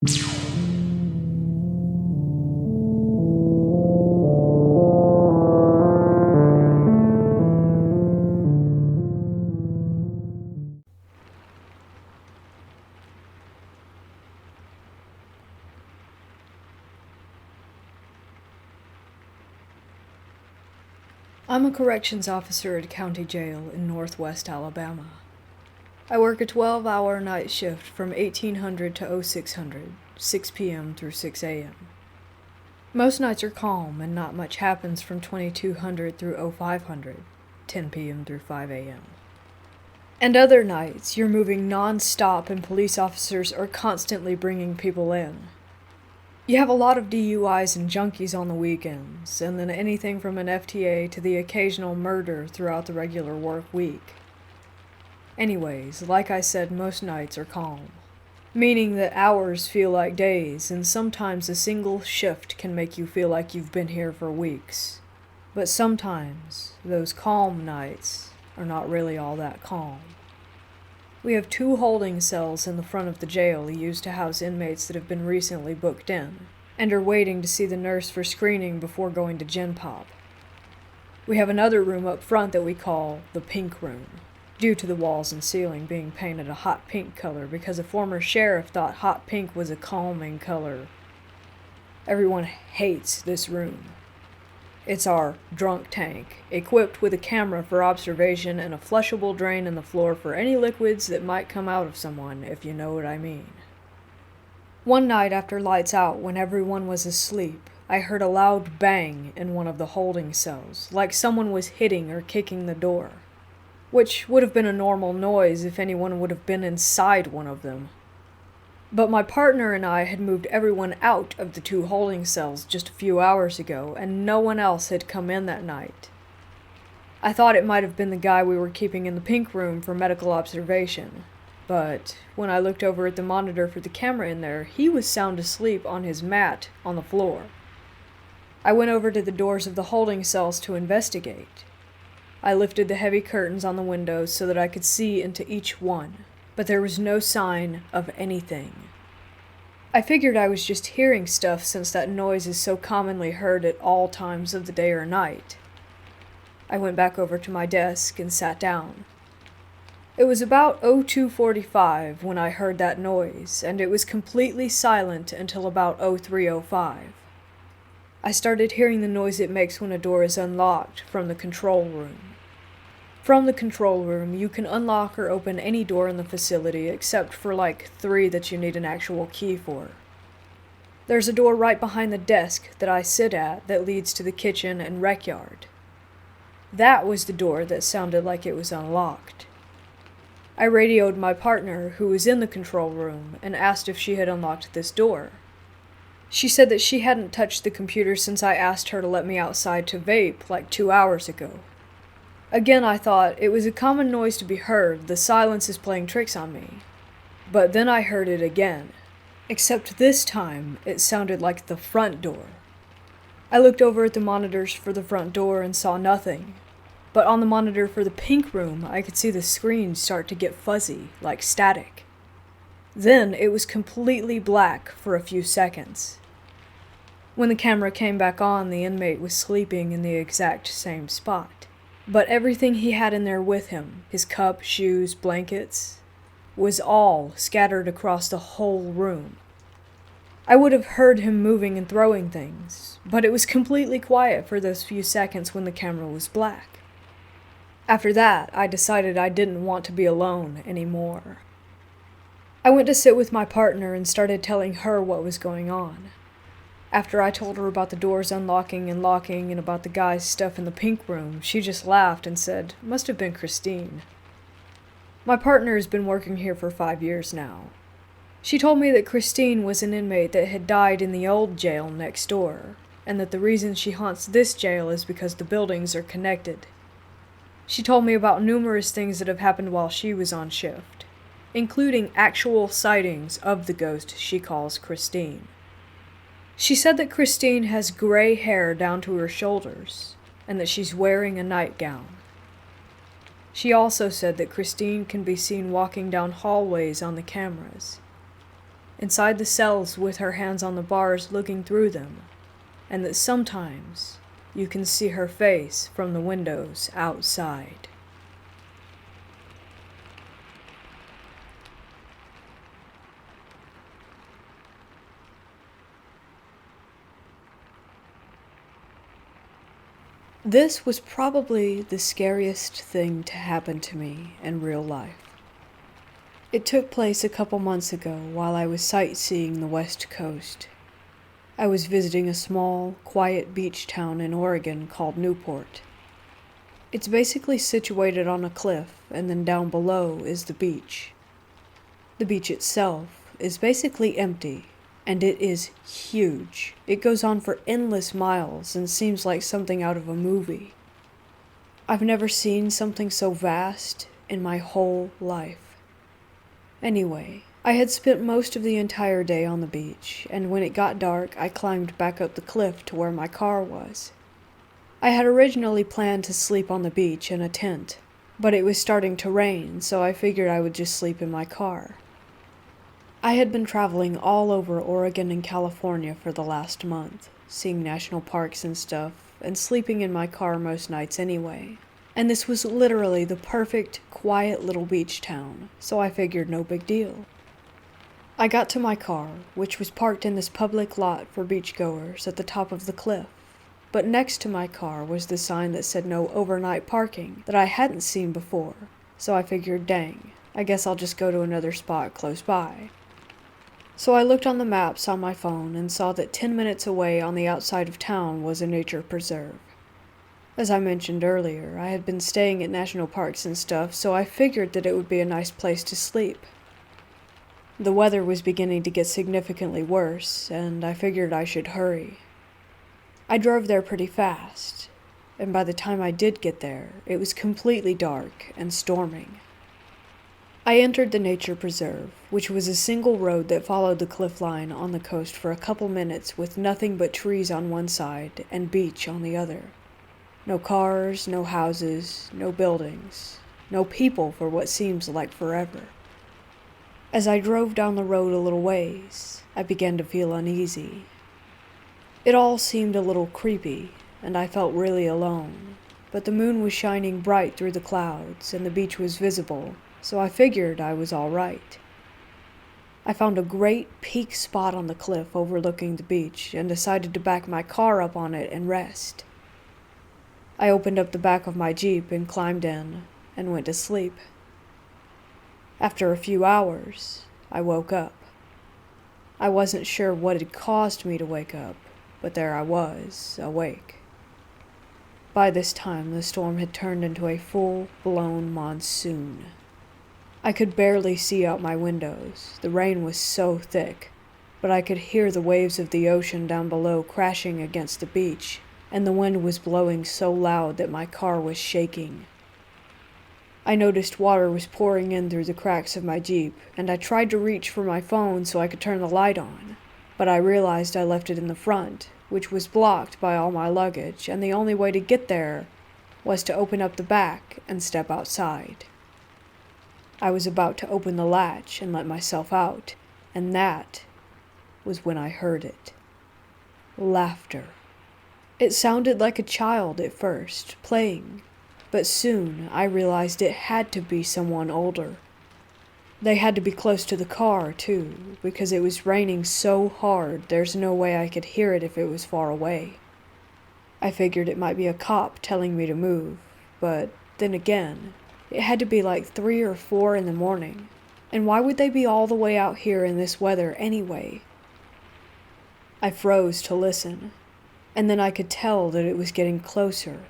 I'm a corrections officer at a county jail in northwest Alabama. I work a 12-hour night shift from 1800 to 0600, 6 p.m. through 6 a.m. Most nights are calm and not much happens from 2200 through 0500, 10 p.m. through 5 a.m. And other nights, you're moving non-stop and police officers are constantly bringing people in. You have a lot of DUIs and junkies on the weekends, and then anything from an FTA to the occasional murder throughout the regular work week. Anyways, like I said, most nights are calm, meaning that hours feel like days, and sometimes a single shift can make you feel like you've been here for weeks. But sometimes, those calm nights are not really all that calm. We have 2 holding cells in the front of the jail used to house inmates that have been recently booked in, and are waiting to see the nurse for screening before going to Gen Pop. We have another room up front that we call the Pink Room, due to the walls and ceiling being painted a hot pink color because a former sheriff thought hot pink was a calming color. Everyone hates this room. It's our drunk tank, equipped with a camera for observation and a flushable drain in the floor for any liquids that might come out of someone, if you know what I mean. One night after lights out, when everyone was asleep, I heard a loud bang in one of the holding cells, like someone was hitting or kicking the door, which would have been a normal noise if anyone would have been inside one of them. But my partner and I had moved everyone out of the 2 holding cells just a few hours ago, and no one else had come in that night. I thought it might have been the guy we were keeping in the Pink Room for medical observation, but when I looked over at the monitor for the camera in there, he was sound asleep on his mat on the floor. I went over to the doors of the holding cells to investigate. I lifted the heavy curtains on the windows so that I could see into each one, but there was no sign of anything. I figured I was just hearing stuff since that noise is so commonly heard at all times of the day or night. I went back over to my desk and sat down. It was about 02:45 when I heard that noise, and it was completely silent until about 03:05. I started hearing the noise it makes when a door is unlocked from the control room. From the control room, you can unlock or open any door in the facility except for like 3 that you need an actual key for. There's a door right behind the desk that I sit at that leads to the kitchen and rec yard. That was the door that sounded like it was unlocked. I radioed my partner, who was in the control room, and asked if she had unlocked this door. She said that she hadn't touched the computer since I asked her to let me outside to vape like 2 hours ago. Again, I thought it was a common noise to be heard, the silence is playing tricks on me. But then I heard it again, except this time it sounded like the front door. I looked over at the monitors for the front door and saw nothing, but on the monitor for the Pink Room I could see the screen start to get fuzzy, like static. Then it was completely black for a few seconds. When the camera came back on, the inmate was sleeping in the exact same spot. But everything he had in there with him, his cup, shoes, blankets, was all scattered across the whole room. I would have heard him moving and throwing things, but it was completely quiet for those few seconds when the camera was black. After that, I decided I didn't want to be alone anymore. I went to sit with my partner and started telling her what was going on. After I told her about the doors unlocking and locking and about the guy's stuff in the Pink Room, she just laughed and said, "Must have been Christine." My partner has been working here for 5 years now. She told me that Christine was an inmate that had died in the old jail next door, and that the reason she haunts this jail is because the buildings are connected. She told me about numerous things that have happened while she was on shift, including actual sightings of the ghost she calls Christine. She said that Christine has gray hair down to her shoulders, and that she's wearing a nightgown. She also said that Christine can be seen walking down hallways on the cameras. inside the cells with her hands on the bars looking through them, and that sometimes you can see her face from the windows outside. This was probably the scariest thing to happen to me in real life. It took place a couple months ago while I was sightseeing the West Coast. I was visiting a small, quiet beach town in Oregon called Newport. It's basically situated on a cliff, and then down below is the beach. The beach itself is basically empty, and it is huge. It goes on for endless miles and seems like something out of a movie. I've never seen something so vast in my whole life. Anyway, I had spent most of the entire day on the beach, and when it got dark, I climbed back up the cliff to where my car was. I had originally planned to sleep on the beach in a tent, but it was starting to rain, so I figured I would just sleep in my car. I had been traveling all over Oregon and California for the last month, seeing national parks and stuff, and sleeping in my car most nights anyway. And this was literally the perfect, quiet little beach town, so I figured no big deal. I got to my car, which was parked in this public lot for beachgoers at the top of the cliff. But next to my car was the sign that said no overnight parking that I hadn't seen before, so I figured, dang, I guess I'll just go to another spot close by. So I looked on the maps on my phone and saw that 10 minutes away on the outside of town was a nature preserve. As I mentioned earlier, I had been staying at national parks and stuff, so I figured that it would be a nice place to sleep. The weather was beginning to get significantly worse, and I figured I should hurry. I drove there pretty fast, and by the time I did get there, it was completely dark and storming. I entered the nature preserve, which was a single road that followed the cliff line on the coast for a couple minutes with nothing but trees on one side and beach on the other. No cars, no houses, no buildings, no people for what seems like forever. As I drove down the road a little ways, I began to feel uneasy. It all seemed a little creepy, and I felt really alone, but the moon was shining bright through the clouds and the beach was visible, so I figured I was all right. I found a great peak spot on the cliff overlooking the beach and decided to back my car up on it and rest. I opened up the back of my Jeep and climbed in and went to sleep. After a few hours, I woke up. I wasn't sure what had caused me to wake up, but there I was, awake. By this time, the storm had turned into a full-blown monsoon. I could barely see out my windows. The rain was so thick, but I could hear the waves of the ocean down below crashing against the beach, and the wind was blowing so loud that my car was shaking. I noticed water was pouring in through the cracks of my Jeep, and I tried to reach for my phone so I could turn the light on, but I realized I left it in the front, which was blocked by all my luggage, and the only way to get there was to open up the back and step outside. I was about to open the latch and let myself out, and that was when I heard it. Laughter. It sounded like a child at first, playing, but soon I realized it had to be someone older. They had to be close to the car, too, because it was raining so hard there's no way I could hear it if it was far away. I figured it might be a cop telling me to move, but then again, it had to be like 3 or 4 in the morning, and why would they be all the way out here in this weather anyway? I froze to listen, and then I could tell that it was getting closer.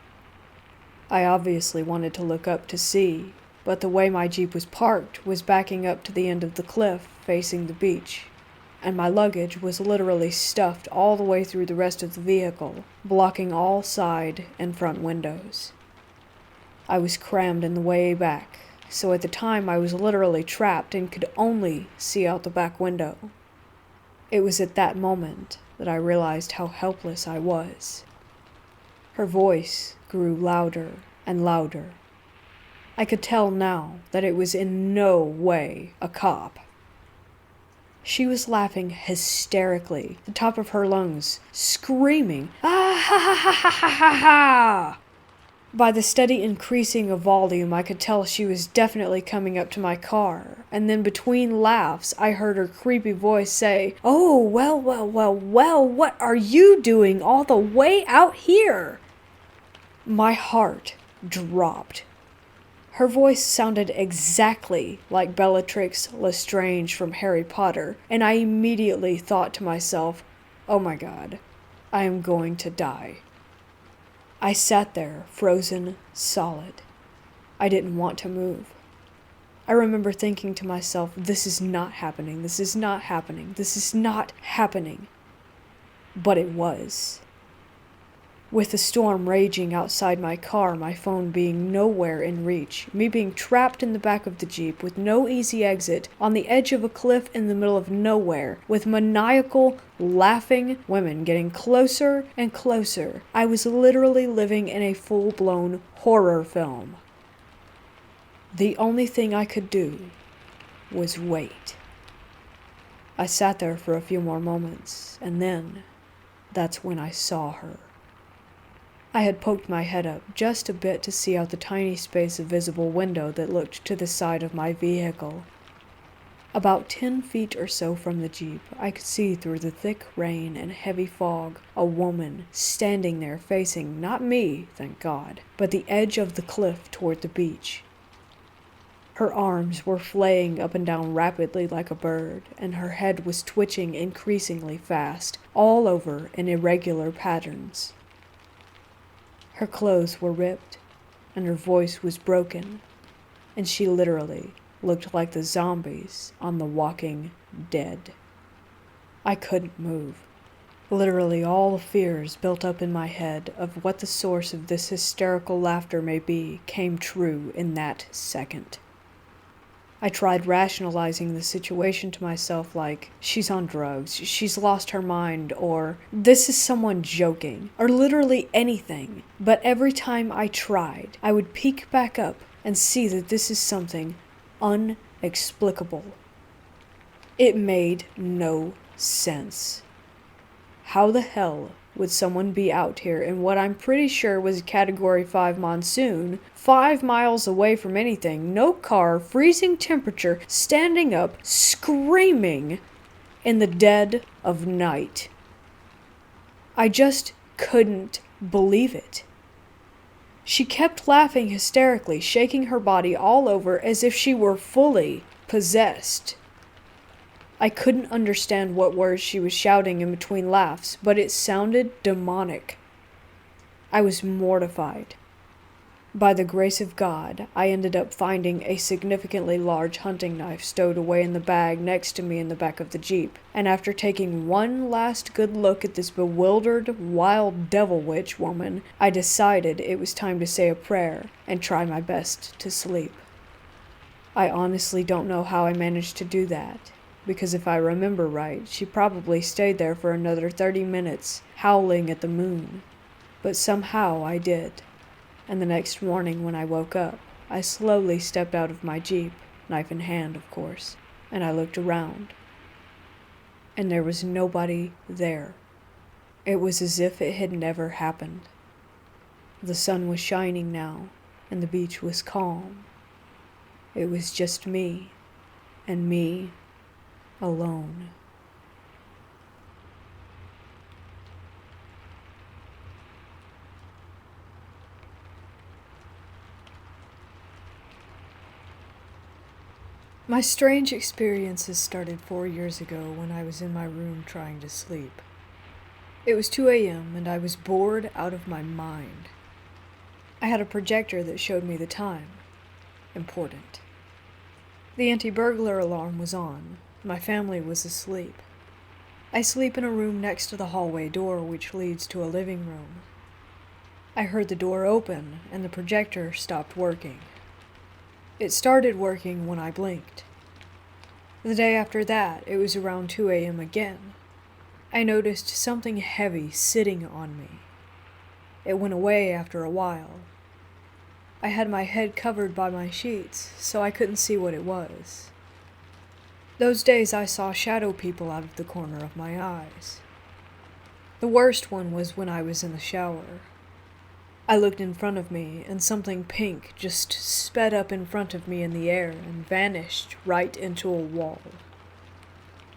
I obviously wanted to look up to see, but the way my Jeep was parked was backing up to the end of the cliff facing the beach, and my luggage was literally stuffed all the way through the rest of the vehicle, blocking all side and front windows. I was crammed in the way back, so at the time I was literally trapped and could only see out the back window. It was at that moment that I realized how helpless I was. Her voice grew louder and louder. I could tell now that it was in no way a cop. She was laughing hysterically, the top of her lungs, screaming, "Ah ha ha ha ha ha ha ha!" By the steady increasing of volume, I could tell she was definitely coming up to my car, and then between laughs, I heard her creepy voice say, "Oh, well, well, well, well, what are you doing all the way out here?" My heart dropped. Her voice sounded exactly like Bellatrix Lestrange from Harry Potter, and I immediately thought to myself, "Oh my God, I am going to die." I sat there, frozen solid. I didn't want to move. I remember thinking to myself, this is not happening, this is not happening, this is not happening. But it was. With the storm raging outside my car, my phone being nowhere in reach, me being trapped in the back of the Jeep with no easy exit, on the edge of a cliff in the middle of nowhere, with maniacal, laughing women getting closer and closer, I was literally living in a full-blown horror film. The only thing I could do was wait. I sat there for a few more moments, and then that's when I saw her. I had poked my head up just a bit to see out the tiny space of visible window that looked to the side of my vehicle. About 10 feet or so from the Jeep, I could see through the thick rain and heavy fog a woman standing there facing not me, thank God, but the edge of the cliff toward the beach. Her arms were flaying up and down rapidly like a bird, and her head was twitching increasingly fast, all over in irregular patterns. Her clothes were ripped, and her voice was broken, and she literally looked like the zombies on The Walking Dead. I couldn't move. Literally all the fears built up in my head of what the source of this hysterical laughter may be came true in that second. I tried rationalizing the situation to myself like, she's on drugs, she's lost her mind, or this is someone joking, or literally anything. But every time I tried, I would peek back up and see that this is something unexplicable. It made no sense. How the hell would someone be out here in what I'm pretty sure was a Category 5 monsoon, 5 miles away from anything, no car, freezing temperature, standing up, screaming in the dead of night? I just couldn't believe it. She kept laughing hysterically, shaking her body all over as if she were fully possessed. I couldn't understand what words she was shouting in between laughs, but it sounded demonic. I was mortified. By the grace of God, I ended up finding a significantly large hunting knife stowed away in the bag next to me in the back of the Jeep, and after taking one last good look at this bewildered, wild devil witch woman, I decided it was time to say a prayer and try my best to sleep. I honestly don't know how I managed to do that, because if I remember right, she probably stayed there for another 30 minutes, howling at the moon. But somehow I did. And the next morning when I woke up, I slowly stepped out of my Jeep, knife in hand, of course, and I looked around. And there was nobody there. It was as if it had never happened. The sun was shining now, and the beach was calm. It was just me, and me alone. My strange experiences started 4 years ago when I was in my room trying to sleep. It was 2 a.m. and I was bored out of my mind. I had a projector that showed me the time. Important. The anti-burglar alarm was on. My family was asleep. I sleep in a room next to the hallway door which leads to a living room. I heard the door open and the projector stopped working. It started working when I blinked. The day after that, it was around 2 a.m. again. I noticed something heavy sitting on me. It went away after a while. I had my head covered by my sheets, so I couldn't see what it was. Those days I saw shadow people out of the corner of my eyes. The worst one was when I was in the shower. I looked in front of me, and something pink just sped up in front of me in the air and vanished right into a wall.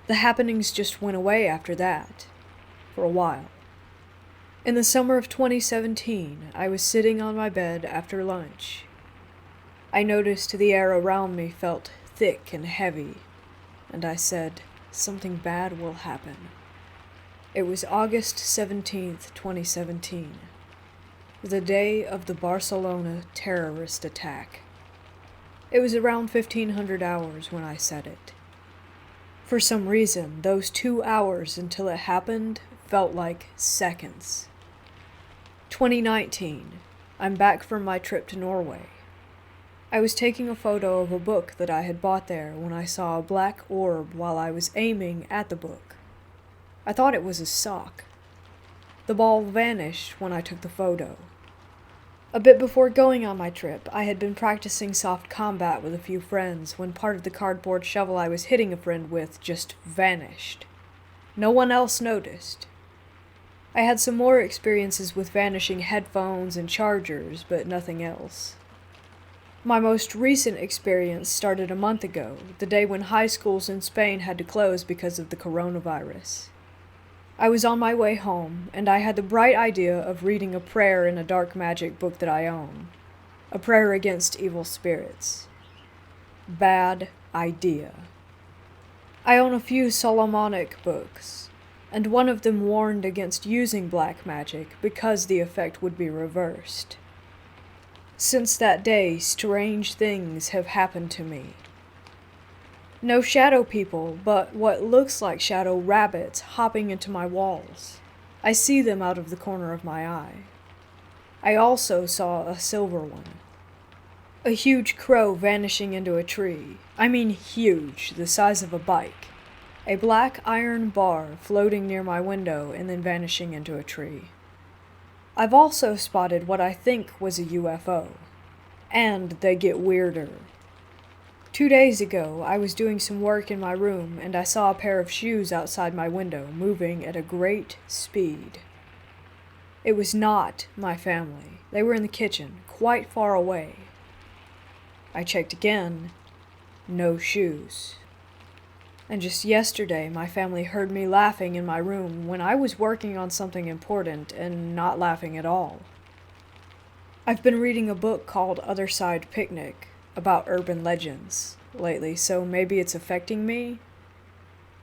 The happenings just went away after that, for a while. In the summer of 2017, I was sitting on my bed after lunch. I noticed the air around me felt thick and heavy, and I said, "Something bad will happen." It was August 17th, 2017, the day of the Barcelona terrorist attack. It was around 1500 hours when I said it. For some reason, those 2 hours until it happened felt like seconds. 2019, I'm back from my trip to Norway. I was taking a photo of a book that I had bought there when I saw a black orb while I was aiming at the book. I thought it was a sock. The ball vanished when I took the photo. A bit before going on my trip, I had been practicing soft combat with a few friends when part of the cardboard shovel I was hitting a friend with just vanished. No one else noticed. I had some more experiences with vanishing headphones and chargers, but nothing else. My most recent experience started a month ago, the day when high schools in Spain had to close because of the coronavirus. I was on my way home, and I had the bright idea of reading a prayer in a dark magic book that I own. A prayer against evil spirits. Bad idea. I own a few Solomonic books, and one of them warned against using black magic because the effect would be reversed. Since that day, strange things have happened to me. No shadow people, but what looks like shadow rabbits hopping into my walls. I see them out of the corner of my eye. I also saw a silver one. A huge crow vanishing into a tree. I mean huge, the size of a bike. A black iron bar floating near my window and then vanishing into a tree. I've also spotted what I think was a UFO. And they get weirder. 2 days ago, I was doing some work in my room and I saw a pair of shoes outside my window moving at a great speed. It was not my family. They were in the kitchen, quite far away. I checked again. No shoes. And just yesterday, my family heard me laughing in my room when I was working on something important and not laughing at all. I've been reading a book called Other Side Picnic about urban legends lately, so maybe it's affecting me.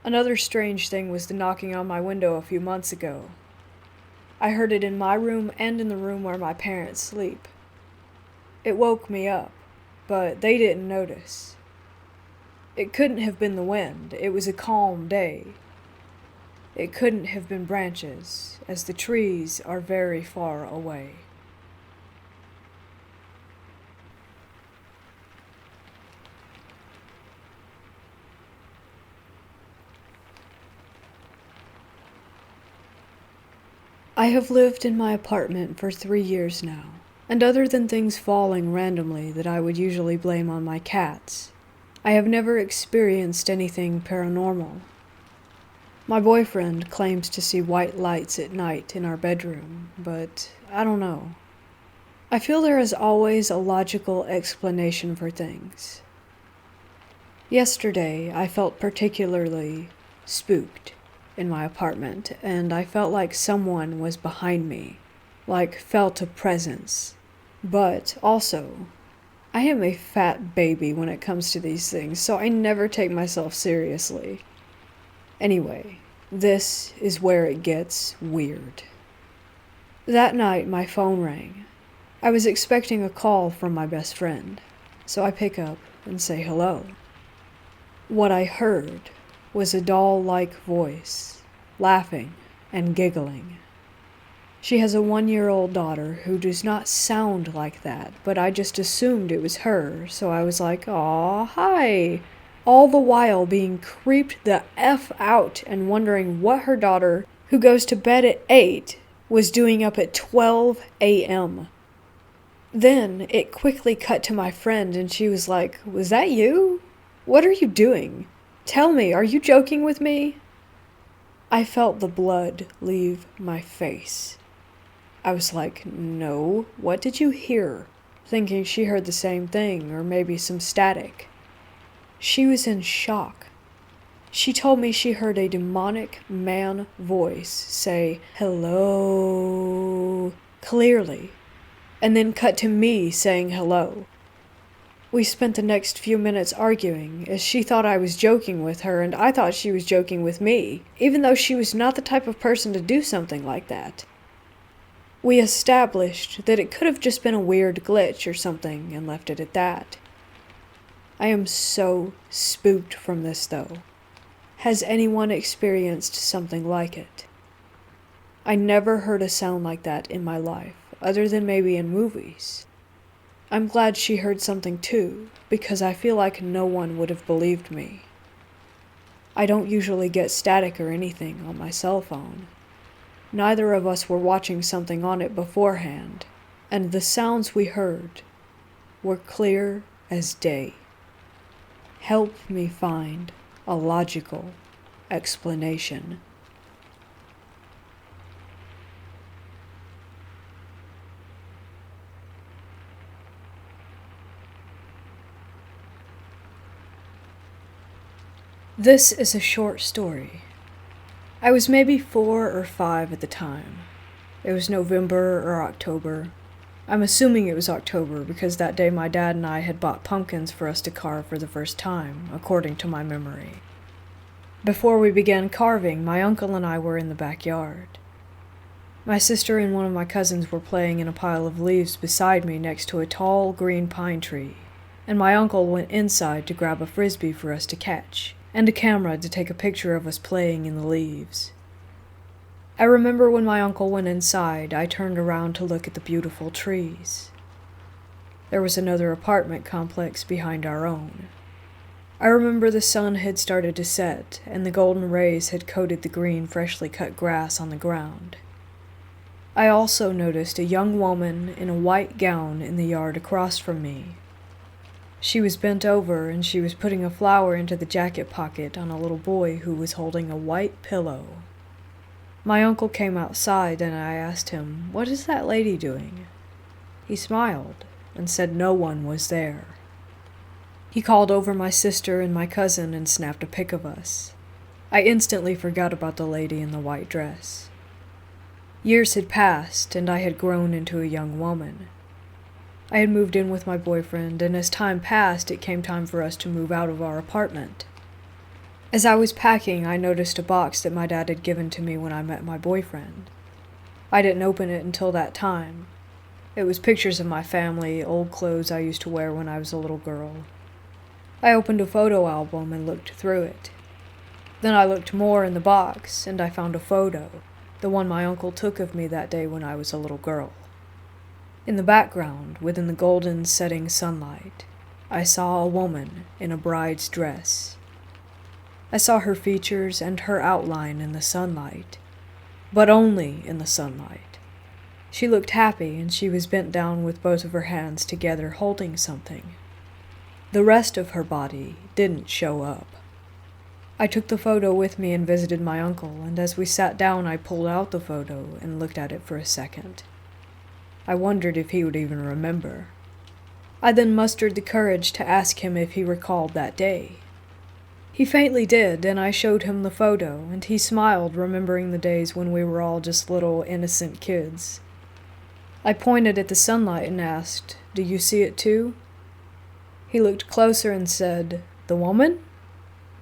Another strange thing was the knocking on my window a few months ago. I heard it in my room and in the room where my parents sleep. It woke me up, but they didn't notice. It couldn't have been the wind. It was a calm day. It couldn't have been branches, as the trees are very far away. I have lived in my apartment for 3 years now, and other than things falling randomly that I would usually blame on my cats, I have never experienced anything paranormal. My boyfriend claims to see white lights at night in our bedroom, but I don't know. I feel there is always a logical explanation for things. Yesterday, I felt particularly spooked in my apartment, and I felt like someone was behind me, like felt a presence. But also, I am a fat baby when it comes to these things, so I never take myself seriously. Anyway, this is where it gets weird. That night, my phone rang. I was expecting a call from my best friend, so I pick up and say hello. What I heard was a doll-like voice, laughing and giggling. She has a 1-year-old daughter who does not sound like that, but I just assumed it was her, so I was like, "Aw, hi!" All the while being creeped the F out and wondering what her daughter, who goes to bed at 8, was doing up at 12 a.m. Then it quickly cut to my friend and she was like, "Was that you? What are you doing?" Tell me, are you joking with me? I felt the blood leave my face. I was like, no, what did you hear? Thinking she heard the same thing, or maybe some static. She was in shock. She told me she heard a demonic man voice say, hello, clearly, and then cut to me saying hello. We spent the next few minutes arguing, as she thought I was joking with her and I thought she was joking with me, even though she was not the type of person to do something like that. We established that it could have just been a weird glitch or something and left it at that. I am so spooked from this, though. Has anyone experienced something like it? I never heard a sound like that in my life, other than maybe in movies. I'm glad she heard something too, because I feel like no one would have believed me. I don't usually get static or anything on my cell phone. Neither of us were watching something on it beforehand, and the sounds we heard were clear as day. Help me find a logical explanation. This is a short story. I was maybe 4 or 5 at the time. It was November or October. I'm assuming it was October because that day my dad and I had bought pumpkins for us to carve for the first time, according to my memory. Before we began carving, my uncle and I were in the backyard. My sister and one of my cousins were playing in a pile of leaves beside me next to a tall green pine tree, and my uncle went inside to grab a frisbee for us to catch, and a camera to take a picture of us playing in the leaves. I remember when my uncle went inside, I turned around to look at the beautiful trees. There was another apartment complex behind our own. I remember the sun had started to set, and the golden rays had coated the green, freshly cut grass on the ground. I also noticed a young woman in a white gown in the yard across from me. She was bent over, and she was putting a flower into the jacket pocket on a little boy who was holding a white pillow. My uncle came outside, and I asked him, "What is that lady doing?" He smiled and said no one was there. He called over my sister and my cousin and snapped a pic of us. I instantly forgot about the lady in the white dress. Years had passed, and I had grown into a young woman. I had moved in with my boyfriend, and as time passed, it came time for us to move out of our apartment. As I was packing, I noticed a box that my dad had given to me when I met my boyfriend. I didn't open it until that time. It was pictures of my family, old clothes I used to wear when I was a little girl. I opened a photo album and looked through it. Then I looked more in the box, and I found a photo, the one my uncle took of me that day when I was a little girl. In the background, within the golden setting sunlight, I saw a woman in a bride's dress. I saw her features and her outline in the sunlight, but only in the sunlight. She looked happy, and she was bent down with both of her hands together holding something. The rest of her body didn't show up. I took the photo with me and visited my uncle, and as we sat down I pulled out the photo and looked at it for a second. I wondered if he would even remember. I then mustered the courage to ask him if he recalled that day. He faintly did, and I showed him the photo, and he smiled, remembering the days when we were all just little, innocent kids. I pointed at the sunlight and asked, "Do you see it too?" He looked closer and said, "The woman?"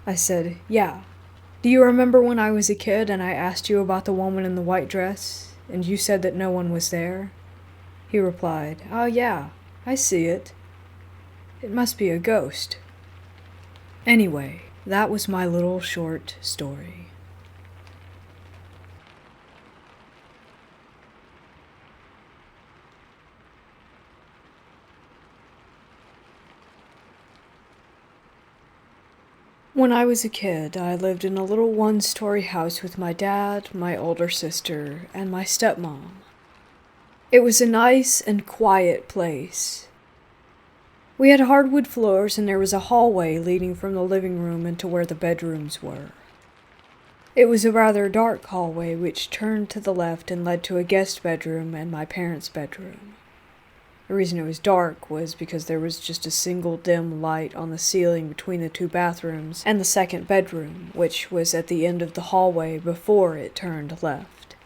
I said, "Yeah. Do you remember when I was a kid and I asked you about the woman in the white dress, and you said that no one was there?" He replied, "Oh yeah, I see it. It must be a ghost." Anyway, that was my little short story. When I was a kid, I lived in a little one-story house with my dad, my older sister, and my stepmom. It was a nice and quiet place. We had hardwood floors, and there was a hallway leading from the living room into where the bedrooms were. It was a rather dark hallway which turned to the left and led to a guest bedroom and my parents' bedroom. The reason it was dark was because there was just a single dim light on the ceiling between the two bathrooms and the second bedroom, which was at the end of the hallway before it turned left.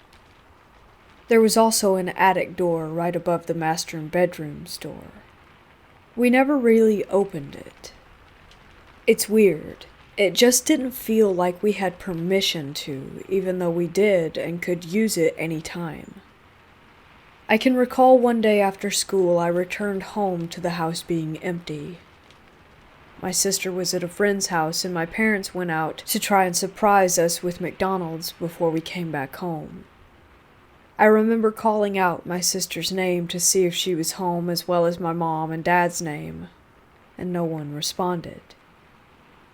There was also an attic door right above the master bedroom's door. We never really opened it. It's weird. It just didn't feel like we had permission to, even though we did and could use it any time. I can recall one day after school I returned home to the house being empty. My sister was at a friend's house and my parents went out to try and surprise us with McDonald's before we came back home. I remember calling out my sister's name to see if she was home as well as my mom and dad's name, and no one responded.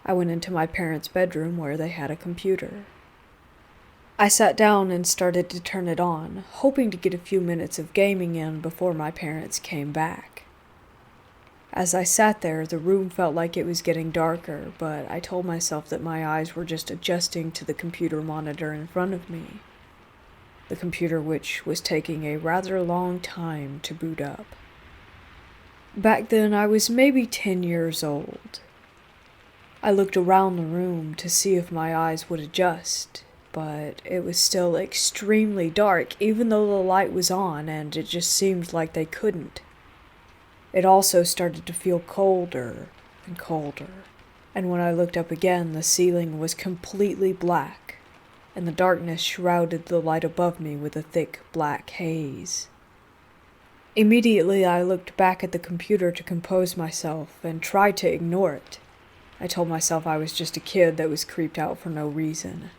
I went into my parents' bedroom where they had a computer. I sat down and started to turn it on, hoping to get a few minutes of gaming in before my parents came back. As I sat there, the room felt like it was getting darker, but I told myself that my eyes were just adjusting to the computer monitor in front of me. The computer which was taking a rather long time to boot up. Back then, I was maybe 10 years old. I looked around the room to see if my eyes would adjust, but it was still extremely dark even though the light was on, and it just seemed like they couldn't. It also started to feel colder and colder, and when I looked up again, the ceiling was completely black, and the darkness shrouded the light above me with a thick black haze. Immediately, I looked back at the computer to compose myself and tried to ignore it. I told myself I was just a kid that was creeped out for no reason.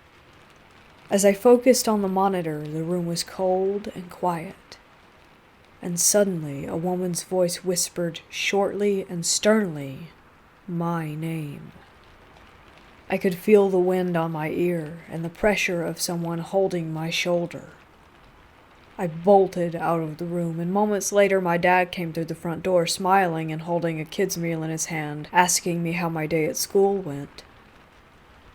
As I focused on the monitor, the room was cold and quiet. And suddenly, a woman's voice whispered shortly and sternly, my name. I could feel the wind on my ear and the pressure of someone holding my shoulder. I bolted out of the room, and moments later my dad came through the front door smiling and holding a kid's meal in his hand, asking me how my day at school went.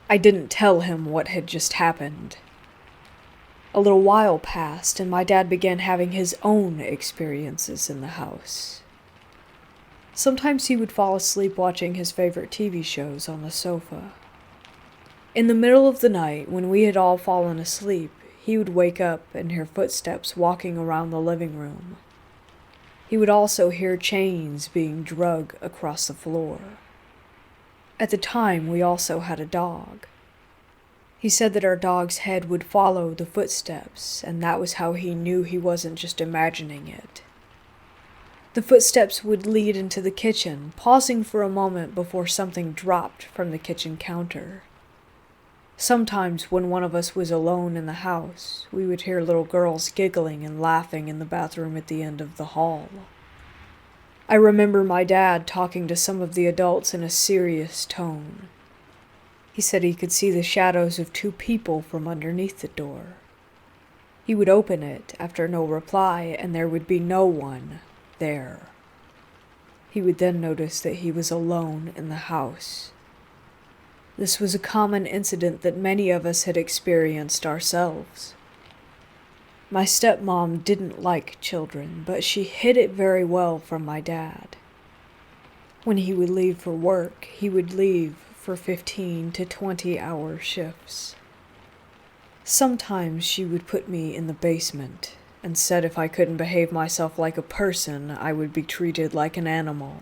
I didn't tell him what had just happened. A little while passed, and my dad began having his own experiences in the house. Sometimes he would fall asleep watching his favorite TV shows on the sofa. In the middle of the night, when we had all fallen asleep, he would wake up and hear footsteps walking around the living room. He would also hear chains being dragged across the floor. At the time, we also had a dog. He said that our dog's head would follow the footsteps, and that was how he knew he wasn't just imagining it. The footsteps would lead into the kitchen, pausing for a moment before something dropped from the kitchen counter. Sometimes when one of us was alone in the house, we would hear little girls giggling and laughing in the bathroom at the end of the hall. I remember my dad talking to some of the adults in a serious tone. He said he could see the shadows of two people from underneath the door. He would open it after no reply, and there would be no one there. He would then notice that he was alone in the house. This was a common incident that many of us had experienced ourselves. My stepmom didn't like children, but she hid it very well from my dad. When he would leave for work, he would leave for 15 to 20-hour shifts. Sometimes she would put me in the basement and said if I couldn't behave myself like a person, I would be treated like an animal.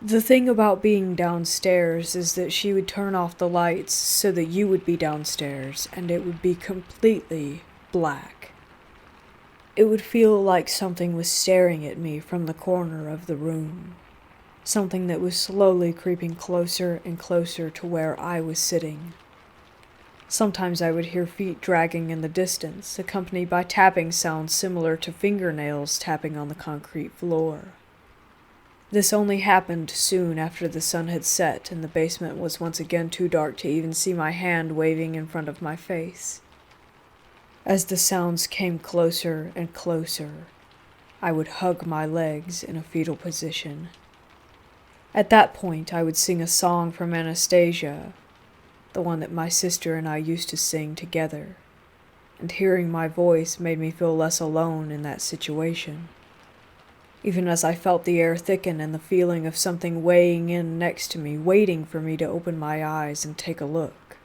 The thing about being downstairs is that she would turn off the lights so that you would be downstairs and it would be completely black. It would feel like something was staring at me from the corner of the room. Something that was slowly creeping closer and closer to where I was sitting. Sometimes I would hear feet dragging in the distance, accompanied by tapping sounds similar to fingernails tapping on the concrete floor. This only happened soon after the sun had set and the basement was once again too dark to even see my hand waving in front of my face. As the sounds came closer and closer, I would hug my legs in a fetal position At that point, I would sing a song from Anastasia, the one that my sister and I used to sing together, and hearing my voice made me feel less alone in that situation. Even as I felt the air thicken and the feeling of something weighing in next to me, waiting for me to open my eyes and take a look.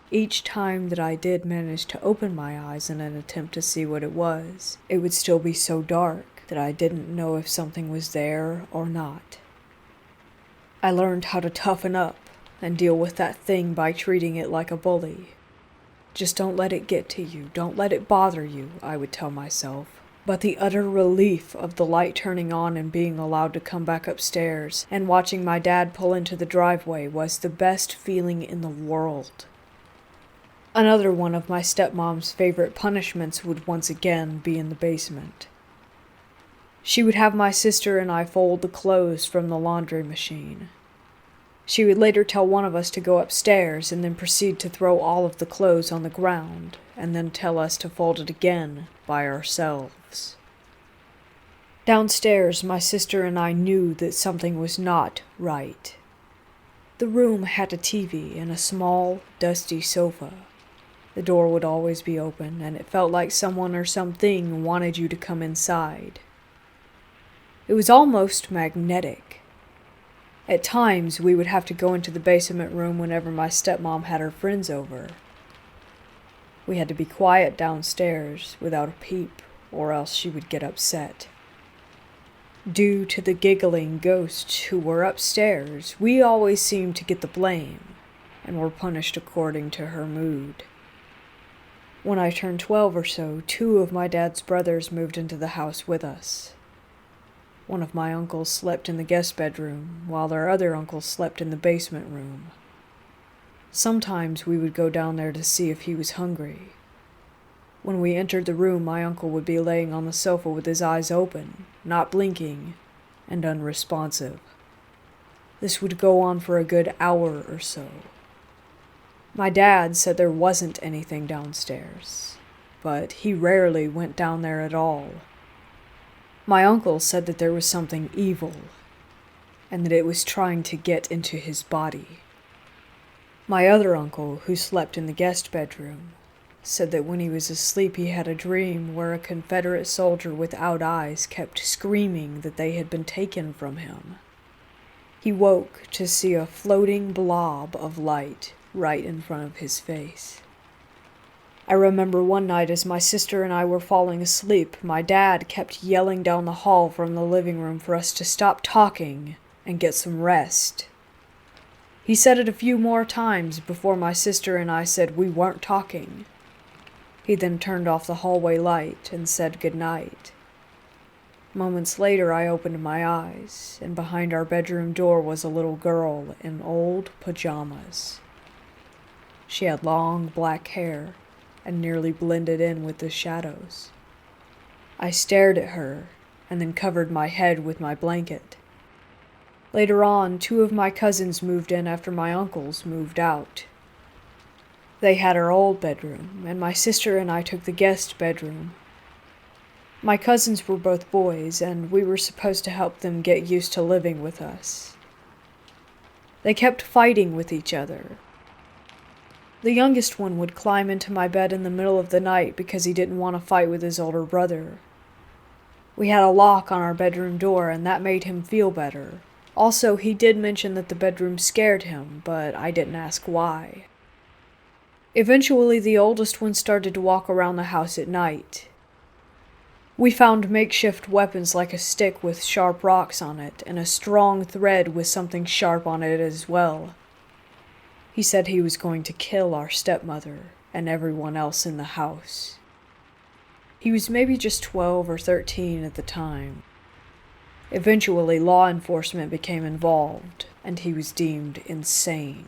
Each time that I did manage to open my eyes in an attempt to see what it was, it would still be so dark that I didn't know if something was there or not. I learned how to toughen up and deal with that thing by treating it like a bully. Just don't let it get to you, don't let it bother you, I would tell myself. But the utter relief of the light turning on and being allowed to come back upstairs and watching my dad pull into the driveway was the best feeling in the world. Another one of my stepmom's favorite punishments would once again be in the basement. She would have my sister and I fold the clothes from the laundry machine. She would later tell one of us to go upstairs and then proceed to throw all of the clothes on the ground, and then tell us to fold it again by ourselves. Downstairs, my sister and I knew that something was not right. The room had a TV and a small, dusty sofa. The door would always be open, and it felt like someone or something wanted you to come inside. It was almost magnetic. At times, we would have to go into the basement room whenever my stepmom had her friends over. We had to be quiet downstairs without a peep, or else she would get upset. Due to the giggling ghosts who were upstairs, we always seemed to get the blame, and were punished according to her mood. When I turned 12 or so, 2 of my dad's brothers moved into the house with us. One of my uncles slept in the guest bedroom, while their other uncle slept in the basement room. Sometimes we would go down there to see if he was hungry. When we entered the room, my uncle would be laying on the sofa with his eyes open, not blinking, and unresponsive. This would go on for a good hour or so. My dad said there wasn't anything downstairs, but he rarely went down there at all. My uncle said that there was something evil, and that it was trying to get into his body. My other uncle, who slept in the guest bedroom, said that when he was asleep he had a dream where a Confederate soldier without eyes kept screaming that they had been taken from him. He woke to see a floating blob of light right in front of his face. I remember one night as my sister and I were falling asleep, my dad kept yelling down the hall from the living room for us to stop talking and get some rest. He said it a few more times before my sister and I said we weren't talking. He then turned off the hallway light and said goodnight. Moments later, I opened my eyes, and behind our bedroom door was a little girl in old pajamas. She had long black hair and nearly blended in with the shadows. I stared at her and then covered my head with my blanket. Later on, 2 of my cousins moved in after my uncles moved out. They had our old bedroom, and my sister and I took the guest bedroom. My cousins were both boys, and we were supposed to help them get used to living with us. They kept fighting with each other. The youngest one would climb into my bed in the middle of the night because he didn't want to fight with his older brother. We had a lock on our bedroom door, and that made him feel better. Also, he did mention that the bedroom scared him, but I didn't ask why. Eventually, the oldest one started to walk around the house at night. We found makeshift weapons like a stick with sharp rocks on it, and a strong thread with something sharp on it as well. He said he was going to kill our stepmother and everyone else in the house. He was maybe just 12 or 13 at the time. Eventually, law enforcement became involved, and he was deemed insane.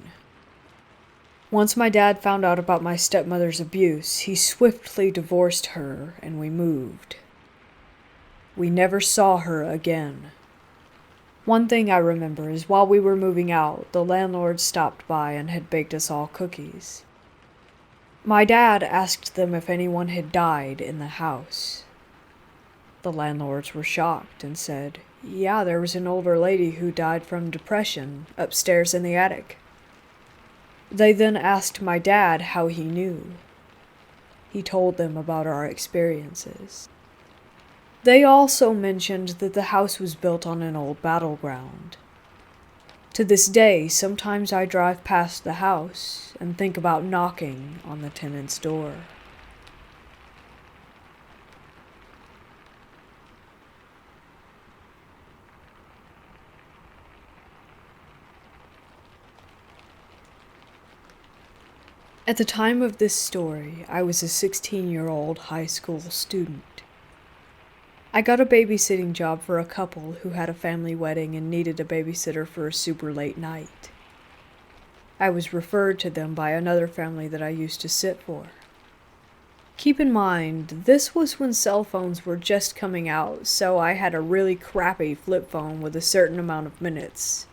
Once my dad found out about my stepmother's abuse, he swiftly divorced her, and we moved. We never saw her again. One thing I remember is while we were moving out, the landlord stopped by and had baked us all cookies. My dad asked them if anyone had died in the house. The landlords were shocked and said, Yeah, there was an older lady who died from depression upstairs in the attic. They then asked my dad how he knew. He told them about our experiences. They also mentioned that the house was built on an old battleground. To this day, sometimes I drive past the house and think about knocking on the tenant's door. At the time of this story, I was a 16-year-old high school student. I got a babysitting job for a couple who had a family wedding and needed a babysitter for a super late night. I was referred to them by another family that I used to sit for. Keep in mind, this was when cell phones were just coming out, so I had a really crappy flip phone with a certain amount of minutes.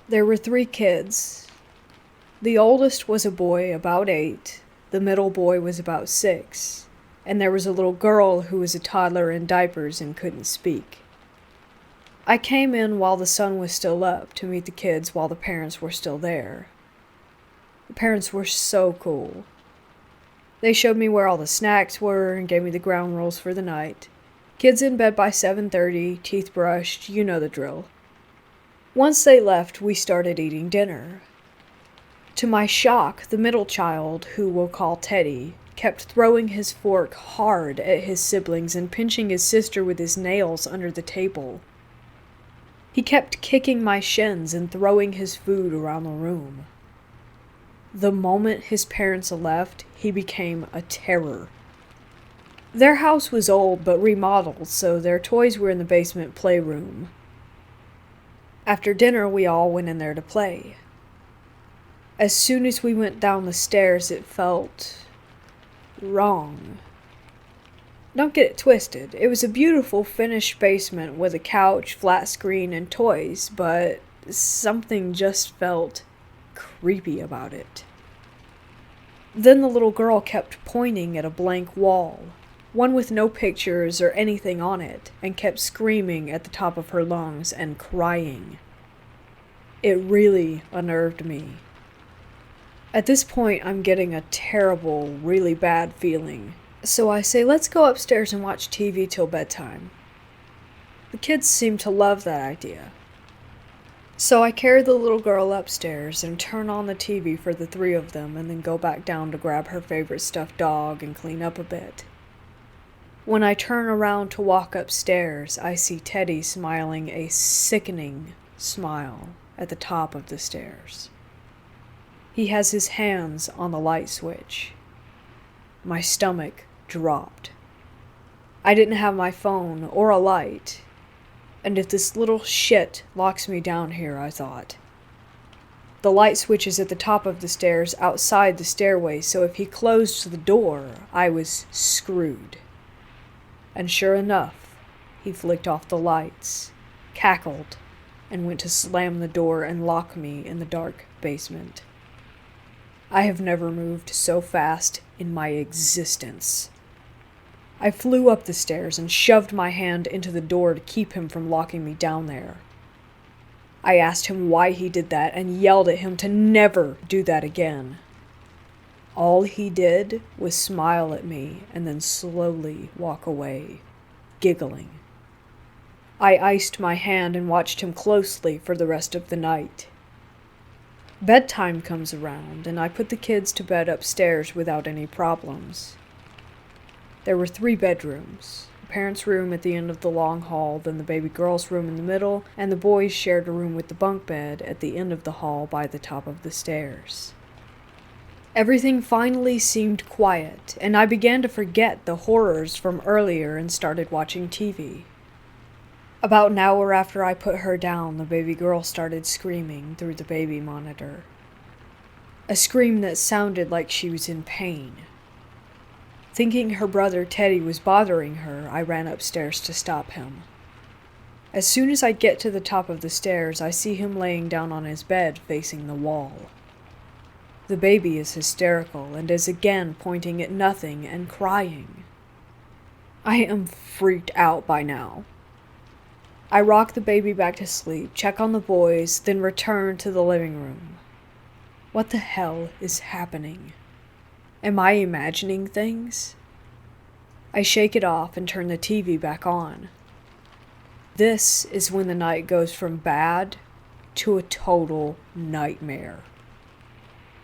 There were 3 kids. The oldest was a boy about 8, the middle boy was about 6, and there was a little girl who was a toddler in diapers and couldn't speak. I came in while the sun was still up to meet the kids while the parents were still there. The parents were so cool. They showed me where all the snacks were and gave me the ground rules for the night. Kids in bed by 7:30, teeth brushed, you know the drill. Once they left, we started eating dinner. To my shock, the middle child, who we'll call Teddy, kept throwing his fork hard at his siblings and pinching his sister with his nails under the table. He kept kicking my shins and throwing his food around the room. The moment his parents left, he became a terror. Their house was old but remodeled, so their toys were in the basement playroom. After dinner, we all went in there to play. As soon as we went down the stairs, it felt wrong. Don't get it twisted. It was a beautiful finished basement with a couch, flat screen, and toys, but something just felt creepy about it. Then the little girl kept pointing at a blank wall, one with no pictures or anything on it, and kept screaming at the top of her lungs and crying. It really unnerved me. At this point, I'm getting a terrible, really bad feeling. So I say, let's go upstairs and watch TV till bedtime. The kids seem to love that idea. So I carry the little girl upstairs and turn on the TV for the 3 of them and then go back down to grab her favorite stuffed dog and clean up a bit. When I turn around to walk upstairs, I see Teddy smiling a sickening smile at the top of the stairs. He has his hands on the light switch. My stomach dropped. I didn't have my phone or a light, and if this little shit locks me down here, I thought. The light switch is at the top of the stairs outside the stairway, so if he closed the door, I was screwed. And sure enough, he flicked off the lights, cackled, and went to slam the door and lock me in the dark basement. I have never moved so fast in my existence. I flew up the stairs and shoved my hand into the door to keep him from locking me down there. I asked him why he did that and yelled at him to never do that again. All he did was smile at me and then slowly walk away, giggling. I iced my hand and watched him closely for the rest of the night. Bedtime comes around, and I put the kids to bed upstairs without any problems. There were 3 bedrooms, the parents' room at the end of the long hall, then the baby girl's room in the middle, and the boys shared a room with the bunk bed at the end of the hall by the top of the stairs. Everything finally seemed quiet, and I began to forget the horrors from earlier and started watching TV. About an hour after I put her down, the baby girl started screaming through the baby monitor. A scream that sounded like she was in pain. Thinking her brother Teddy was bothering her, I ran upstairs to stop him. As soon as I get to the top of the stairs, I see him laying down on his bed facing the wall. The baby is hysterical and is again pointing at nothing and crying. I am freaked out by now. I rock the baby back to sleep, check on the boys, then return to the living room. What the hell is happening? Am I imagining things? I shake it off and turn the TV back on. This is when the night goes from bad to a total nightmare.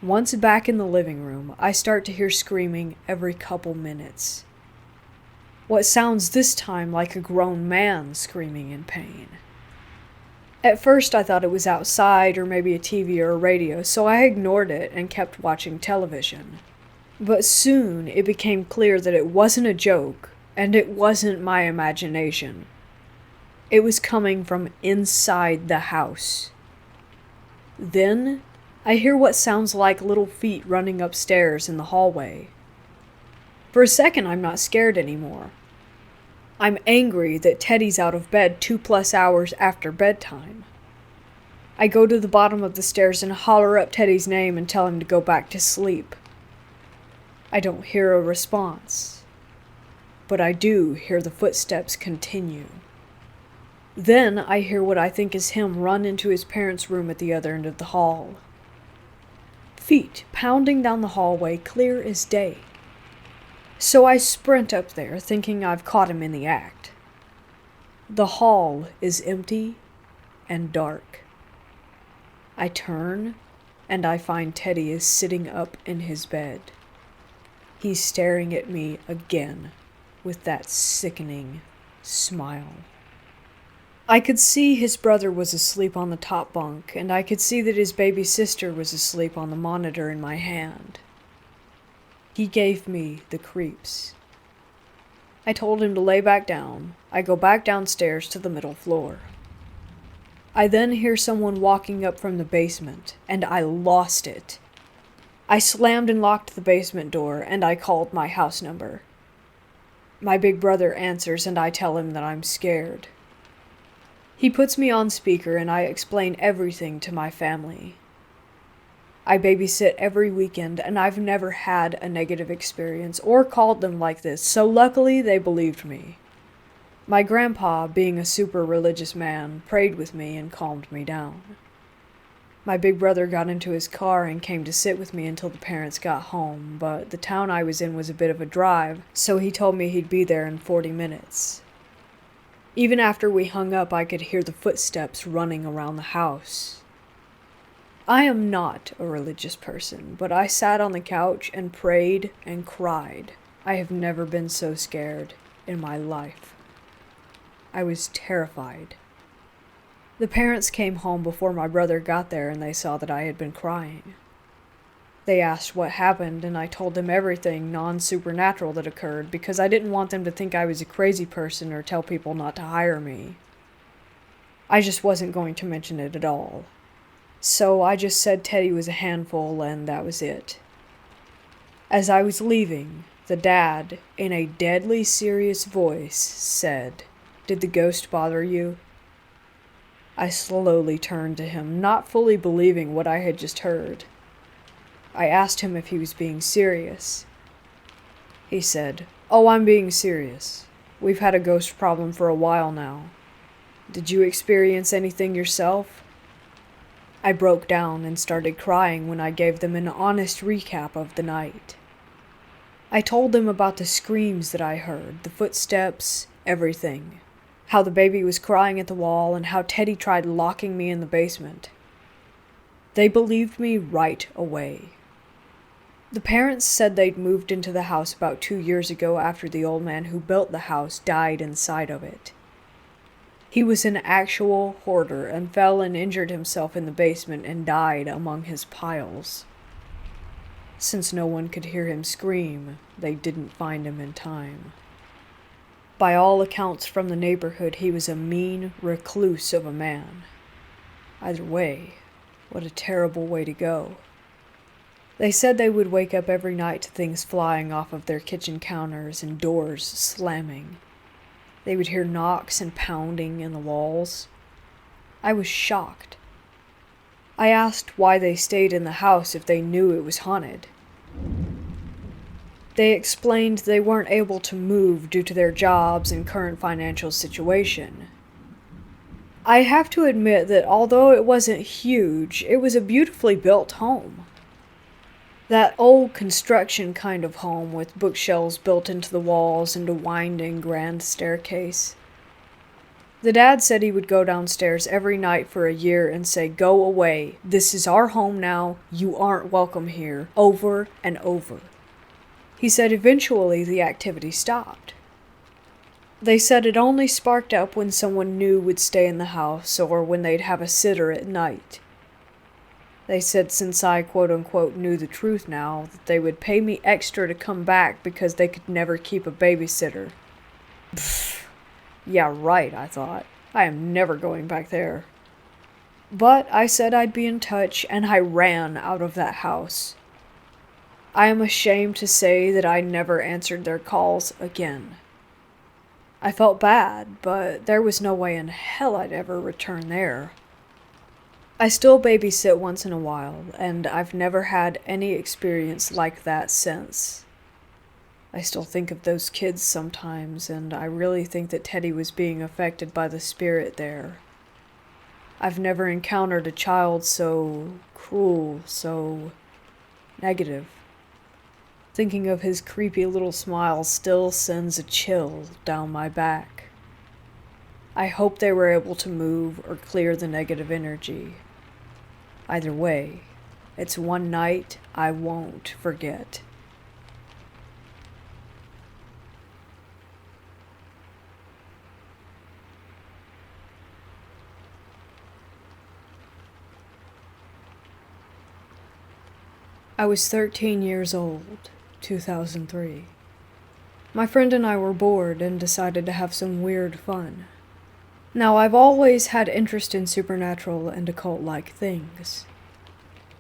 Once back in the living room, I start to hear screaming every couple minutes. What sounds this time like a grown man screaming in pain. At first I thought it was outside or maybe a TV or a radio, so I ignored it and kept watching television. But soon it became clear that it wasn't a joke and it wasn't my imagination. It was coming from inside the house. Then I hear what sounds like little feet running upstairs in the hallway. For a second, I'm not scared anymore. I'm angry that Teddy's out of bed 2+ hours after bedtime. I go to the bottom of the stairs and holler up Teddy's name and tell him to go back to sleep. I don't hear a response, but I do hear the footsteps continue. Then I hear what I think is him run into his parents' room at the other end of the hall. Feet pounding down the hallway, clear as day. So I sprint up there, thinking I've caught him in the act. The hall is empty and dark. I turn, and I find Teddy is sitting up in his bed. He's staring at me again with that sickening smile. I could see his brother was asleep on the top bunk, and I could see that his baby sister was asleep on the monitor in my hand. He gave me the creeps. I told him to lay back down. I go back downstairs to the middle floor. I then hear someone walking up from the basement, and I lost it. I slammed and locked the basement door, and I called my house number. My big brother answers, and I tell him that I'm scared. He puts me on speaker, and I explain everything to my family. I babysit every weekend, and I've never had a negative experience or called them like this, so luckily they believed me. My grandpa, being a super religious man, prayed with me and calmed me down. My big brother got into his car and came to sit with me until the parents got home, but the town I was in was a bit of a drive, so he told me he'd be there in 40 minutes. Even after we hung up, I could hear the footsteps running around the house. I am not a religious person, but I sat on the couch and prayed and cried. I have never been so scared in my life. I was terrified. The parents came home before my brother got there, and they saw that I had been crying. They asked what happened, and I told them everything non-supernatural that occurred because I didn't want them to think I was a crazy person or tell people not to hire me. I just wasn't going to mention it at all. So I just said Teddy was a handful, and that was it. As I was leaving, the dad, in a deadly serious voice, said, "Did the ghost bother you?" I slowly turned to him, not fully believing what I had just heard. I asked him if he was being serious. He said, "Oh, I'm being serious. We've had a ghost problem for a while now. Did you experience anything yourself?" I broke down and started crying when I gave them an honest recap of the night. I told them about the screams that I heard, the footsteps, everything. How the baby was crying at the wall and how Teddy tried locking me in the basement. They believed me right away. The parents said they'd moved into the house about 2 years ago after the old man who built the house died inside of it. He was an actual hoarder and fell and injured himself in the basement and died among his piles. Since no one could hear him scream, they didn't find him in time. By all accounts from the neighborhood, he was a mean recluse of a man. Either way, what a terrible way to go. They said they would wake up every night to things flying off of their kitchen counters and doors slamming. They would hear knocks and pounding in the walls. I was shocked. I asked why they stayed in the house if they knew it was haunted. They explained they weren't able to move due to their jobs and current financial situation. I have to admit that although it wasn't huge, it was a beautifully built home. That old construction kind of home with bookshelves built into the walls and a winding grand staircase. The dad said he would go downstairs every night for a year and say, "Go away. This is our home now. You aren't welcome here," over and over. He said eventually the activity stopped. They said it only sparked up when someone new would stay in the house or when they'd have a sitter at night. They said since I quote-unquote knew the truth now, that they would pay me extra to come back because they could never keep a babysitter. Pfft. Yeah, right, I thought. I am never going back there. But I said I'd be in touch, and I ran out of that house. I am ashamed to say that I never answered their calls again. I felt bad, but there was no way in hell I'd ever return there. I still babysit once in a while, and I've never had any experience like that since. I still think of those kids sometimes, and I really think that Teddy was being affected by the spirit there. I've never encountered a child so cruel, so negative. Thinking of his creepy little smile still sends a chill down my back. I hope they were able to move or clear the negative energy. Either way, it's one night I won't forget. I was 13 years old, 2003. My friend and I were bored and decided to have some weird fun. Now, I've always had interest in supernatural and occult-like things.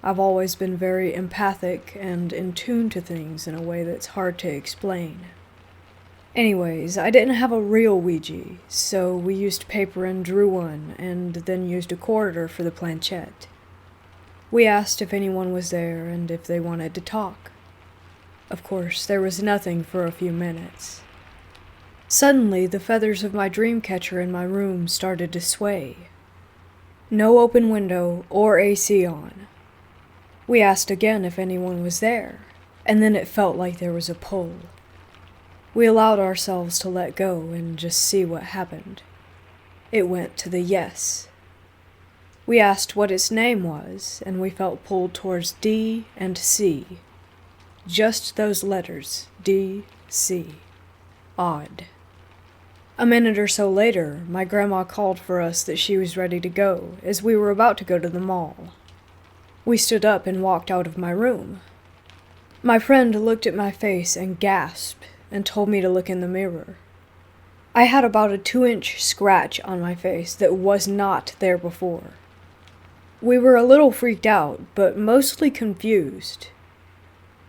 I've always been very empathic and in tune to things in a way that's hard to explain. Anyways, I didn't have a real Ouija, so we used paper and drew one, and then used a quarter for the planchette. We asked if anyone was there and if they wanted to talk. Of course, there was nothing for a few minutes. Suddenly, the feathers of my dream catcher in my room started to sway. No open window or AC on. We asked again if anyone was there, and then it felt like there was a pull. We allowed ourselves to let go and just see what happened. It went to the yes. We asked what its name was, and we felt pulled towards D and C. Just those letters, D, C. Odd. A minute or so later, my grandma called for us that she was ready to go, as we were about to go to the mall. We stood up and walked out of my room. My friend looked at my face and gasped, and told me to look in the mirror. I had about a 2-inch scratch on my face that was not there before. We were a little freaked out, but mostly confused.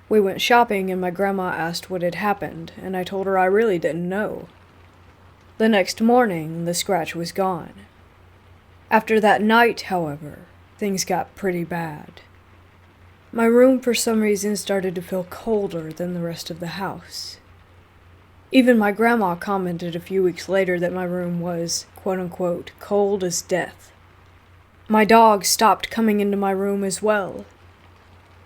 We went shopping and my grandma asked what had happened, and I told her I really didn't know. The next morning, the scratch was gone. After that night, however, things got pretty bad. My room for some reason started to feel colder than the rest of the house. Even my grandma commented a few weeks later that my room was, quote-unquote, cold as death. My dog stopped coming into my room as well.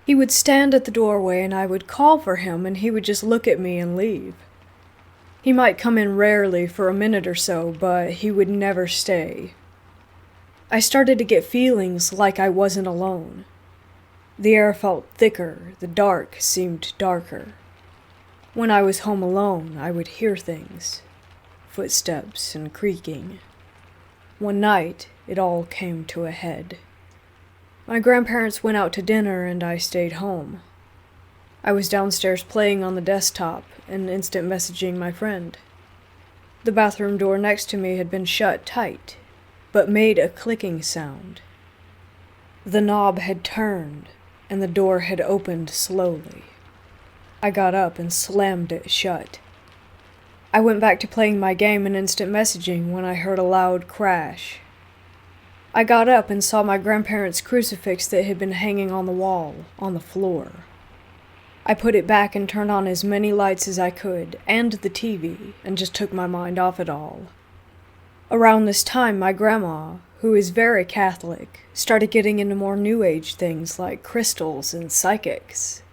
He would stand at the doorway and I would call for him and he would just look at me and leave. He might come in rarely for a minute or so, but he would never stay. I started to get feelings like I wasn't alone. The air felt thicker, the dark seemed darker. When I was home alone, I would hear things, footsteps and creaking. One night, it all came to a head. My grandparents went out to dinner and I stayed home. I was downstairs playing on the desktop and instant messaging my friend. The bathroom door next to me had been shut tight, but made a clicking sound. The knob had turned and the door had opened slowly. I got up and slammed it shut. I went back to playing my game and instant messaging when I heard a loud crash. I got up and saw my grandparents' crucifix that had been hanging on the wall, on the floor. I put it back and turned on as many lights as I could, and the TV, and just took my mind off it all. Around this time, my grandma, who is very Catholic, started getting into more New Age things like crystals and psychics.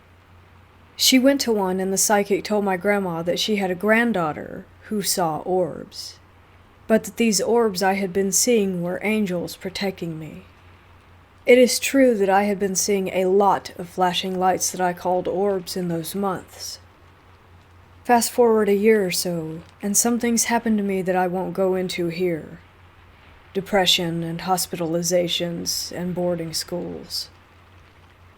She went to one and the psychic told my grandma that she had a granddaughter who saw orbs, but that these orbs I had been seeing were angels protecting me. It is true that I had been seeing a lot of flashing lights that I called orbs in those months. Fast forward a year or so, and some things happened to me that I won't go into here. Depression and hospitalizations and boarding schools.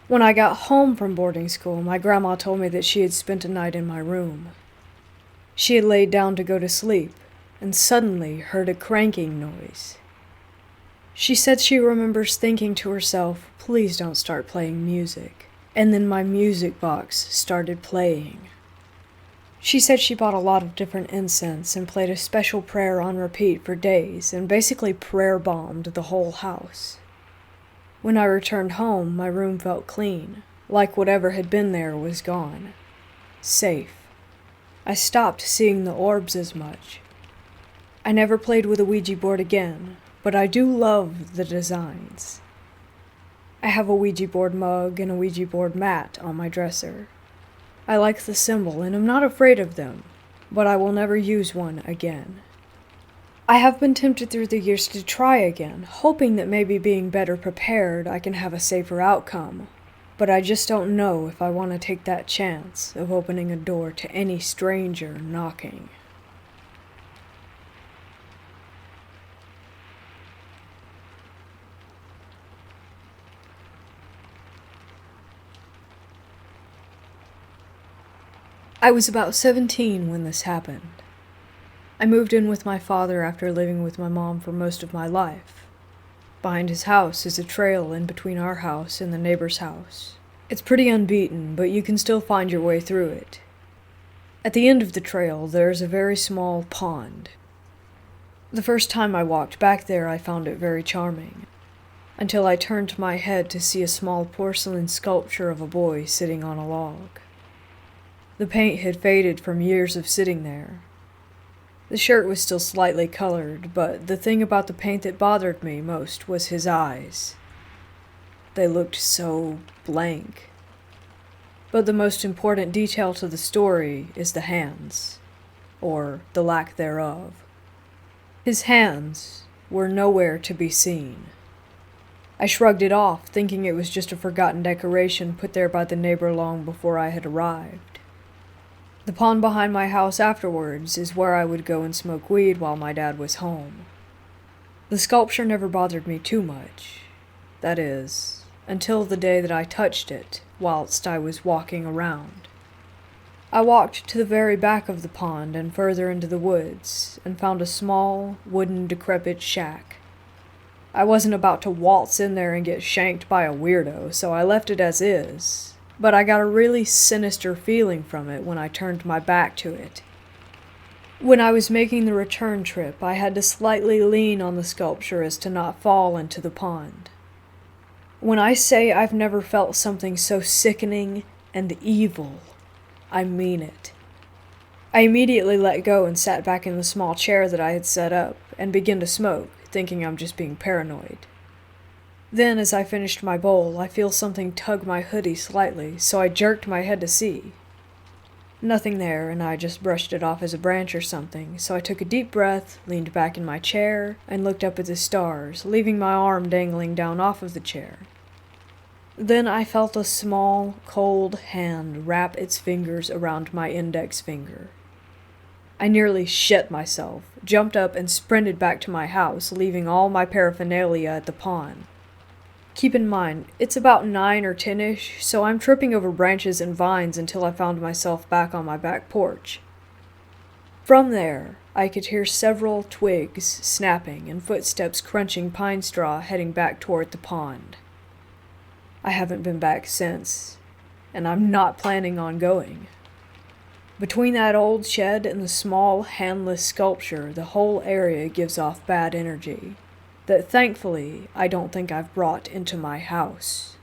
When I got home from boarding school, my grandma told me that she had spent a night in my room. She had laid down to go to sleep, and suddenly heard a cranking noise. She said she remembers thinking to herself, "Please don't start playing music." And then my music box started playing. She said she bought a lot of different incense and played a special prayer on repeat for days and basically prayer bombed the whole house. When I returned home, my room felt clean, like whatever had been there was gone. Safe. I stopped seeing the orbs as much. I never played with a Ouija board again, but I do love the designs. I have a Ouija board mug and a Ouija board mat on my dresser. I like the symbol and am not afraid of them, but I will never use one again. I have been tempted through the years to try again, hoping that maybe being better prepared I can have a safer outcome, but I just don't know if I want to take that chance of opening a door to any stranger knocking. I was about 17 when this happened. I moved in with my father after living with my mom for most of my life. Behind his house is a trail in between our house and the neighbor's house. It's pretty unbeaten, but you can still find your way through it. At the end of the trail, there's a very small pond. The first time I walked back there, I found it very charming, until I turned my head to see a small porcelain sculpture of a boy sitting on a log. The paint had faded from years of sitting there. The shirt was still slightly colored, but the thing about the paint that bothered me most was his eyes. They looked so blank. But the most important detail to the story is the hands, or the lack thereof. His hands were nowhere to be seen. I shrugged it off, thinking it was just a forgotten decoration put there by the neighbor long before I had arrived. The pond behind my house afterwards is where I would go and smoke weed while my dad was home. The sculpture never bothered me too much. That is, until the day that I touched it whilst I was walking around. I walked to the very back of the pond and further into the woods and found a small, wooden, decrepit shack. I wasn't about to waltz in there and get shanked by a weirdo, so I left it as is, but I got a really sinister feeling from it when I turned my back to it. When I was making the return trip, I had to slightly lean on the sculpture as to not fall into the pond. When I say I've never felt something so sickening and evil, I mean it. I immediately let go and sat back in the small chair that I had set up and began to smoke, thinking I'm just being paranoid. Then, as I finished my bowl, I feel something tug my hoodie slightly, so I jerked my head to see. Nothing there, and I just brushed it off as a branch or something, so I took a deep breath, leaned back in my chair, and looked up at the stars, leaving my arm dangling down off of the chair. Then I felt a small, cold hand wrap its fingers around my index finger. I nearly shit myself, jumped up and sprinted back to my house, leaving all my paraphernalia at the pond. Keep in mind, it's about 9 or 10-ish, so I'm tripping over branches and vines until I found myself back on my back porch. From there, I could hear several twigs snapping and footsteps crunching pine straw heading back toward the pond. I haven't been back since, and I'm not planning on going. Between that old shed and the small, handless sculpture, the whole area gives off bad energy that thankfully I don't think I've brought into my house.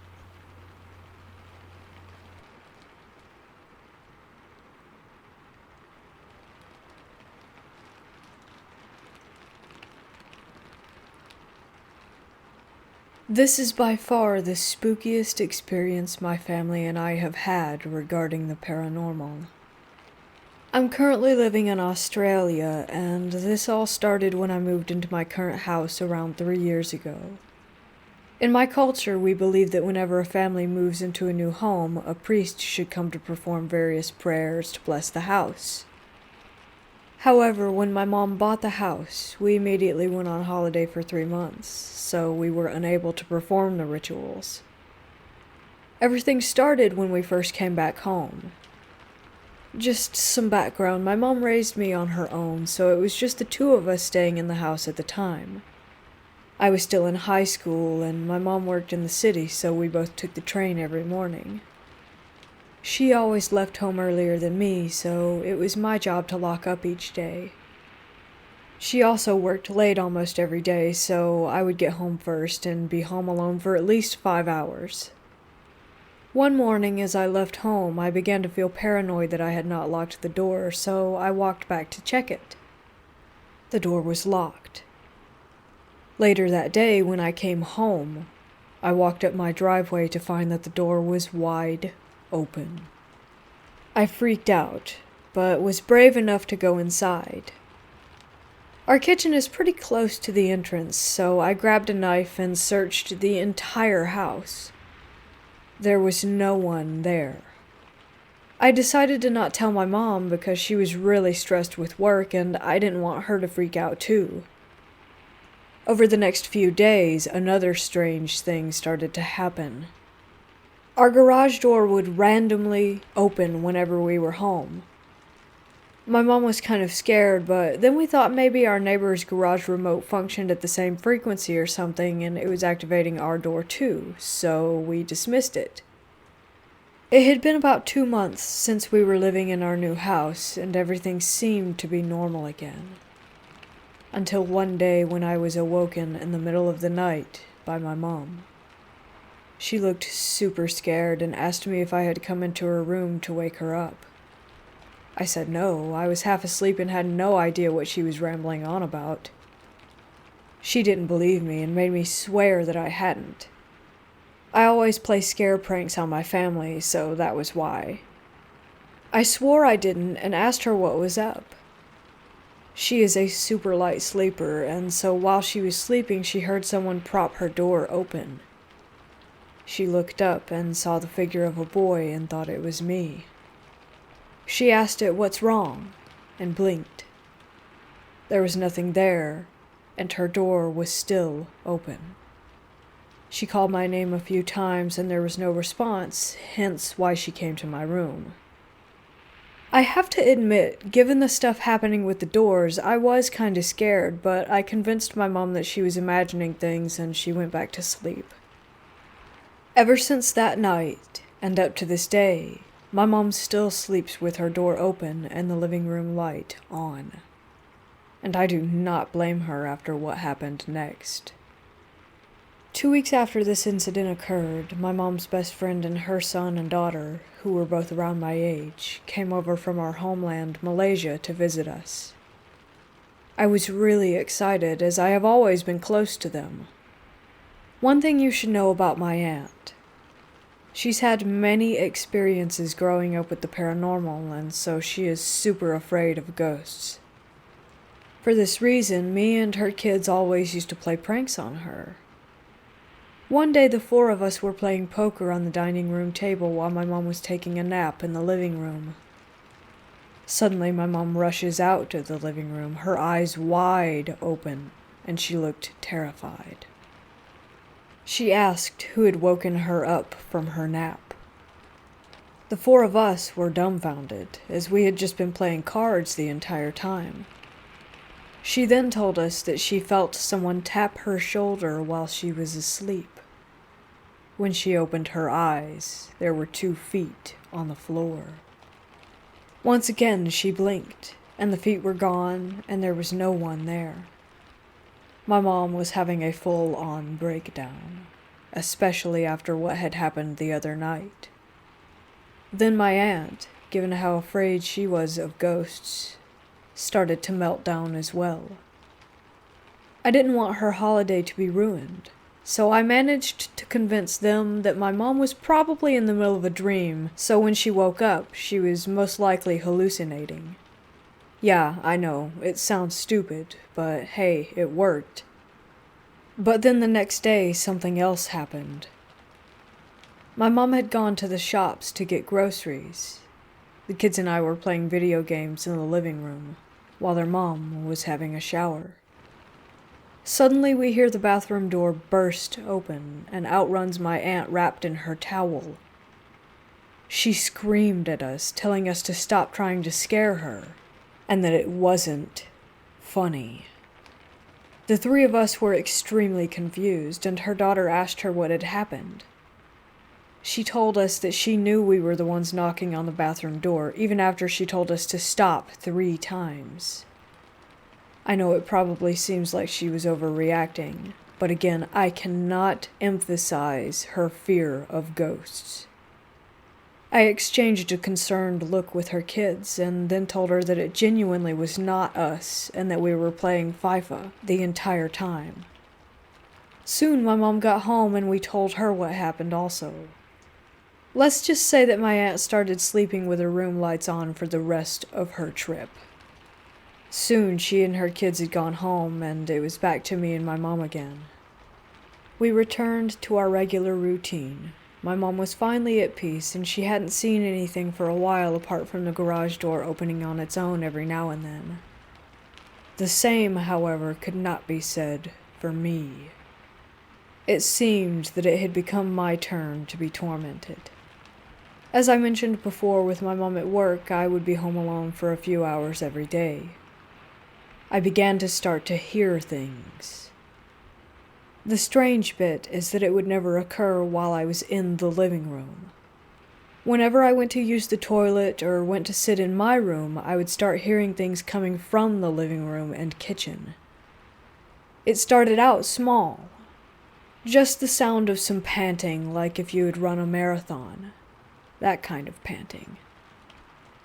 This is by far the spookiest experience my family and I have had regarding the paranormal. I'm currently living in Australia, and this all started when I moved into my current house around 3 years ago. In my culture, we believe that whenever a family moves into a new home, a priest should come to perform various prayers to bless the house. However, when my mom bought the house, we immediately went on holiday for 3 months, so we were unable to perform the rituals. Everything started when we first came back home. Just some background, my mom raised me on her own, so it was just the two of us staying in the house at the time. I was still in high school, and my mom worked in the city, so we both took the train every morning. She always left home earlier than me, so it was my job to lock up each day. She also worked late almost every day, so I would get home first and be home alone for at least 5 hours. One morning as I left home, I began to feel paranoid that I had not locked the door, so I walked back to check it. The door was locked. Later that day, when I came home, I walked up my driveway to find that the door was wide open. I freaked out, but was brave enough to go inside. Our kitchen is pretty close to the entrance, so I grabbed a knife and searched the entire house. There was no one there. I decided to not tell my mom because she was really stressed with work and I didn't want her to freak out too. Over the next few days, another strange thing started to happen. Our garage door would randomly open whenever we were home. My mom was kind of scared, but then we thought maybe our neighbor's garage remote functioned at the same frequency or something and it was activating our door too, so we dismissed it. It had been about 2 months since we were living in our new house and everything seemed to be normal again. Until one day when I was awoken in the middle of the night by my mom. She looked super scared and asked me if I had come into her room to wake her up. I said no, I was half asleep and had no idea what she was rambling on about. She didn't believe me and made me swear that I hadn't. I always play scare pranks on my family, so that was why. I swore I didn't and asked her what was up. She is a super light sleeper, and so while she was sleeping, she heard someone prop her door open. She looked up and saw the figure of a boy and thought it was me. She asked it, "What's wrong?" and blinked. There was nothing there, and her door was still open. She called my name a few times and there was no response, hence why she came to my room. I have to admit, given the stuff happening with the doors, I was kinda scared, but I convinced my mom that she was imagining things and she went back to sleep. Ever since that night, and up to this day, my mom still sleeps with her door open and the living room light on. And I do not blame her after what happened next. 2 weeks after this incident occurred, my mom's best friend and her son and daughter, who were both around my age, came over from our homeland, Malaysia, to visit us. I was really excited as I have always been close to them. One thing you should know about my aunt. She's had many experiences growing up with the paranormal, and so she is super afraid of ghosts. For this reason, me and her kids always used to play pranks on her. One day the 4 of us were playing poker on the dining room table while my mom was taking a nap in the living room. Suddenly my mom rushes out of the living room, her eyes wide open, and she looked terrified. She asked who had woken her up from her nap. The 4 of us were dumbfounded, as we had just been playing cards the entire time. She then told us that she felt someone tap her shoulder while she was asleep. When she opened her eyes, there were 2 feet on the floor. Once again she blinked, and the feet were gone, and there was no one there. My mom was having a full-on breakdown, especially after what had happened the other night. Then my aunt, given how afraid she was of ghosts, started to melt down as well. I didn't want her holiday to be ruined, So I managed to convince them that my mom was probably in the middle of a dream, so when she woke up, she was most likely hallucinating. Yeah, I know, it sounds stupid, but hey, it worked. But then the next day, something else happened. My mom had gone to the shops to get groceries. The kids and I were playing video games in the living room, while their mom was having a shower. Suddenly we hear the bathroom door burst open, and out runs my aunt wrapped in her towel. She screamed at us, telling us to stop trying to scare her, and that it wasn't funny. The three of us were extremely confused, and her daughter asked her what had happened. She told us that she knew we were the ones knocking on the bathroom door, even after she told us to stop 3 times. I know it probably seems like she was overreacting, but again, I cannot emphasize her fear of ghosts. I exchanged a concerned look with her kids, and then told her that it genuinely was not us, and that we were playing FIFA the entire time. Soon my mom got home, and we told her what happened also. Let's just say that my aunt started sleeping with her room lights on for the rest of her trip. Soon she and her kids had gone home, and it was back to me and my mom again. We returned to our regular routine. My mom was finally at peace, and she hadn't seen anything for a while apart from the garage door opening on its own every now and then. The same, however, could not be said for me. It seemed that it had become my turn to be tormented. As I mentioned before, with my mom at work, I would be home alone for a few hours every day. I began to start to hear things. The strange bit is that it would never occur while I was in the living room. Whenever I went to use the toilet or went to sit in my room, I would start hearing things coming from the living room and kitchen. It started out small, just the sound of some panting, like if you had run a marathon. That kind of panting.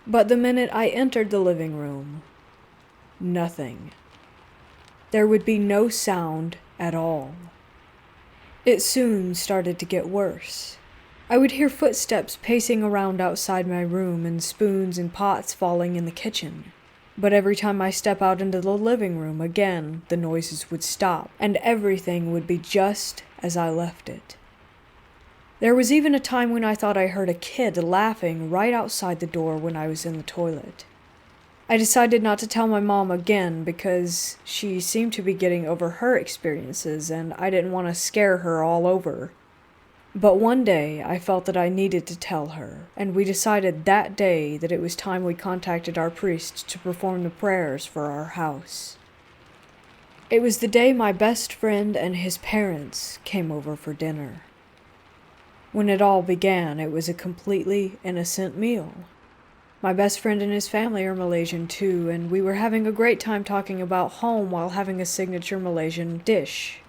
But the minute I entered the living room, nothing. There would be no sound at all. It soon started to get worse. I would hear footsteps pacing around outside my room and spoons and pots falling in the kitchen. But every time I step out into the living room again, the noises would stop, and everything would be just as I left it. There was even a time when I thought I heard a kid laughing right outside the door when I was in the toilet. I decided not to tell my mom again because she seemed to be getting over her experiences and I didn't want to scare her all over. But one day I felt that I needed to tell her, and we decided that day that it was time we contacted our priest to perform the prayers for our house. It was the day my best friend and his parents came over for dinner. When it all began, it was a completely innocent meal. My best friend and his family are Malaysian too, and we were having a great time talking about home while having a signature Malaysian dish.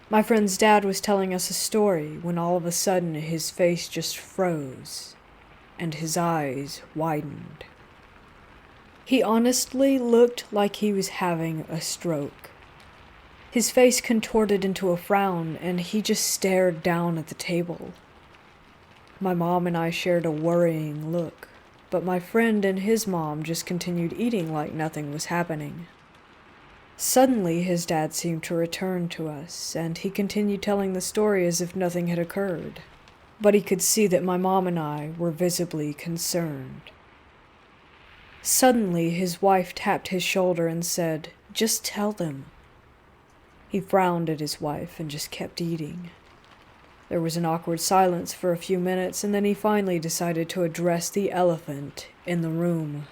My friend's dad was telling us a story when all of a sudden his face just froze, and his eyes widened. He honestly looked like he was having a stroke. His face contorted into a frown, and he just stared down at the table. My mom and I shared a worrying look, but my friend and his mom just continued eating like nothing was happening. Suddenly, his dad seemed to return to us, and he continued telling the story as if nothing had occurred. But he could see that my mom and I were visibly concerned. Suddenly, his wife tapped his shoulder and said, "Just tell them." He frowned at his wife and just kept eating. There was an awkward silence for a few minutes, and then he finally decided to address the elephant in the room.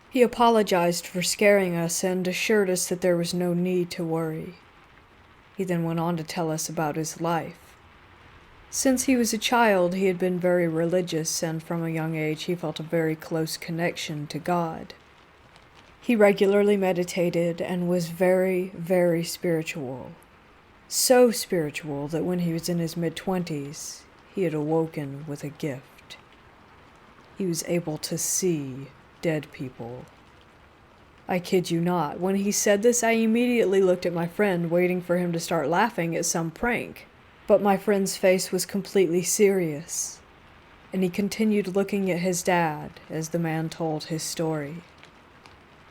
He apologized for scaring us and assured us that there was no need to worry. He then went on to tell us about his life. Since he was a child, he had been very religious, and from a young age he felt a very close connection to God. He regularly meditated and was very, very spiritual. So spiritual that when he was in his mid-20s, he had awoken with a gift. He was able to see dead people. I kid you not. When he said this, I immediately looked at my friend, waiting for him to start laughing at some prank. But my friend's face was completely serious, and he continued looking at his dad as the man told his story.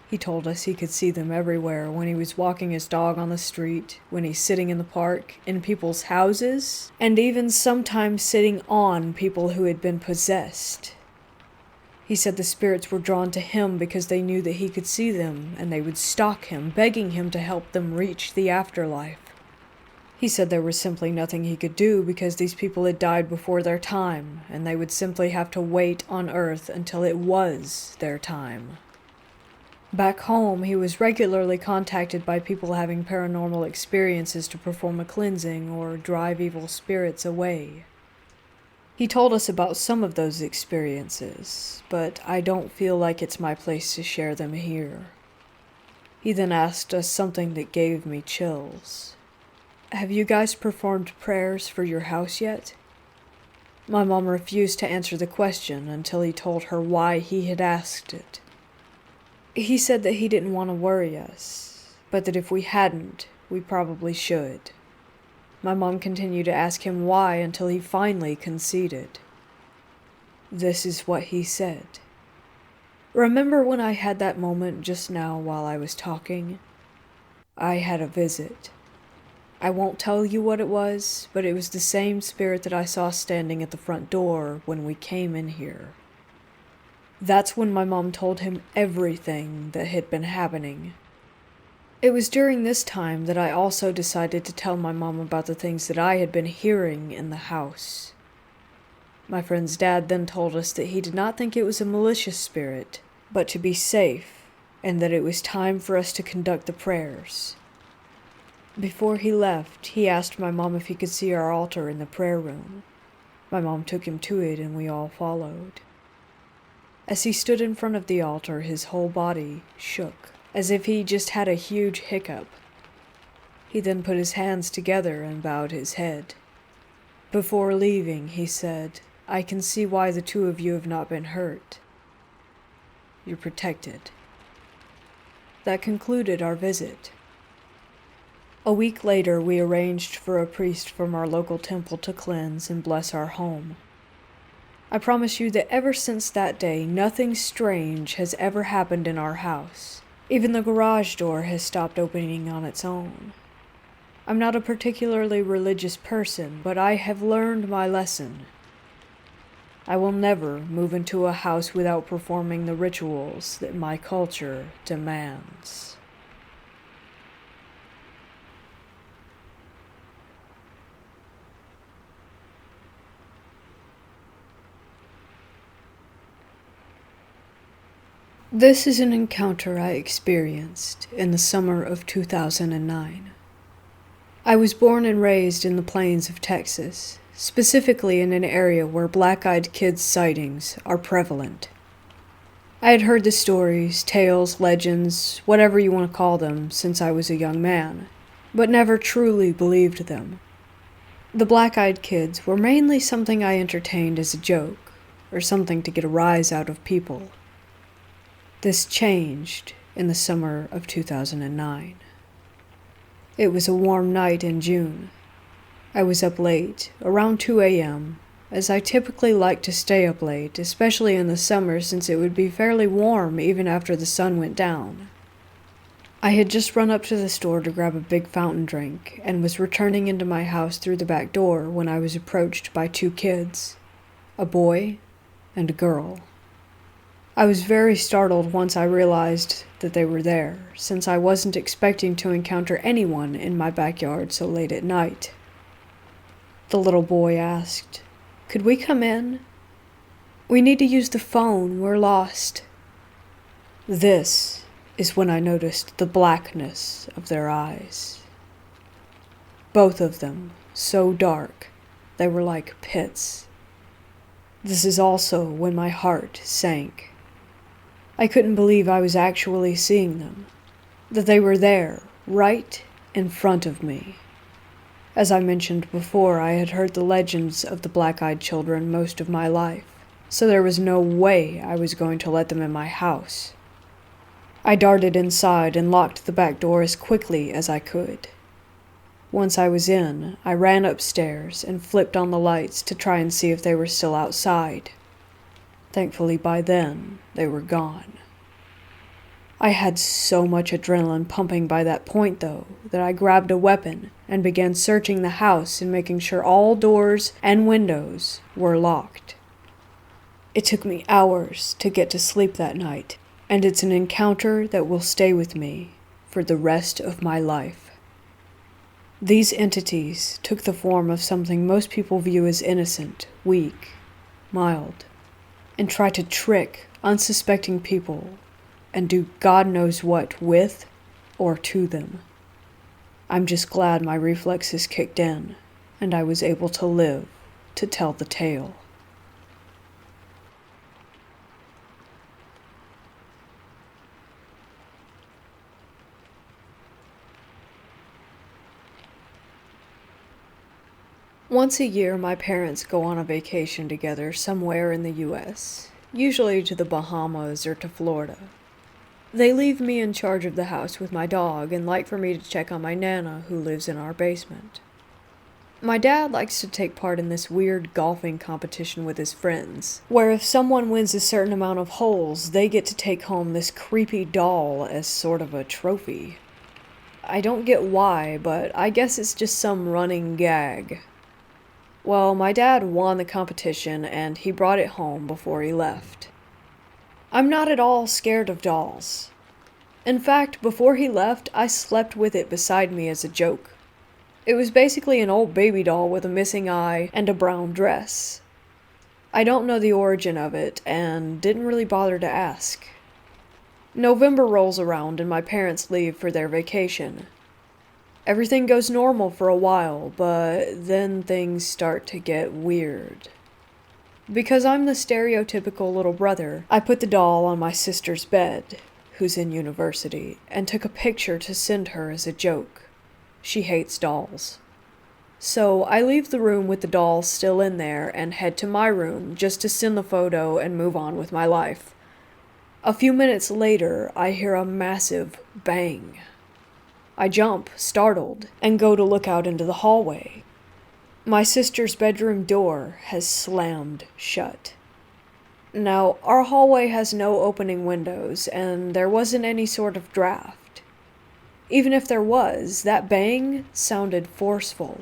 He told us he could see them everywhere, when he was walking his dog on the street, when he's sitting in the park, in people's houses, and even sometimes sitting on people who had been possessed. He said the spirits were drawn to him because they knew that he could see them, and they would stalk him, begging him to help them reach the afterlife. He said there was simply nothing he could do because these people had died before their time, and they would simply have to wait on Earth until it was their time. Back home, he was regularly contacted by people having paranormal experiences to perform a cleansing or drive evil spirits away. He told us about some of those experiences, but I don't feel like it's my place to share them here. He then asked us something that gave me chills. Have you guys performed prayers for your house yet? My mom refused to answer the question until he told her why he had asked it. He said that he didn't want to worry us, but that if we hadn't, we probably should. My mom continued to ask him why until he finally conceded. This is what he said. Remember when I had that moment just now while I was talking? I had a visit. I won't tell you what it was, but it was the same spirit that I saw standing at the front door when we came in here. That's when my mom told him everything that had been happening. It was during this time that I also decided to tell my mom about the things that I had been hearing in the house. My friend's dad then told us that he did not think it was a malicious spirit, but to be safe, and that it was time for us to conduct the prayers. Before he left, he asked my mom if he could see our altar in the prayer room. My mom took him to it and we all followed. As he stood in front of the altar, his whole body shook, as if he just had a huge hiccup. He then put his hands together and bowed his head. Before leaving, he said, "I can see why the two of you have not been hurt. You're protected." That concluded our visit. A week later, we arranged for a priest from our local temple to cleanse and bless our home. I promise you that ever since that day, nothing strange has ever happened in our house. Even the garage door has stopped opening on its own. I'm not a particularly religious person, but I have learned my lesson. I will never move into a house without performing the rituals that my culture demands. This is an encounter I experienced in the summer of 2009. I was born and raised in the plains of Texas, specifically in an area where black-eyed kids sightings are prevalent. I had heard the stories, tales, legends, whatever you want to call them, since I was a young man, but never truly believed them. The black-eyed kids were mainly something I entertained as a joke, or something to get a rise out of people. This changed in the summer of 2009. It was a warm night in June. I was up late, around 2 a.m., as I typically like to stay up late, especially in the summer since it would be fairly warm even after the sun went down. I had just run up to the store to grab a big fountain drink and was returning into my house through the back door when I was approached by two kids, a boy and a girl. I was very startled once I realized that they were there, since I wasn't expecting to encounter anyone in my backyard so late at night. The little boy asked, "Could we come in? We need to use the phone, we're lost." This is when I noticed the blackness of their eyes. Both of them, so dark, they were like pits. This is also when my heart sank. I couldn't believe I was actually seeing them, that they were there, right in front of me. As I mentioned before, I had heard the legends of the black-eyed children most of my life, so there was no way I was going to let them in my house. I darted inside and locked the back door as quickly as I could. Once I was in, I ran upstairs and flipped on the lights to try and see if they were still outside. Thankfully, by then, they were gone. I had so much adrenaline pumping by that point, though, that I grabbed a weapon and began searching the house and making sure all doors and windows were locked. It took me hours to get to sleep that night, and it's an encounter that will stay with me for the rest of my life. These entities took the form of something most people view as innocent, weak, mild, and try to trick unsuspecting people and do God knows what with or to them. I'm just glad my reflexes kicked in and I was able to live to tell the tale. Once a year, my parents go on a vacation together somewhere in the U.S., usually to the Bahamas or to Florida. They leave me in charge of the house with my dog and like for me to check on my Nana, who lives in our basement. My dad likes to take part in this weird golfing competition with his friends, where if someone wins a certain amount of holes, they get to take home this creepy doll as sort of a trophy. I don't get why, but I guess it's just some running gag. Well, my dad won the competition and he brought it home before he left. I'm not at all scared of dolls. In fact, before he left, I slept with it beside me as a joke. It was basically an old baby doll with a missing eye and a brown dress. I don't know the origin of it and didn't really bother to ask. November rolls around and my parents leave for their vacation. Everything goes normal for a while, but then things start to get weird. Because I'm the stereotypical little brother, I put the doll on my sister's bed, who's in university, and took a picture to send her as a joke. She hates dolls. So I leave the room with the doll still in there and head to my room just to send the photo and move on with my life. A few minutes later, I hear a massive bang. I jump, startled, and go to look out into the hallway. My sister's bedroom door has slammed shut. Now, our hallway has no opening windows, and there wasn't any sort of draft. Even if there was, that bang sounded forceful.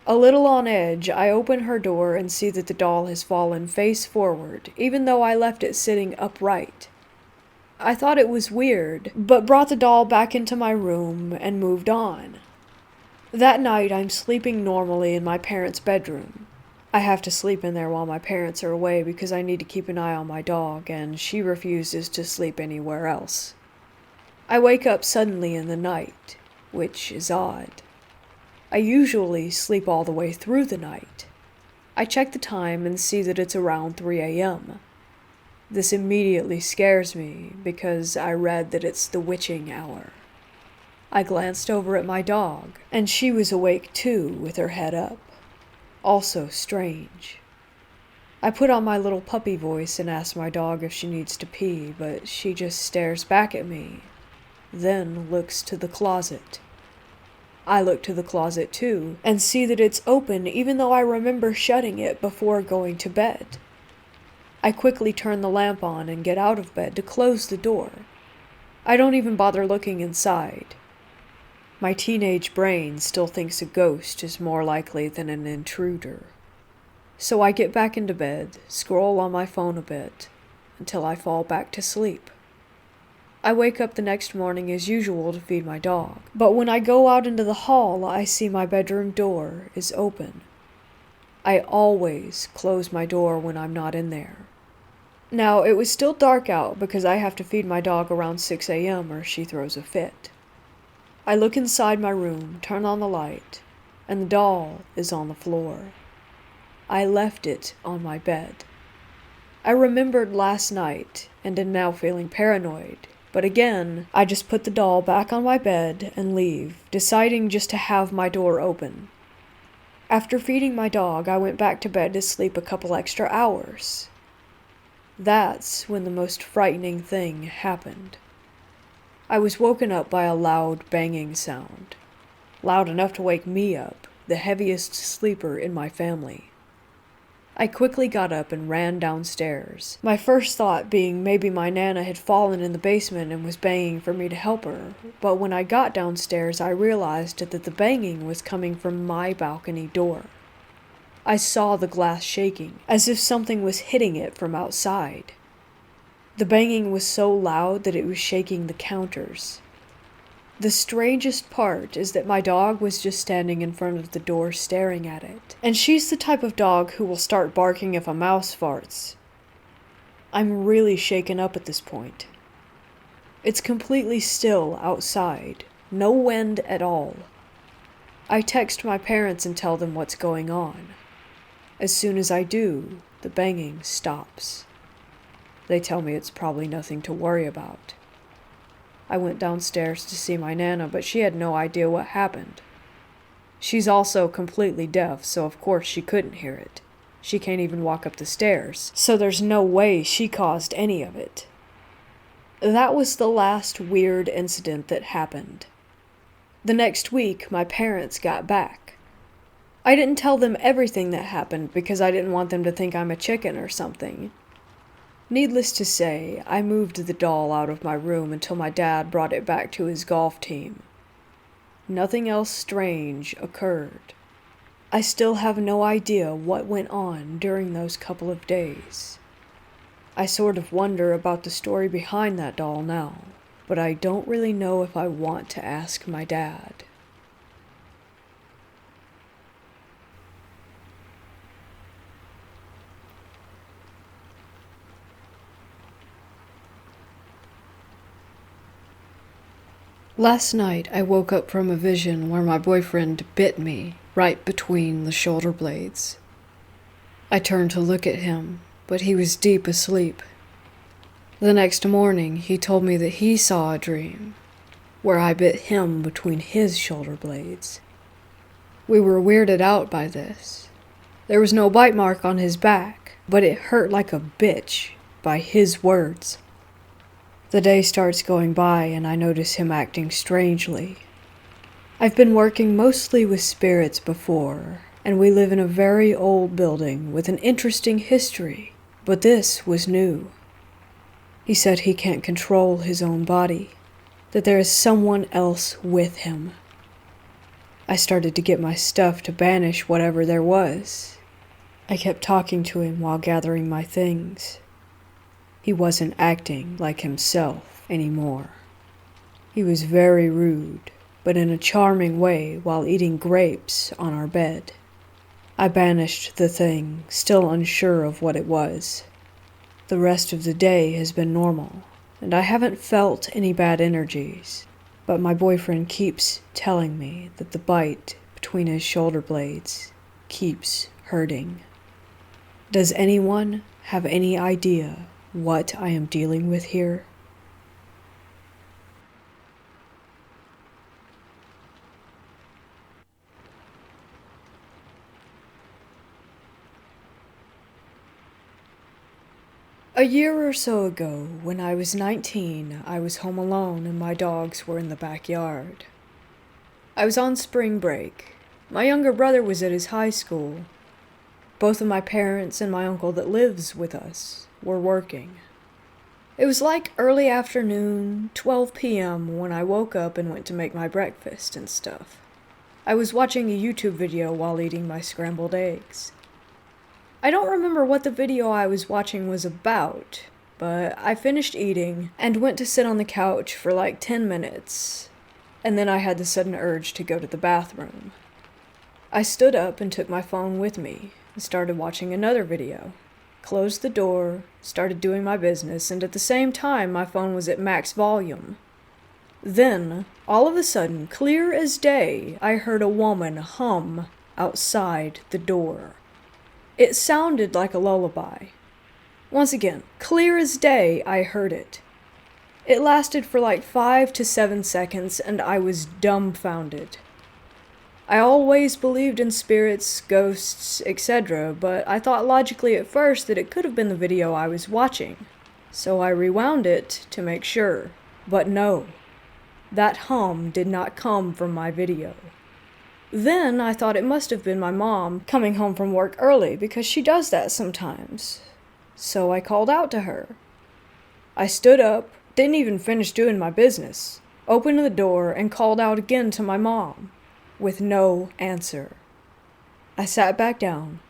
A little on edge, I open her door and see that the doll has fallen face forward, even though I left it sitting upright. I thought it was weird, but brought the doll back into my room and moved on. That night, I'm sleeping normally in my parents' bedroom. I have to sleep in there while my parents are away because I need to keep an eye on my dog, and she refuses to sleep anywhere else. I wake up suddenly in the night, which is odd. I usually sleep all the way through the night. I check the time and see that it's around 3 a.m. This immediately scares me because I read that it's the witching hour. I glanced over at my dog, and she was awake too with her head up. Also strange. I put on my little puppy voice and ask my dog if she needs to pee, but she just stares back at me, then looks to the closet. I look to the closet too, and see that it's open even though I remember shutting it before going to bed. I quickly turn the lamp on and get out of bed to close the door. I don't even bother looking inside. My teenage brain still thinks a ghost is more likely than an intruder. So I get back into bed, scroll on my phone a bit, until I fall back to sleep. I wake up the next morning as usual to feed my dog, but when I go out into the hall, I see my bedroom door is open. I always close my door when I'm not in there. Now, it was still dark out because I have to feed my dog around 6 a.m. or she throws a fit. I look inside my room, turn on the light, and the doll is on the floor. I left it on my bed. I remembered last night and am now feeling paranoid, but again, I just put the doll back on my bed and leave, deciding just to have my door open. After feeding my dog, I went back to bed to sleep a couple extra hours. That's when the most frightening thing happened. I was woken up by a loud banging sound. Loud enough to wake me up, the heaviest sleeper in my family. I quickly got up and ran downstairs, my first thought being maybe my Nana had fallen in the basement and was banging for me to help her, but when I got downstairs I realized that the banging was coming from my balcony door. I saw the glass shaking, as if something was hitting it from outside. The banging was so loud that it was shaking the counters. The strangest part is that my dog was just standing in front of the door staring at it, and she's the type of dog who will start barking if a mouse farts. I'm really shaken up at this point. It's completely still outside, no wind at all. I text my parents and tell them what's going on. As soon as I do, the banging stops. They tell me it's probably nothing to worry about. I went downstairs to see my Nana, but she had no idea what happened. She's also completely deaf, so of course she couldn't hear it. She can't even walk up the stairs, so there's no way she caused any of it. That was the last weird incident that happened. The next week, my parents got back. I didn't tell them everything that happened because I didn't want them to think I'm a chicken or something. Needless to say, I moved the doll out of my room until my dad brought it back to his golf team. Nothing else strange occurred. I still have no idea what went on during those couple of days. I sort of wonder about the story behind that doll now, but I don't really know if I want to ask my dad. Last night, I woke up from a vision where my boyfriend bit me right between the shoulder blades. I turned to look at him, but he was deep asleep. The next morning, he told me that he saw a dream where I bit him between his shoulder blades. We were weirded out by this. There was no bite mark on his back, but it hurt like a bitch, by his words. The day starts going by and I notice him acting strangely. I've been working mostly with spirits before, and we live in a very old building with an interesting history, but this was new. He said he can't control his own body, that there is someone else with him. I started to get my stuff to banish whatever there was. I kept talking to him while gathering my things. He wasn't acting like himself anymore. He was very rude, but in a charming way while eating grapes on our bed. I banished the thing, still unsure of what it was. The rest of the day has been normal, and I haven't felt any bad energies, but my boyfriend keeps telling me that the bite between his shoulder blades keeps hurting. Does anyone have any idea what I am dealing with here? A year or so ago, when I was 19, I was home alone and my dogs were in the backyard. I was on spring break. My younger brother was at his high school. Both of my parents and my uncle that lives with us were working. It was like early afternoon, 12 p.m. when I woke up and went to make my breakfast and stuff. I was watching a YouTube video while eating my scrambled eggs. I don't remember what the video I was watching was about, but I finished eating and went to sit on the couch for like 10 minutes, and then I had the sudden urge to go to the bathroom. I stood up and took my phone with me and started watching another video. Closed the door, started doing my business, and at the same time my phone was at max volume. Then, all of a sudden, clear as day, I heard a woman hum outside the door. It sounded like a lullaby. Once again, clear as day, I heard it. It lasted for like 5 to 7 seconds, and I was dumbfounded. I always believed in spirits, ghosts, etc., but I thought logically at first that it could have been the video I was watching. So I rewound it to make sure. But no, That hum did not come from my video. Then I thought it must have been my mom coming home from work early because she does that sometimes. So I called out to her. I stood up, didn't even finish doing my business, opened the door and called out again to my mom, with no answer. I sat back down.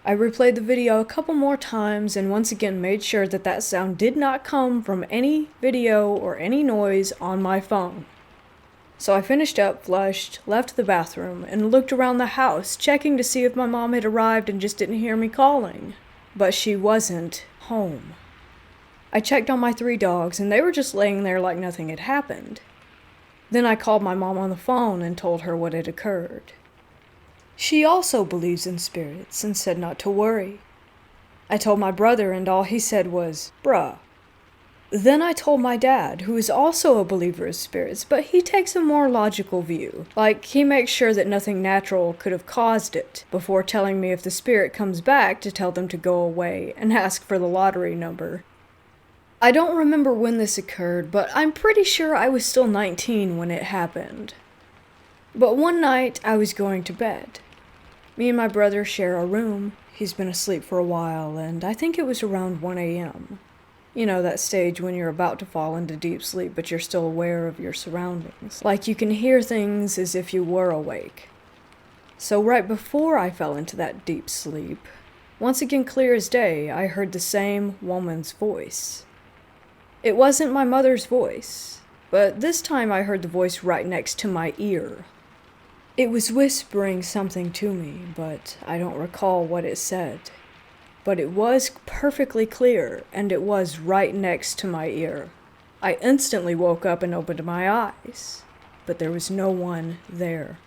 I replayed the video a couple more times and once again made sure that that sound did not come from any video or any noise on my phone. So I finished up, flushed, left the bathroom, and looked around the house, checking to see if my mom had arrived and just didn't hear me calling. But she wasn't home. I checked on my 3 dogs, and they were just laying there like nothing had happened. Then I called my mom on the phone and told her what had occurred. She also believes in spirits and said not to worry. I told my brother, and all he said was, "Bruh." Then I told my dad, who is also a believer of spirits, but he takes a more logical view. Like, he makes sure that nothing natural could have caused it, before telling me if the spirit comes back to tell them to go away and ask for the lottery number. I don't remember when this occurred, but I'm pretty sure I was still 19 when it happened. But one night, I was going to bed. Me and my brother share a room. He's been asleep for a while, and I think it was around 1 a.m. You know, that stage when you're about to fall into deep sleep, but you're still aware of your surroundings. Like you can hear things as if you were awake. So right before I fell into that deep sleep, once again clear as day, I heard the same woman's voice. It wasn't my mother's voice, but this time I heard the voice right next to my ear. It was whispering something to me, but I don't recall what it said. But it was perfectly clear, and it was right next to my ear. I instantly woke up and opened my eyes, but there was no one there.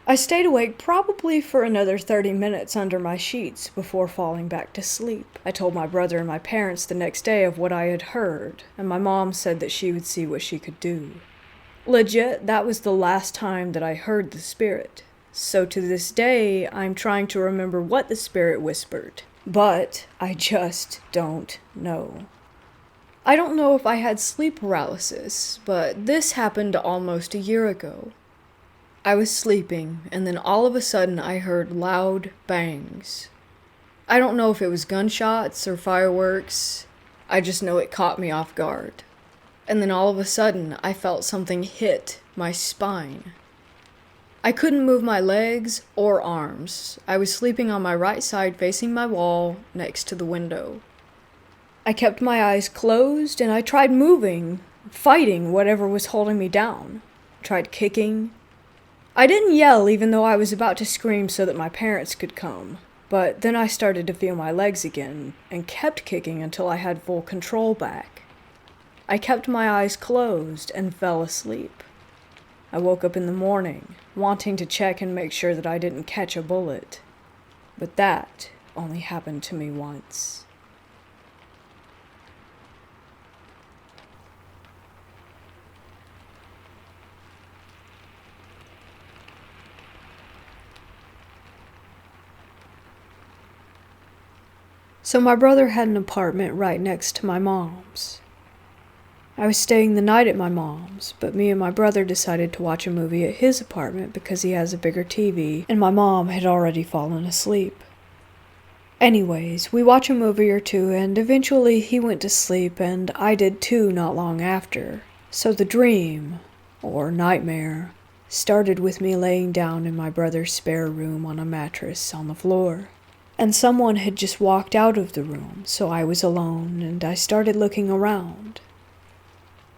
I stayed awake probably for another 30 minutes under my sheets before falling back to sleep. I told my brother and my parents the next day of what I had heard, and my mom said that she would see what she could do. Legit, that was the last time that I heard the spirit. So to this day, I'm trying to remember what the spirit whispered. But I just don't know. I don't know if I had sleep paralysis, but this happened almost a year ago. I was sleeping, and then all of a sudden I heard loud bangs. I don't know if it was gunshots or fireworks. I just know it caught me off guard. And then all of a sudden, I felt something hit my spine. I couldn't move my legs or arms. I was sleeping on my right side facing my wall next to the window. I kept my eyes closed and I tried moving, fighting whatever was holding me down. Tried kicking. I didn't yell even though I was about to scream so that my parents could come. But then I started to feel my legs again and kept kicking until I had full control back. I kept my eyes closed and fell asleep. I woke up in the morning, wanting to check and make sure that I didn't catch a bullet. But that only happened to me once. So my brother had an apartment right next to my mom's. I was staying the night at my mom's, but me and my brother decided to watch a movie at his apartment because he has a bigger TV, and my mom had already fallen asleep. Anyways, we watched a movie or two, and eventually he went to sleep, and I did too not long after. So the dream, or nightmare, started with me laying down in my brother's spare room on a mattress on the floor. And someone had just walked out of the room, so I was alone, and I started looking around.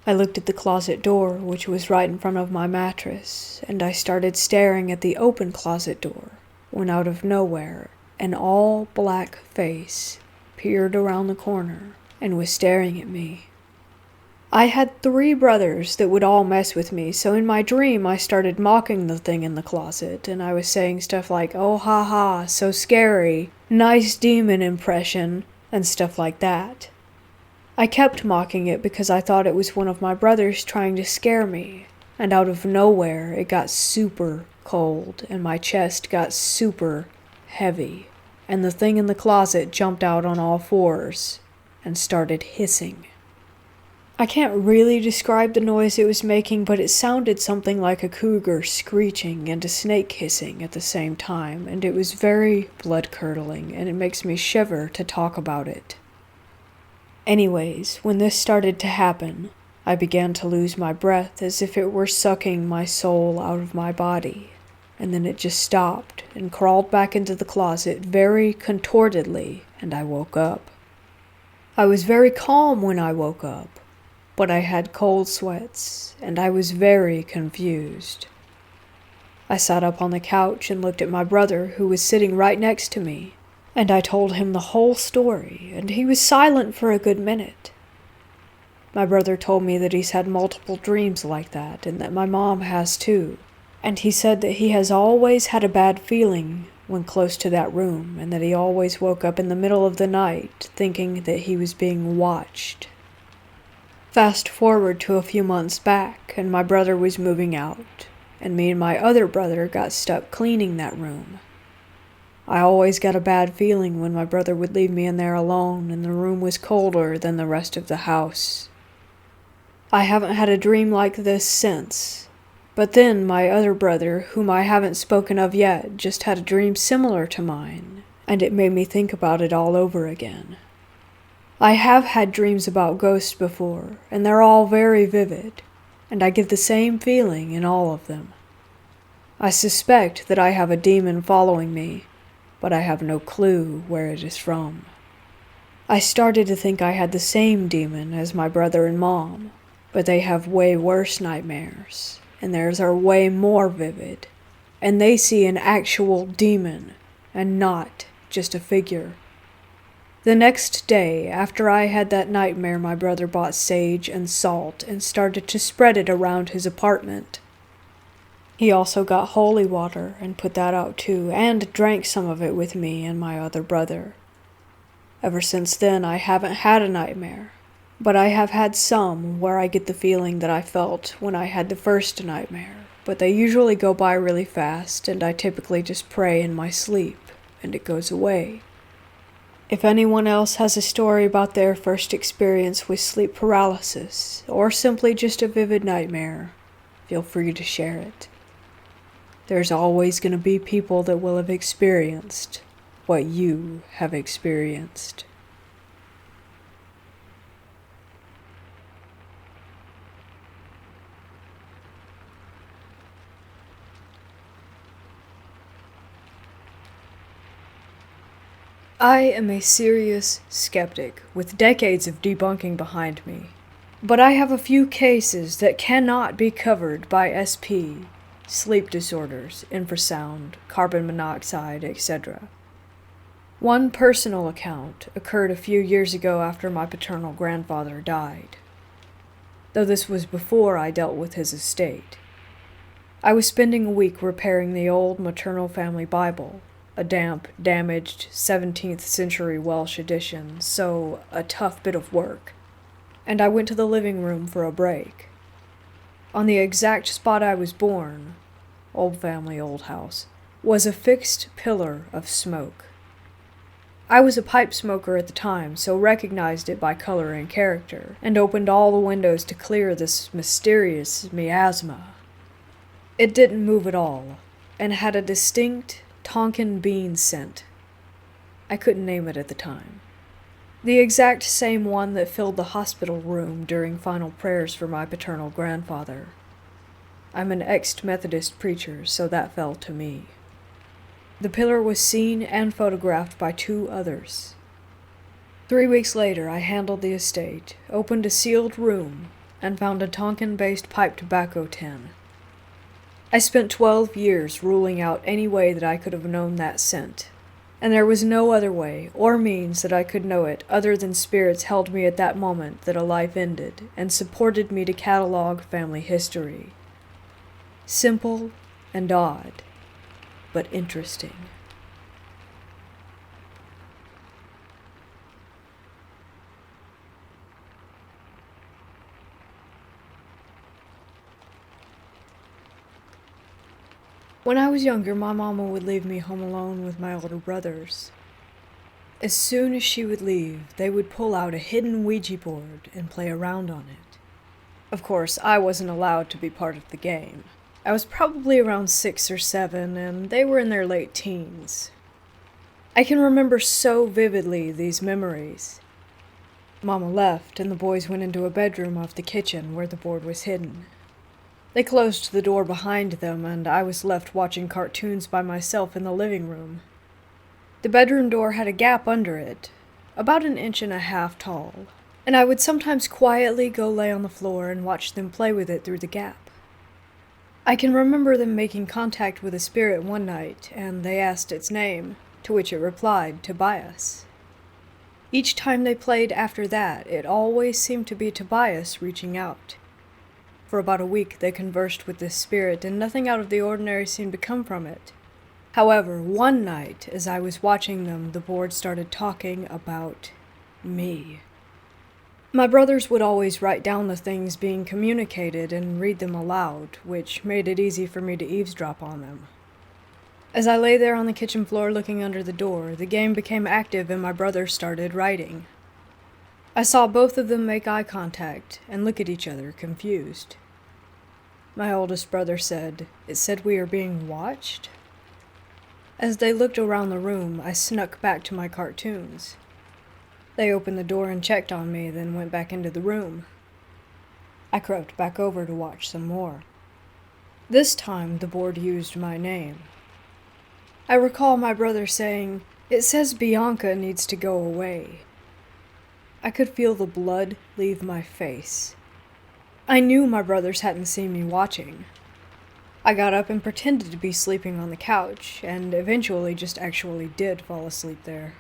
I looked at the closet door, which was right in front of my mattress, and I started staring at the open closet door, when out of nowhere, an all-black face peered around the corner and was staring at me. I had 3 brothers that would all mess with me, so in my dream I started mocking the thing in the closet, and I was saying stuff like, "Oh ha ha, so scary, nice demon impression," and stuff like that. I kept mocking it because I thought it was one of my brothers trying to scare me, and out of nowhere it got super cold and my chest got super heavy, and the thing in the closet jumped out on all 4s and started hissing. I can't really describe the noise it was making, but it sounded something like a cougar screeching and a snake hissing at the same time, and it was very blood-curdling, and it makes me shiver to talk about it. Anyways, when this started to happen, I began to lose my breath as if it were sucking my soul out of my body, and then it just stopped and crawled back into the closet very contortedly, and I woke up. I was very calm when I woke up, but I had cold sweats, and I was very confused. I sat up on the couch and looked at my brother, who was sitting right next to me, and I told him the whole story, and he was silent for a good minute. My brother told me that he's had multiple dreams like that, and that my mom has too, and he said that he has always had a bad feeling when close to that room, and that he always woke up in the middle of the night thinking that he was being watched. Fast forward to a few months back, and my brother was moving out, and me and my other brother got stuck cleaning that room. I always got a bad feeling when my brother would leave me in there alone and the room was colder than the rest of the house. I haven't had a dream like this since, but then my other brother, whom I haven't spoken of yet, just had a dream similar to mine, and it made me think about it all over again. I have had dreams about ghosts before, and they're all very vivid, and I get the same feeling in all of them. I suspect that I have a demon following me, but I have no clue where it is from. I started to think I had the same demon as my brother and mom, but they have way worse nightmares, and theirs are way more vivid, and they see an actual demon, and not just a figure. The next day, after I had that nightmare, my brother bought sage and salt and started to spread it around his apartment. He also got holy water and put that out too, and drank some of it with me and my other brother. Ever since then, I haven't had a nightmare, but I have had some where I get the feeling that I felt when I had the first nightmare, but they usually go by really fast, and I typically just pray in my sleep, and it goes away. If anyone else has a story about their first experience with sleep paralysis, or simply just a vivid nightmare, feel free to share it. There's always going to be people that will have experienced what you have experienced. I am a serious skeptic with decades of debunking behind me, but I have a few cases that cannot be covered by SP, sleep disorders, infrasound, carbon monoxide, etc. One personal account occurred a few years ago after my paternal grandfather died, though this was before I dealt with his estate. I was spending a week repairing the old maternal family Bible, a damp, damaged 17th century Welsh edition, so a tough bit of work, and I went to the living room for a break. On the exact spot I was born, old family, old house, was a fixed pillar of smoke. I was a pipe smoker at the time, so recognized it by color and character, and opened all the windows to clear this mysterious miasma. It didn't move at all, and had a distinct Tonkin bean scent. I couldn't name it at the time. The exact same one that filled the hospital room during final prayers for my paternal grandfather. I'm an ex-Methodist preacher, so that fell to me. The pillar was seen and photographed by 2 others. 3 weeks later, I handled the estate, opened a sealed room, and found a Tonkin-based pipe tobacco tin. I spent 12 years ruling out any way that I could have known that scent, and there was no other way or means that I could know it other than spirits held me at that moment that a life ended and supported me to catalog family history. Simple and odd, but interesting. When I was younger, my mama would leave me home alone with my older brothers. As soon as she would leave, they would pull out a hidden Ouija board and play around on it. Of course, I wasn't allowed to be part of the game. I was probably around 6 or 7, and they were in their late teens. I can remember so vividly these memories. Mama left, and the boys went into a bedroom off the kitchen where the board was hidden. They closed the door behind them, and I was left watching cartoons by myself in the living room. The bedroom door had a gap under it, about 1.5 inches tall, and I would sometimes quietly go lay on the floor and watch them play with it through the gap. I can remember them making contact with a spirit one night, and they asked its name, to which it replied, Tobias. Each time they played after that, it always seemed to be Tobias reaching out. For about a week they conversed with this spirit, and nothing out of the ordinary seemed to come from it. However, one night, as I was watching them, the board started talking about me. My brothers would always write down the things being communicated and read them aloud, which made it easy for me to eavesdrop on them. As I lay there on the kitchen floor looking under the door, the game became active and my brothers started writing. I saw both of them make eye contact and look at each other, confused. My oldest brother said, "It said we are being watched?" As they looked around the room, I snuck back to my cartoons. They opened the door and checked on me, then went back into the room. I crept back over to watch some more. This time, the board used my name. I recall my brother saying, "It says Bianca needs to go away." I could feel the blood leave my face. I knew my brothers hadn't seen me watching. I got up and pretended to be sleeping on the couch, and eventually just actually did fall asleep there.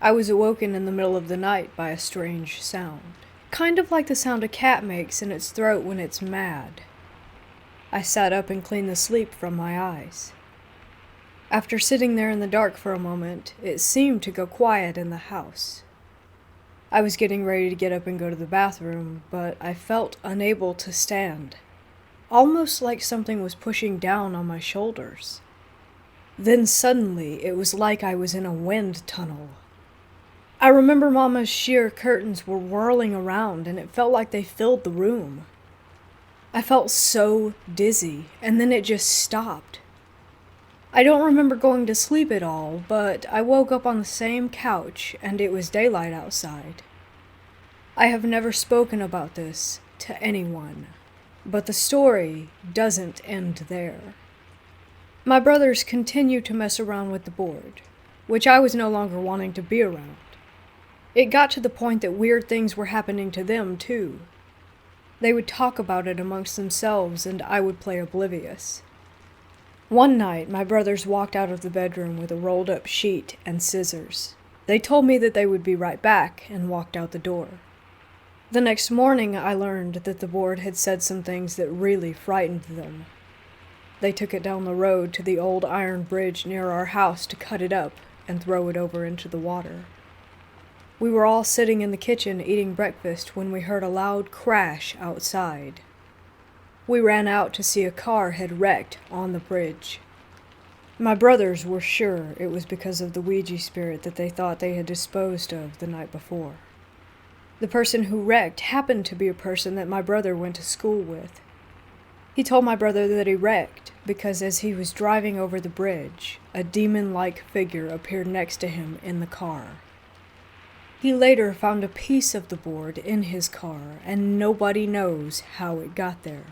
I was awoken in the middle of the night by a strange sound, kind of like the sound a cat makes in its throat when it's mad. I sat up and cleaned the sleep from my eyes. After sitting there in the dark for a moment, it seemed to go quiet in the house. I was getting ready to get up and go to the bathroom, but I felt unable to stand, almost like something was pushing down on my shoulders. Then suddenly, it was like I was in a wind tunnel. I remember Mama's sheer curtains were whirling around, and it felt like they filled the room. I felt so dizzy, and then it just stopped. I don't remember going to sleep at all, but I woke up on the same couch, and it was daylight outside. I have never spoken about this to anyone, but the story doesn't end there. My brothers continued to mess around with the board, which I was no longer wanting to be around. It got to the point that weird things were happening to them, too. They would talk about it amongst themselves, and I would play oblivious. One night, my brothers walked out of the bedroom with a rolled-up sheet and scissors. They told me that they would be right back, and walked out the door. The next morning, I learned that the board had said some things that really frightened them. They took it down the road to the old iron bridge near our house to cut it up and throw it over into the water. We were all sitting in the kitchen eating breakfast when we heard a loud crash outside. We ran out to see a car had wrecked on the bridge. My brothers were sure it was because of the Ouija spirit that they thought they had disposed of the night before. The person who wrecked happened to be a person that my brother went to school with. He told my brother that he wrecked because as he was driving over the bridge, a demon-like figure appeared next to him in the car. He later found a piece of the board in his car, and nobody knows how it got there.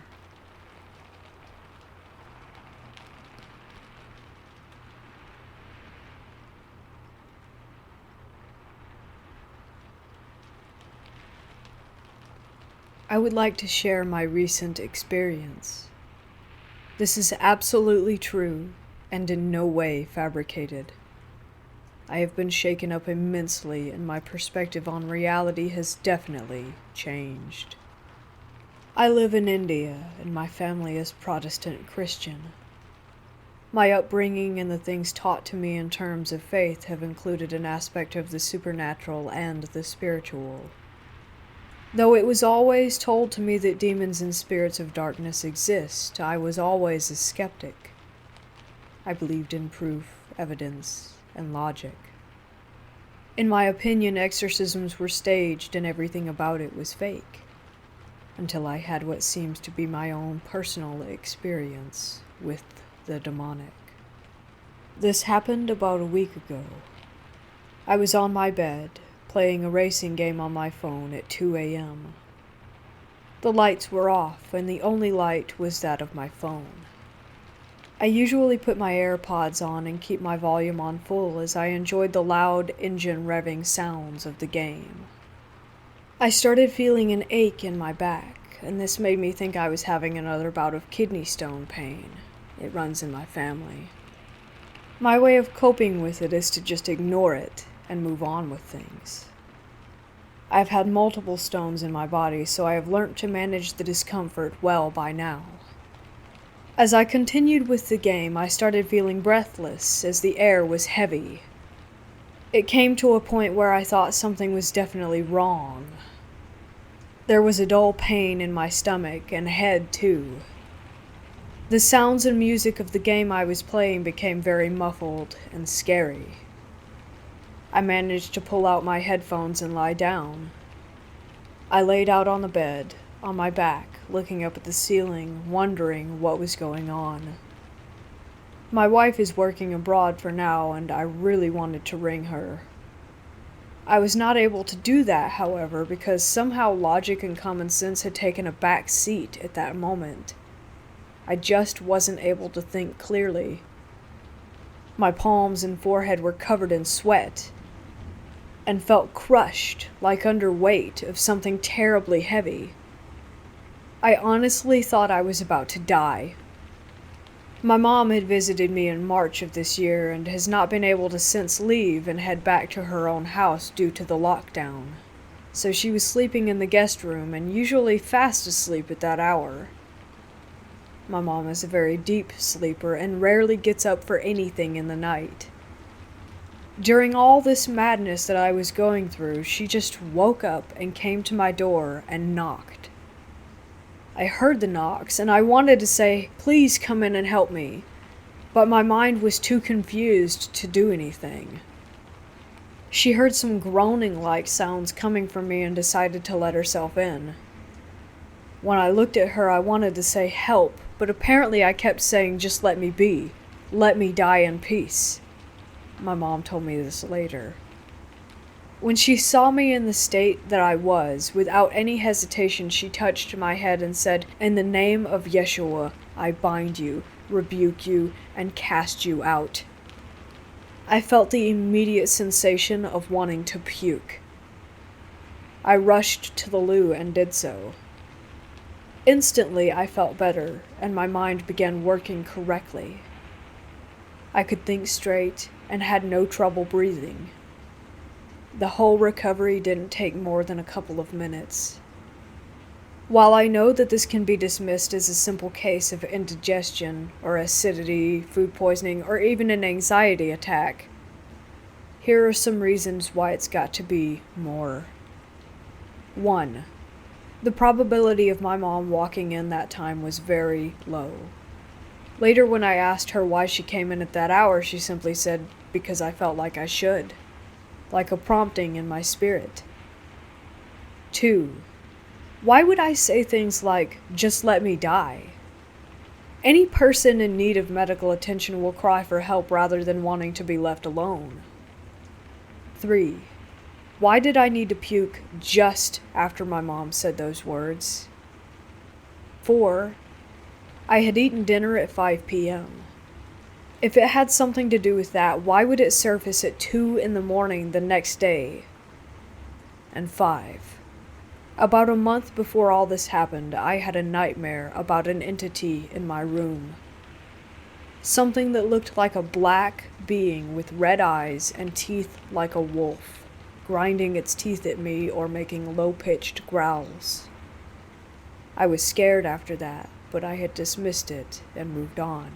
I would like to share my recent experience. This is absolutely true and in no way fabricated. I have been shaken up immensely, and my perspective on reality has definitely changed. I live in India, and my family is Protestant Christian. My upbringing and the things taught to me in terms of faith have included an aspect of the supernatural and the spiritual. Though it was always told to me that demons and spirits of darkness exist, I was always a skeptic. I believed in proof, evidence, and logic. In my opinion, exorcisms were staged and everything about it was fake, until I had what seems to be my own personal experience with the demonic. This happened about a week ago. I was on my bed, playing a racing game on my phone at 2 a.m. The lights were off, and the only light was that of my phone. I usually put my AirPods on and keep my volume on full as I enjoyed the loud engine revving sounds of the game. I started feeling an ache in my back, and this made me think I was having another bout of kidney stone pain. It runs in my family. My way of coping with it is to just ignore it and move on with things. I've had multiple stones in my body, so I have learnt to manage the discomfort well by now. As I continued with the game, I started feeling breathless as the air was heavy. It came to a point where I thought something was definitely wrong. There was a dull pain in my stomach and head too. The sounds and music of the game I was playing became very muffled and scary. I managed to pull out my headphones and lie down. I laid out on the bed, on my back, looking up at the ceiling, wondering what was going on. My wife is working abroad for now, and I really wanted to ring her. I was not able to do that, however, because somehow logic and common sense had taken a back seat at that moment. I just wasn't able to think clearly. My palms and forehead were covered in sweat, and felt crushed, like under weight of something terribly heavy. I honestly thought I was about to die. My mom had visited me in March of this year and has not been able to since leave and head back to her own house due to the lockdown. So she was sleeping in the guest room and usually fast asleep at that hour. My mom is a very deep sleeper and rarely gets up for anything in the night. During all this madness that I was going through, she just woke up and came to my door and knocked. I heard the knocks, and I wanted to say, "Please come in and help me," but my mind was too confused to do anything. She heard some groaning-like sounds coming from me and decided to let herself in. When I looked at her, I wanted to say help, but apparently I kept saying, "Just let me be. Let me die in peace." My mom told me this later. When she saw me in the state that I was, without any hesitation, she touched my head and said, "In the name of Yeshua, I bind you, rebuke you, and cast you out." I felt the immediate sensation of wanting to puke. I rushed to the loo and did so. Instantly, I felt better, and my mind began working correctly. I could think straight and had no trouble breathing. The whole recovery didn't take more than a couple of minutes. While I know that this can be dismissed as a simple case of indigestion or acidity, food poisoning, or even an anxiety attack, here are some reasons why it's got to be more. 1. The probability of my mom walking in that time was very low. Later, when I asked her why she came in at that hour, she simply said, "Because I felt like I should." Like a prompting in my spirit. 2. Why would I say things like, "Just let me die"? Any person in need of medical attention will cry for help rather than wanting to be left alone. 3. Why did I need to puke just after my mom said those words? 4. I had eaten dinner at 5 p.m. If it had something to do with that, why would it surface at 2 in the morning the next day? And 5. About a month before all this happened, I had a nightmare about an entity in my room. Something that looked like a black being with red eyes and teeth like a wolf, grinding its teeth at me or making low-pitched growls. I was scared after that, but I had dismissed it and moved on.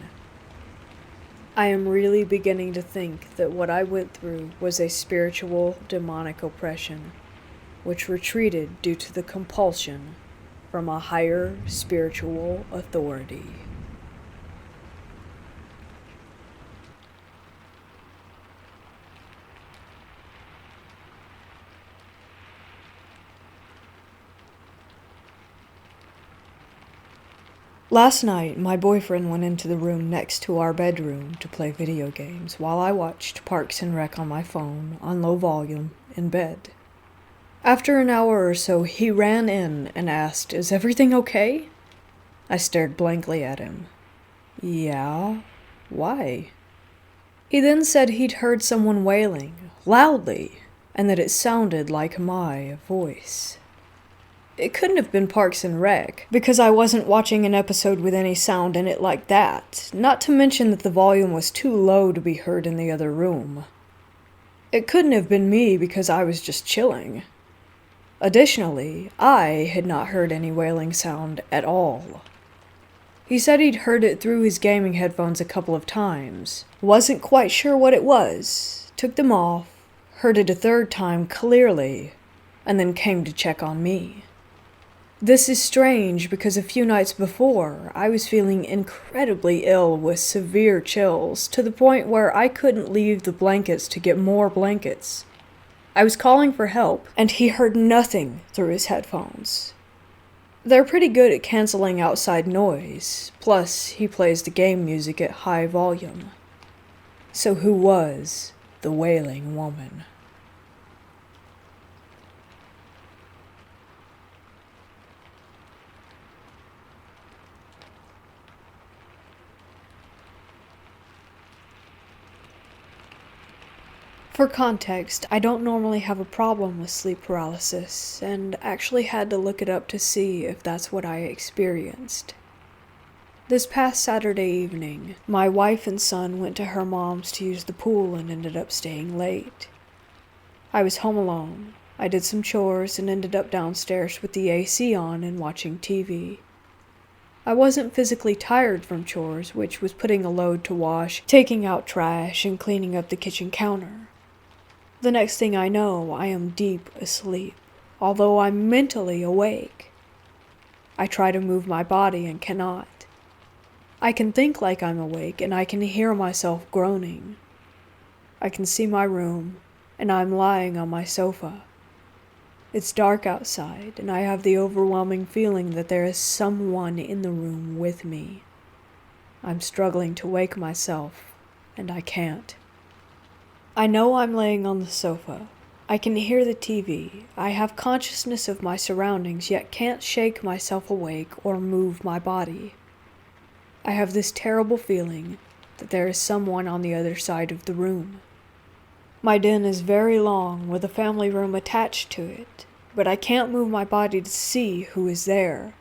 I am really beginning to think that what I went through was a spiritual demonic oppression, which retreated due to the compulsion from a higher spiritual authority. Last night, my boyfriend went into the room next to our bedroom to play video games while I watched Parks and Rec on my phone on low volume in bed. After an hour or so, he ran in and asked, "Is everything okay?" I stared blankly at him. "Yeah? Why?" He then said he'd heard someone wailing, loudly, and that it sounded like my voice. It couldn't have been Parks and Rec, because I wasn't watching an episode with any sound in it like that, not to mention that the volume was too low to be heard in the other room. It couldn't have been me because I was just chilling. Additionally, I had not heard any wailing sound at all. He said he'd heard it through his gaming headphones a couple of times, wasn't quite sure what it was, took them off, heard it a third time clearly, and then came to check on me. This is strange because a few nights before, I was feeling incredibly ill with severe chills to the point where I couldn't leave the blankets to get more blankets. I was calling for help, and he heard nothing through his headphones. They're pretty good at canceling outside noise, plus he plays the game music at high volume. So who was the wailing woman? For context, I don't normally have a problem with sleep paralysis, and actually had to look it up to see if that's what I experienced. This past Saturday evening, my wife and son went to her mom's to use the pool and ended up staying late. I was home alone. I did some chores and ended up downstairs with the AC on and watching TV. I wasn't physically tired from chores, which was putting a load to wash, taking out trash, and cleaning up the kitchen counter. The next thing I know, I am deep asleep, although I'm mentally awake. I try to move my body and cannot. I can think like I'm awake, and I can hear myself groaning. I can see my room, and I'm lying on my sofa. It's dark outside, and I have the overwhelming feeling that there is someone in the room with me. I'm struggling to wake myself, and I can't. I know I'm laying on the sofa. I can hear the TV. I have consciousness of my surroundings, yet can't shake myself awake or move my body. I have this terrible feeling that there is someone on the other side of the room. My den is very long, with a family room attached to it, but I can't move my body to see who is there.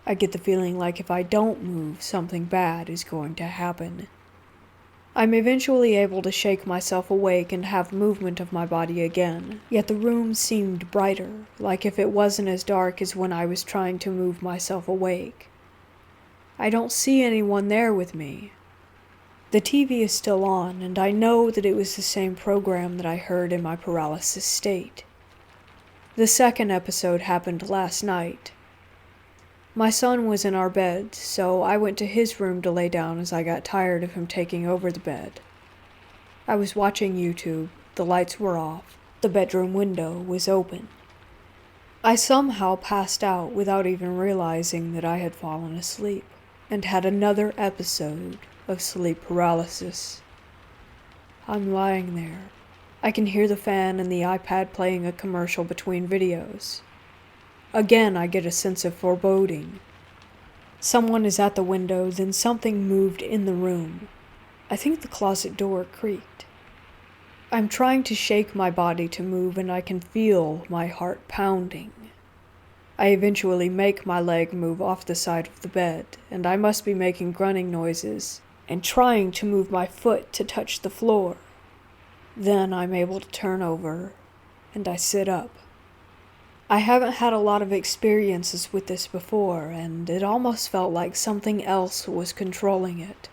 I get the feeling like if I don't move, something bad is going to happen. I'm eventually able to shake myself awake and have movement of my body again, yet the room seemed brighter, like if it wasn't as dark as when I was trying to move myself awake. I don't see anyone there with me. The TV is still on, and I know that it was the same program that I heard in my paralysis state. The second episode happened last night. My son was in our bed, so I went to his room to lay down as I got tired of him taking over the bed. I was watching YouTube, the lights were off, the bedroom window was open. I somehow passed out without even realizing that I had fallen asleep, and had another episode of sleep paralysis. I'm lying there. I can hear the fan and the iPad playing a commercial between videos. Again, I get a sense of foreboding. Someone is at the window, then something moved in the room. I think the closet door creaked. I'm trying to shake my body to move, and I can feel my heart pounding. I eventually make my leg move off the side of the bed, and I must be making grunting noises and trying to move my foot to touch the floor. Then I'm able to turn over, and I sit up. I haven't had a lot of experiences with this before, and it almost felt like something else was controlling it.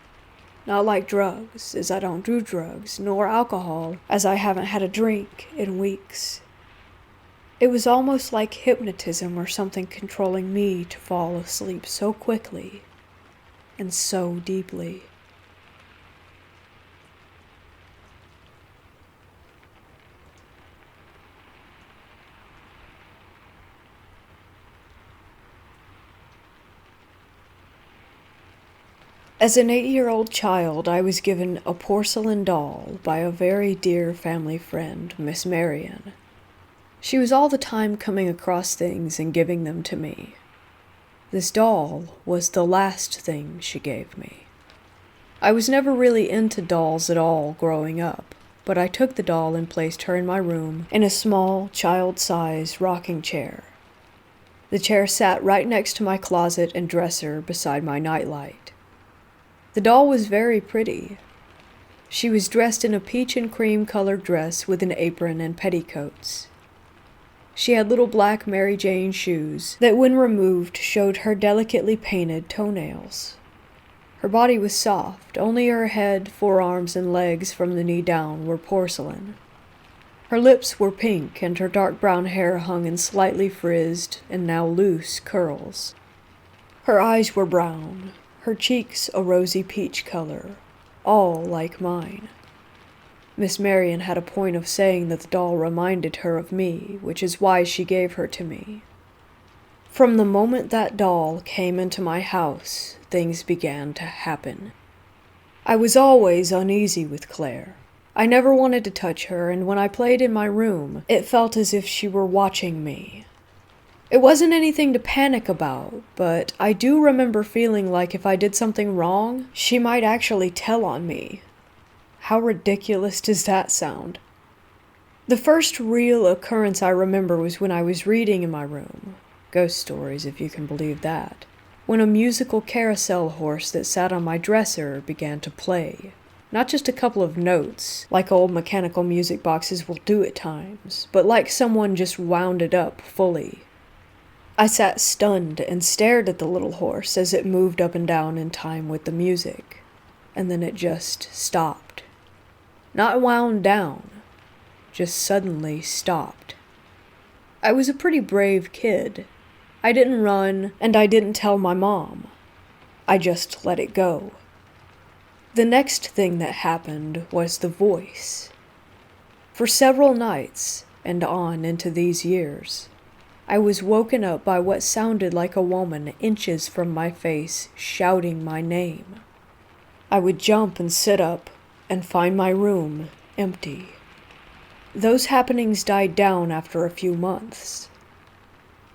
Not like drugs, as I don't do drugs, nor alcohol, as I haven't had a drink in weeks. It was almost like hypnotism or something controlling me to fall asleep so quickly and so deeply. As an 8-year-old child, I was given a porcelain doll by a very dear family friend, Miss Marian. She was all the time coming across things and giving them to me. This doll was the last thing she gave me. I was never really into dolls at all growing up, but I took the doll and placed her in my room in a small, child-sized rocking chair. The chair sat right next to my closet and dresser beside my nightlight. The doll was very pretty. She was dressed in a peach and cream colored dress with an apron and petticoats. She had little black Mary Jane shoes that, when removed, showed her delicately painted toenails. Her body was soft, only her head, forearms, and legs from the knee down were porcelain. Her lips were pink, and her dark brown hair hung in slightly frizzed and now loose curls. Her eyes were brown, her cheeks a rosy peach color, all like mine. Miss Marian had a point of saying that the doll reminded her of me, which is why she gave her to me. From the moment that doll came into my house, things began to happen. I was always uneasy with Claire. I never wanted to touch her, and when I played in my room, it felt as if she were watching me. It wasn't anything to panic about, but I do remember feeling like if I did something wrong, she might actually tell on me. How ridiculous does that sound? The first real occurrence I remember was when I was reading in my room. Ghost stories, if you can believe that. When a musical carousel horse that sat on my dresser began to play. Not just a couple of notes, like old mechanical music boxes will do at times, but like someone just wound it up fully. I sat stunned and stared at the little horse as it moved up and down in time with the music, and then it just stopped. Not wound down, just suddenly stopped. I was a pretty brave kid. I didn't run, and I didn't tell my mom. I just let it go. The next thing that happened was the voice. For several nights, and on into these years, I was woken up by what sounded like a woman inches from my face shouting my name. I would jump and sit up and find my room empty. Those happenings died down after a few months.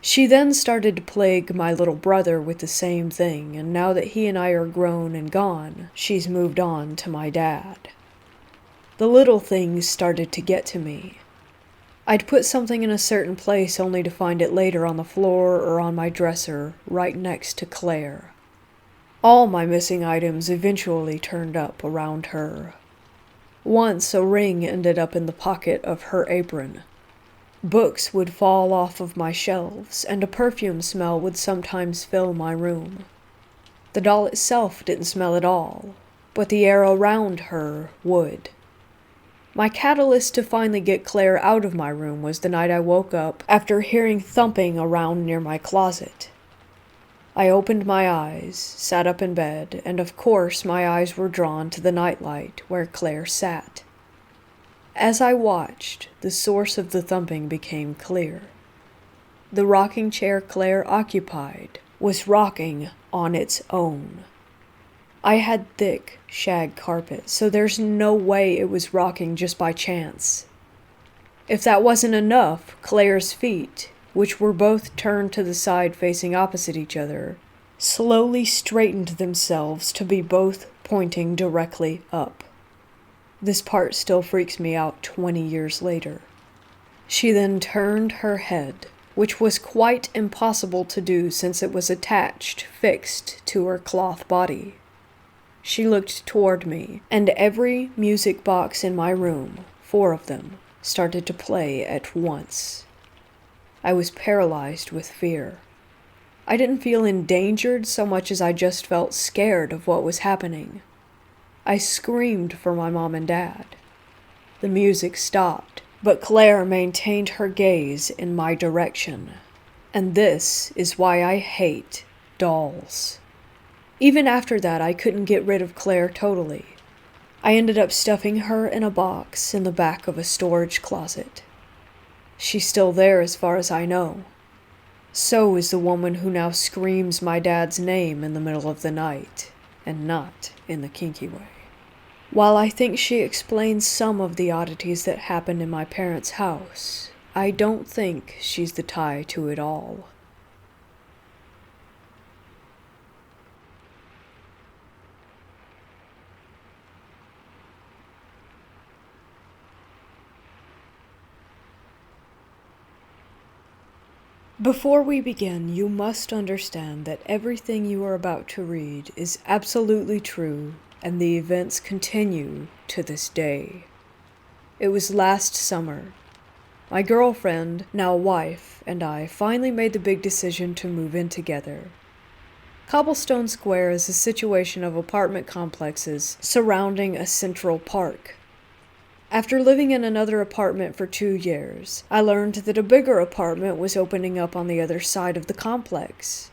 She then started to plague my little brother with the same thing, and now that he and I are grown and gone, she's moved on to my dad. The little things started to get to me. I'd put something in a certain place only to find it later on the floor or on my dresser, right next to Claire. All my missing items eventually turned up around her. Once a ring ended up in the pocket of her apron. Books would fall off of my shelves, and a perfume smell would sometimes fill my room. The doll itself didn't smell at all, but the air around her would. My catalyst to finally get Claire out of my room was the night I woke up after hearing thumping around near my closet. I opened my eyes, sat up in bed, and of course my eyes were drawn to the nightlight where Claire sat. As I watched, the source of the thumping became clear. The rocking chair Claire occupied was rocking on its own. I had thick shag carpet, so there's no way it was rocking just by chance. If that wasn't enough, Claire's feet, which were both turned to the side facing opposite each other, slowly straightened themselves to be both pointing directly up. This part still freaks me out 20 years later. She then turned her head, which was quite impossible to do since it was attached, fixed to her cloth body. She looked toward me, and every music box in my room, 4 of them, started to play at once. I was paralyzed with fear. I didn't feel endangered so much as I just felt scared of what was happening. I screamed for my mom and dad. The music stopped, but Claire maintained her gaze in my direction. And this is why I hate dolls. Even after that, I couldn't get rid of Claire totally. I ended up stuffing her in a box in the back of a storage closet. She's still there as far as I know. So is the woman who now screams my dad's name in the middle of the night, and not in the kinky way. While I think she explains some of the oddities that happened in my parents' house, I don't think she's the tie to it all. Before we begin, you must understand that everything you are about to read is absolutely true, and the events continue to this day. It was last summer. My girlfriend, now wife, and I finally made the big decision to move in together. Cobblestone Square is a situation of apartment complexes surrounding a central park. After living in another apartment for 2 years, I learned that a bigger apartment was opening up on the other side of the complex.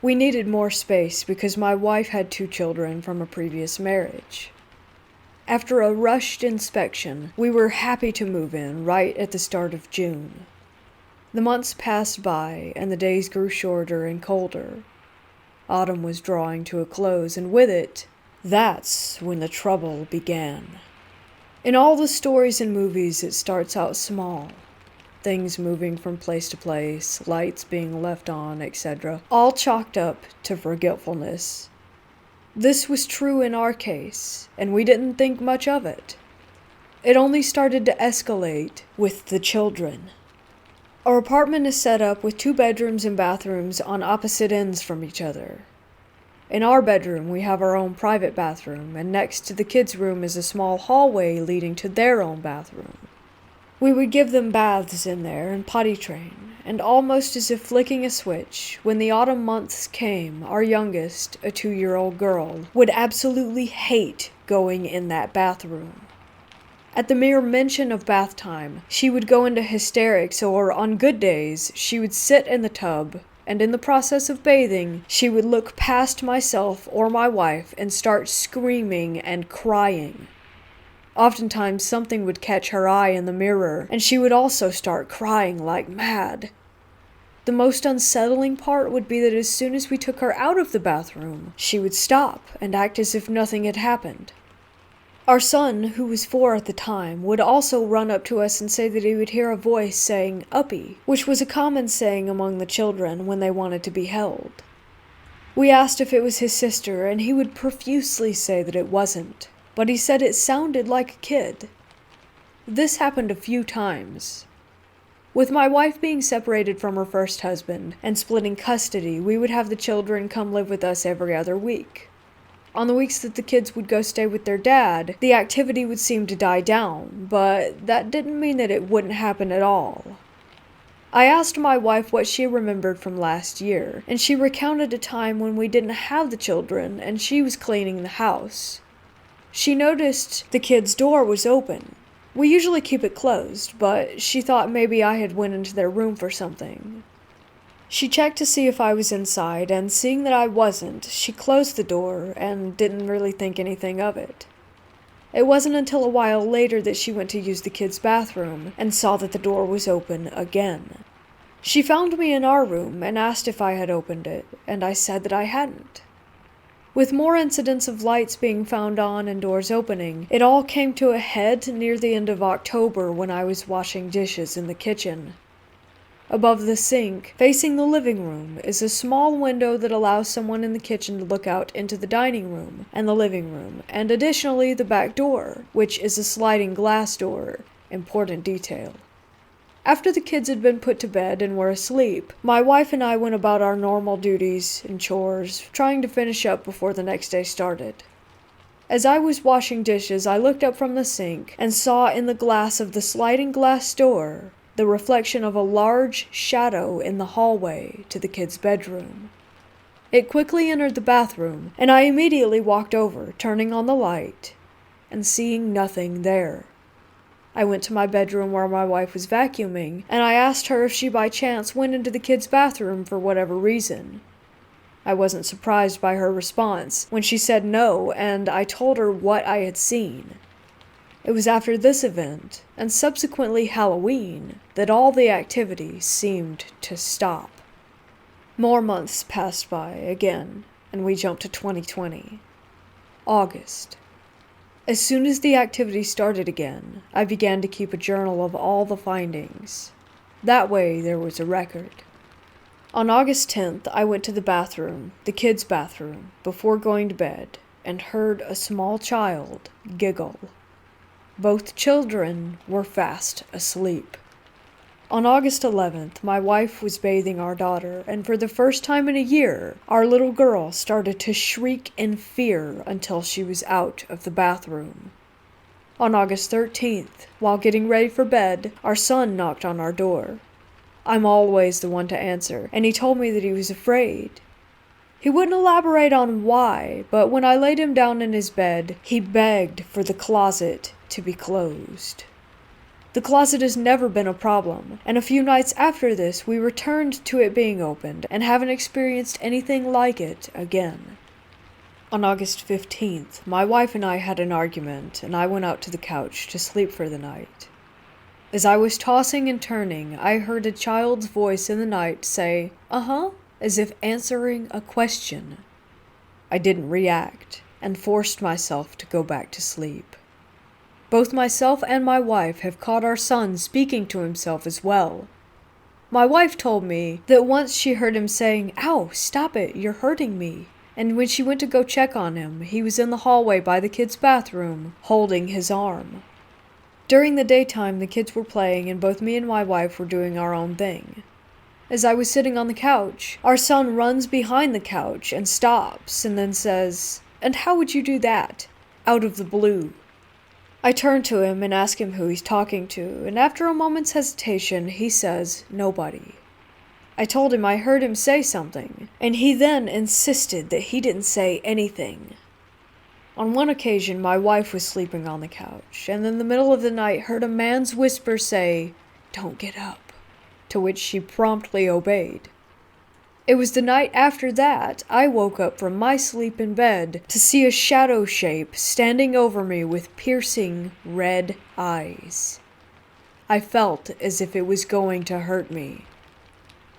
We needed more space because my wife had 2 children from a previous marriage. After a rushed inspection, we were happy to move in right at the start of June. The months passed by, and the days grew shorter and colder. Autumn was drawing to a close, and with it, that's when the trouble began. In all the stories and movies, it starts out small. Things moving from place to place, lights being left on, etc., all chalked up to forgetfulness. This was true in our case, and we didn't think much of it. It only started to escalate with the children. Our apartment is set up with 2 bedrooms and bathrooms on opposite ends from each other. In our bedroom, we have our own private bathroom, and next to the kids' room is a small hallway leading to their own bathroom. We would give them baths in there and potty train, and almost as if flicking a switch, when the autumn months came, our youngest, a 2-year-old girl, would absolutely hate going in that bathroom. At the mere mention of bath time, she would go into hysterics, or on good days, she would sit in the tub, and in the process of bathing, she would look past myself or my wife and start screaming and crying. Oftentimes something would catch her eye in the mirror, and she would also start crying like mad. The most unsettling part would be that as soon as we took her out of the bathroom, she would stop and act as if nothing had happened. Our son, who was 4 at the time, would also run up to us and say that he would hear a voice saying, "Uppy," which was a common saying among the children when they wanted to be held. We asked if it was his sister, and he would profusely say that it wasn't, but he said it sounded like a kid. This happened a few times. With my wife being separated from her first husband and splitting custody, we would have the children come live with us every other week. On the weeks that the kids would go stay with their dad, the activity would seem to die down, but that didn't mean that it wouldn't happen at all. I asked my wife what she remembered from last year, and she recounted a time when we didn't have the children and she was cleaning the house. She noticed the kids' door was open. We usually keep it closed, but she thought maybe I had went into their room for something. She checked to see if I was inside, and seeing that I wasn't, she closed the door and didn't really think anything of it. It wasn't until a while later that she went to use the kids' bathroom and saw that the door was open again. She found me in our room and asked if I had opened it, and I said that I hadn't. With more incidents of lights being found on and doors opening, it all came to a head near the end of October when I was washing dishes in the kitchen. Above the sink, facing the living room, is a small window that allows someone in the kitchen to look out into the dining room and the living room, and additionally the back door, which is a sliding glass door. Important detail. After the kids had been put to bed and were asleep, my wife and I went about our normal duties and chores, trying to finish up before the next day started. As I was washing dishes, I looked up from the sink and saw in the glass of the sliding glass door the reflection of a large shadow in the hallway to the kids' bedroom. It quickly entered the bathroom, and I immediately walked over, turning on the light, and seeing nothing there. I went to my bedroom where my wife was vacuuming, and I asked her if she by chance went into the kids' bathroom for whatever reason. I wasn't surprised by her response when she said no, and I told her what I had seen. It was after this event, and subsequently Halloween, that all the activity seemed to stop. More months passed by again, and we jumped to 2020. August. As soon as the activity started again, I began to keep a journal of all the findings. That way there was a record. On August 10th, I went to the bathroom, the kids' bathroom, before going to bed, and heard a small child giggle. Both children were fast asleep. On August 11th, my wife was bathing our daughter, and for the first time in a year, our little girl started to shriek in fear until she was out of the bathroom. On August 13th, while getting ready for bed, our son knocked on our door. I'm always the one to answer, and he told me that he was afraid. He wouldn't elaborate on why, but when I laid him down in his bed, he begged for the closet to be closed. The closet has never been a problem, and a few nights after this we returned to it being opened and haven't experienced anything like it again. On August 15th, my wife and I had an argument, and I went out to the couch to sleep for the night. As I was tossing and turning, I heard a child's voice in the night say, "Uh-huh," as if answering a question. I didn't react, and forced myself to go back to sleep. Both myself and my wife have caught our son speaking to himself as well. My wife told me that once she heard him saying, "Ow, stop it, you're hurting me," and when she went to go check on him, he was in the hallway by the kids' bathroom, holding his arm. During the daytime, the kids were playing, and both me and my wife were doing our own thing. As I was sitting on the couch, our son runs behind the couch and stops, and then says, "And how would you do that?" out of the blue. I turn to him and ask him who he's talking to, and after a moment's hesitation, he says, "Nobody." I told him I heard him say something, and he then insisted that he didn't say anything. On one occasion, my wife was sleeping on the couch, and in the middle of the night heard a man's whisper say, "Don't get up," to which she promptly obeyed. It was the night after that I woke up from my sleep in bed to see a shadow shape standing over me with piercing red eyes. I felt as if it was going to hurt me.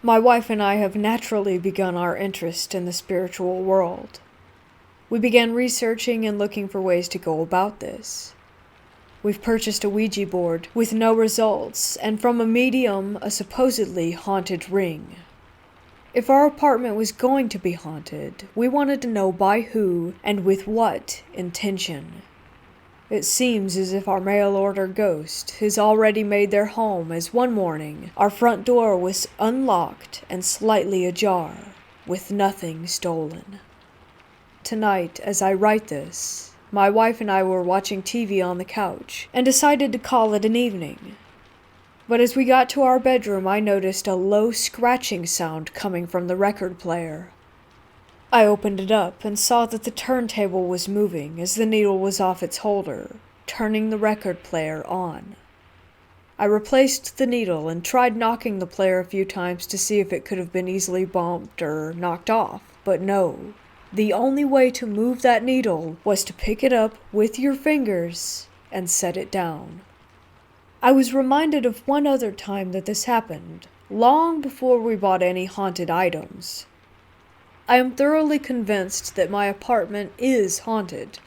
My wife and I have naturally begun our interest in the spiritual world. We began researching and looking for ways to go about this. We've purchased a Ouija board with no results, and from a medium, a supposedly haunted ring. If our apartment was going to be haunted, we wanted to know by who and with what intention. It seems as if our mail-order ghost has already made their home, as one morning our front door was unlocked and slightly ajar, with nothing stolen. Tonight, as I write this, my wife and I were watching TV on the couch and decided to call it an evening. But as we got to our bedroom, I noticed a low scratching sound coming from the record player. I opened it up and saw that the turntable was moving as the needle was off its holder, turning the record player on. I replaced the needle and tried knocking the player a few times to see if it could have been easily bumped or knocked off, but no. The only way to move that needle was to pick it up with your fingers and set it down. I was reminded of one other time that this happened, long before we bought any haunted items. I am thoroughly convinced that my apartment is haunted.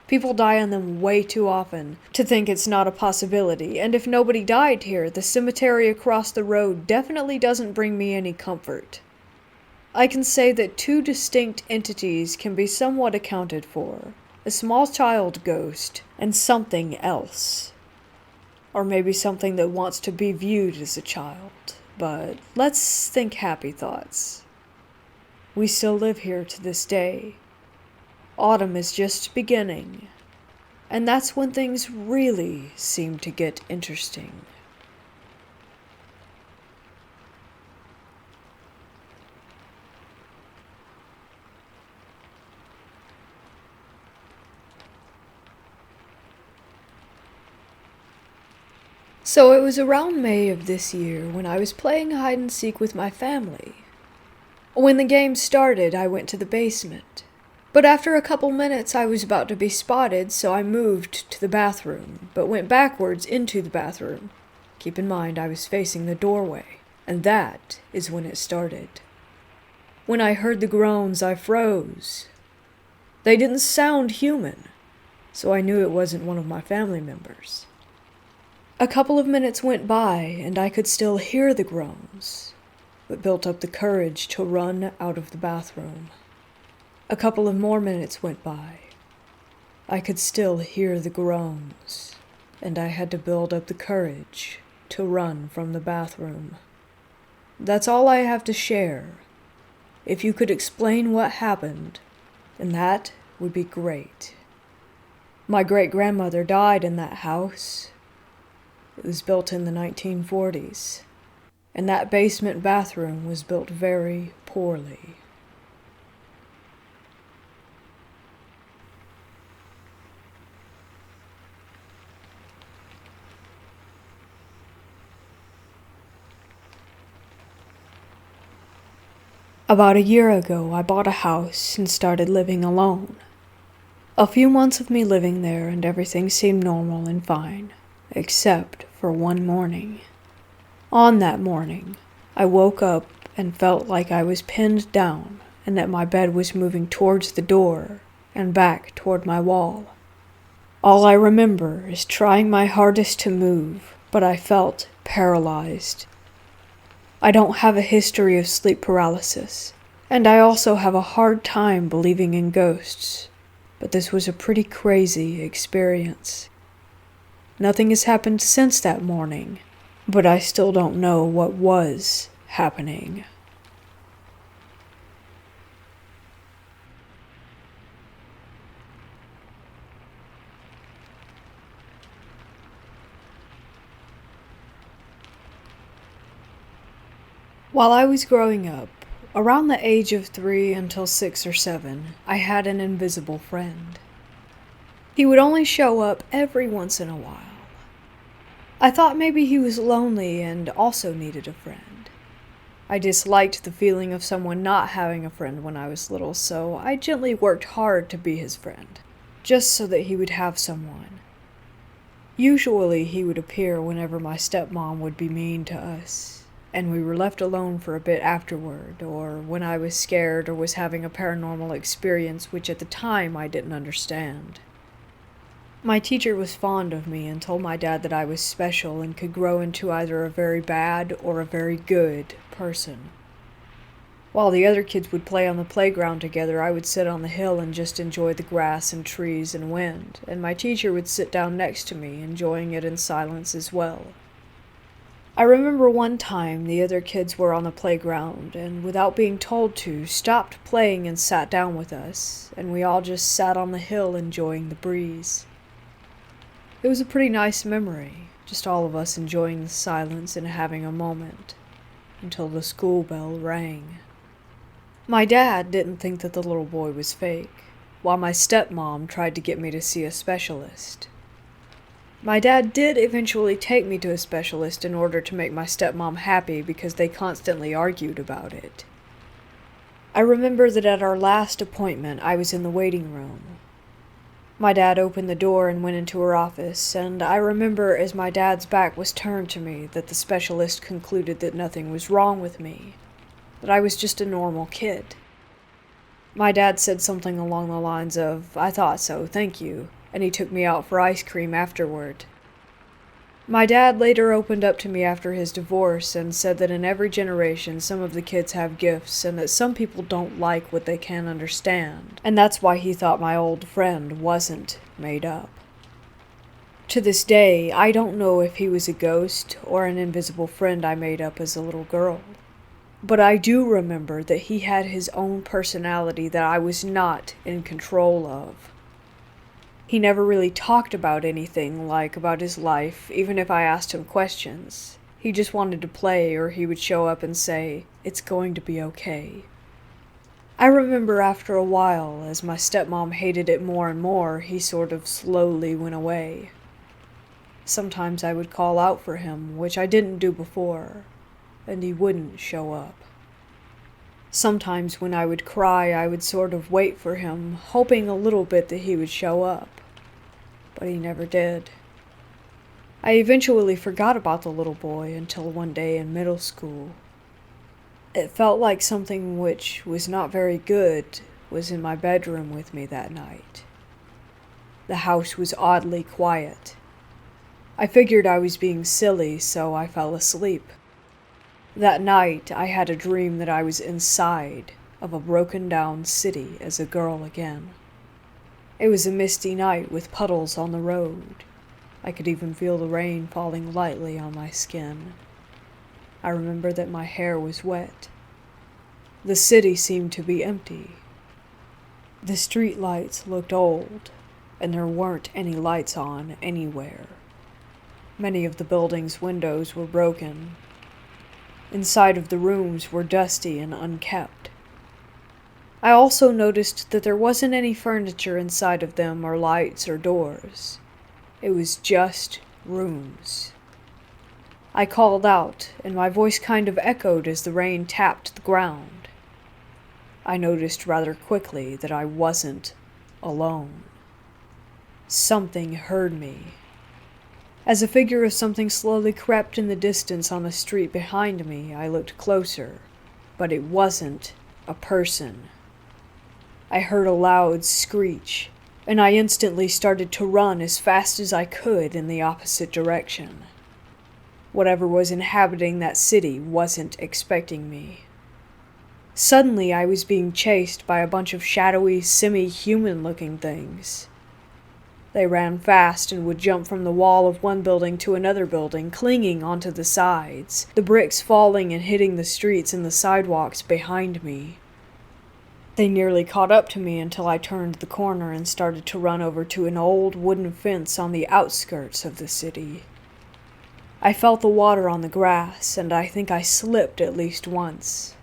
People die in them way too often to think it's not a possibility, and if nobody died here, the cemetery across the road definitely doesn't bring me any comfort. I can say that two distinct entities can be somewhat accounted for, a small child ghost and something else. Or maybe something that wants to be viewed as a child. But let's think happy thoughts. We still live here to this day. Autumn is just beginning, and that's when things really seem to get interesting. So it was around May of this year when I was playing hide and seek with my family. When the game started, I went to the basement. But after a couple minutes, I was about to be spotted, so I moved to the bathroom, but went backwards into the bathroom. Keep in mind, I was facing the doorway, and that is when it started. When I heard the groans, I froze. They didn't sound human, so I knew it wasn't one of my family members. A couple of minutes went by, and I could still hear the groans, but built up the courage to run out of the bathroom. A couple of more minutes went by. I could still hear the groans, and I had to build up the courage to run from the bathroom. That's all I have to share. If you could explain what happened, then that would be great. My great-grandmother died in that house. It was built in the 1940s, and that basement bathroom was built very poorly. About a year ago, I bought a house and started living alone. A few months of me living there and everything seemed normal and fine, except for one morning. On that morning, I woke up and felt like I was pinned down and that my bed was moving towards the door and back toward my wall. All I remember is trying my hardest to move, but I felt paralyzed. I don't have a history of sleep paralysis, and I also have a hard time believing in ghosts, but this was a pretty crazy experience. Nothing has happened since that morning, but I still don't know what was happening. While I was growing up, around the age of 3 until 6 or 7, I had an invisible friend. He would only show up every once in a while. I thought maybe he was lonely and also needed a friend. I disliked the feeling of someone not having a friend when I was little, so I gently worked hard to be his friend, just so that he would have someone. Usually he would appear whenever my stepmom would be mean to us, and we were left alone for a bit afterward, or when I was scared or was having a paranormal experience, which at the time I didn't understand. My teacher was fond of me and told my dad that I was special and could grow into either a very bad or a very good person. While the other kids would play on the playground together, I would sit on the hill and just enjoy the grass and trees and wind, and my teacher would sit down next to me, enjoying it in silence as well. I remember one time the other kids were on the playground and, without being told to, stopped playing and sat down with us, and we all just sat on the hill enjoying the breeze. It was a pretty nice memory, just all of us enjoying the silence and having a moment, until the school bell rang. My dad didn't think that the little boy was fake, while my stepmom tried to get me to see a specialist. My dad did eventually take me to a specialist in order to make my stepmom happy because they constantly argued about it. I remember that at our last appointment, I was in the waiting room. My dad opened the door and went into her office, and I remember as my dad's back was turned to me that the specialist concluded that nothing was wrong with me, that I was just a normal kid. My dad said something along the lines of, "I thought so, thank you," and he took me out for ice cream afterward. My dad later opened up to me after his divorce and said that in every generation some of the kids have gifts and that some people don't like what they can't understand, and that's why he thought my old friend wasn't made up. To this day, I don't know if he was a ghost or an invisible friend I made up as a little girl, but I do remember that he had his own personality that I was not in control of. He never really talked about anything, like about his life, even if I asked him questions. He just wanted to play, or he would show up and say, "It's going to be okay." I remember after a while, as my stepmom hated it more and more, he sort of slowly went away. Sometimes I would call out for him, which I didn't do before, and he wouldn't show up. Sometimes when I would cry, I would sort of wait for him, hoping a little bit that he would show up. But he never did. I eventually forgot about the little boy until one day in middle school. It felt like something which was not very good was in my bedroom with me that night. The house was oddly quiet. I figured I was being silly, so I fell asleep. That night, I had a dream that I was inside of a broken-down city as a girl again. It was a misty night with puddles on the road. I could even feel the rain falling lightly on my skin. I remember that my hair was wet. The city seemed to be empty. The street lights looked old, and there weren't any lights on anywhere. Many of the building's windows were broken. Inside of the rooms were dusty and unkept. I also noticed that there wasn't any furniture inside of them or lights or doors. It was just rooms. I called out, and my voice kind of echoed as the rain tapped the ground. I noticed rather quickly that I wasn't alone. Something heard me. As a figure of something slowly crept in the distance on the street behind me, I looked closer, but it wasn't a person. I heard a loud screech, and I instantly started to run as fast as I could in the opposite direction. Whatever was inhabiting that city wasn't expecting me. Suddenly, I was being chased by a bunch of shadowy, semi-human-looking things. They ran fast and would jump from the wall of one building to another building, clinging onto the sides, the bricks falling and hitting the streets and the sidewalks behind me. They nearly caught up to me until I turned the corner and started to run over to an old wooden fence on the outskirts of the city. I felt the water on the grass, and I think I slipped at least once.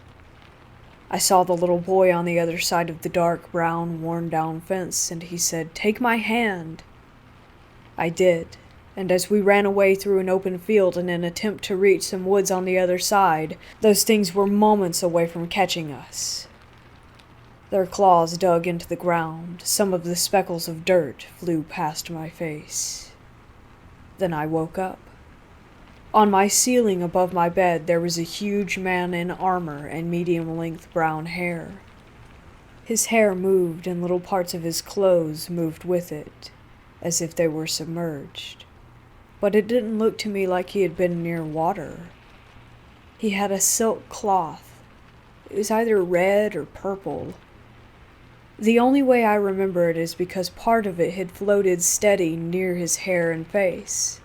I saw the little boy on the other side of the dark brown, worn-down fence, and he said, "Take my hand." I did, and as we ran away through an open field in an attempt to reach some woods on the other side, those things were moments away from catching us. Their claws dug into the ground. Some of the speckles of dirt flew past my face. Then I woke up. On my ceiling above my bed there was a huge man in armor and medium-length brown hair. His hair moved and little parts of his clothes moved with it, as if they were submerged. But it didn't look to me like he had been near water. He had a silk cloth. It was either red or purple. The only way I remember it is because part of it had floated steady near his hair and face.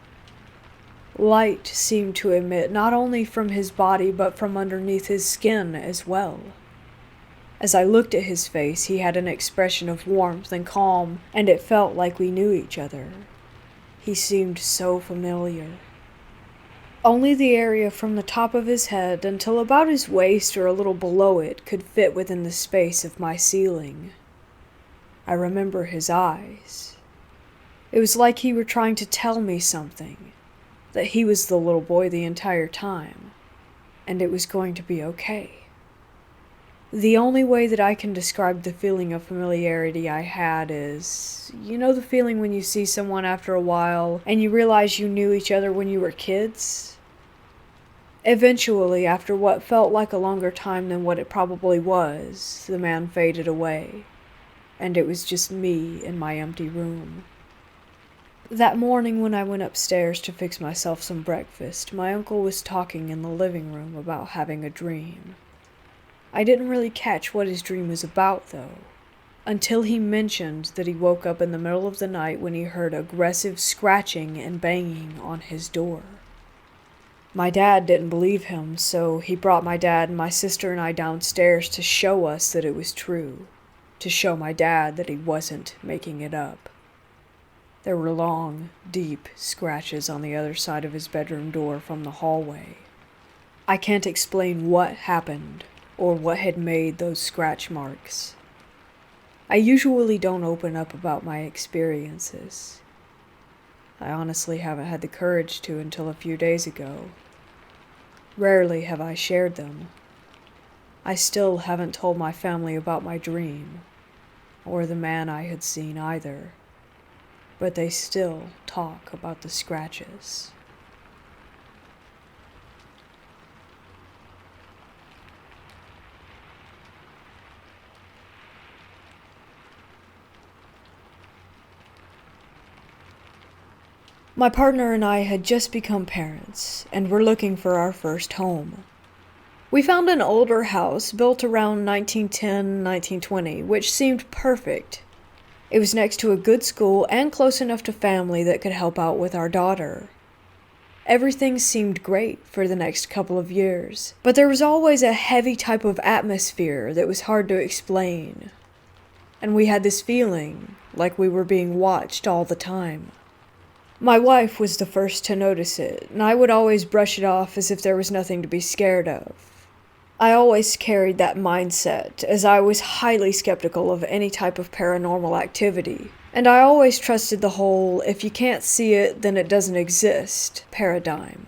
Light seemed to emit not only from his body but from underneath his skin as well. As I looked at his face, he had an expression of warmth and calm, and it felt like we knew each other. He seemed so familiar. Only the area from the top of his head until about his waist or a little below it could fit within the space of my ceiling. I remember his eyes. It was like he were trying to tell me something, that he was the little boy the entire time, and it was going to be okay. The only way that I can describe the feeling of familiarity I had is, you know the feeling when you see someone after a while and you realize you knew each other when you were kids? Eventually, after what felt like a longer time than what it probably was, the man faded away, and it was just me in my empty room. That morning when I went upstairs to fix myself some breakfast, my uncle was talking in the living room about having a dream. I didn't really catch what his dream was about, though, until he mentioned that he woke up in the middle of the night when he heard aggressive scratching and banging on his door. My dad didn't believe him, so he brought my dad and my sister and I downstairs to show us that it was true, to show my dad that he wasn't making it up. There were long, deep scratches on the other side of his bedroom door from the hallway. I can't explain what happened or what had made those scratch marks. I usually don't open up about my experiences. I honestly haven't had the courage to until a few days ago. Rarely have I shared them. I still haven't told my family about my dream, or the man I had seen either. But they still talk about the scratches. My partner and I had just become parents, and were looking for our first home. We found an older house built around 1910-1920, which seemed perfect. It was next to a good school and close enough to family that could help out with our daughter. Everything seemed great for the next couple of years, but there was always a heavy type of atmosphere that was hard to explain. And we had this feeling like we were being watched all the time. My wife was the first to notice it, and I would always brush it off as if there was nothing to be scared of. I always carried that mindset, as I was highly skeptical of any type of paranormal activity, and I always trusted the whole "if you can't see it, then it doesn't exist" paradigm.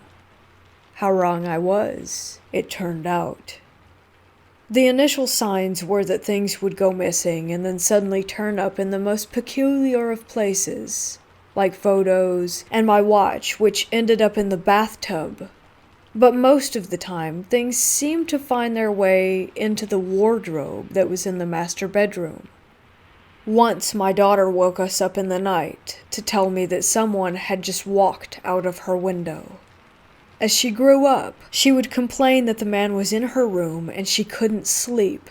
How wrong I was, it turned out. The initial signs were that things would go missing and then suddenly turn up in the most peculiar of places, like photos and my watch, which ended up in the bathtub. But most of the time, things seemed to find their way into the wardrobe that was in the master bedroom. Once my daughter woke us up in the night to tell me that someone had just walked out of her window. As she grew up, she would complain that the man was in her room and she couldn't sleep.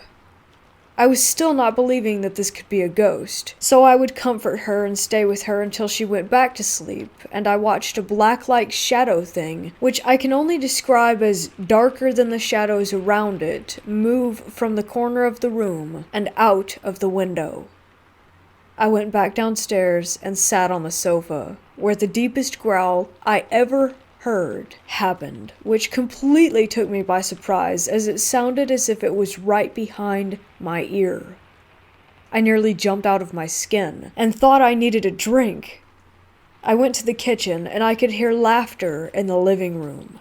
I was still not believing that this could be a ghost, so I would comfort her and stay with her until she went back to sleep, and I watched a black-like shadow thing, which I can only describe as darker than the shadows around it, move from the corner of the room and out of the window. I went back downstairs and sat on the sofa, where the deepest growl I ever heard happened, which completely took me by surprise, as it sounded as if it was right behind my ear. I nearly jumped out of my skin and thought I needed a drink. I went to the kitchen and I could hear laughter in the living room.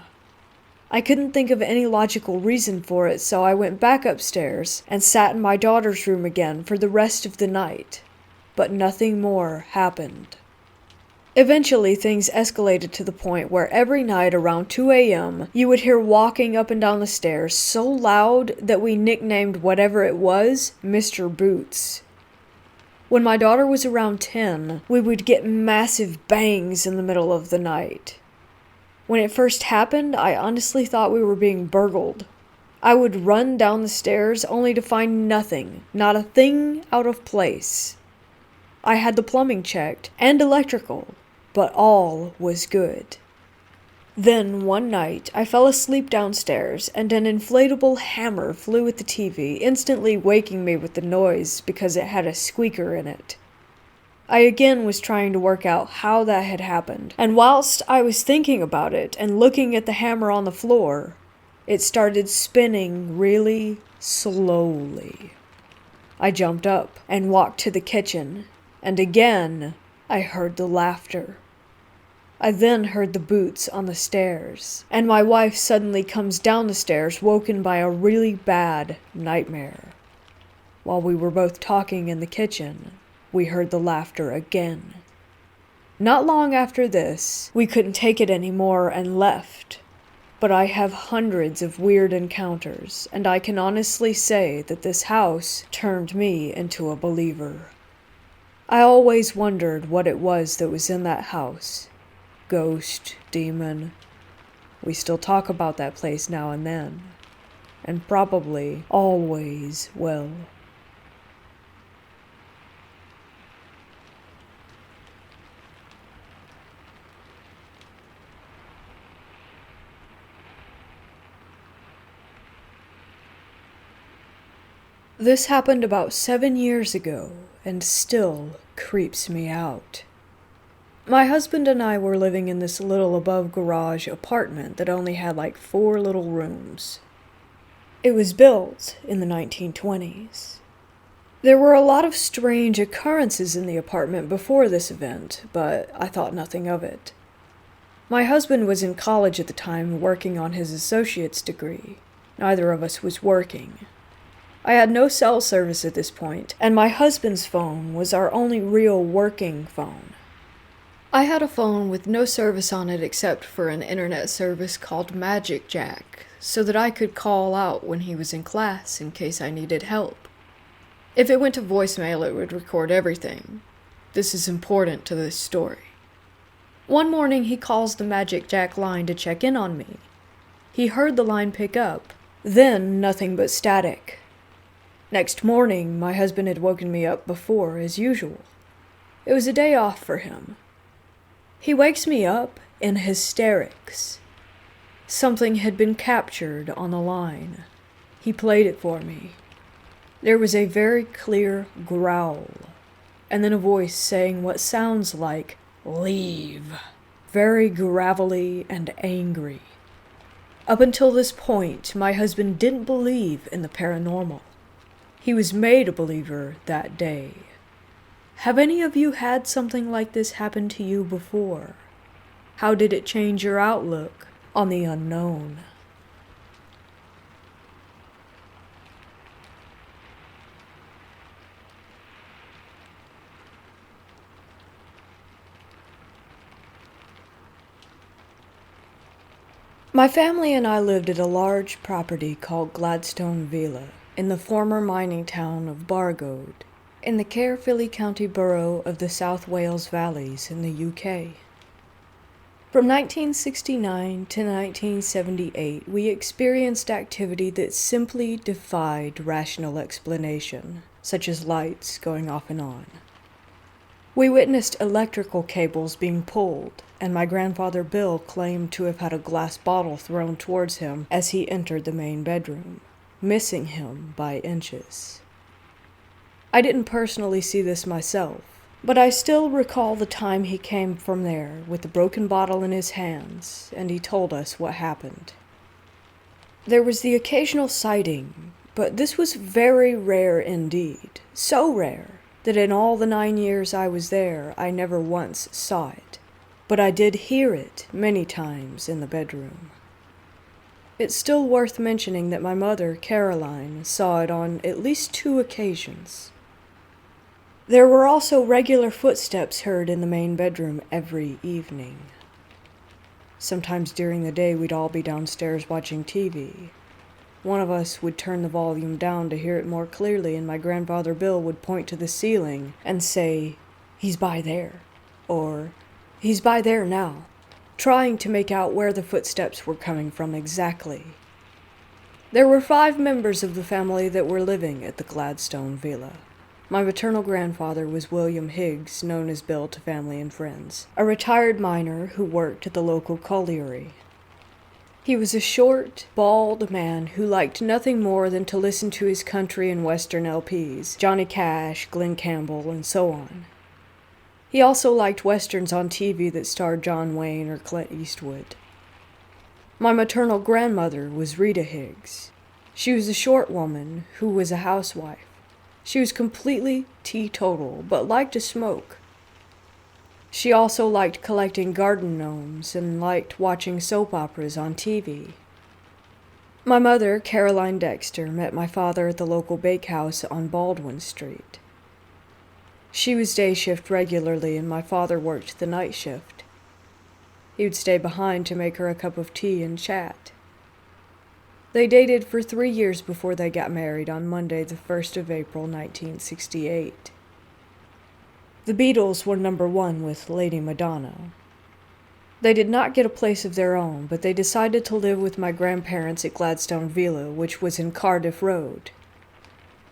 I couldn't think of any logical reason for it, so I went back upstairs and sat in my daughter's room again for the rest of the night, but nothing more happened. Eventually, things escalated to the point where every night around 2 a.m., you would hear walking up and down the stairs so loud that we nicknamed whatever it was Mr. Boots. When my daughter was around 10, we would get massive bangs in the middle of the night. When it first happened, I honestly thought we were being burgled. I would run down the stairs only to find nothing, not a thing out of place. I had the plumbing checked and electrical, but all was good. Then, one night, I fell asleep downstairs, and an inflatable hammer flew at the TV, instantly waking me with the noise because it had a squeaker in it. I again was trying to work out how that had happened, and whilst I was thinking about it and looking at the hammer on the floor, it started spinning really slowly. I jumped up and walked to the kitchen, and again I heard the laughter. I then heard the boots on the stairs, and my wife suddenly comes down the stairs, woken by a really bad nightmare. While we were both talking in the kitchen, we heard the laughter again. Not long after this, we couldn't take it anymore and left. But I have hundreds of weird encounters, and I can honestly say that this house turned me into a believer. I always wondered what it was that was in that house. Ghost, demon. We still talk about that place now and then, and probably always will. This happened about 7 years ago, and still creeps me out. My husband and I were living in this little above-garage apartment that only had like 4 little rooms. It was built in the 1920s. There were a lot of strange occurrences in the apartment before this event, but I thought nothing of it. My husband was in college at the time working on his associate's degree. Neither of us was working. I had no cell service at this point, and my husband's phone was our only real working phone. I had a phone with no service on it except for an internet service called Magic Jack, so that I could call out when he was in class in case I needed help. If it went to voicemail, it would record everything. This is important to this story. One morning he calls the Magic Jack line to check in on me. He heard the line pick up, then nothing but static. Next morning, my husband had woken me up before, as usual. It was a day off for him. He wakes me up in hysterics. Something had been captured on the line. He played it for me. There was a very clear growl, and then a voice saying what sounds like, "Leave." Very gravelly and angry. Up until this point, my husband didn't believe in the paranormal. He was made a believer that day. Have any of you had something like this happen to you before? How did it change your outlook on the unknown? My family and I lived at a large property called Gladstone Villa in the former mining town of Bargoed, in the Caerphilly County Borough of the South Wales Valleys in the UK. From 1969 to 1978, we experienced activity that simply defied rational explanation, such as lights going off and on. We witnessed electrical cables being pulled, and my grandfather Bill claimed to have had a glass bottle thrown towards him as he entered the main bedroom, missing him by inches. I didn't personally see this myself, but I still recall the time he came from there with the broken bottle in his hands, and he told us what happened. There was the occasional sighting, but this was very rare indeed, so rare that in all the 9 years I was there, I never once saw it, but I did hear it many times in the bedroom. It's still worth mentioning that my mother, Caroline, saw it on at least 2 occasions. There were also regular footsteps heard in the main bedroom every evening. Sometimes during the day we'd all be downstairs watching TV. One of us would turn the volume down to hear it more clearly, and my grandfather Bill would point to the ceiling and say, "He's by there," or "He's by there now," trying to make out where the footsteps were coming from exactly. There were 5 members of the family that were living at the Gladstone Villa. My maternal grandfather was William Higgs, known as Bill to family and friends, a retired miner who worked at the local colliery. He was a short, bald man who liked nothing more than to listen to his country and western LPs, Johnny Cash, Glenn Campbell, and so on. He also liked westerns on TV that starred John Wayne or Clint Eastwood. My maternal grandmother was Rita Higgs. She was a short woman who was a housewife. She was completely teetotal, but liked to smoke. She also liked collecting garden gnomes and liked watching soap operas on TV. My mother, Caroline Dexter, met my father at the local bakehouse on Baldwin Street. She was day shift regularly, and my father worked the night shift. He would stay behind to make her a cup of tea and chat. They dated for 3 years before they got married on Monday, the 1st of April, 1968. The Beatles were number 1 with Lady Madonna. They did not get a place of their own, but they decided to live with my grandparents at Gladstone Villa, which was in Cardiff Road.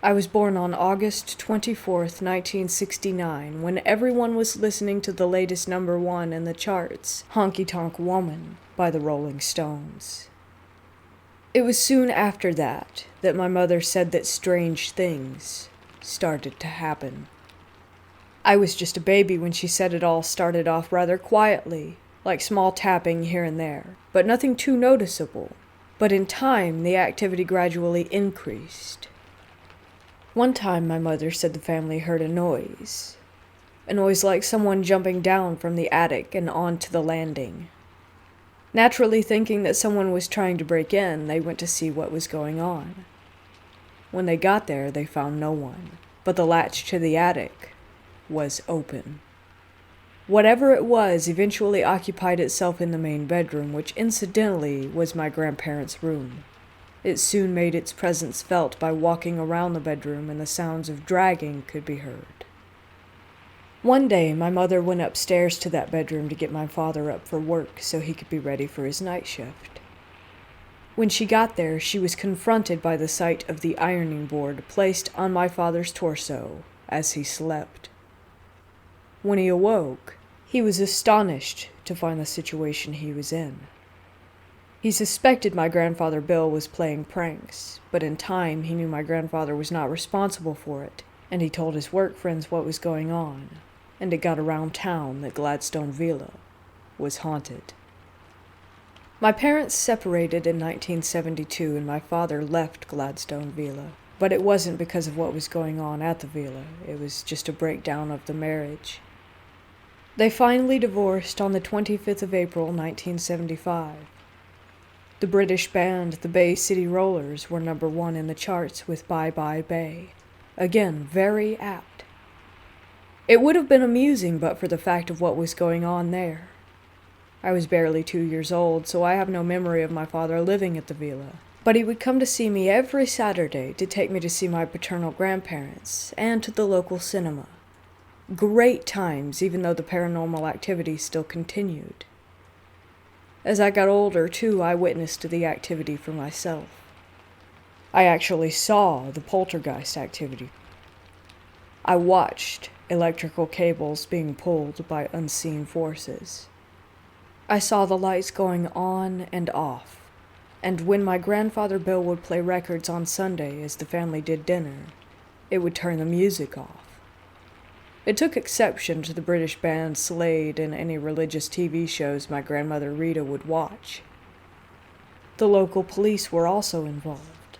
I was born on August 24th, 1969, when everyone was listening to the latest number 1 in the charts, Honky Tonk Woman, by the Rolling Stones. It was soon after that my mother said that strange things started to happen. I was just a baby when she said it all started off rather quietly, like small tapping here and there, but nothing too noticeable. But in time, the activity gradually increased. One time, my mother said the family heard a noise like someone jumping down from the attic and onto the landing. Naturally thinking that someone was trying to break in, they went to see what was going on. When they got there, they found no one, but the latch to the attic was open. Whatever it was eventually occupied itself in the main bedroom, which incidentally was my grandparents' room. It soon made its presence felt by walking around the bedroom, and the sounds of dragging could be heard. One day, my mother went upstairs to that bedroom to get my father up for work so he could be ready for his night shift. When she got there, she was confronted by the sight of the ironing board placed on my father's torso as he slept. When he awoke, he was astonished to find the situation he was in. He suspected my grandfather Bill was playing pranks, but in time he knew my grandfather was not responsible for it, and he told his work friends what was going on, and it got around town that Gladstone Villa was haunted. My parents separated in 1972 and my father left Gladstone Villa, but it wasn't because of what was going on at the villa. It was just a breakdown of the marriage. They finally divorced on the 25th of April, 1975. The British band the Bay City Rollers were number 1 in the charts with Bye Bye Bay. Again, very apt. It would have been amusing but for the fact of what was going on there. I was barely 2 years old, so I have no memory of my father living at the villa. But he would come to see me every Saturday to take me to see my paternal grandparents and to the local cinema. Great times, even though the paranormal activity still continued. As I got older, too, I witnessed the activity for myself. I actually saw the poltergeist activity. I watched electrical cables being pulled by unseen forces. I saw the lights going on and off, and when my grandfather Bill would play records on Sunday as the family did dinner, it would turn the music off. It took exception to the British band Slade and any religious TV shows my grandmother Rita would watch. The local police were also involved.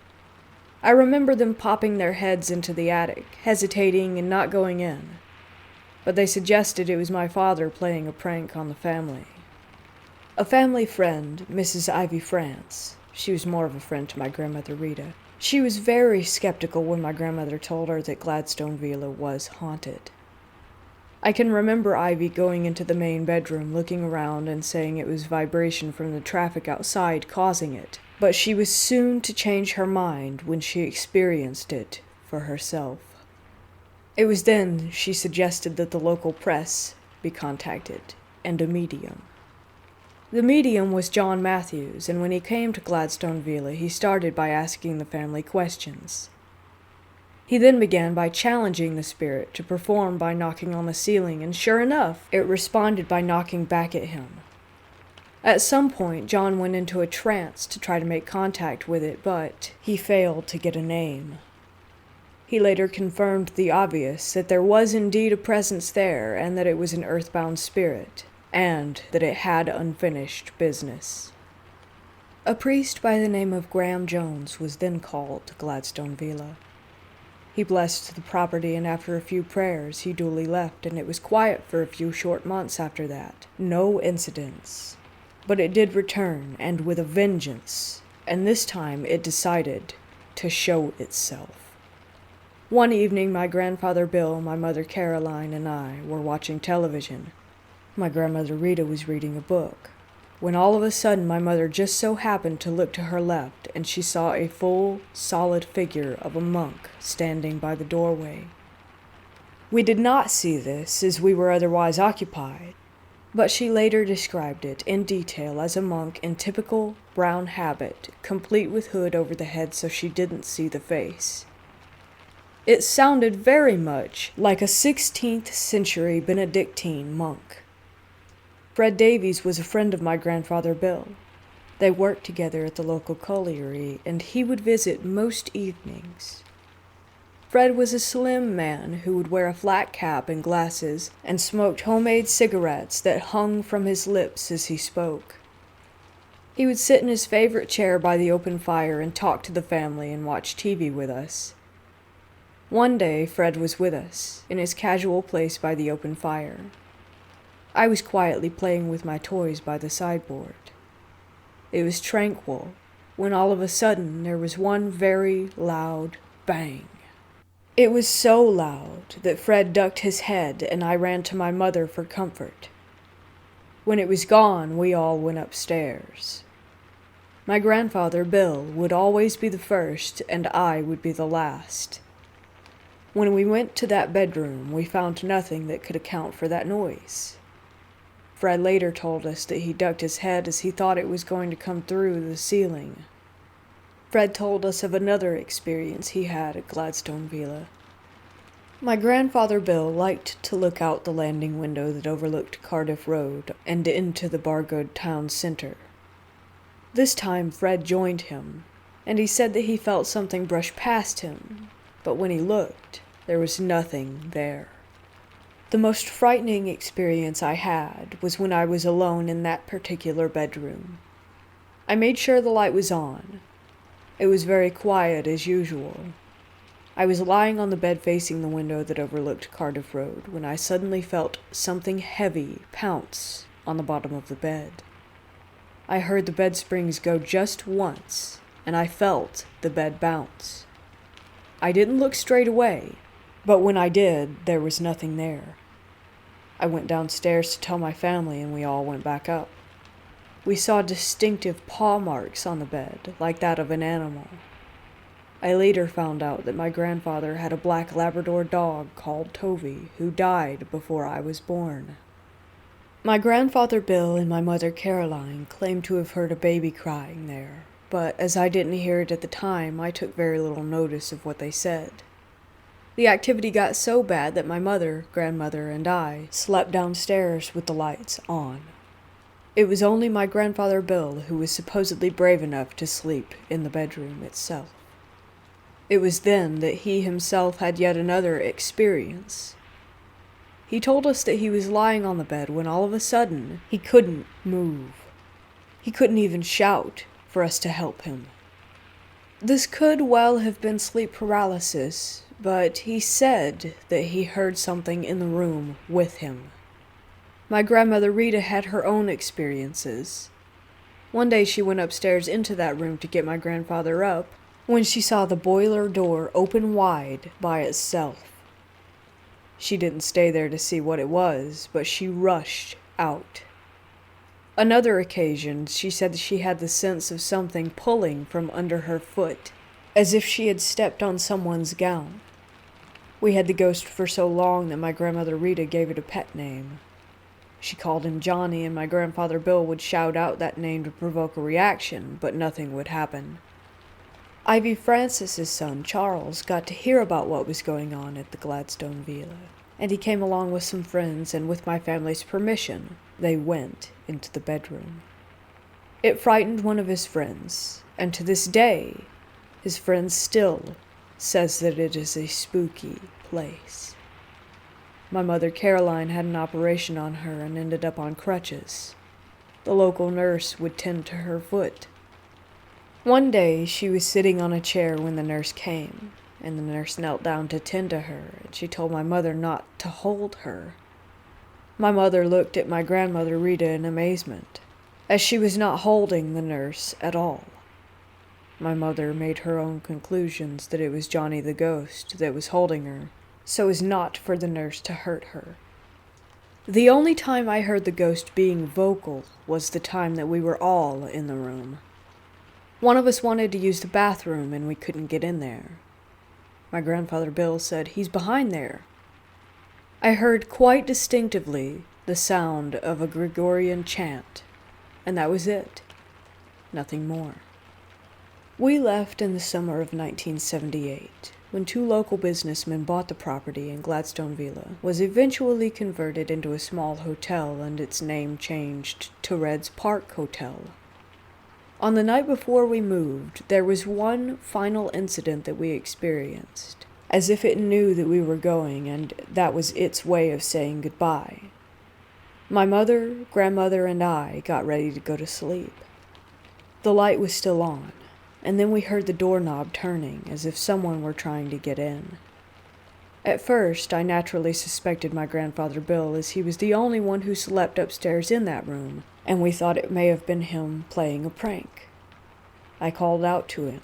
I remember them popping their heads into the attic, hesitating and not going in, but they suggested it was my father playing a prank on the family. A family friend, Mrs. Ivy France, she was more of a friend to my grandmother Rita, she was very skeptical when my grandmother told her that Gladstone Villa was haunted. I can remember Ivy going into the main bedroom, looking around and saying it was vibration from the traffic outside causing it, but she was soon to change her mind when she experienced it for herself. It was then she suggested that the local press be contacted, and a medium. The medium was John Matthews, and when he came to Gladstone Villa, he started by asking the family questions. He then began by challenging the spirit to perform by knocking on the ceiling, and sure enough, it responded by knocking back at him. At some point, John went into a trance to try to make contact with it, but he failed to get a name. He later confirmed the obvious, that there was indeed a presence there, and that it was an earthbound spirit, and that it had unfinished business. A priest by the name of Graham Jones was then called to Gladstone Villa. He blessed the property, and after a few prayers, he duly left, and it was quiet for a few short months after that. No incidents. But it did return, and with a vengeance, and this time it decided to show itself. One evening, my grandfather Bill, my mother Caroline, and I were watching television. My grandmother Rita was reading a book, when all of a sudden my mother just so happened to look to her left, and she saw a full, solid figure of a monk standing by the doorway. We did not see this, as we were otherwise occupied, but she later described it in detail as a monk in typical brown habit, complete with hood over the head so she didn't see the face. It sounded very much like a 16th century Benedictine monk. Fred Davies was a friend of my grandfather Bill. They worked together at the local colliery, and he would visit most evenings. Fred was a slim man who would wear a flat cap and glasses and smoked homemade cigarettes that hung from his lips as he spoke. He would sit in his favorite chair by the open fire and talk to the family and watch TV with us. One day, Fred was with us, in his casual place by the open fire. I was quietly playing with my toys by the sideboard. It was tranquil, when all of a sudden there was one very loud bang. It was so loud that Fred ducked his head and I ran to my mother for comfort. When it was gone, we all went upstairs. My grandfather, Bill, would always be the first and I would be the last. When we went to that bedroom, we found nothing that could account for that noise. Fred later told us that he ducked his head as he thought it was going to come through the ceiling. Fred told us of another experience he had at Gladstone Villa. My grandfather Bill liked to look out the landing window that overlooked Cardiff Road and into the Bargoed town centre. This time Fred joined him, and he said that he felt something brush past him, but when he looked, there was nothing there. The most frightening experience I had was when I was alone in that particular bedroom. I made sure the light was on. It was very quiet as usual. I was lying on the bed facing the window that overlooked Cardiff Road when I suddenly felt something heavy pounce on the bottom of the bed. I heard the bed springs go just once, and I felt the bed bounce. I didn't look straight away, but when I did, there was nothing there. I went downstairs to tell my family, and we all went back up. We saw distinctive paw marks on the bed, like that of an animal. I later found out that my grandfather had a black Labrador dog called Tovey, who died before I was born. My grandfather Bill and my mother Caroline claimed to have heard a baby crying there, but as I didn't hear it at the time, I took very little notice of what they said. The activity got so bad that my mother, grandmother, and I slept downstairs with the lights on. It was only my grandfather Bill who was supposedly brave enough to sleep in the bedroom itself. It was then that he himself had yet another experience. He told us that he was lying on the bed when all of a sudden he couldn't move. He couldn't even shout for us to help him. This could well have been sleep paralysis, but he said that he heard something in the room with him. My grandmother Rita had her own experiences. One day she went upstairs into that room to get my grandfather up when she saw the boiler door open wide by itself. She didn't stay there to see what it was, but she rushed out. Another occasion, she said she had the sense of something pulling from under her foot, as if she had stepped on someone's gown. We had the ghost for so long that my grandmother Rita gave it a pet name. She called him Johnny, and my grandfather Bill would shout out that name to provoke a reaction, but nothing would happen. Ivy Francis's son, Charles, got to hear about what was going on at the Gladstone Villa, and he came along with some friends, and with my family's permission, they went into the bedroom. It frightened one of his friends, and to this day, his friend still says that it is a spooky place. My mother Caroline had an operation on her and ended up on crutches. The local nurse would tend to her foot. One day she was sitting on a chair when the nurse came, and the nurse knelt down to tend to her, and she told my mother not to hold her. My mother looked at my grandmother Rita in amazement, as she was not holding the nurse at all. My mother made her own conclusions that it was Johnny the ghost that was holding her, so as not for the nurse to hurt her. The only time I heard the ghost being vocal was the time that we were all in the room. One of us wanted to use the bathroom and we couldn't get in there. My grandfather Bill said, "He's behind there." I heard quite distinctively the sound of a Gregorian chant, and that was it. Nothing more. We left in the summer of 1978, when two local businessmen bought the property, and Gladstone Villa was eventually converted into a small hotel and its name changed to Red's Park Hotel. On the night before we moved, there was one final incident that we experienced, as if it knew that we were going, and that was its way of saying goodbye. My mother, grandmother, and I got ready to go to sleep. The light was still on, and then we heard the doorknob turning, as if someone were trying to get in. At first, I naturally suspected my grandfather Bill, as he was the only one who slept upstairs in that room, and we thought it may have been him playing a prank. I called out to him,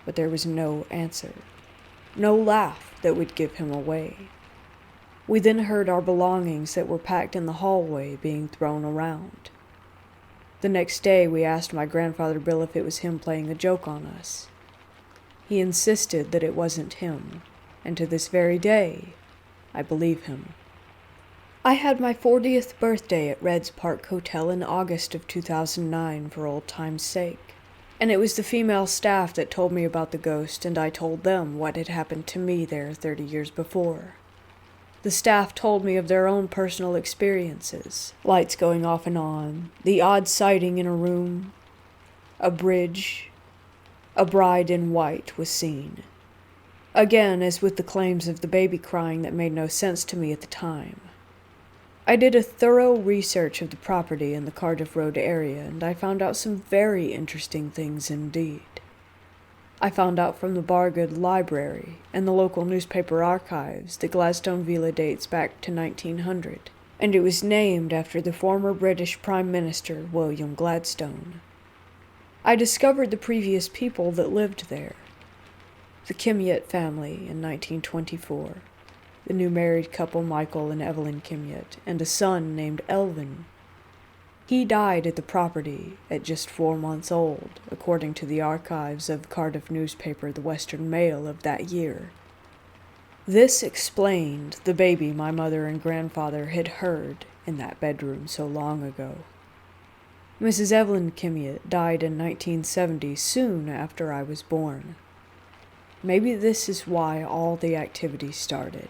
but there was no answer, no laugh that would give him away. We then heard our belongings that were packed in the hallway being thrown around. The next day, we asked my grandfather Bill if it was him playing a joke on us. He insisted that it wasn't him, and to this very day, I believe him. I had my 40th birthday at Red's Park Hotel in August of 2009 for old time's sake, and it was the female staff that told me about the ghost, and I told them what had happened to me there 30 years before. The staff told me of their own personal experiences, lights going off and on, the odd sighting in a room, a bridge, a bride in white was seen. Again, as with the claims of the baby crying that made no sense to me at the time. I did a thorough research of the property in the Cardiff Road area, and I found out some very interesting things indeed. I found out from the Bargood Library and the local newspaper archives that Gladstone Villa dates back to 1900, and it was named after the former British Prime Minister William Gladstone. I discovered the previous people that lived there. The Kimyett family in 1924, the new married couple Michael and Evelyn Kimyett, and a son named Elvin. He died at the property at just 4 months old, according to the archives of Cardiff newspaper The Western Mail of that year. This explained the baby my mother and grandfather had heard in that bedroom so long ago. Mrs. Evelyn Kimyett died in 1970, soon after I was born. Maybe this is why all the activity started.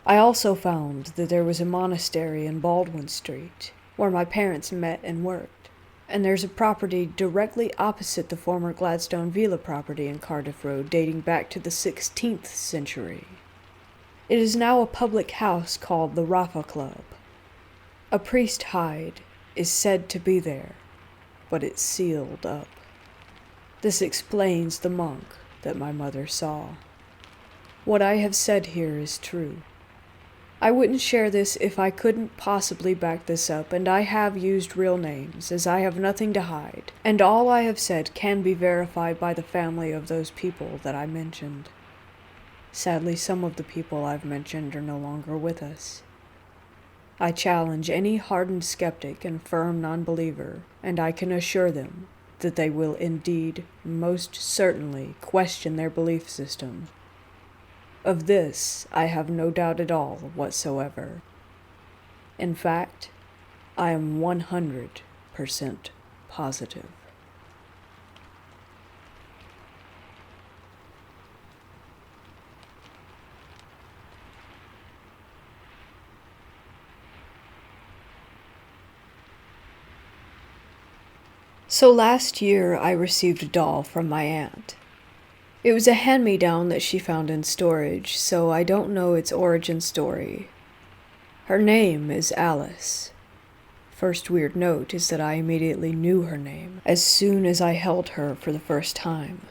I also found that there was a monastery in Baldwin Street, where my parents met and worked, and there's a property directly opposite the former Gladstone Villa property in Cardiff Road dating back to the 16th century. It is now a public house called the Rafa Club. A priest hide is said to be there, but it's sealed up. This explains the monk that my mother saw. What I have said here is true. I wouldn't share this if I couldn't possibly back this up, and I have used real names, as I have nothing to hide, and all I have said can be verified by the family of those people that I mentioned. Sadly, some of the people I've mentioned are no longer with us. I challenge any hardened skeptic and firm non-believer, and I can assure them that they will indeed most certainly question their belief system. Of this, I have no doubt at all whatsoever. In fact, I am 100% positive. So last year I received a doll from my aunt. It was a hand-me-down that she found in storage, so I don't know its origin story. Her name is Alice. First weird note is that I immediately knew her name as soon as I held her for the first time.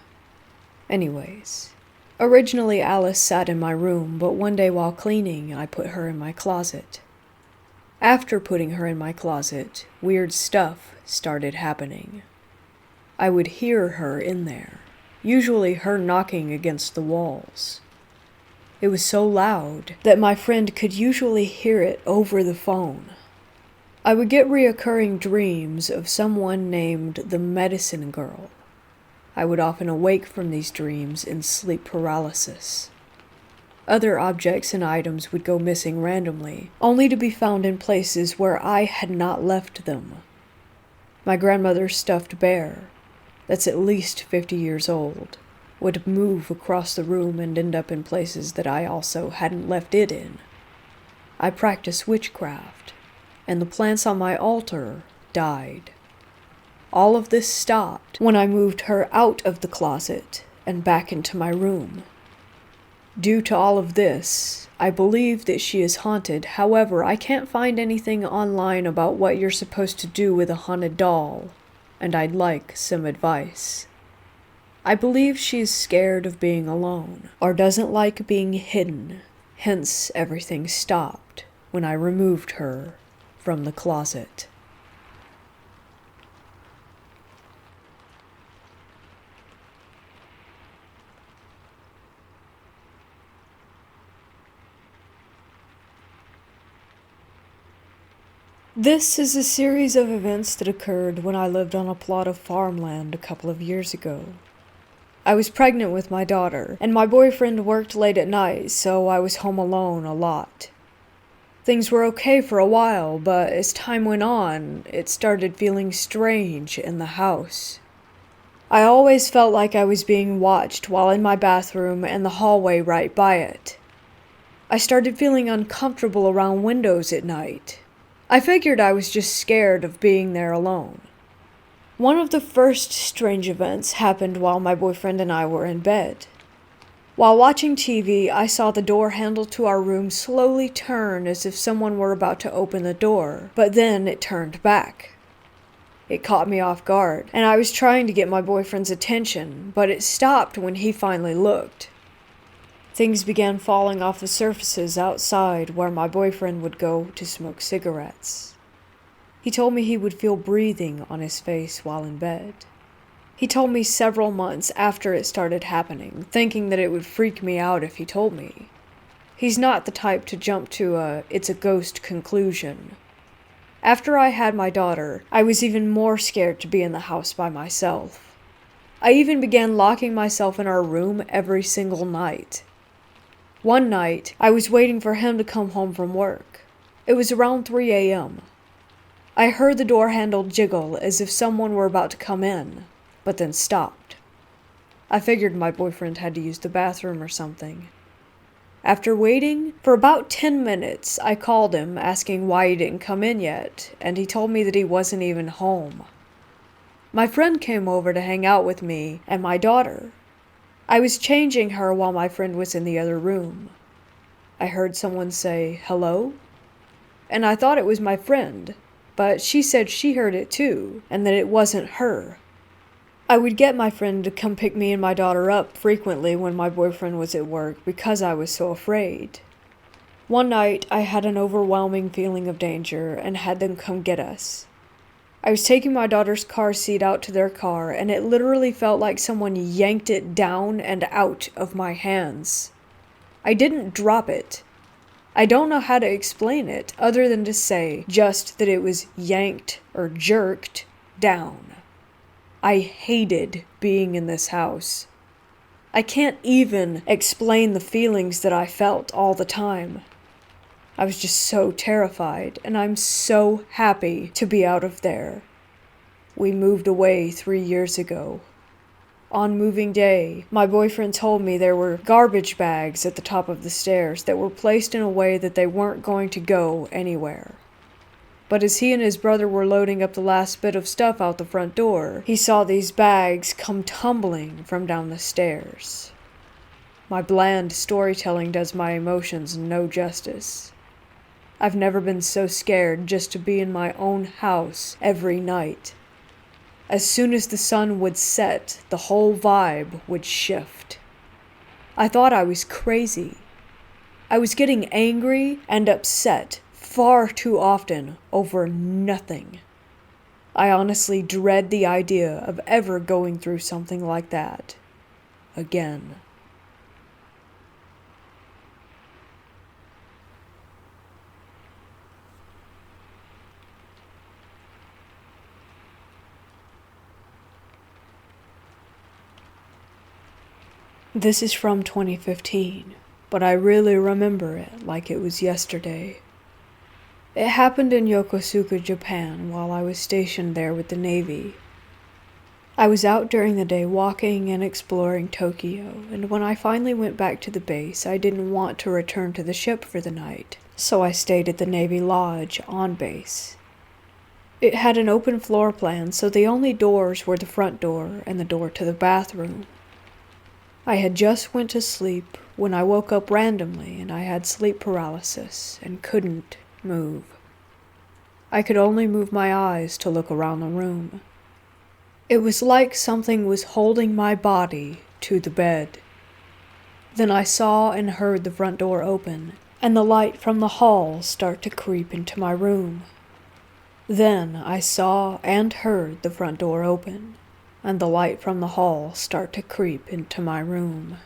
Anyways, originally Alice sat in my room, but one day while cleaning I put her in my closet. After putting her in my closet, weird stuff started happening. I would hear her in there, usually her knocking against the walls. It was so loud that my friend could usually hear it over the phone. I would get reoccurring dreams of someone named the Medicine Girl. I would often awake from these dreams in sleep paralysis. Other objects and items would go missing randomly, only to be found in places where I had not left them. My grandmother's stuffed bear, that's at least 50 years old, would move across the room and end up in places that I also hadn't left it in. I practiced witchcraft, and the plants on my altar died. All of this stopped when I moved her out of the closet and back into my room. Due to all of this, I believe that she is haunted. However, I can't find anything online about what you're supposed to do with a haunted doll, and I'd like some advice. I believe she is scared of being alone, or doesn't like being hidden, hence everything stopped when I removed her from the closet. This is a series of events that occurred when I lived on a plot of farmland a couple of years ago. I was pregnant with my daughter, and my boyfriend worked late at night, so I was home alone a lot. Things were okay for a while, but as time went on, it started feeling strange in the house. I always felt like I was being watched while in my bathroom and the hallway right by it. I started feeling uncomfortable around windows at night. I figured I was just scared of being there alone. One of the first strange events happened while my boyfriend and I were in bed. While watching TV, I saw the door handle to our room slowly turn as if someone were about to open the door, but then it turned back. It caught me off guard, and I was trying to get my boyfriend's attention, but it stopped when he finally looked. Things began falling off the surfaces outside where my boyfriend would go to smoke cigarettes. He told me he would feel breathing on his face while in bed. He told me several months after it started happening, thinking that it would freak me out if he told me. He's not the type to jump to it's a ghost conclusion. After I had my daughter, I was even more scared to be in the house by myself. I even began locking myself in our room every single night. One night, I was waiting for him to come home from work. It was around 3 a.m. I heard the door handle jiggle as if someone were about to come in, but then stopped. I figured my boyfriend had to use the bathroom or something. After waiting for about 10 minutes, I called him asking why he didn't come in yet, and he told me that he wasn't even home. My friend came over to hang out with me and my daughter. I was changing her while my friend was in the other room. I heard someone say, "Hello?" And I thought it was my friend, but she said she heard it too, and that it wasn't her. I would get my friend to come pick me and my daughter up frequently when my boyfriend was at work because I was so afraid. One night, I had an overwhelming feeling of danger and had them come get us. I was taking my daughter's car seat out to their car, and it literally felt like someone yanked it down and out of my hands. I didn't drop it. I don't know how to explain it other than to say just that it was yanked or jerked down. I hated being in this house. I can't even explain the feelings that I felt all the time. I was just so terrified, and I'm so happy to be out of there. We moved away 3 years ago. On moving day, my boyfriend told me there were garbage bags at the top of the stairs that were placed in a way that they weren't going to go anywhere. But as he and his brother were loading up the last bit of stuff out the front door, he saw these bags come tumbling from down the stairs. My bland storytelling does my emotions no justice. I've never been so scared just to be in my own house every night. As soon as the sun would set, the whole vibe would shift. I thought I was crazy. I was getting angry and upset far too often over nothing. I honestly dread the idea of ever going through something like that again. This is from 2015, but I really remember it like it was yesterday. It happened in Yokosuka, Japan, while I was stationed there with the Navy. I was out during the day walking and exploring Tokyo, and when I finally went back to the base, I didn't want to return to the ship for the night, so I stayed at the Navy Lodge on base. It had an open floor plan, so the only doors were the front door and the door to the bathroom. I had just went to sleep when I woke up randomly, and I had sleep paralysis and couldn't move. I could only move my eyes to look around the room. It was like something was holding my body to the bed. Then I saw and heard the front door open, and the light from the hall start to creep into my room. Then I saw and heard the front door open, and the light from the hall start to creep into my room.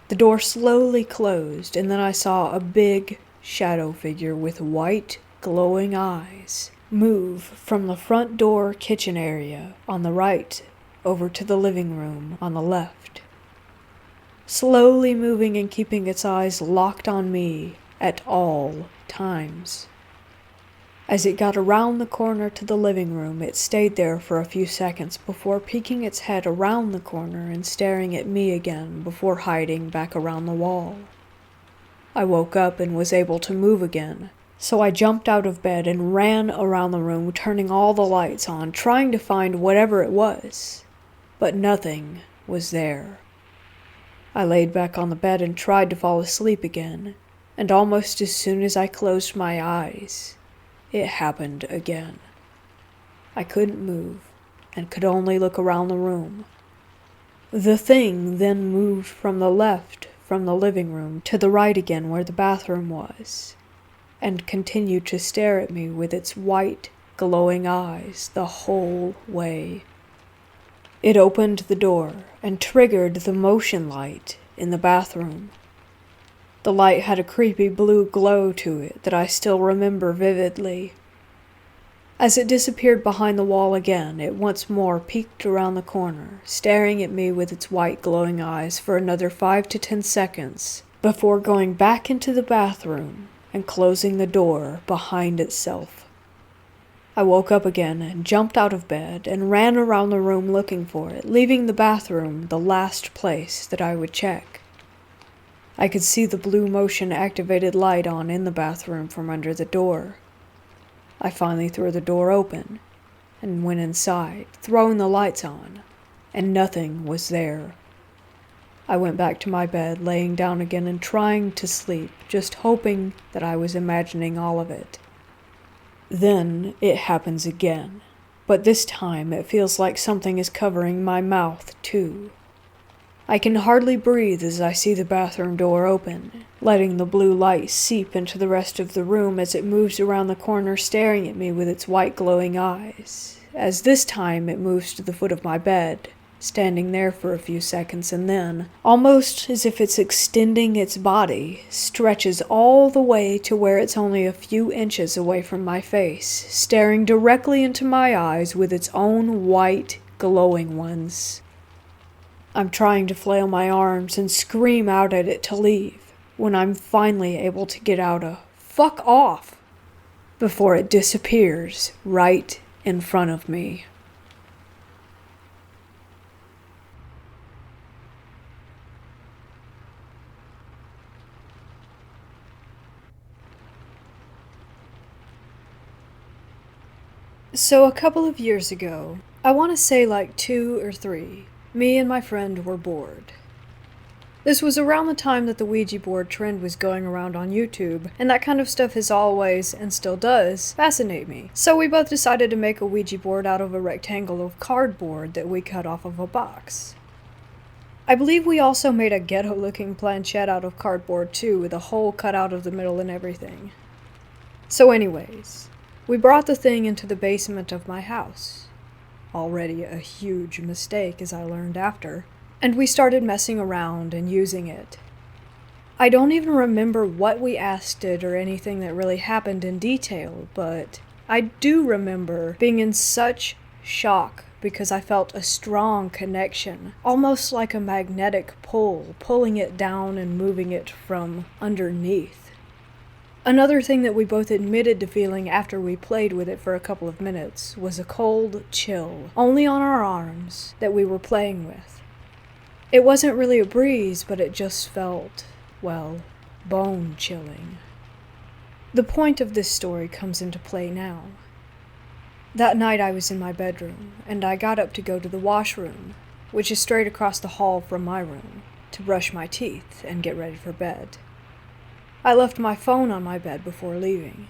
The door slowly closed, and then I saw a big shadow figure with white, glowing eyes move from the front door kitchen area on the right over to the living room on the left, slowly moving and keeping its eyes locked on me at all times. As it got around the corner to the living room, it stayed there for a few seconds before peeking its head around the corner and staring at me again before hiding back around the wall. I woke up and was able to move again, so I jumped out of bed and ran around the room, turning all the lights on, trying to find whatever it was, but nothing was there. I laid back on the bed and tried to fall asleep again, and almost as soon as I closed my eyes, it happened again. I couldn't move and could only look around the room. The thing then moved from the left from the living room to the right again where the bathroom was, and continued to stare at me with its white, glowing eyes the whole way. It opened the door and triggered the motion light in the bathroom. The light had a creepy blue glow to it that I still remember vividly. As it disappeared behind the wall again, it once more peeked around the corner, staring at me with its white glowing eyes for another 5 to 10 seconds, before going back into the bathroom and closing the door behind itself. I woke up again and jumped out of bed and ran around the room looking for it, leaving the bathroom the last place that I would check. I could see the blue motion-activated light on in the bathroom from under the door. I finally threw the door open and went inside, throwing the lights on, and nothing was there. I went back to my bed, laying down again and trying to sleep, just hoping that I was imagining all of it. Then it happens again, but this time it feels like something is covering my mouth too. I can hardly breathe as I see the bathroom door open, letting the blue light seep into the rest of the room as it moves around the corner staring at me with its white glowing eyes, as this time it moves to the foot of my bed, standing there for a few seconds and then, almost as if it's extending its body, stretches all the way to where it's only a few inches away from my face, staring directly into my eyes with its own white, glowing ones. I'm trying to flail my arms and scream out at it to leave, when I'm finally able to get out a "fuck off" before it disappears right in front of me. So a couple of years ago, I want to say like 2 or 3, me and my friend were bored. This was around the time that the Ouija board trend was going around on YouTube, and that kind of stuff has always, and still does, fascinate me. So we both decided to make a Ouija board out of a rectangle of cardboard that we cut off of a box. I believe we also made a ghetto-looking planchette out of cardboard too, with a hole cut out of the middle and everything. So anyways, we brought the thing into the basement of my house. Already a huge mistake, as I learned after, and we started messing around and using it. I don't even remember what we asked it or anything that really happened in detail, but I do remember being in such shock because I felt a strong connection, almost like a magnetic pull, pulling it down and moving it from underneath. Another thing that we both admitted to feeling after we played with it for a couple of minutes was a cold chill, only on our arms, that we were playing with. It wasn't really a breeze, but it just felt, well, bone-chilling. The point of this story comes into play now. That night I was in my bedroom, and I got up to go to the washroom, which is straight across the hall from my room, to brush my teeth and get ready for bed. I left my phone on my bed before leaving.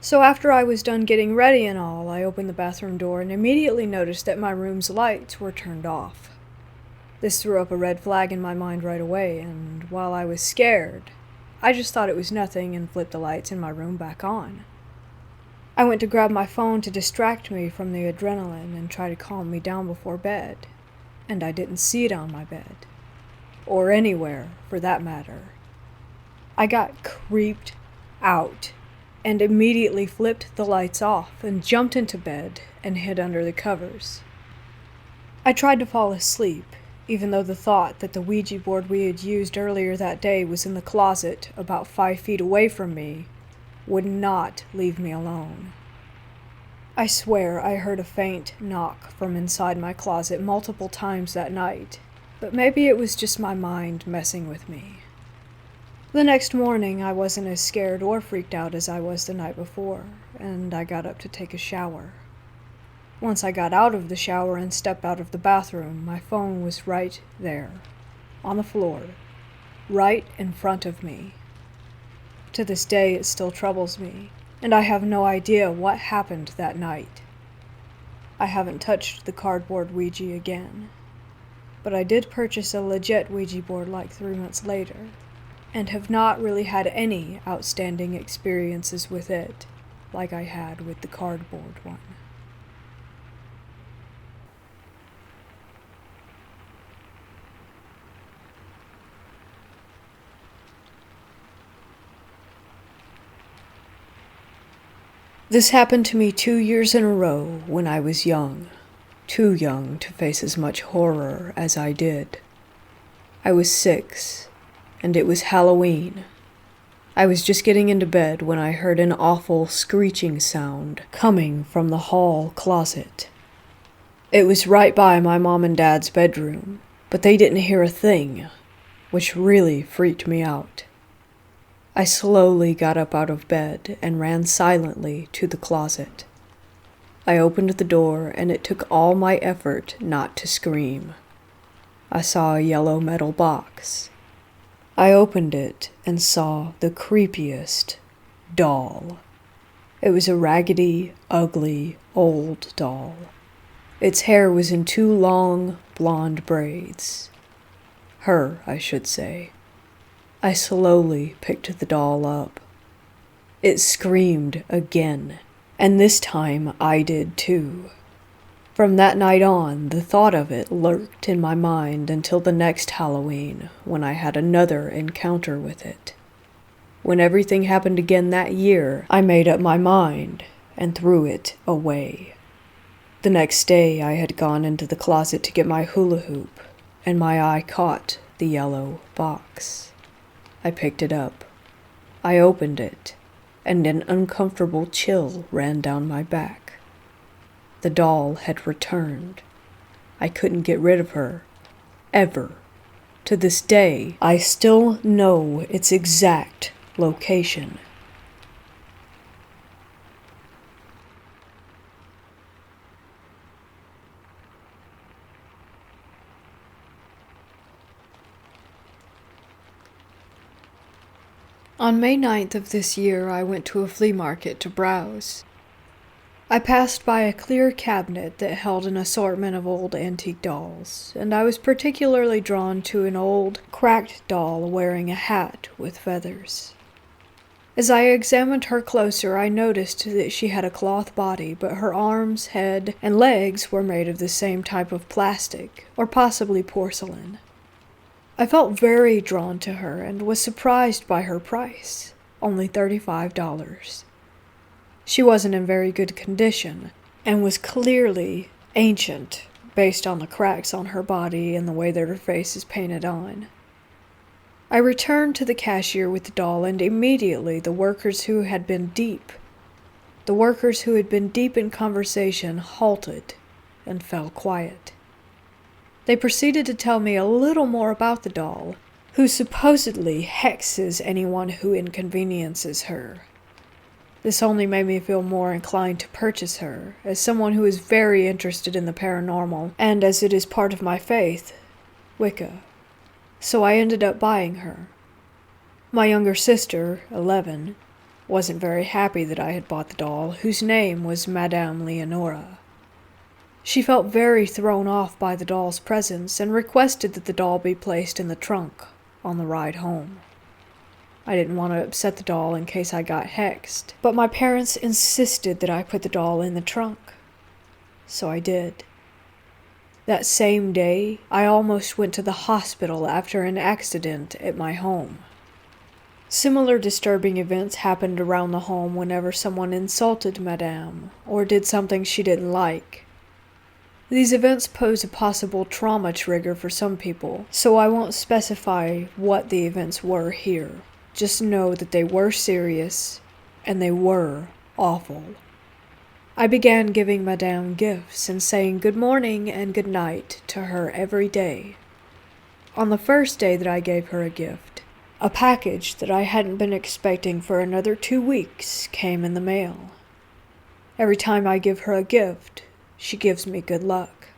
So after I was done getting ready and all, I opened the bathroom door and immediately noticed that my room's lights were turned off. This threw up a red flag in my mind right away, and while I was scared, I just thought it was nothing and flipped the lights in my room back on. I went to grab my phone to distract me from the adrenaline and try to calm me down before bed, and I didn't see it on my bed. Or anywhere, for that matter. I got creeped out and immediately flipped the lights off and jumped into bed and hid under the covers. I tried to fall asleep, even though the thought that the Ouija board we had used earlier that day was in the closet about 5 feet away from me would not leave me alone. I swear I heard a faint knock from inside my closet multiple times that night, but maybe it was just my mind messing with me. The next morning I wasn't as scared or freaked out as I was the night before, and I got up to take a shower. Once I got out of the shower and stepped out of the bathroom, my phone was right there, on the floor, right in front of me. To this day, it still troubles me, and I have no idea what happened that night. I haven't touched the cardboard Ouija again, but I did purchase a legit Ouija board like 3 months later, and have not really had any outstanding experiences with it, like I had with the cardboard one. This happened to me 2 years in a row when I was young, too young to face as much horror as I did. I was 6, and it was Halloween. I was just getting into bed when I heard an awful screeching sound coming from the hall closet. It was right by my mom and dad's bedroom, but they didn't hear a thing, which really freaked me out. I slowly got up out of bed and ran silently to the closet. I opened the door, and it took all my effort not to scream. I saw a yellow metal box. I opened it and saw the creepiest doll. It was a raggedy, ugly, old doll. Its hair was in 2 long, blonde braids. Her, I should say. I slowly picked the doll up. It screamed again, and this time I did too. From that night on, the thought of it lurked in my mind until the next Halloween, when I had another encounter with it. When everything happened again that year, I made up my mind and threw it away. The next day, I had gone into the closet to get my hula hoop, and my eye caught the yellow box. I picked it up. I opened it, and an uncomfortable chill ran down my back. The doll had returned. I couldn't get rid of her, ever. To this day, I still know its exact location. On May 9th of this year, I went to a flea market to browse. I passed by a clear cabinet that held an assortment of old antique dolls, and I was particularly drawn to an old, cracked doll wearing a hat with feathers. As I examined her closer, I noticed that she had a cloth body, but her arms, head, and legs were made of the same type of plastic, or possibly porcelain. I felt very drawn to her and was surprised by her price, only $35. She wasn't in very good condition, and was clearly ancient, based on the cracks on her body and the way that her face is painted on. I returned to the cashier with the doll, and immediately the workers who had been deep in conversation halted and fell quiet. They proceeded to tell me a little more about the doll, who supposedly hexes anyone who inconveniences her. This only made me feel more inclined to purchase her, as someone who is very interested in the paranormal, and as it is part of my faith, Wicca. So I ended up buying her. My younger sister, 11, wasn't very happy that I had bought the doll, whose name was Madame Leonora. She felt very thrown off by the doll's presence and requested that the doll be placed in the trunk on the ride home. I didn't want to upset the doll in case I got hexed, but my parents insisted that I put the doll in the trunk. So I did. That same day, I almost went to the hospital after an accident at my home. Similar disturbing events happened around the home whenever someone insulted Madame or did something she didn't like. These events pose a possible trauma trigger for some people, so I won't specify what the events were here. Just know that they were serious, and they were awful. I began giving Madame gifts and saying good morning and good night to her every day. On the first day that I gave her a gift, a package that I hadn't been expecting for another 2 weeks came in the mail. Every time I give her a gift, she gives me good luck.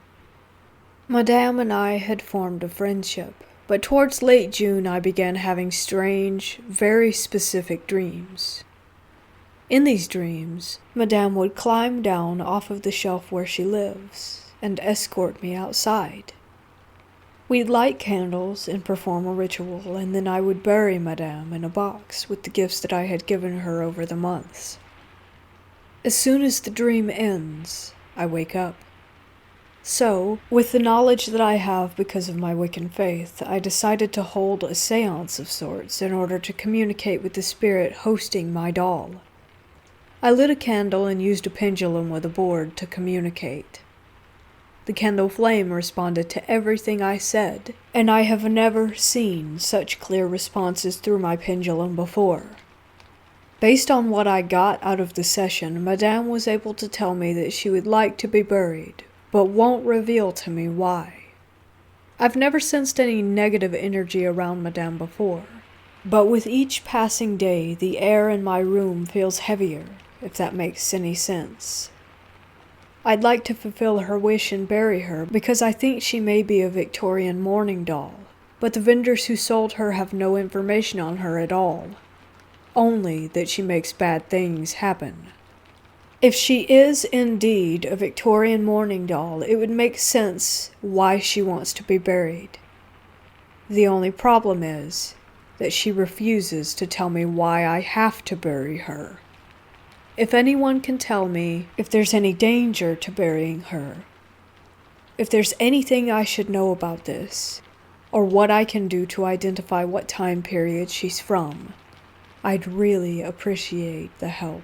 Madame and I had formed a friendship, but towards late June I began having strange, very specific dreams. In these dreams, Madame would climb down off of the shelf where she lives and escort me outside. We'd light candles and perform a ritual, and then I would bury Madame in a box with the gifts that I had given her over the months. As soon as the dream ends, I wake up. So, with the knowledge that I have because of my Wiccan faith, I decided to hold a seance of sorts in order to communicate with the spirit hosting my doll. I lit a candle and used a pendulum with a board to communicate. The candle flame responded to everything I said, and I have never seen such clear responses through my pendulum before. Based on what I got out of the session, Madame was able to tell me that she would like to be buried, but won't reveal to me why. I've never sensed any negative energy around Madame before, but with each passing day, the air in my room feels heavier, if that makes any sense. I'd like to fulfill her wish and bury her because I think she may be a Victorian mourning doll, but the vendors who sold her have no information on her at all. Only that she makes bad things happen. If she is indeed a Victorian mourning doll, it would make sense why she wants to be buried. The only problem is that she refuses to tell me why I have to bury her. If anyone can tell me if there's any danger to burying her, if there's anything I should know about this, or what I can do to identify what time period she's from, I'd really appreciate the help.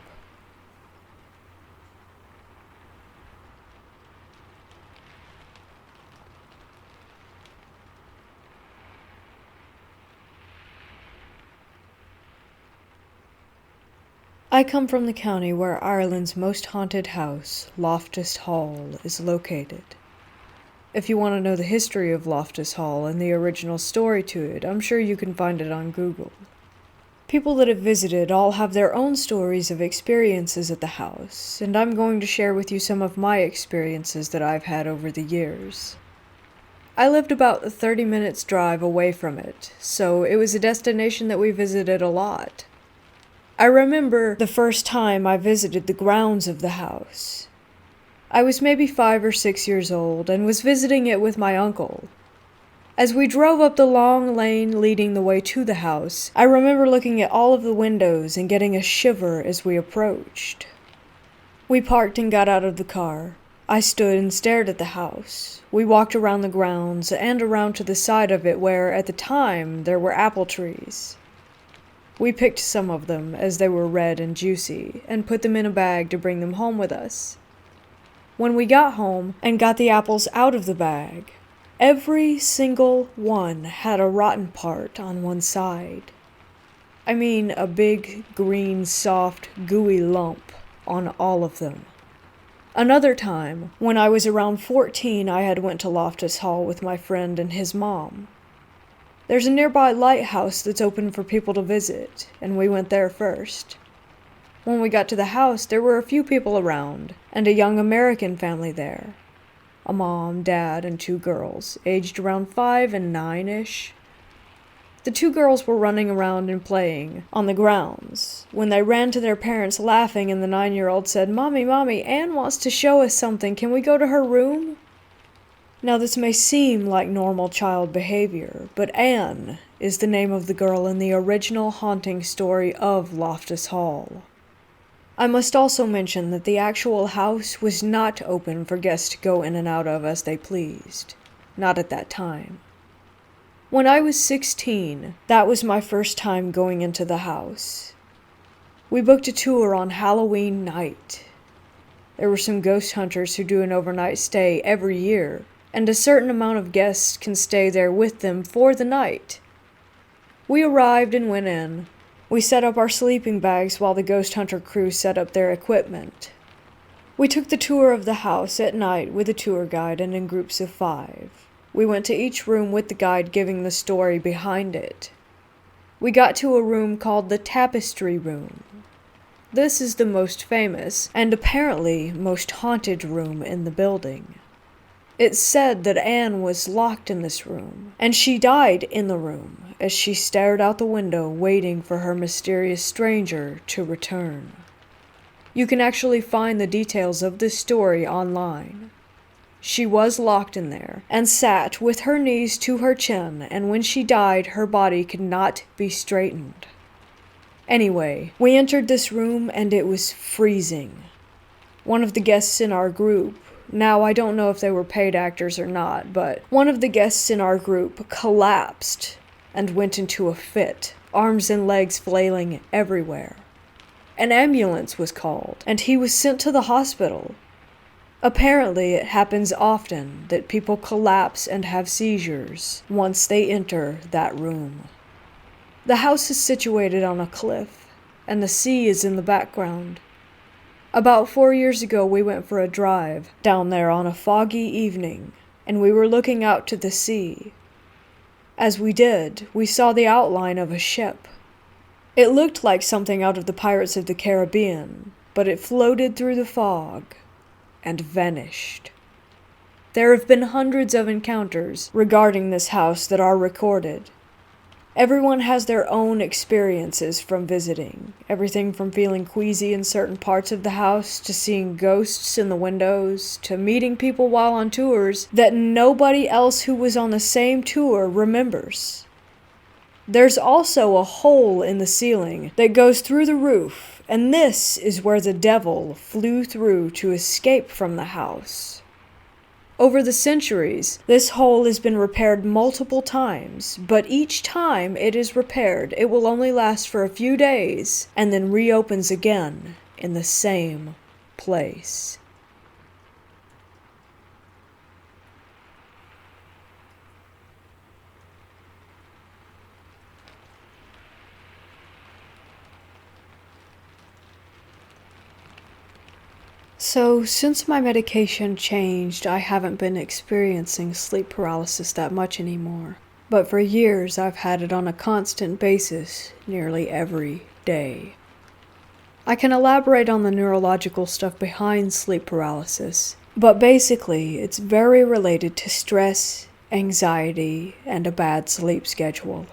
I come from the county where Ireland's most haunted house, Loftus Hall, is located. If you want to know the history of Loftus Hall and the original story to it, I'm sure you can find it on Google. People that have visited all have their own stories of experiences at the house, and I'm going to share with you some of my experiences that I've had over the years. I lived about a 30 minutes drive away from it, so it was a destination that we visited a lot. I remember the first time I visited the grounds of the house. I was maybe 5 or 6 years old and was visiting it with my uncle. As we drove up the long lane leading the way to the house, I remember looking at all of the windows and getting a shiver as we approached. We parked and got out of the car. I stood and stared at the house. We walked around the grounds and around to the side of it where, at the time, there were apple trees. We picked some of them, as they were red and juicy, and put them in a bag to bring them home with us. When we got home and got the apples out of the bag, every single one had a rotten part on one side. I mean, a big, green, soft, gooey lump on all of them. Another time, when I was around 14, I had went to Loftus Hall with my friend and his mom. There's a nearby lighthouse that's open for people to visit, and we went there first. When we got to the house, there were a few people around, and a young American family there. A mom, dad, and 2 girls, aged around 5 and 9-ish. The 2 girls were running around and playing on the grounds when they ran to their parents laughing, and the 9-year-old said, Mommy, Ann wants to show us something. Can we go to her room?" Now this may seem like normal child behavior, but Ann is the name of the girl in the original haunting story of Loftus Hall. I must also mention that the actual house was not open for guests to go in and out of as they pleased. Not at that time. When I was 16, that was my first time going into the house. We booked a tour on Halloween night. There were some ghost hunters who do an overnight stay every year, and a certain amount of guests can stay there with them for the night. We arrived and went in. We set up our sleeping bags while the ghost hunter crew set up their equipment. We took the tour of the house at night with a tour guide and in groups of 5. We went to each room with the guide giving the story behind it. We got to a room called the Tapestry Room. This is the most famous, and apparently most haunted room in the building. It's said that Anne was locked in this room, and she died in the room as she stared out the window waiting for her mysterious stranger to return. You can actually find the details of this story online. She was locked in there, and sat with her knees to her chin, and when she died, her body could not be straightened. Anyway, we entered this room and it was freezing. One of the guests in our group, now I don't know if they were paid actors or not, but one of the guests in our group collapsed and went into a fit, arms and legs flailing everywhere. An ambulance was called, and he was sent to the hospital. Apparently, it happens often that people collapse and have seizures once they enter that room. The house is situated on a cliff, and the sea is in the background. About 4 years ago, we went for a drive down there on a foggy evening, and we were looking out to the sea. As we did, we saw the outline of a ship. It looked like something out of the Pirates of the Caribbean, but it floated through the fog and vanished. There have been hundreds of encounters regarding this house that are recorded. Everyone has their own experiences from visiting, everything from feeling queasy in certain parts of the house, to seeing ghosts in the windows, to meeting people while on tours that nobody else who was on the same tour remembers. There's also a hole in the ceiling that goes through the roof, and this is where the devil flew through to escape from the house. Over the centuries, this hole has been repaired multiple times, but each time it is repaired, it will only last for a few days and then reopens again in the same place. So, since my medication changed, I haven't been experiencing sleep paralysis that much anymore. But for years, I've had it on a constant basis, nearly every day. I can elaborate on the neurological stuff behind sleep paralysis, but basically, it's very related to stress, anxiety, and a bad sleep schedule.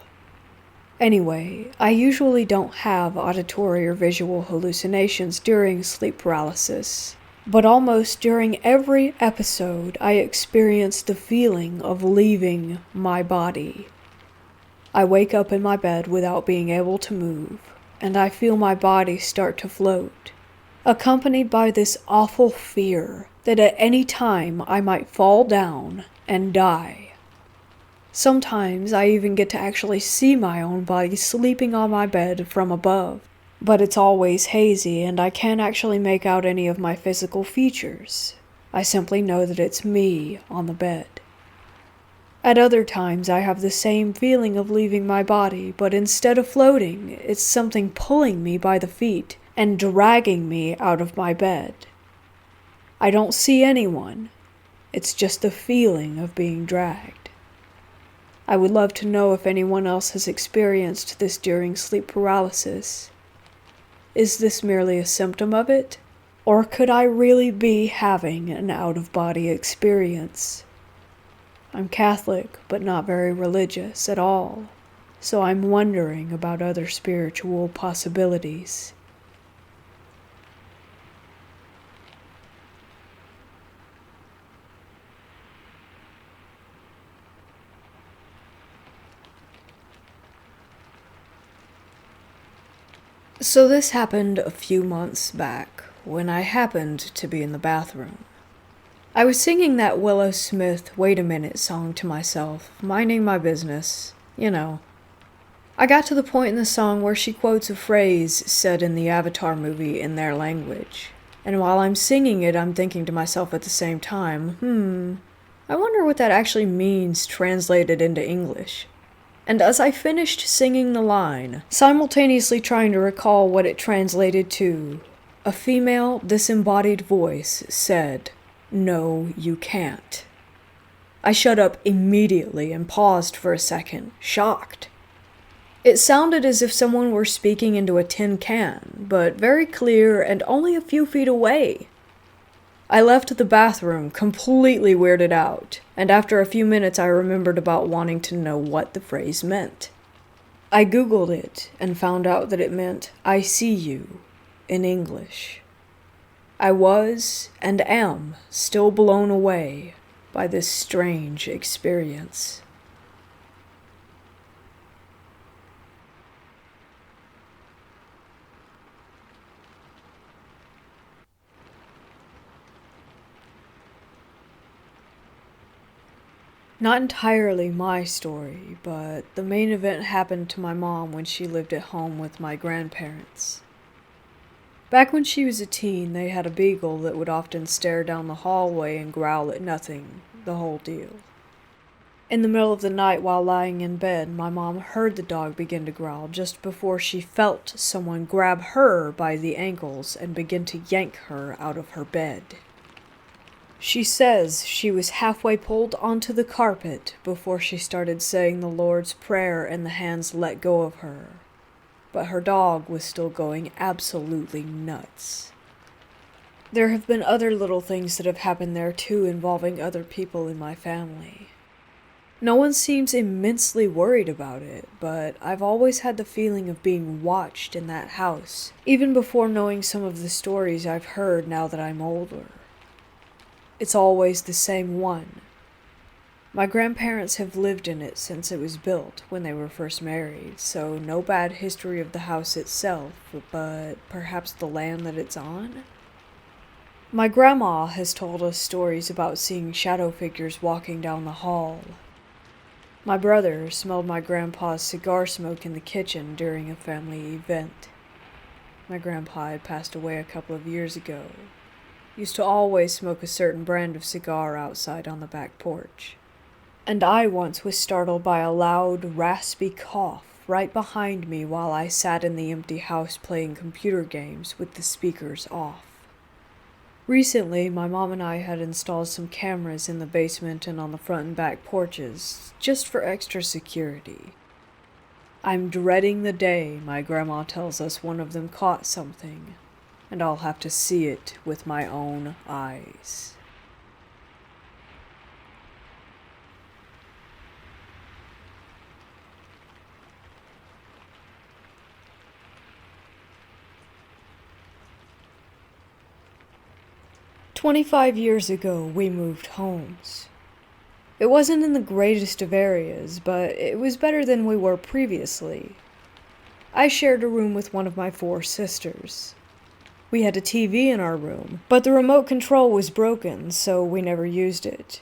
Anyway, I usually don't have auditory or visual hallucinations during sleep paralysis. But almost during every episode, I experience the feeling of leaving my body. I wake up in my bed without being able to move, and I feel my body start to float, accompanied by this awful fear that at any time I might fall down and die. Sometimes I even get to actually see my own body sleeping on my bed from above. But it's always hazy, and I can't actually make out any of my physical features. I simply know that it's me on the bed. At other times, I have the same feeling of leaving my body, but instead of floating, it's something pulling me by the feet and dragging me out of my bed. I don't see anyone. It's just the feeling of being dragged. I would love to know if anyone else has experienced this during sleep paralysis. Is this merely a symptom of it? Or could I really be having an out-of-body experience? I'm Catholic, but not very religious at all, so I'm wondering about other spiritual possibilities. So this happened a few months back, when I happened to be in the bathroom. I was singing that Willow Smith "Wait a Minute" song to myself, minding my business, you know. I got to the point in the song where she quotes a phrase said in the Avatar movie in their language. And while I'm singing it, I'm thinking to myself at the same time, I wonder what that actually means translated into English. And as I finished singing the line, simultaneously trying to recall what it translated to, a female, disembodied voice said, "No, you can't." I shut up immediately and paused for a second, shocked. It sounded as if someone were speaking into a tin can, but very clear and only a few feet away. I left the bathroom completely weirded out, and after a few minutes I remembered about wanting to know what the phrase meant. I Googled it and found out that it meant "I see you" in English. I was, and am, still blown away by this strange experience. Not entirely my story, but the main event happened to my mom when she lived at home with my grandparents. Back when she was a teen, they had a beagle that would often stare down the hallway and growl at nothing, the whole deal. In the middle of the night while lying in bed, my mom heard the dog begin to growl just before she felt someone grab her by the ankles and begin to yank her out of her bed. She says she was halfway pulled onto the carpet before she started saying the Lord's Prayer and the hands let go of her. But her dog was still going absolutely nuts. There have been other little things that have happened there too involving other people in my family. No one seems immensely worried about it, but I've always had the feeling of being watched in that house, even before knowing some of the stories I've heard now that I'm older. It's always the same one. My grandparents have lived in it since it was built when they were first married, so no bad history of the house itself, but perhaps the land that it's on? My grandma has told us stories about seeing shadow figures walking down the hall. My brother smelled my grandpa's cigar smoke in the kitchen during a family event. My grandpa had passed away a couple of years ago. Used to always smoke a certain brand of cigar outside on the back porch. And I once was startled by a loud, raspy cough right behind me while I sat in the empty house playing computer games with the speakers off. Recently, my mom and I had installed some cameras in the basement and on the front and back porches, just for extra security. I'm dreading the day my grandma tells us one of them caught something, and I'll have to see it with my own eyes. "25 years ago, we moved homes. It wasn't in the greatest of areas, but it was better than we were previously. I shared a room with one of my 4 sisters. We had a TV in our room, but the remote control was broken, so we never used it.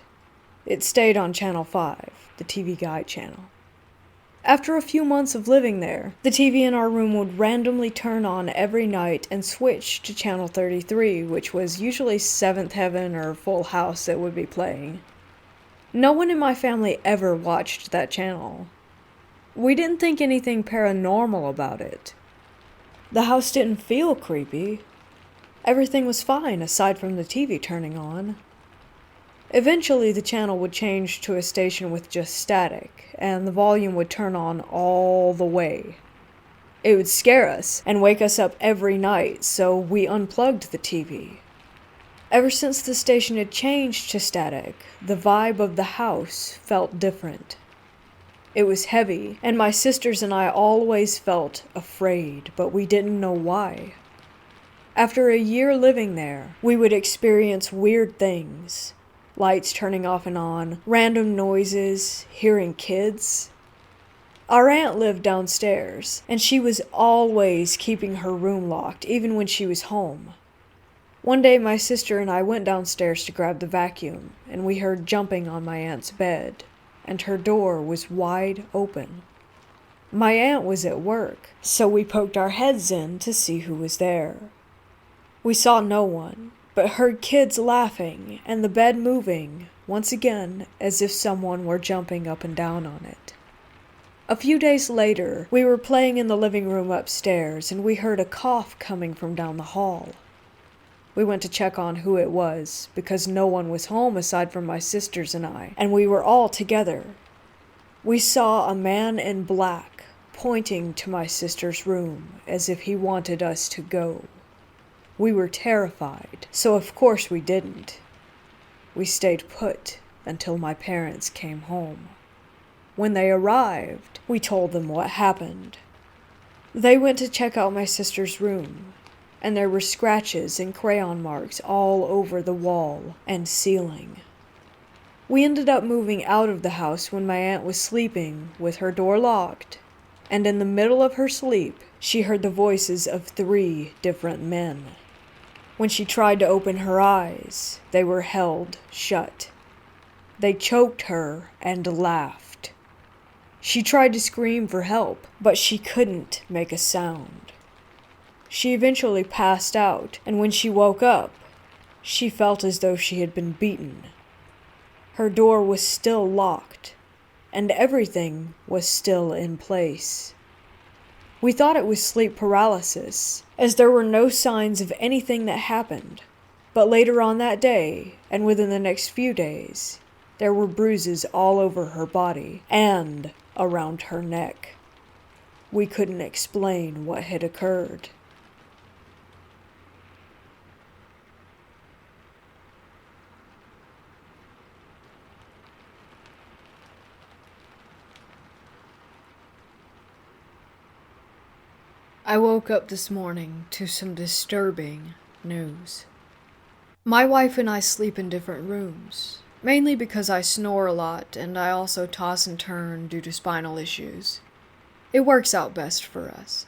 It stayed on Channel 5, the TV Guide channel. After a few months of living there, the TV in our room would randomly turn on every night and switch to Channel 33, which was usually Seventh Heaven or Full House that would be playing. No one in my family ever watched that channel. We didn't think anything paranormal about it. The house didn't feel creepy. Everything was fine aside from the TV turning on. Eventually, the channel would change to a station with just static, and the volume would turn on all the way. It would scare us and wake us up every night, so we unplugged the TV. Ever since the station had changed to static, the vibe of the house felt different. It was heavy, and my sisters and I always felt afraid, but we didn't know why. After a year living there, we would experience weird things. Lights turning off and on, random noises, hearing kids. Our aunt lived downstairs, and she was always keeping her room locked, even when she was home. One day my sister and I went downstairs to grab the vacuum, and we heard jumping on my aunt's bed, and her door was wide open. My aunt was at work, so we poked our heads in to see who was there. We saw no one, but heard kids laughing and the bed moving, once again as if someone were jumping up and down on it. A few days later, we were playing in the living room upstairs and we heard a cough coming from down the hall. We went to check on who it was, because no one was home aside from my sisters and I, and we were all together. We saw a man in black pointing to my sister's room as if he wanted us to go. We were terrified, so of course we didn't. We stayed put until my parents came home. When they arrived, we told them what happened. They went to check out my sister's room, and there were scratches and crayon marks all over the wall and ceiling. We ended up moving out of the house when my aunt was sleeping with her door locked, and in the middle of her sleep, she heard the voices of 3 different men. When she tried to open her eyes, they were held shut. They choked her and laughed. She tried to scream for help, but she couldn't make a sound. She eventually passed out, and when she woke up, she felt as though she had been beaten. Her door was still locked, and everything was still in place. We thought it was sleep paralysis, as there were no signs of anything that happened. But later on that day, and within the next few days, there were bruises all over her body and around her neck. We couldn't explain what had occurred. I woke up this morning to some disturbing news. My wife and I sleep in different rooms, mainly because I snore a lot and I also toss and turn due to spinal issues. It works out best for us.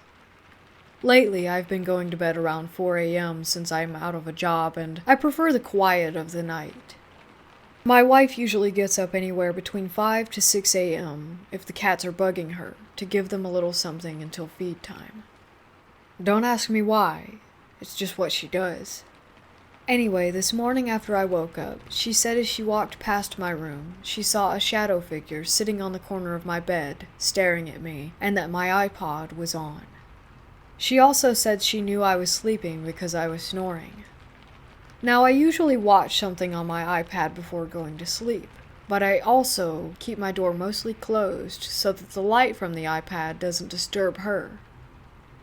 Lately, I've been going to bed around 4 a.m. since I'm out of a job and I prefer the quiet of the night. My wife usually gets up anywhere between 5 to 6 a.m. if the cats are bugging her to give them a little something until feed time. Don't ask me why, it's just what she does. Anyway, this morning after I woke up, she said as she walked past my room, she saw a shadow figure sitting on the corner of my bed, staring at me, and that my iPod was on. She also said she knew I was sleeping because I was snoring. Now, I usually watch something on my iPad before going to sleep, but I also keep my door mostly closed so that the light from the iPad doesn't disturb her.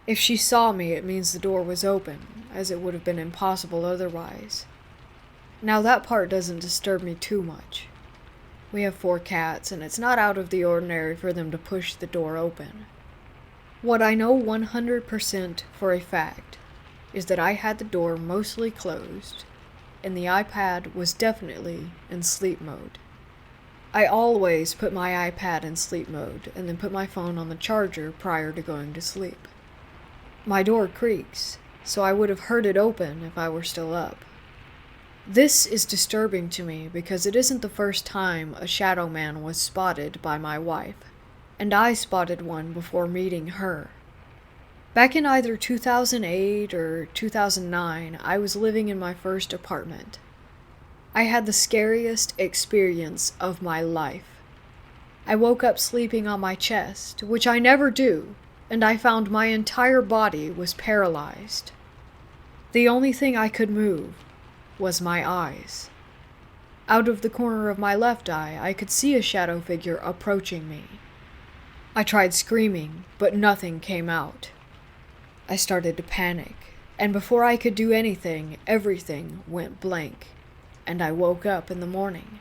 If she saw me, it means the door was open, as it would have been impossible otherwise. Now that part doesn't disturb me too much. We have 4 cats, and it's not out of the ordinary for them to push the door open. What I know 100% for a fact is that I had the door mostly closed, and the iPad was definitely in sleep mode. I always put my iPad in sleep mode, and then put my phone on the charger prior to going to sleep. My door creaks, so I would have heard it open if I were still up. This is disturbing to me because it isn't the first time a shadow man was spotted by my wife, and I spotted one before meeting her. Back in either 2008 or 2009, I was living in my first apartment. I had the scariest experience of my life. I woke up sleeping on my chest, which I never do, and I found my entire body was paralyzed. The only thing I could move was my eyes. Out of the corner of my left eye, I could see a shadow figure approaching me. I tried screaming, but nothing came out. I started to panic, and before I could do anything, everything went blank, and I woke up in the morning.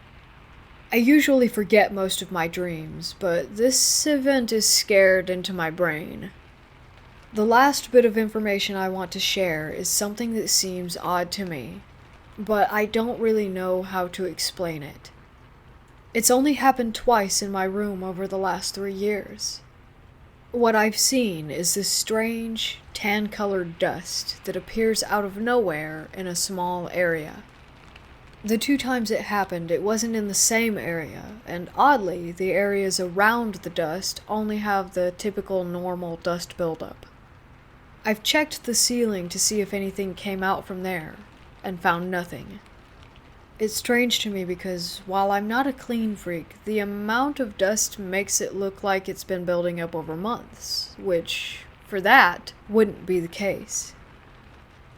I usually forget most of my dreams, but this event is scared into my brain. The last bit of information I want to share is something that seems odd to me, but I don't really know how to explain it. It's only happened twice in my room over the last 3 years. What I've seen is this strange, tan-colored dust that appears out of nowhere in a small area. The 2 times it happened, it wasn't in the same area, and oddly, the areas around the dust only have the typical normal dust buildup. I've checked the ceiling to see if anything came out from there, and found nothing. It's strange to me because, while I'm not a clean freak, the amount of dust makes it look like it's been building up over months, which, for that, wouldn't be the case.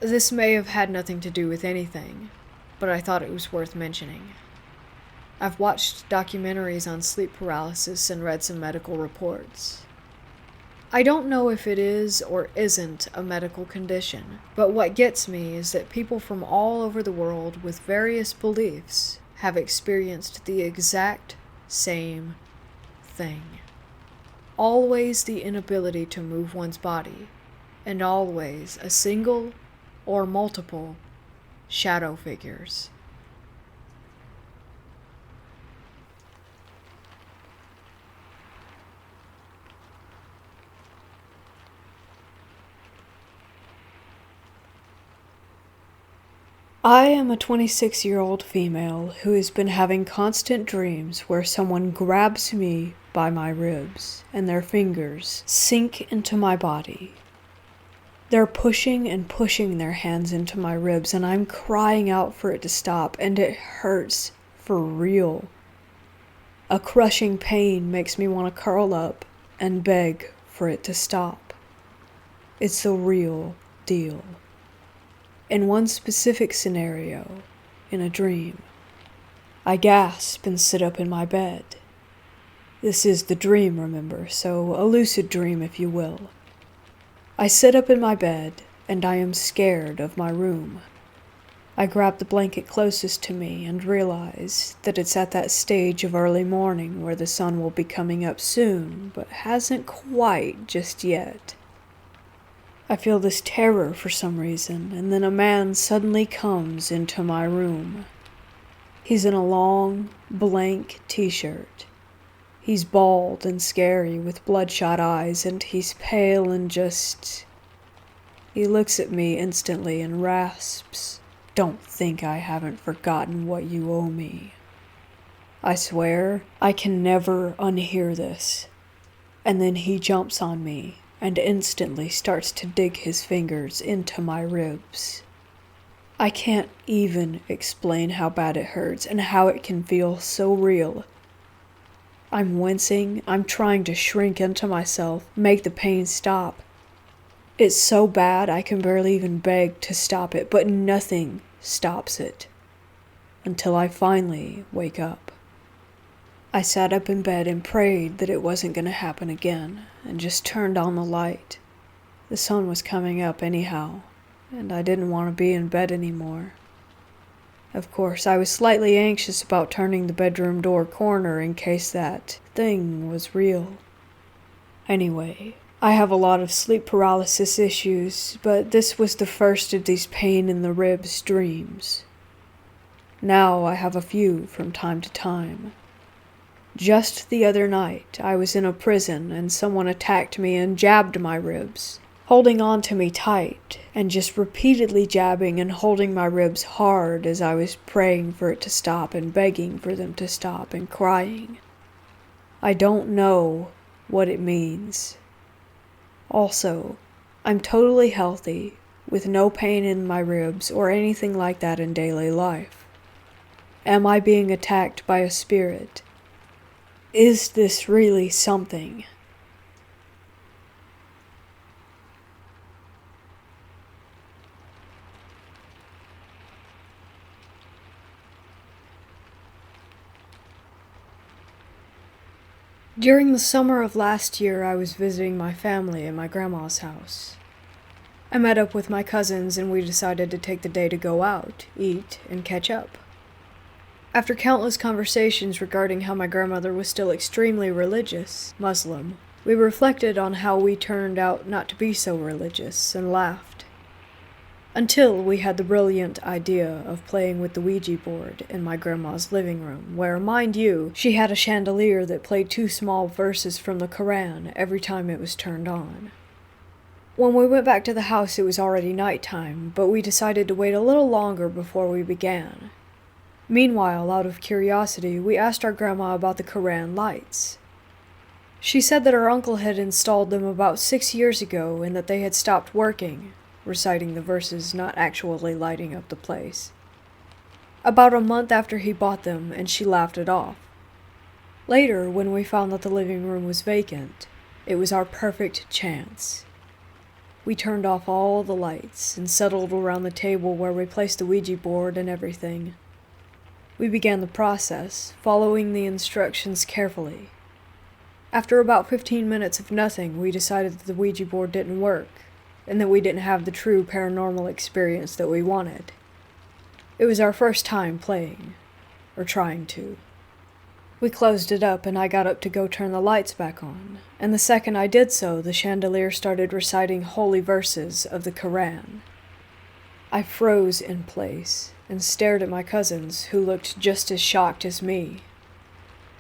This may have had nothing to do with anything, but I thought it was worth mentioning. I've watched documentaries on sleep paralysis and read some medical reports. I don't know if it is or isn't a medical condition, but what gets me is that people from all over the world with various beliefs have experienced the exact same thing. Always the inability to move one's body, and always a single or multiple shadow figures. I am a 26-year-old female who has been having constant dreams where someone grabs me by my ribs and their fingers sink into my body. They're pushing and pushing their hands into my ribs, and I'm crying out for it to stop, and it hurts for real. A crushing pain makes me want to curl up and beg for it to stop. It's the real deal. In one specific scenario, in a dream, I gasp and sit up in my bed. This is the dream, remember, so a lucid dream, if you will. I sit up in my bed, and I am scared of my room. I grab the blanket closest to me and realize that it's at that stage of early morning where the sun will be coming up soon, but hasn't quite just yet. I feel this terror for some reason, and then a man suddenly comes into my room. He's in a long, blank t-shirt. He's bald and scary with bloodshot eyes, and he's pale and just... He looks at me instantly and rasps, "Don't think I haven't forgotten what you owe me." I swear, I can never unhear this. And then he jumps on me and instantly starts to dig his fingers into my ribs. I can't even explain how bad it hurts and how it can feel so real. I'm wincing, I'm trying to shrink into myself, make the pain stop. It's so bad I can barely even beg to stop it, but nothing stops it. Until I finally wake up. I sat up in bed and prayed that it wasn't going to happen again, and just turned on the light. The sun was coming up anyhow, and I didn't want to be in bed anymore. Of course, I was slightly anxious about turning the bedroom door corner in case that thing was real. Anyway, I have a lot of sleep paralysis issues, but this was the first of these pain in the ribs dreams. Now I have a few from time to time. Just the other night, I was in a prison and someone attacked me and jabbed my ribs, holding on to me tight and just repeatedly jabbing and holding my ribs hard as I was praying for it to stop and begging for them to stop and crying. I don't know what it means. Also, I'm totally healthy, with no pain in my ribs or anything like that in daily life. Am I being attacked by a spirit? Is this really something? During the summer of last year, I was visiting my family at my grandma's house. I met up with my cousins and we decided to take the day to go out, eat, and catch up. After countless conversations regarding how my grandmother was still extremely religious, Muslim, we reflected on how we turned out not to be so religious and laughed. Until we had the brilliant idea of playing with the Ouija board in my grandma's living room, where, mind you, she had a chandelier that played 2 small verses from the Quran every time it was turned on. When we went back to the house, it was already nighttime, but we decided to wait a little longer before we began. Meanwhile, out of curiosity, we asked our grandma about the Quran lights. She said that her uncle had installed them about 6 years ago and that they had stopped working, reciting the verses, not actually lighting up the place. About a month after he bought them, and she laughed it off. Later, when we found that the living room was vacant, it was our perfect chance. We turned off all the lights and settled around the table where we placed the Ouija board and everything. We began the process, following the instructions carefully. After about 15 minutes of nothing, we decided that the Ouija board didn't work, and that we didn't have the true paranormal experience that we wanted. It was our first time playing, or trying to. We closed it up and I got up to go turn the lights back on, and the second I did so, the chandelier started reciting holy verses of the Quran. I froze in place and stared at my cousins, who looked just as shocked as me.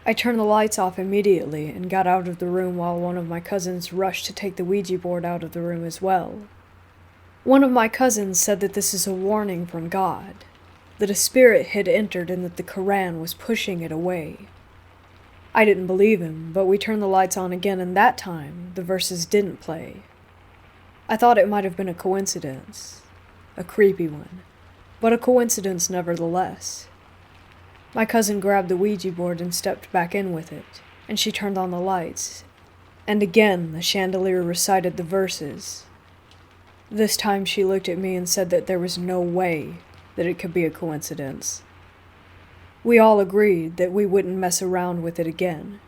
I turned the lights off immediately and got out of the room while one of my cousins rushed to take the Ouija board out of the room as well. One of my cousins said that this is a warning from God, that a spirit had entered and that the Quran was pushing it away. I didn't believe him, but we turned the lights on again, and that time the verses didn't play. I thought it might have been a coincidence, a creepy one, but a coincidence nevertheless. My cousin grabbed the Ouija board and stepped back in with it, and she turned on the lights, and again the chandelier recited the verses. This time she looked at me and said that there was no way that it could be a coincidence. We all agreed that we wouldn't mess around with it again,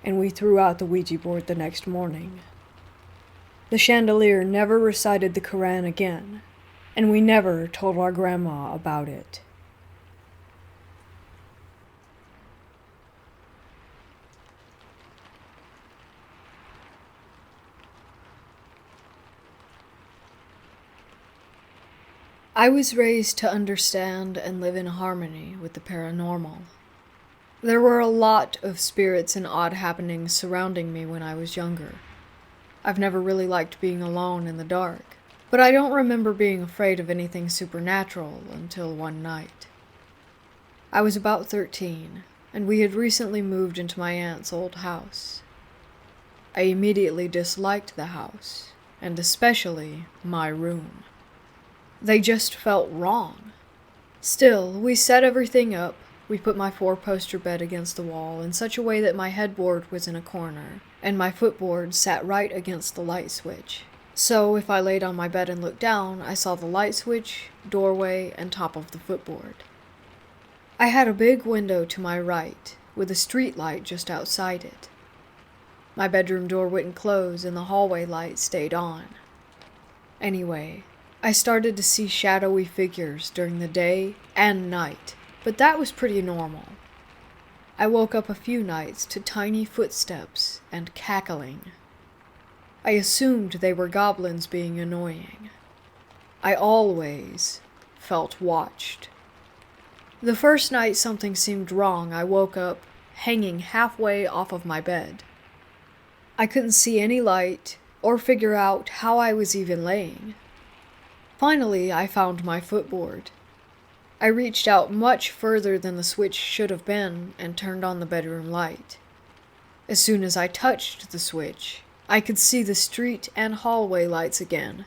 and we threw out the Ouija board the next morning. The chandelier never recited the Quran again, and we never told our grandma about it. I was raised to understand and live in harmony with the paranormal. There were a lot of spirits and odd happenings surrounding me when I was younger. I've never really liked being alone in the dark, but I don't remember being afraid of anything supernatural until one night. I was about 13, and we had recently moved into my aunt's old house. I immediately disliked the house, and especially my room. They just felt wrong. Still, we set everything up. We put my 4-poster bed against the wall in such a way that my headboard was in a corner, and my footboard sat right against the light switch. So if I laid on my bed and looked down, I saw the light switch, doorway, and top of the footboard. I had a big window to my right, with a street light just outside it. My bedroom door wouldn't close and the hallway light stayed on. Anyway, I started to see shadowy figures during the day and night, but that was pretty normal. I woke up a few nights to tiny footsteps and cackling. I assumed they were goblins being annoying. I always felt watched. The first night something seemed wrong, I woke up hanging halfway off of my bed. I couldn't see any light or figure out how I was even laying. Finally, I found my footboard. I reached out much further than the switch should have been and turned on the bedroom light. As soon as I touched the switch, I could see the street and hallway lights again.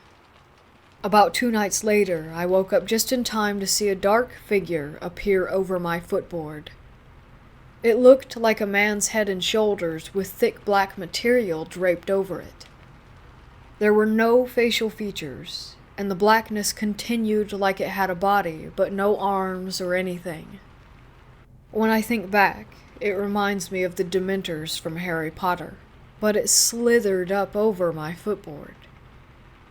About 2 nights later, I woke up just in time to see a dark figure appear over my footboard. It looked like a man's head and shoulders with thick black material draped over it. There were no facial features, and the blackness continued like it had a body, but no arms or anything. When I think back, it reminds me of the Dementors from Harry Potter, but it slithered up over my footboard.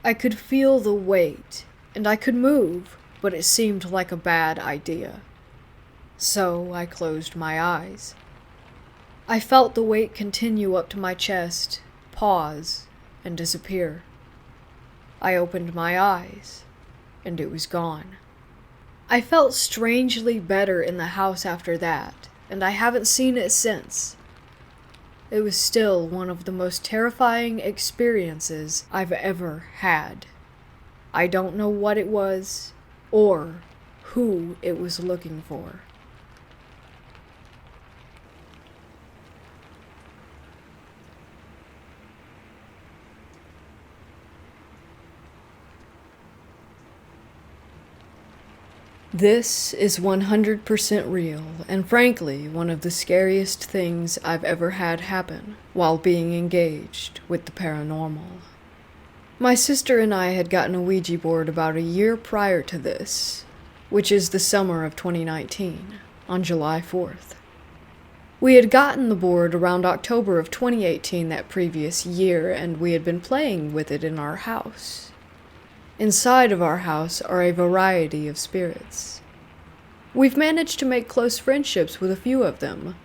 I could feel the weight, and I could move, but it seemed like a bad idea. So I closed my eyes. I felt the weight continue up to my chest, pause, and disappear. I opened my eyes, and it was gone. I felt strangely better in the house after that, and I haven't seen it since. It was still one of the most terrifying experiences I've ever had. I don't know what it was, or who it was looking for. This is 100% real, and frankly, one of the scariest things I've ever had happen while being engaged with the paranormal. My sister and I had gotten a Ouija board about a year prior to this, which is the summer of 2019, on July 4th. We had gotten the board around October of 2018 that previous year, and we had been playing with it in our house. Inside of our house are a variety of spirits. We've managed to make close friendships with a few of them.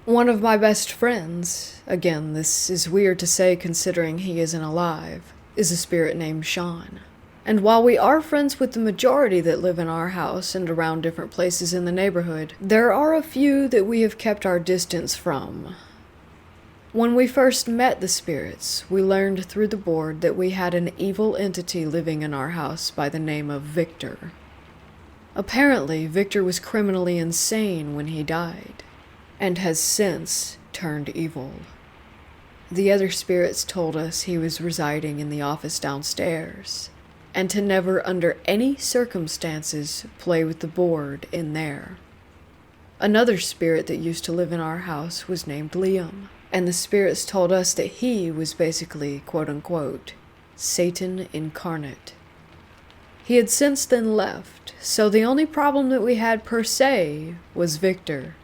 One of my best friends, again, this is weird to say considering he isn't alive, is a spirit named Sean. And while we are friends with the majority that live in our house and around different places in the neighborhood, there are a few that we have kept our distance from. When we first met the spirits, we learned through the board that we had an evil entity living in our house by the name of Victor. Apparently, Victor was criminally insane when he died, and has since turned evil. The other spirits told us he was residing in the office downstairs, and to never under any circumstances play with the board in there. Another spirit that used to live in our house was named Liam, and the spirits told us that he was basically, quote-unquote, Satan incarnate. He had since then left, so the only problem that we had per se was Victor.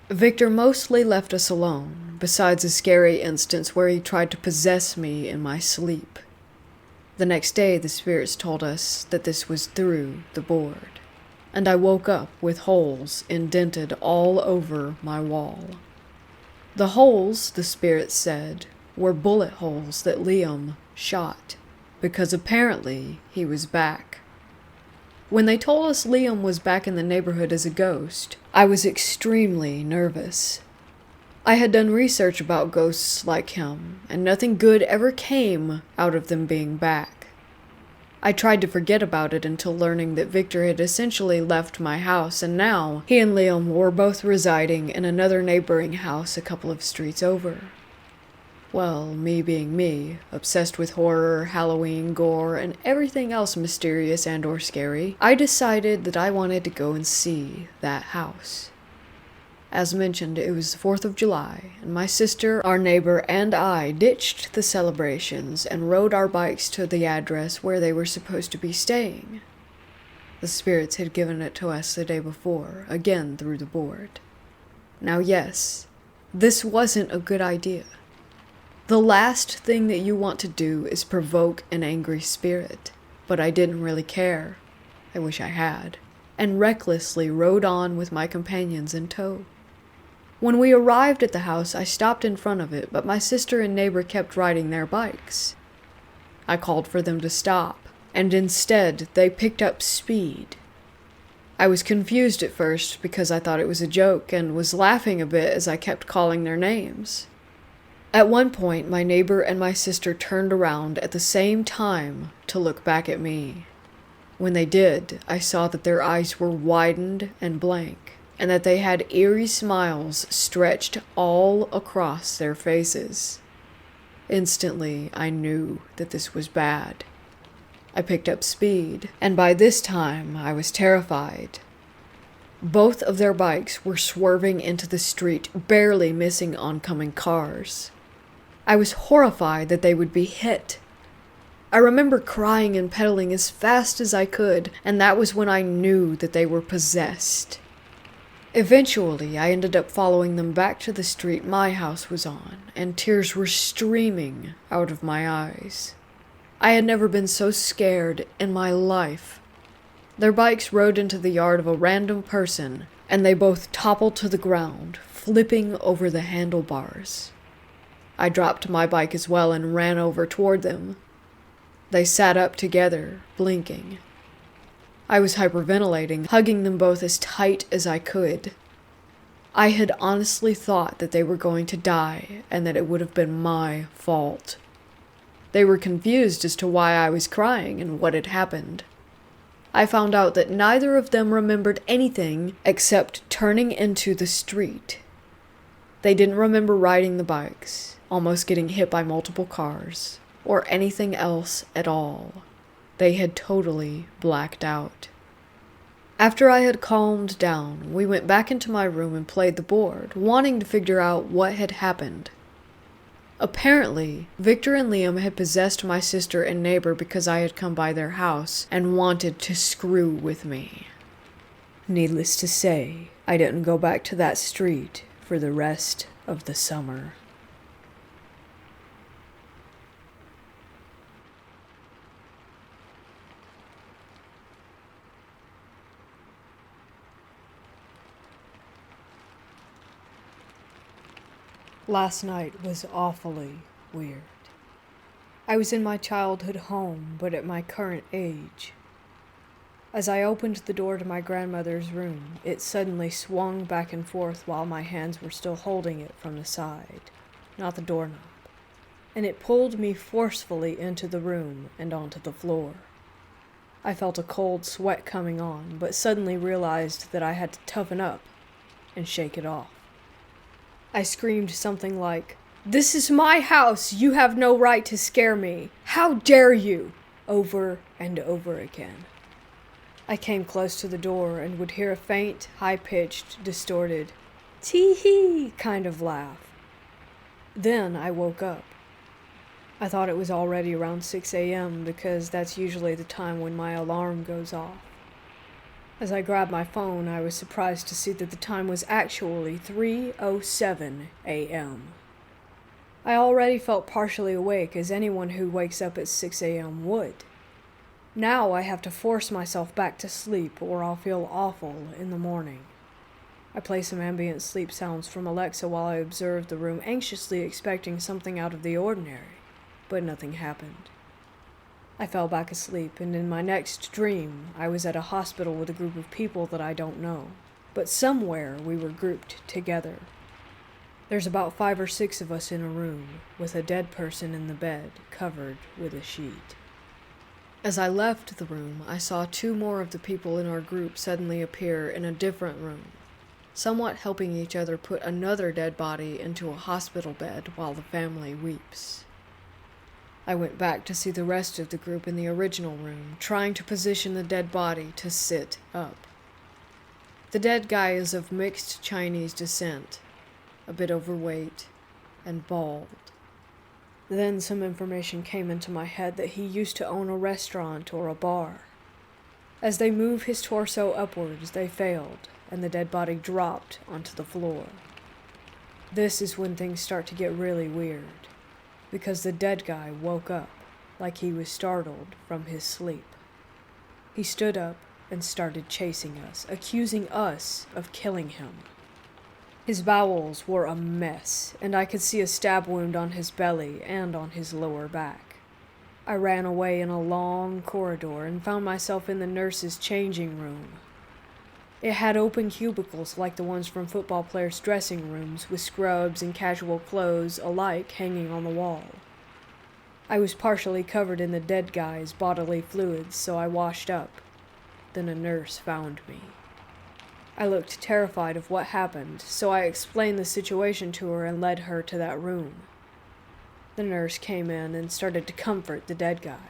Victor mostly left us alone, besides a scary instance where he tried to possess me in my sleep. The next day, the spirits told us that this was through the board, and I woke up with holes indented all over my wall. The holes, the spirits said, were bullet holes that Liam shot, because apparently he was back. When they told us Liam was back in the neighborhood as a ghost, I was extremely nervous. I had done research about ghosts like him, and nothing good ever came out of them being back. I tried to forget about it until learning that Victor had essentially left my house, and now he and Liam were both residing in another neighboring house a couple of streets over. Well, me being me, obsessed with horror, Halloween, gore, and everything else mysterious and or scary, I decided that I wanted to go and see that house. As mentioned, it was the 4th of July, and my sister, our neighbor, and I ditched the celebrations and rode our bikes to the address where they were supposed to be staying. The spirits had given it to us the day before, again through the board. Now yes, this wasn't a good idea. The last thing that you want to do is provoke an angry spirit, but I didn't really care. I wish I had, and recklessly rode on with my companions in tow. When we arrived at the house, I stopped in front of it, but my sister and neighbor kept riding their bikes. I called for them to stop, and instead they picked up speed. I was confused at first because I thought it was a joke and was laughing a bit as I kept calling their names. At one point, my neighbor and my sister turned around at the same time to look back at me. When they did, I saw that their eyes were widened and blank, and that they had eerie smiles stretched all across their faces. Instantly, I knew that this was bad. I picked up speed, and by this time, I was terrified. Both of their bikes were swerving into the street, barely missing oncoming cars. I was horrified that they would be hit. I remember crying and pedaling as fast as I could, and that was when I knew that they were possessed. Eventually, I ended up following them back to the street my house was on, and tears were streaming out of my eyes. I had never been so scared in my life. Their bikes rode into the yard of a random person, and they both toppled to the ground, flipping over the handlebars. I dropped my bike as well and ran over toward them. They sat up together, blinking. I was hyperventilating, hugging them both as tight as I could. I had honestly thought that they were going to die and that it would have been my fault. They were confused as to why I was crying and what had happened. I found out that neither of them remembered anything except turning into the street. They didn't remember riding the bikes, almost getting hit by multiple cars, or anything else at all. They had totally blacked out. After I had calmed down, we went back into my room and played the board, wanting to figure out what had happened. Apparently, Victor and Liam had possessed my sister and neighbor because I had come by their house and wanted to screw with me. Needless to say, I didn't go back to that street for the rest of the summer. Last night was awfully weird. I was in my childhood home, but at my current age. As I opened the door to my grandmother's room, it suddenly swung back and forth while my hands were still holding it from the side, not the doorknob, and it pulled me forcefully into the room and onto the floor. I felt a cold sweat coming on, but suddenly realized that I had to toughen up and shake it off. I screamed something like, "This is my house! You have no right to scare me! How dare you!" over and over again. I came close to the door and would hear a faint, high-pitched, distorted, tee-hee kind of laugh. Then I woke up. I thought it was already around 6 a.m. because that's usually the time when my alarm goes off. As I grabbed my phone, I was surprised to see that the time was actually 3:07 a.m. I already felt partially awake, as anyone who wakes up at 6 a.m. would. Now I have to force myself back to sleep or I'll feel awful in the morning. I play some ambient sleep sounds from Alexa while I observe the room, anxiously expecting something out of the ordinary, but nothing happened. I fell back asleep, and in my next dream, I was at a hospital with a group of people that I don't know, but somewhere we were grouped together. There's about 5 or 6 of us in a room, with a dead person in the bed, covered with a sheet. As I left the room, I saw 2 more of the people in our group suddenly appear in a different room, somewhat helping each other put another dead body into a hospital bed while the family weeps. I went back to see the rest of the group in the original room, trying to position the dead body to sit up. The dead guy is of mixed Chinese descent, a bit overweight, and bald. Then some information came into my head that he used to own a restaurant or a bar. As they moved his torso upwards, they failed, and the dead body dropped onto the floor. This is when things start to get really weird, because the dead guy woke up like he was startled from his sleep. He stood up and started chasing us, accusing us of killing him. His bowels were a mess, and I could see a stab wound on his belly and on his lower back. I ran away in a long corridor and found myself in the nurse's changing room. It had open cubicles like the ones from football players' dressing rooms, with scrubs and casual clothes alike hanging on the wall. I was partially covered in the dead guy's bodily fluids, so I washed up. Then a nurse found me. I looked terrified of what happened, so I explained the situation to her and led her to that room. The nurse came in and started to comfort the dead guy.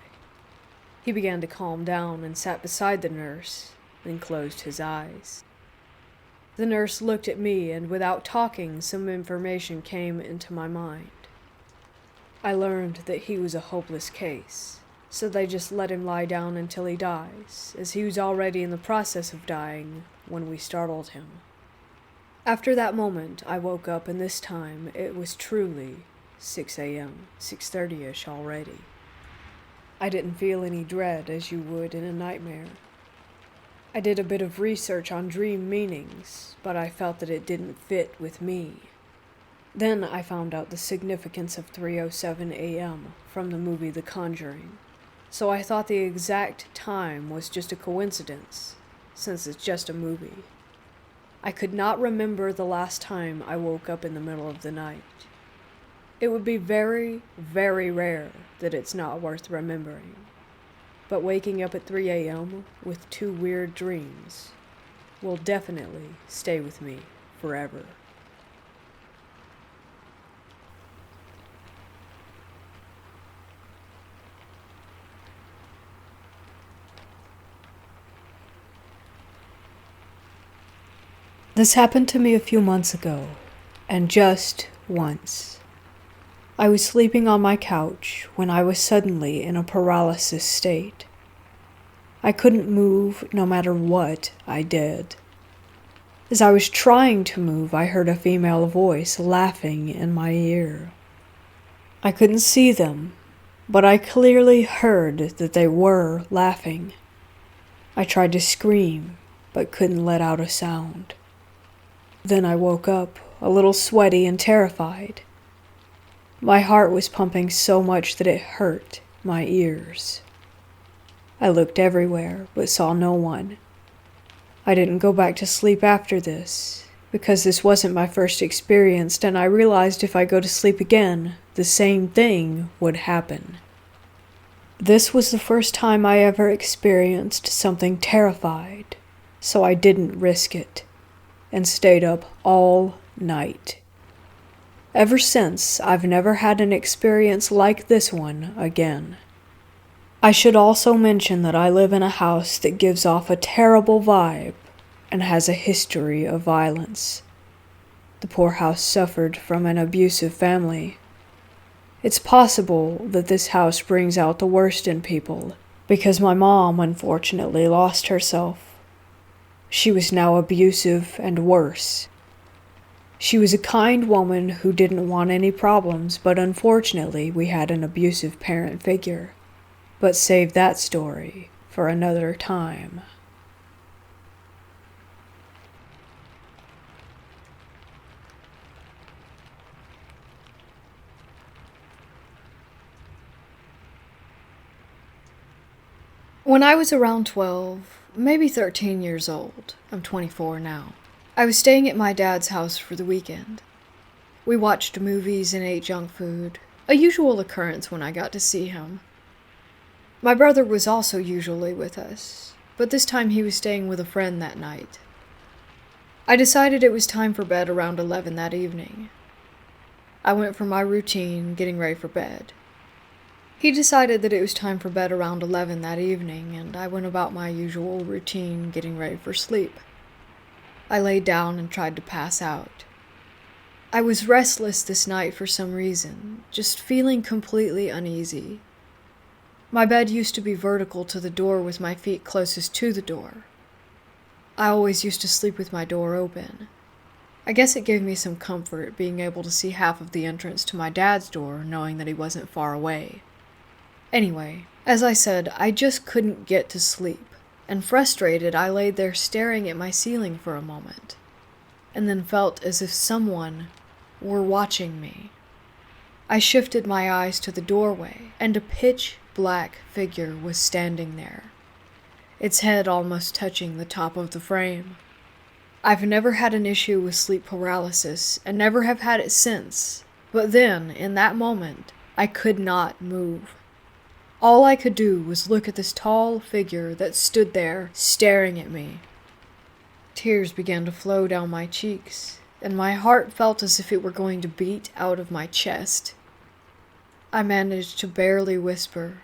He began to calm down and sat beside the nurse, then closed his eyes. The nurse looked at me, and without talking, some information came into my mind. I learned that he was a hopeless case, so they just let him lie down until he dies, as he was already in the process of dying when we startled him. After that moment, I woke up, and this time it was truly 6 a.m., 6:30-ish already. I didn't feel any dread as you would in a nightmare. I did a bit of research on dream meanings, but I felt that it didn't fit with me. Then I found out the significance of 3:07 a.m. from the movie The Conjuring, so I thought the exact time was just a coincidence, since it's just a movie. I could not remember the last time I woke up in the middle of the night. It would be very, very rare that it's not worth remembering. But waking up at 3 a.m. with 2 weird dreams will definitely stay with me forever. This happened to me a few months ago, and just once. I was sleeping on my couch when I was suddenly in a paralysis state. I couldn't move no matter what I did. As I was trying to move, I heard a female voice laughing in my ear. I couldn't see them, but I clearly heard that they were laughing. I tried to scream, but couldn't let out a sound. Then I woke up, a little sweaty and terrified. My heart was pumping so much that it hurt my ears. I looked everywhere, but saw no one. I didn't go back to sleep after this, because this wasn't my first experience, and I realized if I go to sleep again, the same thing would happen. This was the first time I ever experienced something terrified, so I didn't risk it, and stayed up all night. Ever since, I've never had an experience like this one again. I should also mention that I live in a house that gives off a terrible vibe and has a history of violence. The poor house suffered from an abusive family. It's possible that this house brings out the worst in people, because my mom unfortunately lost herself. She was now abusive and worse. She was a kind woman who didn't want any problems, but unfortunately we had an abusive parent figure. But save that story for another time. When I was around 12, maybe 13 years old, I'm 24 now, I was staying at my dad's house for the weekend. We watched movies and ate junk food, a usual occurrence when I got to see him. My brother was also usually with us, but this time he was staying with a friend that night. I decided it was time for bed around 11 that evening. I went for my routine, getting ready for bed. He decided that it was time for bed around 11 that evening, and I went about my usual routine, getting ready for sleep. I laid down and tried to pass out. I was restless this night for some reason, just feeling completely uneasy. My bed used to be vertical to the door with my feet closest to the door. I always used to sleep with my door open. I guess it gave me some comfort being able to see half of the entrance to my dad's door, knowing that he wasn't far away. Anyway, as I said, I just couldn't get to sleep, and frustrated, I laid there staring at my ceiling for a moment, and then felt as if someone were watching me. I shifted my eyes to the doorway, and a pitch-black figure was standing there, its head almost touching the top of the frame. I've never had an issue with sleep paralysis, and never have had it since, but then, in that moment, I could not move. All I could do was look at this tall figure that stood there, staring at me. Tears began to flow down my cheeks, and my heart felt as if it were going to beat out of my chest. I managed to barely whisper,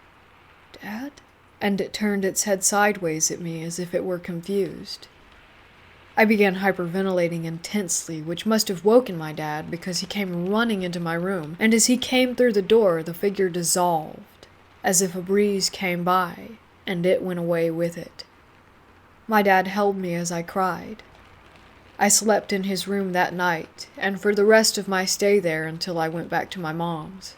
"Dad?" And it turned its head sideways at me as if it were confused. I began hyperventilating intensely, which must have woken my dad because he came running into my room, and as he came through the door, the figure dissolved, as if a breeze came by, and it went away with it. My dad held me as I cried. I slept in his room that night, and for the rest of my stay there until I went back to my mom's.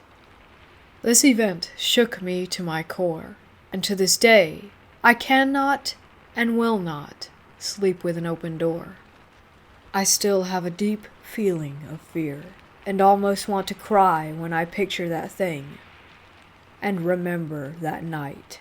This event shook me to my core, and to this day, I cannot and will not sleep with an open door. I still have a deep feeling of fear, and almost want to cry when I picture that thing, and remember that night.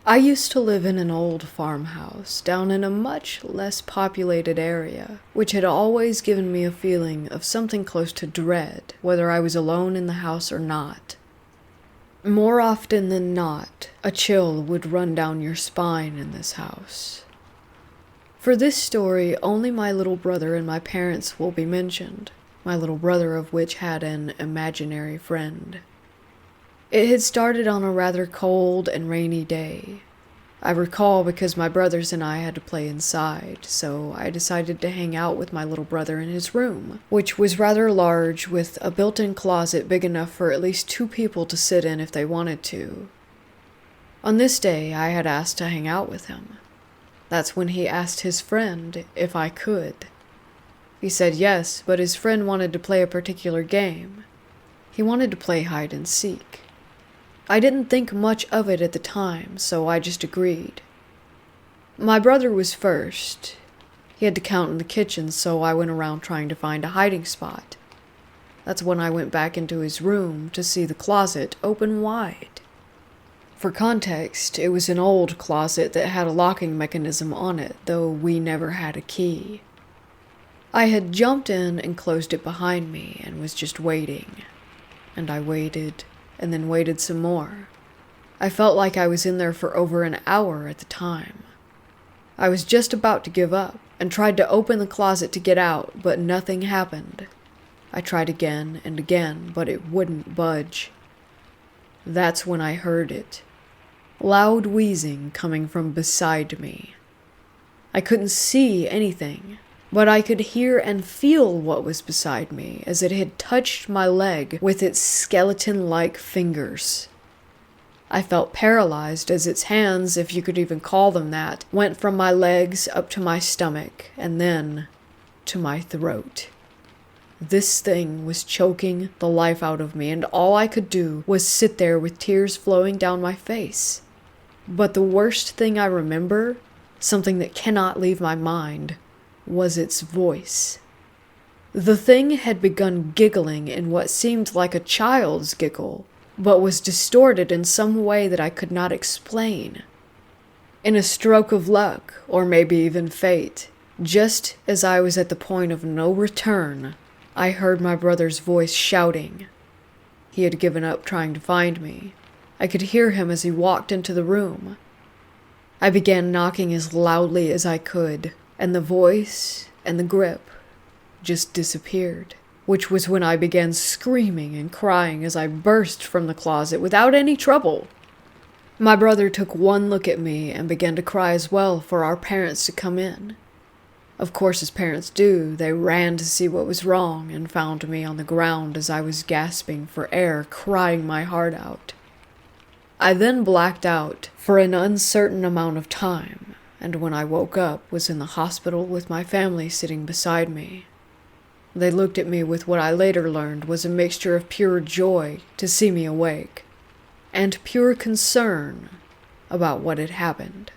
I used to live in an old farmhouse down in a much less populated area, which had always given me a feeling of something close to dread, whether I was alone in the house or not. More often than not, a chill would run down your spine in this house. For this story, only my little brother and my parents will be mentioned. my little brother of which had an imaginary friend. It had started on a rather cold and rainy day. I recall because my brothers and I had to play inside, so I decided to hang out with my little brother in his room, which was rather large with a built-in closet big enough for at least 2 people to sit in if they wanted to. On this day, I had asked to hang out with him. That's when he asked his friend if I could. He said yes, but his friend wanted to play a particular game. He wanted to play hide and seek. I didn't think much of it at the time, so I just agreed. My brother was first. He had to count in the kitchen, so I went around trying to find a hiding spot. That's when I went back into his room to see the closet open wide. For context, it was an old closet that had a locking mechanism on it, though we never had a key. I had jumped in and closed it behind me and was just waiting. And I waited, and then waited some more. I felt like I was in there for over an hour at the time. I was just about to give up and tried to open the closet to get out, but nothing happened. I tried again and again, but it wouldn't budge. That's when I heard it. Loud wheezing coming from beside me. I couldn't see anything, but I could hear and feel what was beside me as it had touched my leg with its skeleton-like fingers. I felt paralyzed as its hands, if you could even call them that, went from my legs up to my stomach and then to my throat. This thing was choking the life out of me, and all I could do was sit there with tears flowing down my face. But the worst thing I remember, something that cannot leave my mind, was its voice. The thing had begun giggling in what seemed like a child's giggle, but was distorted in some way that I could not explain. In a stroke of luck, or maybe even fate, just as I was at the point of no return, I heard my brother's voice shouting. He had given up trying to find me. I could hear him as he walked into the room. I began knocking as loudly as I could, and the voice and the grip just disappeared, which was when I began screaming and crying as I burst from the closet without any trouble. My brother took one look at me and began to cry as well for our parents to come in. Of course, as parents do, they ran to see what was wrong and found me on the ground as I was gasping for air, crying my heart out. I then blacked out for an uncertain amount of time, and when I woke up was in the hospital with my family sitting beside me. They looked at me with what I later learned was a mixture of pure joy to see me awake, and pure concern about what had happened.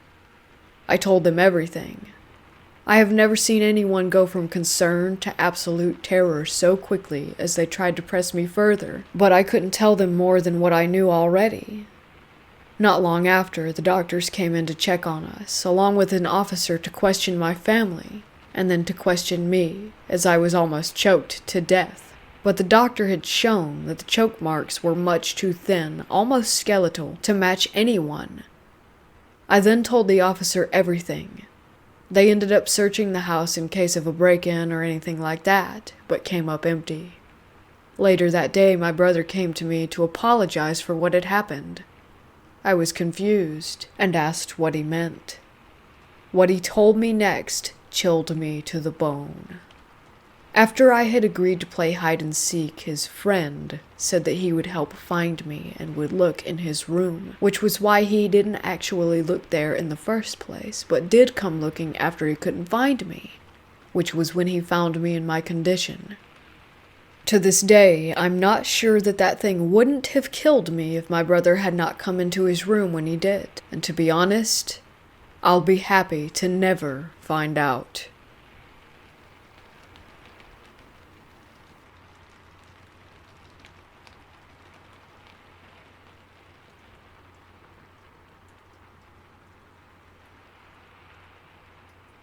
I told them everything. I have never seen anyone go from concern to absolute terror so quickly as they tried to press me further, but I couldn't tell them more than what I knew already. Not long after, the doctors came in to check on us, along with an officer to question my family, and then to question me, as I was almost choked to death. But the doctor had shown that the choke marks were much too thin, almost skeletal, to match anyone. I then told the officer everything. They ended up searching the house in case of a break-in or anything like that, but came up empty. Later that day, my brother came to me to apologize for what had happened. I was confused and asked what he meant. What he told me next chilled me to the bone. After I had agreed to play hide and seek, his friend said that he would help find me and would look in his room, which was why he didn't actually look there in the first place, but did come looking after he couldn't find me, which was when he found me in my condition. To this day, I'm not sure that thing wouldn't have killed me if my brother had not come into his room when he did, and to be honest, I'll be happy to never find out.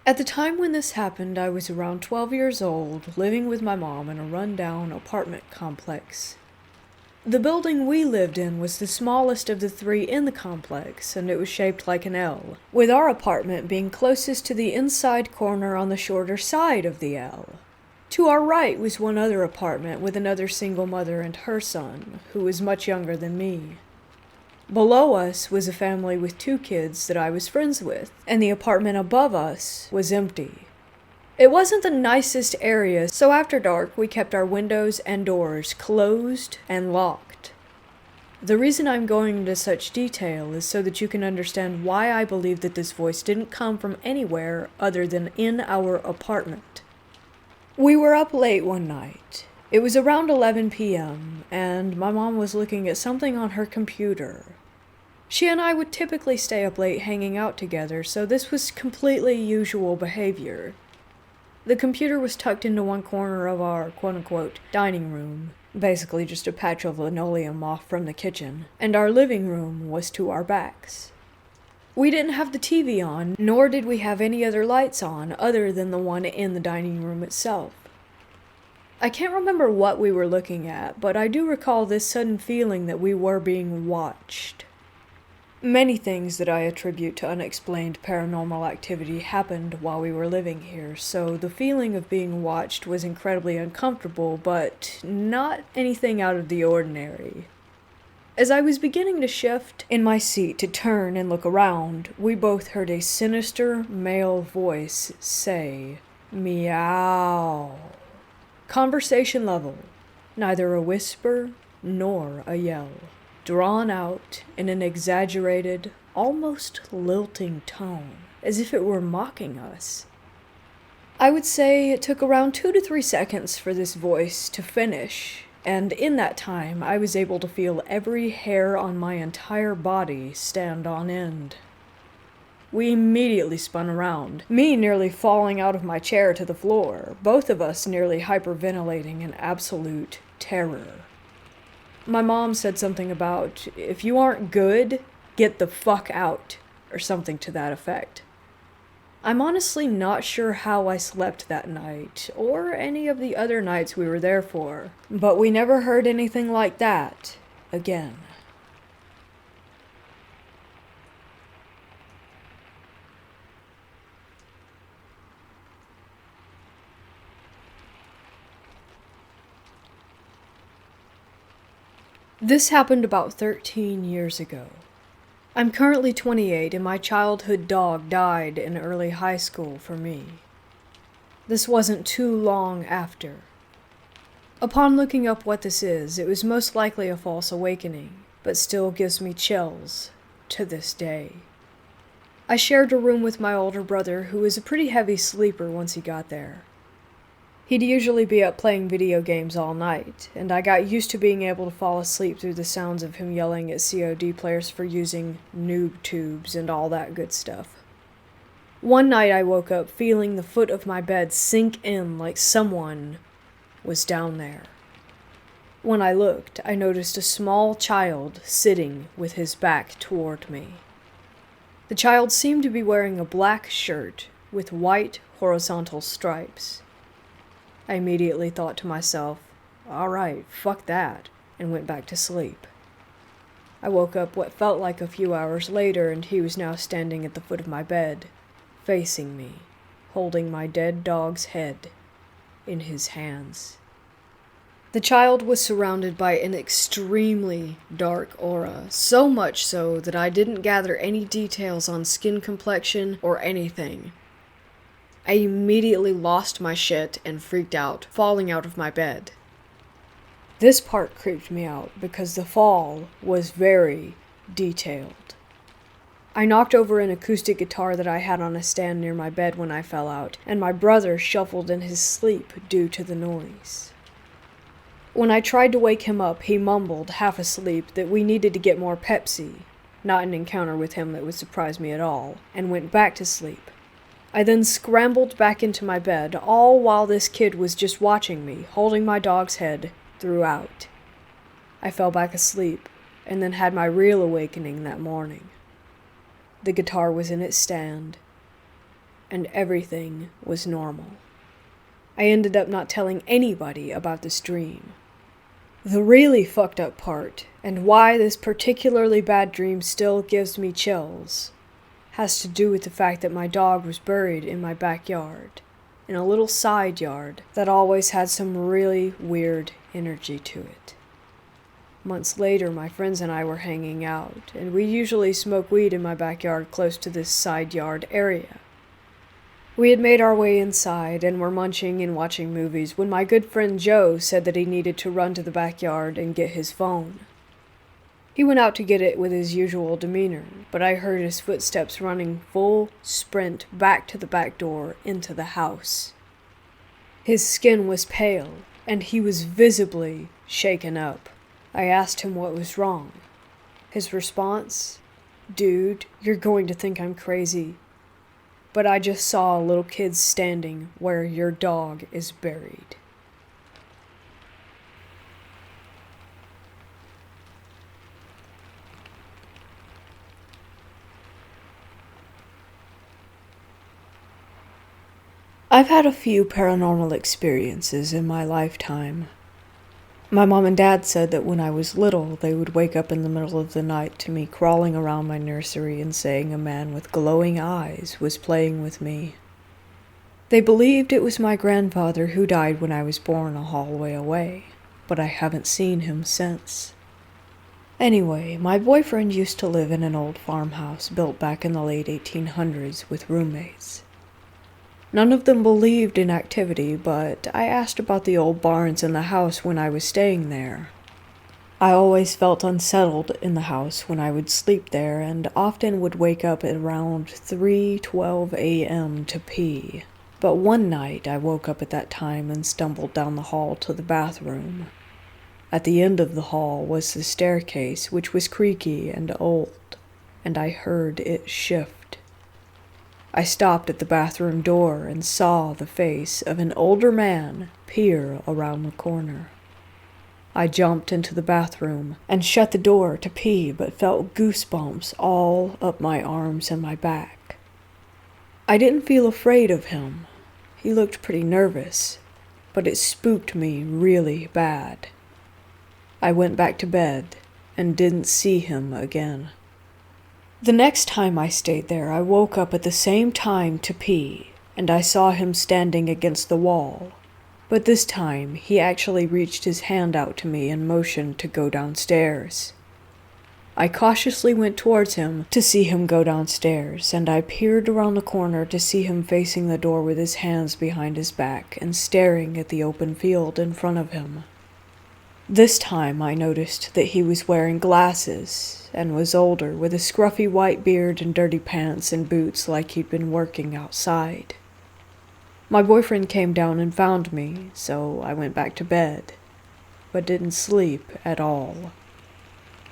At the time when this happened, I was around 12 years old, living with my mom in a run-down apartment complex. The building we lived in was the smallest of the 3 in the complex, and it was shaped like an L, with our apartment being closest to the inside corner on the shorter side of the L. To our right was one other apartment with another single mother and her son, who was much younger than me. Below us was a family with 2 kids that I was friends with, and the apartment above us was empty. It wasn't the nicest area, so after dark we kept our windows and doors closed and locked. The reason I'm going into such detail is so that you can understand why I believe that this voice didn't come from anywhere other than in our apartment. We were up late one night. It was around 11 p.m., and my mom was looking at something on her computer. She and I would typically stay up late hanging out together, so this was completely usual behavior. The computer was tucked into one corner of our quote-unquote dining room, basically just a patch of linoleum off from the kitchen, and our living room was to our backs. We didn't have the TV on, nor did we have any other lights on other than the one in the dining room itself. I can't remember what we were looking at, but I do recall this sudden feeling that we were being watched. Many things that I attribute to unexplained paranormal activity happened while we were living here, so the feeling of being watched was incredibly uncomfortable, but not anything out of the ordinary. As I was beginning to shift in my seat to turn and look around, we both heard a sinister male voice say, "Meow." Conversation level, neither a whisper nor a yell. Drawn out in an exaggerated, almost lilting tone, as if it were mocking us. I would say it took around 2 to 3 seconds for this voice to finish, and in that time I was able to feel every hair on my entire body stand on end. We immediately spun around, me nearly falling out of my chair to the floor, both of us nearly hyperventilating in absolute terror. My mom said something about, "If you aren't good, get the fuck out," or something to that effect. I'm honestly not sure how I slept that night, or any of the other nights we were there for, but we never heard anything like that again. This happened about 13 years ago. I'm currently 28 and my childhood dog died in early high school for me. This wasn't too long after. Upon looking up what this is, it was most likely a false awakening, but still gives me chills to this day. I shared a room with my older brother, who was a pretty heavy sleeper once he got there. He'd usually be up playing video games all night, and I got used to being able to fall asleep through the sounds of him yelling at COD players for using noob tubes and all that good stuff. One night I woke up feeling the foot of my bed sink in like someone was down there. When I looked, I noticed a small child sitting with his back toward me. The child seemed to be wearing a black shirt with white horizontal stripes. I immediately thought to myself, "Alright, fuck that," and went back to sleep. I woke up what felt like a few hours later, and he was now standing at the foot of my bed, facing me, holding my dead dog's head in his hands. The child was surrounded by an extremely dark aura, so much so that I didn't gather any details on skin complexion or anything. I immediately lost my shit and freaked out, falling out of my bed. This part creeped me out because the fall was very detailed. I knocked over an acoustic guitar that I had on a stand near my bed when I fell out, and my brother shuffled in his sleep due to the noise. When I tried to wake him up, he mumbled, half asleep, that we needed to get more Pepsi, not an encounter with him that would surprise me at all, and went back to sleep. I then scrambled back into my bed, all while this kid was just watching me, holding my dog's head throughout. I fell back asleep, and then had my real awakening that morning. The guitar was in its stand, and everything was normal. I ended up not telling anybody about this dream. The really fucked up part, and why this particularly bad dream still gives me chills, has to do with the fact that my dog was buried in my backyard, in a little side yard that always had some really weird energy to it. Months later, my friends and I were hanging out, and we usually smoke weed in my backyard close to this side yard area. We had made our way inside and were munching and watching movies when my good friend Joe said that he needed to run to the backyard and get his phone. He went out to get it with his usual demeanor, but I heard his footsteps running full sprint back to the back door into the house. His skin was pale, and he was visibly shaken up. I asked him what was wrong. His response, "Dude, you're going to think I'm crazy, but I just saw a little kid standing where your dog is buried." I've had a few paranormal experiences in my lifetime. My mom and dad said that when I was little, they would wake up in the middle of the night to me crawling around my nursery and saying a man with glowing eyes was playing with me. They believed it was my grandfather who died when I was born a hallway away, but I haven't seen him since. Anyway, my boyfriend used to live in an old farmhouse built back in the late 1800s with roommates. None of them believed in activity, but I asked about the old barns in the house when I was staying there. I always felt unsettled in the house when I would sleep there and often would wake up at around 3:12 a.m. to pee. But one night I woke up at that time and stumbled down the hall to the bathroom. At the end of the hall was the staircase, which was creaky and old, and I heard it shift. I stopped at the bathroom door and saw the face of an older man peer around the corner. I jumped into the bathroom and shut the door to pee, but felt goosebumps all up my arms and my back. I didn't feel afraid of him. He looked pretty nervous, but it spooked me really bad. I went back to bed and didn't see him again. The next time I stayed there, I woke up at the same time to pee, and I saw him standing against the wall. But this time, he actually reached his hand out to me and motioned to go downstairs. I cautiously went towards him to see him go downstairs, and I peered around the corner to see him facing the door with his hands behind his back and staring at the open field in front of him. This time I noticed that he was wearing glasses and was older, with a scruffy white beard and dirty pants and boots like he'd been working outside. My boyfriend came down and found me, so I went back to bed, but didn't sleep at all.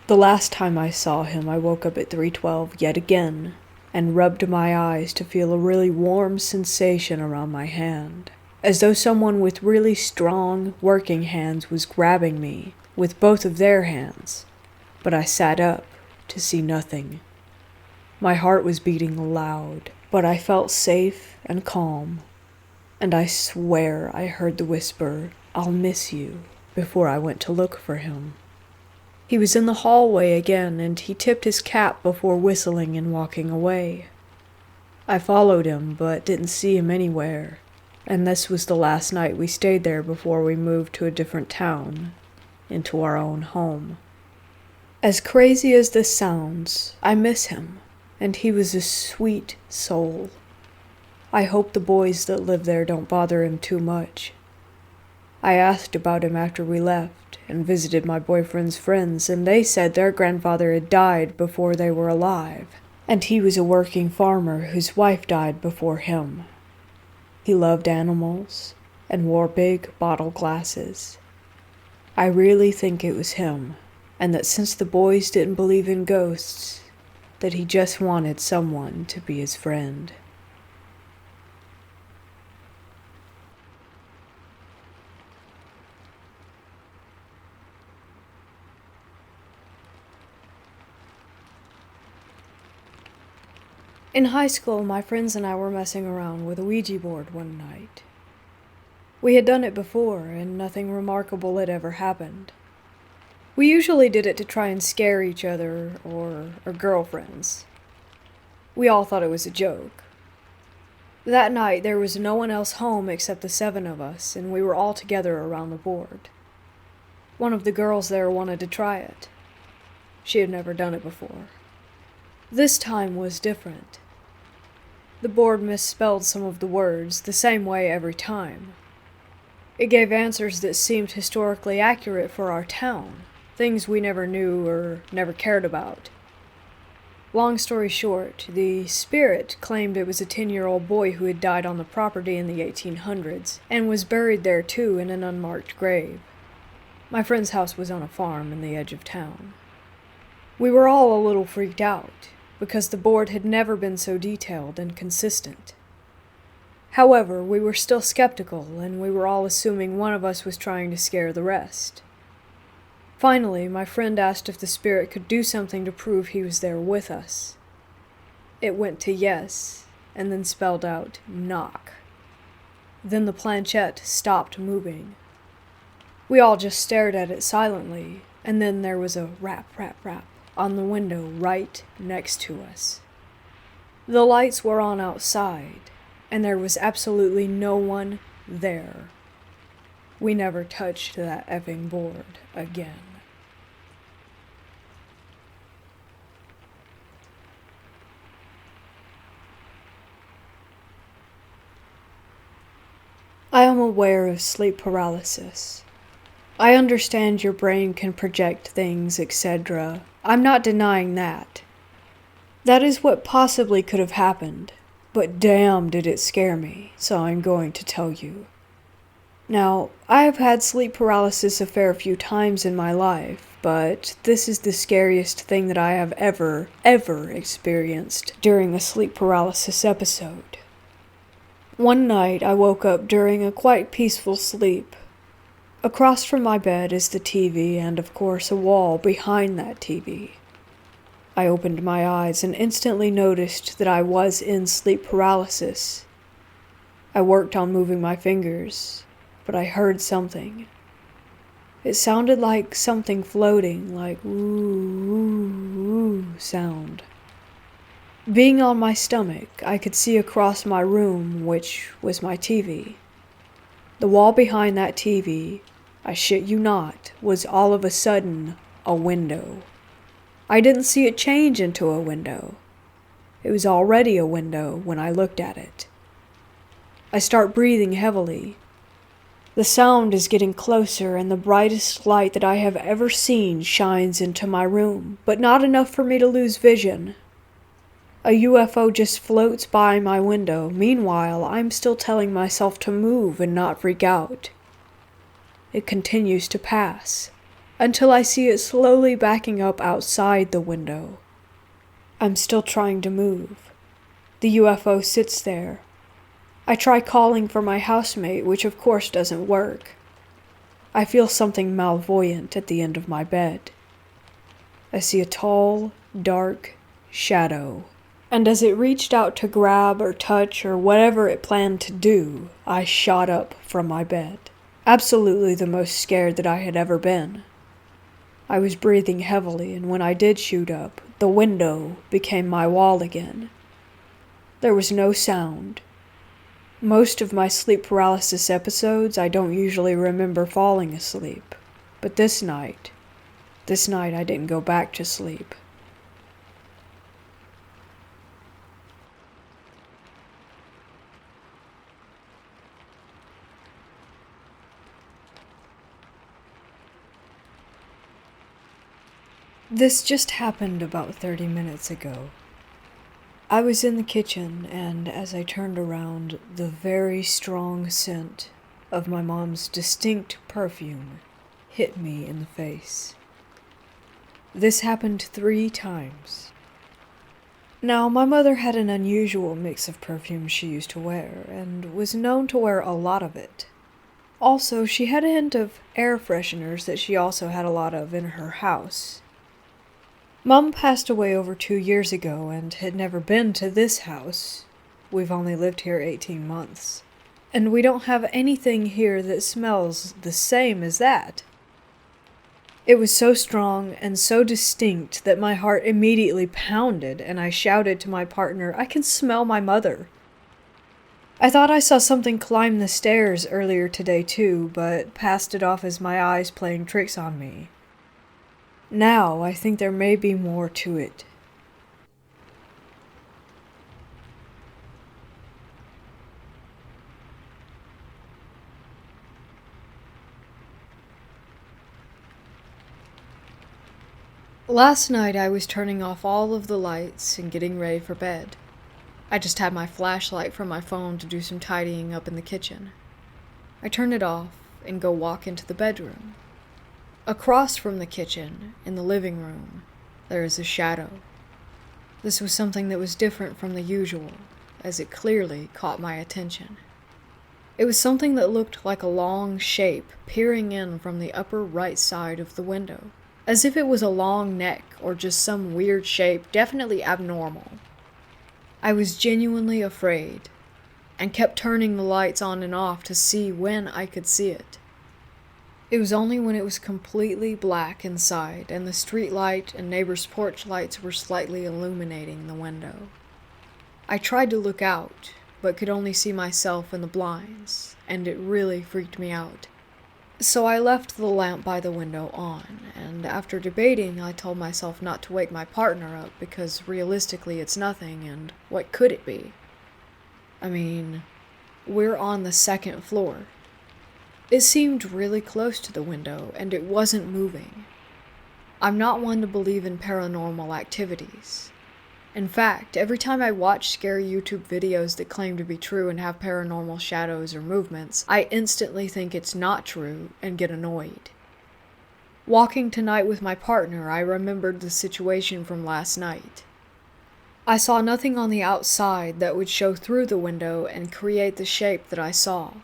The last time I saw him, I woke up at 3:12 yet again, and rubbed my eyes to feel a really warm sensation around my hand, as though someone with really strong, working hands was grabbing me with both of their hands. But I sat up to see nothing. My heart was beating loud, but I felt safe and calm, and I swear I heard the whisper, "I'll miss you," before I went to look for him. He was in the hallway again, and he tipped his cap before whistling and walking away. I followed him, but didn't see him anywhere, and this was the last night we stayed there before we moved to a different town, into our own home. As crazy as this sounds, I miss him, and he was a sweet soul. I hope the boys that live there don't bother him too much. I asked about him after we left, and visited my boyfriend's friends, and they said their grandfather had died before they were alive, and he was a working farmer whose wife died before him. He loved animals, and wore big bottle glasses. I really think it was him, and that since the boys didn't believe in ghosts, that he just wanted someone to be his friend. In high school, my friends and I were messing around with a Ouija board one night. We had done it before, and nothing remarkable had ever happened. We usually did it to try and scare each other or our girlfriends. We all thought it was a joke. That night there was no one else home except the 7 of us, and we were all together around the board. One of the girls there wanted to try it. She had never done it before. This time was different. The board misspelled some of the words the same way every time. It gave answers that seemed historically accurate for our town, things we never knew or never cared about. Long story short, the spirit claimed it was a 10-year-old boy who had died on the property in the 1800s, and was buried there too in an unmarked grave. My friend's house was on a farm in the edge of town. We were all a little freaked out, because the board had never been so detailed and consistent. However, we were still skeptical, and we were all assuming one of us was trying to scare the rest. Finally, my friend asked if the spirit could do something to prove he was there with us. It went to yes, and then spelled out knock. Then the planchette stopped moving. We all just stared at it silently, and then there was a rap, rap, rap on the window right next to us. The lights were on outside, and there was absolutely no one there. We never touched that effing board again. I am aware of sleep paralysis. I understand your brain can project things, etc. I'm not denying that. That is what possibly could have happened, but damn did it scare me, so I'm going to tell you. Now, I have had sleep paralysis a fair few times in my life, but this is the scariest thing that I have ever experienced during a sleep paralysis episode. One night I woke up during a quite peaceful sleep. Across from my bed is the TV and, of course, a wall behind that TV. I opened my eyes and instantly noticed that I was in sleep paralysis. I worked on moving my fingers, but I heard something. It sounded like something floating, like ooh, ooh, ooh sound. Being on my stomach, I could see across my room, which was my TV. The wall behind that TV, I shit you not, was all of a sudden a window. I didn't see it change into a window. It was already a window when I looked at it. I start breathing heavily. The sound is getting closer, and the brightest light that I have ever seen shines into my room, but not enough for me to lose vision. A UFO just floats by my window. Meanwhile, I'm still telling myself to move and not freak out. It continues to pass, until I see it slowly backing up outside the window. I'm still trying to move. The UFO sits there. I try calling for my housemate, which of course doesn't work. I feel something malvoyant at the end of my bed. I see a tall, dark shadow. And as it reached out to grab or touch or whatever it planned to do, I shot up from my bed. Absolutely the most scared that I had ever been. I was breathing heavily, and when I did shoot up, the window became my wall again. There was no sound. Most of my sleep paralysis episodes, I don't usually remember falling asleep. But this night I didn't go back to sleep. This just happened about 30 minutes ago. I was in the kitchen, and as I turned around, the very strong scent of my mom's distinct perfume hit me in the face. This happened 3 times. Now, my mother had an unusual mix of perfumes she used to wear, and was known to wear a lot of it. Also, she had a hint of air fresheners that she also had a lot of in her house. Mom passed away over 2 years ago and had never been to this house. We've only lived here 18 months. And we don't have anything here that smells the same as that. It was so strong and so distinct that my heart immediately pounded, and I shouted to my partner, "I can smell my mother." I thought I saw something climb the stairs earlier today too, but passed it off as my eyes playing tricks on me. Now I think there may be more to it. Last night I was turning off all of the lights and getting ready for bed. I just had my flashlight from my phone to do some tidying up in the kitchen. I turn it off and go walk into the bedroom. Across from the kitchen, in the living room, there is a shadow. This was something that was different from the usual, as it clearly caught my attention. It was something that looked like a long shape peering in from the upper right side of the window, as if it was a long neck or just some weird shape, definitely abnormal. I was genuinely afraid, and kept turning the lights on and off to see when I could see it. It was only when it was completely black inside, and the street light and neighbor's porch lights were slightly illuminating the window. I tried to look out, but could only see myself in the blinds, and it really freaked me out. So I left the lamp by the window on, and after debating, I told myself not to wake my partner up because realistically it's nothing, and what could it be? I mean, we're on the second floor. It seemed really close to the window, and it wasn't moving. I'm not one to believe in paranormal activities. In fact, every time I watch scary YouTube videos that claim to be true and have paranormal shadows or movements, I instantly think it's not true and get annoyed. Walking tonight with my partner, I remembered the situation from last night. I saw nothing on the outside that would show through the window and create the shape that I saw.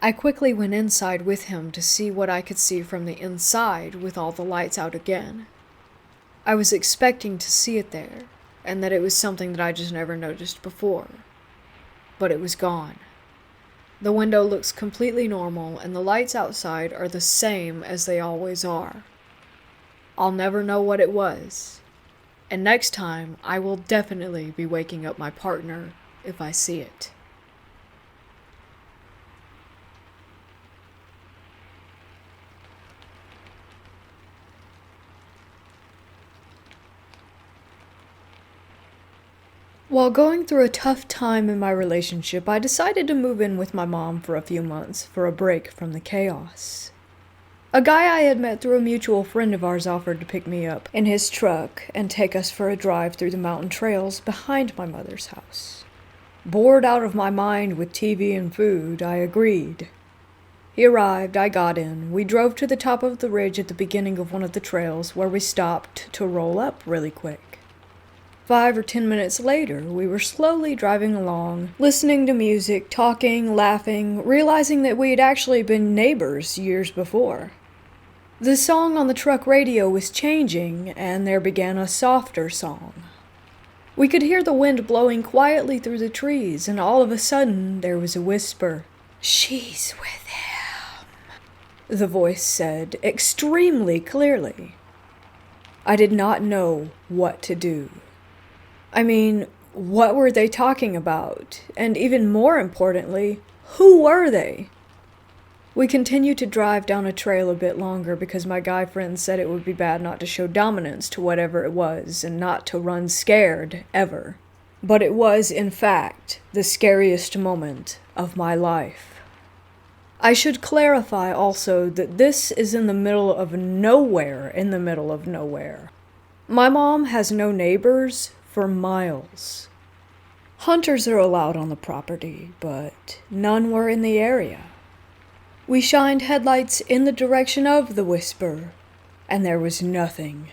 I quickly went inside with him to see what I could see from the inside with all the lights out again. I was expecting to see it there, and that it was something that I just never noticed before. But it was gone. The window looks completely normal, and the lights outside are the same as they always are. I'll never know what it was, and next time I will definitely be waking up my partner if I see it. While going through a tough time in my relationship, I decided to move in with my mom for a few months for a break from the chaos. A guy I had met through a mutual friend of ours offered to pick me up in his truck and take us for a drive through the mountain trails behind my mother's house. Bored out of my mind with TV and food, I agreed. He arrived, I got in. We drove to the top of the ridge at the beginning of one of the trails where we stopped to roll up really quick. 5 or 10 minutes later, we were slowly driving along, listening to music, talking, laughing, realizing that we had actually been neighbors years before. The song on the truck radio was changing, and there began a softer song. We could hear the wind blowing quietly through the trees, and all of a sudden there was a whisper. "She's with him," the voice said, extremely clearly. I did not know what to do. I mean, what were they talking about? And even more importantly, who were they? We continued to drive down a trail a bit longer because my guy friend said it would be bad not to show dominance to whatever it was and not to run scared, ever. But it was, in fact, the scariest moment of my life. I should clarify also that this is in the middle of nowhere in the middle of nowhere. My mom has no neighbors for miles. Hunters are allowed on the property, but none were in the area. We shined headlights in the direction of the whisper, and there was nothing.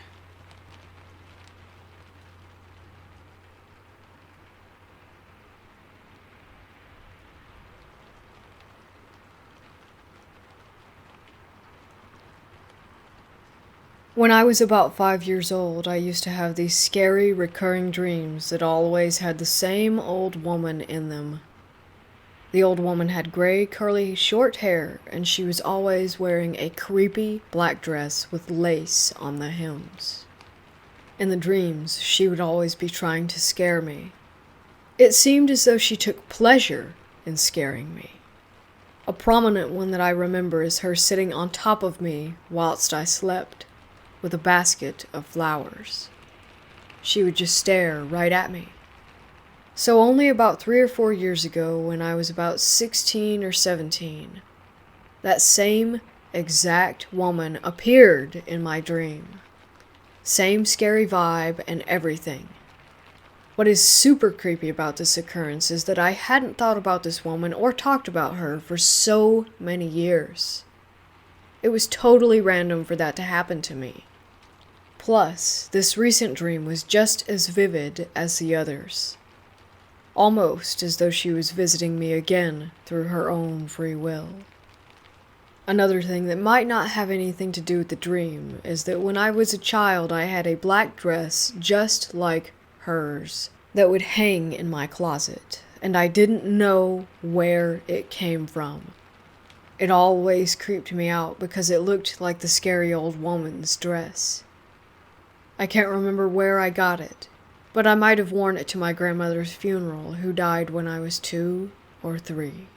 When I was about 5 years old, I used to have these scary, recurring dreams that always had the same old woman in them. The old woman had gray, curly, short hair, and she was always wearing a creepy black dress with lace on the hems. In the dreams, she would always be trying to scare me. It seemed as though she took pleasure in scaring me. A prominent one that I remember is her sitting on top of me whilst I slept, with a basket of flowers. She would just stare right at me. So only about 3 or 4 years ago, when I was about 16 or 17, that same exact woman appeared in my dream. Same scary vibe and everything. What is super creepy about this occurrence is that I hadn't thought about this woman or talked about her for so many years. It was totally random for that to happen to me. Plus, this recent dream was just as vivid as the others. Almost as though she was visiting me again through her own free will. Another thing that might not have anything to do with the dream is that when I was a child I had a black dress just like hers that would hang in my closet, and I didn't know where it came from. It always creeped me out because it looked like the scary old woman's dress. I can't remember where I got it, but I might have worn it to my grandmother's funeral, who died when I was 2 or 3.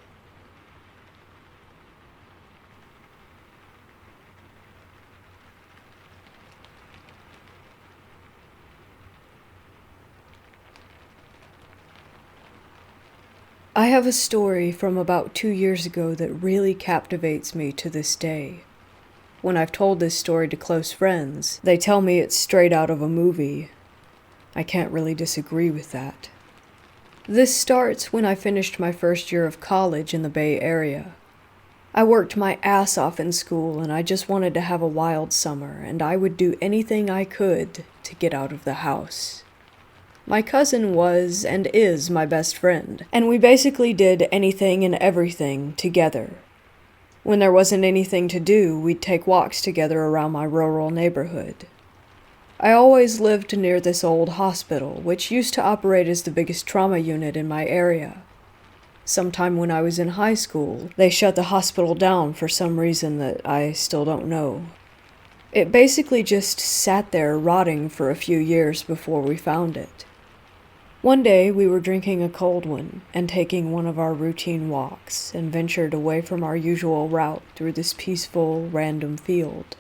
I have a story from about 2 years ago that really captivates me to this day. When I've told this story to close friends, they tell me it's straight out of a movie. I can't really disagree with that. This starts when I finished my first year of college in the Bay Area. I worked my ass off in school and I just wanted to have a wild summer, and I would do anything I could to get out of the house. My cousin was and is my best friend, and we basically did anything and everything together. When there wasn't anything to do, we'd take walks together around my rural neighborhood. I always lived near this old hospital, which used to operate as the biggest trauma unit in my area. Sometime when I was in high school, they shut the hospital down for some reason that I still don't know. It basically just sat there rotting for a few years before we found it. One day we were drinking a cold one and taking one of our routine walks and ventured away from our usual route through this peaceful, random field.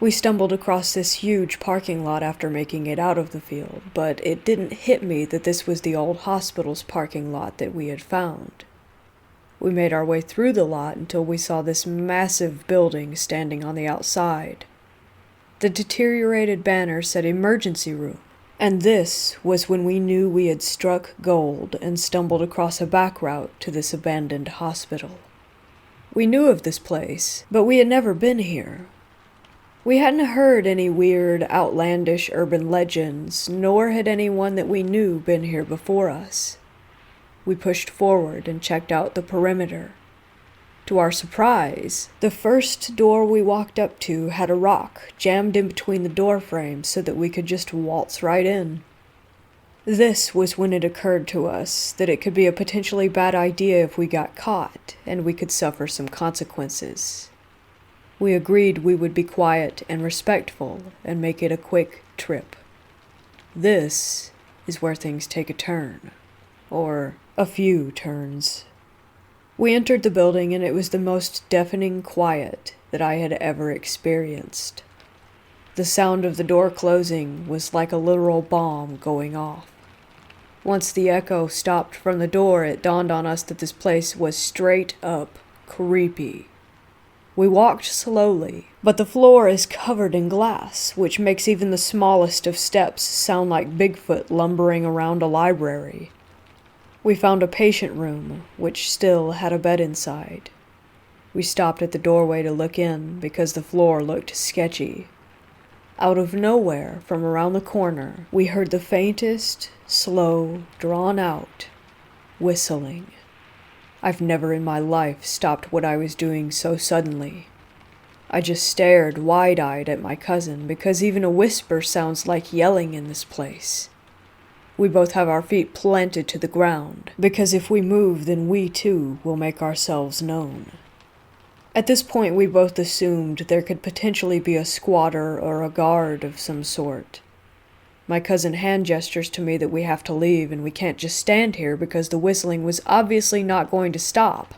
We stumbled across this huge parking lot after making it out of the field, but it didn't hit me that this was the old hospital's parking lot that we had found. We made our way through the lot until we saw this massive building standing on the outside. The deteriorated banner said emergency room. And this was when we knew we had struck gold and stumbled across a back route to this abandoned hospital. We knew of this place, but we had never been here. We hadn't heard any weird, outlandish urban legends, nor had anyone that we knew been here before us. We pushed forward and checked out the perimeter. To our surprise, the first door we walked up to had a rock jammed in between the door frames so that we could just waltz right in. This was when it occurred to us that it could be a potentially bad idea if we got caught, and we could suffer some consequences. We agreed we would be quiet and respectful and make it a quick trip. This is where things take a turn, or a few turns. We entered the building and it was the most deafening quiet that I had ever experienced. The sound of the door closing was like a literal bomb going off. Once the echo stopped from the door, it dawned on us that this place was straight up creepy. We walked slowly, but the floor is covered in glass, which makes even the smallest of steps sound like Bigfoot lumbering around a library. We found a patient room, which still had a bed inside. We stopped at the doorway to look in because the floor looked sketchy. Out of nowhere, from around the corner, we heard the faintest, slow, drawn-out whistling. I've never in my life stopped what I was doing so suddenly. I just stared wide-eyed at my cousin because even a whisper sounds like yelling in this place. We both have our feet planted to the ground, because if we move, then we too will make ourselves known. At this point, we both assumed there could potentially be a squatter or a guard of some sort. My cousin hand gestures to me that we have to leave and we can't just stand here because the whistling was obviously not going to stop.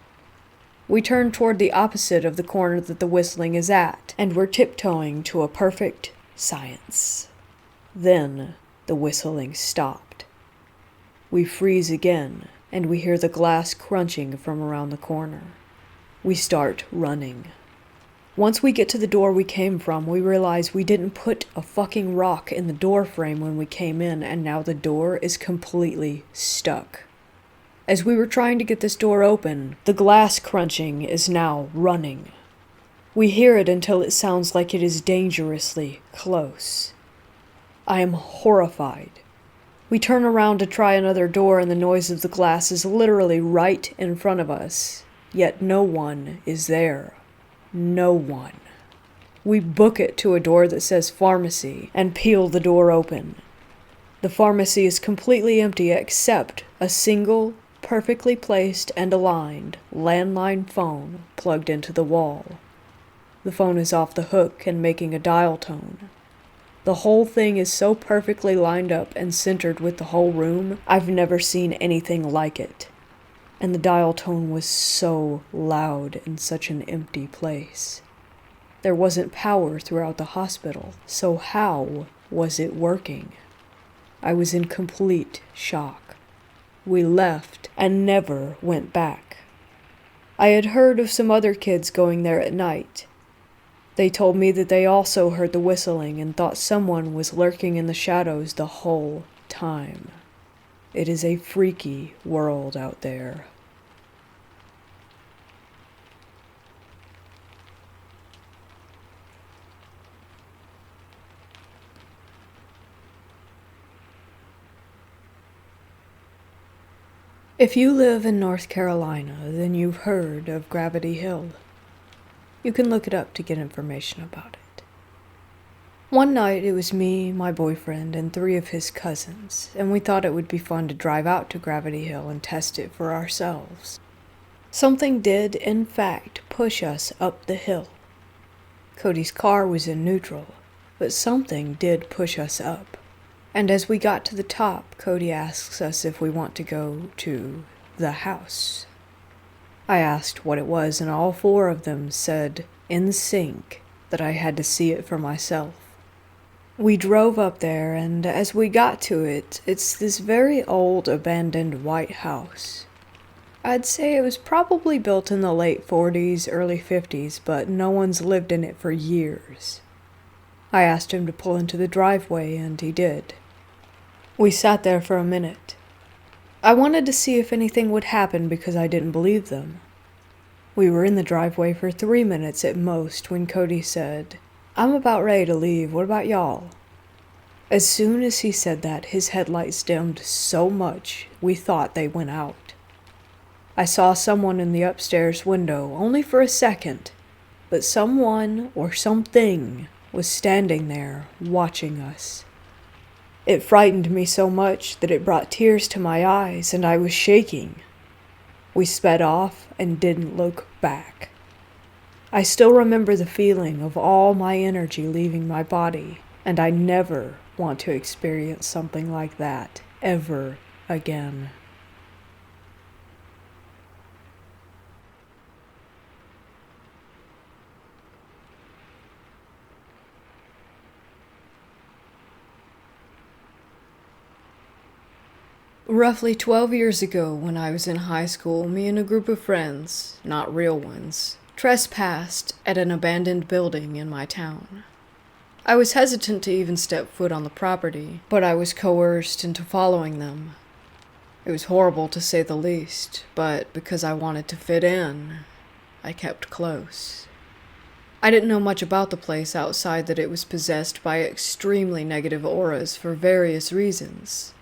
We turn toward the opposite of the corner that the whistling is at, and we're tiptoeing to a perfect silence. Then the whistling stopped. We freeze again, and we hear the glass crunching from around the corner. We start running. Once we get to the door we came from, we realize we didn't put a fucking rock in the door frame when we came in, and now the door is completely stuck. As we were trying to get this door open, the glass crunching is now running. We hear it until it sounds like it is dangerously close. I am horrified. We turn around to try another door and the noise of the glass is literally right in front of us, yet no one is there. No one. We book it to a door that says pharmacy and peel the door open. The pharmacy is completely empty except a single, perfectly placed and aligned landline phone plugged into the wall. The phone is off the hook and making a dial tone. The whole thing is so perfectly lined up and centered with the whole room, I've never seen anything like it. And the dial tone was so loud in such an empty place. There wasn't power throughout the hospital, so how was it working? I was in complete shock. We left and never went back. I had heard of some other kids going there at night. They told me that they also heard the whistling and thought someone was lurking in the shadows the whole time. It is a freaky world out there. If you live in North Carolina, then you've heard of Gravity Hill. You can look it up to get information about it. One night it was me, my boyfriend, and 3 of his cousins, and we thought it would be fun to drive out to Gravity Hill and test it for ourselves. Something did, in fact, push us up the hill. Cody's car was in neutral, but something did push us up. And as we got to the top, Cody asks us if we want to go to the house. I asked what it was, and all 4 of them said, in sync, that I had to see it for myself. We drove up there, and as we got to it, it's this very old, abandoned white house. I'd say it was probably built in the late 40s, early 50s, but no one's lived in it for years. I asked him to pull into the driveway, and he did. We sat there for a minute. I wanted to see if anything would happen because I didn't believe them. We were in the driveway for 3 minutes at most when Cody said, "I'm about ready to leave, what about y'all?" As soon as he said that, his headlights dimmed so much we thought they went out. I saw someone in the upstairs window, only for a second, but someone or something was standing there watching us. It frightened me so much that it brought tears to my eyes and I was shaking. We sped off and didn't look back. I still remember the feeling of all my energy leaving my body, and I never want to experience something like that ever again. Roughly 12 years ago, when I was in high school, me and a group of friends, not real ones, trespassed at an abandoned building in my town. I was hesitant to even step foot on the property, but I was coerced into following them. It was horrible to say the least, but because I wanted to fit in, I kept close. I didn't know much about the place outside that it was possessed by extremely negative auras for various reasons.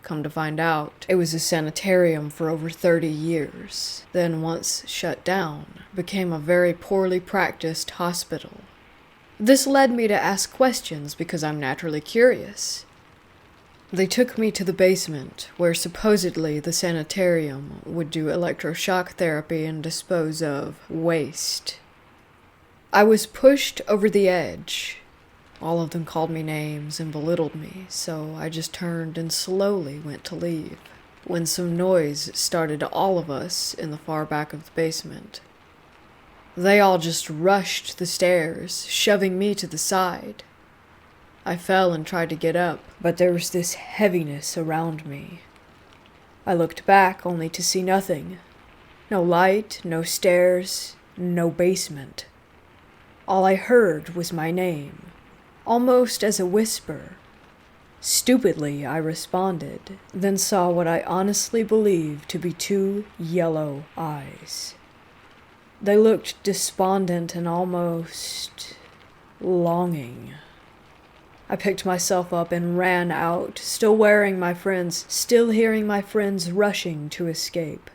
Come to find out, it was a sanitarium for over 30 years, then once shut down, became a very poorly practiced hospital. This led me to ask questions because I'm naturally curious. They took me to the basement, where supposedly the sanitarium would do electroshock therapy and dispose of waste. I was pushed over the edge. All of them called me names and belittled me, so I just turned and slowly went to leave, when some noise started to all of us in the far back of the basement. They all just rushed the stairs, shoving me to the side. I fell and tried to get up, but there was this heaviness around me. I looked back only to see nothing. No light, no stairs, no basement. All I heard was my name, almost as a whisper. Stupidly, I responded, then saw what I honestly believed to be two yellow eyes. They looked despondent and almost longing. I picked myself up and ran out, still hearing my friends rushing to escape.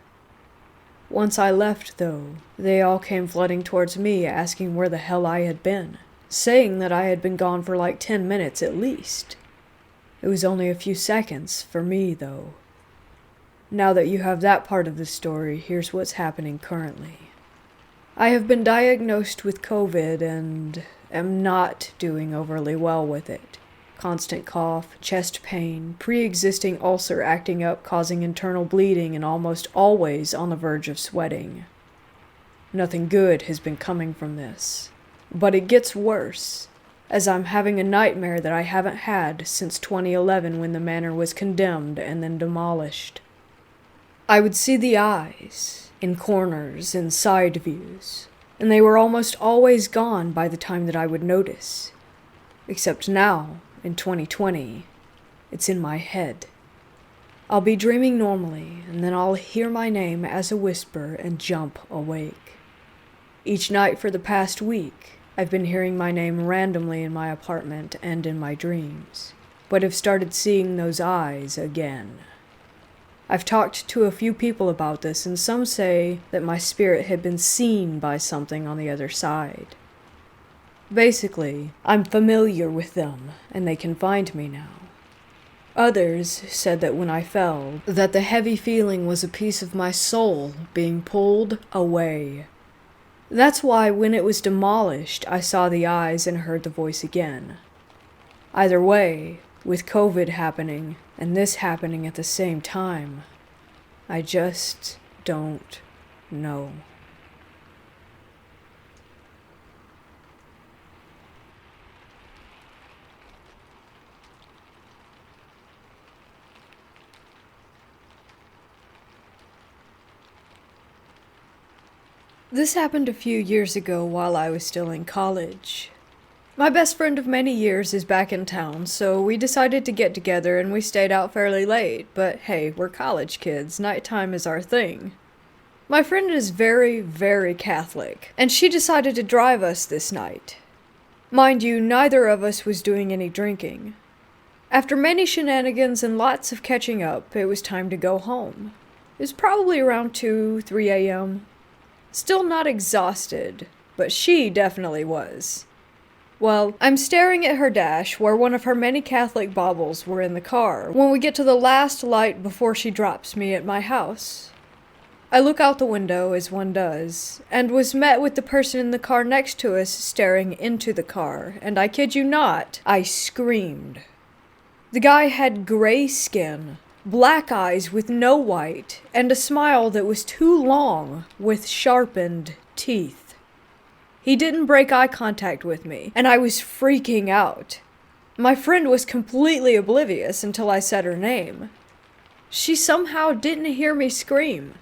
Once I left, though, they all came flooding towards me, asking where the hell I had been, saying that I had been gone for like 10 minutes at least. It was only a few seconds for me, though. Now that you have that part of the story, here's what's happening currently. I have been diagnosed with COVID and am not doing overly well with it. Constant cough, chest pain, pre-existing ulcer acting up, causing internal bleeding, and almost always on the verge of sweating. Nothing good has been coming from this. But it gets worse, as I'm having a nightmare that I haven't had since 2011 when the manor was condemned and then demolished. I would see the eyes, in corners and side views, and they were almost always gone by the time that I would notice. Except now, in 2020, it's in my head. I'll be dreaming normally, and then I'll hear my name as a whisper and jump awake. Each night for the past week, I've been hearing my name randomly in my apartment and in my dreams, but have started seeing those eyes again. I've talked to a few people about this, and some say that my spirit had been seen by something on the other side. Basically, I'm familiar with them, and they can find me now. Others said that when I fell, that the heavy feeling was a piece of my soul being pulled away. That's why when it was demolished, I saw the eyes and heard the voice again. Either way, with COVID happening, and this happening at the same time, I just don't know. This happened a few years ago while I was still in college. My best friend of many years is back in town, so we decided to get together and we stayed out fairly late, but hey, we're college kids, nighttime is our thing. My friend is very, very Catholic, and she decided to drive us this night. Mind you, neither of us was doing any drinking. After many shenanigans and lots of catching up, it was time to go home. It was probably around 2-3 a.m. Still not exhausted, but she definitely was. Well, I'm staring at her dash where one of her many Catholic baubles were in the car when we get to the last light before she drops me at my house. I look out the window, as one does, and was met with the person in the car next to us staring into the car, and I kid you not, I screamed. The guy had gray skin, black eyes with no white, and a smile that was too long with sharpened teeth. He didn't break eye contact with me, and I was freaking out. My friend was completely oblivious until I said her name. She somehow didn't hear me scream.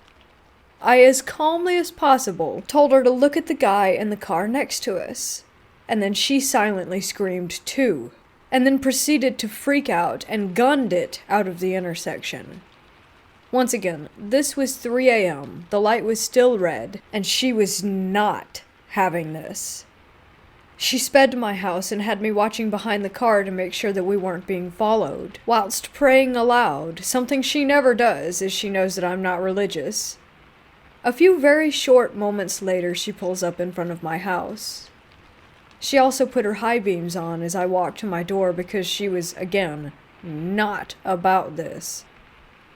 I, as calmly as possible, told her to look at the guy in the car next to us, and then she silently screamed too, and then proceeded to freak out and gunned it out of the intersection. Once again, this was 3 a.m., the light was still red, and she was not having this. She sped to my house and had me watching behind the car to make sure that we weren't being followed, whilst praying aloud, something she never does as she knows that I'm not religious. A few very short moments later, she pulls up in front of my house. She also put her high beams on as I walked to my door because she was, again, not about this.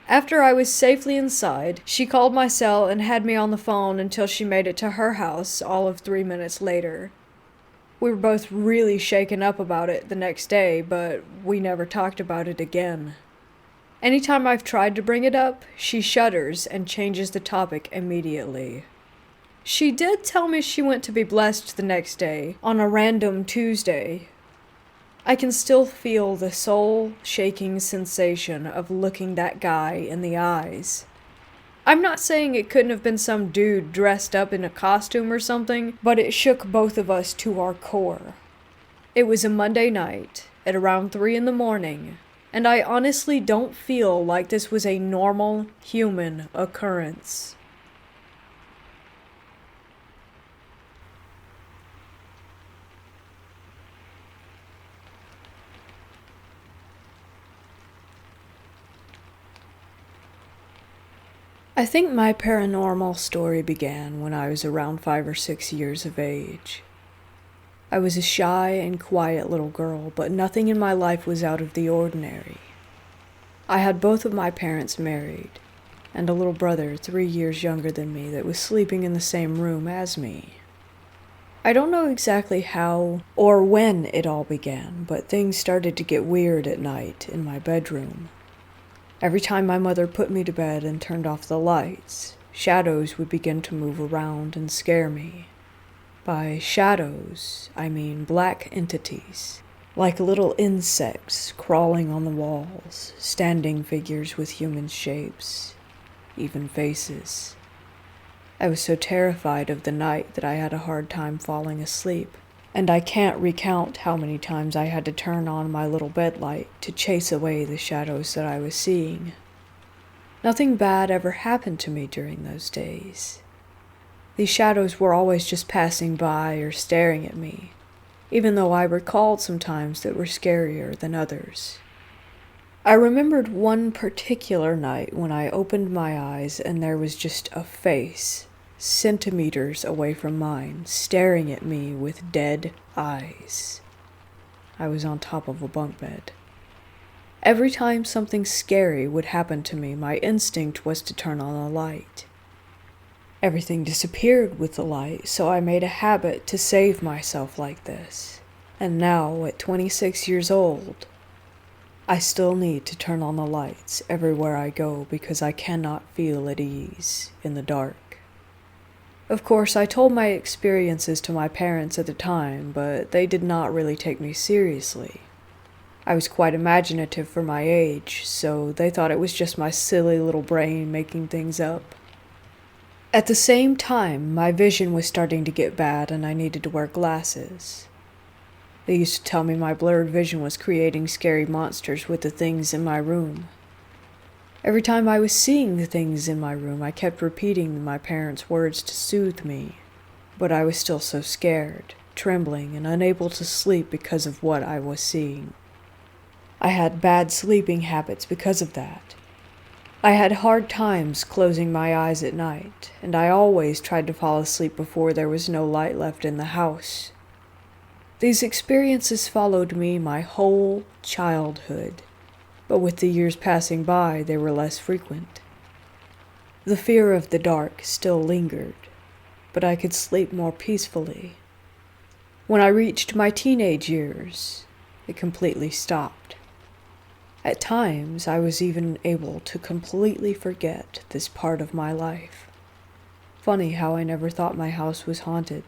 After I was safely inside, she called my cell and had me on the phone until she made it to her house all of 3 minutes later. We were both really shaken up about it the next day, but we never talked about it again. Anytime I've tried to bring it up, she shudders and changes the topic immediately. She did tell me she went to be blessed the next day, on a random Tuesday. I can still feel the soul-shaking sensation of looking that guy in the eyes. I'm not saying it couldn't have been some dude dressed up in a costume or something, but it shook both of us to our core. It was a Monday night, at around 3 in the morning, and I honestly don't feel like this was a normal human occurrence. I think my paranormal story began when I was around 5 or 6 years of age. I was a shy and quiet little girl, but nothing in my life was out of the ordinary. I had both of my parents married, and a little brother 3 years younger than me that was sleeping in the same room as me. I don't know exactly how or when it all began, but things started to get weird at night in my bedroom. Every time my mother put me to bed and turned off the lights, shadows would begin to move around and scare me. By shadows, I mean black entities, like little insects crawling on the walls, standing figures with human shapes, even faces. I was so terrified of the night that I had a hard time falling asleep, and I can't recount how many times I had to turn on my little bed light to chase away the shadows that I was seeing. Nothing bad ever happened to me during those days. These shadows were always just passing by or staring at me, even though I recalled some times that were scarier than others. I remembered one particular night when I opened my eyes and there was just a face, centimeters away from mine, staring at me with dead eyes. I was on top of a bunk bed. Every time something scary would happen to me, my instinct was to turn on a light. Everything disappeared with the light, so I made a habit to save myself like this. And now, at 26 years old, I still need to turn on the lights everywhere I go because I cannot feel at ease in the dark. Of course, I told my experiences to my parents at the time, but they did not really take me seriously. I was quite imaginative for my age, so they thought it was just my silly little brain making things up. At the same time, my vision was starting to get bad and I needed to wear glasses. They used to tell me my blurred vision was creating scary monsters with the things in my room. Every time I was seeing the things in my room, I kept repeating my parents' words to soothe me, but I was still so scared, trembling, and unable to sleep because of what I was seeing. I had bad sleeping habits because of that. I had hard times closing my eyes at night, and I always tried to fall asleep before there was no light left in the house. These experiences followed me my whole childhood, but with the years passing by, they were less frequent. The fear of the dark still lingered, but I could sleep more peacefully. When I reached my teenage years, it completely stopped. At times, I was even able to completely forget this part of my life. Funny how I never thought my house was haunted.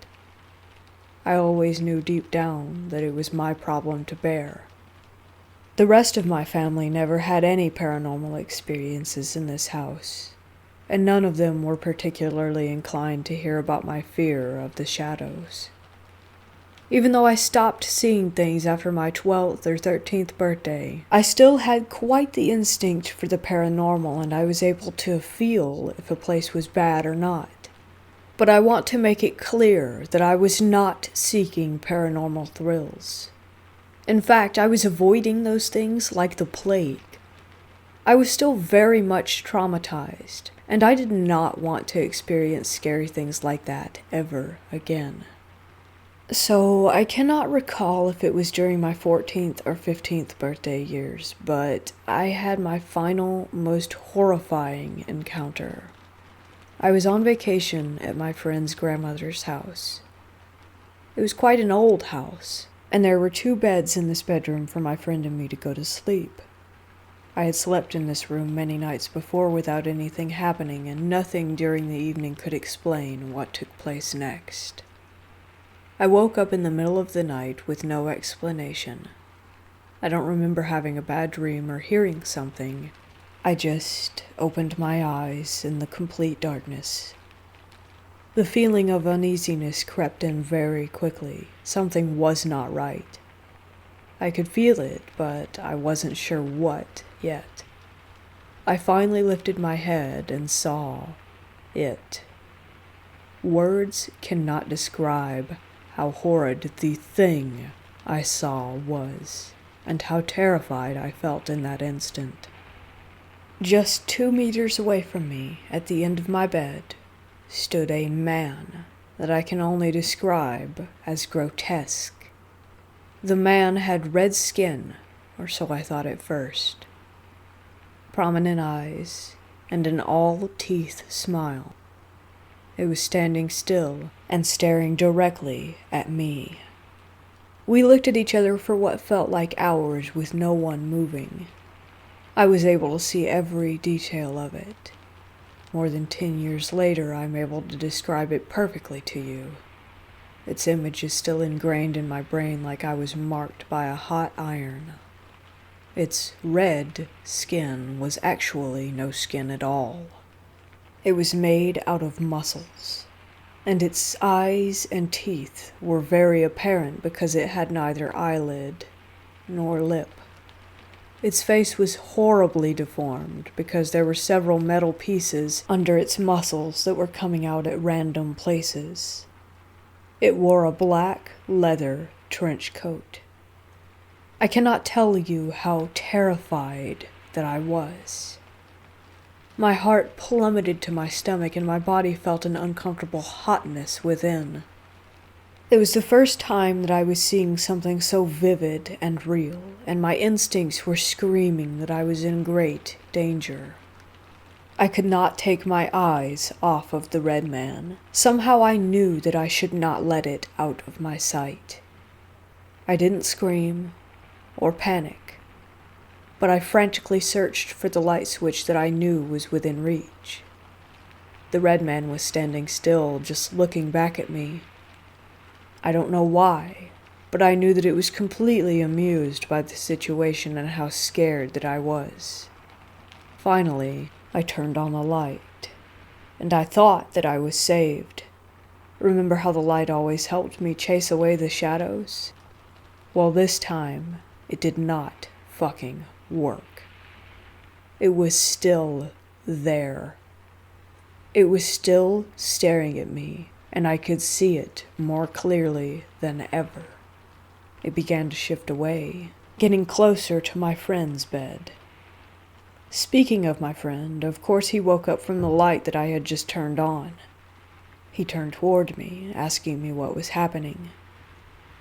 I always knew deep down that it was my problem to bear. The rest of my family never had any paranormal experiences in this house, and none of them were particularly inclined to hear about my fear of the shadows. Even though I stopped seeing things after my 12th or 13th birthday, I still had quite the instinct for the paranormal, and I was able to feel if a place was bad or not. But I want to make it clear that I was not seeking paranormal thrills. In fact, I was avoiding those things like the plague. I was still very much traumatized, and I did not want to experience scary things like that ever again. So, I cannot recall if it was during my 14th or 15th birthday years, but I had my final, most horrifying encounter. I was on vacation at my friend's grandmother's house. It was quite an old house, and there were 2 beds in this bedroom for my friend and me to go to sleep. I had slept in this room many nights before without anything happening, and nothing during the evening could explain what took place next. I woke up in the middle of the night with no explanation. I don't remember having a bad dream or hearing something. I just opened my eyes in the complete darkness. The feeling of uneasiness crept in very quickly. Something was not right. I could feel it, but I wasn't sure what yet. I finally lifted my head and saw it. Words cannot describe how horrid the thing I saw was, and how terrified I felt in that instant. Just 2 meters away from me, at the end of my bed, stood a man that I can only describe as grotesque. The man had red skin, or so I thought at first, prominent eyes, and an all-teeth smile. It was standing still and staring directly at me. We looked at each other for what felt like hours with no one moving. I was able to see every detail of it. More than 10 years later, I'm able to describe it perfectly to you. Its image is still ingrained in my brain like I was marked by a hot iron. Its red skin was actually no skin at all. It was made out of muscles, and its eyes and teeth were very apparent because it had neither eyelid nor lip. Its face was horribly deformed because there were several metal pieces under its muscles that were coming out at random places. It wore a black leather trench coat. I cannot tell you how terrified that I was. My heart plummeted to my stomach and my body felt an uncomfortable hotness within. It was the first time that I was seeing something so vivid and real, and my instincts were screaming that I was in great danger. I could not take my eyes off of the red man. Somehow I knew that I should not let it out of my sight. I didn't scream or panic, but I frantically searched for the light switch that I knew was within reach. The red man was standing still, just looking back at me. I don't know why, but I knew that it was completely amused by the situation and how scared that I was. Finally, I turned on the light, and I thought that I was saved. Remember how the light always helped me chase away the shadows? Well, this time, it did not fucking work. It was still there. It was still staring at me, and I could see it more clearly than ever. It began to shift away, getting closer to my friend's bed. Speaking of my friend, of course he woke up from the light that I had just turned on. He turned toward me, asking me what was happening.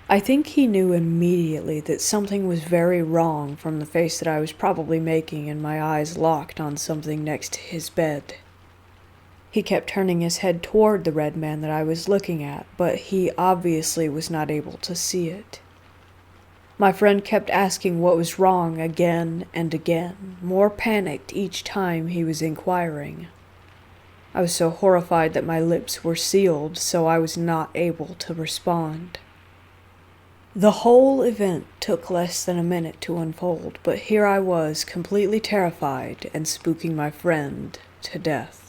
I think he knew immediately that something was very wrong from the face that I was probably making and my eyes locked on something next to his bed. He kept turning his head toward the red man that I was looking at, but he obviously was not able to see it. My friend kept asking what was wrong again and again, more panicked each time he was inquiring. I was so horrified that my lips were sealed, so I was not able to respond. The whole event took less than a minute to unfold, but here I was, completely terrified and spooking my friend to death.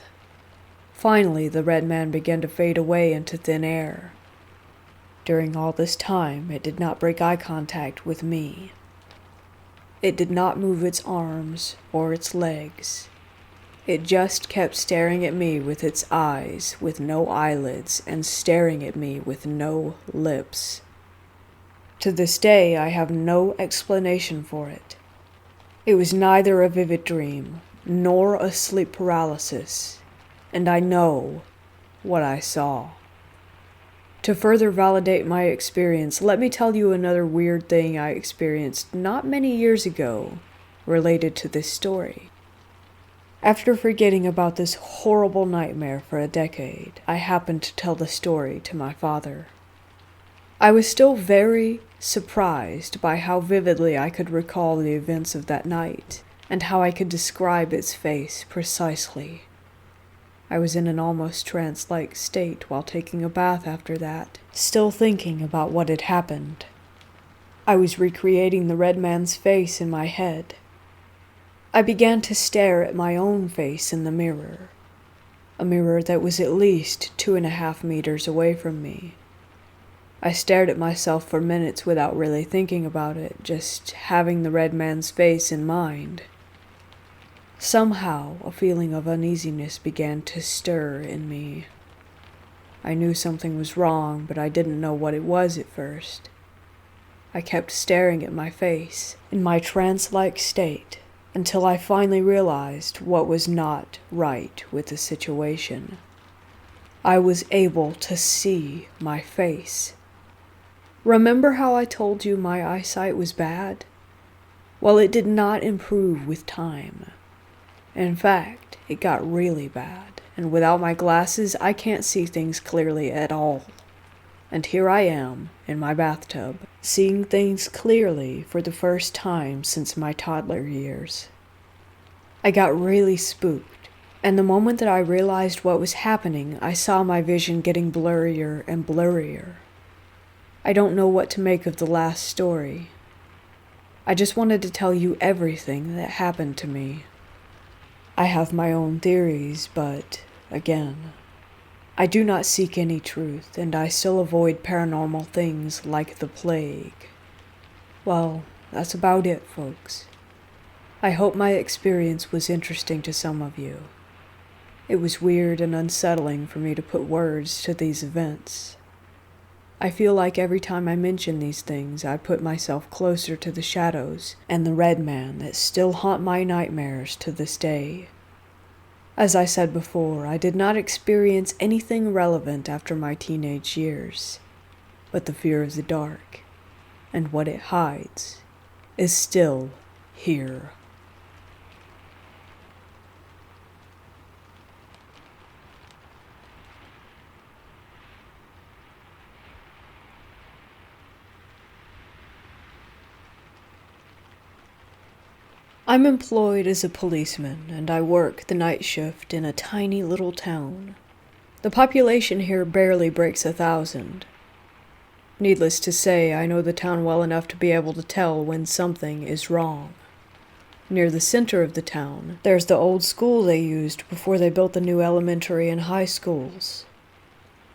Finally, the red man began to fade away into thin air. During all this time, it did not break eye contact with me. It did not move its arms or its legs. It just kept staring at me with its eyes with no eyelids and staring at me with no lips. To this day, I have no explanation for it. It was neither a vivid dream nor a sleep paralysis, and I know what I saw. To further validate my experience, let me tell you another weird thing I experienced not many years ago related to this story. After forgetting about this horrible nightmare for a decade, I happened to tell the story to my father. I was still very surprised by how vividly I could recall the events of that night, and how I could describe its face precisely. I was in an almost trance-like state while taking a bath after that, still thinking about what had happened. I was recreating the red man's face in my head. I began to stare at my own face in the mirror, a mirror that was at least 2.5 meters away from me. I stared at myself for minutes without really thinking about it, just having the red man's face in mind. Somehow, a feeling of uneasiness began to stir in me. I knew something was wrong, but I didn't know what it was at first. I kept staring at my face, in my trance-like state, until I finally realized what was not right with the situation. I was able to see my face. Remember how I told you my eyesight was bad? Well, it did not improve with time. In fact, it got really bad, and without my glasses, I can't see things clearly at all. And here I am, in my bathtub, seeing things clearly for the first time since my toddler years. I got really spooked, and the moment that I realized what was happening, I saw my vision getting blurrier and blurrier. I don't know what to make of the last story. I just wanted to tell you everything that happened to me. I have my own theories, but, again, I do not seek any truth, and I still avoid paranormal things like the plague. Well, that's about it, folks. I hope my experience was interesting to some of you. It was weird and unsettling for me to put words to these events. I feel like every time I mention these things, I put myself closer to the shadows and the red man that still haunt my nightmares to this day. As I said before, I did not experience anything relevant after my teenage years, but the fear of the dark and what it hides is still here. I'm employed as a policeman, and I work the night shift in a tiny little town. The population here barely breaks 1,000. Needless to say, I know the town well enough to be able to tell when something is wrong. Near the center of the town, there's the old school they used before they built the new elementary and high schools.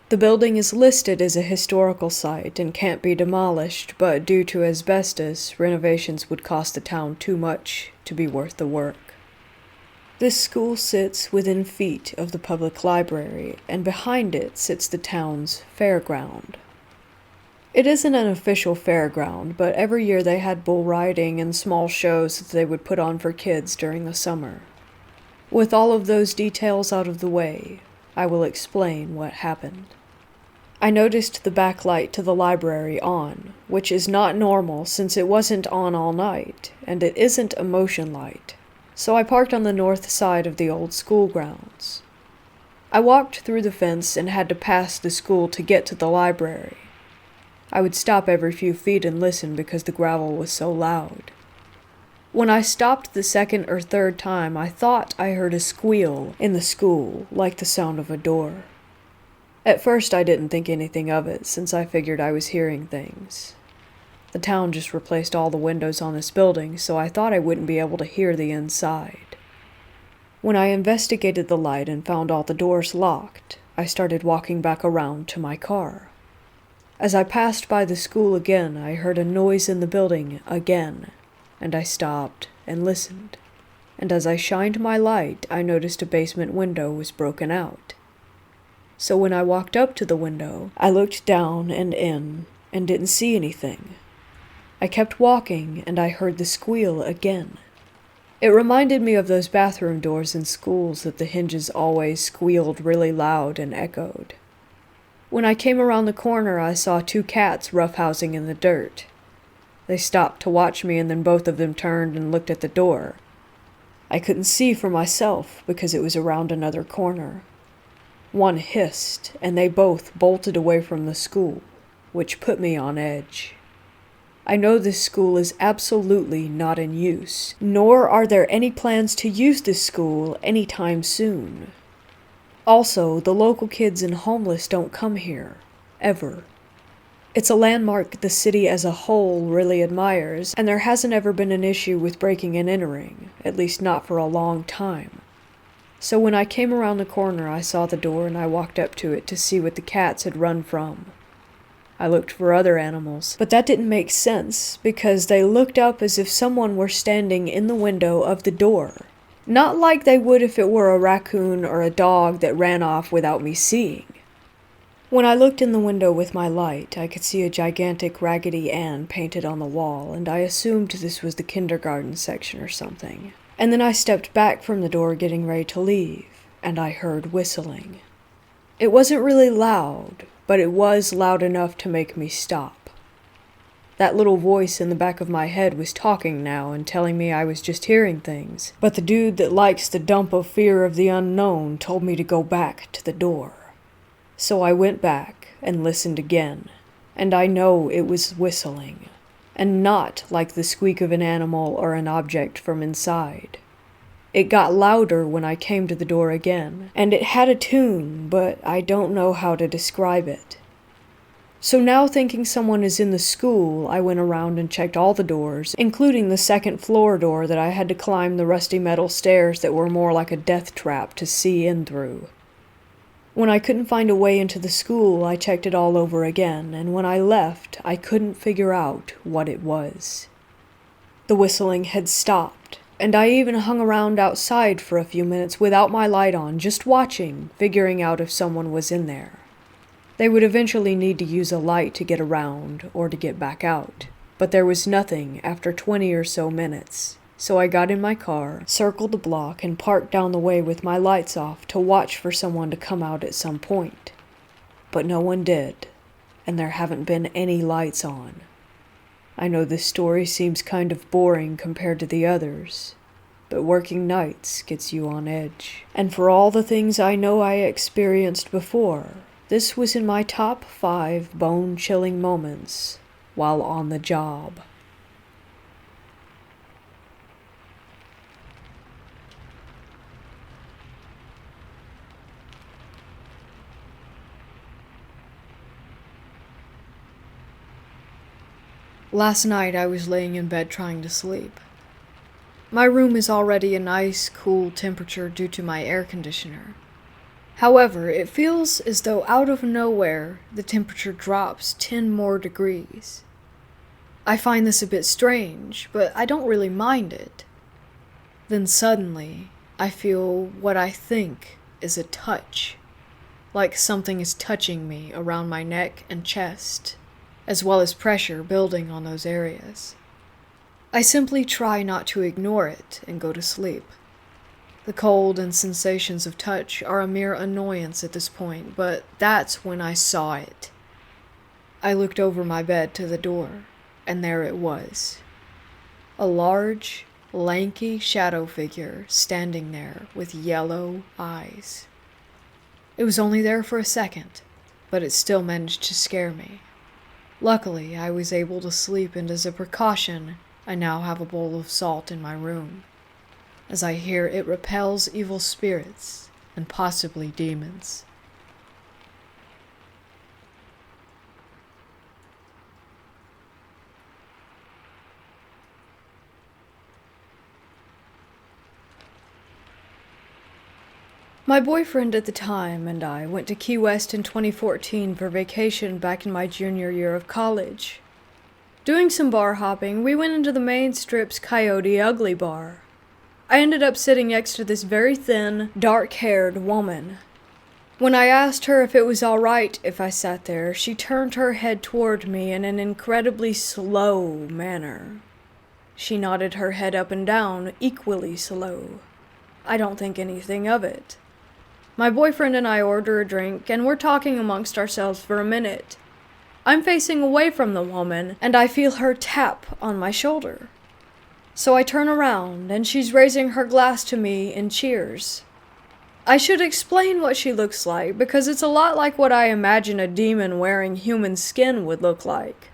The building is listed as a historical site and can't be demolished, but due to asbestos, renovations would cost the town too much to be worth the work. This school sits within feet of the public library, and behind it sits the town's fairground. It isn't an official fairground, but every year they had bull riding and small shows that they would put on for kids during the summer. With all of those details out of the way, I will explain what happened. I noticed the backlight to the library on, which is not normal since it wasn't on all night, and it isn't a motion light, so I parked on the north side of the old school grounds. I walked through the fence and had to pass the school to get to the library. I would stop every few feet and listen because the gravel was so loud. When I stopped the second or third time, I thought I heard a squeal in the school, like the sound of a door. At first I didn't think anything of it, since I figured I was hearing things. The town just replaced all the windows on this building, so I thought I wouldn't be able to hear the inside. When I investigated the light and found all the doors locked, I started walking back around to my car. As I passed by the school again, I heard a noise in the building again, and I stopped and listened. And as I shined my light, I noticed a basement window was broken out. So when I walked up to the window, I looked down and in, and didn't see anything. I kept walking, and I heard the squeal again. It reminded me of those bathroom doors in schools that the hinges always squealed really loud and echoed. When I came around the corner, I saw 2 cats roughhousing in the dirt. They stopped to watch me, and then both of them turned and looked at the door. I couldn't see for myself because it was around another corner. One hissed, and they both bolted away from the school, which put me on edge. I know this school is absolutely not in use, nor are there any plans to use this school anytime soon. Also, the local kids and homeless don't come here, ever. It's a landmark the city as a whole really admires, and there hasn't ever been an issue with breaking and entering, at least not for a long time. So when I came around the corner, I saw the door and I walked up to it to see what the cats had run from. I looked for other animals, but that didn't make sense because they looked up as if someone were standing in the window of the door. Not like they would if it were a raccoon or a dog that ran off without me seeing. When I looked in the window with my light, I could see a gigantic Raggedy Ann painted on the wall, and I assumed this was the kindergarten section or something. And then I stepped back from the door getting ready to leave, and I heard whistling. It wasn't really loud, but it was loud enough to make me stop. That little voice in the back of my head was talking now and telling me I was just hearing things, but the dude that likes the dump of fear of the unknown told me to go back to the door. So I went back and listened again, and I know it was whistling, and not like the squeak of an animal or an object from inside. It got louder when I came to the door again, and it had a tune, but I don't know how to describe it. So now thinking someone is in the school, I went around and checked all the doors, including the second floor door that I had to climb the rusty metal stairs that were more like a death trap to see in through. When I couldn't find a way into the school, I checked it all over again, and when I left, I couldn't figure out what it was. The whistling had stopped, and I even hung around outside for a few minutes without my light on, just watching, figuring out if someone was in there. They would eventually need to use a light to get around, or to get back out, but there was nothing after 20 or so minutes. So I got in my car, circled the block, and parked down the way with my lights off to watch for someone to come out at some point. But no one did, and there haven't been any lights on. I know this story seems kind of boring compared to the others, but working nights gets you on edge. And for all the things I know I experienced before, this was in my top 5 bone-chilling moments while on the job. Last night I was laying in bed trying to sleep. My room is already a nice, cool temperature due to my air conditioner. However, it feels as though out of nowhere the temperature drops 10 more degrees. I find this a bit strange, but I don't really mind it. Then suddenly, I feel what I think is a touch, like something is touching me around my neck and chest, as well as pressure building on those areas. I simply try not to ignore it and go to sleep. The cold and sensations of touch are a mere annoyance at this point, but that's when I saw it. I looked over my bed to the door, and there it was. A large, lanky shadow figure standing there with yellow eyes. It was only there for a second, but it still managed to scare me. Luckily, I was able to sleep, and as a precaution, I now have a bowl of salt in my room, as I hear it repels evil spirits and possibly demons. My boyfriend at the time and I went to Key West in 2014 for vacation back in my junior year of college. Doing some bar hopping, we went into the main strip's Coyote Ugly bar. I ended up sitting next to this very thin, dark-haired woman. When I asked her if it was all right if I sat there, she turned her head toward me in an incredibly slow manner. She nodded her head up and down, equally slow. I don't think anything of it. My boyfriend and I order a drink, and we're talking amongst ourselves for a minute. I'm facing away from the woman, and I feel her tap on my shoulder. So I turn around, and she's raising her glass to me in cheers. I should explain what she looks like because it's a lot like what I imagine a demon wearing human skin would look like.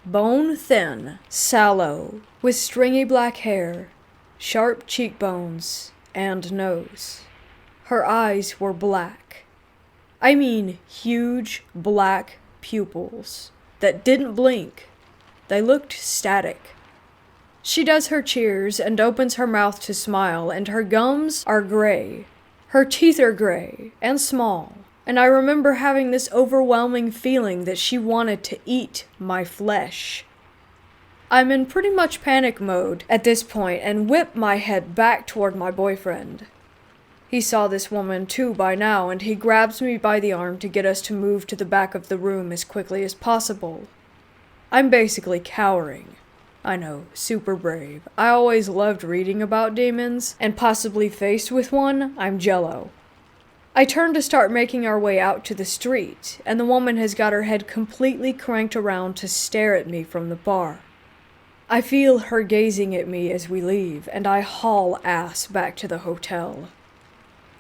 Bone thin, sallow, with stringy black hair, sharp cheekbones, and nose. Her eyes were black. I mean huge black pupils that didn't blink. They looked static. She does her cheers and opens her mouth to smile, and her gums are gray. Her teeth are gray and small, and I remember having this overwhelming feeling that she wanted to eat my flesh. I'm in pretty much panic mode at this point and whip my head back toward my boyfriend. He saw this woman too by now, and he grabs me by the arm to get us to move to the back of the room as quickly as possible. I'm basically cowering. I know, super brave. I always loved reading about demons, and possibly faced with one, I'm jello. I turn to start making our way out to the street, and the woman has got her head completely cranked around to stare at me from the bar. I feel her gazing at me as we leave, and I haul ass back to the hotel.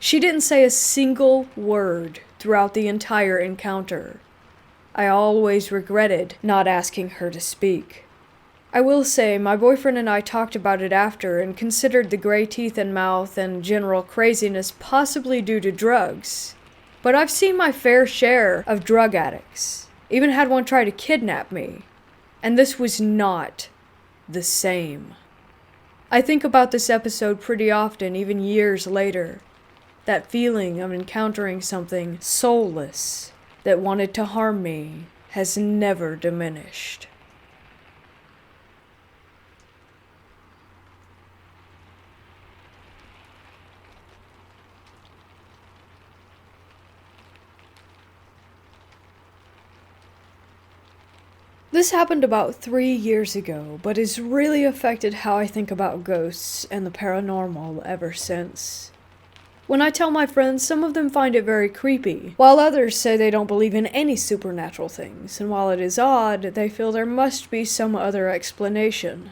She didn't say a single word throughout the entire encounter. I always regretted not asking her to speak. I will say, my boyfriend and I talked about it after and considered the gray teeth and mouth and general craziness possibly due to drugs. But I've seen my fair share of drug addicts. Even had one try to kidnap me. And this was not the same. I think about this episode pretty often, even years later. That feeling of encountering something soulless that wanted to harm me has never diminished. This happened about 3 years ago, but has really affected how I think about ghosts and the paranormal ever since. When I tell my friends, some of them find it very creepy, while others say they don't believe in any supernatural things, and while it is odd, they feel there must be some other explanation.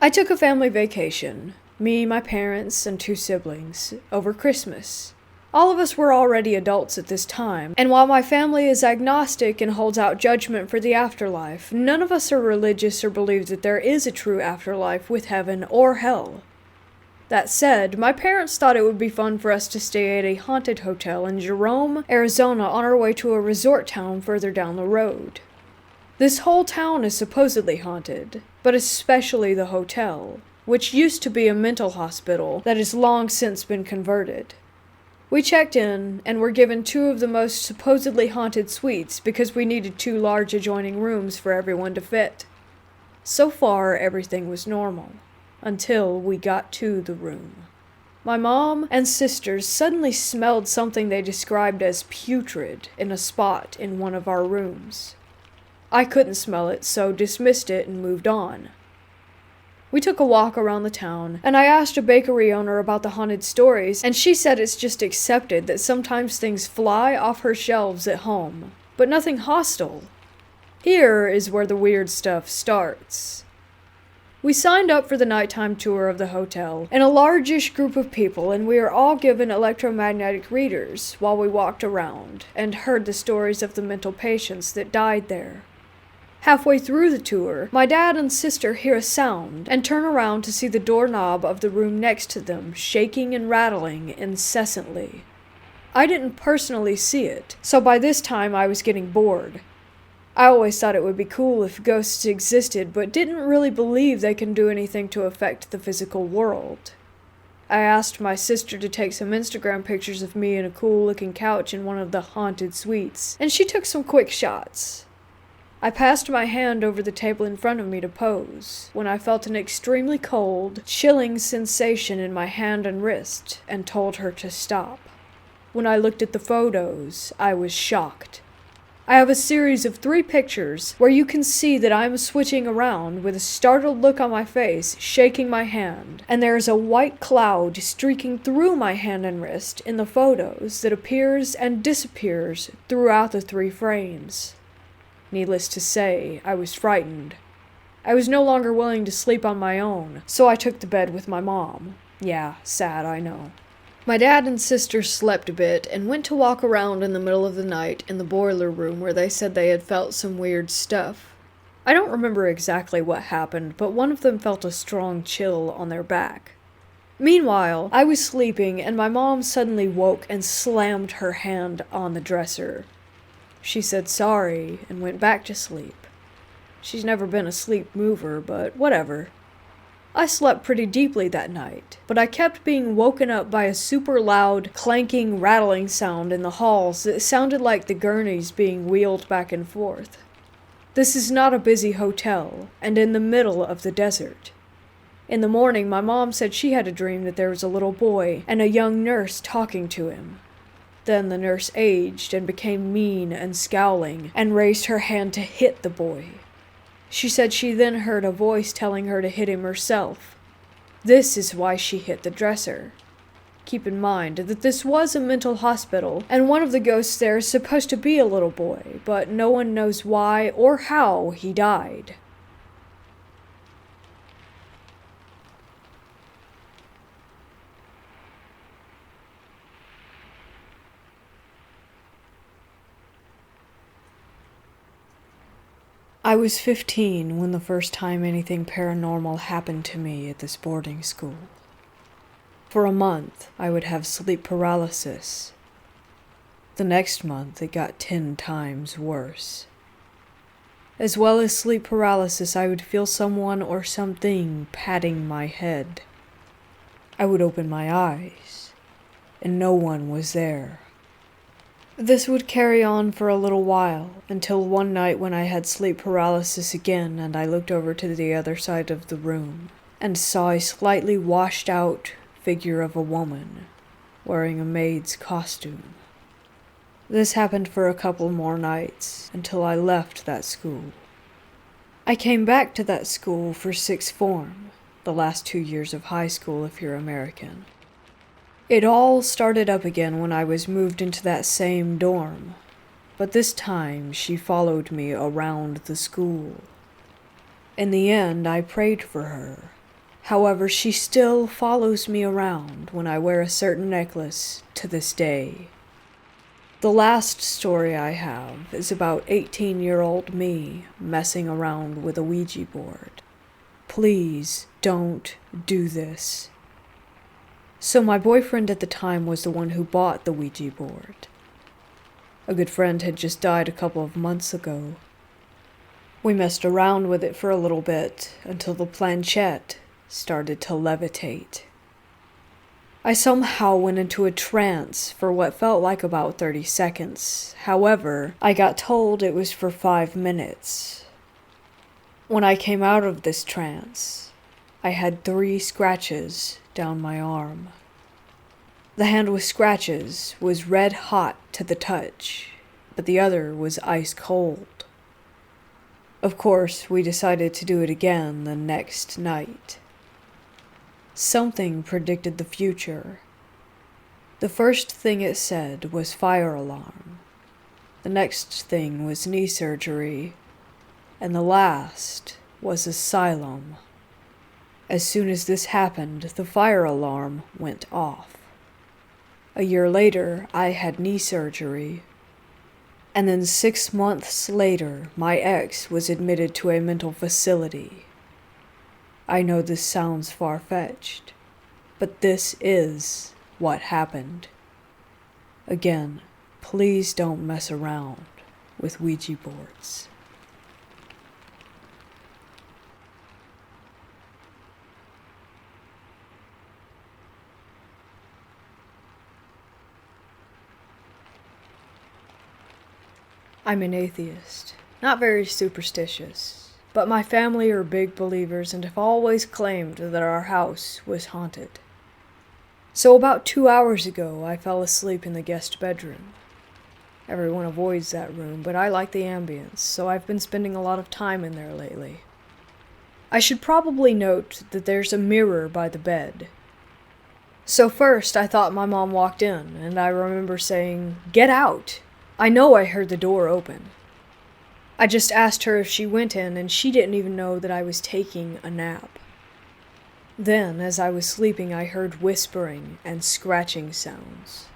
I took a family vacation, me, my parents, and 2 siblings, over Christmas. All of us were already adults at this time, and while my family is agnostic and holds out judgment for the afterlife, none of us are religious or believe that there is a true afterlife with heaven or hell. That said, my parents thought it would be fun for us to stay at a haunted hotel in Jerome, Arizona on our way to a resort town further down the road. This whole town is supposedly haunted, but especially the hotel, which used to be a mental hospital that has long since been converted. We checked in and were given 2 of the most supposedly haunted suites because we needed 2 large adjoining rooms for everyone to fit. So far, everything was normal, until we got to the room. My mom and sisters suddenly smelled something they described as putrid in a spot in one of our rooms. I couldn't smell it, so dismissed it and moved on. We took a walk around the town, and I asked a bakery owner about the haunted stories, and she said it's just accepted that sometimes things fly off her shelves at home, but nothing hostile. Here is where the weird stuff starts. We signed up for the nighttime tour of the hotel in a largish group of people, and we were all given electromagnetic readers while we walked around and heard the stories of the mental patients that died there. Halfway through the tour, my dad and sister hear a sound and turn around to see the doorknob of the room next to them shaking and rattling incessantly. I didn't personally see it, so by this time I was getting bored. I always thought it would be cool if ghosts existed, but didn't really believe they can do anything to affect the physical world. I asked my sister to take some Instagram pictures of me in a cool-looking couch in one of the haunted suites, and she took some quick shots. I passed my hand over the table in front of me to pose, when I felt an extremely cold, chilling sensation in my hand and wrist, and told her to stop. When I looked at the photos, I was shocked. I have a series of 3 pictures where you can see that I'm switching around with a startled look on my face, shaking my hand, and there is a white cloud streaking through my hand and wrist in the photos that appears and disappears throughout the 3 frames. Needless to say, I was frightened. I was no longer willing to sleep on my own, so I took the bed with my mom. Yeah, sad, I know. My dad and sister slept a bit and went to walk around in the middle of the night in the boiler room where they said they had felt some weird stuff. I don't remember exactly what happened, but one of them felt a strong chill on their back. Meanwhile, I was sleeping and my mom suddenly woke and slammed her hand on the dresser. She said sorry and went back to sleep. She's never been a sleep mover, but whatever. I slept pretty deeply that night, but I kept being woken up by a super loud, clanking, rattling sound in the halls that sounded like the gurneys being wheeled back and forth. This is not a busy hotel, and in the middle of the desert. In the morning, my mom said she had a dream that there was a little boy and a young nurse talking to him. Then the nurse aged and became mean and scowling and raised her hand to hit the boy. She said she then heard a voice telling her to hit him herself. This is why she hit the dresser. Keep in mind that this was a mental hospital, and one of the ghosts there is supposed to be a little boy, but no one knows why or how he died. I was 15 when the first time anything paranormal happened to me at this boarding school. For a month, I would have sleep paralysis. The next month, it got 10 times worse. As well as sleep paralysis, I would feel someone or something patting my head. I would open my eyes, and no one was there. This would carry on for a little while, until one night when I had sleep paralysis again and I looked over to the other side of the room, and saw a slightly washed out figure of a woman, wearing a maid's costume. This happened for a couple more nights, until I left that school. I came back to that school for sixth form, the last 2 years of high school if you're American. It all started up again when I was moved into that same dorm, but this time she followed me around the school. In the end, I prayed for her. However, she still follows me around when I wear a certain necklace to this day. The last story I have is about 18-year-old me messing around with a Ouija board. Please don't do this. So my boyfriend at the time was the one who bought the Ouija board. A good friend had just died a couple of months ago. We messed around with it for a little bit until the planchette started to levitate. I somehow went into a trance for what felt like about 30 seconds. However, I got told it was for 5 minutes. When I came out of this trance, I had 3 scratches down my arm. The hand with scratches was red hot to the touch, but the other was ice cold. Of course, we decided to do it again the next night. Something predicted the future. The first thing it said was fire alarm. The next thing was knee surgery. And the last was asylum. As soon as this happened, the fire alarm went off. A year later, I had knee surgery. And then 6 months later, my ex was admitted to a mental facility. I know this sounds far-fetched, but this is what happened. Again, please don't mess around with Ouija boards. I'm an atheist, not very superstitious, but my family are big believers and have always claimed that our house was haunted. So about 2 hours ago, I fell asleep in the guest bedroom. Everyone avoids that room, but I like the ambience, so I've been spending a lot of time in there lately. I should probably note that there's a mirror by the bed. So first, I thought my mom walked in, and I remember saying, "Get out!" I know I heard the door open. I just asked her if she went in, and she didn't even know that I was taking a nap. Then, as I was sleeping, I heard whispering and scratching sounds.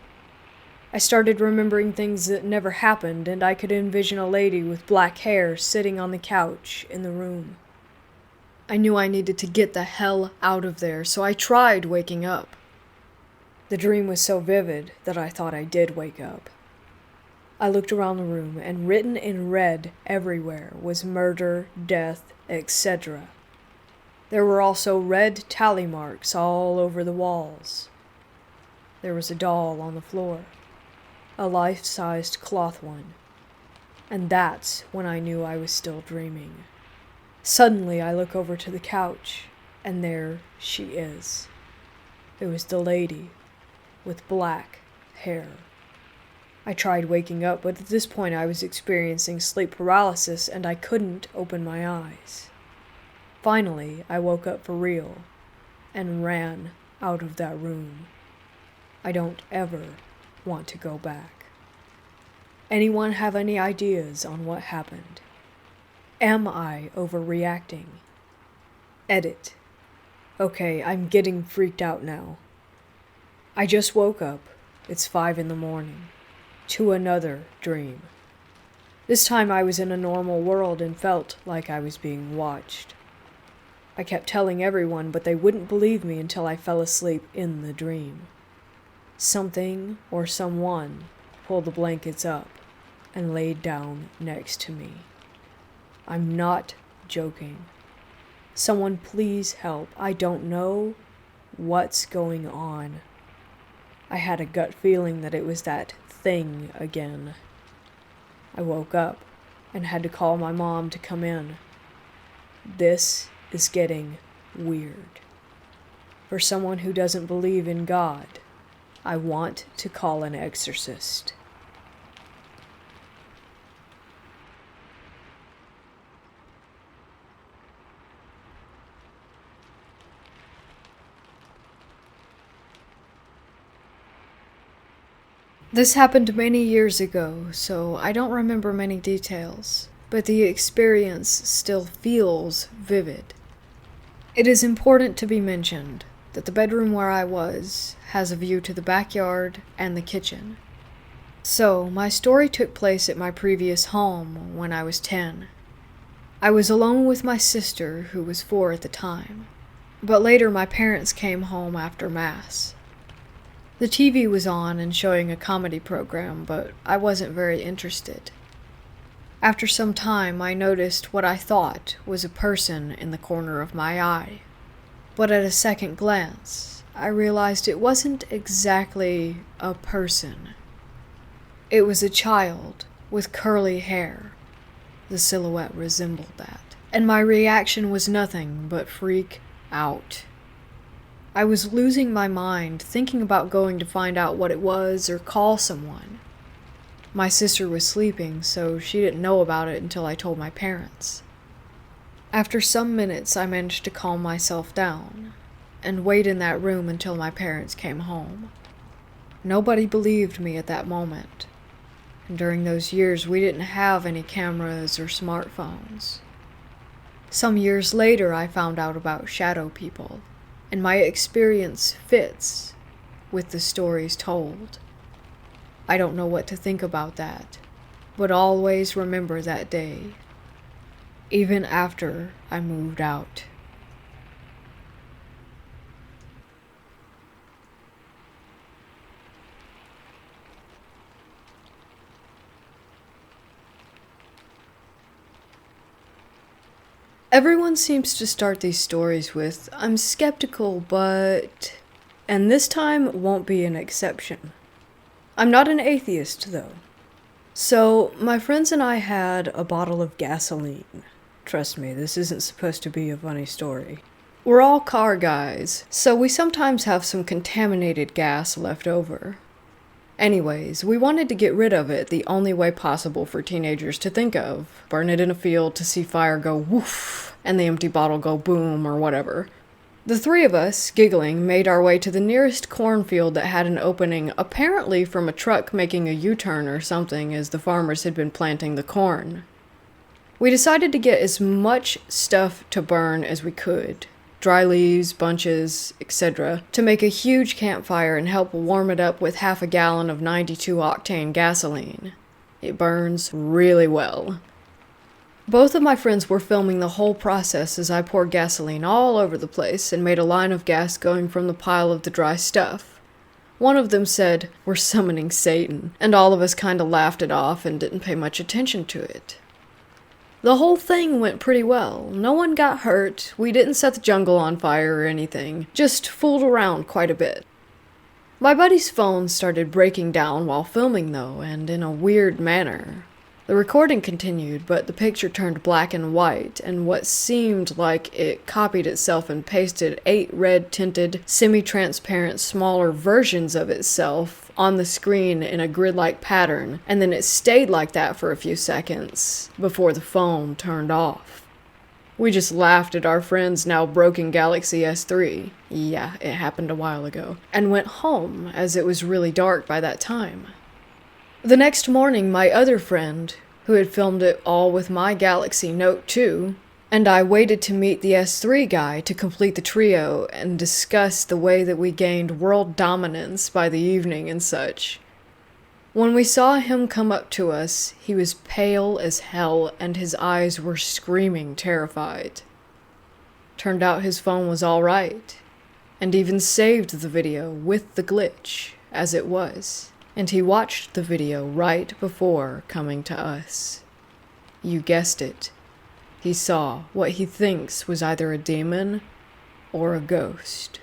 I started remembering things that never happened, and I could envision a lady with black hair sitting on the couch in the room. I knew I needed to get the hell out of there, so I tried waking up. The dream was so vivid that I thought I did wake up. I looked around the room, and written in red everywhere was murder, death, etc. There were also red tally marks all over the walls. There was a doll on the floor, a life-sized cloth one, and that's when I knew I was still dreaming. Suddenly, I look over to the couch, and there she is. It was the lady with black hair. I tried waking up, but at this point I was experiencing sleep paralysis and I couldn't open my eyes. Finally, I woke up for real and ran out of that room. I don't ever want to go back. Anyone have any ideas on what happened? Am I overreacting? Edit. Okay, I'm getting freaked out now. I just woke up, it's 5 a.m, to another dream. This time I was in a normal world and felt like I was being watched. I kept telling everyone, but they wouldn't believe me until I fell asleep in the dream. Something or someone pulled the blankets up and laid down next to me. I'm not joking. Someone please help. I don't know what's going on. I had a gut feeling that it was that thing again. I woke up and had to call my mom to come in. This is getting weird. For someone who doesn't believe in God, I want to call an exorcist. This happened many years ago, so I don't remember many details, but the experience still feels vivid. It is important to be mentioned that the bedroom where I was has a view to the backyard and the kitchen. So, my story took place at my previous home when I was 10. I was alone with my sister, who was 4 at the time, but later my parents came home after Mass. The TV was on and showing a comedy program, but I wasn't very interested. After some time, I noticed what I thought was a person in the corner of my eye. But at a second glance, I realized it wasn't exactly a person. It was a child with curly hair. The silhouette resembled that, and my reaction was nothing but freak out. I was losing my mind, thinking about going to find out what it was or call someone. My sister was sleeping, so she didn't know about it until I told my parents. After some minutes, I managed to calm myself down and wait in that room until my parents came home. Nobody believed me at that moment, and during those years we didn't have any cameras or smartphones. Some years later, I found out about shadow people, and my experience fits with the stories told. I don't know what to think about that, but always remember that day, even after I moved out. Everyone seems to start these stories with, "I'm skeptical, but..." And this time won't be an exception. I'm not an atheist, though. So, my friends and I had a bottle of gasoline. Trust me, this isn't supposed to be a funny story. We're all car guys, so we sometimes have some contaminated gas left over. Anyways, we wanted to get rid of it the only way possible for teenagers to think of. Burn it in a field to see fire go woof, and the empty bottle go boom or whatever. The three of us, giggling, made our way to the nearest cornfield that had an opening, apparently from a truck making a U-turn or something, as the farmers had been planting the corn. We decided to get as much stuff to burn as we could. dry leaves, bunches, etc., to make a huge campfire and help warm it up with half a gallon of 92-octane gasoline. It burns really well. Both of my friends were filming the whole process as I poured gasoline all over the place and made a line of gas going from the pile of the dry stuff. One of them said, "We're summoning Satan," and all of us kinda laughed it off and didn't pay much attention to it. The whole thing went pretty well. No one got hurt, we didn't set the jungle on fire or anything, just fooled around quite a bit. My buddy's phone started breaking down while filming though, and in a weird manner. The recording continued, but the picture turned black and white, and what seemed like it copied itself and pasted 8 red-tinted, semi-transparent, smaller versions of itself on the screen in a grid-like pattern, and then it stayed like that for a few seconds before the phone turned off. We just laughed at our friend's now broken Galaxy S3, yeah, it happened a while ago, and went home as it was really dark by that time. The next morning, my other friend, who had filmed it all with my Galaxy Note 2, and I waited to meet the S3 guy to complete the trio and discuss the way that we gained world dominance by the evening and such. When we saw him come up to us, he was pale as hell and his eyes were screaming terrified. Turned out his phone was all right, and even saved the video with the glitch as it was. And he watched the video right before coming to us. You guessed it. He saw what he thinks was either a demon or a ghost.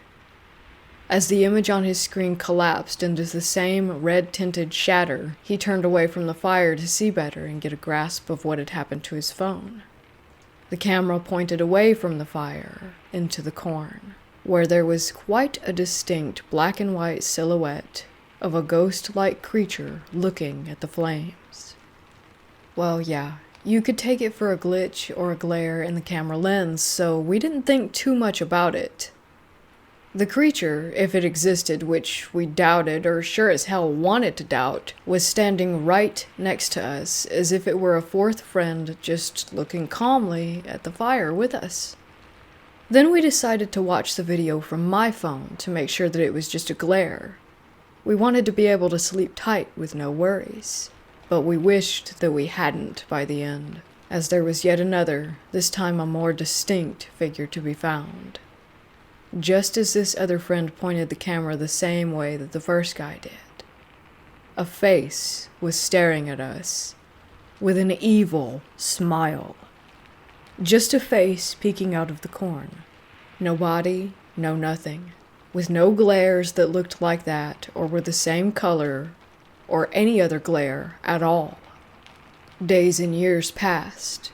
As the image on his screen collapsed into the same red-tinted shatter, he turned away from the fire to see better and get a grasp of what had happened to his phone. The camera pointed away from the fire into the corn, where there was quite a distinct black and white silhouette of a ghost-like creature looking at the flames. Well, yeah, you could take it for a glitch or a glare in the camera lens, so we didn't think too much about it. The creature, if it existed, which we doubted or sure as hell wanted to doubt, was standing right next to us as if it were a fourth friend just looking calmly at the fire with us. Then we decided to watch the video from my phone to make sure that it was just a glare. We wanted to be able to sleep tight with no worries, but we wished that we hadn't by the end, as there was yet another, this time a more distinct figure to be found. Just as this other friend pointed the camera the same way that the first guy did. A face was staring at us, with an evil smile. Just a face peeking out of the corn. No body, no nothing. With no glares that looked like that, or were the same color, or any other glare at all. Days and years passed.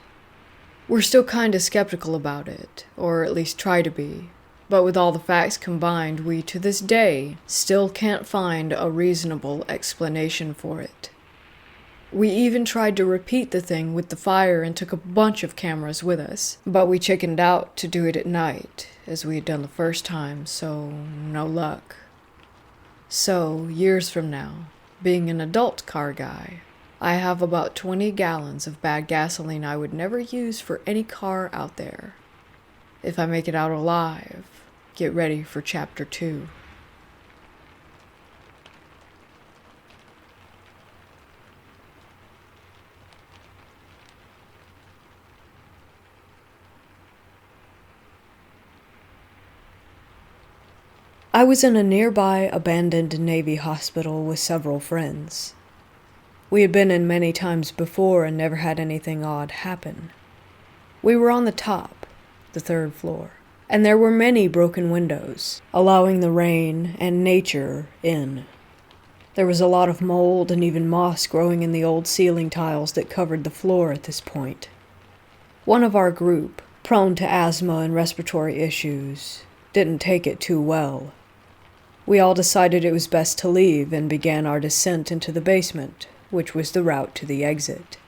We're still kinda skeptical about it, or at least try to be, but with all the facts combined, we to this day still can't find a reasonable explanation for it. We even tried to repeat the thing with the fire and took a bunch of cameras with us, but we chickened out to do it at night, as we had done the first time, so no luck. So, years from now, being an adult car guy, I have about 20 gallons of bad gasoline I would never use for any car out there. If I make it out alive, get ready for Chapter 2. I was in a nearby abandoned Navy hospital with several friends. We had been in many times before and never had anything odd happen. We were on the top, the 3rd floor, and there were many broken windows, allowing the rain and nature in. There was a lot of mold and even moss growing in the old ceiling tiles that covered the floor at this point. One of our group, prone to asthma and respiratory issues, didn't take it too well. We all decided it was best to leave and began our descent into the basement, which was the route to the exit.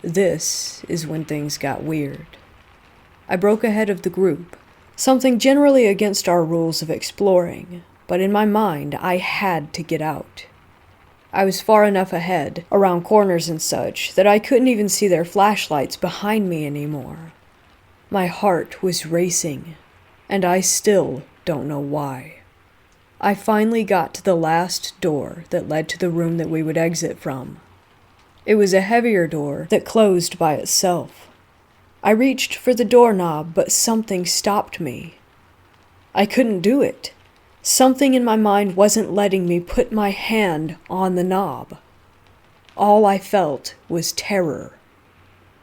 This is when things got weird. I broke ahead of the group, something generally against our rules of exploring, but in my mind I had to get out. I was far enough ahead, around corners and such, that I couldn't even see their flashlights behind me anymore. My heart was racing. and I still don't know why. I finally got to the last door that led to the room that we would exit from. It was a heavier door that closed by itself. I reached for the doorknob, but something stopped me. I couldn't do it. Something in my mind wasn't letting me put my hand on the knob. All I felt was terror.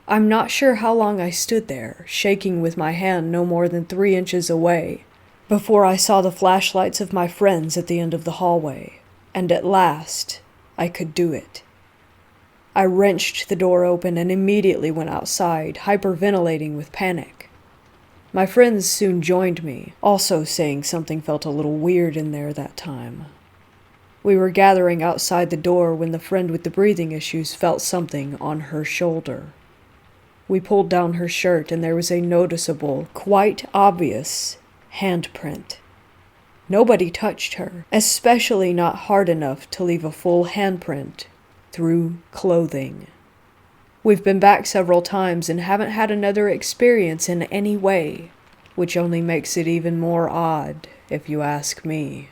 I'm not sure how long I stood there, shaking with my hand no more than 3 inches away, before I saw the flashlights of my friends at the end of the hallway, and at last I could do it. I wrenched the door open and immediately went outside, hyperventilating with panic. My friends soon joined me, also saying something felt a little weird in there that time. We were gathering outside the door when the friend with the breathing issues felt something on her shoulder. We pulled down her shirt and there was a noticeable, quite obvious handprint. Nobody touched her, especially not hard enough to leave a full handprint through clothing. We've been back several times and haven't had another experience in any way, which only makes it even more odd, if you ask me.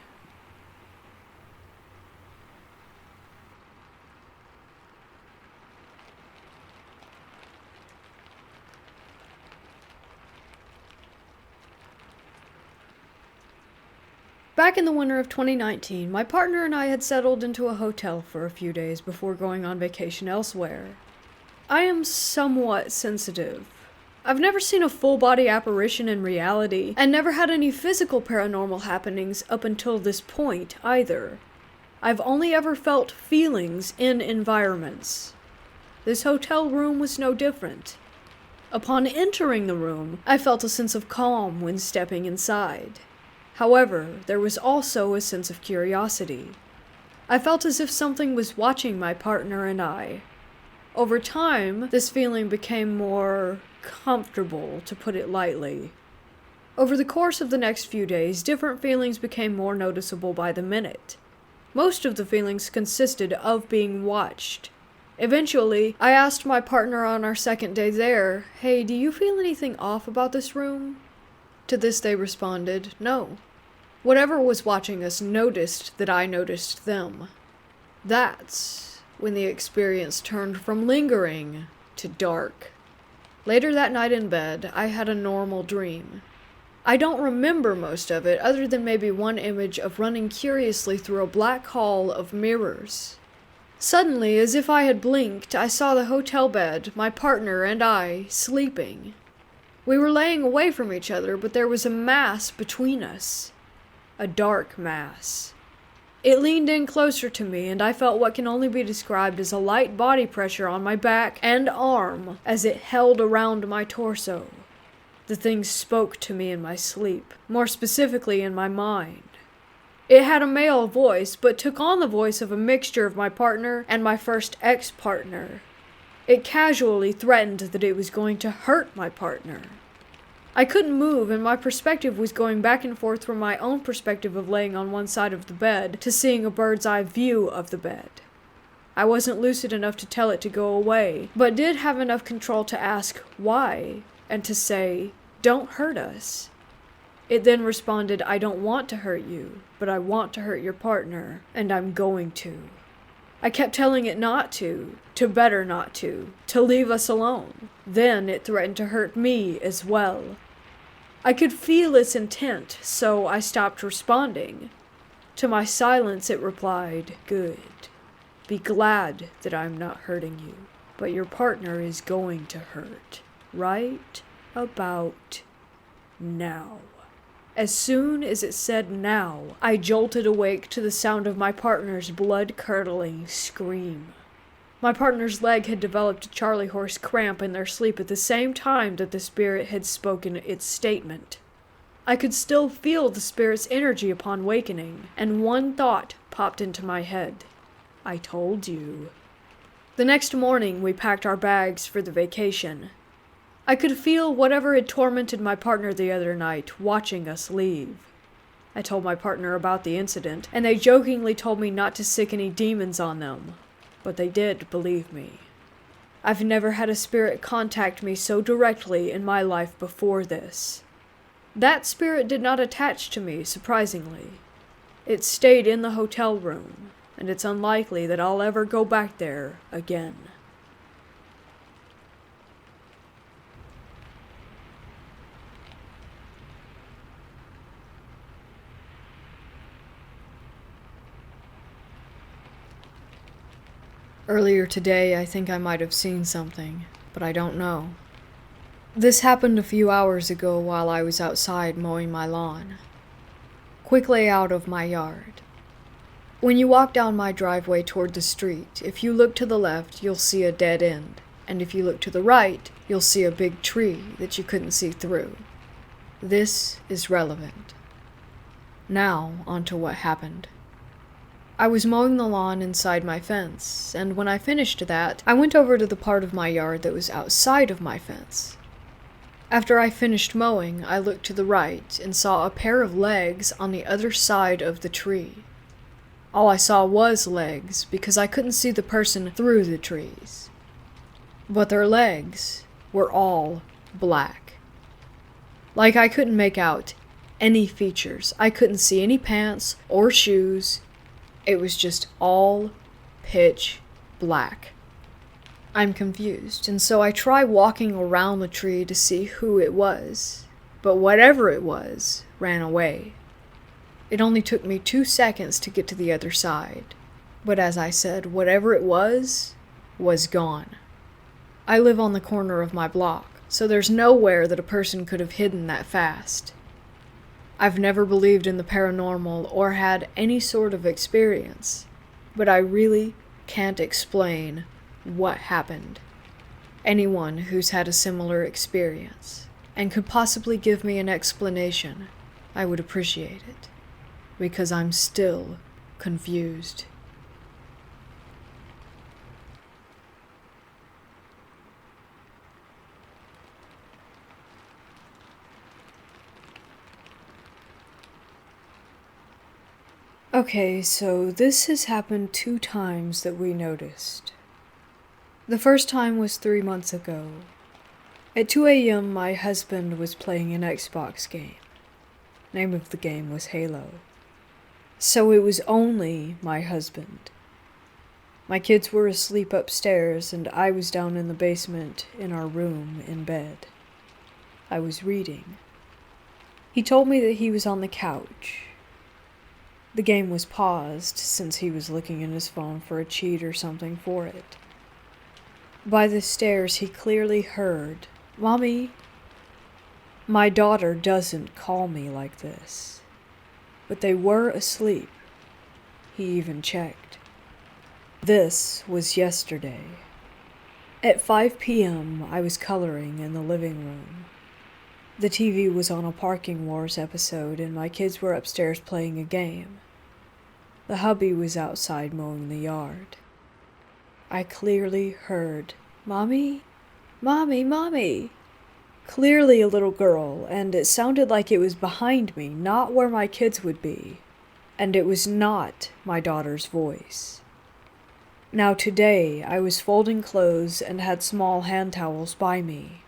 Back in the winter of 2019, my partner and I had settled into a hotel for a few days before going on vacation elsewhere. I am somewhat sensitive. I've never seen a full-body apparition in reality, and never had any physical paranormal happenings up until this point either. I've only ever felt feelings in environments. This hotel room was no different. Upon entering the room, I felt a sense of calm when stepping inside. However, there was also a sense of curiosity. I felt as if something was watching my partner and I. Over time, this feeling became more comfortable, to put it lightly. Over the course of the next few days, different feelings became more noticeable by the minute. Most of the feelings consisted of being watched. Eventually, I asked my partner on our second day there, "Hey, do you feel anything off about this room?" To this they responded, "No." Whatever was watching us noticed that I noticed them. That's when the experience turned from lingering to dark. Later that night in bed, I had a normal dream. I don't remember most of it, other than maybe one image of running curiously through a black hall of mirrors. Suddenly, as if I had blinked, I saw the hotel bed, my partner and I, sleeping. We were laying away from each other, but there was a mass between us. A dark mass. It leaned in closer to me, and I felt what can only be described as a light body pressure on my back and arm as it held around my torso. The thing spoke to me in my sleep, more specifically in my mind. It had a male voice, but took on the voice of a mixture of my partner and my first ex-partner. It casually threatened that it was going to hurt my partner. I couldn't move, and my perspective was going back and forth from my own perspective of laying on one side of the bed to seeing a bird's eye view of the bed. I wasn't lucid enough to tell it to go away, but did have enough control to ask why, and to say, "Don't hurt us." It then responded, "I don't want to hurt you, but I want to hurt your partner, and I'm going to." I kept telling it not to better not to leave us alone. Then it threatened to hurt me as well. I could feel its intent, so I stopped responding. To my silence it replied, "Good. Be glad that I'm not hurting you, but your partner is going to hurt. Right about now." As soon as it said "now," I jolted awake to the sound of my partner's blood-curdling scream. My partner's leg had developed a Charlie horse cramp in their sleep at the same time that the spirit had spoken its statement. I could still feel the spirit's energy upon wakening, and one thought popped into my head. I told you. The next morning, we packed our bags for the vacation. I could feel whatever had tormented my partner the other night watching us leave. I told my partner about the incident, and they jokingly told me not to sick any demons on them. But they did believe me. I've never had a spirit contact me so directly in my life before this. That spirit did not attach to me, surprisingly. It stayed in the hotel room, and it's unlikely that I'll ever go back there again. Earlier today, I think I might have seen something, but I don't know. This happened a few hours ago while I was outside mowing my lawn. Quick layout of my yard. When you walk down my driveway toward the street, if you look to the left, you'll see a dead end, and if you look to the right, you'll see a big tree that you couldn't see through. This is relevant. Now, on to what happened. I was mowing the lawn inside my fence, and when I finished that, I went over to the part of my yard that was outside of my fence. After I finished mowing, I looked to the right and saw a pair of legs on the other side of the tree. All I saw was legs, because I couldn't see the person through the trees. But their legs were all black. Like I couldn't make out any features. I couldn't see any pants or shoes. It was just all pitch black. I'm confused, and so I try walking around the tree to see who it was, but whatever it was ran away. It only took me 2 seconds to get to the other side, but as I said, whatever it was gone. I live on the corner of my block, so there's nowhere that a person could have hidden that fast. I've never believed in the paranormal or had any sort of experience, but I really can't explain what happened. Anyone who's had a similar experience and could possibly give me an explanation, I would appreciate it, because I'm still confused. Okay, so this has happened 2 times that we noticed. The first time was 3 months ago. At 2 a.m., my husband was playing an Xbox game. Name of the game was Halo. So it was only my husband. My kids were asleep upstairs, and I was down in the basement in our room in bed. I was reading. He told me that he was on the couch. The game was paused since he was looking in his phone for a cheat or something for it. By the stairs, he clearly heard, "Mommy." My daughter doesn't call me like this, but they were asleep. He even checked. This was yesterday. At 5 p.m., I was coloring in the living room. The TV was on a Parking Wars episode, and my kids were upstairs playing a game. The hubby was outside mowing the yard. I clearly heard, "Mommy? Mommy, Mommy!" Clearly a little girl, and it sounded like it was behind me, not where my kids would be. And it was not my daughter's voice. Now today, I was folding clothes and had small hand towels by me.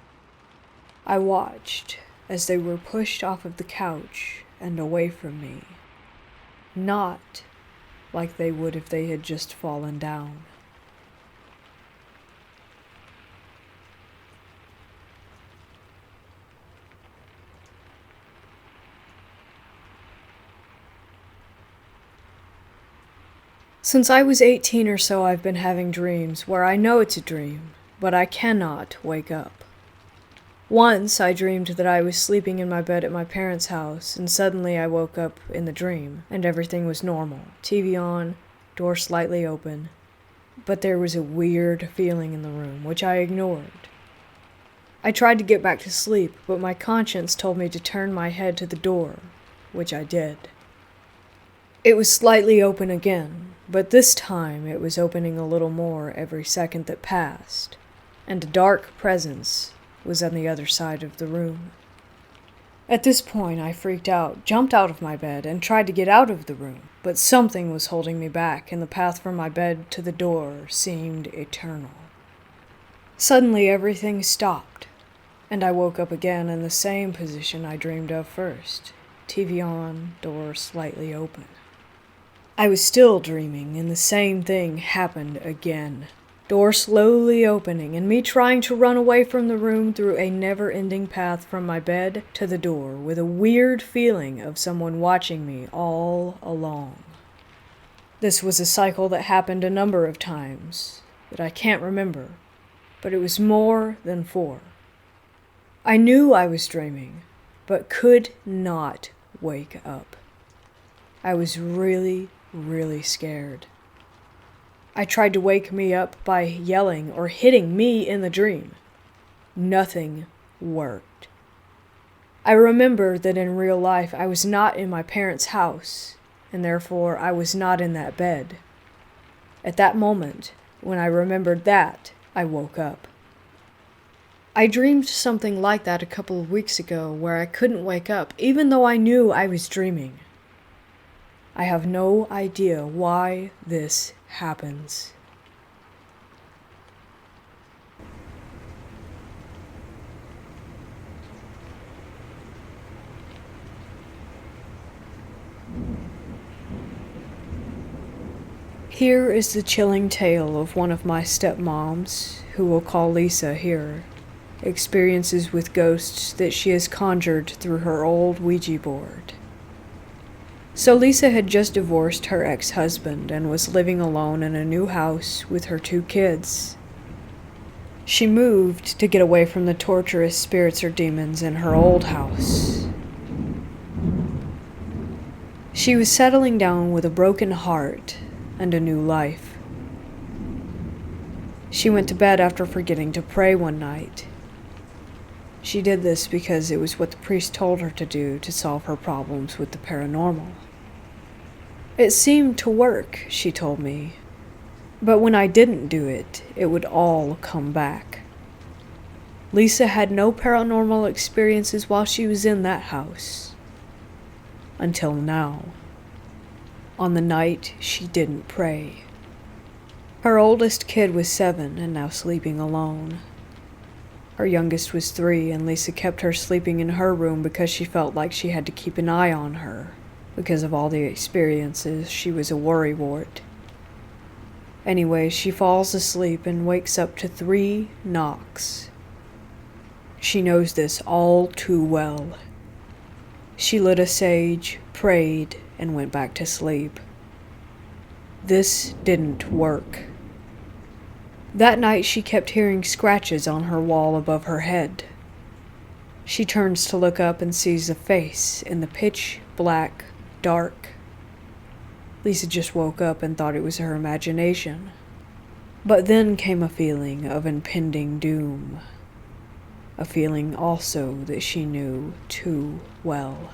I watched as they were pushed off of the couch and away from me. Not like they would if they had just fallen down. Since I was 18 or so, I've been having dreams where I know it's a dream, but I cannot wake up. Once I dreamed that I was sleeping in my bed at my parents' house, and suddenly I woke up in the dream, and everything was normal. TV on, door slightly open, but there was a weird feeling in the room, which I ignored. I tried to get back to sleep, but my conscience told me to turn my head to the door, which I did. It was slightly open again, but this time it was opening a little more every second that passed, and a dark presence was on the other side of the room. At this point, I freaked out, jumped out of my bed, and tried to get out of the room, but something was holding me back, and the path from my bed to the door seemed eternal. Suddenly, everything stopped. And I woke up again in the same position I dreamed of first, TV on, door slightly open. I was still dreaming, and the same thing happened again. Door slowly opening, and me trying to run away from the room through a never-ending path from my bed to the door, with a weird feeling of someone watching me all along. This was a cycle that happened a number of times, that I can't remember, but it was more than 4. I knew I was dreaming, but could not wake up. I was really scared. I tried to wake me up by yelling or hitting me in the dream. Nothing worked. I remember that in real life I was not in my parents' house, and therefore I was not in that bed. At that moment, when I remembered that, I woke up. I dreamed something like that a couple of weeks ago where I couldn't wake up even though I knew I was dreaming. I have no idea why this happens. Here is the chilling tale of one of my stepmoms, who we'll call Lisa here, experiences with ghosts that she has conjured through her old Ouija board. So Lisa had just divorced her ex-husband and was living alone in a new house with her 2 kids. She moved to get away from the torturous spirits or demons in her old house. She was settling down with a broken heart and a new life. She went to bed after forgetting to pray one night. She did this because it was what the priest told her to do to solve her problems with the paranormal. It seemed to work, she told me, but when I didn't do it, it would all come back. Lisa had no paranormal experiences while she was in that house. Until now. On the night she didn't pray. Her oldest kid was 7 and now sleeping alone. Her youngest was 3, and Lisa kept her sleeping in her room because she felt like she had to keep an eye on her. Because of all the experiences, she was a worrywart. Anyway, she falls asleep and wakes up to 3 knocks. She knows this all too well. She lit a sage, prayed, and went back to sleep. This didn't work. That night she kept hearing scratches on her wall above her head. She turns to look up and sees a face in the pitch black dark. Lisa just woke up and thought it was her imagination. But then came a feeling of impending doom. A feeling also that she knew too well.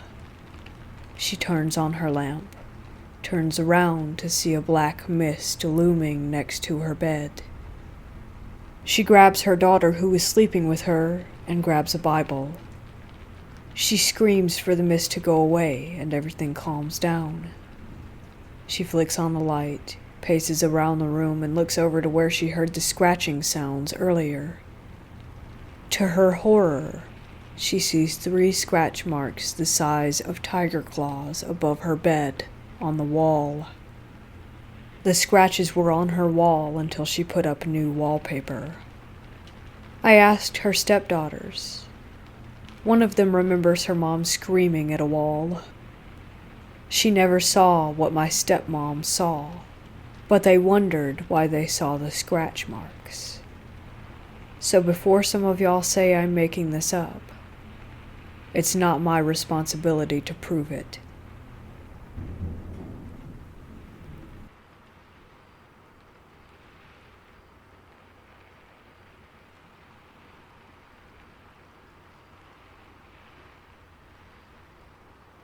She turns on her lamp, turns around to see a black mist looming next to her bed. She grabs her daughter who is sleeping with her and grabs a Bible. She screams for the mist to go away and everything calms down. She flicks on the light, paces around the room, and looks over to where she heard the scratching sounds earlier. To her horror, she sees 3 scratch marks the size of tiger claws above her bed on the wall. The scratches were on her wall until she put up new wallpaper. I asked her stepdaughters. One of them remembers her mom screaming at a wall. She never saw what my stepmom saw, but they wondered why they saw the scratch marks. So before some of y'all say I'm making this up, it's not my responsibility to prove it.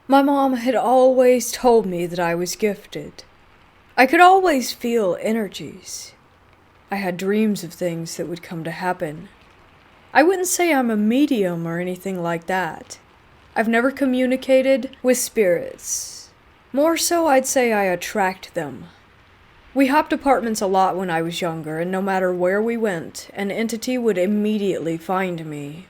My mom had always told me that I was gifted. I could always feel energies. I had dreams of things that would come to happen. I wouldn't say I'm a medium or anything like that. I've never communicated with spirits. More so, I'd say I attract them. We hopped apartments a lot when I was younger, and no matter where we went, an entity would immediately find me.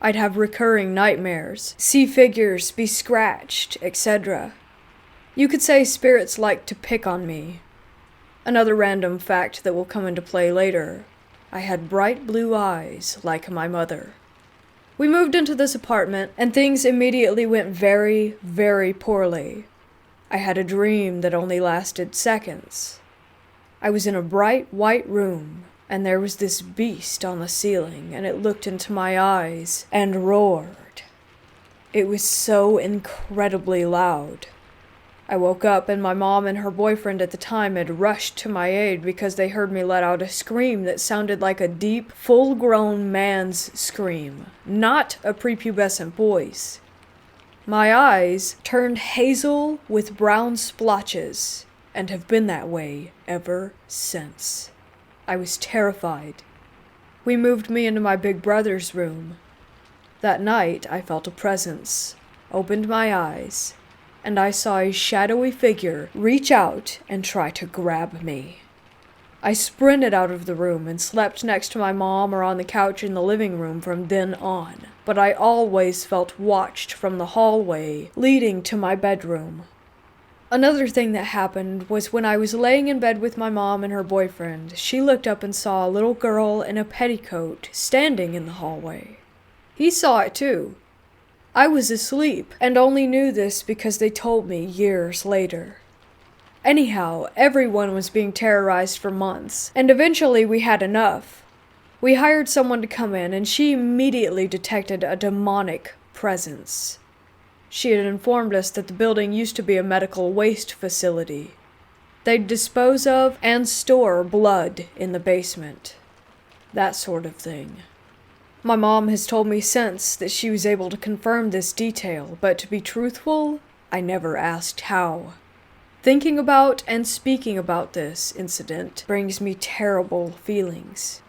I'd have recurring nightmares, see figures be scratched, etc. You could say spirits liked to pick on me. Another random fact that will come into play later: I had bright blue eyes like my mother. We moved into this apartment, and things immediately went very, very poorly. I had a dream that only lasted seconds. I was in a bright white room, and there was this beast on the ceiling, and it looked into my eyes and roared. It was so incredibly loud. I woke up, and my mom and her boyfriend at the time had rushed to my aid because they heard me let out a scream that sounded like a deep, full-grown man's scream, not a prepubescent boy's. My eyes turned hazel with brown splotches, and have been that way ever since. I was terrified. We moved me into my big brother's room. That night, I felt a presence, opened my eyes, and I saw a shadowy figure reach out and try to grab me. I sprinted out of the room and slept next to my mom or on the couch in the living room from then on, but I always felt watched from the hallway leading to my bedroom. Another thing that happened was when I was laying in bed with my mom and her boyfriend, she looked up and saw a little girl in a petticoat standing in the hallway. He saw it too. I was asleep and only knew this because they told me years later. Anyhow, everyone was being terrorized for months, and eventually we had enough. We hired someone to come in, and she immediately detected a demonic presence. She had informed us that the building used to be a medical waste facility. They'd dispose of and store blood in the basement. That sort of thing. My mom has told me since that she was able to confirm this detail, but to be truthful, I never asked how. Thinking about and speaking about this incident brings me terrible feelings.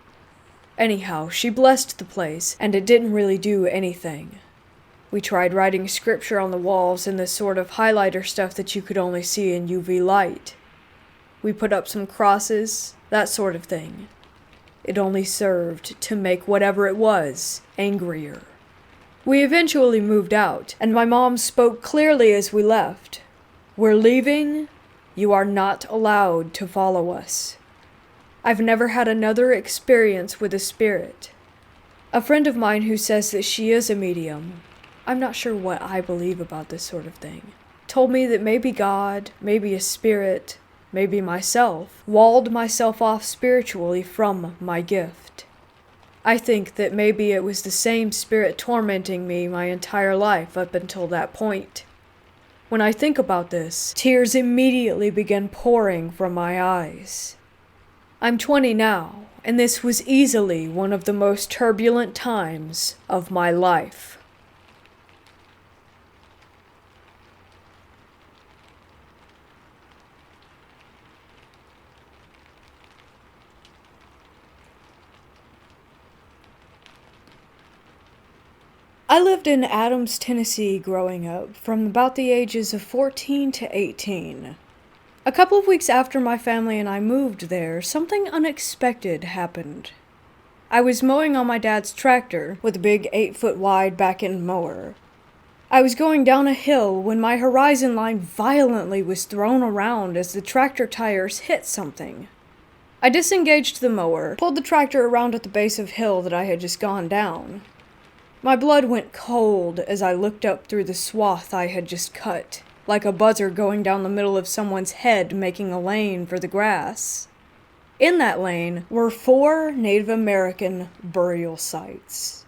Anyhow, she blessed the place, and it didn't really do anything. We tried writing scripture on the walls and this sort of highlighter stuff that you could only see in UV light. We put up some crosses, that sort of thing. It only served to make whatever it was angrier. We eventually moved out, and my mom spoke clearly as we left. "We're leaving. You are not allowed to follow us." I've never had another experience with a spirit. A friend of mine who says that she is a medium, I'm not sure what I believe about this sort of thing, told me that maybe God, maybe a spirit, maybe myself, walled myself off spiritually from my gift. I think that maybe it was the same spirit tormenting me my entire life up until that point. When I think about this, tears immediately begin pouring from my eyes. I'm 20 now, and this was easily one of the most turbulent times of my life. I lived in Adams, Tennessee growing up, from about the ages of 14 to 18. A couple of weeks after my family and I moved there, something unexpected happened. I was mowing on my dad's tractor with a big 8-foot wide back-end mower. I was going down a hill when my horizon line violently was thrown around as the tractor tires hit something. I disengaged the mower, pulled the tractor around at the base of hill that I had just gone down. My blood went cold as I looked up through the swath I had just cut, like a buzzer going down the middle of someone's head making a lane for the grass. In that lane were 4 Native American burial sites.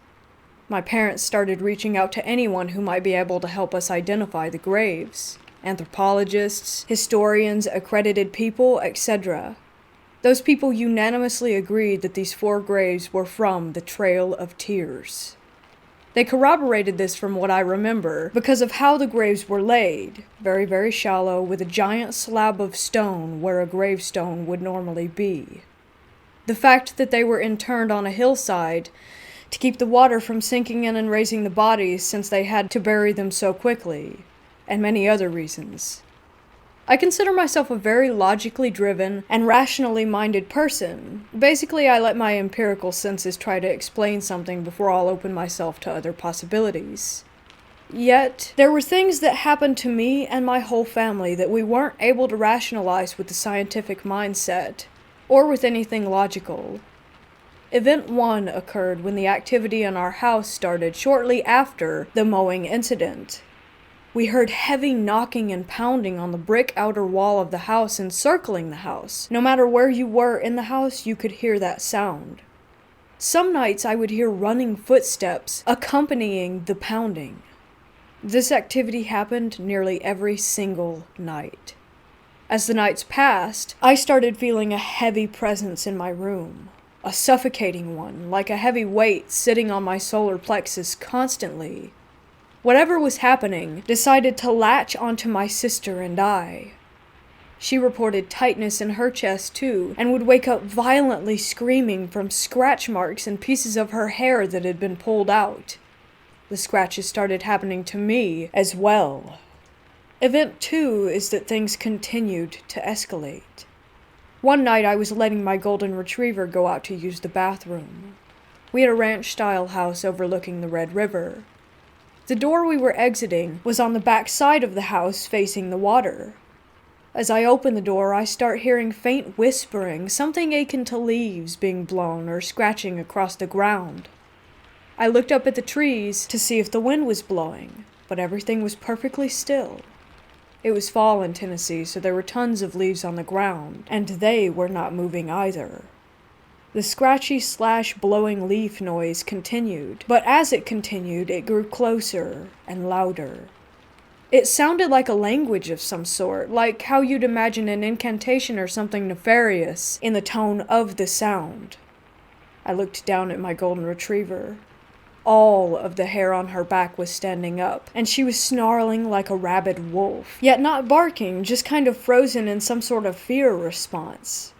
My parents started reaching out to anyone who might be able to help us identify the graves. Anthropologists, historians, accredited people, etc. Those people unanimously agreed that these 4 graves were from the Trail of Tears. They corroborated this from what I remember because of how the graves were laid, very, very shallow, with a giant slab of stone where a gravestone would normally be. The fact that they were interned on a hillside to keep the water from sinking in and raising the bodies since they had to bury them so quickly, and many other reasons. I consider myself a very logically driven and rationally minded person. Basically, I let my empirical senses try to explain something before I'll open myself to other possibilities. Yet, there were things that happened to me and my whole family that we weren't able to rationalize with the scientific mindset, or with anything logical. Event 1 occurred when the activity in our house started shortly after the mowing incident. We heard heavy knocking and pounding on the brick outer wall of the house encircling the house. No matter where you were in the house, you could hear that sound. Some nights I would hear running footsteps accompanying the pounding. This activity happened nearly every single night. As the nights passed, I started feeling a heavy presence in my room. A suffocating one, like a heavy weight sitting on my solar plexus constantly. Whatever was happening decided to latch onto my sister and I. She reported tightness in her chest too, and would wake up violently screaming from scratch marks and pieces of her hair that had been pulled out. The scratches started happening to me as well. Event 2 is that things continued to escalate. One night I was letting my golden retriever go out to use the bathroom. We had a ranch-style house overlooking the Red River. The door we were exiting was on the back side of the house facing the water. As I open the door, I start hearing faint whispering, something akin to leaves being blown or scratching across the ground. I looked up at the trees to see if the wind was blowing, but everything was perfectly still. It was fall in Tennessee, so there were tons of leaves on the ground, and they were not moving either. The scratchy/blowing leaf noise continued, but as it continued, it grew closer and louder. It sounded like a language of some sort, like how you'd imagine an incantation or something nefarious in the tone of the sound. I looked down at my golden retriever. All of the hair on her back was standing up, and she was snarling like a rabid wolf, yet not barking, just kind of frozen in some sort of fear response.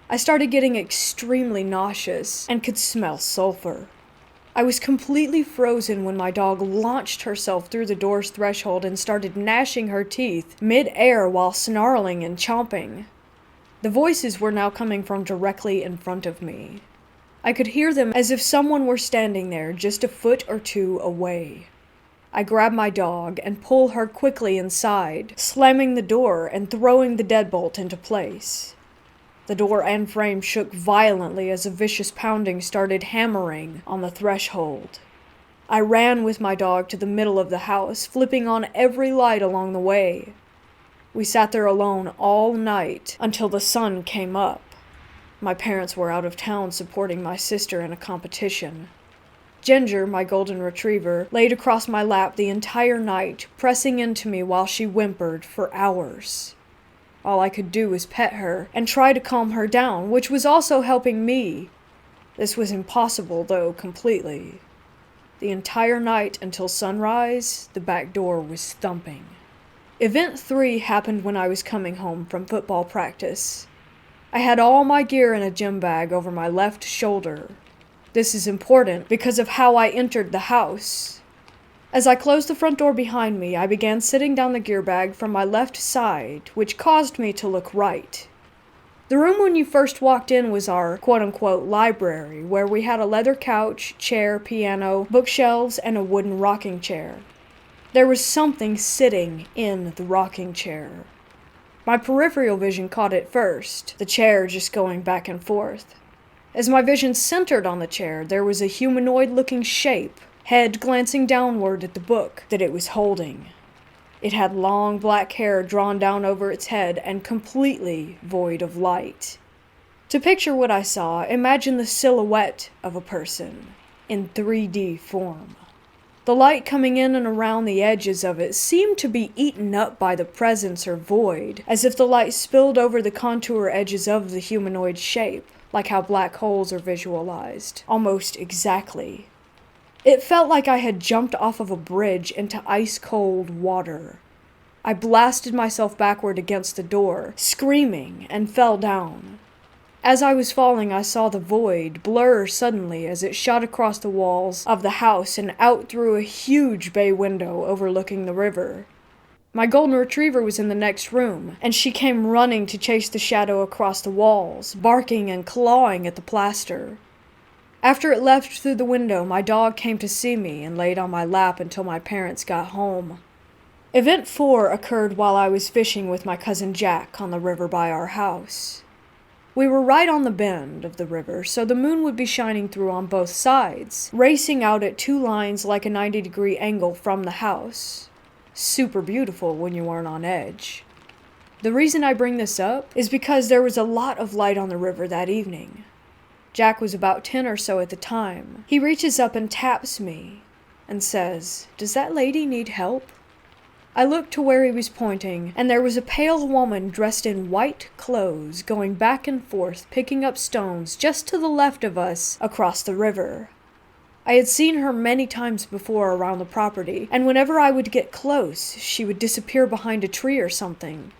I started getting extremely nauseous and could smell sulfur. I was completely frozen when my dog launched herself through the door's threshold and started gnashing her teeth mid-air while snarling and chomping. The voices were now coming from directly in front of me. I could hear them as if someone were standing there just a foot or two away. I grab my dog and pull her quickly inside, slamming the door and throwing the deadbolt into place. The door and frame shook violently as a vicious pounding started hammering on the threshold. I ran with my dog to the middle of the house, flipping on every light along the way. We sat there alone all night until the sun came up. My parents were out of town supporting my sister in a competition. Ginger, my golden retriever, laid across my lap the entire night, pressing into me while she whimpered for hours. All I could do was pet her and try to calm her down, which was also helping me. This was impossible, though, completely. The entire night until sunrise, the back door was thumping. Event 3 happened when I was coming home from football practice. I had all my gear in a gym bag over my left shoulder. This is important because of how I entered the house. As I closed the front door behind me, I began sitting down the gear bag from my left side, which caused me to look right. The room when you first walked in was our quote-unquote library, where we had a leather couch, chair, piano, bookshelves, and a wooden rocking chair. There was something sitting in the rocking chair. My peripheral vision caught it first, the chair just going back and forth. As my vision centered on the chair, there was a humanoid-looking shape, head glancing downward at the book that it was holding. It had long black hair drawn down over its head and completely void of light. To picture what I saw, imagine the silhouette of a person in 3D form. The light coming in and around the edges of it seemed to be eaten up by the presence or void, as if the light spilled over the contour edges of the humanoid shape, like how black holes are visualized, almost exactly. It felt like I had jumped off of a bridge into ice-cold water. I blasted myself backward against the door, screaming, and fell down. As I was falling, I saw the void blur suddenly as it shot across the walls of the house and out through a huge bay window overlooking the river. My golden retriever was in the next room, and she came running to chase the shadow across the walls, barking and clawing at the plaster. After it left through the window, my dog came to see me and laid on my lap until my parents got home. Event 4 occurred while I was fishing with my cousin Jack on the river by our house. We were right on the bend of the river, so the moon would be shining through on both sides, racing out at 2 lines like a 90-degree angle from the house. Super beautiful when you weren't on edge. The reason I bring this up is because there was a lot of light on the river that evening. Jack was about 10 or so at the time. He reaches up and taps me and says, "Does that lady need help?" I looked to where he was pointing, and there was a pale woman dressed in white clothes going back and forth picking up stones just to the left of us across the river. I had seen her many times before around the property, and whenever I would get close, she would disappear behind a tree or something.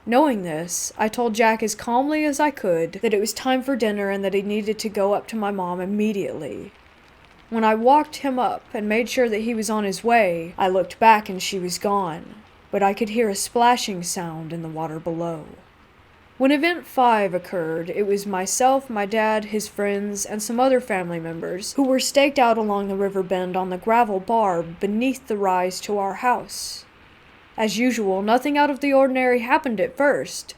Knowing this, I told Jack as calmly as I could that it was time for dinner and that he needed to go up to my mom immediately. When I walked him up and made sure that he was on his way, I looked back and she was gone, but I could hear a splashing sound in the water below. When Event 5 occurred, it was myself, my dad, his friends, and some other family members who were staked out along the river bend on the gravel bar beneath the rise to our house. As usual, nothing out of the ordinary happened at first.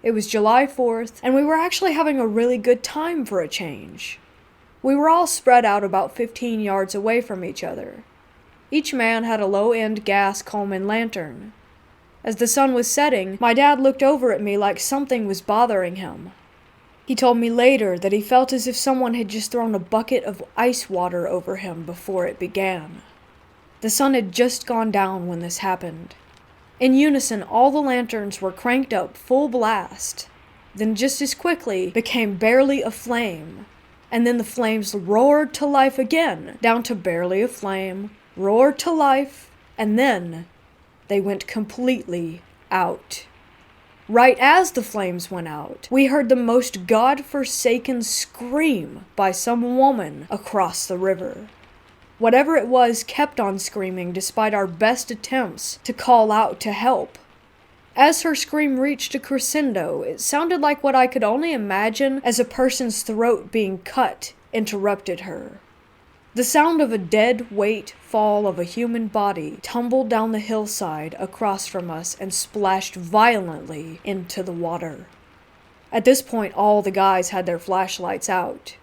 It was July 4th, and we were actually having a really good time for a change. We were all spread out about 15 yards away from each other. Each man had a low-end gas Coleman lantern. As the sun was setting, my dad looked over at me like something was bothering him. He told me later that he felt as if someone had just thrown a bucket of ice water over him before it began. The sun had just gone down when this happened. In unison, all the lanterns were cranked up full blast, then just as quickly became barely aflame. And then the flames roared to life again, down to barely a flame, roared to life, and then they went completely out. Right as the flames went out, we heard the most God-forsaken scream by some woman across the river. Whatever it was kept on screaming despite our best attempts to call out to help. As her scream reached a crescendo, it sounded like what I could only imagine as a person's throat being cut interrupted her. The sound of a dead weight fall of a human body tumbled down the hillside across from us and splashed violently into the water. At this point, all the guys had their flashlights out.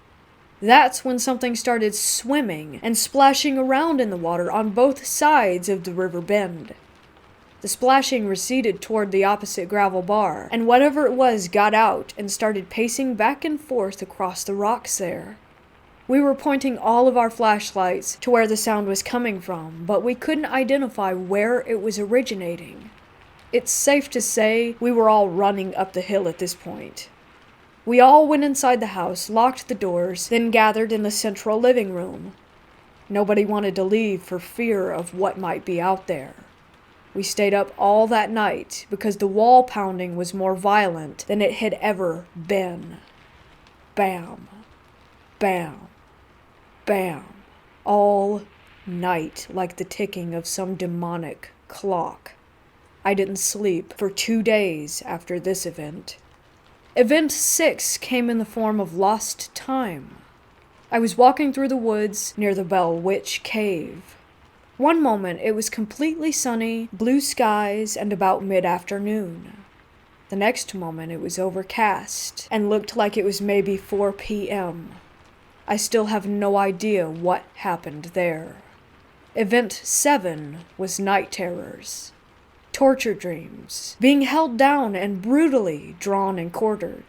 That's when something started swimming and splashing around in the water on both sides of the river bend. The splashing receded toward the opposite gravel bar, and whatever it was got out and started pacing back and forth across the rocks there. We were pointing all of our flashlights to where the sound was coming from, but we couldn't identify where it was originating. It's safe to say we were all running up the hill at this point. We all went inside the house, locked the doors, then gathered in the central living room. Nobody wanted to leave for fear of what might be out there. We stayed up all that night because the wall pounding was more violent than it had ever been. Bam, bam, bam, all night like the ticking of some demonic clock. I didn't sleep for 2 days after this event. Event 6 came in the form of lost time. I was walking through the woods near the Bell Witch Cave. One moment it was completely sunny, blue skies, and about mid-afternoon. The next moment it was overcast and looked like it was maybe 4 p.m. I still have no idea what happened there. Event 7 was night terrors. Torture dreams, being held down and brutally drawn and quartered.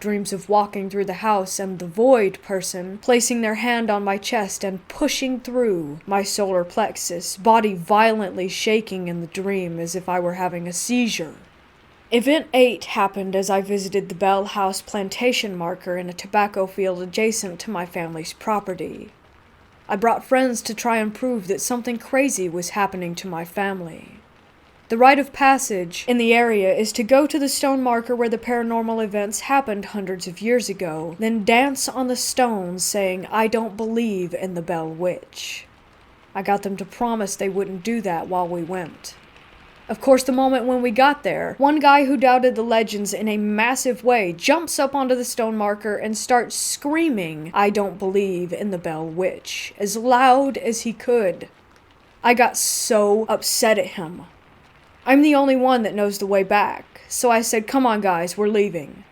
Dreams of walking through the house and the void person placing their hand on my chest and pushing through my solar plexus, body violently shaking in the dream as if I were having a seizure. Event 8 happened as I visited the Bell House plantation marker in a tobacco field adjacent to my family's property. I brought friends to try and prove that something crazy was happening to my family. The rite of passage in the area is to go to the stone marker where the paranormal events happened hundreds of years ago, then dance on the stones saying, "I don't believe in the Bell Witch." I got them to promise they wouldn't do that while we went. Of course, the moment when we got there, one guy who doubted the legends in a massive way jumps up onto the stone marker and starts screaming, "I don't believe in the Bell Witch," as loud as he could. I got so upset at him. I'm the only one that knows the way back, so I said, "Come on guys, we're leaving."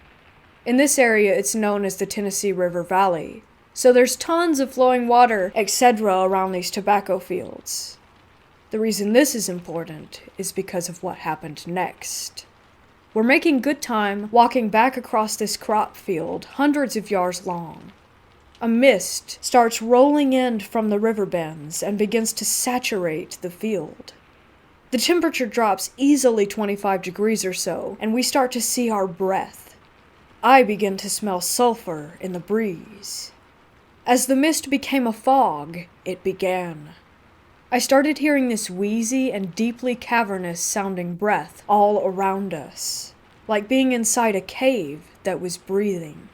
In this area, it's known as the Tennessee River Valley, so there's tons of flowing water, etc. around these tobacco fields. The reason this is important is because of what happened next. We're making good time walking back across this crop field, hundreds of yards long. A mist starts rolling in from the river bends and begins to saturate the field. The temperature drops easily 25 degrees or so, and we start to see our breath. I begin to smell sulfur in the breeze. As the mist became a fog, it began. I started hearing this wheezy and deeply cavernous sounding breath all around us, like being inside a cave that was breathing.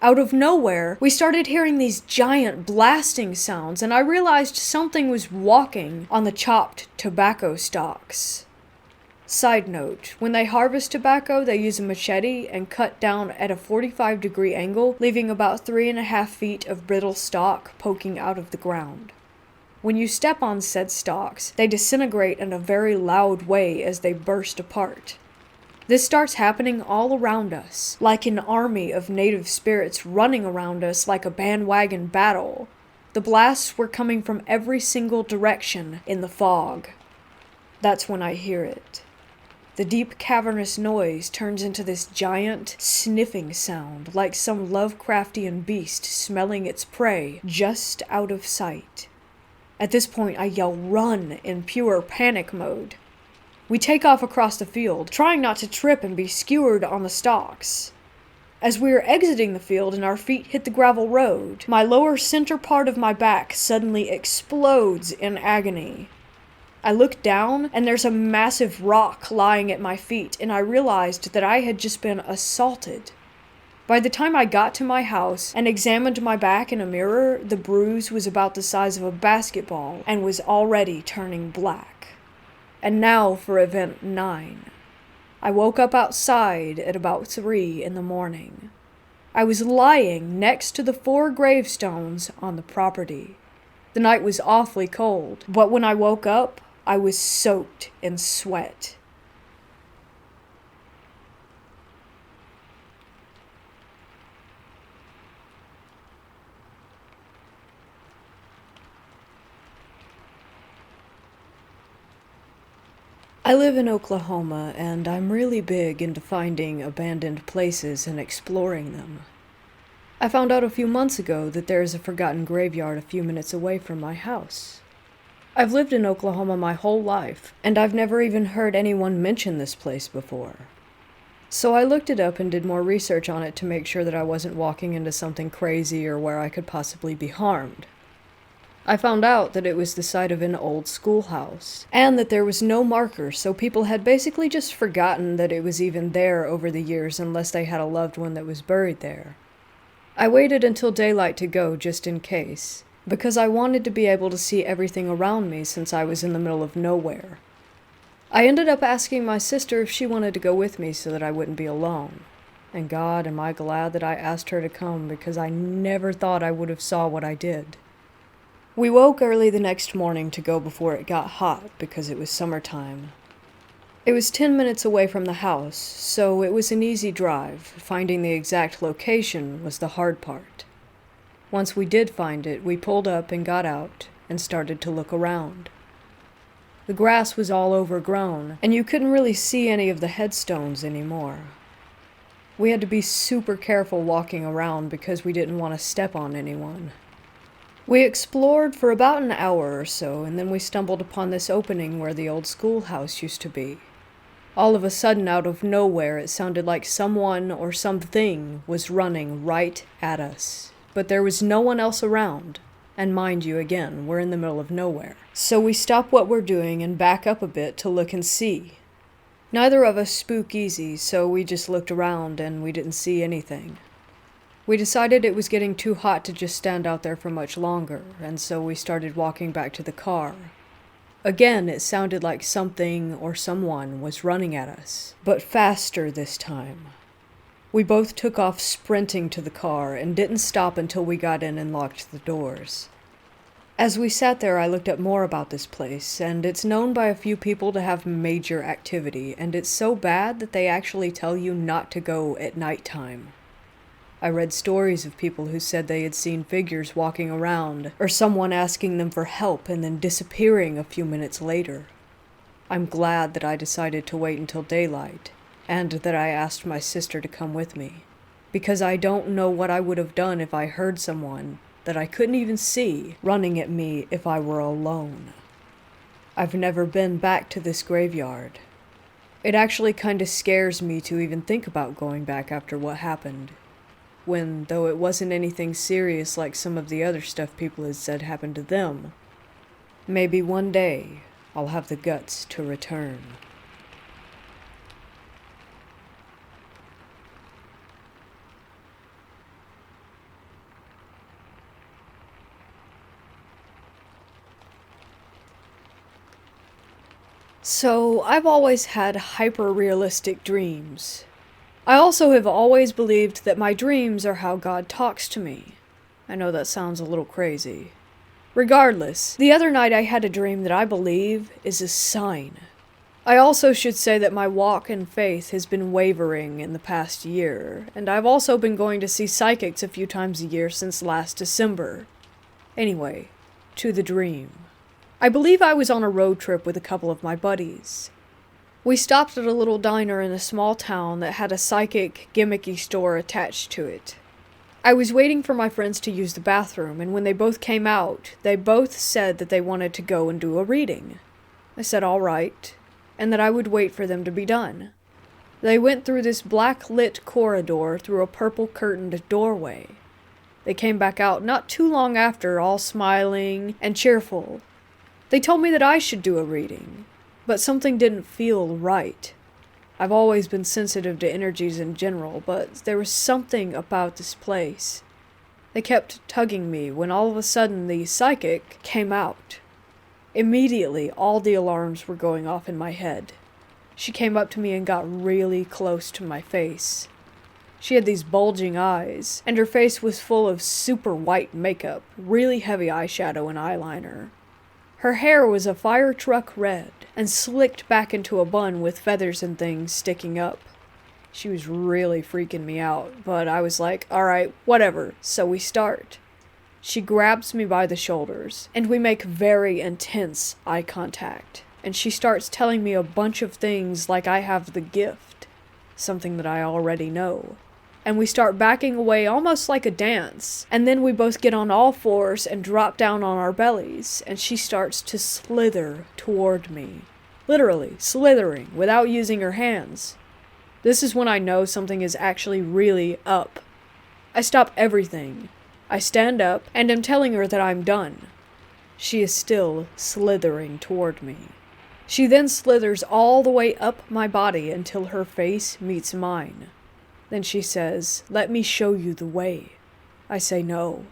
Out of nowhere, we started hearing these giant blasting sounds, and I realized something was walking on the chopped tobacco stalks. Side note, when they harvest tobacco, they use a machete and cut down at a 45-degree angle, leaving about 3.5 feet of brittle stalk poking out of the ground. When you step on said stalks, they disintegrate in a very loud way as they burst apart. This starts happening all around us, like an army of native spirits running around us like a bandwagon battle. The blasts were coming from every single direction in the fog. That's when I hear it. The deep cavernous noise turns into this giant sniffing sound, like some Lovecraftian beast smelling its prey just out of sight. At this point, I yell "run" in pure panic mode. We take off across the field, trying not to trip and be skewered on the stalks. As we are exiting the field and our feet hit the gravel road, my lower center part of my back suddenly explodes in agony. I look down, and there's a massive rock lying at my feet, and I realized that I had just been assaulted. By the time I got to my house and examined my back in a mirror, the bruise was about the size of a basketball and was already turning black. And now for event 9. I woke up outside at about 3 in the morning. I was lying next to the 4 gravestones on the property. The night was awfully cold, but when I woke up, I was soaked in sweat. I live in Oklahoma, and I'm really big into finding abandoned places and exploring them. I found out a few months ago that there is a forgotten graveyard a few minutes away from my house. I've lived in Oklahoma my whole life, and I've never even heard anyone mention this place before. So I looked it up and did more research on it to make sure that I wasn't walking into something crazy or where I could possibly be harmed. I found out that it was the site of an old schoolhouse, and that there was no marker, so people had basically just forgotten that it was even there over the years unless they had a loved one that was buried there. I waited until daylight to go just in case, because I wanted to be able to see everything around me since I was in the middle of nowhere. I ended up asking my sister if she wanted to go with me so that I wouldn't be alone. And God, am I glad that I asked her to come, because I never thought I would have saw what I did. We woke early the next morning to go before it got hot because it was summertime. It was 10 minutes away from the house, so it was an easy drive. Finding the exact location was the hard part. Once we did find it, we pulled up and got out and started to look around. The grass was all overgrown, and you couldn't really see any of the headstones anymore. We had to be super careful walking around because we didn't want to step on anyone. We explored for about an hour or so, and then we stumbled upon this opening where the old schoolhouse used to be. All of a sudden, out of nowhere, it sounded like someone or something was running right at us. But there was no one else around. And mind you, again, we're in the middle of nowhere. So we stop what we're doing and back up a bit to look and see. Neither of us spook easy, so we just looked around and we didn't see anything. We decided it was getting too hot to just stand out there for much longer, and so we started walking back to the car. Again, it sounded like something or someone was running at us, but faster this time. We both took off sprinting to the car and didn't stop until we got in and locked the doors. As we sat there, I looked up more about this place, and it's known by a few people to have major activity, and it's so bad that they actually tell you not to go at nighttime. I read stories of people who said they had seen figures walking around, or someone asking them for help and then disappearing a few minutes later. I'm glad that I decided to wait until daylight, and that I asked my sister to come with me, because I don't know what I would have done if I heard someone that I couldn't even see running at me if I were alone. I've never been back to this graveyard. It actually kind of scares me to even think about going back after what happened, when, though it wasn't anything serious like some of the other stuff people had said happened to them, maybe one day I'll have the guts to return. So, I've always had hyper-realistic dreams. I also have always believed that my dreams are how God talks to me. I know that sounds a little crazy. Regardless, the other night I had a dream that I believe is a sign. I also should say that my walk in faith has been wavering in the past year, and I've also been going to see psychics a few times a year since last December. Anyway, to the dream. I believe I was on a road trip with a couple of my buddies. We stopped at a little diner in a small town that had a psychic, gimmicky store attached to it. I was waiting for my friends to use the bathroom, and when they both came out, they both said that they wanted to go and do a reading. I said all right, and that I would wait for them to be done. They went through this black-lit corridor through a purple-curtained doorway. They came back out not too long after, all smiling and cheerful. They told me that I should do a reading, but something didn't feel right. I've always been sensitive to energies in general, but there was something about this place. They kept tugging me when all of a sudden the psychic came out. Immediately, all the alarms were going off in my head. She came up to me and got really close to my face. She had these bulging eyes, and her face was full of super white makeup, really heavy eyeshadow and eyeliner. Her hair was a fire truck red, and slicked back into a bun with feathers and things sticking up. She was really freaking me out, but I was like, alright, whatever, so we start. She grabs me by the shoulders, and we make very intense eye contact, and she starts telling me a bunch of things like I have the gift, something that I already know. And we start backing away almost like a dance, and then we both get on all fours and drop down on our bellies, and she starts to slither toward me. Literally, slithering, without using her hands. This is when I know something is actually really up. I stop everything. I stand up, and am telling her that I'm done. She is still slithering toward me. She then slithers all the way up my body until her face meets mine. Then she says, "Let me show you the way." I say no.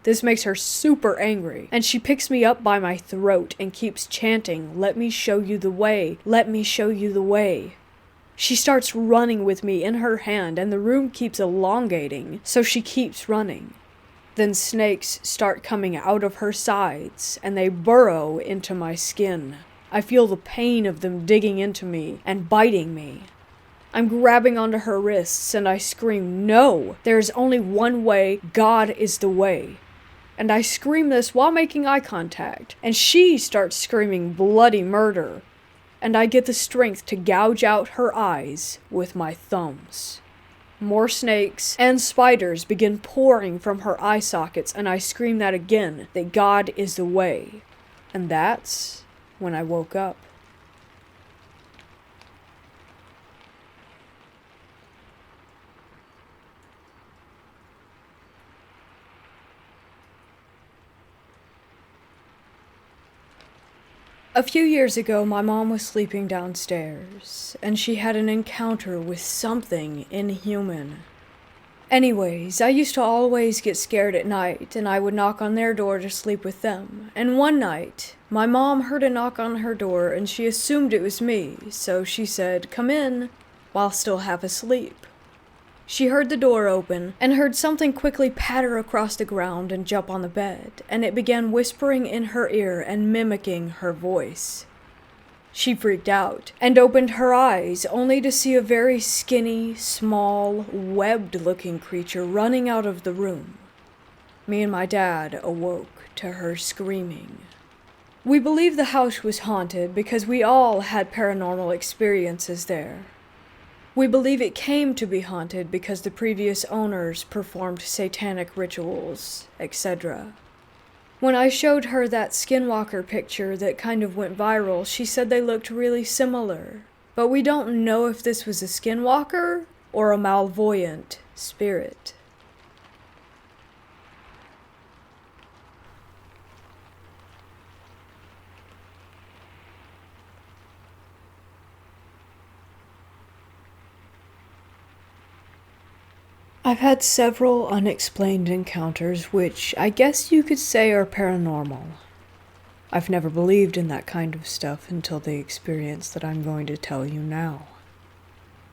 This makes her super angry, and she picks me up by my throat and keeps chanting, "Let me show you the way, let me show you the way." She starts running with me in her hand, and the room keeps elongating, so she keeps running. Then snakes start coming out of her sides, and they burrow into my skin. I feel the pain of them digging into me and biting me. I'm grabbing onto her wrists, and I scream, "No! There is only one way. God is the way." And I scream this while making eye contact, and she starts screaming bloody murder. And I get the strength to gouge out her eyes with my thumbs. More snakes and spiders begin pouring from her eye sockets, and I scream that again, that God is the way. And that's when I woke up. A few years ago, my mom was sleeping downstairs, and she had an encounter with something inhuman. Anyways, I used to always get scared at night, and I would knock on their door to sleep with them. And one night, my mom heard a knock on her door, and she assumed it was me, so she said, "Come in," while still half asleep. She heard the door open, and heard something quickly patter across the ground and jump on the bed, and it began whispering in her ear and mimicking her voice. She freaked out and opened her eyes, only to see a very skinny, small, webbed-looking creature running out of the room. Me and my dad awoke to her screaming. We believe the house was haunted because we all had paranormal experiences there. We believe it came to be haunted because the previous owners performed satanic rituals, etc. When I showed her that skinwalker picture that kind of went viral, she said they looked really similar. But we don't know if this was a skinwalker or a malvoyant spirit. I've had several unexplained encounters which I guess you could say are paranormal. I've never believed in that kind of stuff until the experience that I'm going to tell you now.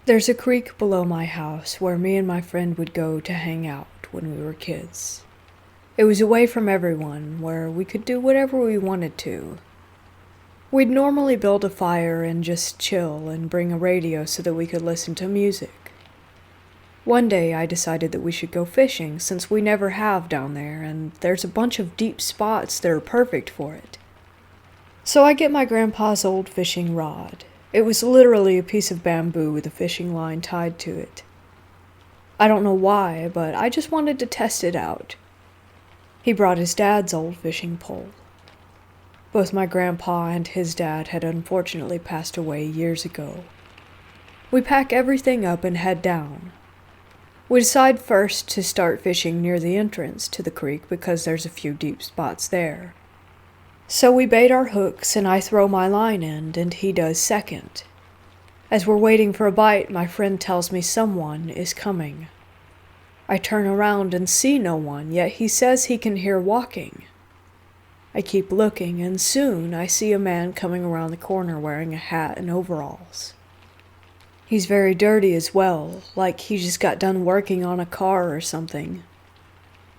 There's a creek below my house where me and my friend would go to hang out when we were kids. It was away from everyone, where we could do whatever we wanted to. We'd normally build a fire and just chill and bring a radio so that we could listen to music. One day I decided that we should go fishing since we never have down there, and there's a bunch of deep spots that are perfect for it. So I get my grandpa's old fishing rod. It was literally a piece of bamboo with a fishing line tied to it. I don't know why, but I just wanted to test it out. He brought his dad's old fishing pole. Both my grandpa and his dad had unfortunately passed away years ago. We pack everything up and head down. We decide first to start fishing near the entrance to the creek because there's a few deep spots there. So we bait our hooks and I throw my line in and he does second. As we're waiting for a bite, my friend tells me someone is coming. I turn around and see no one, yet he says he can hear walking. I keep looking and soon I see a man coming around the corner wearing a hat and overalls. He's very dirty as well, like he just got done working on a car or something.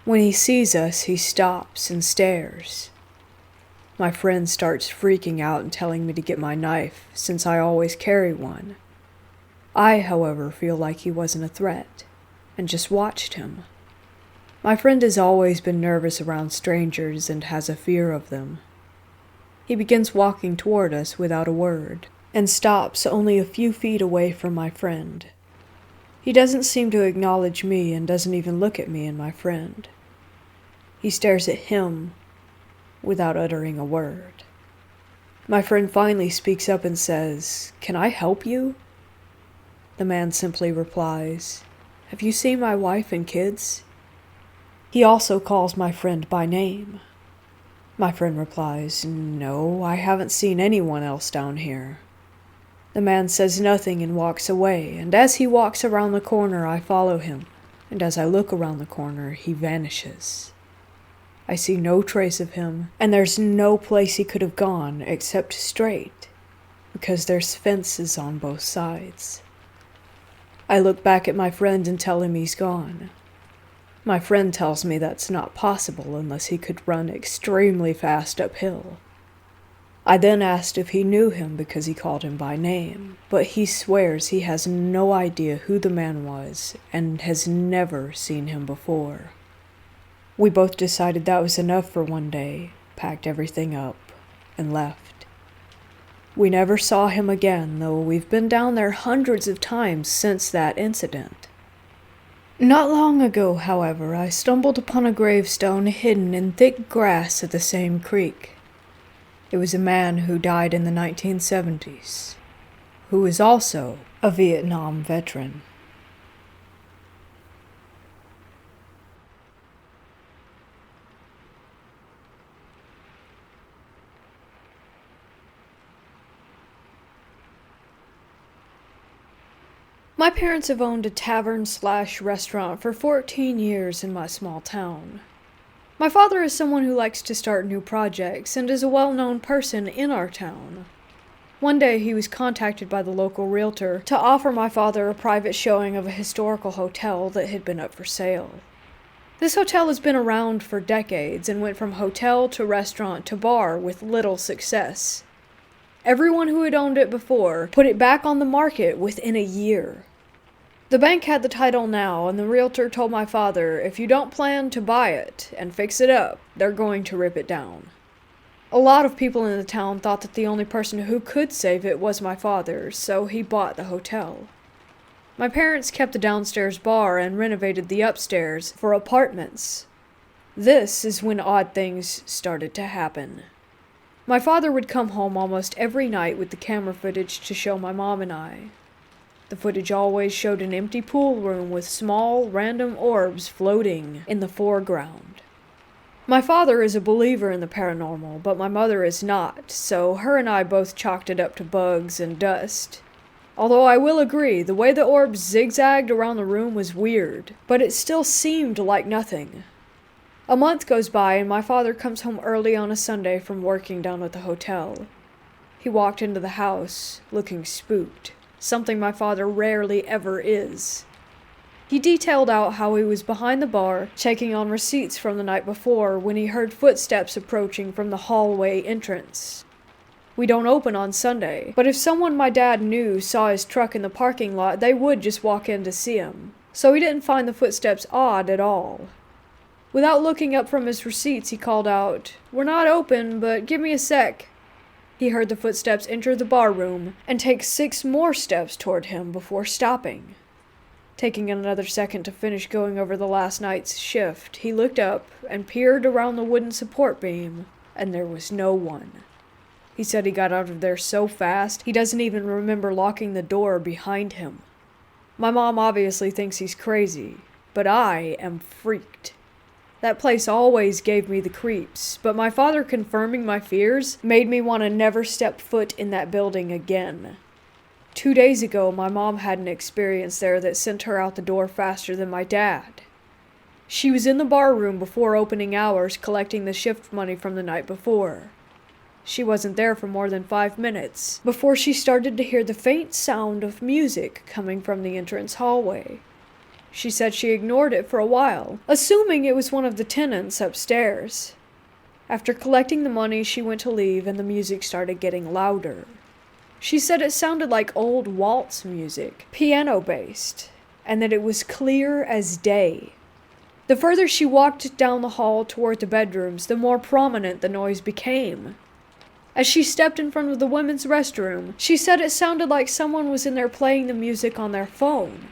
When he sees us, he stops and stares. My friend starts freaking out and telling me to get my knife, since I always carry one. I, however, feel like he wasn't a threat, and just watched him. My friend has always been nervous around strangers and has a fear of them. He begins walking toward us without a word, and stops only a few feet away from my friend. He doesn't seem to acknowledge me and doesn't even look at me and my friend. He stares at him without uttering a word. My friend finally speaks up and says, "Can I help you?" The man simply replies, "Have you seen my wife and kids?" He also calls my friend by name. My friend replies, "No, I haven't seen anyone else down here." The man says nothing and walks away, and as he walks around the corner, I follow him, and as I look around the corner, he vanishes. I see no trace of him, and there's no place he could have gone except straight, because there's fences on both sides. I look back at my friend and tell him he's gone. My friend tells me that's not possible unless he could run extremely fast uphill. I then asked if he knew him because he called him by name, but he swears he has no idea who the man was and has never seen him before. We both decided that was enough for one day, packed everything up, and left. We never saw him again, though we've been down there hundreds of times since that incident. Not long ago, however, I stumbled upon a gravestone hidden in thick grass at the same creek. It was a man who died in the 1970s, who was also a Vietnam veteran. My parents have owned a tavern/restaurant for 14 years in my small town. My father is someone who likes to start new projects and is a well-known person in our town. One day he was contacted by the local realtor to offer my father a private showing of a historical hotel that had been up for sale. This hotel has been around for decades and went from hotel to restaurant to bar with little success. Everyone who had owned it before put it back on the market within a year. The bank had the title now, and the realtor told my father, if you don't plan to buy it and fix it up, they're going to rip it down. A lot of people in the town thought that the only person who could save it was my father, so he bought the hotel. My parents kept the downstairs bar and renovated the upstairs for apartments. This is when odd things started to happen. My father would come home almost every night with the camera footage to show my mom and I. The footage always showed an empty pool room with small, random orbs floating in the foreground. My father is a believer in the paranormal, but my mother is not, so her and I both chalked it up to bugs and dust. Although I will agree, the way the orbs zigzagged around the room was weird, but it still seemed like nothing. A month goes by and my father comes home early on a Sunday from working down at the hotel. He walked into the house, looking spooked, something my father rarely ever is. He detailed out how he was behind the bar, checking on receipts from the night before, when he heard footsteps approaching from the hallway entrance. We don't open on Sunday, but if someone my dad knew saw his truck in the parking lot, they would just walk in to see him. So he didn't find the footsteps odd at all. Without looking up from his receipts, he called out, "We're not open, but give me a sec." He heard the footsteps enter the bar room and take 6 more steps toward him before stopping. Taking another second to finish going over the last night's shift, he looked up and peered around the wooden support beam, and there was no one. He said he got out of there so fast, he doesn't even remember locking the door behind him. My mom obviously thinks he's crazy, but I am freaked. That place always gave me the creeps, but my father confirming my fears made me want to never step foot in that building again. 2 days ago, my mom had an experience there that sent her out the door faster than my dad. She was in the bar room before opening hours collecting the shift money from the night before. She wasn't there for more than 5 minutes before she started to hear the faint sound of music coming from the entrance hallway. She said she ignored it for a while, assuming it was one of the tenants upstairs. After collecting the money, she went to leave and the music started getting louder. She said it sounded like old waltz music, piano-based, and that it was clear as day. The further she walked down the hall toward the bedrooms, the more prominent the noise became. As she stepped in front of the women's restroom, she said it sounded like someone was in there playing the music on their phone.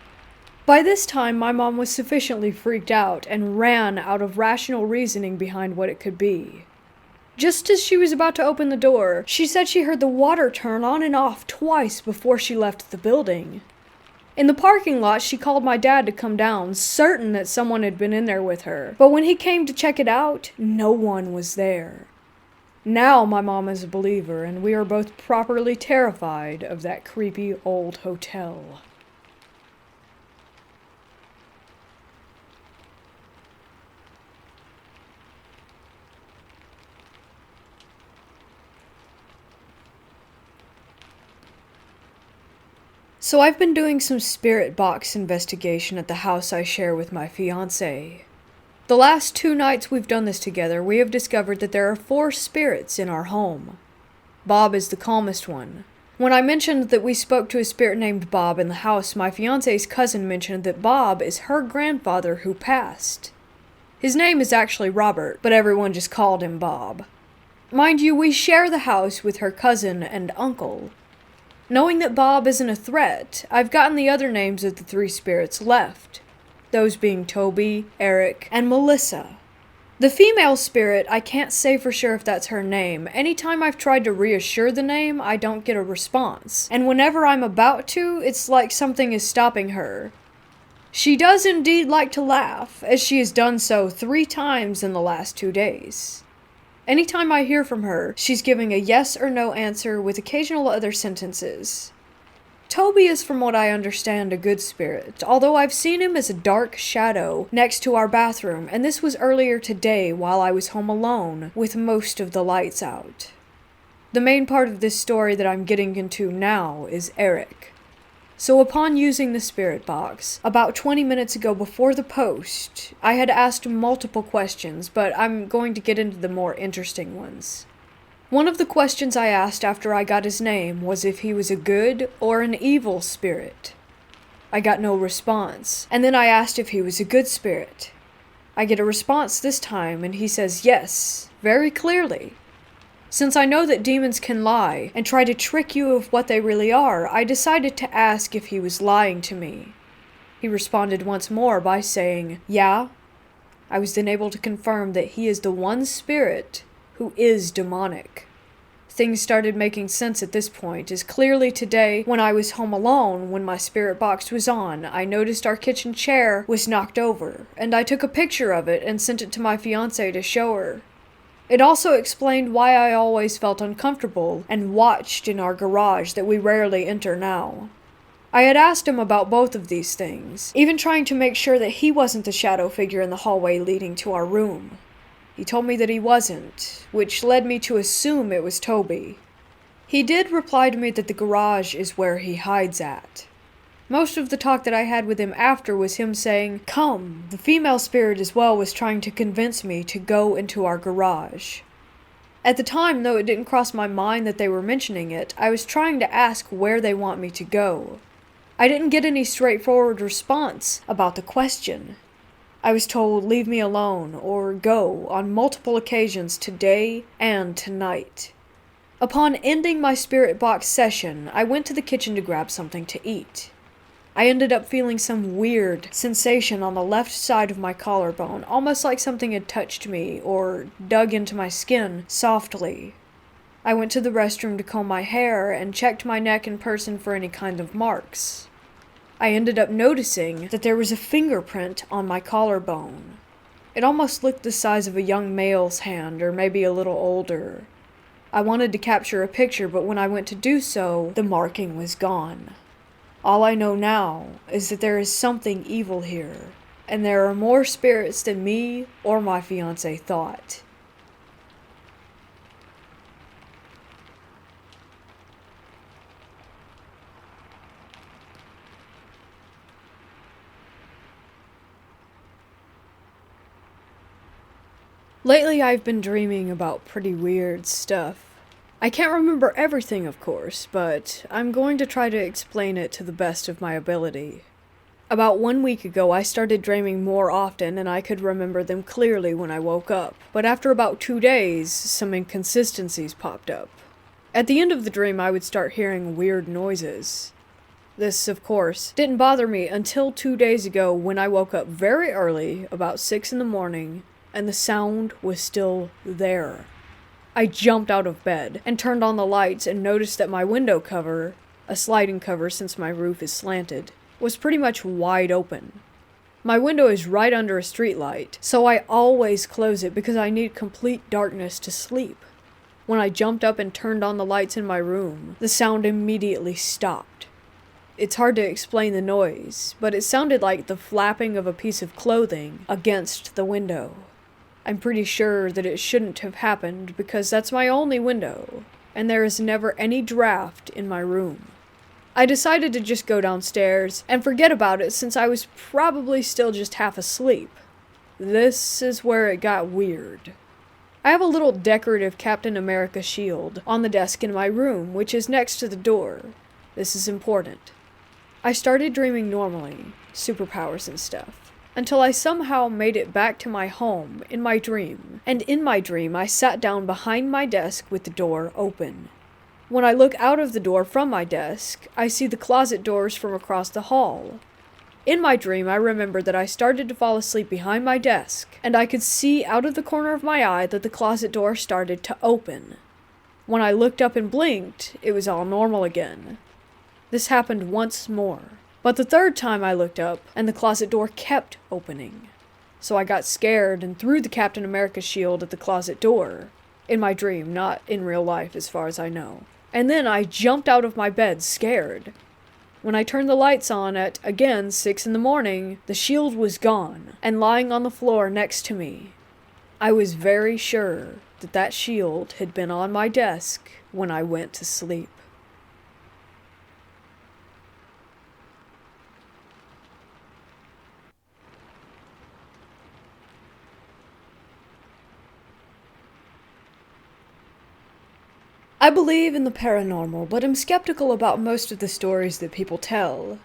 By this time, my mom was sufficiently freaked out and ran out of rational reasoning behind what it could be. Just as she was about to open the door, she said she heard the water turn on and off twice before she left the building. In the parking lot, she called my dad to come down, certain that someone had been in there with her. But when he came to check it out, no one was there. Now my mom is a believer, and we are both properly terrified of that creepy old hotel. So I've been doing some spirit box investigation at the house I share with my fiancé. The last 2 nights we've done this together, we have discovered that there are 4 spirits in our home. Bob is the calmest one. When I mentioned that we spoke to a spirit named Bob in the house, my fiancé's cousin mentioned that Bob is her grandfather who passed. His name is actually Robert, but everyone just called him Bob. Mind you, we share the house with her cousin and uncle. Knowing that Bob isn't a threat, I've gotten the other names of the 3 spirits left, those being Toby, Eric, and Melissa. The female spirit, I can't say for sure if that's her name. Anytime I've tried to reassure the name, I don't get a response, and whenever I'm about to, it's like something is stopping her. She does indeed like to laugh, as she has done so 3 times in the last 2 days. Anytime I hear from her, she's giving a yes or no answer with occasional other sentences. Toby is, from what I understand, a good spirit, although I've seen him as a dark shadow next to our bathroom, and this was earlier today while I was home alone with most of the lights out. The main part of this story that I'm getting into now is Eric. So upon using the spirit box, about 20 minutes ago before the post, I had asked multiple questions, but I'm going to get into the more interesting ones. One of the questions I asked after I got his name was if he was a good or an evil spirit. I got no response, and then I asked if he was a good spirit. I get a response this time, and he says yes, very clearly. Since I know that demons can lie and try to trick you of what they really are, I decided to ask if he was lying to me. He responded once more by saying, yeah. I was then able to confirm that he is the one spirit who is demonic. Things started making sense at this point, as clearly today, when I was home alone, when my spirit box was on, I noticed our kitchen chair was knocked over, and I took a picture of it and sent it to my fiancée to show her. It also explained why I always felt uncomfortable and watched in our garage that we rarely enter now. I had asked him about both of these things, even trying to make sure that he wasn't the shadow figure in the hallway leading to our room. He told me that he wasn't, which led me to assume it was Toby. He did reply to me that the garage is where he hides at. Most of the talk that I had with him after was him saying, come, the female spirit as well was trying to convince me to go into our garage. At the time, though it didn't cross my mind that they were mentioning it, I was trying to ask where they want me to go. I didn't get any straightforward response about the question. I was told, leave me alone, or go, on multiple occasions today and tonight. Upon ending my spirit box session, I went to the kitchen to grab something to eat. I ended up feeling some weird sensation on the left side of my collarbone, almost like something had touched me or dug into my skin softly. I went to the restroom to comb my hair and checked my neck and person for any kind of marks. I ended up noticing that there was a fingerprint on my collarbone. It almost looked the size of a young male's hand, or maybe a little older. I wanted to capture a picture, but when I went to do so, the marking was gone. All I know now is that there is something evil here, and there are more spirits than me or my fiancé thought. Lately I've been dreaming about pretty weird stuff. I can't remember everything, of course, but I'm going to try to explain it to the best of my ability. About 1 week ago, I started dreaming more often, and I could remember them clearly when I woke up. But after about 2 days, some inconsistencies popped up. At the end of the dream, I would start hearing weird noises. This, of course, didn't bother me until 2 days ago when I woke up very early, about 6 in the morning, and the sound was still there. I jumped out of bed and turned on the lights and noticed that my window cover, a sliding cover since my roof is slanted, was pretty much wide open. My window is right under a streetlight, so I always close it because I need complete darkness to sleep. When I jumped up and turned on the lights in my room, the sound immediately stopped. It's hard to explain the noise, but it sounded like the flapping of a piece of clothing against the window. I'm pretty sure that it shouldn't have happened because that's my only window, and there is never any draft in my room. I decided to just go downstairs and forget about it since I was probably still just half asleep. This is where it got weird. I have a little decorative Captain America shield on the desk in my room, which is next to the door. This is important. I started dreaming normally, superpowers and stuff, until I somehow made it back to my home in my dream, and in my dream I sat down behind my desk with the door open. When I look out of the door from my desk, I see the closet doors from across the hall. In my dream, I remember that I started to fall asleep behind my desk, and I could see out of the corner of my eye that the closet door started to open. When I looked up and blinked, it was all normal again. This happened once more. But the third time I looked up, and the closet door kept opening. So I got scared and threw the Captain America shield at the closet door. In my dream, not in real life as far as I know. And then I jumped out of my bed scared. When I turned the lights on at, again, 6 in the morning, the shield was gone and lying on the floor next to me. I was very sure that that shield had been on my desk when I went to sleep. I believe in the paranormal, but am skeptical about most of the stories that people tell.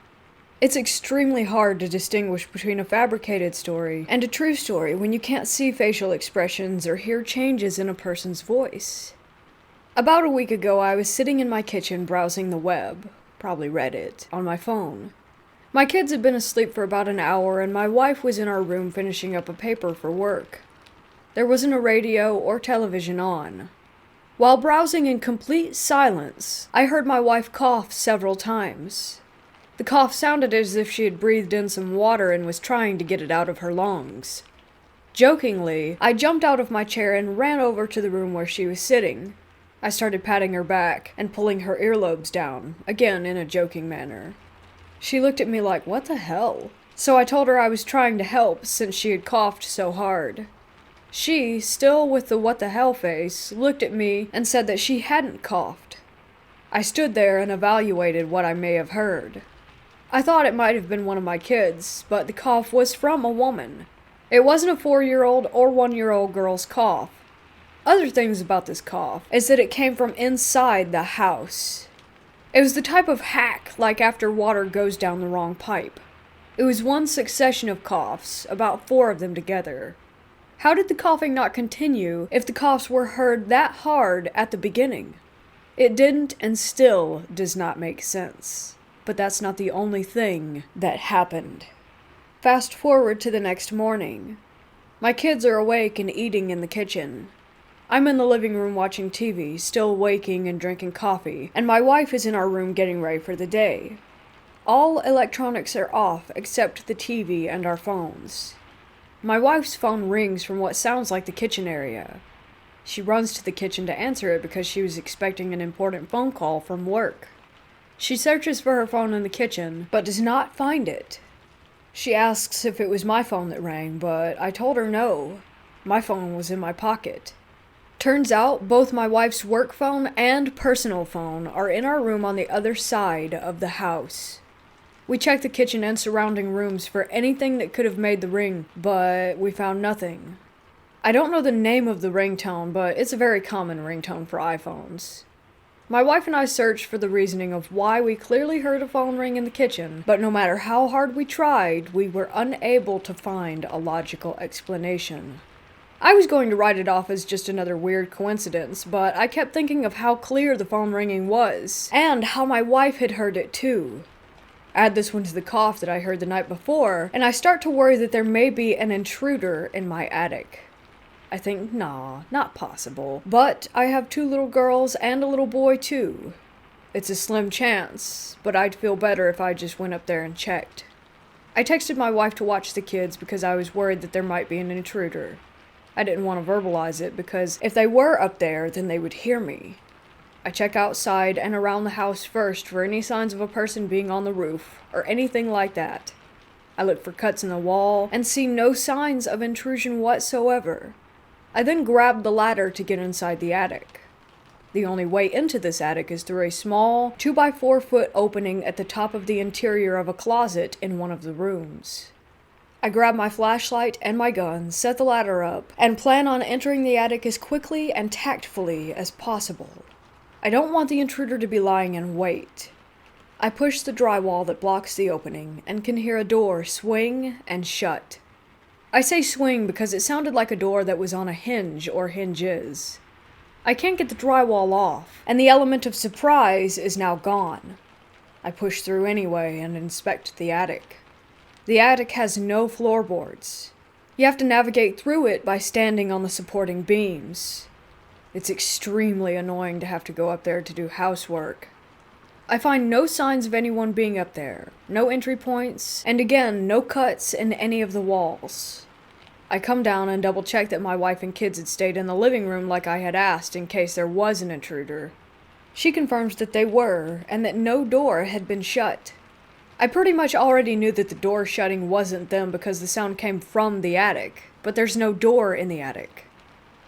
It's extremely hard to distinguish between a fabricated story and a true story when you can't see facial expressions or hear changes in a person's voice. About a week ago, I was sitting in my kitchen browsing the web, probably Reddit, on my phone. My kids had been asleep for about an hour, and my wife was in our room finishing up a paper for work. There wasn't a radio or television on. While browsing in complete silence, I heard my wife cough several times. The cough sounded as if she had breathed in some water and was trying to get it out of her lungs. Jokingly, I jumped out of my chair and ran over to the room where she was sitting. I started patting her back and pulling her earlobes down, again in a joking manner. She looked at me like, "What the hell?" So I told her I was trying to help since she had coughed so hard. She, still with the what the hell face, looked at me and said that she hadn't coughed. I stood there and evaluated what I may have heard. I thought it might have been one of my kids, but the cough was from a woman. It wasn't a 4-year-old or 1-year-old girl's cough. Other things about this cough is that it came from inside the house. It was the type of hack like after water goes down the wrong pipe. It was one succession of coughs, about 4 of them together. How did the coughing not continue if the coughs were heard that hard at the beginning? It didn't and still does not make sense. But that's not the only thing that happened. Fast forward to the next morning. My kids are awake and eating in the kitchen. I'm in the living room watching TV, still waking and drinking coffee, and my wife is in our room getting ready for the day. All electronics are off except the TV and our phones. My wife's phone rings from what sounds like the kitchen area. She runs to the kitchen to answer it because she was expecting an important phone call from work. She searches for her phone in the kitchen, but does not find it. She asks if it was my phone that rang, but I told her no. My phone was in my pocket. Turns out both my wife's work phone and personal phone are in our room on the other side of the house. We checked the kitchen and surrounding rooms for anything that could have made the ring, but we found nothing. I don't know the name of the ringtone, but it's a very common ringtone for iPhones. My wife and I searched for the reasoning of why we clearly heard a phone ring in the kitchen, but no matter how hard we tried, we were unable to find a logical explanation. I was going to write it off as just another weird coincidence, but I kept thinking of how clear the phone ringing was, and how my wife had heard it too. Add this one to the cough that I heard the night before, and I start to worry that there may be an intruder in my attic. I think, nah, not possible. But I have 2 little girls and a little boy too. It's a slim chance, but I'd feel better if I just went up there and checked. I texted my wife to watch the kids because I was worried that there might be an intruder. I didn't want to verbalize it because if they were up there, then they would hear me. I check outside and around the house first for any signs of a person being on the roof or anything like that. I look for cuts in the wall and see no signs of intrusion whatsoever. I then grab the ladder to get inside the attic. The only way into this attic is through a small 2x4-foot opening at the top of the interior of a closet in one of the rooms. I grab my flashlight and my gun, set the ladder up, and plan on entering the attic as quickly and tactfully as possible. I don't want the intruder to be lying in wait. I push the drywall that blocks the opening and can hear a door swing and shut. I say swing because it sounded like a door that was on a hinge or hinges. I can't get the drywall off, and the element of surprise is now gone. I push through anyway and inspect the attic. The attic has no floorboards. You have to navigate through it by standing on the supporting beams. It's extremely annoying to have to go up there to do housework. I find no signs of anyone being up there, no entry points, and again, no cuts in any of the walls. I come down and double check that my wife and kids had stayed in the living room like I had asked in case there was an intruder. She confirms that they were, and that no door had been shut. I pretty much already knew that the door shutting wasn't them because the sound came from the attic, but there's no door in the attic.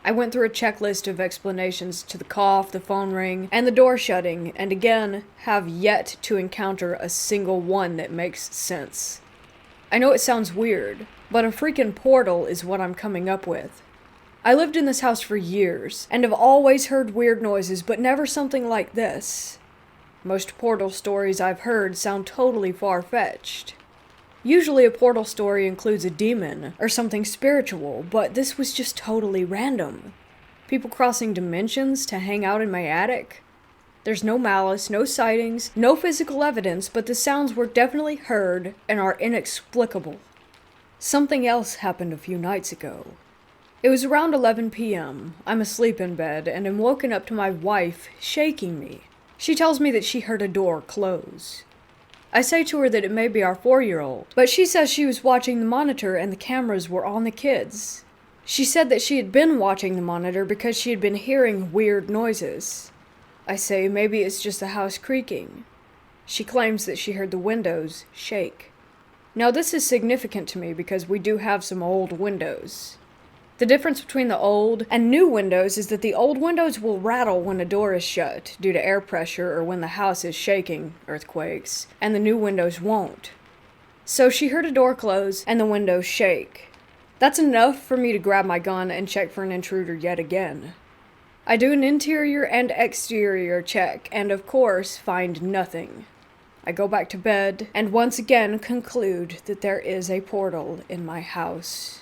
I went through a checklist of explanations to the cough, the phone ring, and the door shutting, and again, have yet to encounter a single one that makes sense. I know it sounds weird, but a freaking portal is what I'm coming up with. I lived in this house for years, and have always heard weird noises, but never something like this. Most portal stories I've heard sound totally far-fetched. Usually a portal story includes a demon or something spiritual, but this was just totally random. People crossing dimensions to hang out in my attic? There's no malice, no sightings, no physical evidence, but the sounds were definitely heard and are inexplicable. Something else happened a few nights ago. It was around 11 p.m. I'm asleep in bed and am woken up to my wife shaking me. She tells me that she heard a door close. I say to her that it may be our 4-year-old, but she says she was watching the monitor and the cameras were on the kids. She said that she had been watching the monitor because she had been hearing weird noises. I say maybe it's just the house creaking. She claims that she heard the windows shake. Now this is significant to me because we do have some old windows. The difference between the old and new windows is that the old windows will rattle when a door is shut due to air pressure or when the house is shaking, earthquakes, and the new windows won't. So she heard a door close and the windows shake. That's enough for me to grab my gun and check for an intruder yet again. I do an interior and exterior check and of course find nothing. I go back to bed and once again conclude that there is a portal in my house.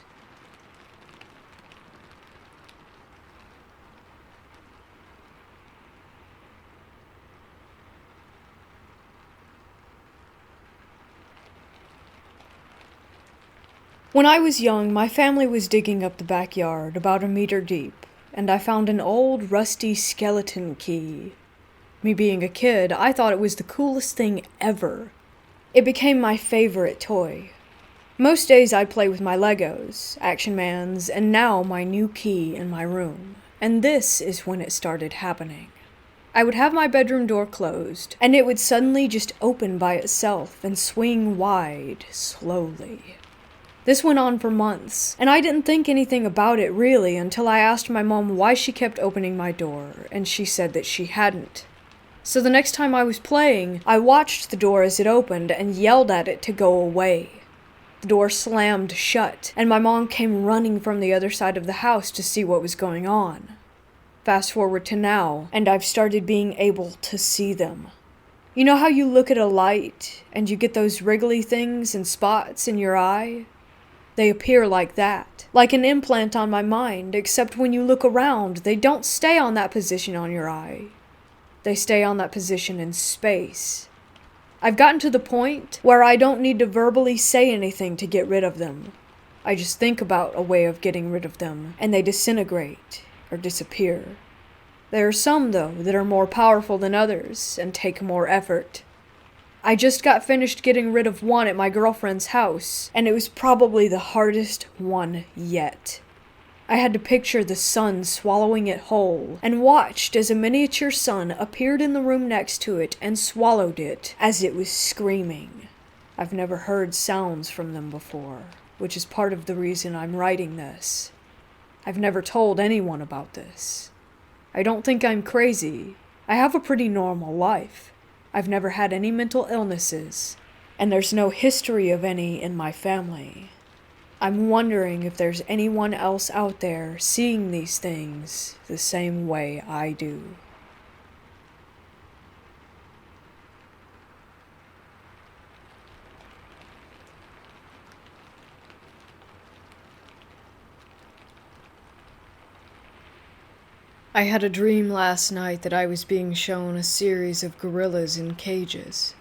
When I was young, my family was digging up the backyard, about 1 meter deep, and I found an old, rusty skeleton key. Me being a kid, I thought it was the coolest thing ever. It became my favorite toy. Most days I'd play with my Legos, Action Mans, and now my new key in my room. And this is when it started happening. I would have my bedroom door closed, and it would suddenly just open by itself and swing wide, slowly. This went on for months, and I didn't think anything about it really until I asked my mom why she kept opening my door, and she said that she hadn't. So the next time I was playing, I watched the door as it opened and yelled at it to go away. The door slammed shut, and my mom came running from the other side of the house to see what was going on. Fast forward to now, and I've started being able to see them. You know how you look at a light, and you get those wriggly things and spots in your eye? They appear like that, like an implant on my mind, except when you look around, they don't stay on that position on your eye. They stay on that position in space. I've gotten to the point where I don't need to verbally say anything to get rid of them. I just think about a way of getting rid of them, and they disintegrate or disappear. There are some, though, that are more powerful than others and take more effort. I just got finished getting rid of one at my girlfriend's house, and it was probably the hardest one yet. I had to picture the sun swallowing it whole, and watched as a miniature sun appeared in the room next to it and swallowed it as it was screaming. I've never heard sounds from them before, which is part of the reason I'm writing this. I've never told anyone about this. I don't think I'm crazy. I have a pretty normal life. I've never had any mental illnesses, and there's no history of any in my family. I'm wondering if there's anyone else out there seeing these things the same way I do. I had a dream last night that I was being shown a series of gorillas in cages.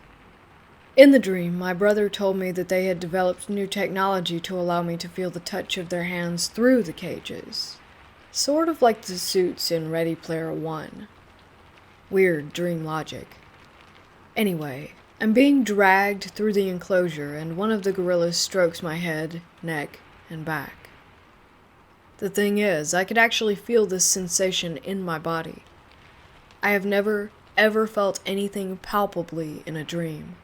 In the dream, my brother told me that they had developed new technology to allow me to feel the touch of their hands through the cages. Sort of like the suits in Ready Player One. Weird dream logic. Anyway, I'm being dragged through the enclosure and one of the gorillas strokes my head, neck, and back. The thing is, I could actually feel this sensation in my body. I have never, ever felt anything palpably in a dream.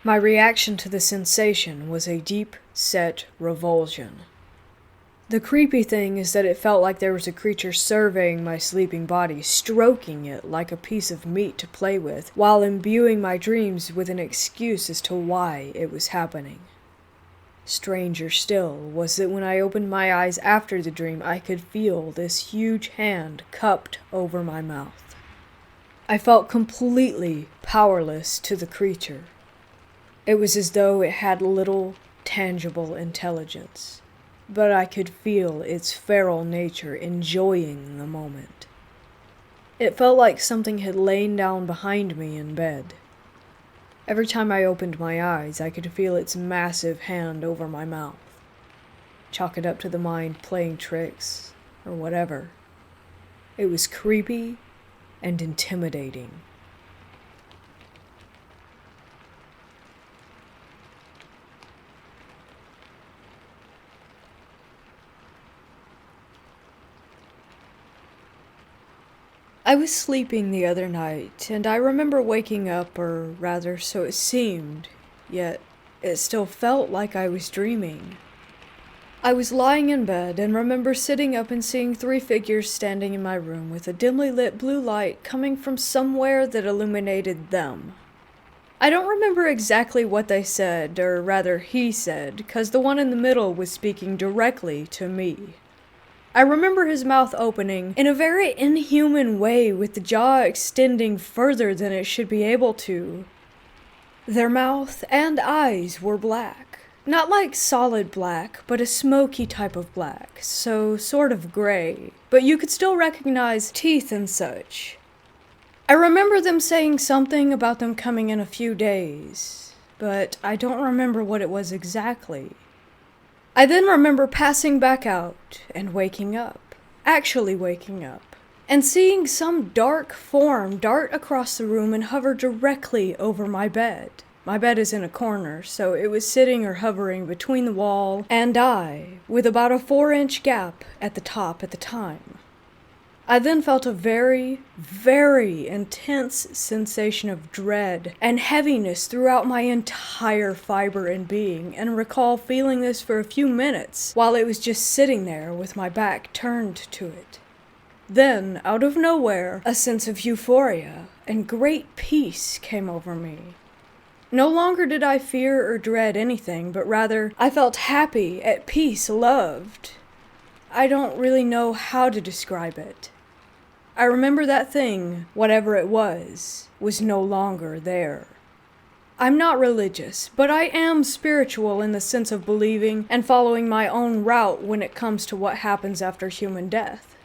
My reaction to the sensation was a deep-set revulsion. The creepy thing is that it felt like there was a creature surveying my sleeping body, stroking it like a piece of meat to play with, while imbuing my dreams with an excuse as to why it was happening. Stranger still was that when I opened my eyes after the dream, I could feel this huge hand cupped over my mouth. I felt completely powerless to the creature. It was as though it had little tangible intelligence, but I could feel its feral nature enjoying the moment. It felt like something had lain down behind me in bed. Every time I opened my eyes, I could feel its massive hand over my mouth. Chalk it up to the mind playing tricks, or whatever. It was creepy and intimidating. I was sleeping the other night, and I remember waking up, or rather, so it seemed, yet it still felt like I was dreaming. I was lying in bed and remember sitting up and seeing 3 figures standing in my room with a dimly lit blue light coming from somewhere that illuminated them. I don't remember exactly what they said, or rather he said, 'cause the one in the middle was speaking directly to me. I remember his mouth opening in a very inhuman way with the jaw extending further than it should be able to. Their mouth and eyes were black. Not like solid black, but a smoky type of black, so sort of gray, but you could still recognize teeth and such. I remember them saying something about them coming in a few days, but I don't remember what it was exactly. I then remember passing back out and waking up, actually waking up, and seeing some dark form dart across the room and hover directly over my bed. My bed is in a corner, so it was sitting or hovering between the wall and I, with about a 4-inch gap at the top at the time. I then felt a very, very intense sensation of dread and heaviness throughout my entire fiber and being, and recall feeling this for a few minutes while it was just sitting there with my back turned to it. Then, out of nowhere, a sense of euphoria and great peace came over me. No longer did I fear or dread anything, but rather I felt happy, at peace, loved. I don't really know how to describe it. I remember that thing, whatever it was no longer there. I'm not religious, but I am spiritual in the sense of believing and following my own route when it comes to what happens after human death.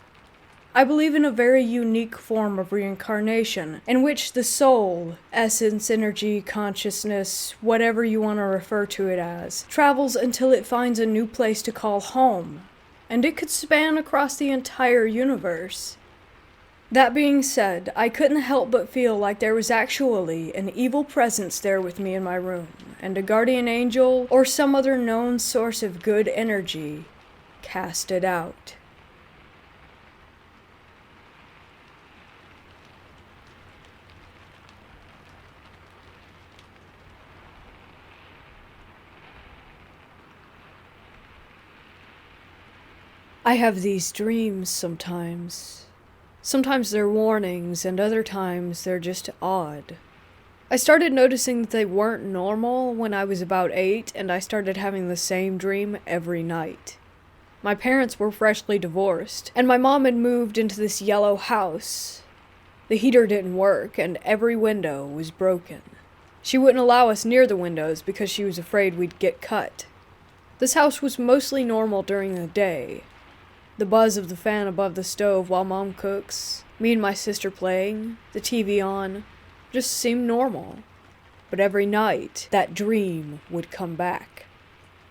I believe in a very unique form of reincarnation, in which the soul, essence, energy, consciousness, whatever you want to refer to it as, travels until it finds a new place to call home, and it could span across the entire universe. That being said, I couldn't help but feel like there was actually an evil presence there with me in my room, and a guardian angel or some other known source of good energy cast it out. I have these dreams sometimes. Sometimes they're warnings, and other times they're just odd. I started noticing that they weren't normal when I was about 8, and I started having the same dream every night. My parents were freshly divorced, and my mom had moved into this yellow house. The heater didn't work, and every window was broken. She wouldn't allow us near the windows because she was afraid we'd get cut. This house was mostly normal during the day. The buzz of the fan above the stove while Mom cooks, me and my sister playing, the TV on, just seemed normal. But every night, that dream would come back.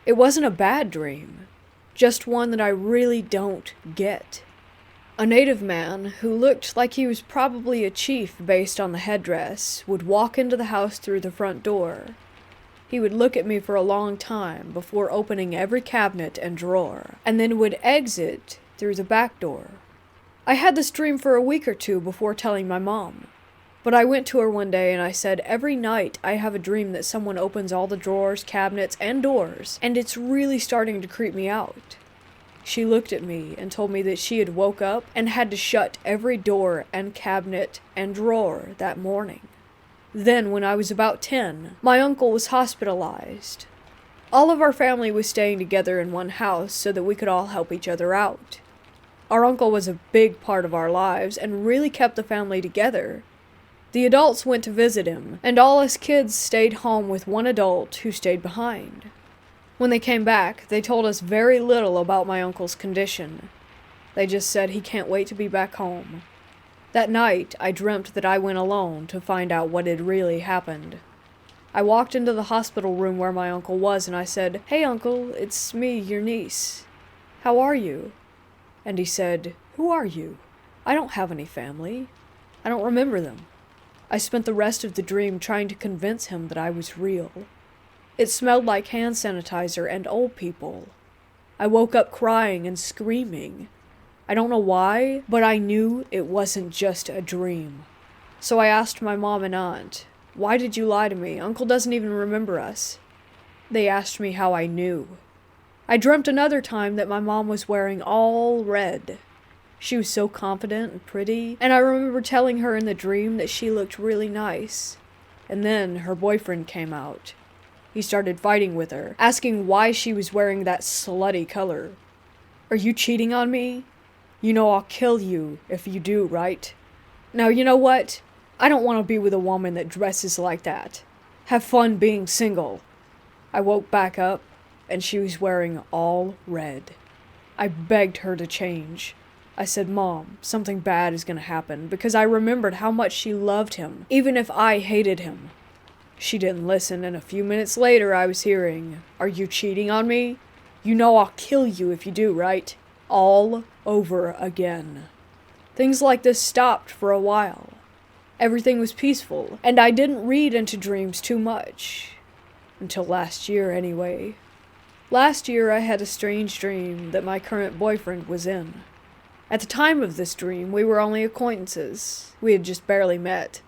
It wasn't a bad dream, just one that I really don't get. A native man, who looked like he was probably a chief based on the headdress, would walk into the house through the front door. He would look at me for a long time before opening every cabinet and drawer, and then would exit through the back door. I had this dream for a week or two before telling my mom. But I went to her one day and I said, every night I have a dream that someone opens all the drawers, cabinets, and doors, and it's really starting to creep me out. She looked at me and told me that she had woke up and had to shut every door and cabinet and drawer that morning. Then, when I was about 10, my uncle was hospitalized. All of our family was staying together in one house so that we could all help each other out. Our uncle was a big part of our lives and really kept the family together. The adults went to visit him, and all us kids stayed home with one adult who stayed behind. When they came back, they told us very little about my uncle's condition. They just said he can't wait to be back home. That night, I dreamt that I went alone to find out what had really happened. I walked into the hospital room where my uncle was and I said, "Hey uncle, it's me, your niece. How are you?" And he said, "Who are you? I don't have any family. I don't remember them." I spent the rest of the dream trying to convince him that I was real. It smelled like hand sanitizer and old people. I woke up crying and screaming. I don't know why, but I knew it wasn't just a dream. So I asked my mom and aunt, "Why did you lie to me? Uncle doesn't even remember us." They asked me how I knew. I dreamt another time that my mom was wearing all red. She was so confident and pretty, and I remember telling her in the dream that she looked really nice. And then her boyfriend came out. He started fighting with her, asking why she was wearing that slutty color. "Are you cheating on me? You know I'll kill you if you do, right? Now you know what? I don't want to be with a woman that dresses like that. Have fun being single." I woke back up, and she was wearing all red. I begged her to change. I said, "Mom, something bad is going to happen," because I remembered how much she loved him, even if I hated him. She didn't listen, and a few minutes later I was hearing, "Are you cheating on me? You know I'll kill you if you do, right?" All over again. Things like this stopped for a while. Everything was peaceful, and I didn't read into dreams too much. Until last year, anyway. Last year I had a strange dream that my current boyfriend was in. At the time of this dream, we were only acquaintances. We had just barely met.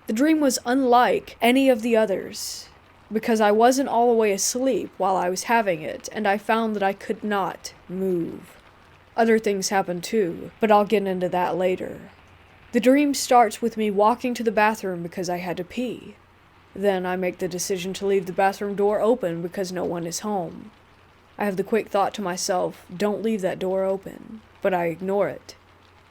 The dream was unlike any of the others, because I wasn't all the way asleep while I was having it, and I found that I could not move. Other things happened too, but I'll get into that later. The dream starts with me walking to the bathroom because I had to pee. Then I make the decision to leave the bathroom door open because no one is home. I have the quick thought to myself, "Don't leave that door open," but I ignore it.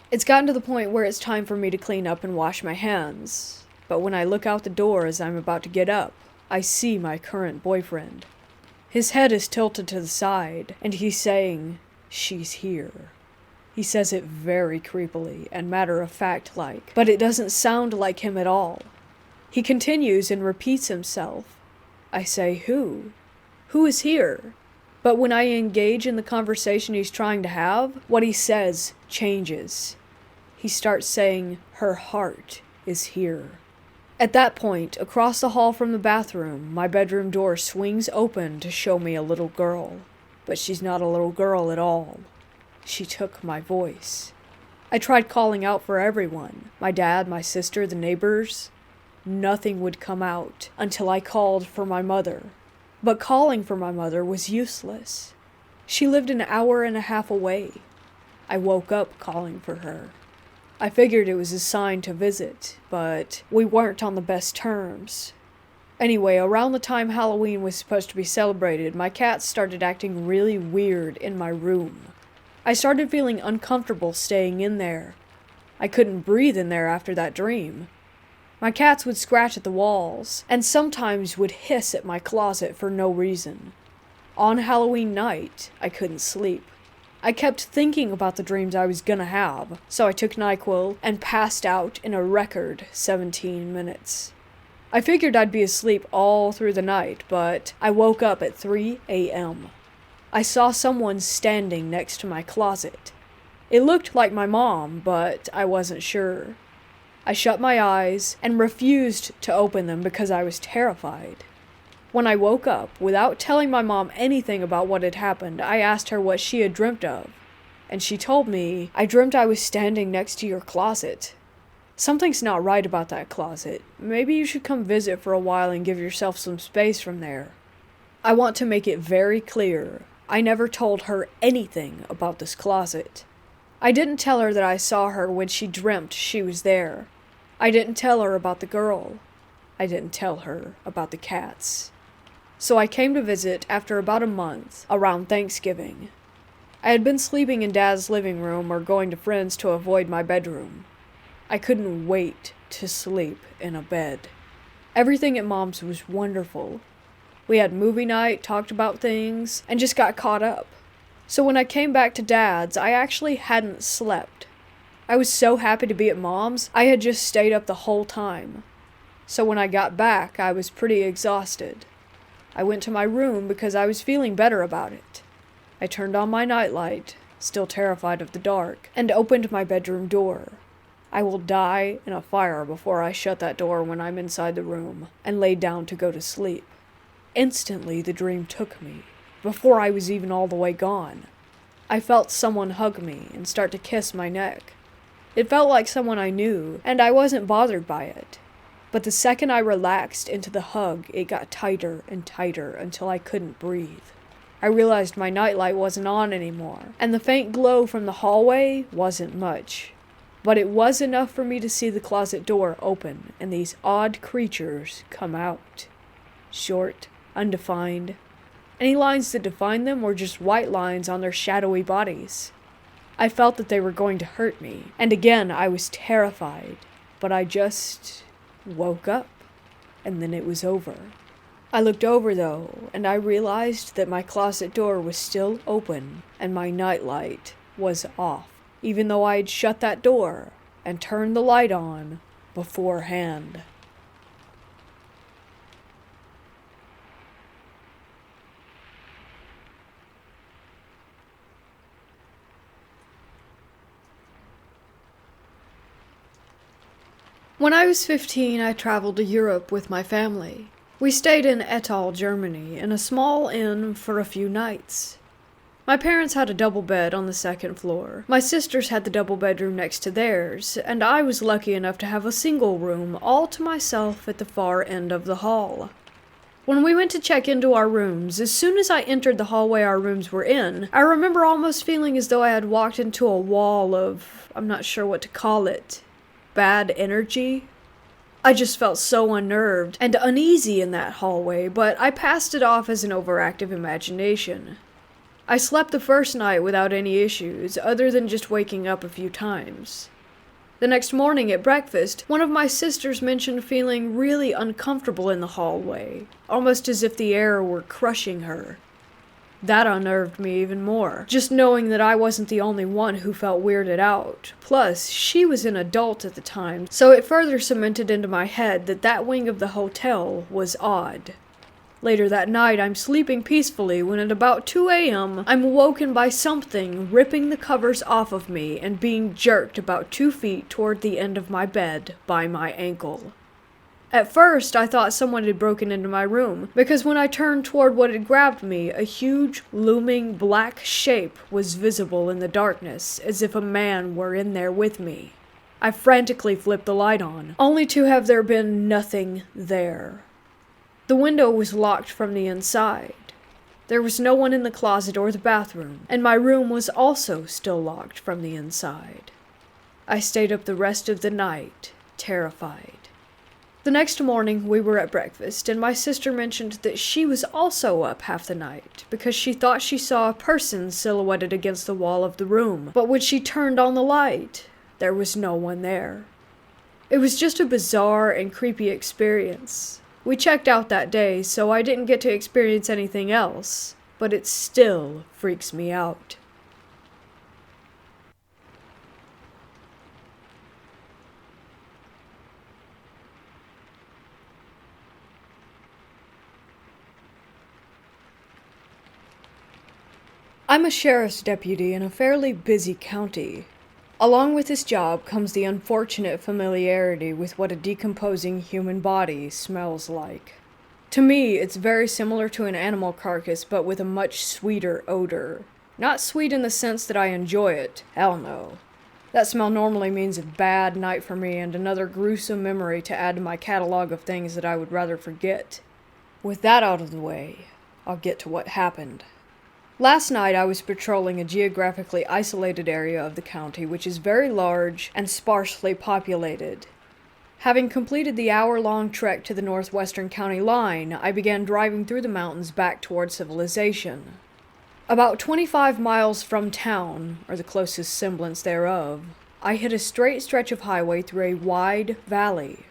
It's gotten to the point where it's time for me to clean up and wash my hands. But when I look out the door as I'm about to get up, I see my current boyfriend. His head is tilted to the side, and he's saying, "She's here." He says it very creepily and matter-of-fact-like, but it doesn't sound like him at all. He continues and repeats himself. I say, "Who? Who is here?" But when I engage in the conversation he's trying to have, what he says changes. He starts saying, "Her heart is here." At that point, across the hall from the bathroom, my bedroom door swings open to show me a little girl. But she's not a little girl at all. She took my voice. I tried calling out for everyone, my dad, my sister, the neighbors. Nothing would come out until I called for my mother. But calling for my mother was useless. She lived an hour and a half away. I woke up calling for her. I figured it was a sign to visit, but we weren't on the best terms. Anyway, around the time Halloween was supposed to be celebrated, my cats started acting really weird in my room. I started feeling uncomfortable staying in there. I couldn't breathe in there after that dream. My cats would scratch at the walls, and sometimes would hiss at my closet for no reason. On Halloween night, I couldn't sleep. I kept thinking about the dreams I was gonna have, so I took NyQuil and passed out in a record 17 minutes. I figured I'd be asleep all through the night, but I woke up at 3 a.m. I saw someone standing next to my closet. It looked like my mom, but I wasn't sure. I shut my eyes and refused to open them because I was terrified. When I woke up, without telling my mom anything about what had happened, I asked her what she had dreamt of. And she told me, "I dreamt I was standing next to your closet." Something's not right about that closet. Maybe you should come visit for a while and give yourself some space from there. I want to make it very clear, I never told her anything about this closet. I didn't tell her that I saw her when she dreamt she was there. I didn't tell her about the girl. I didn't tell her about the cats. So I came to visit after about a month, around Thanksgiving. I had been sleeping in Dad's living room or going to friends to avoid my bedroom. I couldn't wait to sleep in a bed. Everything at Mom's was wonderful. We had movie night, talked about things, and just got caught up. So when I came back to Dad's, I actually hadn't slept. I was so happy to be at Mom's, I had just stayed up the whole time. So when I got back, I was pretty exhausted. I went to my room because I was feeling better about it. I turned on my nightlight, still terrified of the dark, and opened my bedroom door. I will die in a fire before I shut that door when I'm inside the room, and laid down to go to sleep. Instantly, the dream took me, before I was even all the way gone. I felt someone hug me and start to kiss my neck. It felt like someone I knew, and I wasn't bothered by it. But the second I relaxed into the hug, it got tighter and tighter until I couldn't breathe. I realized my nightlight wasn't on anymore, and the faint glow from the hallway wasn't much. But it was enough for me to see the closet door open and these odd creatures come out. Short, undefined. Any lines that defined them were just white lines on their shadowy bodies. I felt that they were going to hurt me, and again I was terrified, but I just woke up, and then it was over. I looked over though, and I realized that my closet door was still open, and my nightlight was off, even though I had shut that door and turned the light on beforehand. When I was 15, I traveled to Europe with my family. We stayed in Ettal, Germany, in a small inn for a few nights. My parents had a double bed on the second floor. My sisters had the double bedroom next to theirs, and I was lucky enough to have a single room all to myself at the far end of the hall. When we went to check into our rooms, as soon as I entered the hallway our rooms were in, I remember almost feeling as though I had walked into a wall of, I'm not sure what to call it, bad energy. I just felt so unnerved and uneasy in that hallway, but I passed it off as an overactive imagination. I slept the first night without any issues, other than just waking up a few times. The next morning at breakfast, one of my sisters mentioned feeling really uncomfortable in the hallway, almost as if the air were crushing her. That unnerved me even more, just knowing that I wasn't the only one who felt weirded out. Plus, she was an adult at the time, so it further cemented into my head that that wing of the hotel was odd. Later that night, I'm sleeping peacefully when at about 2 a.m., I'm woken by something ripping the covers off of me and being jerked about 2 feet toward the end of my bed by my ankle. At first, I thought someone had broken into my room, because when I turned toward what had grabbed me, a huge, looming black shape was visible in the darkness, as if a man were in there with me. I frantically flipped the light on, only to have there been nothing there. The window was locked from the inside. There was no one in the closet or the bathroom, and my room was also still locked from the inside. I stayed up the rest of the night, terrified. The next morning, we were at breakfast, and my sister mentioned that she was also up half the night, because she thought she saw a person silhouetted against the wall of the room, but when she turned on the light, there was no one there. It was just a bizarre and creepy experience. We checked out that day, so I didn't get to experience anything else, but it still freaks me out. I'm a sheriff's deputy in a fairly busy county. Along with this job comes the unfortunate familiarity with what a decomposing human body smells like. To me, it's very similar to an animal carcass, but with a much sweeter odor. Not sweet in the sense that I enjoy it, hell no. That smell normally means a bad night for me and another gruesome memory to add to my catalog of things that I would rather forget. With that out of the way, I'll get to what happened. Last night I was patrolling a geographically isolated area of the county which is very large and sparsely populated. Having completed the hour-long trek to the northwestern county line, I began driving through the mountains back toward civilization. About 25 miles from town, or the closest semblance thereof, I hit a straight stretch of highway through a wide valley.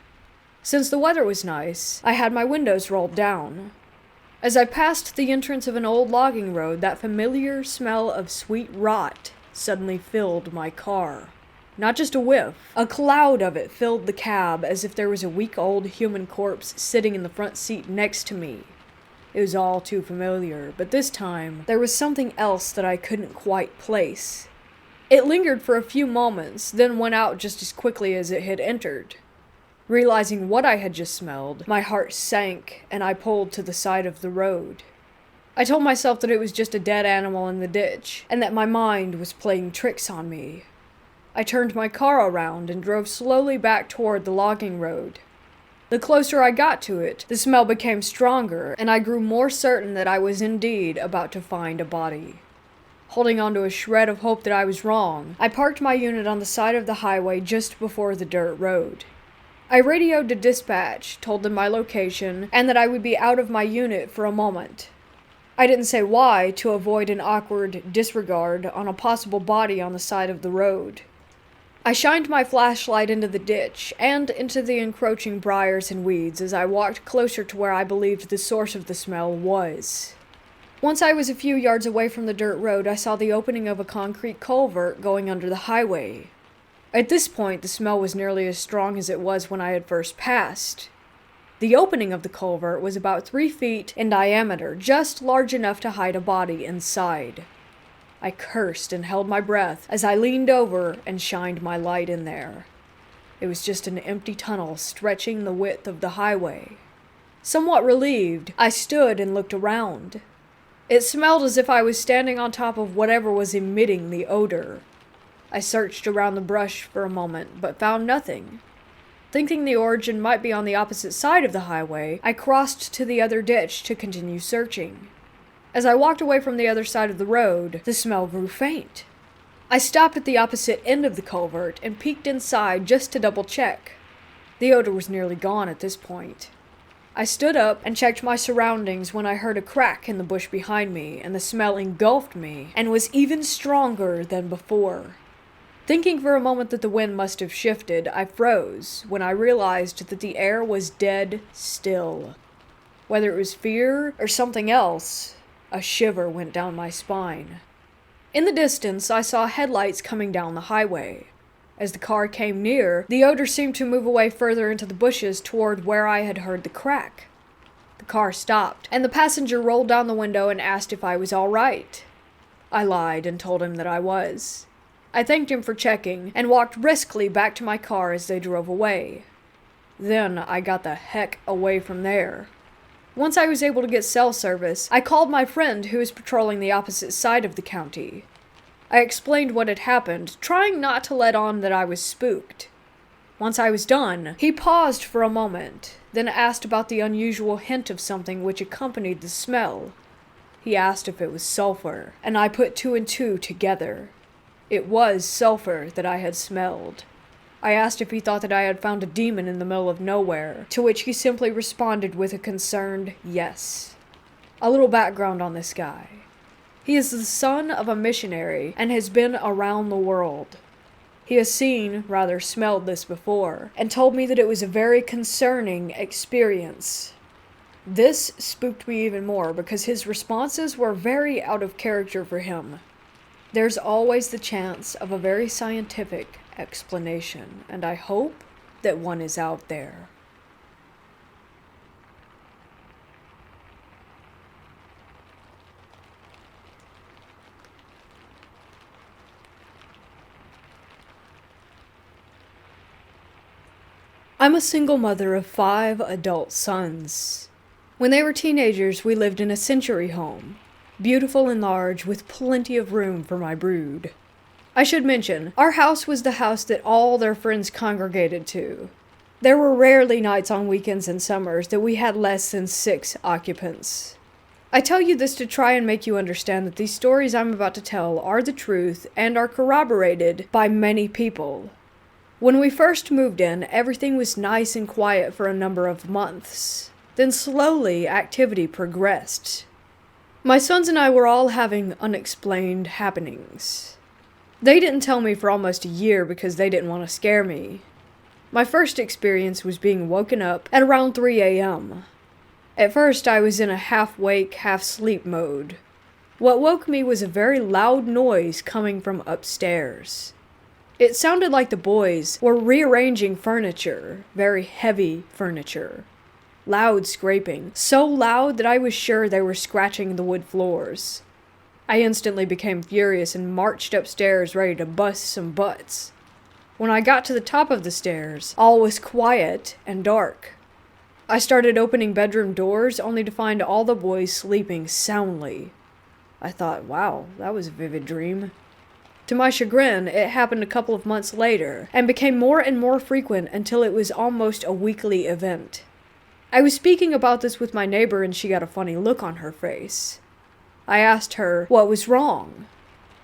Since the weather was nice, I had my windows rolled down. As I passed the entrance of an old logging road, that familiar smell of sweet rot suddenly filled my car. Not just a whiff, a cloud of it filled the cab as if there was a week-old human corpse sitting in the front seat next to me. It was all too familiar, but this time, there was something else that I couldn't quite place. It lingered for a few moments, then went out just as quickly as it had entered. Realizing what I had just smelled, my heart sank, and I pulled to the side of the road. I told myself that it was just a dead animal in the ditch, and that my mind was playing tricks on me. I turned my car around and drove slowly back toward the logging road. The closer I got to it, the smell became stronger, and I grew more certain that I was indeed about to find a body. Holding on to a shred of hope that I was wrong, I parked my unit on the side of the highway just before the dirt road. I radioed to dispatch, told them my location, and that I would be out of my unit for a moment. I didn't say why to avoid an awkward disregard on a possible body on the side of the road. I shined my flashlight into the ditch and into the encroaching briars and weeds as I walked closer to where I believed the source of the smell was. Once I was a few yards away from the dirt road, I saw the opening of a concrete culvert going under the highway. At this point, the smell was nearly as strong as it was when I had first passed. The opening of the culvert was about 3 feet in diameter, just large enough to hide a body inside. I cursed and held my breath as I leaned over and shined my light in there. It was just an empty tunnel stretching the width of the highway. Somewhat relieved, I stood and looked around. It smelled as if I was standing on top of whatever was emitting the odor. I searched around the brush for a moment, but found nothing. Thinking the origin might be on the opposite side of the highway, I crossed to the other ditch to continue searching. As I walked away from the other side of the road, the smell grew faint. I stopped at the opposite end of the culvert and peeked inside just to double-check. The odor was nearly gone at this point. I stood up and checked my surroundings when I heard a crack in the bush behind me, and the smell engulfed me and was even stronger than before. Thinking for a moment that the wind must have shifted, I froze when I realized that the air was dead still. Whether it was fear or something else, a shiver went down my spine. In the distance, I saw headlights coming down the highway. As the car came near, the odor seemed to move away further into the bushes toward where I had heard the crack. The car stopped, and the passenger rolled down the window and asked if I was all right. I lied and told him that I was. I thanked him for checking and walked briskly back to my car as they drove away. Then I got the heck away from there. Once I was able to get cell service, I called my friend who was patrolling the opposite side of the county. I explained what had happened, trying not to let on that I was spooked. Once I was done, he paused for a moment, then asked about the unusual hint of something which accompanied the smell. He asked if it was sulfur, and I put 2 and 2 together. It was sulfur that I had smelled. I asked if he thought that I had found a demon in the middle of nowhere, to which he simply responded with a concerned yes. A little background on this guy. He is the son of a missionary and has been around the world. He has seen, rather smelled this before, and told me that it was a very concerning experience. This spooked me even more because his responses were very out of character for him. There's always the chance of a very scientific explanation, and I hope that one is out there. I'm a single mother of 5 adult sons. When they were teenagers, we lived in a century home, beautiful and large with plenty of room for my brood. I should mention, our house was the house that all their friends congregated to. There were rarely nights on weekends and summers that we had less than 6 occupants. I tell you this to try and make you understand that these stories I'm about to tell are the truth and are corroborated by many people. When we first moved in, everything was nice and quiet for a number of months. Then slowly, activity progressed. My sons and I were all having unexplained happenings. They didn't tell me for almost a year because they didn't want to scare me. My first experience was being woken up at around 3 a.m. At first, I was in a half-wake, half-sleep mode. What woke me was a very loud noise coming from upstairs. It sounded like the boys were rearranging furniture, very heavy furniture. Loud scraping, so loud that I was sure they were scratching the wood floors. I instantly became furious and marched upstairs ready to bust some butts. When I got to the top of the stairs, all was quiet and dark. I started opening bedroom doors only to find all the boys sleeping soundly. I thought, wow, that was a vivid dream. To my chagrin, it happened a couple of months later and became more and more frequent until it was almost a weekly event. I was speaking about this with my neighbor and she got a funny look on her face. I asked her what was wrong.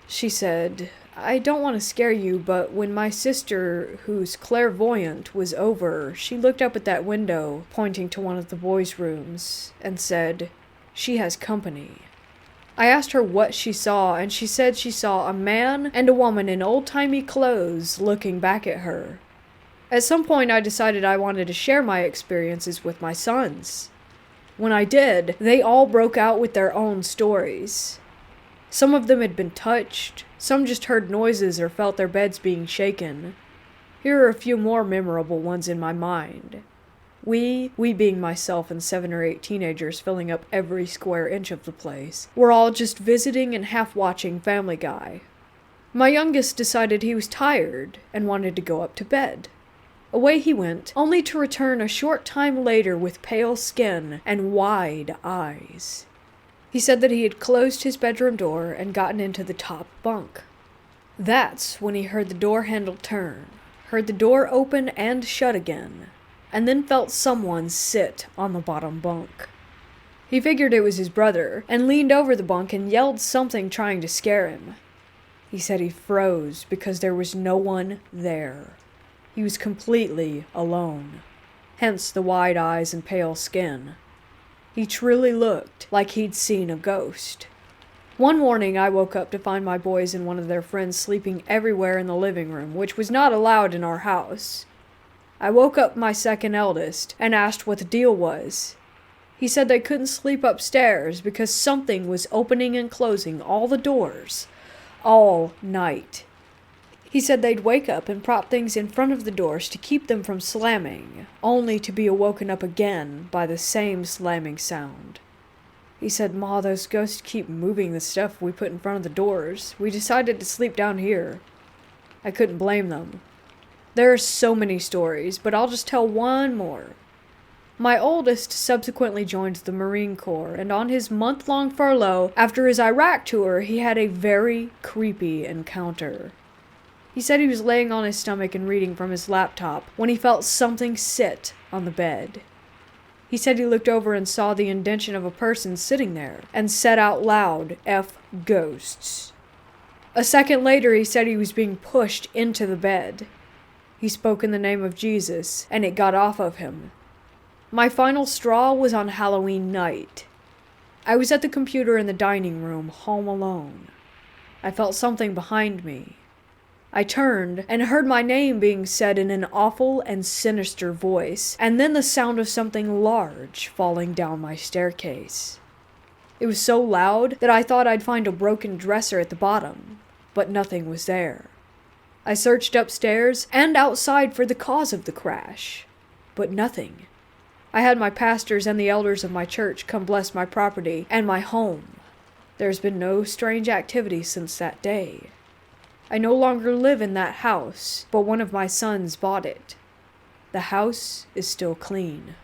She said, I don't want to scare you, but when my sister, who's clairvoyant, was over, she looked up at that window, pointing to one of the boys' rooms, and said, she has company. I asked her what she saw, and she said she saw a man and a woman in old-timey clothes looking back at her. At some point, I decided I wanted to share my experiences with my sons. When I did, they all broke out with their own stories. Some of them had been touched, some just heard noises or felt their beds being shaken. Here are a few more memorable ones in my mind. We being myself and 7 or 8 teenagers filling up every square inch of the place, were all just visiting and half-watching Family Guy. My youngest decided he was tired and wanted to go up to bed. Away he went, only to return a short time later with pale skin and wide eyes. He said that he had closed his bedroom door and gotten into the top bunk. That's when he heard the door handle turn, heard the door open and shut again, and then felt someone sit on the bottom bunk. He figured it was his brother, and leaned over the bunk and yelled something trying to scare him. He said he froze because there was no one there. He was completely alone, hence the wide eyes and pale skin. He truly looked like he'd seen a ghost. One morning I woke up to find my boys and one of their friends sleeping everywhere in the living room, which was not allowed in our house. I woke up my second eldest and asked what the deal was. He said they couldn't sleep upstairs because something was opening and closing all the doors, all night. He said they'd wake up and prop things in front of the doors to keep them from slamming, only to be awoken up again by the same slamming sound. He said, Ma, those ghosts keep moving the stuff we put in front of the doors. We decided to sleep down here. I couldn't blame them. There are so many stories, but I'll just tell one more. My oldest subsequently joined the Marine Corps, and on his month-long furlough after his Iraq tour, he had a very creepy encounter. He said he was laying on his stomach and reading from his laptop when he felt something sit on the bed. He said he looked over and saw the indentation of a person sitting there, and said out loud, F ghosts. A second later, he said he was being pushed into the bed. He spoke in the name of Jesus, and it got off of him. My final straw was on Halloween night. I was at the computer in the dining room, home alone. I felt something behind me. I turned and heard my name being said in an awful and sinister voice, and then the sound of something large falling down my staircase. It was so loud that I thought I'd find a broken dresser at the bottom, but nothing was there. I searched upstairs and outside for the cause of the crash, but nothing. I had my pastors and the elders of my church come bless my property and my home. There's been no strange activity since that day. I no longer live in that house, but one of my sons bought it. The house is still clean.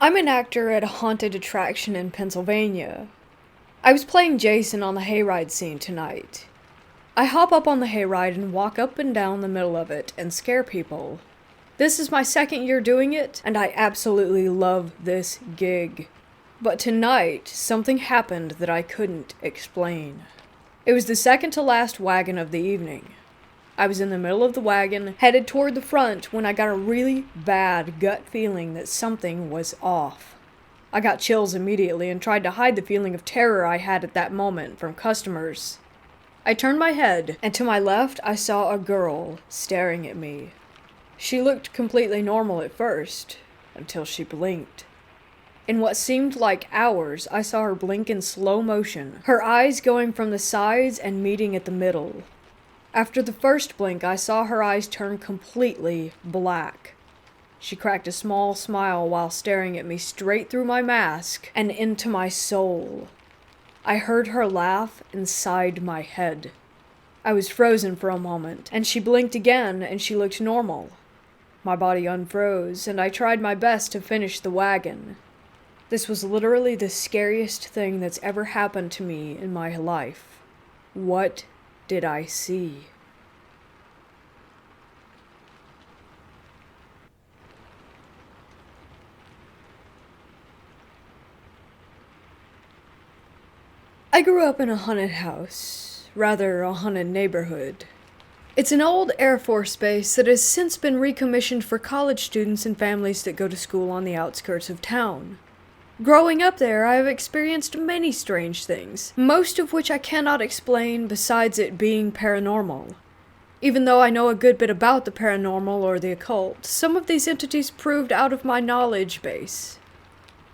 I'm an actor at a haunted attraction in Pennsylvania. I was playing Jason on the hayride scene tonight. I hop up on the hayride and walk up and down the middle of it and scare people. This is my second year doing it, and I absolutely love this gig. But tonight, something happened that I couldn't explain. It was the second to last wagon of the evening. I was in the middle of the wagon, headed toward the front, when I got a really bad gut feeling that something was off. I got chills immediately and tried to hide the feeling of terror I had at that moment from customers. I turned my head, and to my left I saw a girl staring at me. She looked completely normal at first, until she blinked. In what seemed like hours, I saw her blink in slow motion, her eyes going from the sides and meeting at the middle. After the first blink, I saw her eyes turn completely black. She cracked a small smile while staring at me straight through my mask and into my soul. I heard her laugh inside my head. I was frozen for a moment, and she blinked again and she looked normal. My body unfroze, and I tried my best to finish the wagon. This was literally the scariest thing that's ever happened to me in my life. What did I see? I grew up in a haunted house, rather a haunted neighborhood. It's an old Air Force base that has since been recommissioned for college students and families that go to school on the outskirts of town. Growing up there, I have experienced many strange things, most of which I cannot explain besides it being paranormal. Even though I know a good bit about the paranormal or the occult, some of these entities proved out of my knowledge base.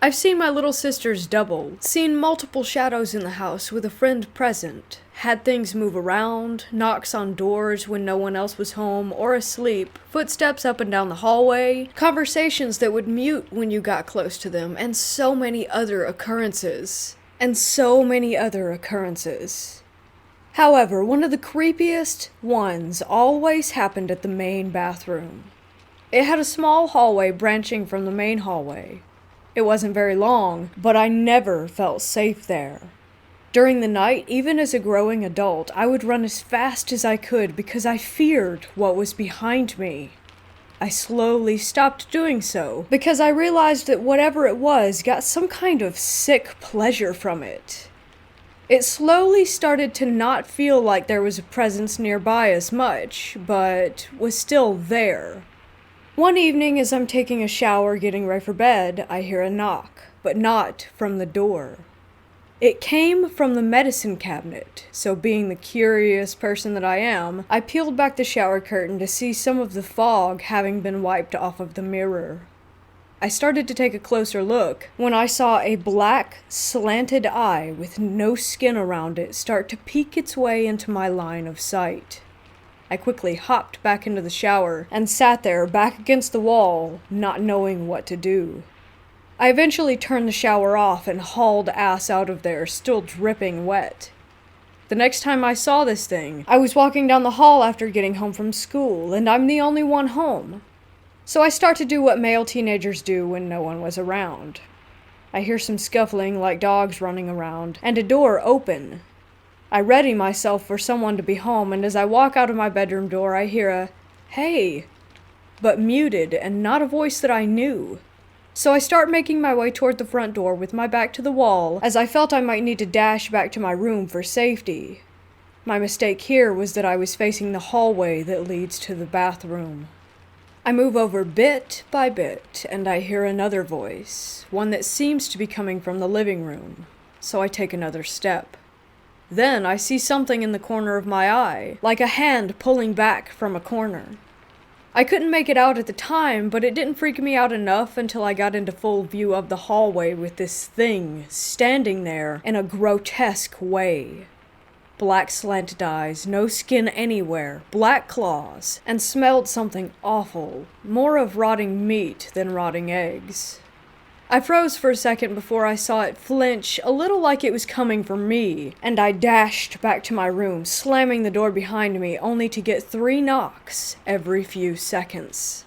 I've seen my little sisters double, seen multiple shadows in the house with a friend present, had things move around, knocks on doors when no one else was home or asleep, footsteps up and down the hallway, conversations that would mute when you got close to them, and so many other occurrences. However, one of the creepiest ones always happened at the main bathroom. It had a small hallway branching from the main hallway. It wasn't very long, but I never felt safe there. During the night, even as a growing adult, I would run as fast as I could because I feared what was behind me. I slowly stopped doing so because I realized that whatever it was got some kind of sick pleasure from it. It slowly started to not feel like there was a presence nearby as much, but was still there. One evening, as I'm taking a shower getting ready for bed, I hear a knock, but not from the door. It came from the medicine cabinet, so being the curious person that I am, I peeled back the shower curtain to see some of the fog having been wiped off of the mirror. I started to take a closer look when I saw a black, slanted eye with no skin around it start to peek its way into my line of sight. I quickly hopped back into the shower and sat there back against the wall, not knowing what to do. I eventually turned the shower off and hauled ass out of there, still dripping wet. The next time I saw this thing, I was walking down the hall after getting home from school, and I'm the only one home. So I start to do what male teenagers do when no one was around. I hear some scuffling like dogs running around, and a door open. I ready myself for someone to be home, and as I walk out of my bedroom door, I hear a, "Hey," but muted and not a voice that I knew. So I start making my way toward the front door with my back to the wall, as I felt I might need to dash back to my room for safety. My mistake here was that I was facing the hallway that leads to the bathroom. I move over bit by bit, and I hear another voice, one that seems to be coming from the living room, so I take another step. Then I see something in the corner of my eye, like a hand pulling back from a corner. I couldn't make it out at the time, but it didn't freak me out enough until I got into full view of the hallway with this thing standing there in a grotesque way. Black slanted eyes, no skin anywhere, black claws, and smelled something awful, more of rotting meat than rotting eggs. I froze for a second before I saw it flinch, a little like it was coming for me, and I dashed back to my room, slamming the door behind me, only to get 3 knocks every few seconds.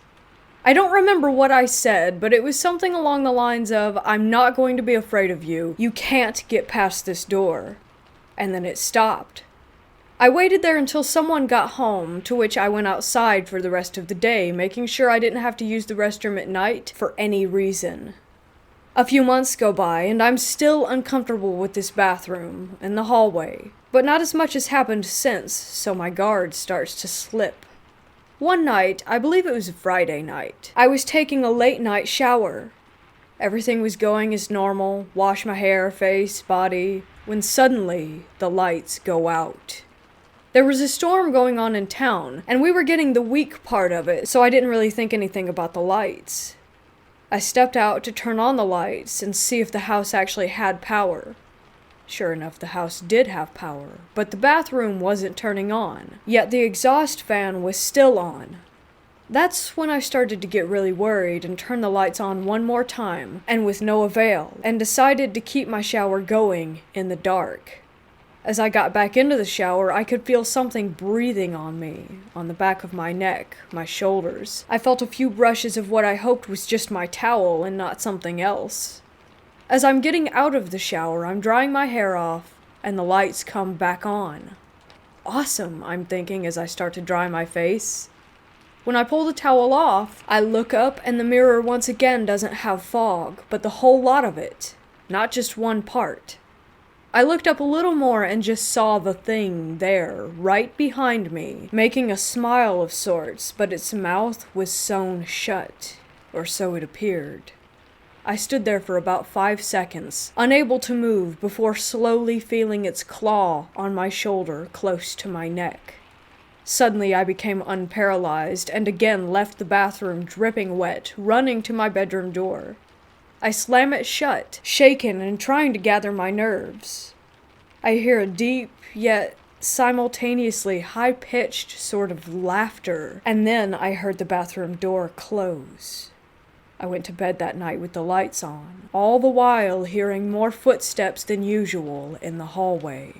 I don't remember what I said, but it was something along the lines of, "I'm not going to be afraid of you. You can't get past this door." And then it stopped. I waited there until someone got home, to which I went outside for the rest of the day, making sure I didn't have to use the restroom at night for any reason. A few months go by, and I'm still uncomfortable with this bathroom and the hallway, but not as much has happened since, so my guard starts to slip. One night, I believe it was a Friday night, I was taking a late night shower. Everything was going as normal, wash my hair, face, body, when suddenly the lights go out. There was a storm going on in town, and we were getting the weak part of it, so I didn't really think anything about the lights. I stepped out to turn on the lights and see if the house actually had power. Sure enough, the house did have power, but the bathroom wasn't turning on, yet the exhaust fan was still on. That's when I started to get really worried and turned the lights on one more time, and with no avail, and decided to keep my shower going in the dark. As I got back into the shower, I could feel something breathing on me, on the back of my neck, my shoulders. I felt a few brushes of what I hoped was just my towel and not something else. As I'm getting out of the shower, I'm drying my hair off, and the lights come back on. Awesome, I'm thinking as I start to dry my face. When I pull the towel off, I look up and the mirror once again doesn't have fog, but the whole lot of it, not just one part. I looked up a little more and just saw the thing there, right behind me, making a smile of sorts, but its mouth was sewn shut, or so it appeared. I stood there for about 5 seconds, unable to move, before slowly feeling its claw on my shoulder close to my neck. Suddenly I became unparalyzed and again left the bathroom dripping wet, running to my bedroom door. I slam it shut, shaken and trying to gather my nerves. I hear a deep, yet simultaneously high-pitched sort of laughter, and then I heard the bathroom door close. I went to bed that night with the lights on, all the while hearing more footsteps than usual in the hallway.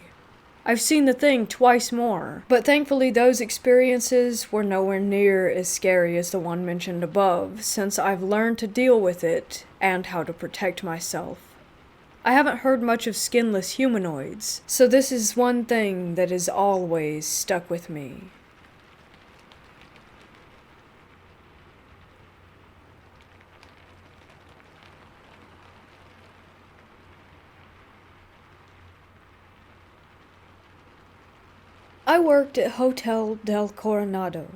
I've seen the thing twice more, but thankfully those experiences were nowhere near as scary as the one mentioned above, since I've learned to deal with it and how to protect myself. I haven't heard much of skinless humanoids, so this is one thing that has always stuck with me. I worked at Hotel del Coronado,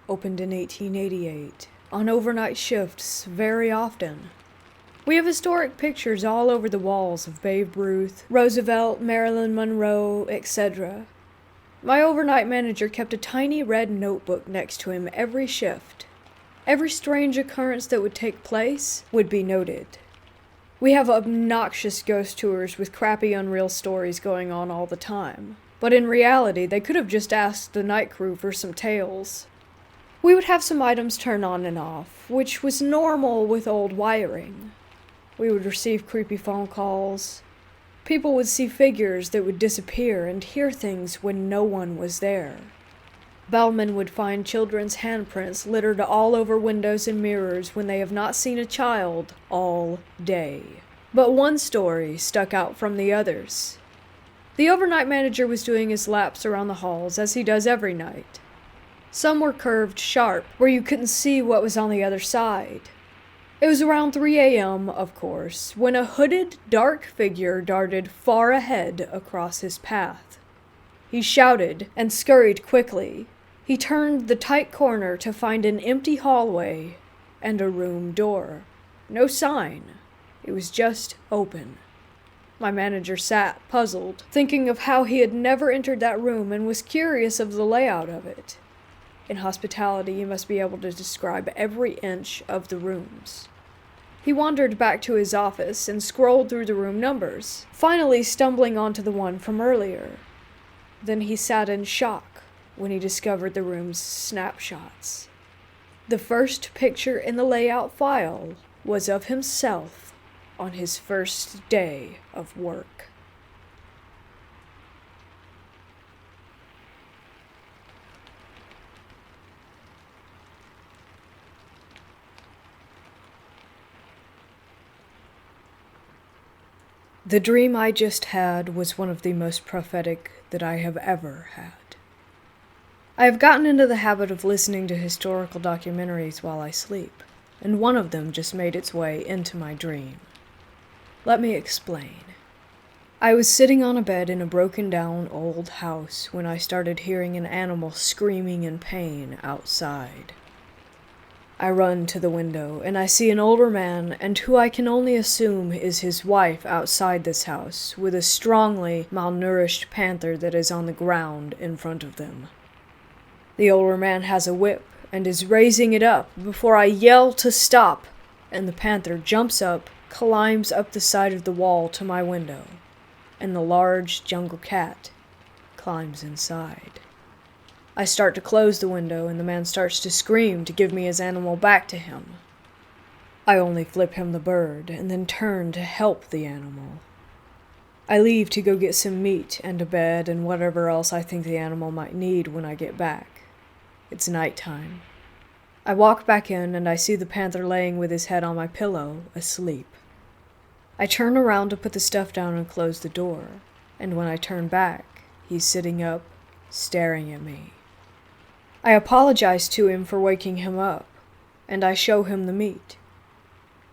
opened in 1888, on overnight shifts very often. We have historic pictures all over the walls of Babe Ruth, Roosevelt, Marilyn Monroe, etc. My overnight manager kept a tiny red notebook next to him every shift. Every strange occurrence that would take place would be noted. We have obnoxious ghost tours with crappy unreal stories going on all the time. But in reality, they could have just asked the night crew for some tales. We would have some items turn on and off, which was normal with old wiring. We would receive creepy phone calls. People would see figures that would disappear and hear things when no one was there. Bellmen would find children's handprints littered all over windows and mirrors when they have not seen a child all day. But one story stuck out from the others. The overnight manager was doing his laps around the halls, as he does every night. Some were curved sharp, where you couldn't see what was on the other side. It was around 3 a.m., of course, when a hooded, dark figure darted far ahead across his path. He shouted and scurried quickly. He turned the tight corner to find an empty hallway and a room door. No sign. It was just open. My manager sat, puzzled, thinking of how he had never entered that room and was curious of the layout of it. In hospitality, you must be able to describe every inch of the rooms. He wandered back to his office and scrolled through the room numbers, finally stumbling onto the one from earlier. Then he sat in shock when he discovered the room's snapshots. The first picture in the layout file was of himself on his first day of work. The dream I just had was one of the most prophetic that I have ever had. I have gotten into the habit of listening to historical documentaries while I sleep, and one of them just made its way into my dream. Let me explain. I was sitting on a bed in a broken-down old house when I started hearing an animal screaming in pain outside. I run to the window, and I see an older man, and who I can only assume is his wife outside this house, with a strongly malnourished panther that is on the ground in front of them. The older man has a whip, and is raising it up before I yell to stop, and the panther jumps up, climbs up the side of the wall to my window, and the large jungle cat climbs inside. I start to close the window, and the man starts to scream to give me his animal back to him. I only flip him the bird, and then turn to help the animal. I leave to go get some meat and a bed and whatever else I think the animal might need when I get back. It's nighttime. I walk back in, and I see the panther laying with his head on my pillow, asleep. I turn around to put the stuff down and close the door, and when I turn back, he's sitting up, staring at me. I apologize to him for waking him up, and I show him the meat.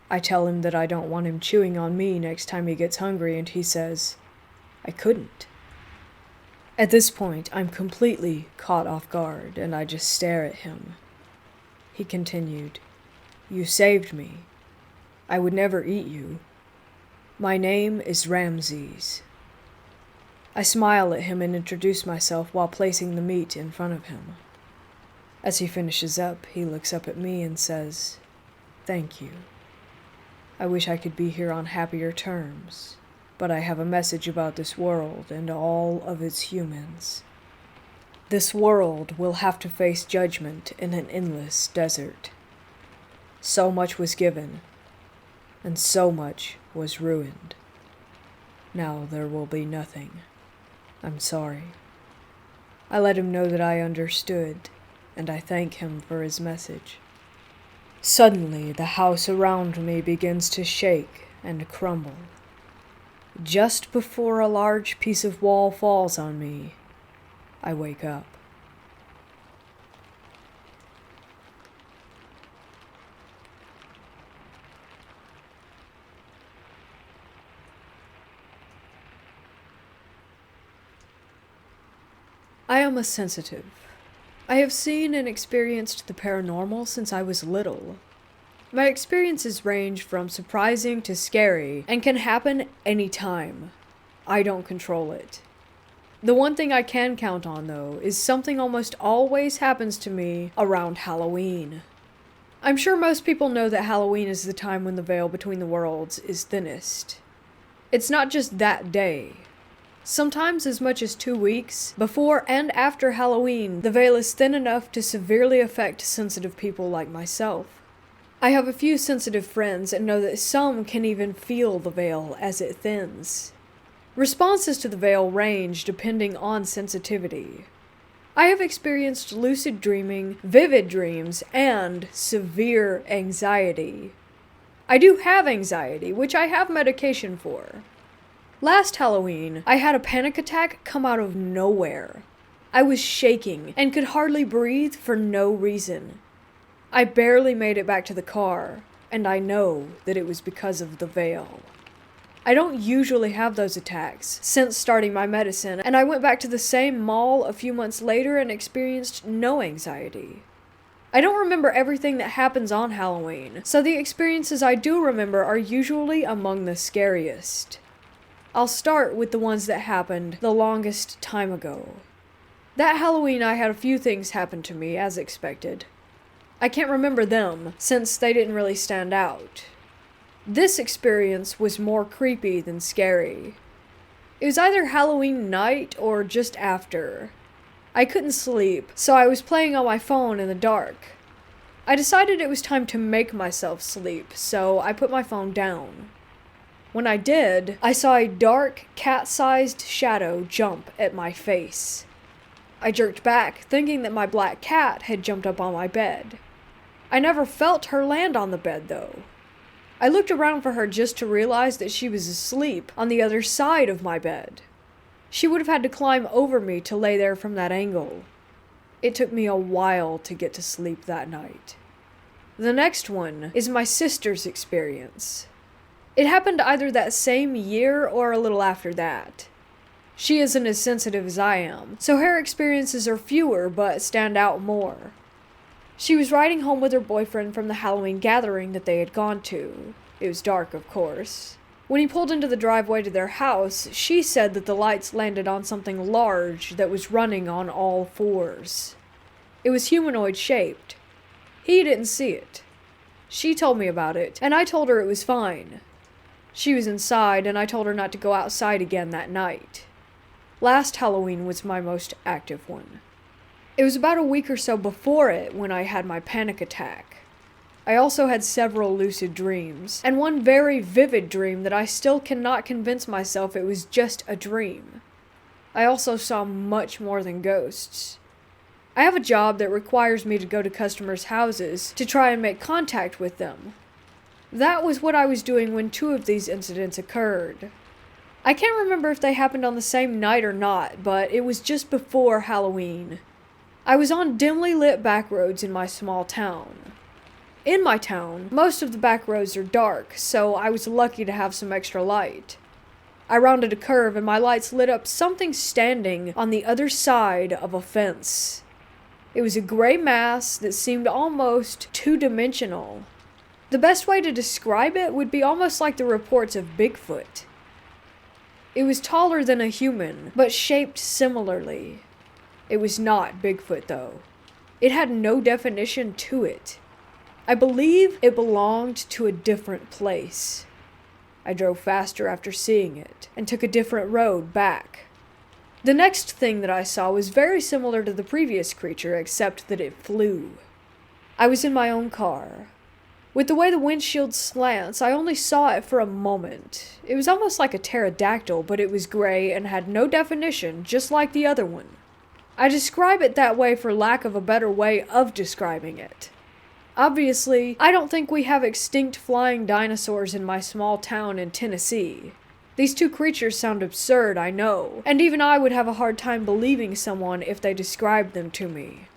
I tell him that I don't want him chewing on me next time he gets hungry, and he says, "I couldn't." At this point, I'm completely caught off guard, and I just stare at him. He continued, "You saved me. I would never eat you. My name is Ramses." I smile at him and introduce myself while placing the meat in front of him. As he finishes up, he looks up at me and says, "Thank you. I wish I could be here on happier terms, but I have a message about this world and all of its humans. This world will have to face judgment in an endless desert. So much was given, and so much was ruined. Now there will be nothing. I'm sorry." I let him know that I understood, and I thank him for his message. Suddenly, the house around me begins to shake and crumble. Just before a large piece of wall falls on me, I wake up. I am a sensitive. I have seen and experienced the paranormal since I was little. My experiences range from surprising to scary and can happen anytime. I don't control it. The one thing I can count on, though, is something almost always happens to me around Halloween. I'm sure most people know that Halloween is the time when the veil between the worlds is thinnest. It's not just that day. Sometimes as much as 2 weeks, before and after Halloween, the veil is thin enough to severely affect sensitive people like myself. I have a few sensitive friends and know that some can even feel the veil as it thins. Responses to the veil range depending on sensitivity. I have experienced lucid dreaming, vivid dreams, and severe anxiety. I do have anxiety, which I have medication for. Last Halloween, I had a panic attack come out of nowhere. I was shaking and could hardly breathe for no reason. I barely made it back to the car, and I know that it was because of the veil. I don't usually have those attacks since starting my medicine, and I went back to the same mall a few months later and experienced no anxiety. I don't remember everything that happens on Halloween, so the experiences I do remember are usually among the scariest. I'll start with the ones that happened the longest time ago. That Halloween I had a few things happen to me, as expected. I can't remember them, since they didn't really stand out. This experience was more creepy than scary. It was either Halloween night or just after. I couldn't sleep, so I was playing on my phone in the dark. I decided it was time to make myself sleep, so I put my phone down. When I did, I saw a dark, cat-sized shadow jump at my face. I jerked back, thinking that my black cat had jumped up on my bed. I never felt her land on the bed, though. I looked around for her just to realize that she was asleep on the other side of my bed. She would have had to climb over me to lay there from that angle. It took me a while to get to sleep that night. The next one is my sister's experience. It happened either that same year or a little after that. She isn't as sensitive as I am, so her experiences are fewer but stand out more. She was riding home with her boyfriend from the Halloween gathering that they had gone to. It was dark, of course. When he pulled into the driveway to their house, she said that the lights landed on something large that was running on all fours. It was humanoid shaped. He didn't see it. She told me about it, and I told her it was fine. She was inside, and I told her not to go outside again that night. Last Halloween was my most active one. It was about a week or so before it when I had my panic attack. I also had several lucid dreams, and one very vivid dream that I still cannot convince myself it was just a dream. I also saw much more than ghosts. I have a job that requires me to go to customers' houses to try and make contact with them. That was what I was doing when 2 of these incidents occurred. I can't remember if they happened on the same night or not, but it was just before Halloween. I was on dimly lit back roads in my small town. In my town, most of the back roads are dark, so I was lucky to have some extra light. I rounded a curve and my lights lit up something standing on the other side of a fence. It was a gray mass that seemed almost two-dimensional. The best way to describe it would be almost like the reports of Bigfoot. It was taller than a human, but shaped similarly. It was not Bigfoot, though. It had no definition to it. I believe it belonged to a different place. I drove faster after seeing it, and took a different road back. The next thing that I saw was very similar to the previous creature, except that it flew. I was in my own car. With the way the windshield slants, I only saw it for a moment. It was almost like a pterodactyl, but it was gray and had no definition, just like the other one. I describe it that way for lack of a better way of describing it. Obviously, I don't think we have extinct flying dinosaurs in my small town in Tennessee. These 2 creatures sound absurd, I know, and even I would have a hard time believing someone if they described them to me.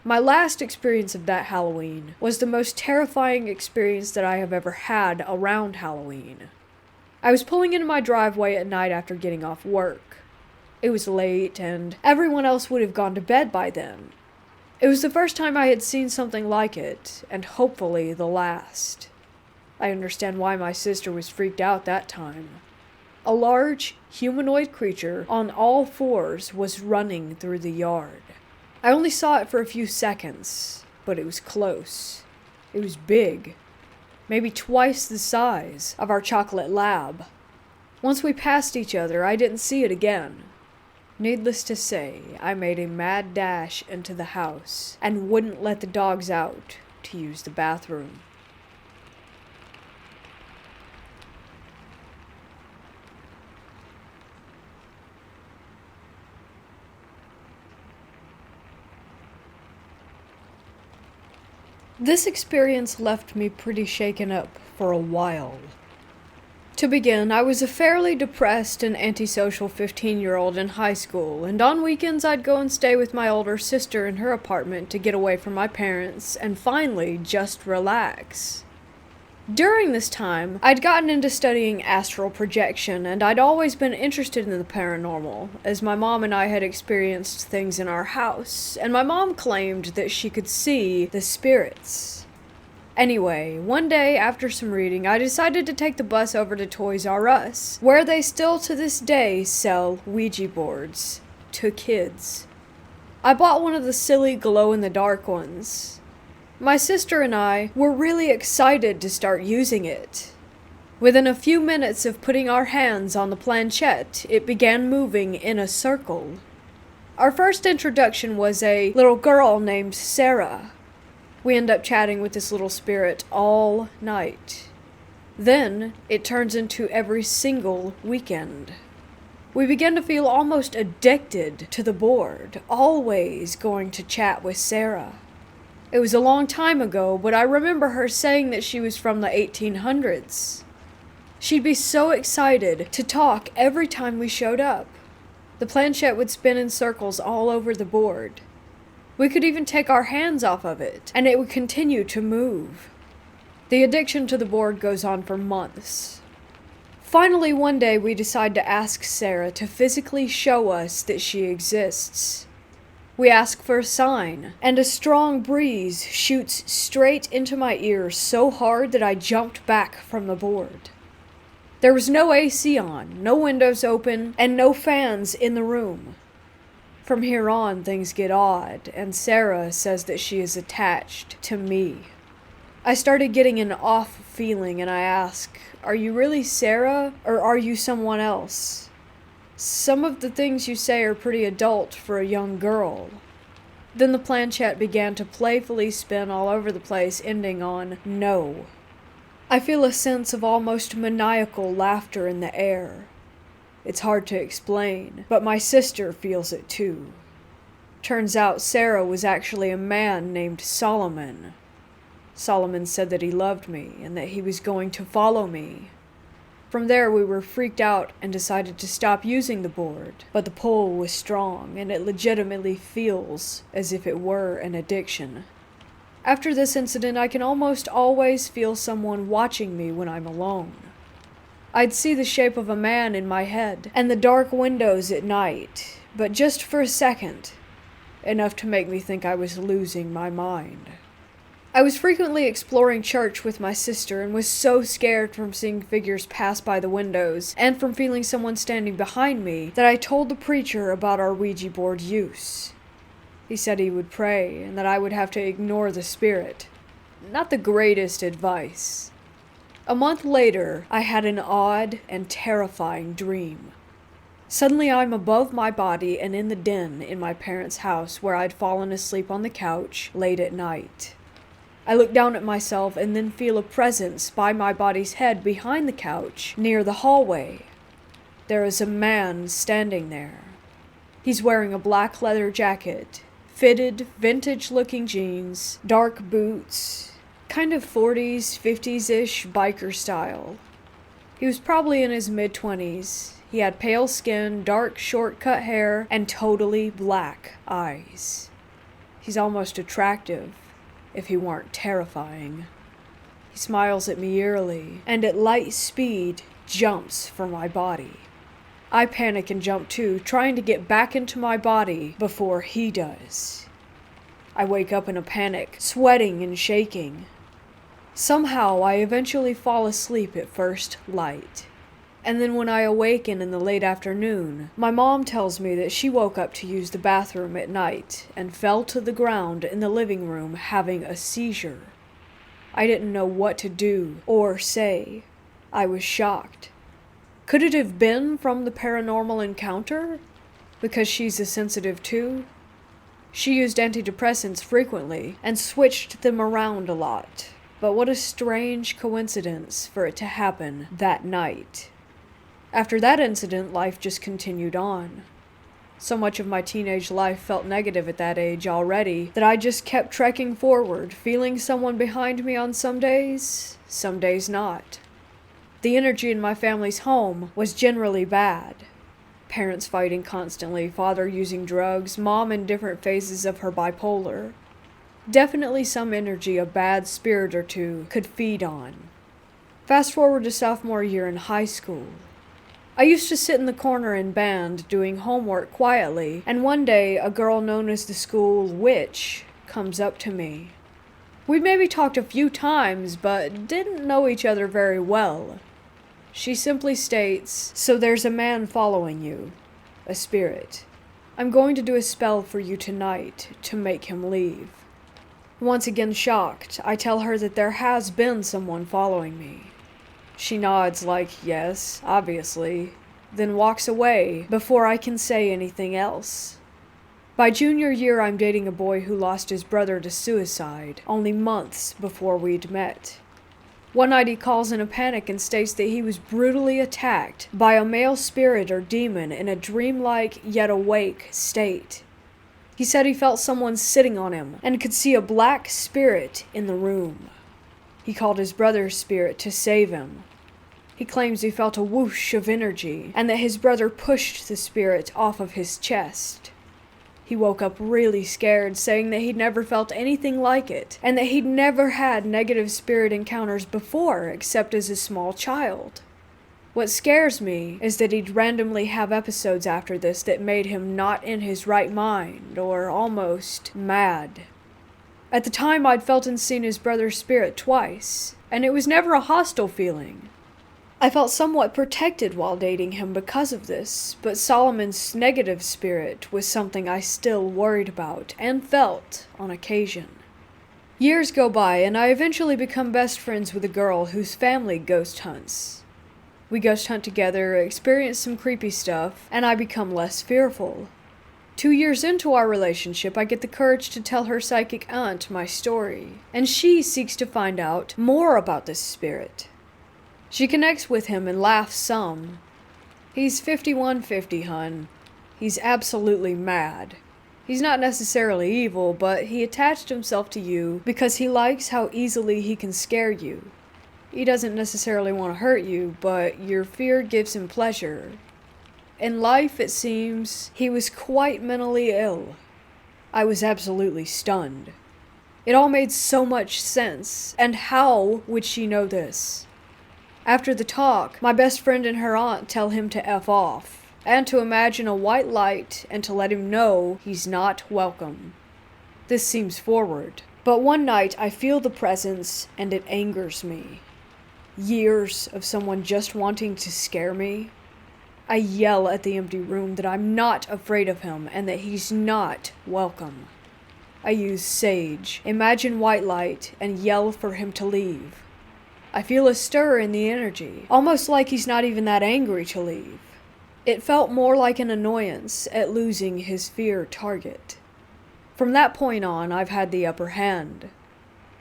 My last experience of that Halloween was the most terrifying experience that I have ever had around Halloween. I was pulling into my driveway at night after getting off work. It was late, and everyone else would have gone to bed by then. It was the first time I had seen something like it, and hopefully the last. I understand why my sister was freaked out that time. A large, humanoid creature on all fours was running through the yard. I only saw it for a few seconds, but it was close. It was big, maybe twice the size of our chocolate lab. Once we passed each other, I didn't see it again. Needless to say, I made a mad dash into the house and wouldn't let the dogs out to use the bathroom. This experience left me pretty shaken up for a while. To begin, I was a fairly depressed and antisocial 15-year-old in high school, and on weekends I'd go and stay with my older sister in her apartment to get away from my parents and finally just relax. During this time, I'd gotten into studying astral projection, and I'd always been interested in the paranormal, as my mom and I had experienced things in our house, and my mom claimed that she could see the spirits. Anyway, one day after some reading, I decided to take the bus over to Toys R Us, where they still to this day sell Ouija boards to kids. I bought one of the silly glow-in-the-dark ones. My sister and I were really excited to start using it. Within a few minutes of putting our hands on the planchette, it began moving in a circle. Our first introduction was a little girl named Sarah. We end up chatting with this little spirit all night. Then, it turns into every single weekend. We begin to feel almost addicted to the board, always going to chat with Sarah. It was a long time ago, but I remember her saying that she was from the 1800s. She'd be so excited to talk every time we showed up. The planchette would spin in circles all over the board. We could even take our hands off of it, and it would continue to move. The addiction to the board goes on for months. Finally, one day we decide to ask Sarah to physically show us that she exists. We ask for a sign, and a strong breeze shoots straight into my ear so hard that I jumped back from the board. There was no AC on, no windows open, and no fans in the room. From here on, things get odd, and Sarah says that she is attached to me. I started getting an off feeling, and I ask, "Are you really Sarah, or are you someone else? Some of the things you say are pretty adult for a young girl." Then the planchette began to playfully spin all over the place, ending on no. I feel a sense of almost maniacal laughter in the air. It's hard to explain, but my sister feels it too. Turns out Sarah was actually a man named Solomon. Solomon said that he loved me and that he was going to follow me. From there we were freaked out and decided to stop using the board, but the pull was strong and it legitimately feels as if it were an addiction. After this incident, I can almost always feel someone watching me when I'm alone. I'd see the shape of a man in my head and the dark windows at night, but just for a second, enough to make me think I was losing my mind. I was frequently exploring church with my sister and was so scared from seeing figures pass by the windows and from feeling someone standing behind me that I told the preacher about our Ouija board use. He said he would pray and that I would have to ignore the spirit. Not the greatest advice. A month later, I had an odd and terrifying dream. Suddenly I'm above my body and in the den in my parents' house where I'd fallen asleep on the couch late at night. I look down at myself and then feel a presence by my body's head behind the couch near the hallway. There is a man standing there. He's wearing a black leather jacket, fitted, vintage-looking jeans, dark boots, kind of 40s, 50s-ish biker style. He was probably in his mid-20s. He had pale skin, dark, short-cut hair, and totally black eyes. He's almost attractive, if he weren't terrifying. He smiles at me eerily, and at light speed, jumps for my body. I panic and jump too, trying to get back into my body before he does. I wake up in a panic, sweating and shaking. Somehow, I eventually fall asleep at first light. And then when I awaken in the late afternoon, my mom tells me that she woke up to use the bathroom at night and fell to the ground in the living room having a seizure. I didn't know what to do or say. I was shocked. Could it have been from the paranormal encounter? Because she's a sensitive too? She used antidepressants frequently and switched them around a lot. But what a strange coincidence for it to happen that night. After that incident, life just continued on. So much of my teenage life felt negative at that age already that I just kept trekking forward, feeling someone behind me on some days not. The energy in my family's home was generally bad. Parents fighting constantly, father using drugs, mom in different phases of her bipolar. Definitely some energy a bad spirit or two could feed on. Fast forward to sophomore year in high school. I used to sit in the corner in band doing homework quietly, and one day a girl known as the school witch comes up to me. We'd maybe talked a few times, but didn't know each other very well. She simply states, "So there's a man following you, a spirit. I'm going to do a spell for you tonight to make him leave." Once again shocked, I tell her that there has been someone following me. She nods like, yes, obviously, then walks away before I can say anything else. By junior year, I'm dating a boy who lost his brother to suicide only months before we'd met. One night he calls in a panic and states that he was brutally attacked by a male spirit or demon in a dreamlike yet awake state. He said he felt someone sitting on him and could see a black spirit in the room. He called his brother's spirit to save him. He claims he felt a whoosh of energy and that his brother pushed the spirit off of his chest. He woke up really scared, saying that he'd never felt anything like it and that he'd never had negative spirit encounters before except as a small child. What scares me is that he'd randomly have episodes after this that made him not in his right mind or almost mad. At the time, I'd felt and seen his brother's spirit twice, and it was never a hostile feeling. I felt somewhat protected while dating him because of this, but Solomon's negative spirit was something I still worried about and felt on occasion. Years go by, and I eventually become best friends with a girl whose family ghost hunts. We ghost hunt together, experience some creepy stuff, and I become less fearful. 2 years into our relationship, I get the courage to tell her psychic aunt my story, and she seeks to find out more about this spirit. She connects with him and laughs some. He's 5150, hun. He's absolutely mad. He's not necessarily evil, but he attached himself to you because he likes how easily he can scare you. He doesn't necessarily want to hurt you, but your fear gives him pleasure. In life, it seems, he was quite mentally ill. I was absolutely stunned. It all made so much sense, and how would she know this? After the talk, my best friend and her aunt tell him to F off, and to imagine a white light and to let him know he's not welcome. This seems forward, but one night I feel the presence and it angers me. Years of someone just wanting to scare me. I yell at the empty room that I'm not afraid of him and that he's not welcome. I use sage, imagine white light, and yell for him to leave. I feel a stir in the energy, almost like he's not even that angry to leave. It felt more like an annoyance at losing his fear target. From that point on, I've had the upper hand.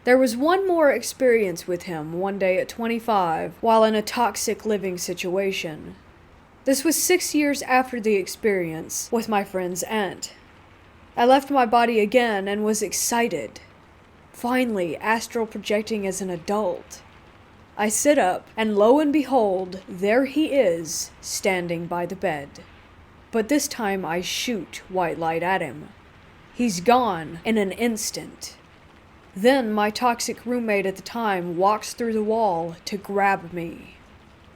There was one more experience with him one day at 25 while in a toxic living situation. This was 6 years after the experience with my friend's aunt. I left my body again and was excited. Finally, astral projecting as an adult. I sit up, and lo and behold, there he is, standing by the bed. But this time I shoot white light at him. He's gone in an instant. Then my toxic roommate at the time walks through the wall to grab me.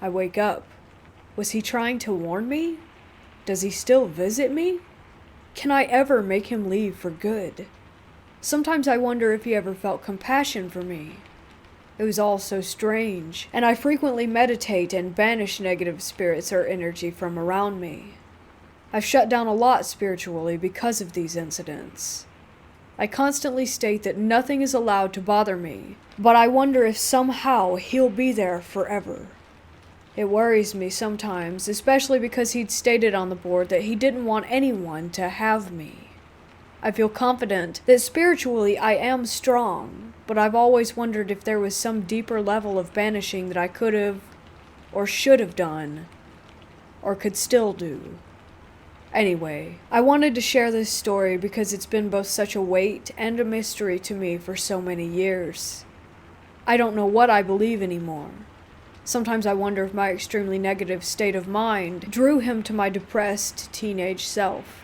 I wake up. Was he trying to warn me? Does he still visit me? Can I ever make him leave for good? Sometimes I wonder if he ever felt compassion for me. It was all so strange, and I frequently meditate and banish negative spirits or energy from around me. I've shut down a lot spiritually because of these incidents. I constantly state that nothing is allowed to bother me, but I wonder if somehow he'll be there forever. It worries me sometimes, especially because he'd stated on the board that he didn't want anyone to have me. I feel confident that spiritually I am strong, but I've always wondered if there was some deeper level of banishing that I could have, or should have done, or could still do. Anyway, I wanted to share this story because it's been both such a weight and a mystery to me for so many years. I don't know what I believe anymore. Sometimes I wonder if my extremely negative state of mind drew him to my depressed teenage self.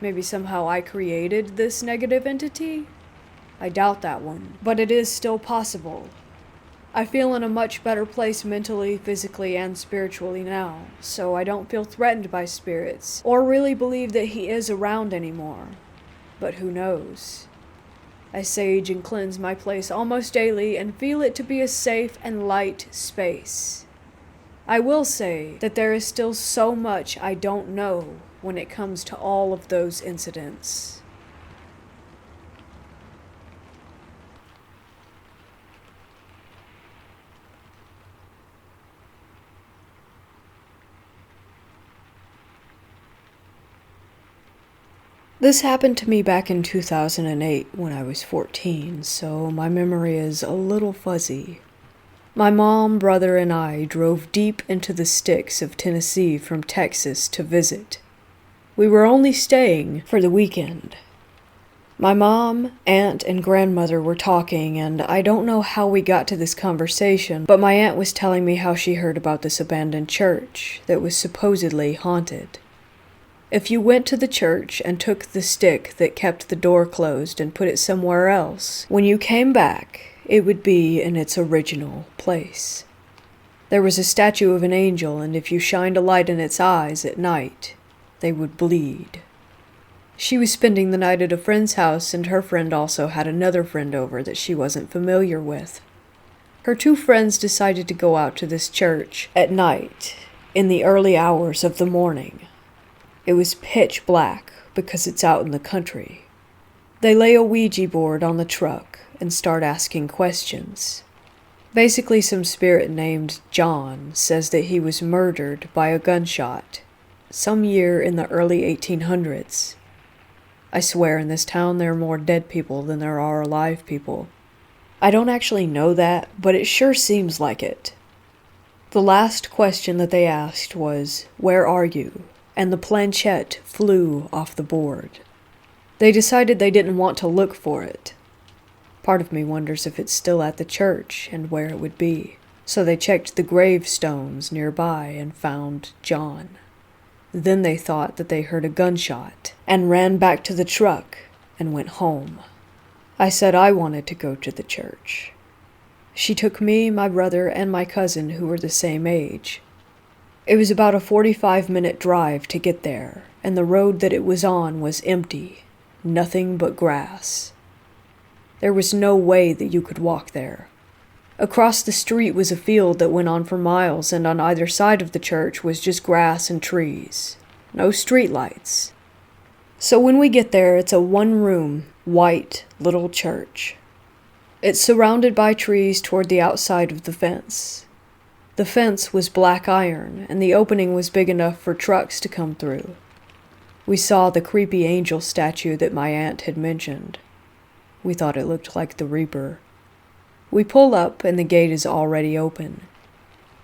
Maybe somehow I created this negative entity? I doubt that one, but it is still possible. I feel in a much better place mentally, physically, and spiritually now, so I don't feel threatened by spirits, or really believe that he is around anymore. But who knows? I sage and cleanse my place almost daily and feel it to be a safe and light space. I will say that there is still so much I don't know when it comes to all of those incidents. This happened to me back in 2008 when I was 14, so my memory is a little fuzzy. My mom, brother, and I drove deep into the sticks of Tennessee from Texas to visit. We were only staying for the weekend. My mom, aunt, and grandmother were talking, and I don't know how we got to this conversation, but my aunt was telling me how she heard about this abandoned church that was supposedly haunted. If you went to the church and took the stick that kept the door closed and put it somewhere else, when you came back, it would be in its original place. There was a statue of an angel, and if you shined a light in its eyes at night, they would bleed. She was spending the night at a friend's house, and her friend also had another friend over that she wasn't familiar with. Her two friends decided to go out to this church at night, in the early hours of the morning. It was pitch black because it's out in the country. They lay a Ouija board on the truck and start asking questions. Basically, some spirit named John says that he was murdered by a gunshot some year in the early 1800s. I swear in this town there are more dead people than there are alive people. I don't actually know that, but it sure seems like it. The last question that they asked was, "Where are you?" And the planchette flew off the board. They decided they didn't want to look for it. Part of me wonders if it's still at the church and where it would be. So they checked the gravestones nearby and found John. Then they thought that they heard a gunshot and ran back to the truck and went home. I said I wanted to go to the church. She took me, my brother, and my cousin who were the same age. It was about a 45-minute drive to get there, and the road that it was on was empty, nothing but grass. There was no way that you could walk there. Across the street was a field that went on for miles, and on either side of the church was just grass and trees. No streetlights. So when we get there, it's a one-room, white, little church. It's surrounded by trees toward the outside of the fence. The fence was black iron, and the opening was big enough for trucks to come through. We saw the creepy angel statue that my aunt had mentioned. We thought it looked like the Reaper. We pull up, and the gate is already open.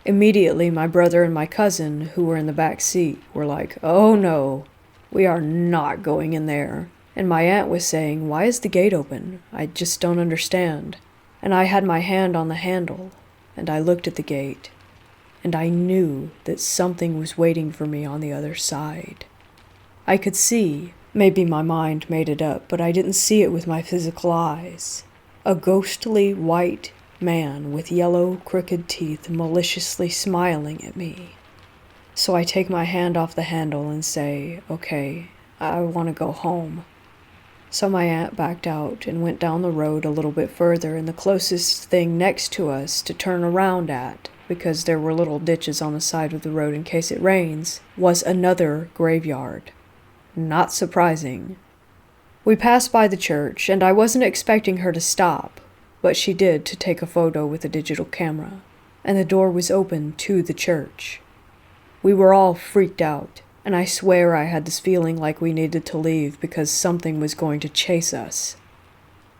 Immediately, my brother and my cousin, who were in the back seat, were like, "Oh no, we are not going in there." And my aunt was saying, "Why is the gate open? I just don't understand." And I had my hand on the handle, and I looked at the gate, and I knew that something was waiting for me on the other side. I could see, maybe my mind made it up, but I didn't see it with my physical eyes. A ghostly white man with yellow, crooked teeth maliciously smiling at me. So I take my hand off the handle and say, "Okay, I want to go home." So my aunt backed out and went down the road a little bit further, and the closest thing next to us to turn around at, because there were little ditches on the side of the road in case it rains, was another graveyard. Not surprising. We passed by the church, and I wasn't expecting her to stop, but she did to take a photo with a digital camera, and the door was open to the church. We were all freaked out, and I swear I had this feeling like we needed to leave because something was going to chase us.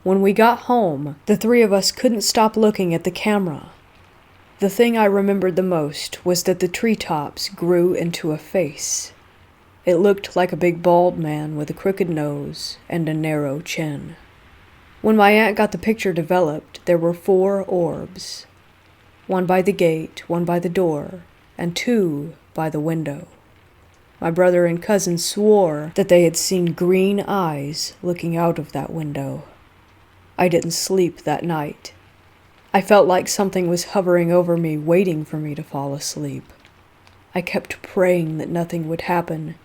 When we got home, the three of us couldn't stop looking at the camera. The thing I remembered the most was that the treetops grew into a face. It looked like a big bald man with a crooked nose and a narrow chin. When my aunt got the picture developed, there were 4 orbs. 1 by the gate, 1 by the door, and 2 by the window. My brother and cousin swore that they had seen green eyes looking out of that window. I didn't sleep that night. I felt like something was hovering over me, waiting for me to fall asleep. I kept praying that nothing would happen.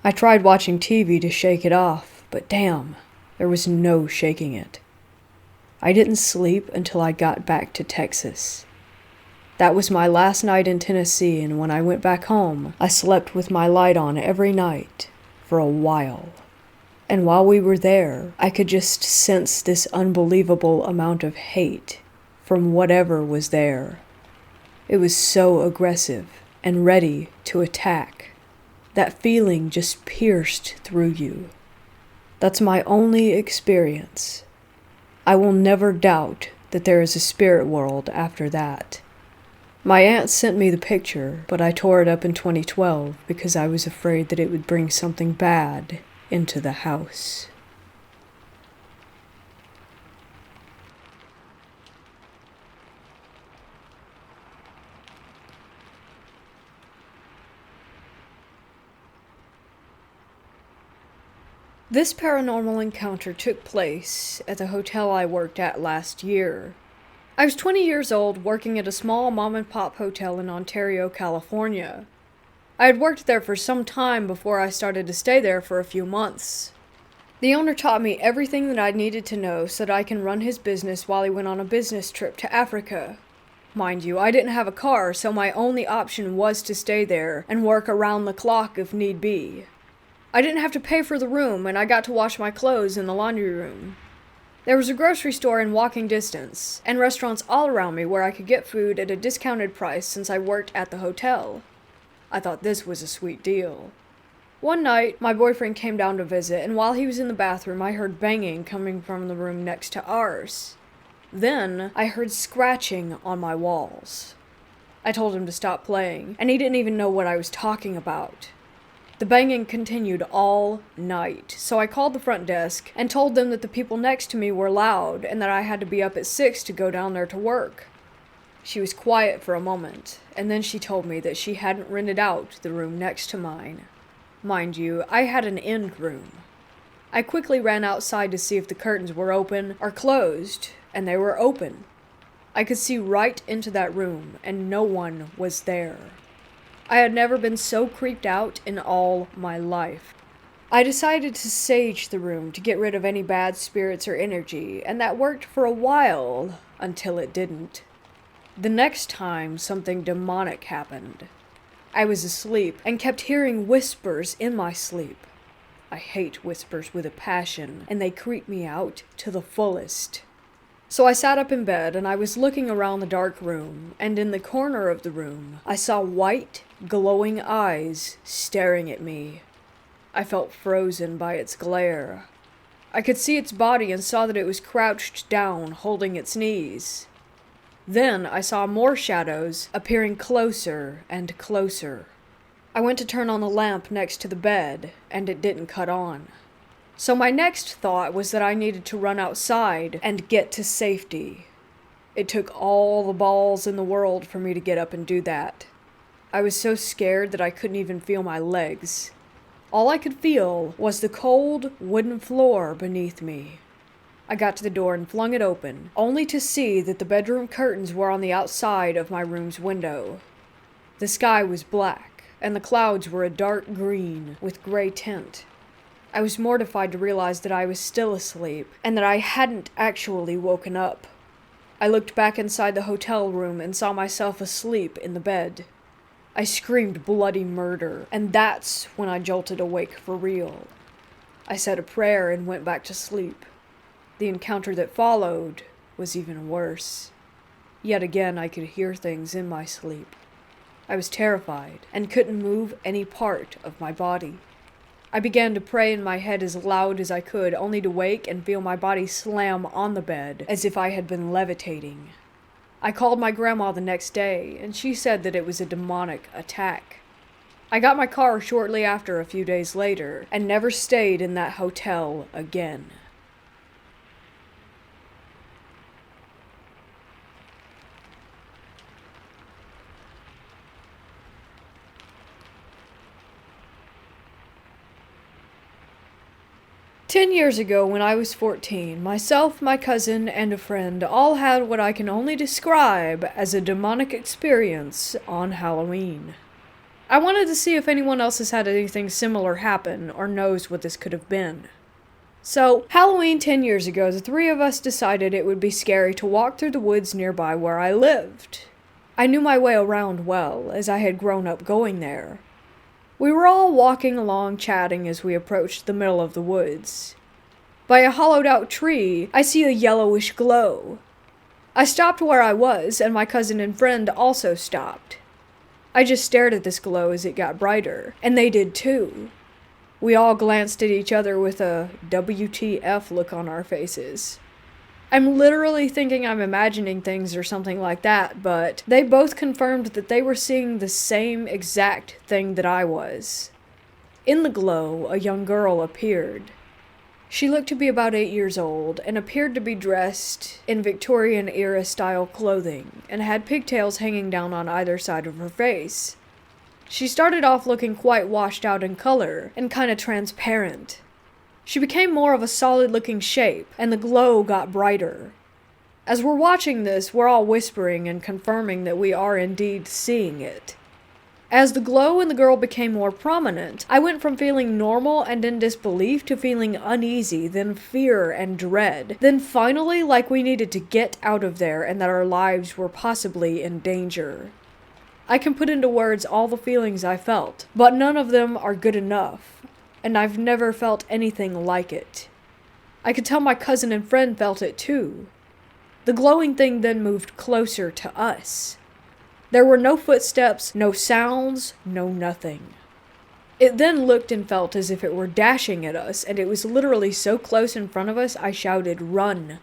I tried watching TV to shake it off, but damn, there was no shaking it. I didn't sleep until I got back to Texas. That was my last night in Tennessee, and when I went back home, I slept with my light on every night for a while. And while we were there, I could just sense this unbelievable amount of hate from whatever was there. It was so aggressive and ready to attack. That feeling just pierced through you. That's my only experience. I will never doubt that there is a spirit world after that. My aunt sent me the picture, but I tore it up in 2012 because I was afraid that it would bring something bad into the house. This paranormal encounter took place at the hotel I worked at last year. I was 20 years old working at a small mom-and-pop hotel in Ontario, California. I had worked there for some time before I started to stay there for a few months. The owner taught me everything that I needed to know so that I can run his business while he went on a business trip to Africa. Mind you, I didn't have a car, so my only option was to stay there and work around the clock if need be. I didn't have to pay for the room, and I got to wash my clothes in the laundry room. There was a grocery store in walking distance, and restaurants all around me where I could get food at a discounted price since I worked at the hotel. I thought this was a sweet deal. One night, my boyfriend came down to visit, and while he was in the bathroom, I heard banging coming from the room next to ours. Then, I heard scratching on my walls. I told him to stop playing, and he didn't even know what I was talking about. The banging continued all night, so I called the front desk and told them that the people next to me were loud and that I had to be up at 6 to go down there to work. She was quiet for a moment, and then she told me that she hadn't rented out the room next to mine. Mind you, I had an end room. I quickly ran outside to see if the curtains were open or closed, and they were open. I could see right into that room, and no one was there. I had never been so creeped out in all my life. I decided to sage the room to get rid of any bad spirits or energy, and that worked for a while, until it didn't. The next time, something demonic happened. I was asleep and kept hearing whispers in my sleep. I hate whispers with a passion, and they creep me out to the fullest. So I sat up in bed and I was looking around the dark room, and in the corner of the room, I saw white, glowing eyes staring at me. I felt frozen by its glare. I could see its body and saw that it was crouched down, holding its knees. Then I saw more shadows appearing closer and closer. I went to turn on the lamp next to the bed, and it didn't cut on. So my next thought was that I needed to run outside and get to safety. It took all the balls in the world for me to get up and do that. I was so scared that I couldn't even feel my legs. All I could feel was the cold wooden floor beneath me. I got to the door and flung it open, only to see that the bedroom curtains were on the outside of my room's window. The sky was black, and the clouds were a dark green with gray tint. I was mortified to realize that I was still asleep, and that I hadn't actually woken up. I looked back inside the hotel room and saw myself asleep in the bed. I screamed bloody murder, and that's when I jolted awake for real. I said a prayer and went back to sleep. The encounter that followed was even worse. Yet again, I could hear things in my sleep. I was terrified and couldn't move any part of my body. I began to pray in my head as loud as I could, only to wake and feel my body slam on the bed as if I had been levitating. I called my grandma the next day, and she said that it was a demonic attack. I got my car shortly after a few days later, and never stayed in that hotel again. "10 years ago, when I was 14, myself, my cousin, and a friend all had what I can only describe as a demonic experience on Halloween. I wanted to see if anyone else has had anything similar happen or knows what this could have been. So, Halloween 10 years ago, the three of us decided it would be scary to walk through the woods nearby where I lived. I knew my way around well, as I had grown up going there. We were all walking along chatting as we approached the middle of the woods. By a hollowed-out tree, I see a yellowish glow. I stopped where I was, and my cousin and friend also stopped. I just stared at this glow as it got brighter, and they did too. We all glanced at each other with a WTF look on our faces. I'm literally thinking I'm imagining things or something like that, but they both confirmed that they were seeing the same exact thing that I was. In the glow, a young girl appeared. She looked to be about 8 years old and appeared to be dressed in Victorian-era style clothing and had pigtails hanging down on either side of her face. She started off looking quite washed out in color and kind of transparent. She became more of a solid-looking shape, and the glow got brighter. As we're watching this, we're all whispering and confirming that we are indeed seeing it. As the glow in the girl became more prominent, I went from feeling normal and in disbelief to feeling uneasy, then fear and dread, then finally like we needed to get out of there and that our lives were possibly in danger. I can put into words all the feelings I felt, but none of them are good enough, and I've never felt anything like it. I could tell my cousin and friend felt it too. The glowing thing then moved closer to us. There were no footsteps, no sounds, no nothing. It then looked and felt as if it were dashing at us, and it was literally so close in front of us I shouted, "Run!"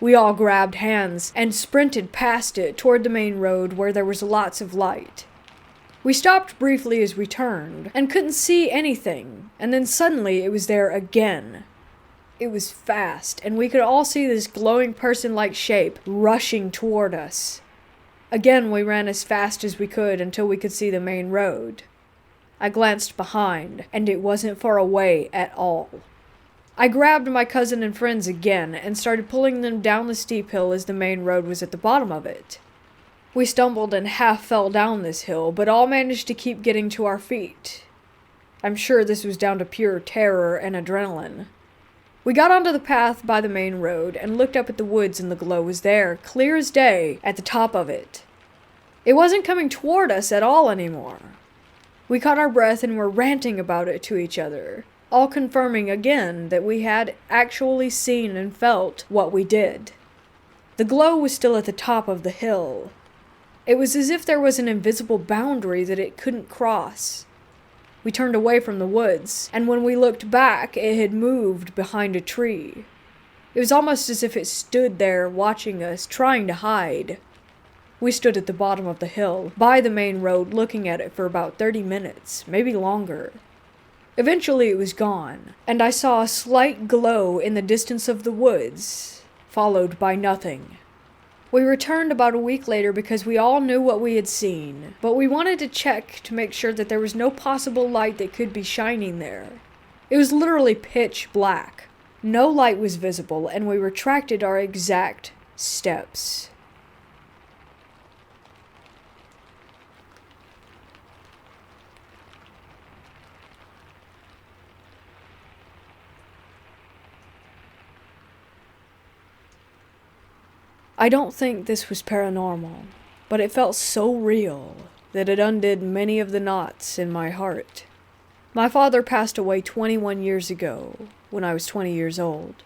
We all grabbed hands and sprinted past it toward the main road where there was lots of light. We stopped briefly as we turned, and couldn't see anything, and then suddenly it was there again. It was fast, and we could all see this glowing person-like shape rushing toward us. Again, we ran as fast as we could until we could see the main road. I glanced behind, and it wasn't far away at all. I grabbed my cousin and friends again and started pulling them down the steep hill as the main road was at the bottom of it. We stumbled and half fell down this hill, but all managed to keep getting to our feet. I'm sure this was down to pure terror and adrenaline. We got onto the path by the main road and looked up at the woods, and the glow was there, clear as day, at the top of it. It wasn't coming toward us at all anymore. We caught our breath and were ranting about it to each other, all confirming again that we had actually seen and felt what we did. The glow was still at the top of the hill. It was as if there was an invisible boundary that it couldn't cross. We turned away from the woods, and when we looked back, it had moved behind a tree. It was almost as if it stood there watching us, trying to hide. We stood at the bottom of the hill, by the main road, looking at it for about 30 minutes, maybe longer. Eventually it was gone, and I saw a slight glow in the distance of the woods, followed by nothing. We returned about a week later because we all knew what we had seen, but we wanted to check to make sure that there was no possible light that could be shining there. It was literally pitch black. No light was visible, and we retracted our exact steps. I don't think this was paranormal, but it felt so real that it undid many of the knots in my heart. My father passed away 21 years ago, when I was 20 years old,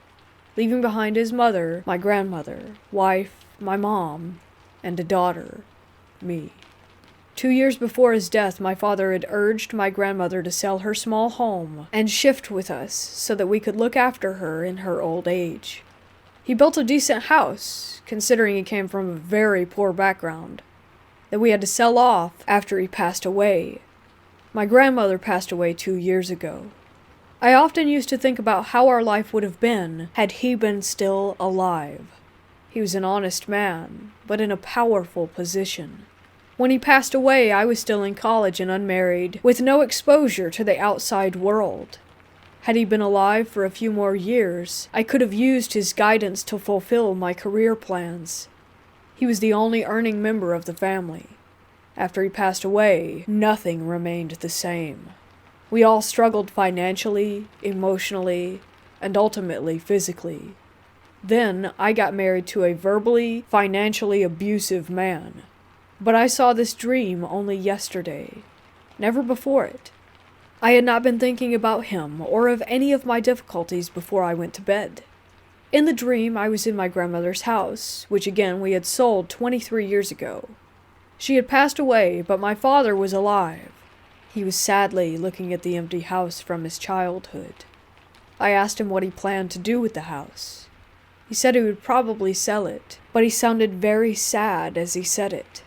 leaving behind his mother, my grandmother, wife, my mom, and a daughter, me. 2 years before his death, my father had urged my grandmother to sell her small home and shift with us so that we could look after her in her old age. He built a decent house, considering he came from a very poor background, that we had to sell off after he passed away. My grandmother passed away 2 years ago. I often used to think about how our life would have been had he been still alive. He was an honest man, but in a powerful position. When he passed away, I was still in college and unmarried, with no exposure to the outside world. Had he been alive for a few more years, I could have used his guidance to fulfill my career plans. He was the only earning member of the family. After he passed away, nothing remained the same. We all struggled financially, emotionally, and ultimately physically. Then I got married to a verbally, financially abusive man. But I saw this dream only yesterday, never before it. I had not been thinking about him or of any of my difficulties before I went to bed. In the dream, I was in my grandmother's house, which again we had sold 23 years ago. She had passed away, but my father was alive. He was sadly looking at the empty house from his childhood. I asked him what he planned to do with the house. He said he would probably sell it, but he sounded very sad as he said it.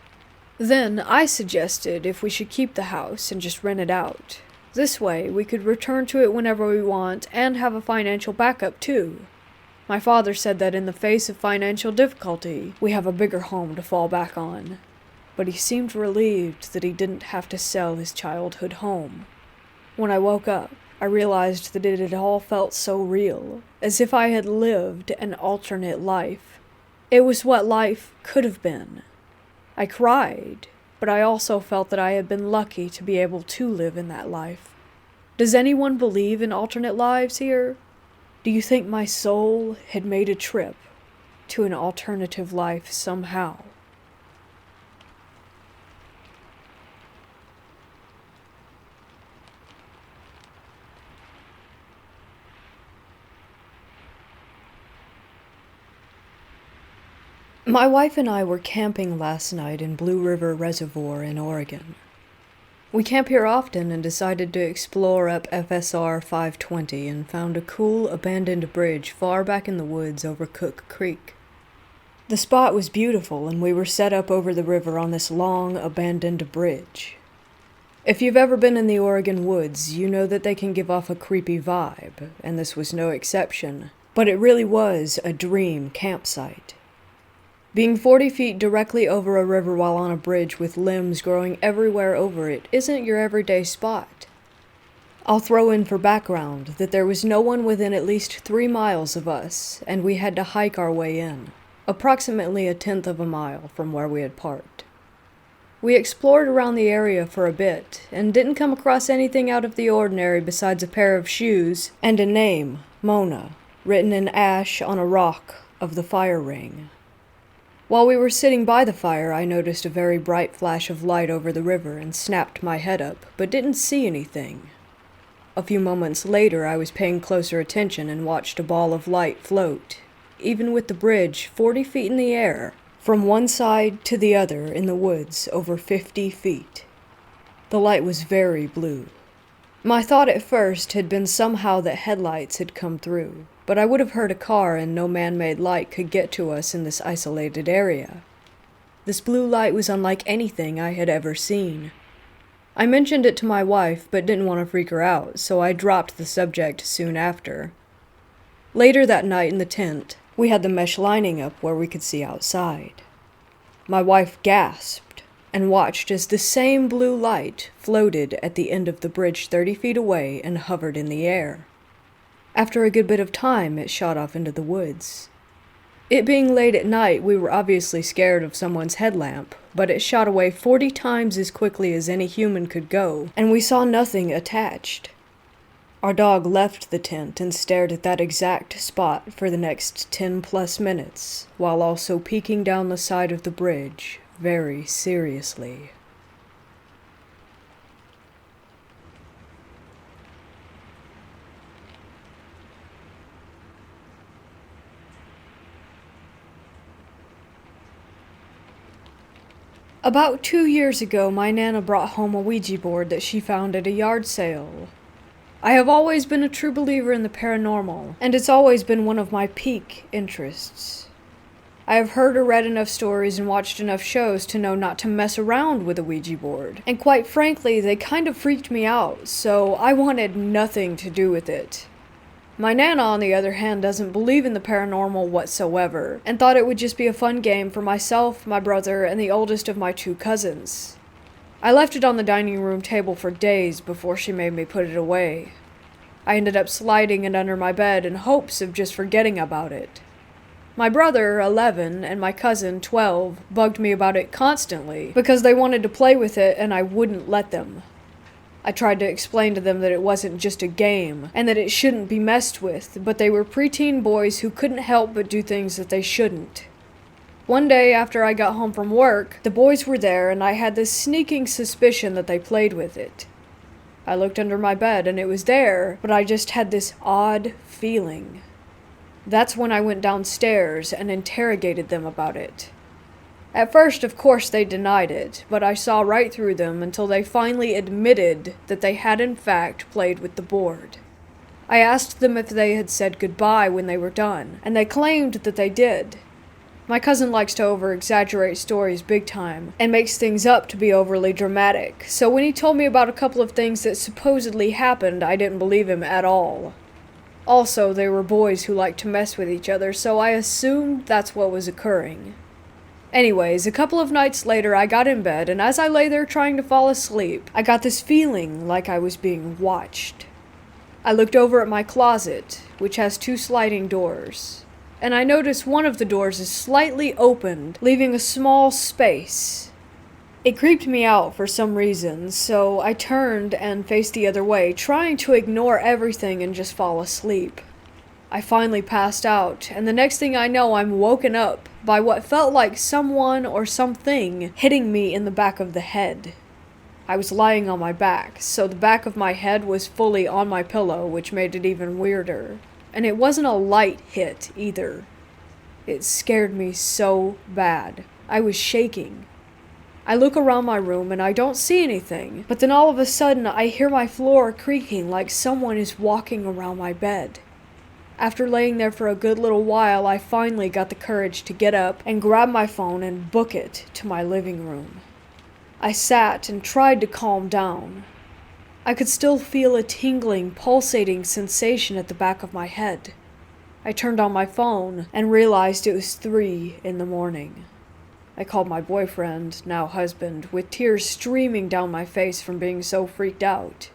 Then I suggested if we should keep the house and just rent it out. This way, we could return to it whenever we want and have a financial backup too. My father said that in the face of financial difficulty, we have a bigger home to fall back on. But he seemed relieved that he didn't have to sell his childhood home. When I woke up, I realized that it had all felt so real, as if I had lived an alternate life. It was what life could have been. I cried, but I also felt that I had been lucky to be able to live in that life. Does anyone believe in alternate lives here? Do you think my soul had made a trip to an alternative life somehow? My wife and I were camping last night in Blue River Reservoir in Oregon. We camp here often and decided to explore up FSR 520 and found a cool, abandoned bridge far back in the woods over Cook Creek. The spot was beautiful and we were set up over the river on this long, abandoned bridge. If you've ever been in the Oregon woods, you know that they can give off a creepy vibe, and this was no exception. But it really was a dream campsite. Being 40 feet directly over a river while on a bridge with limbs growing everywhere over it isn't your everyday spot. I'll throw in for background that there was no one within at least 3 miles of us, and we had to hike our way in, approximately 1/10 of a mile from where we had parked. We explored around the area for a bit, and didn't come across anything out of the ordinary besides a pair of shoes and a name, Mona, written in ash on a rock of the fire ring. While we were sitting by the fire, I noticed a very bright flash of light over the river and snapped my head up, but didn't see anything. A few moments later, I was paying closer attention and watched a ball of light float, even with the bridge 40 feet in the air, from one side to the other in the woods over 50 feet. The light was very blue. My thought at first had been somehow that headlights had come through, but I would have heard a car and no man-made light could get to us in this isolated area. This blue light was unlike anything I had ever seen. I mentioned it to my wife, but didn't want to freak her out, so I dropped the subject soon after. Later that night in the tent, we had the mesh lining up where we could see outside. My wife gasped and watched as the same blue light floated at the end of the bridge 30 feet away and hovered in the air. After a good bit of time, it shot off into the woods. It being late at night, we were obviously scared of someone's headlamp, but it shot away 40 times as quickly as any human could go, and we saw nothing attached. Our dog left the tent and stared at that exact spot for the next 10+ minutes, while also peeking down the side of the bridge very seriously. About 2 years ago, my Nana brought home a Ouija board that she found at a yard sale. I have always been a true believer in the paranormal, and it's always been one of my peak interests. I have heard or read enough stories and watched enough shows to know not to mess around with a Ouija board, and quite frankly, they kind of freaked me out, so I wanted nothing to do with it. My Nana, on the other hand, doesn't believe in the paranormal whatsoever, and thought it would just be a fun game for myself, my brother, and the oldest of my 2 cousins. I left it on the dining room table for days before she made me put it away. I ended up sliding it under my bed in hopes of just forgetting about it. My brother, 11, and my cousin, 12, bugged me about it constantly because they wanted to play with it and I wouldn't let them. I tried to explain to them that it wasn't just a game, and that it shouldn't be messed with, but they were preteen boys who couldn't help but do things that they shouldn't. One day after I got home from work, the boys were there and I had this sneaking suspicion that they played with it. I looked under my bed and it was there, but I just had this odd feeling. That's when I went downstairs and interrogated them about it. At first, of course, they denied it, but I saw right through them until they finally admitted that they had in fact played with the board. I asked them if they had said goodbye when they were done, and they claimed that they did. My cousin likes to over-exaggerate stories big time, and makes things up to be overly dramatic, so when he told me about a couple of things that supposedly happened, I didn't believe him at all. Also, they were boys who liked to mess with each other, so I assumed that's what was occurring. Anyways, a couple of nights later I got in bed, and as I lay there trying to fall asleep, I got this feeling like I was being watched. I looked over at my closet, which has 2 sliding doors, and I noticed one of the doors is slightly opened, leaving a small space. It creeped me out for some reason, so I turned and faced the other way, trying to ignore everything and just fall asleep. I finally passed out, and the next thing I know, I'm woken up by what felt like someone or something hitting me in the back of the head. I was lying on my back, so the back of my head was fully on my pillow, which made it even weirder. And it wasn't a light hit either. It scared me so bad. I was shaking. I look around my room and I don't see anything, but then all of a sudden I hear my floor creaking like someone is walking around my bed. After laying there for a good little while, I finally got the courage to get up and grab my phone and book it to my living room. I sat and tried to calm down. I could still feel a tingling, pulsating sensation at the back of my head. I turned on my phone and realized it was 3 in the morning. I called my boyfriend, now husband, with tears streaming down my face from being so freaked out.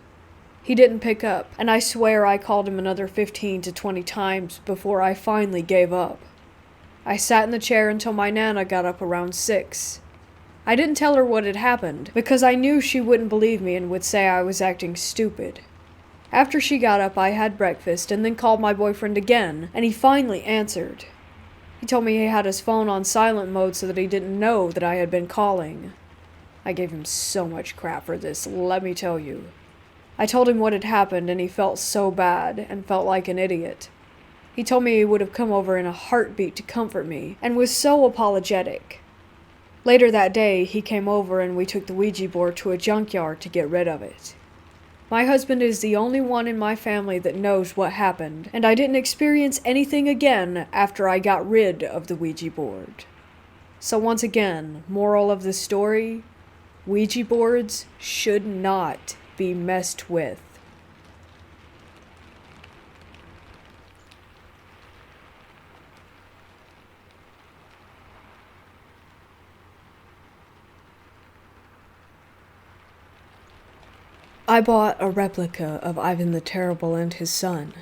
He didn't pick up, and I swear I called him another 15 to 20 times before I finally gave up. I sat in the chair until my Nana got up around 6. I didn't tell her what had happened, because I knew she wouldn't believe me and would say I was acting stupid. After she got up, I had breakfast and then called my boyfriend again, and he finally answered. He told me he had his phone on silent mode so that he didn't know that I had been calling. I gave him so much crap for this, let me tell you. I told him what had happened and he felt so bad and felt like an idiot. He told me he would have come over in a heartbeat to comfort me and was so apologetic. Later that day, he came over and we took the Ouija board to a junkyard to get rid of it. My husband is the only one in my family that knows what happened, and I didn't experience anything again after I got rid of the Ouija board. So once again, moral of the story, Ouija boards should not be messed with. I bought a replica of Ivan the Terrible and his son,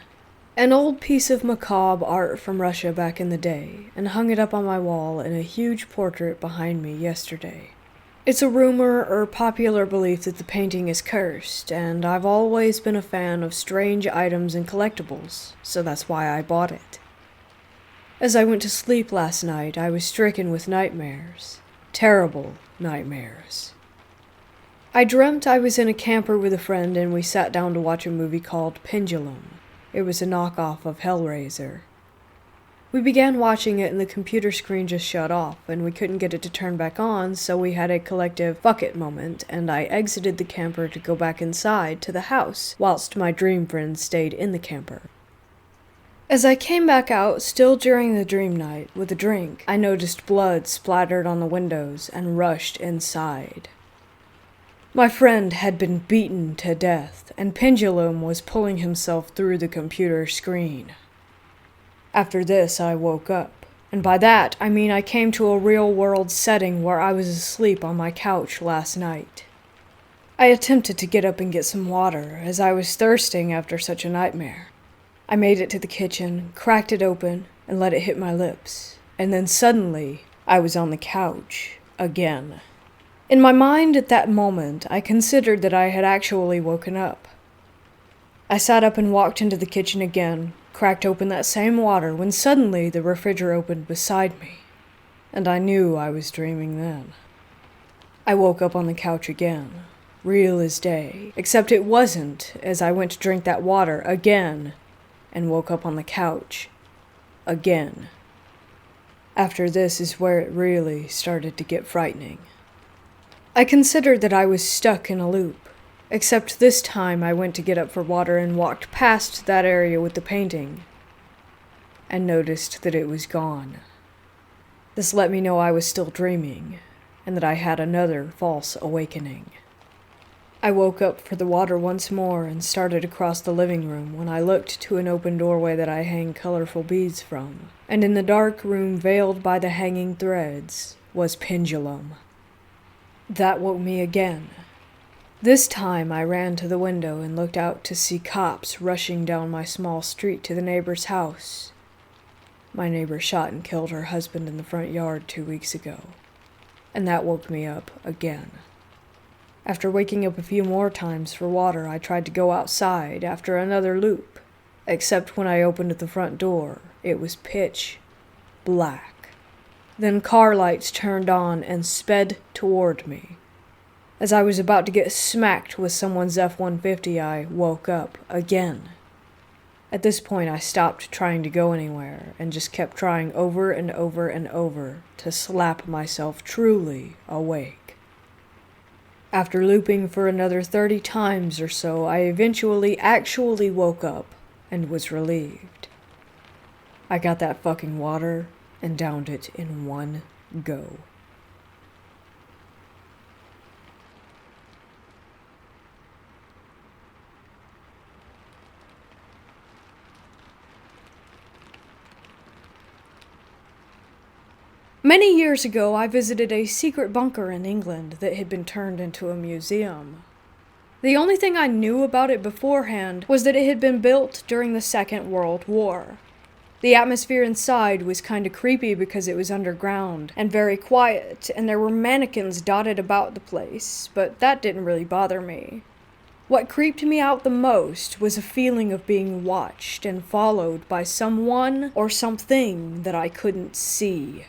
an old piece of macabre art from Russia back in the day, and hung it up on my wall in a huge portrait behind me yesterday. It's a rumor or popular belief that the painting is cursed, and I've always been a fan of strange items and collectibles, so that's why I bought it. As I went to sleep last night, I was stricken with nightmares. Terrible nightmares. I dreamt I was in a camper with a friend and we sat down to watch a movie called Pendulum. It was a knockoff of Hellraiser. We began watching it and the computer screen just shut off and we couldn't get it to turn back on, so we had a collective fuck it moment and I exited the camper to go back inside to the house whilst my dream friend stayed in the camper. As I came back out, still during the dream night, with a drink, I noticed blood splattered on the windows and rushed inside. My friend had been beaten to death, and Pendulum was pulling himself through the computer screen. After this, I woke up, and by that, I mean I came to a real-world setting where I was asleep on my couch last night. I attempted to get up and get some water, as I was thirsting after such a nightmare. I made it to the kitchen, cracked it open, and let it hit my lips, and then suddenly, I was on the couch again. In my mind at that moment, I considered that I had actually woken up. I sat up and walked into the kitchen again, cracked open that same water, when suddenly the refrigerator opened beside me, and I knew I was dreaming then. I woke up on the couch again, real as day, except it wasn't, as I went to drink that water again, and woke up on the couch again. After this is where it really started to get frightening. I considered that I was stuck in a loop, except this time I went to get up for water and walked past that area with the painting, and noticed that it was gone. This let me know I was still dreaming, and that I had another false awakening. I woke up for the water once more and started across the living room when I looked to an open doorway that I hang colorful beads from, and in the dark room veiled by the hanging threads was Pendulum. That woke me again. This time I ran to the window and looked out to see cops rushing down my small street to the neighbor's house. My neighbor shot and killed her husband in the front yard 2 weeks ago, and that woke me up again. After waking up a few more times for water, I tried to go outside after another loop, except when I opened the front door, it was pitch black. Then car lights turned on and sped toward me. As I was about to get smacked with someone's F-150, I woke up again. At this point, I stopped trying to go anywhere and just kept trying over and over and over to slap myself truly awake. After looping for another 30 times or so, I eventually actually woke up and was relieved. I got that fucking water and downed it in one go. Many years ago, I visited a secret bunker in England that had been turned into a museum. The only thing I knew about it beforehand was that it had been built during the Second World War. The atmosphere inside was kinda creepy because it was underground and very quiet, and there were mannequins dotted about the place, but that didn't really bother me. What creeped me out the most was a feeling of being watched and followed by someone or something that I couldn't see.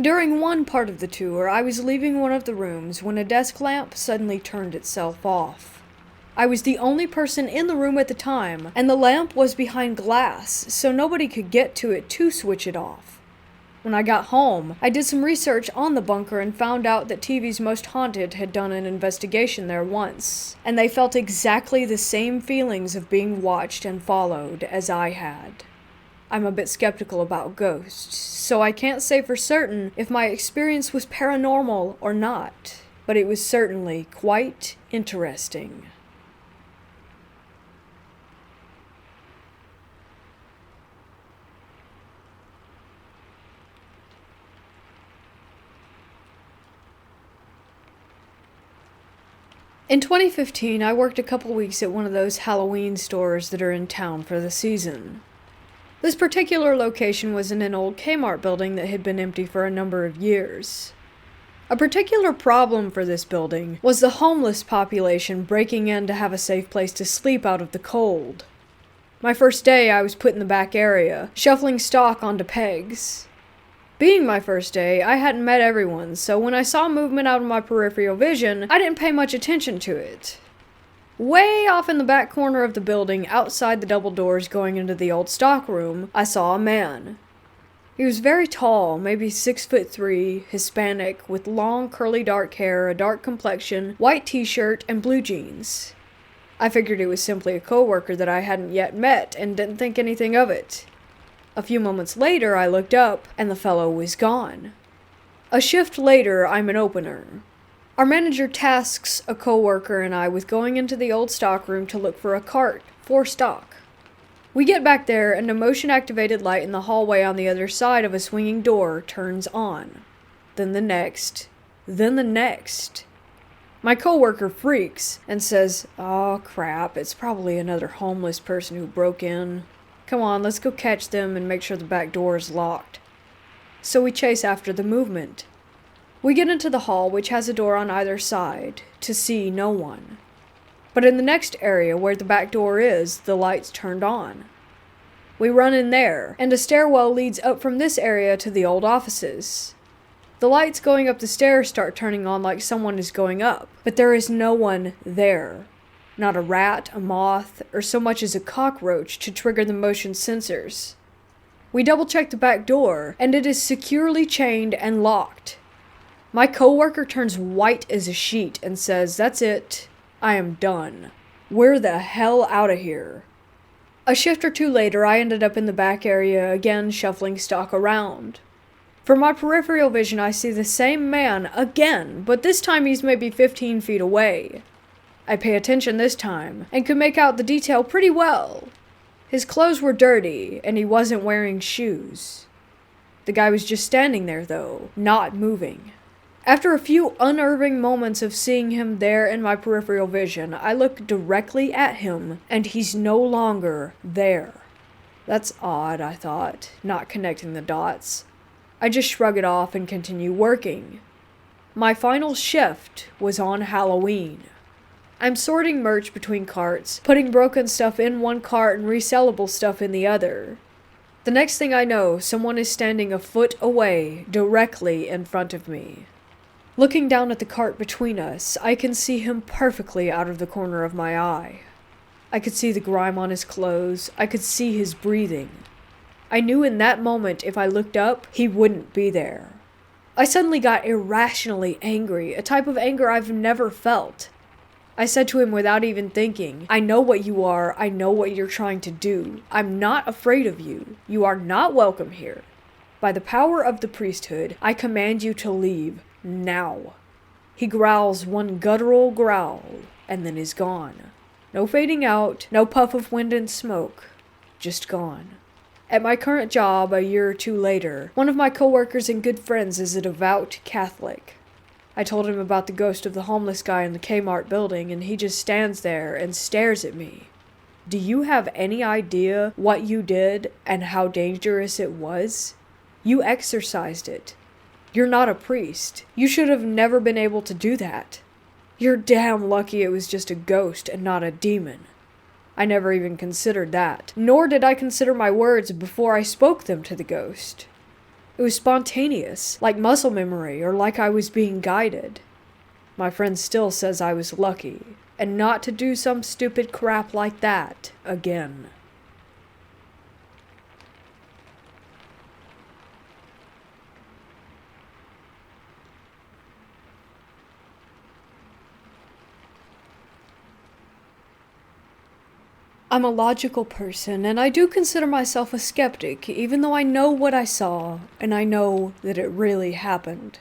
During one part of the tour, I was leaving one of the rooms when a desk lamp suddenly turned itself off. I was the only person in the room at the time, and the lamp was behind glass, so nobody could get to it to switch it off. When I got home, I did some research on the bunker and found out that TV's Most Haunted had done an investigation there once, and they felt exactly the same feelings of being watched and followed as I had. I'm a bit skeptical about ghosts, so I can't say for certain if my experience was paranormal or not, but it was certainly quite interesting. In 2015, I worked a couple weeks at one of those Halloween stores that are in town for the season. This particular location was in an old Kmart building that had been empty for a number of years. A particular problem for this building was the homeless population breaking in to have a safe place to sleep out of the cold. My first day, I was put in the back area, shuffling stock onto pegs. Being my first day, I hadn't met everyone, so when I saw movement out of my peripheral vision, I didn't pay much attention to it. Way off in the back corner of the building, outside the double doors going into the old stock room, I saw a man. He was very tall, maybe 6'3", Hispanic, with long curly dark hair, a dark complexion, white t-shirt, and blue jeans. I figured it was simply a coworker that I hadn't yet met, and didn't think anything of it. A few moments later, I looked up, and the fellow was gone. A shift later, I'm an opener. Our manager tasks a coworker and I with going into the old stock room to look for a cart for stock. We get back there and a motion-activated light in the hallway on the other side of a swinging door turns on. Then the next. My coworker freaks and says, "Oh crap, it's probably another homeless person who broke in. Come on, let's go catch them and make sure the back door is locked." So we chase after the movement. We get into the hall, which has a door on either side, to see no one. But in the next area where the back door is, the lights turned on. We run in there, and a stairwell leads up from this area to the old offices. The lights going up the stairs start turning on like someone is going up, but there is no one there. Not a rat, a moth, or so much as a cockroach to trigger the motion sensors. We double-check the back door, and it is securely chained and locked. My coworker turns white as a sheet and says, "That's it. I am done. We're the hell out of here." A shift or two later, I ended up in the back area again, shuffling stock around. From my peripheral vision, I see the same man again, but this time he's maybe 15 feet away. I pay attention this time, and could make out the detail pretty well. His clothes were dirty, and he wasn't wearing shoes. The guy was just standing there, though, not moving. After a few unnerving moments of seeing him there in my peripheral vision, I look directly at him, and he's no longer there. That's odd, I thought, not connecting the dots. I just shrug it off and continue working. My final shift was on Halloween. I'm sorting merch between carts, putting broken stuff in one cart and resellable stuff in the other. The next thing I know, someone is standing a foot away, directly in front of me. Looking down at the cart between us, I can see him perfectly out of the corner of my eye. I could see the grime on his clothes. I could see his breathing. I knew in that moment if I looked up, he wouldn't be there. I suddenly got irrationally angry, a type of anger I've never felt. I said to him without even thinking, "I know what you are. I know what you're trying to do. I'm not afraid of you. You are not welcome here. By the power of the priesthood, I command you to leave. Now." He growls one guttural growl, and then is gone. No fading out, no puff of wind and smoke. Just gone. At my current job, a year or two later, one of my coworkers and good friends is a devout Catholic. I told him about the ghost of the homeless guy in the Kmart building, and he just stands there and stares at me. Do you have any idea what you did and how dangerous it was? You exorcised it. You're not a priest. You should have never been able to do that. You're damn lucky it was just a ghost and not a demon. I never even considered that, nor did I consider my words before I spoke them to the ghost. It was spontaneous, like muscle memory, or like I was being guided. My friend still says I was lucky, and not to do some stupid crap like that again. I'm a logical person, and I do consider myself a skeptic, even though I know what I saw, and I know that it really happened.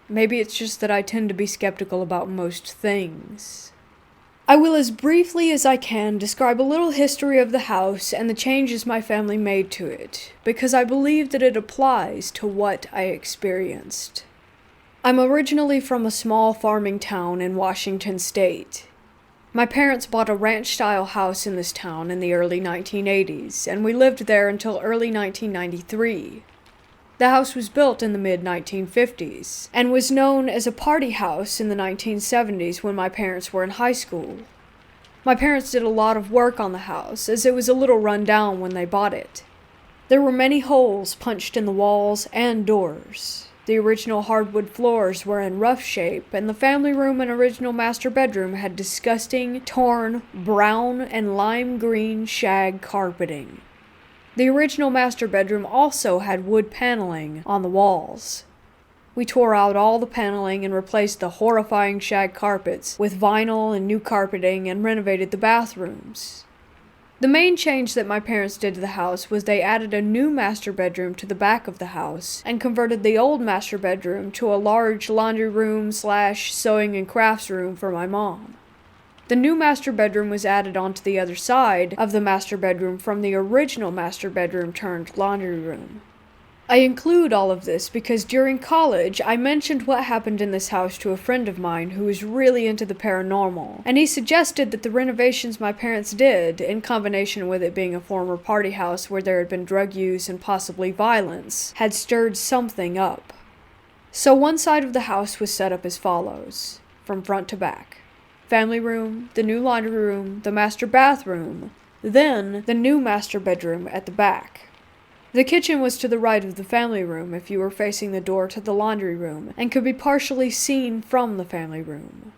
Maybe it's just that I tend to be skeptical about most things. I will as briefly as I can describe a little history of the house and the changes my family made to it, because I believe that it applies to what I experienced. I'm originally from a small farming town in Washington State. My parents bought a ranch-style house in this town in the early 1980s, and we lived there until early 1993. The house was built in the mid-1950s, and was known as a party house in the 1970s when my parents were in high school. My parents did a lot of work on the house, as it was a little run down when they bought it. There were many holes punched in the walls and doors. The original hardwood floors were in rough shape, and the family room and original master bedroom had disgusting, torn, brown and lime green shag carpeting. The original master bedroom also had wood paneling on the walls. We tore out all the paneling and replaced the horrifying shag carpets with vinyl and new carpeting and renovated the bathrooms. The main change that my parents did to the house was they added a new master bedroom to the back of the house and converted the old master bedroom to a large laundry room / sewing and crafts room for my mom. The new master bedroom was added onto the other side of the master bedroom from the original master bedroom turned laundry room. I include all of this because during college, I mentioned what happened in this house to a friend of mine who was really into the paranormal, and he suggested that the renovations my parents did, in combination with it being a former party house where there had been drug use and possibly violence, had stirred something up. So one side of the house was set up as follows, from front to back. Family room, the new laundry room, the master bathroom, then the new master bedroom at the back. The kitchen was to the right of the family room if you were facing the door to the laundry room, and could be partially seen from the family room.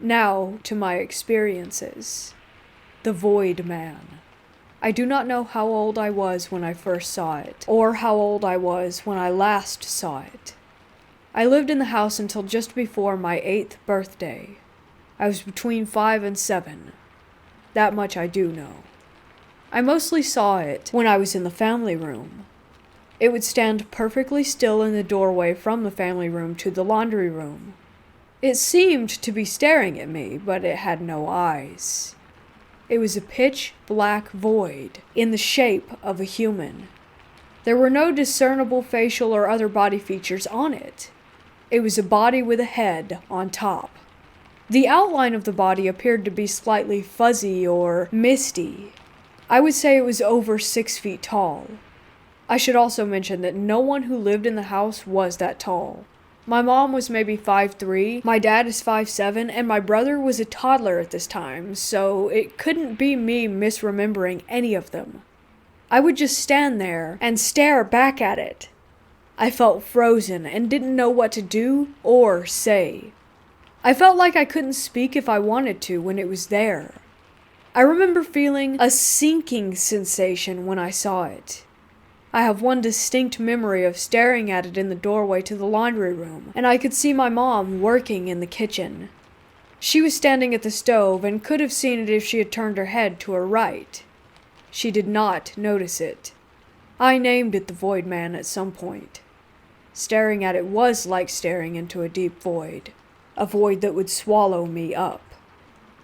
Now to my experiences. The Void Man. I do not know how old I was when I first saw it, or how old I was when I last saw it. I lived in the house until just before my 8th birthday. I was between 5 and 7. That much I do know. I mostly saw it when I was in the family room. It would stand perfectly still in the doorway from the family room to the laundry room. It seemed to be staring at me, but it had no eyes. It was a pitch-black void in the shape of a human. There were no discernible facial or other body features on it. It was a body with a head on top. The outline of the body appeared to be slightly fuzzy or misty. I would say it was over 6 feet tall. I should also mention that no one who lived in the house was that tall. My mom was maybe 5'3", my dad is 5'7", and my brother was a toddler at this time, so it couldn't be me misremembering any of them. I would just stand there and stare back at it. I felt frozen and didn't know what to do or say. I felt like I couldn't speak if I wanted to when it was there. I remember feeling a sinking sensation when I saw it. I have one distinct memory of staring at it in the doorway to the laundry room, and I could see my mom working in the kitchen. She was standing at the stove and could have seen it if she had turned her head to her right. She did not notice it. I named it the Void Man at some point. Staring at it was like staring into a deep void, a void that would swallow me up.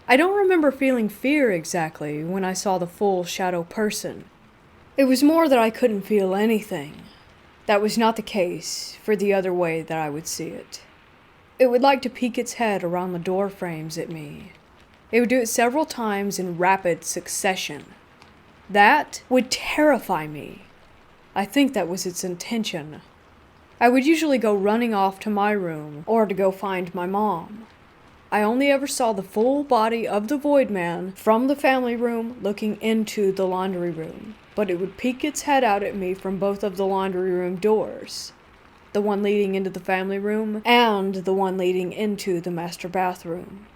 I don't remember feeling fear exactly when I saw the full shadow person. It was more that I couldn't feel anything. That was not the case for the other way that I would see it. It would like to peek its head around the door frames at me. It would do it several times in rapid succession. That would terrify me. I think that was its intention. I would usually go running off to my room or to go find my mom. I only ever saw the full body of the Void Man from the family room looking into the laundry room, but it would peek its head out at me from both of the laundry room doors, the one leading into the family room and the one leading into the master bathroom.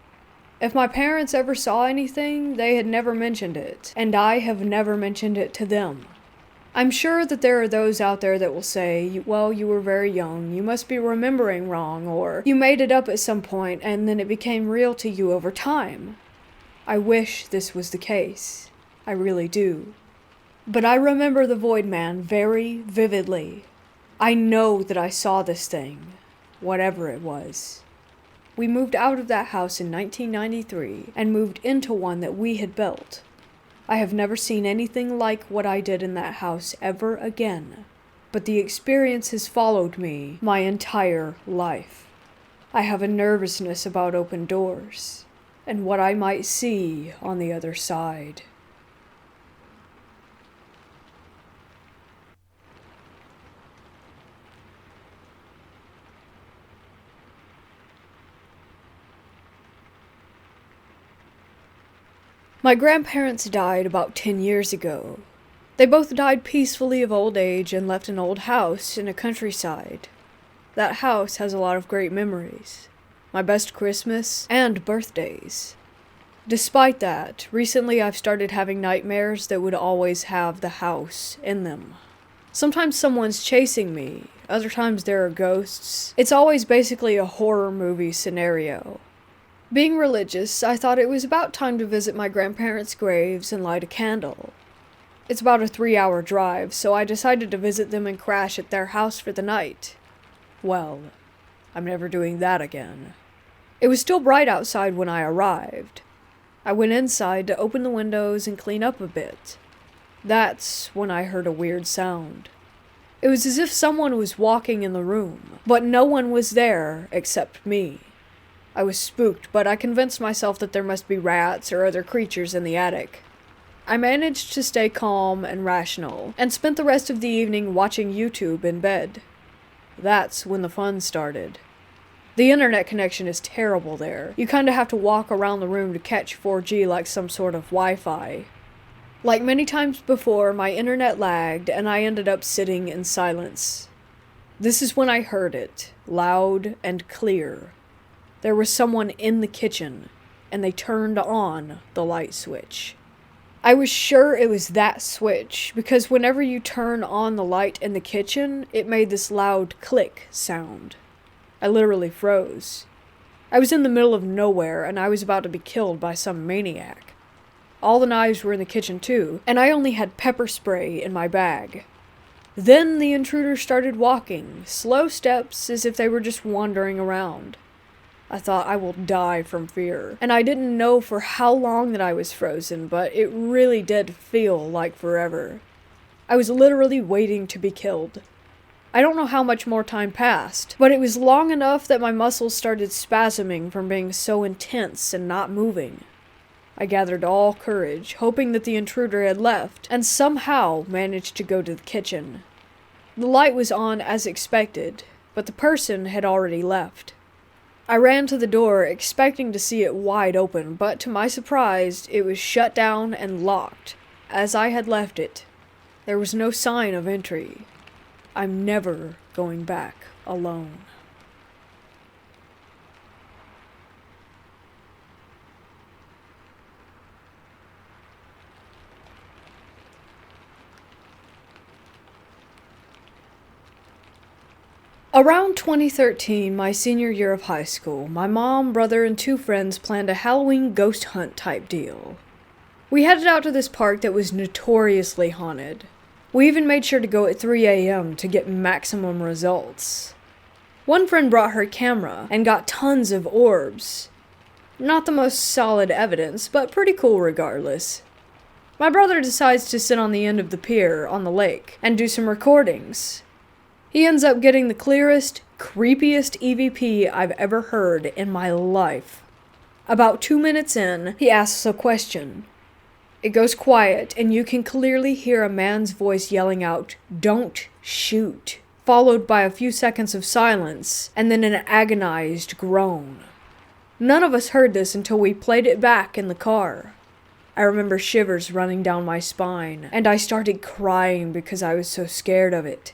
If my parents ever saw anything, they had never mentioned it, and I have never mentioned it to them. I'm sure that there are those out there that will say, well, you were very young, you must be remembering wrong, or you made it up at some point and then it became real to you over time. I wish this was the case. I really do. But I remember the Void Man very vividly. I know that I saw this thing, whatever it was. We moved out of that house in 1993 and moved into one that we had built. I have never seen anything like what I did in that house ever again, but the experience has followed me my entire life. I have a nervousness about open doors and what I might see on the other side. My grandparents died about 10 years ago. They both died peacefully of old age and left an old house in a countryside. That house has a lot of great memories. My best Christmas and birthdays. Despite that, recently I've started having nightmares that would always have the house in them. Sometimes someone's chasing me, other times there are ghosts. It's always basically a horror movie scenario. Being religious, I thought it was about time to visit my grandparents' graves and light a candle. It's about a 3-hour drive, so I decided to visit them and crash at their house for the night. Well, I'm never doing that again. It was still bright outside when I arrived. I went inside to open the windows and clean up a bit. That's when I heard a weird sound. It was as if someone was walking in the room, but no one was there except me. I was spooked, but I convinced myself that there must be rats or other creatures in the attic. I managed to stay calm and rational, and spent the rest of the evening watching YouTube in bed. That's when the fun started. The internet connection is terrible there. You kinda have to walk around the room to catch 4G like some sort of Wi-Fi. Like many times before, my internet lagged, and I ended up sitting in silence. This is when I heard it, loud and clear. There was someone in the kitchen, and they turned on the light switch. I was sure it was that switch, because whenever you turn on the light in the kitchen, it made this loud click sound. I literally froze. I was in the middle of nowhere, and I was about to be killed by some maniac. All the knives were in the kitchen too, and I only had pepper spray in my bag. Then the intruder started walking, slow steps as if they were just wandering around. I thought I will die from fear, and I didn't know for how long that I was frozen, but it really did feel like forever. I was literally waiting to be killed. I don't know how much more time passed, but it was long enough that my muscles started spasming from being so intense and not moving. I gathered all courage, hoping that the intruder had left, and somehow managed to go to the kitchen. The light was on as expected, but the person had already left. I ran to the door, expecting to see it wide open, but to my surprise, it was shut down and locked, as I had left it. There was no sign of entry. I'm never going back alone. Around 2013, my senior year of high school, my mom, brother, and 2 friends planned a Halloween ghost hunt type deal. We headed out to this park that was notoriously haunted. We even made sure to go at 3 a.m. to get maximum results. One friend brought her camera and got tons of orbs. Not the most solid evidence, but pretty cool regardless. My brother decides to sit on the end of the pier on the lake and do some recordings. He ends up getting the clearest, creepiest EVP I've ever heard in my life. About 2 minutes in, he asks a question. It goes quiet, and you can clearly hear a man's voice yelling out, "Don't shoot," followed by a few seconds of silence, and then an agonized groan. None of us heard this until we played it back in the car. I remember shivers running down my spine, and I started crying because I was so scared of it.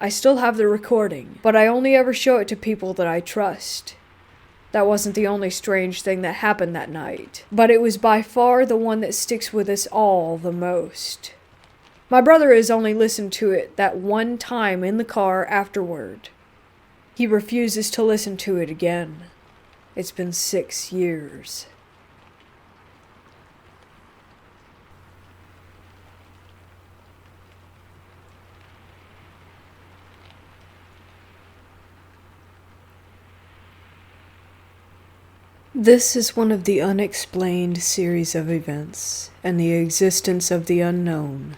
I still have the recording, but I only ever show it to people that I trust. That wasn't the only strange thing that happened that night, but it was by far the one that sticks with us all the most. My brother has only listened to it that one time in the car afterward. He refuses to listen to it again. It's been 6 years. This is one of the unexplained series of events and the existence of the unknown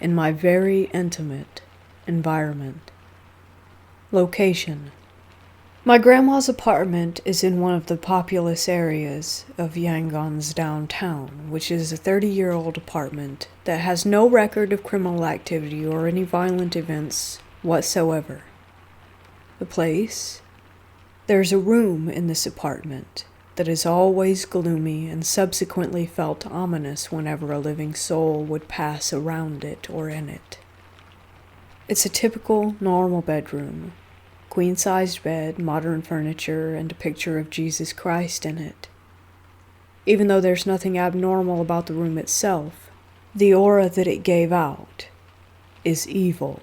in my very intimate environment. Location. My grandma's apartment is in one of the populous areas of Yangon's downtown, which is a 30-year-old apartment that has no record of criminal activity or any violent events whatsoever. The place? There's a room in this apartment that is always gloomy and subsequently felt ominous whenever a living soul would pass around it or in it. It's a typical, normal bedroom. Queen-sized bed, modern furniture, and a picture of Jesus Christ in it. Even though there's nothing abnormal about the room itself, the aura that it gave out is evil.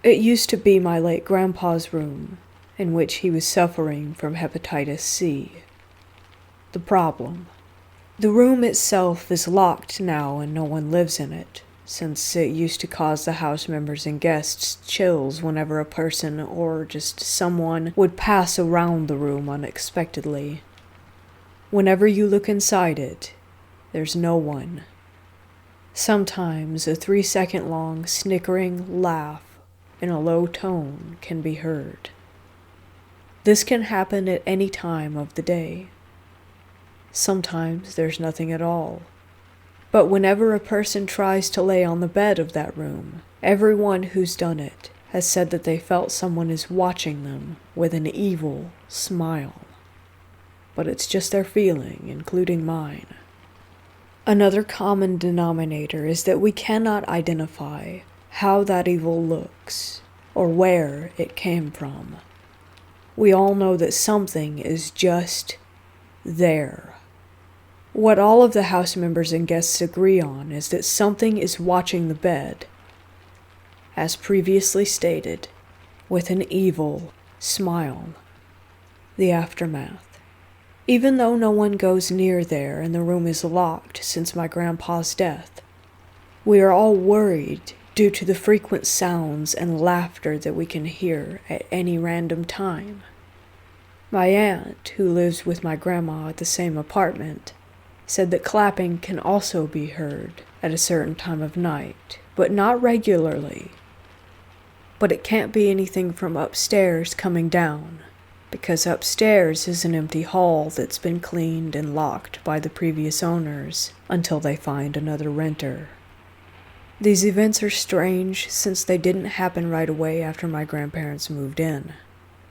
It used to be my late grandpa's room, in which he was suffering from hepatitis C. The problem. The room itself is locked now and no one lives in it, since it used to cause the house members and guests chills whenever a person or just someone would pass around the room unexpectedly. Whenever you look inside it, there's no one. Sometimes a 3-second long snickering laugh in a low tone can be heard. This can happen at any time of the day. Sometimes there's nothing at all. But whenever a person tries to lay on the bed of that room, everyone who's done it has said that they felt someone is watching them with an evil smile. But it's just their feeling, including mine. Another common denominator is that we cannot identify how that evil looks or where it came from. We all know that something is just there. What all of the house members and guests agree on is that something is watching the bed, as previously stated, with an evil smile. The aftermath. Even though no one goes near there and the room is locked since my grandpa's death, we are all worried due to the frequent sounds and laughter that we can hear at any random time. My aunt, who lives with my grandma at the same apartment, said that clapping can also be heard at a certain time of night, but not regularly. But it can't be anything from upstairs coming down, because upstairs is an empty hall that's been cleaned and locked by the previous owners until they find another renter. These events are strange since they didn't happen right away after my grandparents moved in.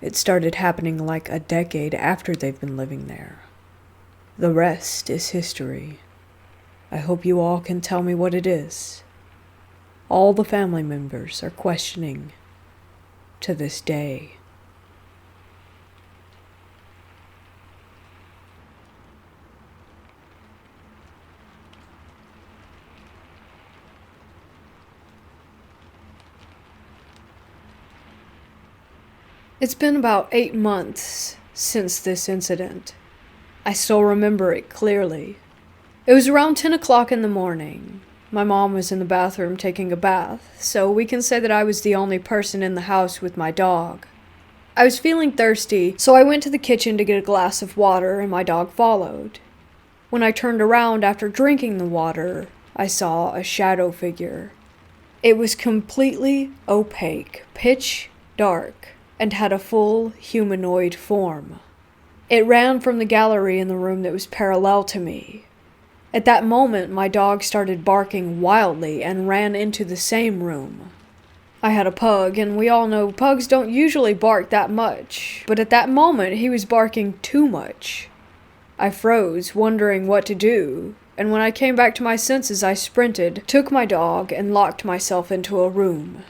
It started happening like a decade after they've been living there. The rest is history. I hope you all can tell me what it is. All the family members are questioning to this day. It's been about 8 months since this incident. I still remember it clearly. It was around 10 o'clock in the morning. My mom was in the bathroom taking a bath, so we can say that I was the only person in the house with my dog. I was feeling thirsty, so I went to the kitchen to get a glass of water, and my dog followed. When I turned around after drinking the water, I saw a shadow figure. It was completely opaque, pitch dark, and had a full humanoid form. It ran from the gallery in the room that was parallel to me. At that moment, my dog started barking wildly and ran into the same room. I had a pug, and we all know pugs don't usually bark that much, but at that moment he was barking too much. I froze, wondering what to do, and when I came back to my senses I sprinted, took my dog, and locked myself into a room.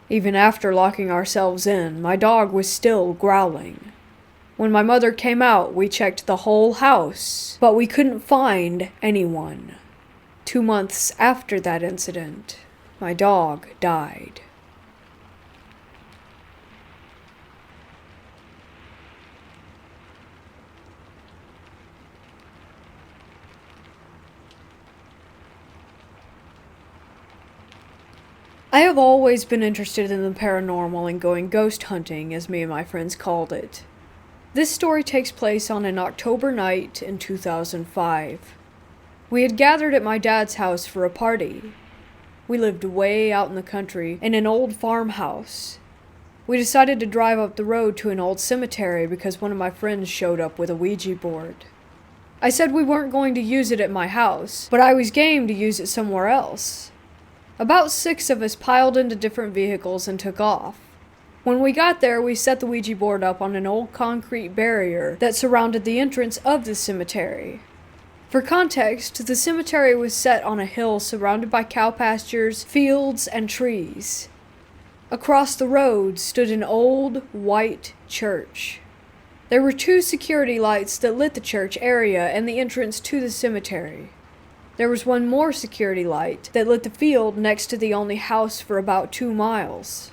Even after locking ourselves in, my dog was still growling. When my mother came out, we checked the whole house, but we couldn't find anyone. 2 months after that incident, my dog died. I have always been interested in the paranormal and going ghost hunting, as me and my friends called it. This story takes place on an October night in 2005. We had gathered at my dad's house for a party. We lived way out in the country in an old farmhouse. We decided to drive up the road to an old cemetery because one of my friends showed up with a Ouija board. I said we weren't going to use it at my house, but I was game to use it somewhere else. About 6 of us piled into different vehicles and took off. When we got there, we set the Ouija board up on an old concrete barrier that surrounded the entrance of the cemetery. For context, the cemetery was set on a hill surrounded by cow pastures, fields, and trees. Across the road stood an old, white church. There were 2 security lights that lit the church area and the entrance to the cemetery. There was one more security light that lit the field next to the only house for about 2 miles.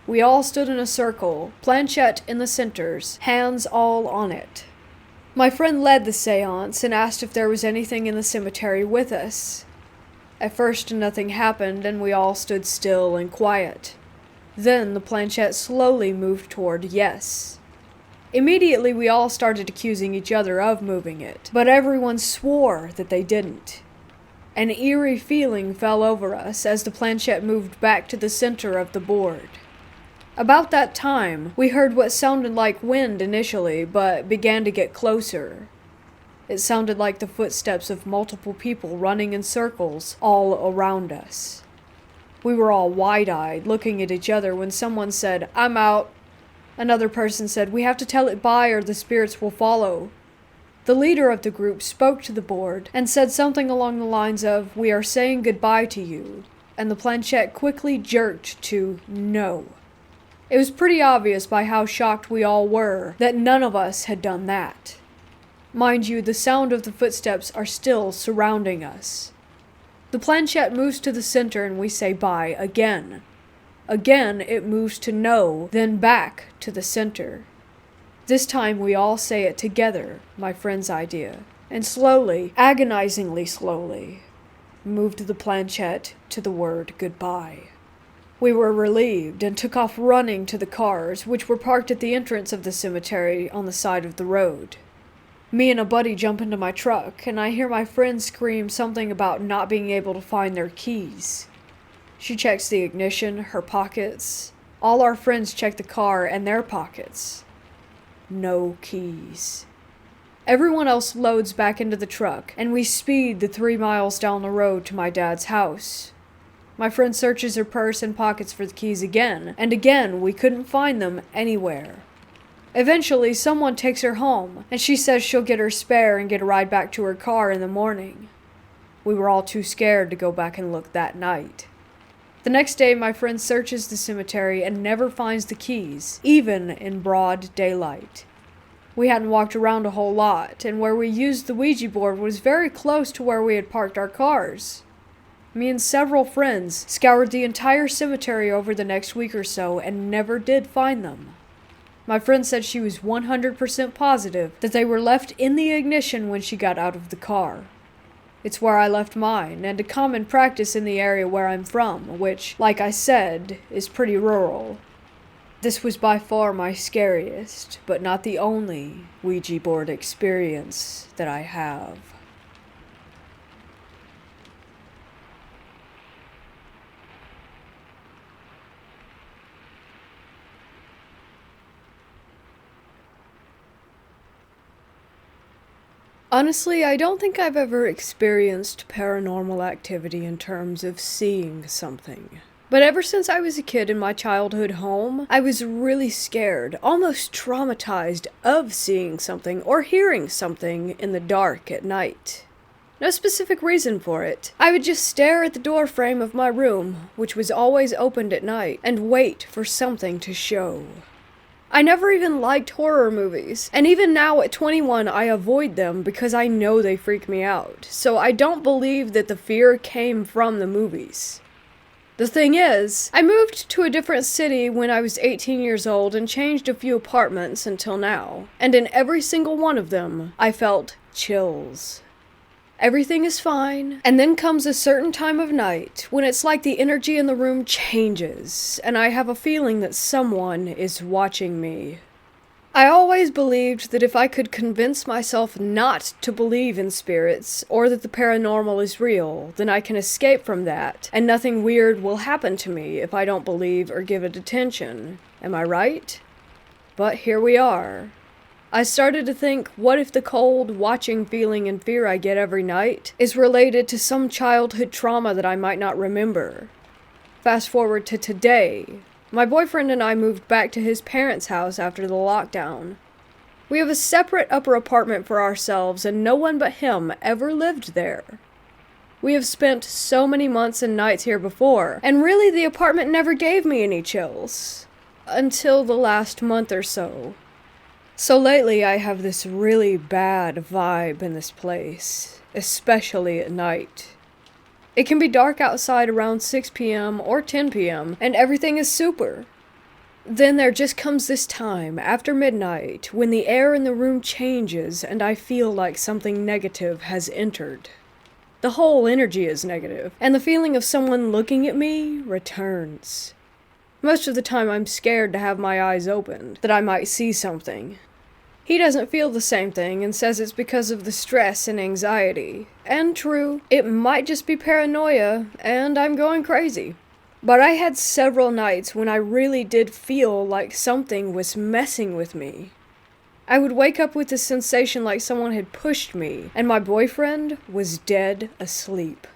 We all stood in a circle, planchette in the centers, hands all on it. My friend led the seance and asked if there was anything in the cemetery with us. At first nothing happened and we all stood still and quiet. Then the planchette slowly moved toward yes. Immediately we all started accusing each other of moving it, but everyone swore that they didn't. An eerie feeling fell over us as the planchette moved back to the center of the board. About that time, we heard what sounded like wind initially, but began to get closer. It sounded like the footsteps of multiple people running in circles all around us. We were all wide-eyed, looking at each other when someone said, "I'm out." Another person said, "We have to tell it bye or the spirits will follow." The leader of the group spoke to the board and said something along the lines of, "We are saying goodbye to you," and the planchette quickly jerked to no. It was pretty obvious by how shocked we all were that none of us had done that. Mind you, the sound of the footsteps are still surrounding us. The planchette moves to the center and we say bye again. Again, it moves to no, then back to the center. This time we all say it together, my friend's idea, and slowly, agonizingly slowly, moved the planchette to the word goodbye. We were relieved and took off running to the cars, which were parked at the entrance of the cemetery on the side of the road. Me and a buddy jump into my truck, and I hear my friend scream something about not being able to find their keys. She checks the ignition, her pockets, All our friends check the car and their pockets. No keys. Everyone else loads back into the truck, and we speed the 3 miles down the road to my dad's house. My friend searches her purse and pockets for the keys again, and again we couldn't find them anywhere. Eventually, someone takes her home, and she says she'll get her spare and get a ride back to her car in the morning. We were all too scared to go back and look that night. The next day, my friend searches the cemetery and never finds the keys, even in broad daylight. We hadn't walked around a whole lot, and where we used the Ouija board was very close to where we had parked our cars. Me and several friends scoured the entire cemetery over the next week or so and never did find them. My friend said she was 100% positive that they were left in the ignition when she got out of the car. It's where I left mine, and a common practice in the area where I'm from, which, like I said, is pretty rural. This was by far my scariest, but not the only, Ouija board experience that I have. Honestly, I don't think I've ever experienced paranormal activity in terms of seeing something. But ever since I was a kid in my childhood home, I was really scared, almost traumatized of seeing something or hearing something in the dark at night. No specific reason for it. I would just stare at the door frame of my room, which was always opened at night, and wait for something to show. I never even liked horror movies, and even now at 21 I avoid them because I know they freak me out, so I don't believe that the fear came from the movies. The thing is, I moved to a different city when I was 18 years old and changed a few apartments until now, and in every single one of them, I felt chills. Everything is fine, and then comes a certain time of night when it's like the energy in the room changes, and I have a feeling that someone is watching me. I always believed that if I could convince myself not to believe in spirits, or that the paranormal is real, then I can escape from that, and nothing weird will happen to me if I don't believe or give it attention. Am I right? But here we are. I started to think, what if the cold, watching feeling and fear I get every night is related to some childhood trauma that I might not remember? Fast forward to today. My boyfriend and I moved back to his parents' house after the lockdown. We have a separate upper apartment for ourselves, and no one but him ever lived there. We have spent so many months and nights here before, and really the apartment never gave me any chills. Until the last month or so. So lately I have this really bad vibe in this place, especially at night. It can be dark outside around 6 p.m. or 10 p.m. and everything is super. Then there just comes this time, after midnight, when the air in the room changes and I feel like something negative has entered. The whole energy is negative, and the feeling of someone looking at me returns. Most of the time I'm scared to have my eyes opened, that I might see something. He doesn't feel the same thing and says it's because of the stress and anxiety. And true, it might just be paranoia, and I'm going crazy. But I had several nights when I really did feel like something was messing with me. I would wake up with the sensation like someone had pushed me, and my boyfriend was dead asleep.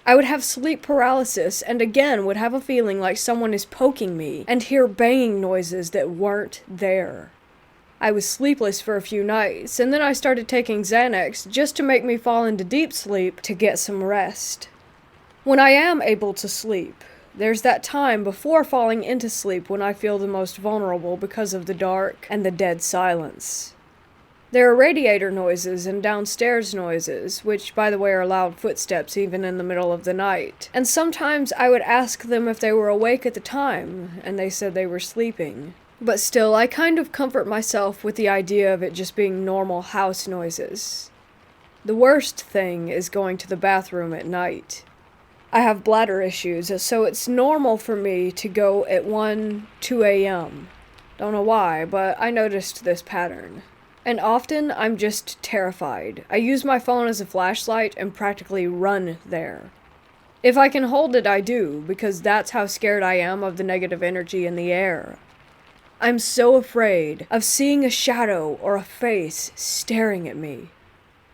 I would have sleep paralysis and again would have a feeling like someone is poking me and hear banging noises that weren't there. I was sleepless for a few nights, and then I started taking Xanax just to make me fall into deep sleep to get some rest. When I am able to sleep, there's that time before falling into sleep when I feel the most vulnerable because of the dark and the dead silence. There are radiator noises and downstairs noises, which, by the way, are loud footsteps even in the middle of the night. And sometimes I would ask them if they were awake at the time, and they said they were sleeping. But still, I kind of comfort myself with the idea of it just being normal house noises. The worst thing is going to the bathroom at night. I have bladder issues, so it's normal for me to go at 1, 2 a.m. Don't know why, but I noticed this pattern. And often, I'm just terrified. I use my phone as a flashlight and practically run there. If I can hold it, I do, because that's how scared I am of the negative energy in the air. I'm so afraid of seeing a shadow or a face staring at me.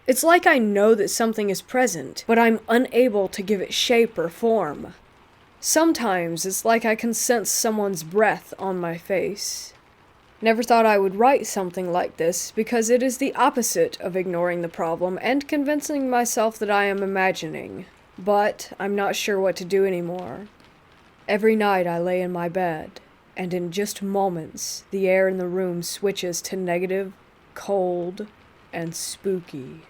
It's like I know that something is present, but I'm unable to give it shape or form. Sometimes it's like I can sense someone's breath on my face. Never thought I would write something like this because it is the opposite of ignoring the problem and convincing myself that I am imagining. But I'm not sure what to do anymore. Every night I lay in my bed, and in just moments the air in the room switches to negative, cold, and spooky.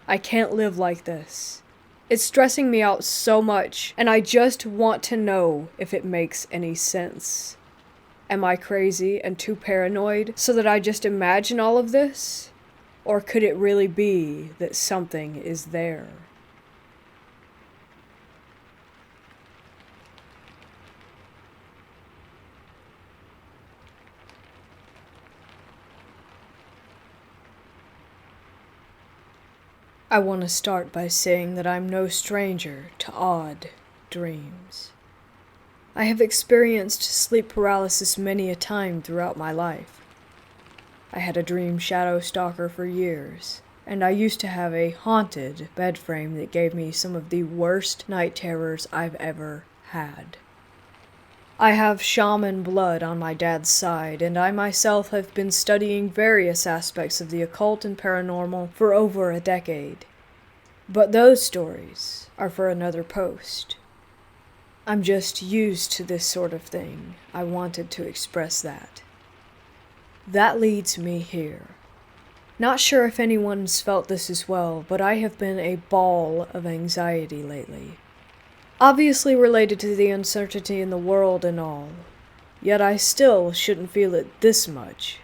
I can't live like this. It's stressing me out so much, and I just want to know if it makes any sense. Am I crazy and too paranoid so that I just imagine all of this? Or could it really be that something is there? I want to start by saying that I'm no stranger to odd dreams. I have experienced sleep paralysis many a time throughout my life. I had a dream shadow stalker for years, and I used to have a haunted bed frame that gave me some of the worst night terrors I've ever had. I have shaman blood on my dad's side, and I myself have been studying various aspects of the occult and paranormal for over a decade. But those stories are for another post. I'm just used to this sort of thing. I wanted to express that. That leads me here. Not sure if anyone's felt this as well, but I have been a ball of anxiety lately. Obviously related to the uncertainty in the world and all, yet I still shouldn't feel it this much.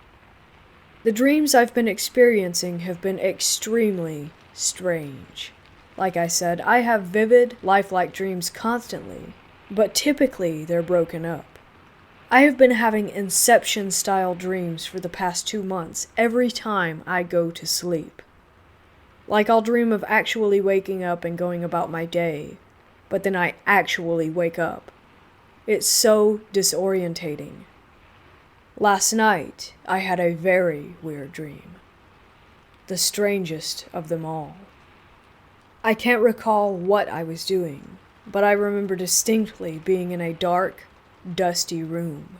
The dreams I've been experiencing have been extremely strange. Like I said, I have vivid, lifelike dreams constantly, but typically they're broken up. I have been having Inception-style dreams for the past 2 months every time I go to sleep. Like I'll dream of actually waking up and going about my day, but then I actually wake up. It's so disorientating. Last night, I had a very weird dream. The strangest of them all. I can't recall what I was doing, but I remember distinctly being in a dark, dusty room.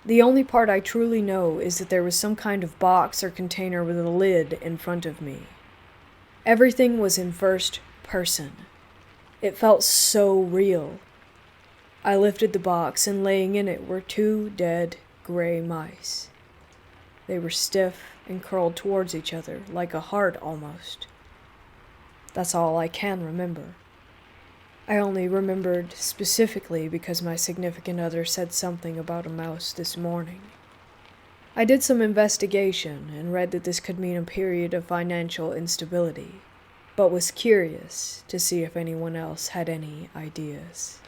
The only part I truly know is that there was some kind of box or container with a lid in front of me. Everything was in first person. It felt so real. I lifted the box, and laying in it were 2 dead gray mice. They were stiff and curled towards each other, like a heart almost. That's all I can remember. I only remembered specifically because my significant other said something about a mouse this morning. I did some investigation and read that this could mean a period of financial instability, but was curious to see if anyone else had any ideas.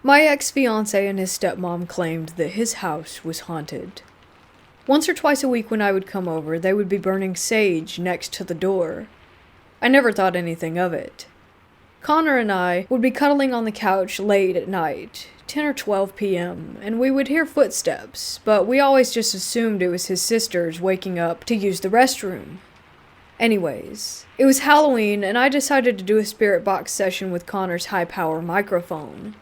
My ex-fiancé and his stepmom claimed that his house was haunted. Once or twice a week when I would come over, they would be burning sage next to the door. I never thought anything of it. Connor and I would be cuddling on the couch late at night, 10 or 12 p.m., and we would hear footsteps, but we always just assumed it was his sisters waking up to use the restroom. Anyways, it was Halloween, and I decided to do a spirit box session with Connor's high-power microphone.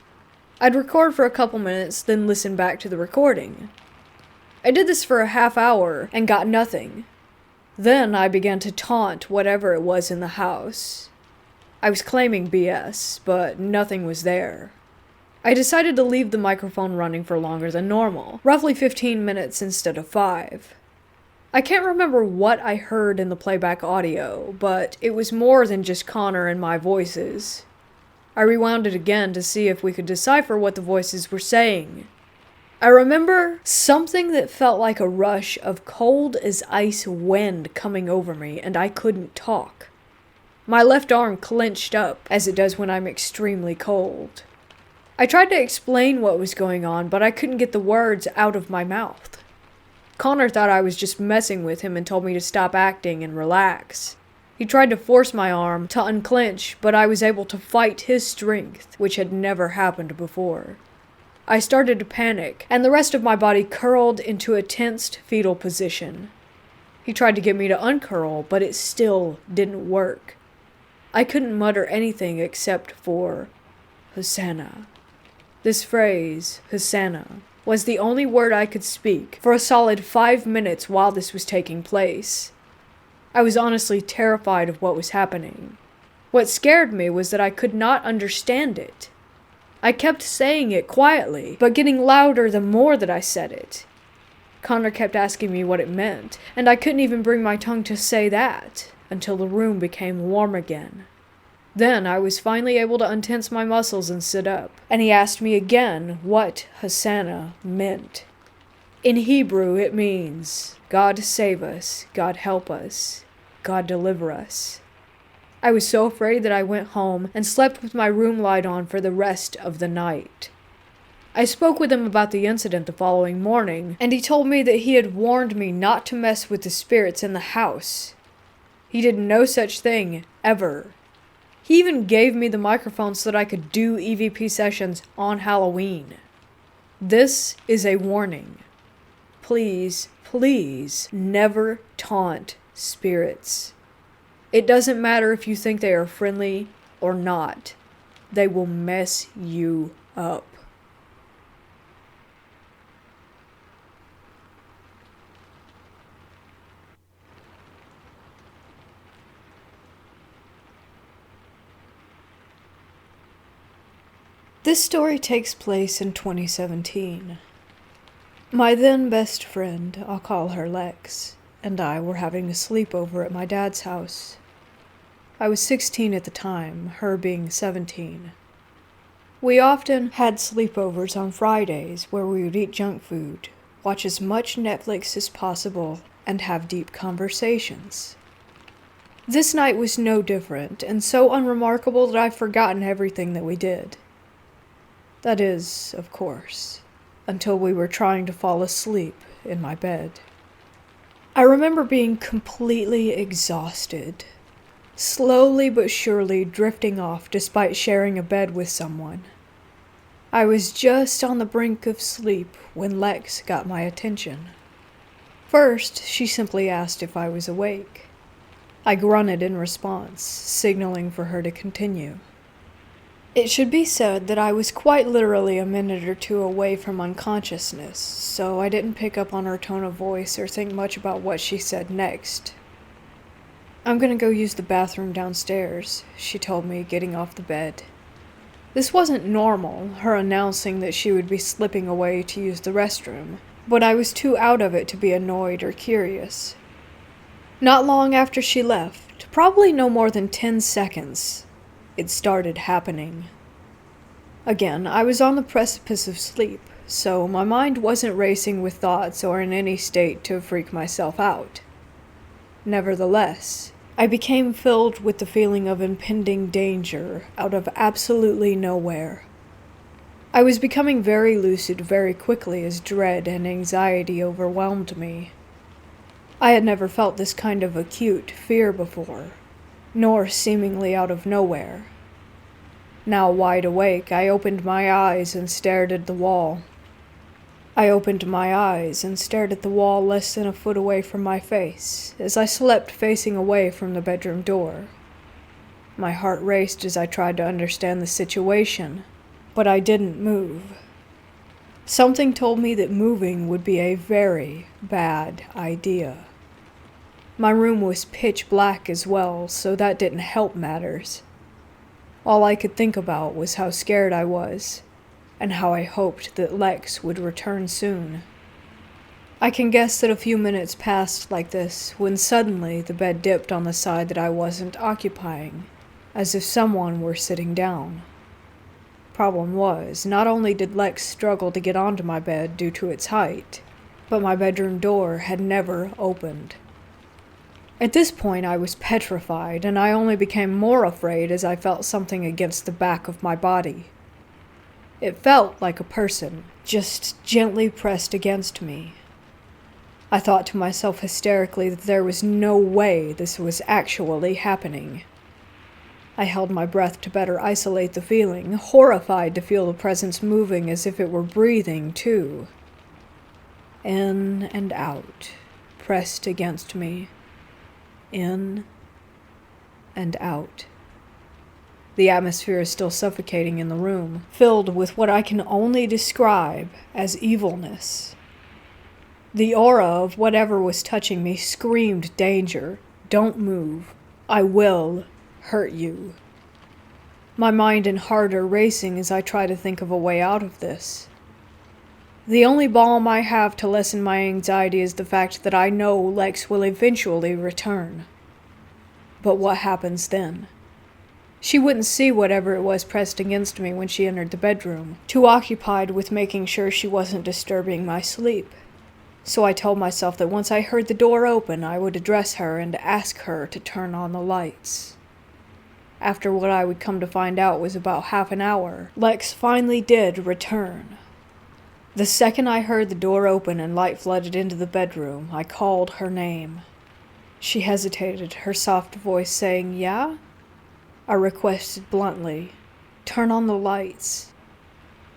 I'd record for a couple minutes, then listen back to the recording. I did this for a half hour and got nothing. Then I began to taunt whatever it was in the house. I was claiming BS, but nothing was there. I decided to leave the microphone running for longer than normal, roughly 15 minutes instead of 5. I can't remember what I heard in the playback audio, but it was more than just Connor and my voices. I rewound it again to see if we could decipher what the voices were saying. I remember something that felt like a rush of cold as ice wind coming over me, and I couldn't talk. My left arm clenched up, as it does when I'm extremely cold. I tried to explain what was going on, but I couldn't get the words out of my mouth. Connor thought I was just messing with him and told me to stop acting and relax. He tried to force my arm to unclench, but I was able to fight his strength, which had never happened before. I started to panic, and the rest of my body curled into a tensed fetal position. He tried to get me to uncurl, but it still didn't work. I couldn't mutter anything except for Hosanna. This phrase, Hosanna, was the only word I could speak for a solid 5 minutes while this was taking place. I was honestly terrified of what was happening. What scared me was that I could not understand it. I kept saying it quietly, but getting louder the more that I said it. Connor kept asking me what it meant, and I couldn't even bring my tongue to say that until the room became warm again. Then I was finally able to untense my muscles and sit up, and he asked me again what Hosanna meant. In Hebrew, it means, God save us, God help us, God deliver us. I was so afraid that I went home and slept with my room light on for the rest of the night. I spoke with him about the incident the following morning, and he told me that he had warned me not to mess with the spirits in the house. He did no such thing, ever. He even gave me the microphone so that I could do EVP sessions on Halloween. This is a warning. Please, please, never taunt spirits. It doesn't matter if you think they are friendly or not. They will mess you up. This story takes place in 2017. My then best friend, I'll call her Lex, and I were having a sleepover at my dad's house. I was 16 at the time, her being 17. We often had sleepovers on Fridays where we would eat junk food, watch as much Netflix as possible, and have deep conversations. This night was no different, and so unremarkable that I've forgotten everything that we did. That is, of course, until we were trying to fall asleep in my bed. I remember being completely exhausted, slowly but surely drifting off despite sharing a bed with someone. I was just on the brink of sleep when Lex got my attention. First, she simply asked if I was awake. I grunted in response, signaling for her to continue. It should be said that I was quite literally a minute or two away from unconsciousness, so I didn't pick up on her tone of voice or think much about what she said next. I'm gonna go use the bathroom downstairs, she told me, getting off the bed. This wasn't normal, her announcing that she would be slipping away to use the restroom, but I was too out of it to be annoyed or curious. Not long after she left, probably no more than 10 seconds, it started happening. Again, I was on the precipice of sleep, so my mind wasn't racing with thoughts or in any state to freak myself out. Nevertheless, I became filled with the feeling of impending danger out of absolutely nowhere. I was becoming very lucid very quickly as dread and anxiety overwhelmed me. I had never felt this kind of acute fear before, nor seemingly out of nowhere. Now wide awake, I opened my eyes and stared at the wall. I opened my eyes and stared at the wall less than a foot away from my face, as I slept facing away from the bedroom door. My heart raced as I tried to understand the situation, but I didn't move. Something told me that moving would be a very bad idea. My room was pitch black as well, so that didn't help matters. All I could think about was how scared I was, and how I hoped that Lex would return soon. I can guess that a few minutes passed like this when suddenly the bed dipped on the side that I wasn't occupying, as if someone were sitting down. Problem was, not only did Lex struggle to get onto my bed due to its height, but my bedroom door had never opened. At this point, I was petrified, and I only became more afraid as I felt something against the back of my body. It felt like a person, just gently pressed against me. I thought to myself hysterically that there was no way this was actually happening. I held my breath to better isolate the feeling, horrified to feel the presence moving as if it were breathing, too. In and out, pressed against me. In and out. The atmosphere is still suffocating in the room, filled with what I can only describe as evilness. The aura of whatever was touching me screamed danger. Don't move. I will hurt you. My mind and heart are racing as I try to think of a way out of this. The only balm I have to lessen my anxiety is the fact that I know Lex will eventually return. But what happens then? She wouldn't see whatever it was pressed against me when she entered the bedroom, too occupied with making sure she wasn't disturbing my sleep. So I told myself that once I heard the door open, I would address her and ask her to turn on the lights. After what I would come to find out was about half an hour, Lex finally did return. The second I heard the door open and light flooded into the bedroom, I called her name. She hesitated, her soft voice saying, "Yeah?" I requested bluntly, "Turn on the lights."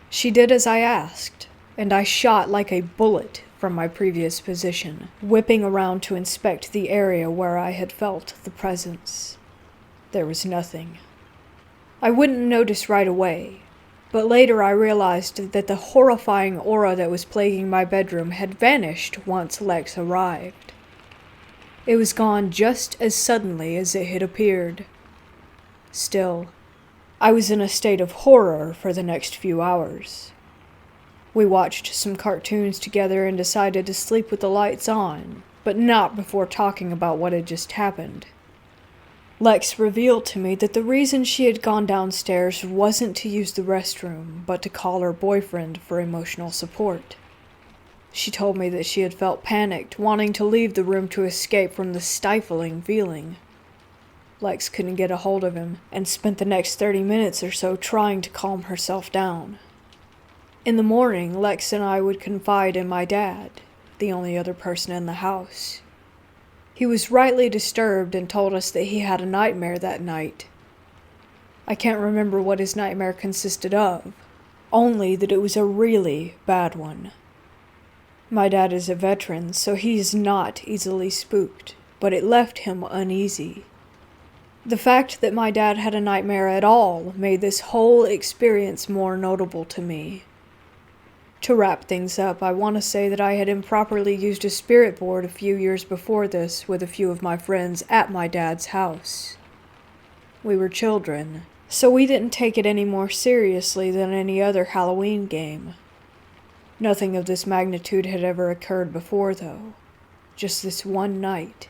She did as I asked, and I shot like a bullet from my previous position, whipping around to inspect the area where I had felt the presence. There was nothing. I wouldn't notice right away, but later I realized that the horrifying aura that was plaguing my bedroom had vanished once Lex arrived. It was gone just as suddenly as it had appeared. Still, I was in a state of horror for the next few hours. We watched some cartoons together and decided to sleep with the lights on, but not before talking about what had just happened. Lex revealed to me that the reason she had gone downstairs wasn't to use the restroom, but to call her boyfriend for emotional support. She told me that she had felt panicked, wanting to leave the room to escape from the stifling feeling. Lex couldn't get a hold of him, and spent the next 30 minutes or so trying to calm herself down. In the morning, Lex and I would confide in my dad, the only other person in the house. He was rightly disturbed and told us that he had a nightmare that night. I can't remember what his nightmare consisted of, only that it was a really bad one. My dad is a veteran, so he is not easily spooked, but it left him uneasy. The fact that my dad had a nightmare at all made this whole experience more notable to me. To wrap things up, I want to say that I had improperly used a spirit board a few years before this with a few of my friends at my dad's house. We were children, so we didn't take it any more seriously than any other Halloween game. Nothing of this magnitude had ever occurred before, though. Just this one night.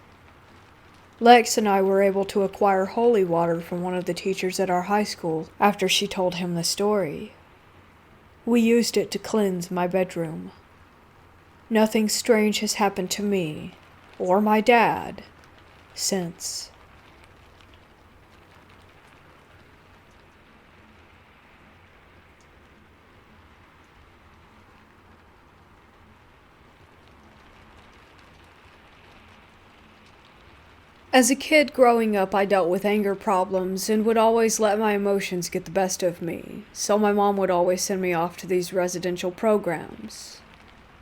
Lex and I were able to acquire holy water from one of the teachers at our high school after she told him the story. We used it to cleanse my bedroom. Nothing strange has happened to me, or my dad, since. As a kid growing up, I dealt with anger problems and would always let my emotions get the best of me, so my mom would always send me off to these residential programs.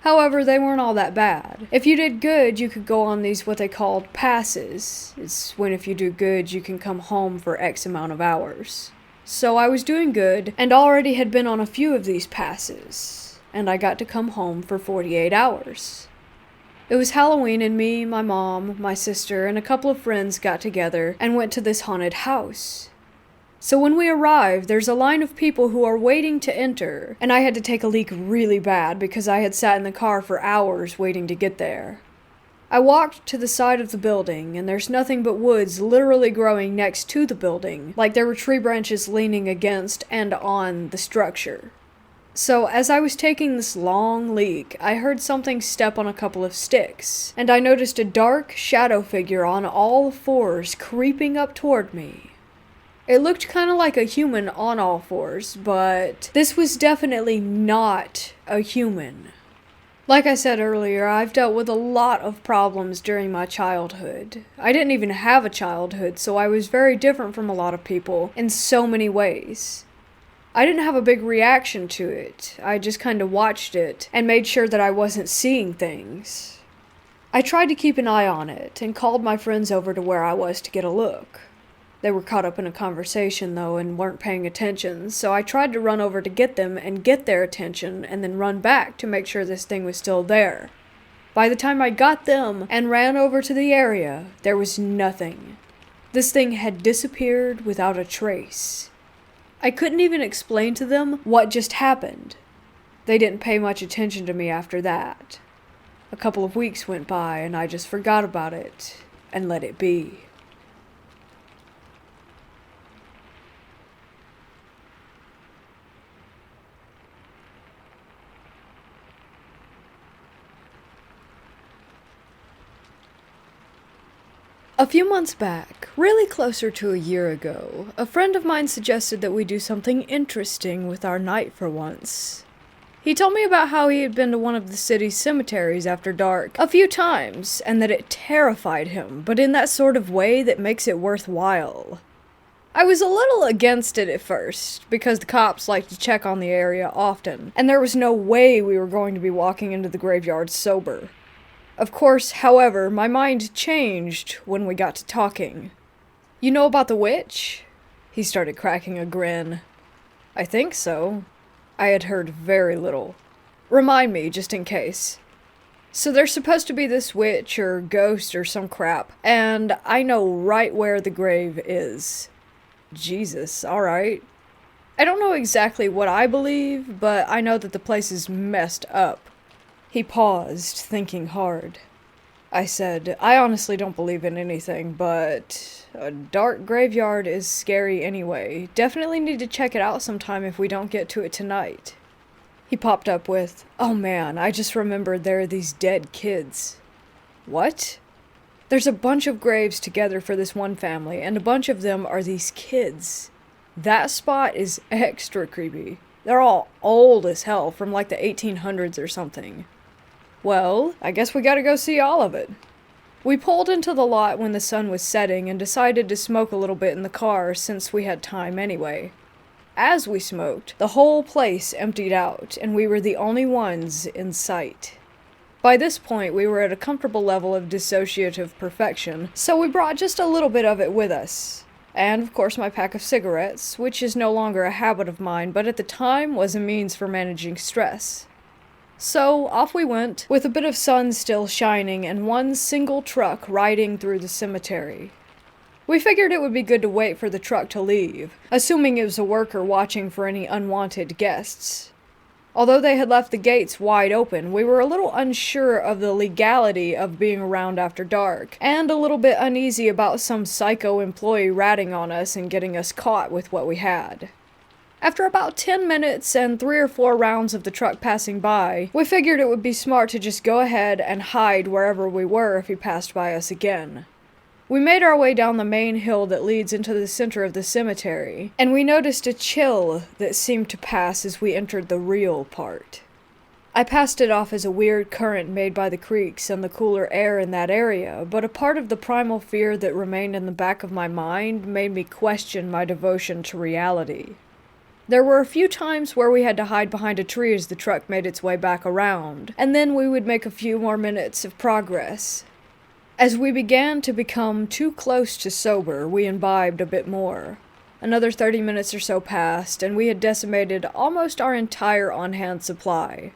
However, they weren't all that bad. If you did good, you could go on these what they called passes. It's when if you do good, you can come home for X amount of hours. So I was doing good, and already had been on a few of these passes, and I got to come home for 48 hours. It was Halloween and me, my mom, my sister, and a couple of friends got together and went to this haunted house. So when we arrived, there's a line of people who are waiting to enter, and I had to take a leak really bad because I had sat in the car for hours waiting to get there. I walked to the side of the building, and there's nothing but woods literally growing next to the building, like there were tree branches leaning against and on the structure. So, as I was taking this long leak, I heard something step on a couple of sticks, and I noticed a dark shadow figure on all fours creeping up toward me. It looked kind of like a human on all fours, but this was definitely not a human. Like I said earlier, I've dealt with a lot of problems during my childhood. I didn't even have a childhood, so I was very different from a lot of people in so many ways. I didn't have a big reaction to it. I just kind of watched it and made sure that I wasn't seeing things. I tried to keep an eye on it and called my friends over to where I was to get a look. They were caught up in a conversation, though, and weren't paying attention, so I tried to run over to get them and get their attention and then run back to make sure this thing was still there. By the time I got them and ran over to the area, there was nothing. This thing had disappeared without a trace. I couldn't even explain to them what just happened. They didn't pay much attention to me after that. A couple of weeks went by and I just forgot about it and let it be. A few months back, really closer to a year ago, a friend of mine suggested that we do something interesting with our night for once. He told me about how he had been to one of the city's cemeteries after dark a few times, and that it terrified him, but in that sort of way that makes it worthwhile. I was a little against it at first, because the cops like to check on the area often, and there was no way we were going to be walking into the graveyard sober. Of course, however, my mind changed when we got to talking. You know about the witch? He started cracking a grin. I think so. I had heard very little. Remind me, just in case. So there's supposed to be this witch or ghost or some crap, and I know right where the grave is. Jesus, alright. I don't know exactly what I believe, but I know that the place is messed up. He paused, thinking hard. I said, I honestly don't believe in anything, but a dark graveyard is scary anyway. Definitely need to check it out sometime if we don't get to it tonight. He popped up with, oh man, I just remembered there are these dead kids. What? There's a bunch of graves together for this one family, and a bunch of them are these kids. That spot is extra creepy. They're all old as hell, from like the 1800s or something. Well, I guess we gotta go see all of it. We pulled into the lot when the sun was setting and decided to smoke a little bit in the car since we had time anyway. As we smoked, the whole place emptied out, and we were the only ones in sight. By this point, we were at a comfortable level of dissociative perfection, so we brought just a little bit of it with us. And, of course, my pack of cigarettes, which is no longer a habit of mine, but at the time was a means for managing stress. So, off we went, with a bit of sun still shining and one single truck riding through the cemetery. We figured it would be good to wait for the truck to leave, assuming it was a worker watching for any unwanted guests. Although they had left the gates wide open, we were a little unsure of the legality of being around after dark, and a little bit uneasy about some psycho employee ratting on us and getting us caught with what we had. After about 10 minutes and 3 or 4 rounds of the truck passing by, we figured it would be smart to just go ahead and hide wherever we were if he passed by us again. We made our way down the main hill that leads into the center of the cemetery, and we noticed a chill that seemed to pass as we entered the real part. I passed it off as a weird current made by the creeks and the cooler air in that area, but a part of the primal fear that remained in the back of my mind made me question my devotion to reality. There were a few times where we had to hide behind a tree as the truck made its way back around, and then we would make a few more minutes of progress. As we began to become too close to sober, we imbibed a bit more. Another 30 minutes or so passed, and we had decimated almost our entire on-hand supply.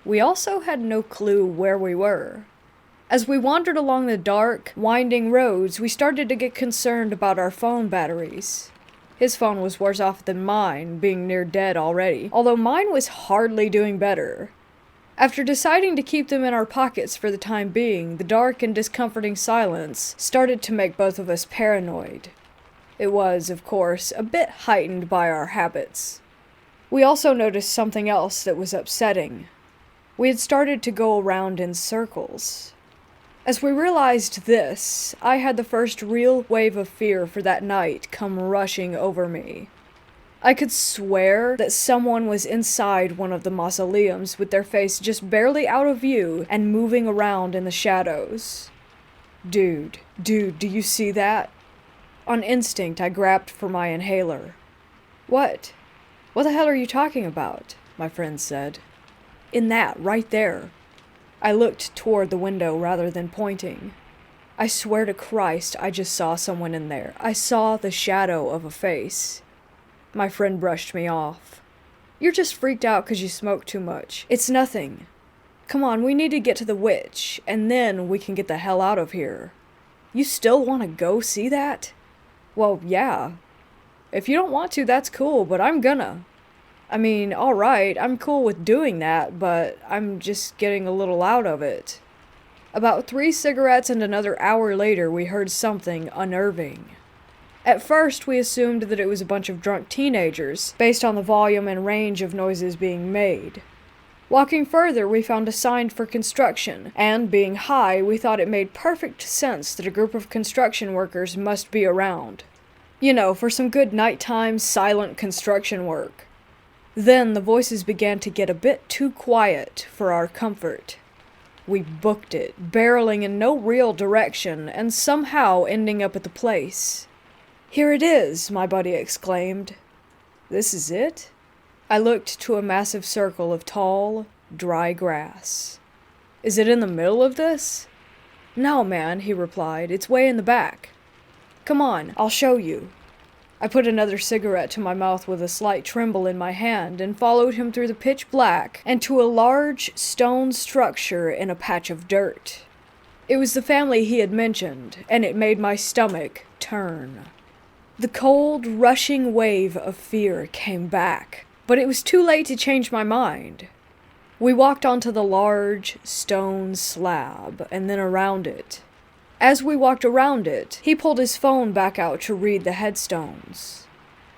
We also had no clue where we were. As we wandered along the dark, winding roads, we started to get concerned about our phone batteries. His phone was worse off than mine, being near dead already, although mine was hardly doing better. After deciding to keep them in our pockets for the time being, the dark and discomforting silence started to make both of us paranoid. It was, of course, a bit heightened by our habits. We also noticed something else that was upsetting. We had started to go around in circles. As we realized this, I had the first real wave of fear for that night come rushing over me. I could swear that someone was inside one of the mausoleums with their face just barely out of view and moving around in the shadows. Dude, do you see that? On instinct, I grabbed for my inhaler. What? What the hell are you talking about? My friend said. In that, right there. I looked toward the window rather than pointing. I swear to Christ, I just saw someone in there. I saw the shadow of a face. My friend brushed me off. You're just freaked out because you smoked too much. It's nothing. Come on, we need to get to the witch, and then we can get the hell out of here. You still want to go see that? Well, yeah. If you don't want to, that's cool, but I'm gonna. I mean, alright, I'm cool with doing that, but I'm just getting a little out of it. About 3 cigarettes and another hour later, we heard something unnerving. At first, we assumed that it was a bunch of drunk teenagers, based on the volume and range of noises being made. Walking further, we found a sign for construction, and being high, we thought it made perfect sense that a group of construction workers must be around. You know, for some good nighttime, silent construction work. Then the voices began to get a bit too quiet for our comfort. We booked it, barreling in no real direction, and somehow ending up at the place. Here it is, my buddy exclaimed. This is it? I looked to a massive circle of tall, dry grass. Is it in the middle of this? No, man, he replied. It's way in the back. Come on, I'll show you. I put another cigarette to my mouth with a slight tremble in my hand and followed him through the pitch black and to a large stone structure in a patch of dirt. It was the family he had mentioned, and it made my stomach turn. The cold, rushing wave of fear came back, but it was too late to change my mind. We walked onto the large stone slab and then around it. As we walked around it, he pulled his phone back out to read the headstones.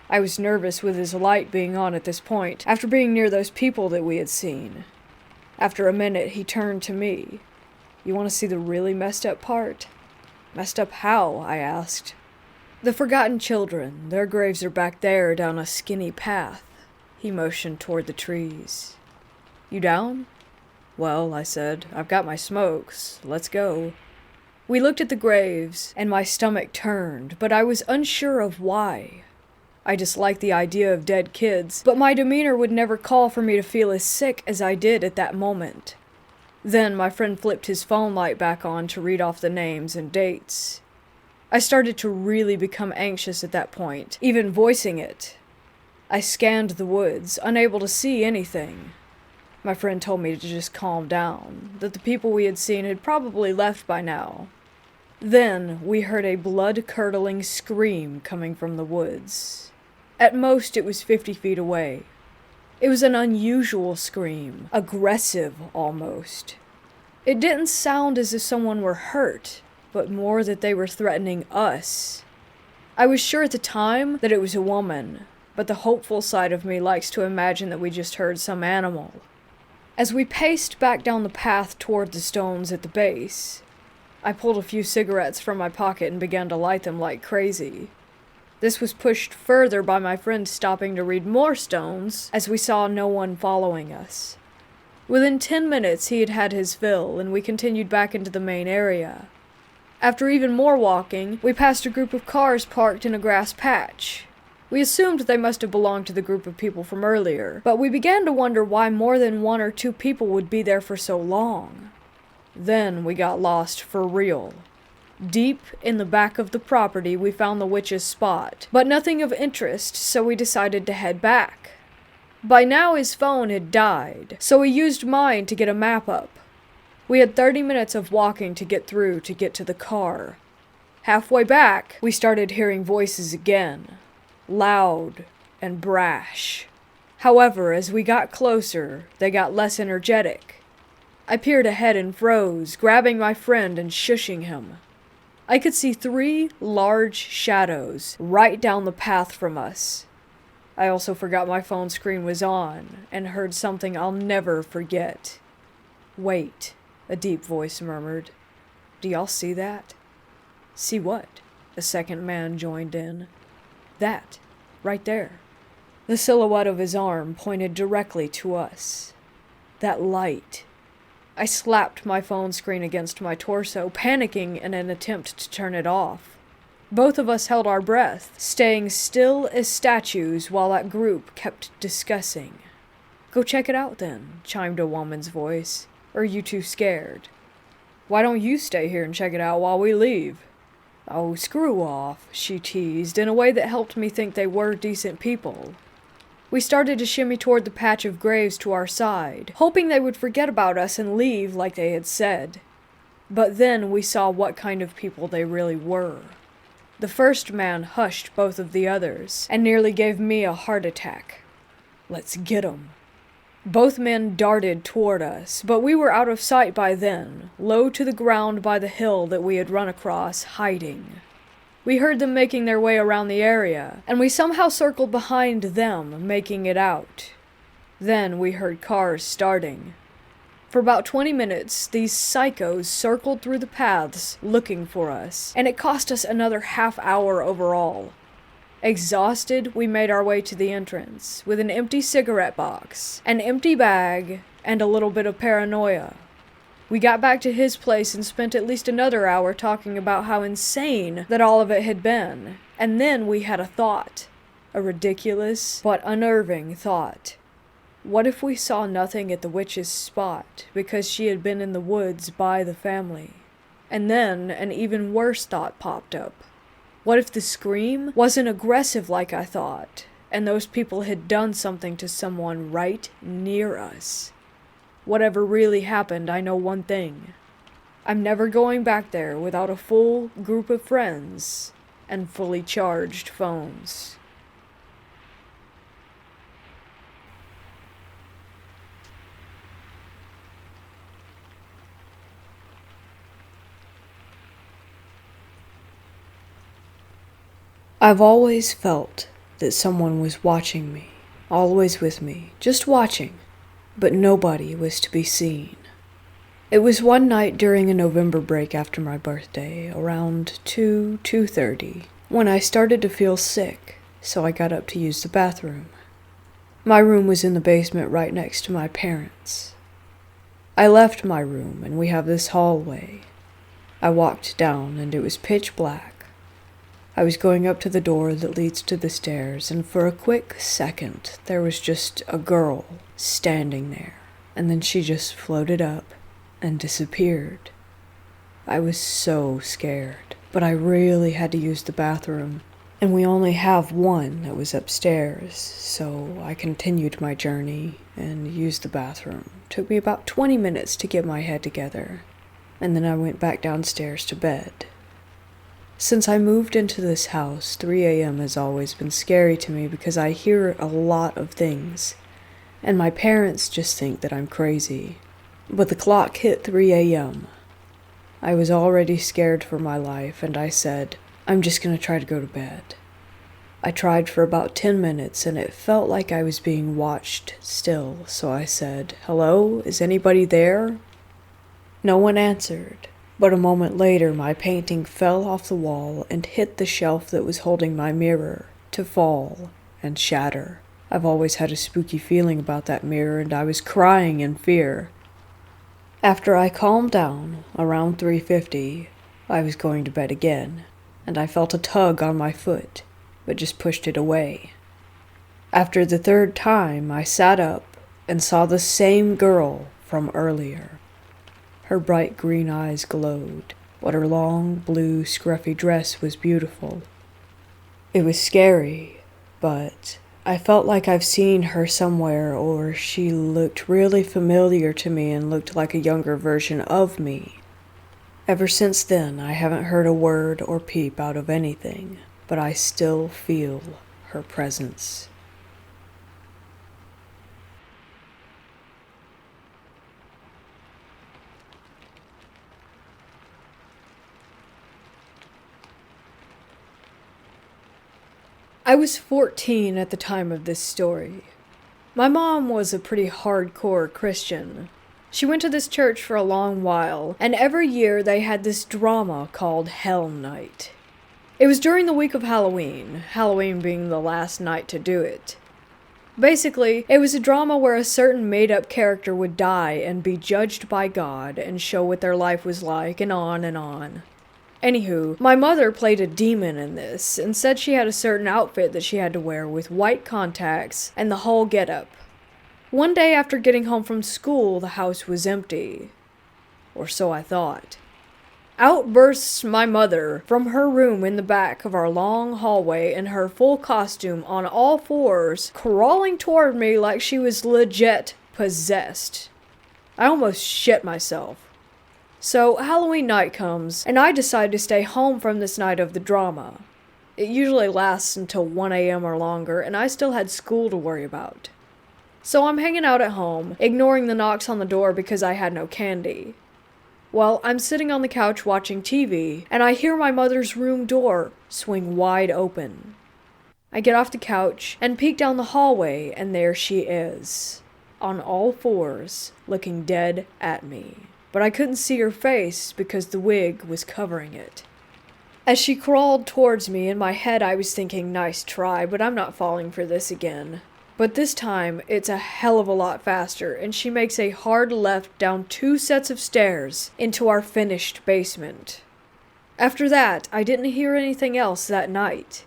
I was nervous with his light being on at this point, after being near those people that we had seen. After a minute, he turned to me. You want to see the really messed up part? Messed up how? I asked. The forgotten children, their graves are back there down a skinny path. He motioned toward the trees. You down? Well, I said, I've got my smokes. Let's go. We looked at the graves, and my stomach turned, but I was unsure of why. I disliked the idea of dead kids, but my demeanor would never call for me to feel as sick as I did at that moment. Then my friend flipped his phone light back on to read off the names and dates. I started to really become anxious at that point, even voicing it. I scanned the woods, unable to see anything. My friend told me to just calm down, that the people we had seen had probably left by now. Then we heard a blood-curdling scream coming from the woods. At most, it was 50 feet away. It was an unusual scream, aggressive almost. It didn't sound as if someone were hurt, but more that they were threatening us. I was sure at the time that it was a woman, but the hopeful side of me likes to imagine that we just heard some animal. As we paced back down the path toward the stones at the base, I pulled a few cigarettes from my pocket and began to light them like crazy. This was pushed further by my friend stopping to read more stones, as we saw no one following us. Within 10 minutes he had had his fill, and we continued back into the main area. After even more walking, we passed a group of cars parked in a grass patch. We assumed they must have belonged to the group of people from earlier, but we began to wonder why more than 1 or 2 people would be there for so long. Then we got lost for real. Deep in the back of the property, we found the witch's spot, but nothing of interest, so we decided to head back. By now his phone had died, so we used mine to get a map up. We had 30 minutes of walking to get through to get to the car. Halfway back, we started hearing voices again, loud and brash. However, as we got closer, they got less energetic. I peered ahead and froze, grabbing my friend and shushing him. I could see 3 large shadows right down the path from us. I also forgot my phone screen was on, and heard something I'll never forget. Wait, a deep voice murmured. Do y'all see that?" "See what?" A second man joined in. "That. Right there." The silhouette of his arm pointed directly to us. That light. I slapped my phone screen against my torso, panicking in an attempt to turn it off. Both of us held our breath, staying still as statues while that group kept discussing. "Go check it out then," chimed a woman's voice. "Or are you too scared?" "Why don't you stay here and check it out while we leave?" "Oh, screw off," she teased, in a way that helped me think they were decent people. We started to shimmy toward the patch of graves to our side, hoping they would forget about us and leave like they had said. But then we saw what kind of people they really were. The first man hushed both of the others, and nearly gave me a heart attack. "Let's get 'em." Both men darted toward us, but we were out of sight by then, low to the ground by the hill that we had run across, hiding. We heard them making their way around the area, and we somehow circled behind them, making it out. Then we heard cars starting. For about 20 minutes, these psychos circled through the paths, looking for us, and it cost us another half-hour overall. Exhausted, we made our way to the entrance, with an empty cigarette box, an empty bag, and a little bit of paranoia. We got back to his place and spent at least another hour talking about how insane that all of it had been. And then we had a thought. A ridiculous, but unnerving thought. What if we saw nothing at the witch's spot, because she had been in the woods by the family? And then an even worse thought popped up. What if the scream wasn't aggressive like I thought, and those people had done something to someone right near us? Whatever really happened, I know one thing. I'm never going back there without a full group of friends and fully charged phones. I've always felt that someone was watching me, always with me, just watching. But nobody was to be seen. It was one night during a November break after my birthday, around 2:30, when I started to feel sick, so I got up to use the bathroom. My room was in the basement right next to my parents'. I left my room, and we have this hallway. I walked down, and it was pitch black. I was going up to the door that leads to the stairs, and for a quick second, there was just a girl standing there, and then she just floated up and disappeared. I was so scared, but I really had to use the bathroom, and we only have one that was upstairs, so I continued my journey and used the bathroom. It took me about 20 minutes to get my head together, and then I went back downstairs to bed. Since I moved into this house, 3 a.m. has always been scary to me because I hear a lot of things, and my parents just think that I'm crazy. But the clock hit 3 a.m. I was already scared for my life, and I said, I'm just gonna try to go to bed. I tried for about 10 minutes, and it felt like I was being watched still, so I said, "Hello, is anybody there?" No one answered. But a moment later, my painting fell off the wall and hit the shelf that was holding my mirror, to fall and shatter. I've always had a spooky feeling about that mirror, and I was crying in fear. After I calmed down, around 3:50, I was going to bed again, and I felt a tug on my foot, but just pushed it away. After the third time, I sat up and saw the same girl from earlier. Her bright green eyes glowed, but her long, blue, scruffy dress was beautiful. It was scary, but I felt like I've seen her somewhere, or she looked really familiar to me and looked like a younger version of me. Ever since then, I haven't heard a word or peep out of anything, but I still feel her presence. I was 14 at the time of this story. My mom was a pretty hardcore Christian. She went to this church for a long while, and every year they had this drama called Hell Night. It was during the week of Halloween, Halloween being the last night to do it. Basically, it was a drama where a certain made-up character would die and be judged by God and show what their life was like, and on and on. Anywho, my mother played a demon in this, and said she had a certain outfit that she had to wear with white contacts and the whole getup. One day after getting home from school, the house was empty. Or so I thought. Out bursts my mother from her room in the back of our long hallway in her full costume on all fours, crawling toward me like she was legit possessed. I almost shit myself. So Halloween night comes, and I decide to stay home from this night of the drama. It usually lasts until 1 a.m. or longer, and I still had school to worry about. So I'm hanging out at home, ignoring the knocks on the door because I had no candy. Well, I'm sitting on the couch watching TV, and I hear my mother's room door swing wide open. I get off the couch and peek down the hallway, and there she is, on all fours, looking dead at me. But I couldn't see her face because the wig was covering it. As she crawled towards me, in my head I was thinking, nice try, but I'm not falling for this again. But this time, it's a hell of a lot faster, and she makes a hard left down 2 sets of stairs into our finished basement. After that, I didn't hear anything else that night.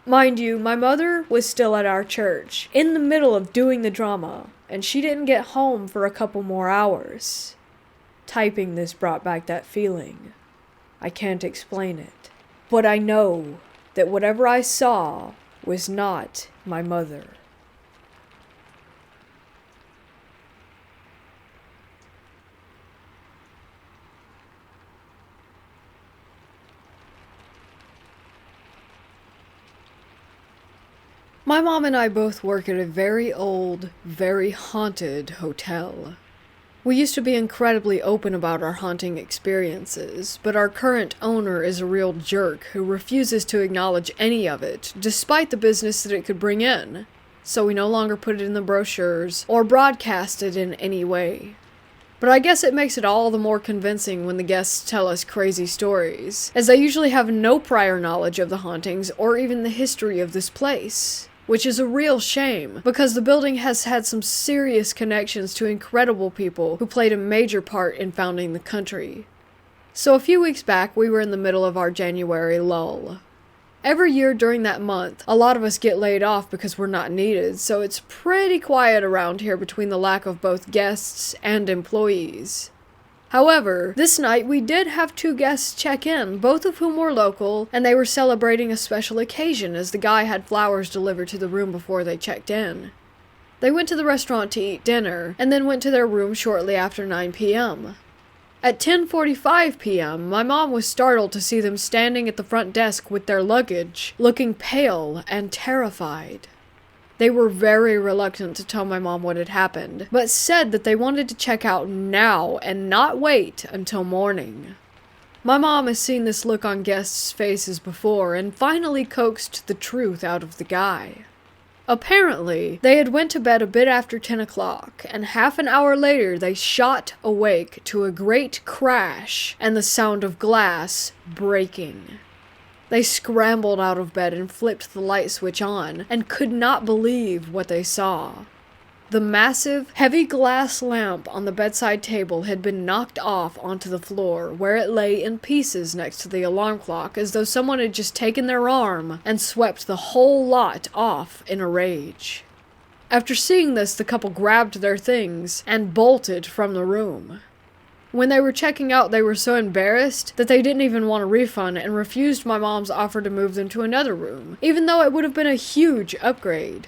Mind you, my mother was still at our church, in the middle of doing the drama, and she didn't get home for a couple more hours. Typing this brought back that feeling. I can't explain it, but I know that whatever I saw was not my mother. My mom and I both work at a very old, very haunted hotel. We used to be incredibly open about our haunting experiences, but our current owner is a real jerk who refuses to acknowledge any of it, despite the business that it could bring in. So we no longer put it in the brochures or broadcast it in any way. But I guess it makes it all the more convincing when the guests tell us crazy stories, as they usually have no prior knowledge of the hauntings or even the history of this place. Which is a real shame, because the building has had some serious connections to incredible people who played a major part in founding the country. So a few weeks back, we were in the middle of our January lull. Every year during that month, a lot of us get laid off because we're not needed, so it's pretty quiet around here between the lack of both guests and employees. However, this night we did have 2 guests check in, both of whom were local, and they were celebrating a special occasion as the guy had flowers delivered to the room before they checked in. They went to the restaurant to eat dinner, and then went to their room shortly after 9 p.m. At 10:45 p.m., my mom was startled to see them standing at the front desk with their luggage, looking pale and terrified. They were very reluctant to tell my mom what had happened, but said that they wanted to check out now and not wait until morning. My mom has seen this look on guests' faces before and finally coaxed the truth out of the guy. Apparently, they had went to bed a bit after 10 o'clock, and half an hour later they shot awake to a great crash and the sound of glass breaking. They scrambled out of bed and flipped the light switch on, and could not believe what they saw. The massive, heavy glass lamp on the bedside table had been knocked off onto the floor, where it lay in pieces next to the alarm clock, as though someone had just taken their arm and swept the whole lot off in a rage. After seeing this, the couple grabbed their things and bolted from the room. When they were checking out, they were so embarrassed that they didn't even want a refund and refused my mom's offer to move them to another room, even though it would have been a huge upgrade.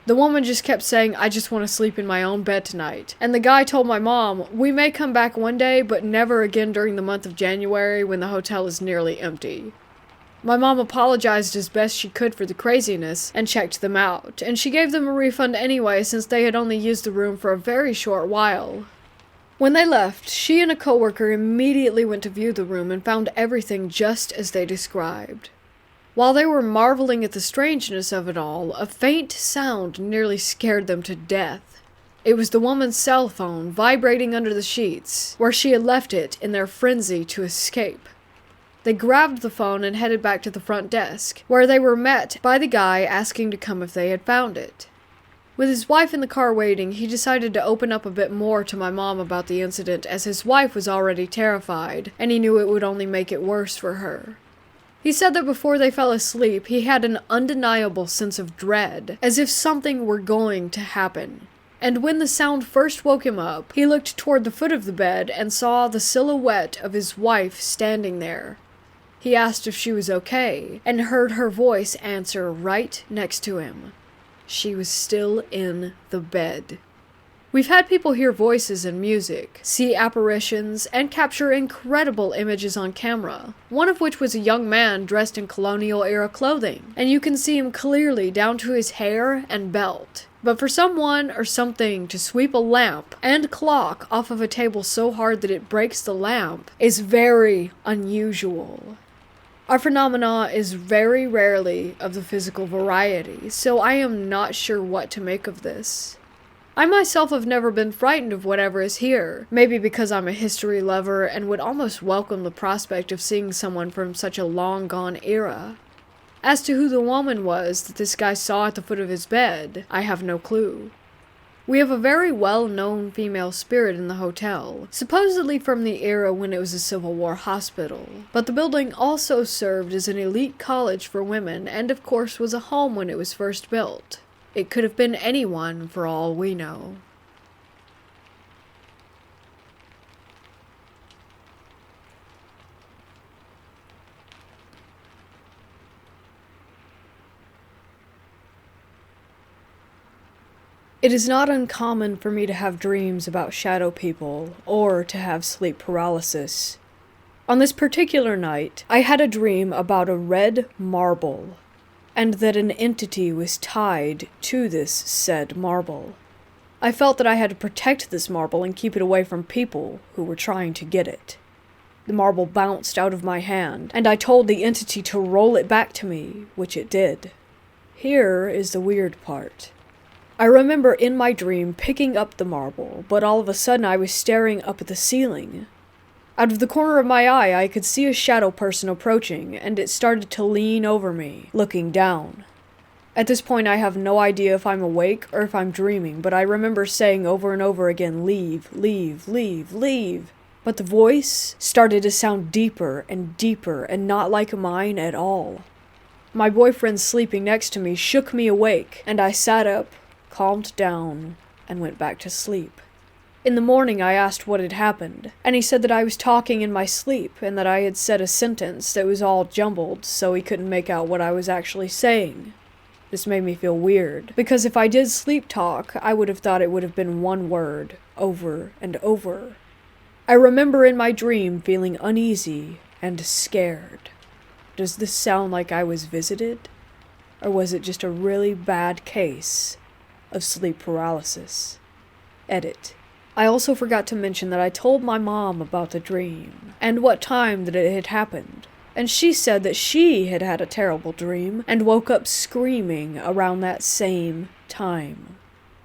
The woman just kept saying, "I just want to sleep in my own bed tonight." And the guy told my mom, "We may come back one day, but never again during the month of January when the hotel is nearly empty." My mom apologized as best she could for the craziness and checked them out, and she gave them a refund anyway since they had only used the room for a very short while. When they left, she and a coworker immediately went to view the room and found everything just as they described. While they were marveling at the strangeness of it all, a faint sound nearly scared them to death. It was the woman's cell phone vibrating under the sheets, where she had left it in their frenzy to escape. They grabbed the phone and headed back to the front desk, where they were met by the guy asking to come if they had found it. With his wife in the car waiting, he decided to open up a bit more to my mom about the incident, as his wife was already terrified, and he knew it would only make it worse for her. He said that before they fell asleep, he had an undeniable sense of dread, as if something were going to happen. And when the sound first woke him up, he looked toward the foot of the bed and saw the silhouette of his wife standing there. He asked if she was okay, and heard her voice answer right next to him. She was still in the bed. We've had people hear voices in music, see apparitions, and capture incredible images on camera, one of which was a young man dressed in colonial-era clothing, and you can see him clearly down to his hair and belt. But for someone or something to sweep a lamp and clock off of a table so hard that it breaks the lamp is very unusual. Our phenomena is very rarely of the physical variety, so I am not sure what to make of this. I myself have never been frightened of whatever is here, maybe because I'm a history lover and would almost welcome the prospect of seeing someone from such a long-gone era. As to who the woman was that this guy saw at the foot of his bed, I have no clue. We have a very well-known female spirit in the hotel, supposedly from the era when it was a Civil War hospital, but the building also served as an elite college for women and of course was a home when it was first built. It could have been anyone for all we know. It is not uncommon for me to have dreams about shadow people, or to have sleep paralysis. On this particular night, I had a dream about a red marble, and that an entity was tied to this said marble. I felt that I had to protect this marble and keep it away from people who were trying to get it. The marble bounced out of my hand, and I told the entity to roll it back to me, which it did. Here is the weird part. I remember in my dream picking up the marble, but all of a sudden I was staring up at the ceiling. Out of the corner of my eye, I could see a shadow person approaching, and it started to lean over me, looking down. At this point, I have no idea if I'm awake or if I'm dreaming, but I remember saying over and over again, "Leave, leave, leave, leave." But the voice started to sound deeper and deeper, and not like mine at all. My boyfriend sleeping next to me shook me awake, and I sat up, calmed down, and went back to sleep. In the morning I asked what had happened, and he said that I was talking in my sleep, and that I had said a sentence that was all jumbled, so he couldn't make out what I was actually saying. This made me feel weird, because if I did sleep talk, I would have thought it would have been one word, over and over. I remember in my dream feeling uneasy and scared. Does this sound like I was visited? Or was it just a really bad case of sleep paralysis? Edit. I also forgot to mention that I told my mom about the dream, and what time that it had happened, and she said that she had had a terrible dream, and woke up screaming around that same time.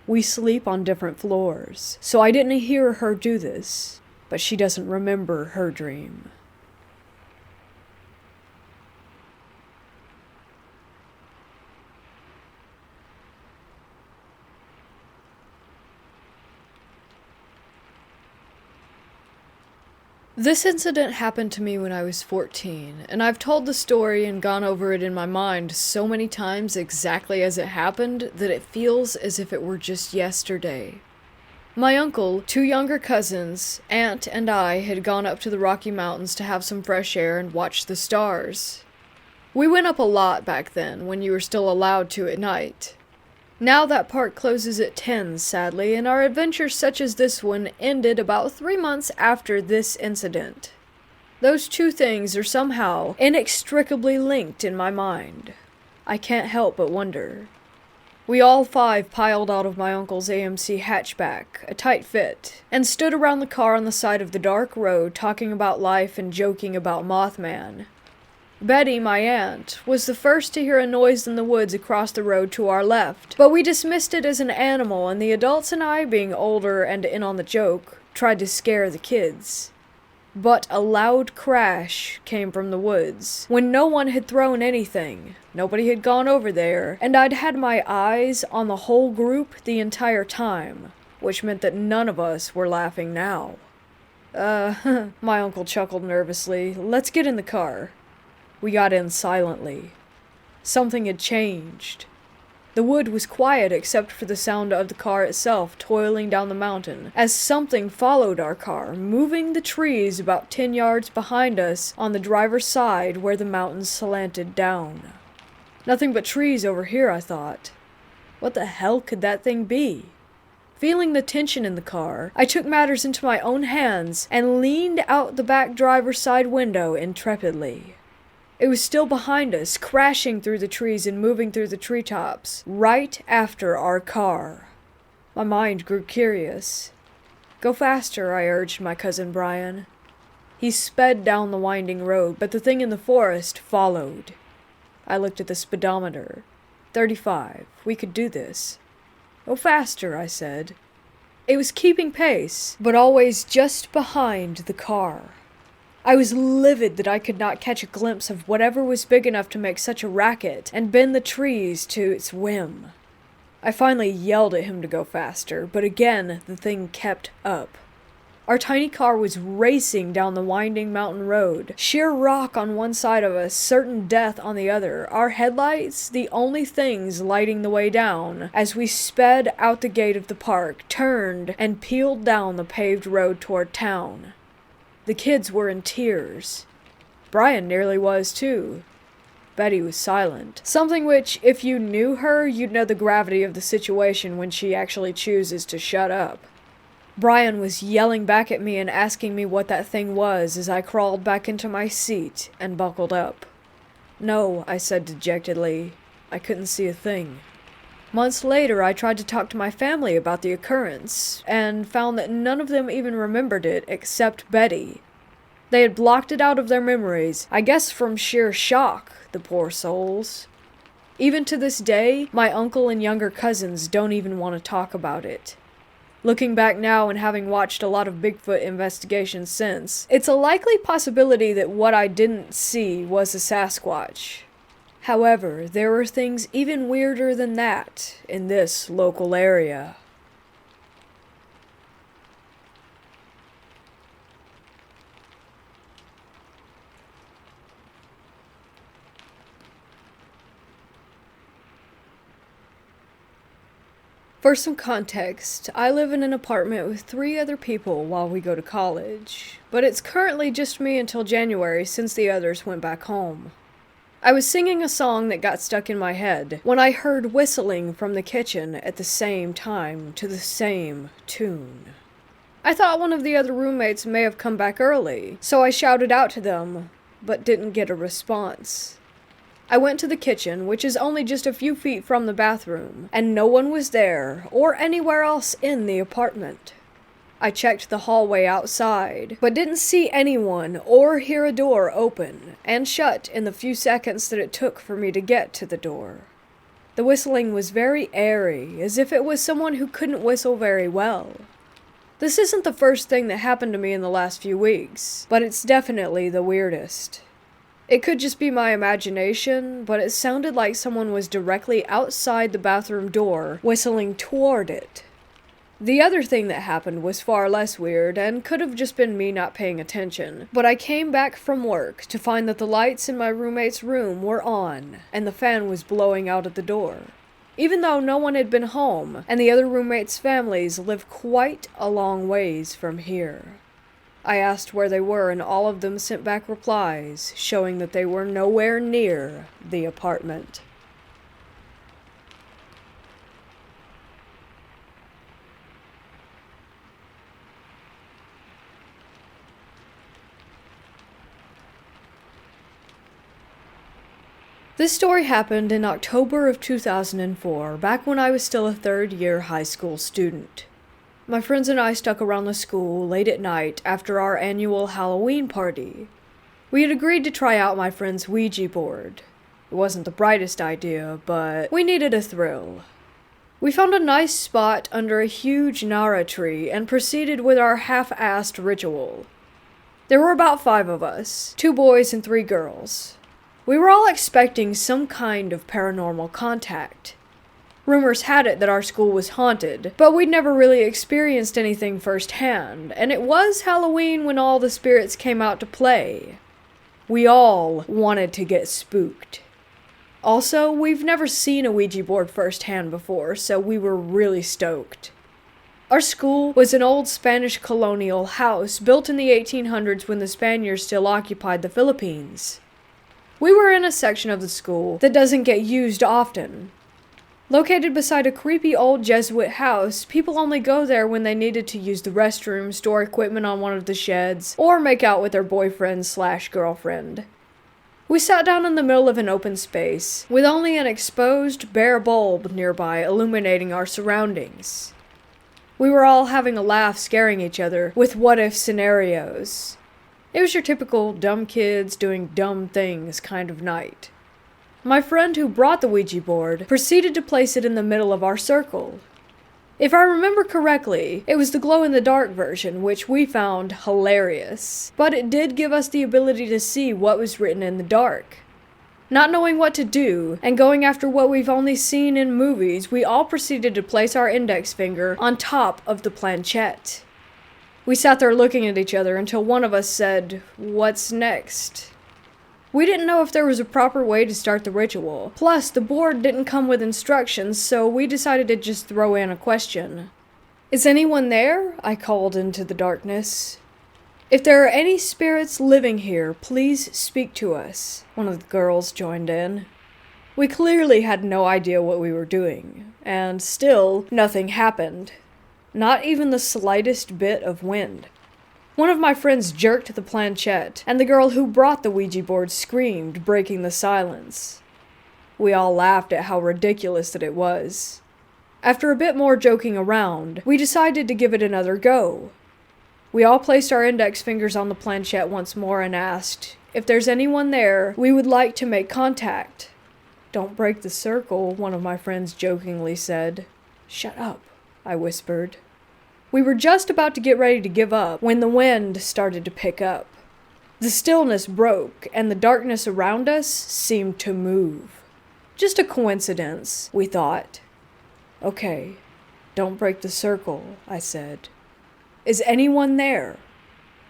We sleep on different floors, so I didn't hear her do this, but she doesn't remember her dream. This incident happened to me when I was 14, and I've told the story and gone over it in my mind so many times exactly as it happened that it feels as if it were just yesterday. My uncle, 2 younger cousins, aunt, and I had gone up to the Rocky Mountains to have some fresh air and watch the stars. We went up a lot back then, when you were still allowed to at night. Now that park closes at 10, sadly, and our adventures such as this one ended about 3 months after this incident. Those two things are somehow inextricably linked in my mind. I can't help but wonder. We all 5 piled out of my uncle's AMC hatchback, a tight fit, and stood around the car on the side of the dark road talking about life and joking about Mothman. Betty, my aunt, was the first to hear a noise in the woods across the road to our left, but we dismissed it as an animal, and the adults and I, being older and in on the joke, tried to scare the kids. But a loud crash came from the woods, when no one had thrown anything, nobody had gone over there, and I'd had my eyes on the whole group the entire time, which meant that none of us were laughing now. My uncle chuckled nervously. Let's get in the car. We got in silently. Something had changed. The wood was quiet except for the sound of the car itself toiling down the mountain, as something followed our car, moving the trees about 10 yards behind us on the driver's side where the mountains slanted down. Nothing but trees over here, I thought. What the hell could that thing be? Feeling the tension in the car, I took matters into my own hands and leaned out the back driver's side window intrepidly. It was still behind us, crashing through the trees and moving through the treetops, right after our car. My mind grew curious. Go faster, I urged my cousin Brian. He sped down the winding road, but the thing in the forest followed. I looked at the speedometer. 35. We could do this. Go faster, I said. It was keeping pace, but always just behind the car. I was livid that I could not catch a glimpse of whatever was big enough to make such a racket and bend the trees to its whim. I finally yelled at him to go faster, but again the thing kept up. Our tiny car was racing down the winding mountain road, sheer rock on one side of us, certain death on the other, our headlights the only things lighting the way down as we sped out the gate of the park, turned, and peeled down the paved road toward town. The kids were in tears. Brian nearly was too. Betty was silent. Something which, if you knew her, you'd know the gravity of the situation when she actually chooses to shut up. Brian was yelling back at me and asking me what that thing was as I crawled back into my seat and buckled up. No, I said dejectedly. I couldn't see a thing. Months later, I tried to talk to my family about the occurrence, and found that none of them even remembered it except Betty. They had blocked it out of their memories, I guess from sheer shock, the poor souls. Even to this day, my uncle and younger cousins don't even want to talk about it. Looking back now and having watched a lot of Bigfoot investigations since, it's a likely possibility that what I didn't see was a Sasquatch. However, there were things even weirder than that in this local area. For some context, I live in an apartment with 3 other people while we go to college, but it's currently just me until January since the others went back home. I was singing a song that got stuck in my head when I heard whistling from the kitchen at the same time to the same tune. I thought one of the other roommates may have come back early, so I shouted out to them, but didn't get a response. I went to the kitchen, which is only just a few feet from the bathroom, and no one was there or anywhere else in the apartment. I checked the hallway outside, but didn't see anyone or hear a door open and shut in the few seconds that it took for me to get to the door. The whistling was very airy, as if it was someone who couldn't whistle very well. This isn't the first thing that happened to me in the last few weeks, but it's definitely the weirdest. It could just be my imagination, but it sounded like someone was directly outside the bathroom door, whistling toward it. The other thing that happened was far less weird, and could have just been me not paying attention, but I came back from work to find that the lights in my roommate's room were on, and the fan was blowing out at the door. Even though no one had been home, and the other roommates' families lived quite a long ways from here. I asked where they were, and all of them sent back replies, showing that they were nowhere near the apartment. This story happened in October of 2004, back when I was still a third-year high school student. My friends and I stuck around the school late at night after our annual Halloween party. We had agreed to try out my friend's Ouija board. It wasn't the brightest idea, but we needed a thrill. We found a nice spot under a huge Nara tree and proceeded with our half-assed ritual. There were about 5 of us, 2 boys and 3 girls. We were all expecting some kind of paranormal contact. Rumors had it that our school was haunted, but we'd never really experienced anything firsthand, and it was Halloween when all the spirits came out to play. We all wanted to get spooked. Also, we've never seen a Ouija board firsthand before, so we were really stoked. Our school was an old Spanish colonial house built in the 1800s when the Spaniards still occupied the Philippines. We were in a section of the school that doesn't get used often. Located beside a creepy old Jesuit house, people only go there when they needed to use the restroom, store equipment on one of the sheds, or make out with their boyfriend/girlfriend. We sat down in the middle of an open space, with only an exposed, bare bulb nearby illuminating our surroundings. We were all having a laugh scaring each other with what-if scenarios. It was your typical dumb kids doing dumb things kind of night. My friend who brought the Ouija board proceeded to place it in the middle of our circle. If I remember correctly, it was the glow-in-the-dark version, which we found hilarious, but it did give us the ability to see what was written in the dark. Not knowing what to do, and going after what we've only seen in movies, we all proceeded to place our index finger on top of the planchette. We sat there looking at each other until one of us said, "What's next?" We didn't know if there was a proper way to start the ritual. Plus, the board didn't come with instructions, so we decided to just throw in a question. "Is anyone there?" I called into the darkness. "If there are any spirits living here, please speak to us," one of the girls joined in. We clearly had no idea what we were doing, and still, nothing happened. Not even the slightest bit of wind. One of my friends jerked the planchette, and the girl who brought the Ouija board screamed, breaking the silence. We all laughed at how ridiculous that it was. After a bit more joking around, we decided to give it another go. We all placed our index fingers on the planchette once more and asked, "If there's anyone there, we would like to make contact." "Don't break the circle," one of my friends jokingly said. "Shut up," I whispered. We were just about to get ready to give up when the wind started to pick up. The stillness broke, and the darkness around us seemed to move. Just a coincidence, we thought. "Okay, don't break the circle," I said. "Is anyone there?"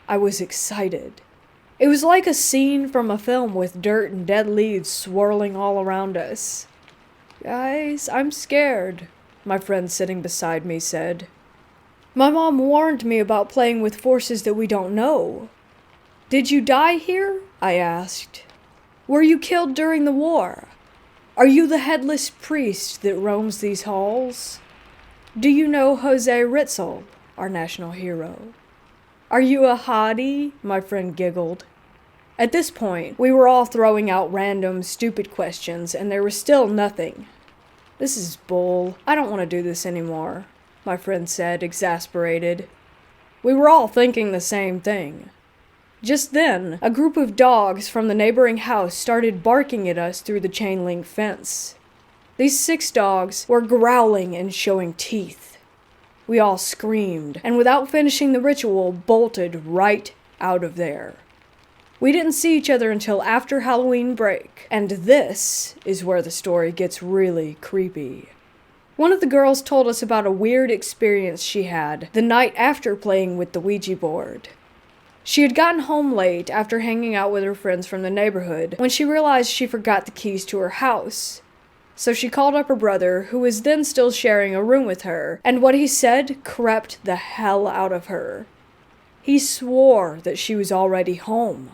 I was excited. It was like a scene from a film with dirt and dead leaves swirling all around us. "Guys, I'm scared," my friend sitting beside me said. "My mom warned me about playing with forces that we don't know." "Did you die here?" I asked. "Were you killed during the war? Are you the headless priest that roams these halls? Do you know Jose Ritzel, our national hero? Are you a hottie?" My friend giggled. At this point, we were all throwing out random, stupid questions, and there was still nothing. "This is bull. I don't want to do this anymore," my friend said, exasperated. We were all thinking the same thing. Just then, a group of dogs from the neighboring house started barking at us through the chain-link fence. These 6 dogs were growling and showing teeth. We all screamed, and without finishing the ritual, bolted right out of there. We didn't see each other until after Halloween break, and this is where the story gets really creepy. One of the girls told us about a weird experience she had the night after playing with the Ouija board. She had gotten home late after hanging out with her friends from the neighborhood when she realized she forgot the keys to her house. So she called up her brother, who was then still sharing a room with her, and what he said crept the hell out of her. He swore that she was already home.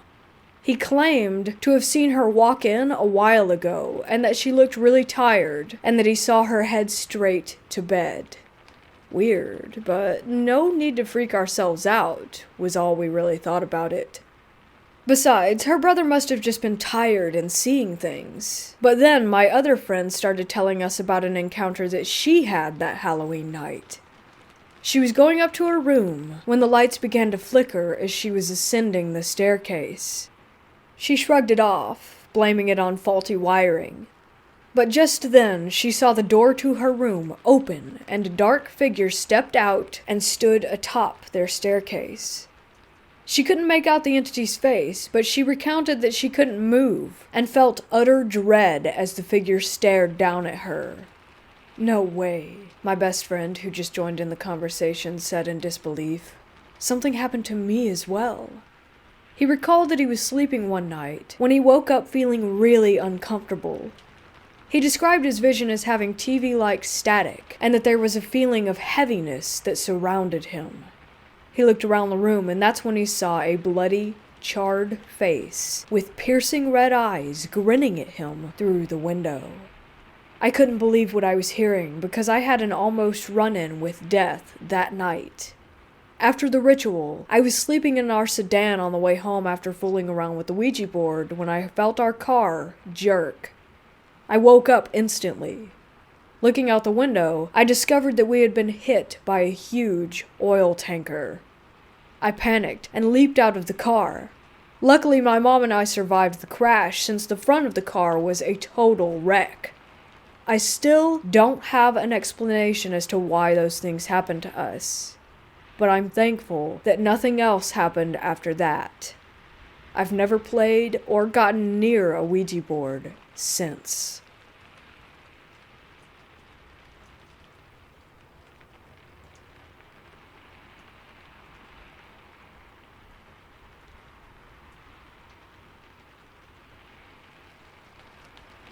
He claimed to have seen her walk in a while ago, and that she looked really tired, and that he saw her head straight to bed. Weird, but no need to freak ourselves out, was all we really thought about it. Besides, her brother must have just been tired and seeing things. But then my other friend started telling us about an encounter that she had that Halloween night. She was going up to her room when the lights began to flicker as she was ascending the staircase. She shrugged it off, blaming it on faulty wiring. But just then, she saw the door to her room open, and a dark figure stepped out and stood atop their staircase. She couldn't make out the entity's face, but she recounted that she couldn't move, and felt utter dread as the figure stared down at her. "No way," my best friend, who just joined in the conversation, said in disbelief. "Something happened to me as well." He recalled that he was sleeping one night when he woke up feeling really uncomfortable. He described his vision as having TV-like static, and that there was a feeling of heaviness that surrounded him. He looked around the room, and that's when he saw a bloody, charred face with piercing red eyes grinning at him through the window. I couldn't believe what I was hearing because I had an almost run-in with death that night. After the ritual, I was sleeping in our sedan on the way home after fooling around with the Ouija board when I felt our car jerk. I woke up instantly. Looking out the window, I discovered that we had been hit by a huge oil tanker. I panicked and leaped out of the car. Luckily, my mom and I survived the crash since the front of the car was a total wreck. I still don't have an explanation as to why those things happened to us, but I'm thankful that nothing else happened after that. I've never played or gotten near a Ouija board since.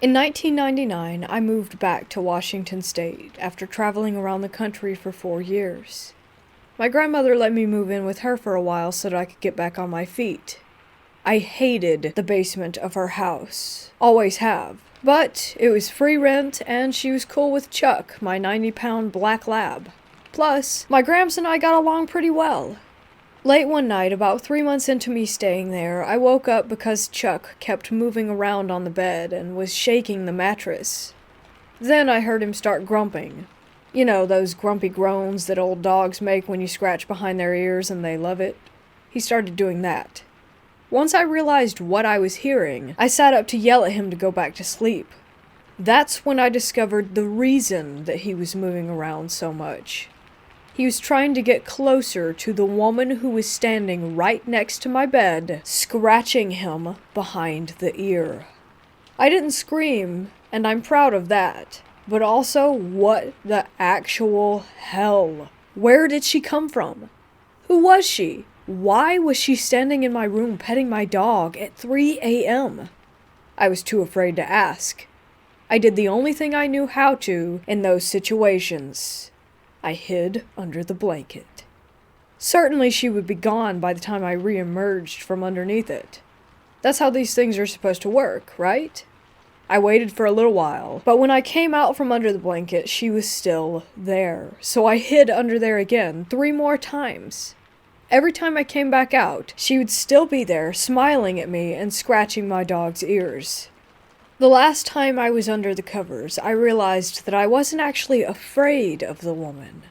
In 1999, I moved back to Washington State after traveling around the country for 4 years. My grandmother let me move in with her for a while so that I could get back on my feet. I hated the basement of her house. Always have. But it was free rent, and she was cool with Chuck, my 90-pound black lab. Plus, my Gramps and I got along pretty well. Late one night, about 3 months into me staying there, I woke up because Chuck kept moving around on the bed and was shaking the mattress. Then I heard him start grumping. You know, those grumpy groans that old dogs make when you scratch behind their ears and they love it. He started doing that. Once I realized what I was hearing, I sat up to yell at him to go back to sleep. That's when I discovered the reason that he was moving around so much. He was trying to get closer to the woman who was standing right next to my bed, scratching him behind the ear. I didn't scream, and I'm proud of that. But also, what the actual hell? Where did she come from? Who was she? Why was she standing in my room petting my dog at 3 a.m.? I was too afraid to ask. I did the only thing I knew how to in those situations. I hid under the blanket. Certainly she would be gone by the time I re-emerged from underneath it. That's how these things are supposed to work, right? I waited for a little while, but when I came out from under the blanket, she was still there. So I hid under there again 3 more times. Every time I came back out, she would still be there, smiling at me and scratching my dog's ears. The last time I was under the covers, I realized that I wasn't actually afraid of the woman.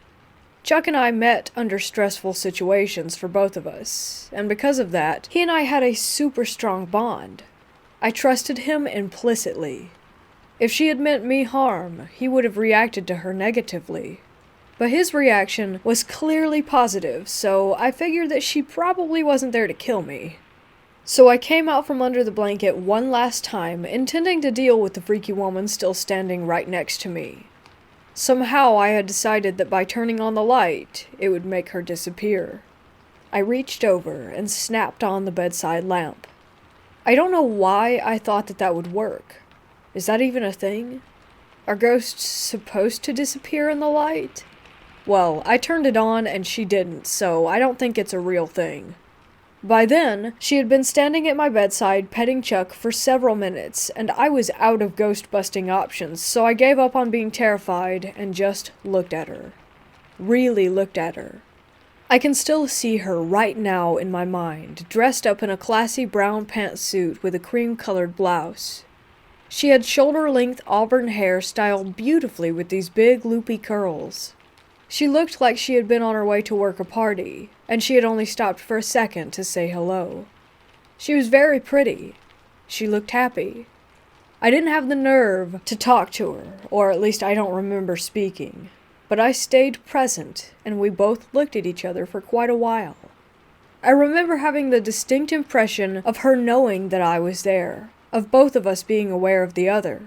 Chuck and I met under stressful situations for both of us, and because of that, he and I had a super strong bond. I trusted him implicitly. If she had meant me harm, he would have reacted to her negatively. But his reaction was clearly positive, so I figured that she probably wasn't there to kill me. So I came out from under the blanket one last time, intending to deal with the freaky woman still standing right next to me. Somehow I had decided that by turning on the light, it would make her disappear. I reached over and snapped on the bedside lamp. I don't know why I thought that would work. Is that even a thing? Are ghosts supposed to disappear in the light? Well, I turned it on and she didn't, so I don't think it's a real thing. By then, she had been standing at my bedside petting Chuck for several minutes, and I was out of ghost-busting options, so I gave up on being terrified and just looked at her. Really looked at her. I can still see her right now in my mind, dressed up in a classy brown pantsuit with a cream-colored blouse. She had shoulder-length auburn hair styled beautifully with these big, loopy curls. She looked like she had been on her way to work a party, and she had only stopped for a second to say hello. She was very pretty. She looked happy. I didn't have the nerve to talk to her, or at least I don't remember speaking. But I stayed present, and we both looked at each other for quite a while. I remember having the distinct impression of her knowing that I was there, of both of us being aware of the other.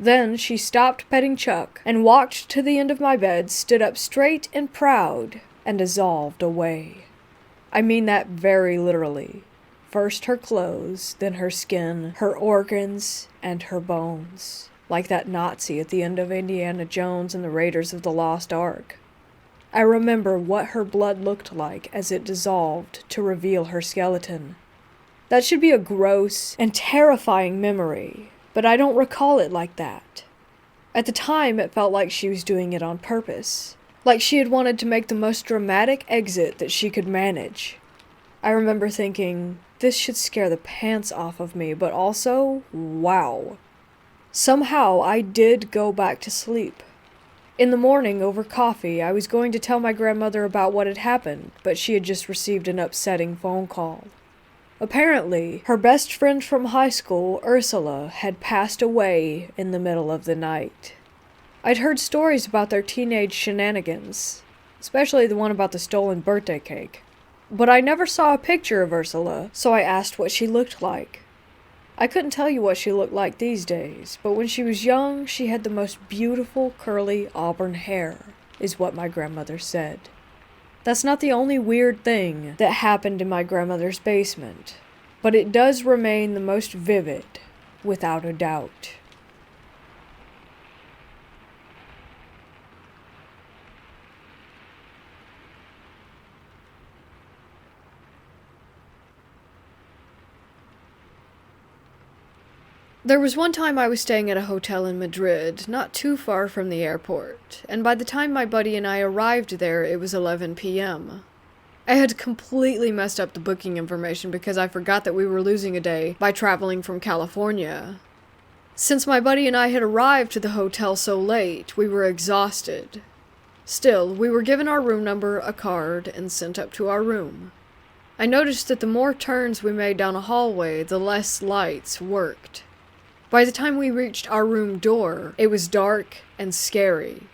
Then she stopped petting Chuck and walked to the end of my bed, stood up straight and proud, and dissolved away. I mean that very literally. First her clothes, then her skin, her organs, and her bones. Like that Nazi at the end of Indiana Jones and the Raiders of the Lost Ark. I remember what her blood looked like as it dissolved to reveal her skeleton. That should be a gross and terrifying memory, but I don't recall it like that. At the time, it felt like she was doing it on purpose. Like she had wanted to make the most dramatic exit that she could manage. I remember thinking, this should scare the pants off of me, but also, wow. Somehow, I did go back to sleep. In the morning, over coffee, I was going to tell my grandmother about what had happened, but she had just received an upsetting phone call. Apparently, her best friend from high school, Ursula, had passed away in the middle of the night. I'd heard stories about their teenage shenanigans, especially the one about the stolen birthday cake. But I never saw a picture of Ursula, so I asked what she looked like. I couldn't tell you what she looked like these days, but when she was young, she had the most beautiful curly auburn hair, is what my grandmother said. That's not the only weird thing that happened in my grandmother's basement, but it does remain the most vivid, without a doubt. There was one time I was staying at a hotel in Madrid, not too far from the airport, and by the time my buddy and I arrived there, it was 11 p.m. I had completely messed up the booking information because I forgot that we were losing a day by traveling from California. Since my buddy and I had arrived to the hotel so late, we were exhausted. Still, we were given our room number, a card, and sent up to our room. I noticed that the more turns we made down a hallway, the less lights worked. By the time we reached our room door, it was dark and scary.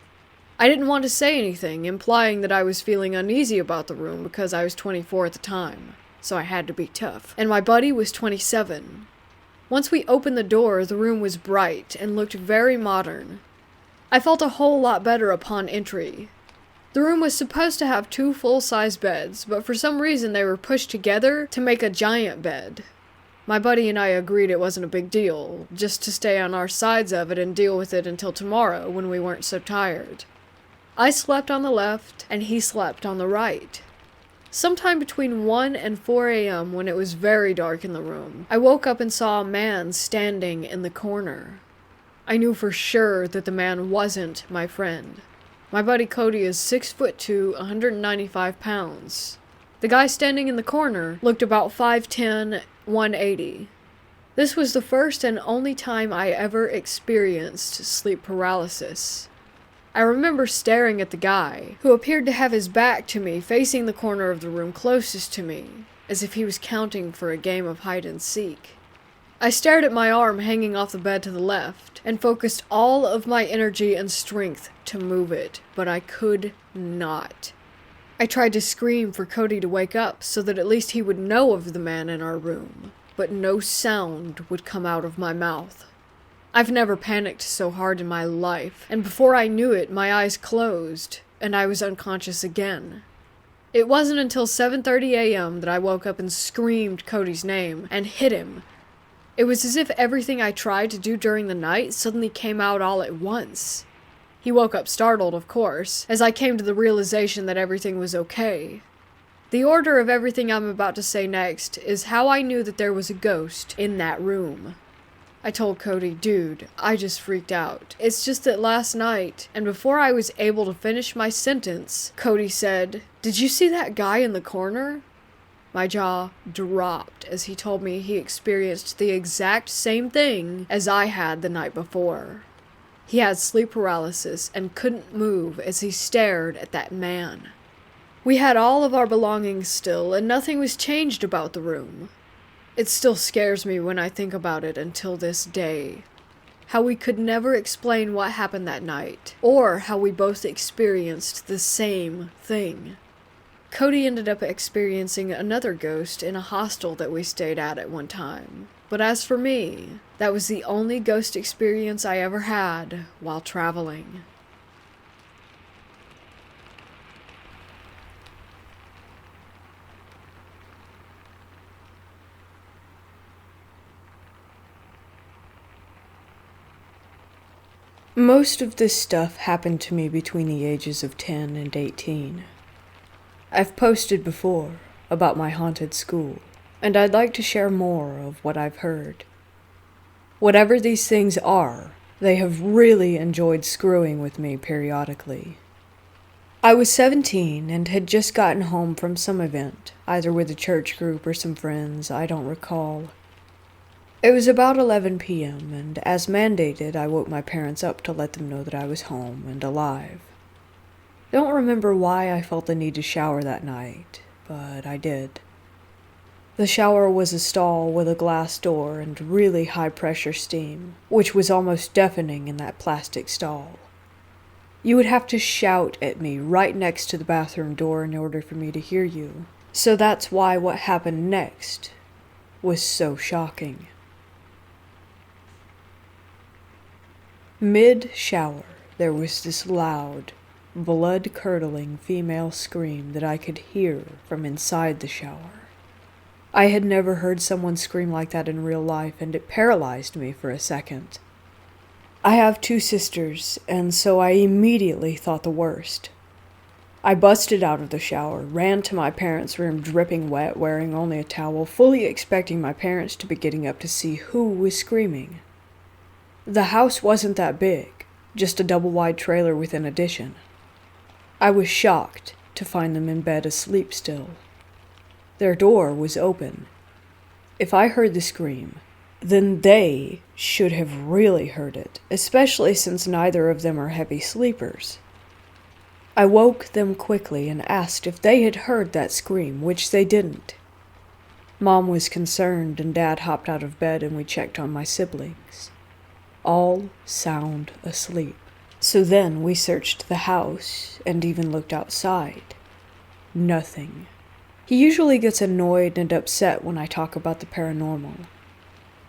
I didn't want to say anything, implying that I was feeling uneasy about the room because I was 24 at the time, so I had to be tough, and my buddy was 27. Once we opened the door, the room was bright and looked very modern. I felt a whole lot better upon entry. The room was supposed to have 2 full-size beds, but for some reason they were pushed together to make a giant bed. My buddy and I agreed it wasn't a big deal, just to stay on our sides of it and deal with it until tomorrow when we weren't so tired. I slept on the left, and he slept on the right. Sometime between 1 and 4 a.m., when it was very dark in the room, I woke up and saw a man standing in the corner. I knew for sure that the man wasn't my friend. My buddy Cody is 6'2", 195 pounds. The guy standing in the corner looked about 5'10", 180. This was the first and only time I ever experienced sleep paralysis. I remember staring at the guy, who appeared to have his back to me, facing the corner of the room closest to me, as if he was counting for a game of hide and seek. I stared at my arm hanging off the bed to the left, and focused all of my energy and strength to move it, but I could not. I tried to scream for Cody to wake up so that at least he would know of the man in our room, but no sound would come out of my mouth. I've never panicked so hard in my life, and before I knew it, my eyes closed, and I was unconscious again. It wasn't until 7:30 a.m. that I woke up and screamed Cody's name and hit him. It was as if everything I tried to do during the night suddenly came out all at once. He woke up startled, of course, as I came to the realization that everything was okay. The order of everything I'm about to say next is how I knew that there was a ghost in that room. I told Cody, dude, I just freaked out. It's just that last night, and before I was able to finish my sentence, Cody said, "Did you see that guy in the corner?" My jaw dropped as he told me he experienced the exact same thing as I had the night before. He had sleep paralysis and couldn't move as he stared at that man. We had all of our belongings still, and nothing was changed about the room. It still scares me when I think about it until this day. How we could never explain what happened that night, or how we both experienced the same thing. Cody ended up experiencing another ghost in a hostel that we stayed at one time. But as for me, that was the only ghost experience I ever had while traveling. Most of this stuff happened to me between the ages of 10 and 18. I've posted before about my haunted school, and I'd like to share more of what I've heard. Whatever these things are, they have really enjoyed screwing with me periodically. I was 17 and had just gotten home from some event, either with a church group or some friends, I don't recall. It was about 11 p.m., and as mandated, I woke my parents up to let them know that I was home and alive. Don't remember why I felt the need to shower that night, but I did. The shower was a stall with a glass door and really high-pressure steam, which was almost deafening in that plastic stall. You would have to shout at me right next to the bathroom door in order for me to hear you, so that's why what happened next was so shocking. Mid-shower, there was this loud, blood-curdling female scream that I could hear from inside the shower. I had never heard someone scream like that in real life, and it paralyzed me for a second. I have 2 sisters, and so I immediately thought the worst. I busted out of the shower, ran to my parents' room dripping wet, wearing only a towel, fully expecting my parents to be getting up to see who was screaming. The house wasn't that big, just a double-wide trailer with an addition. I was shocked to find them in bed asleep still. Their door was open. If I heard the scream, then they should have really heard it, especially since neither of them are heavy sleepers. I woke them quickly and asked if they had heard that scream, which they didn't. Mom was concerned, and Dad hopped out of bed and we checked on my siblings. All sound asleep. So then we searched the house and even looked outside. Nothing. He usually gets annoyed and upset when I talk about the paranormal.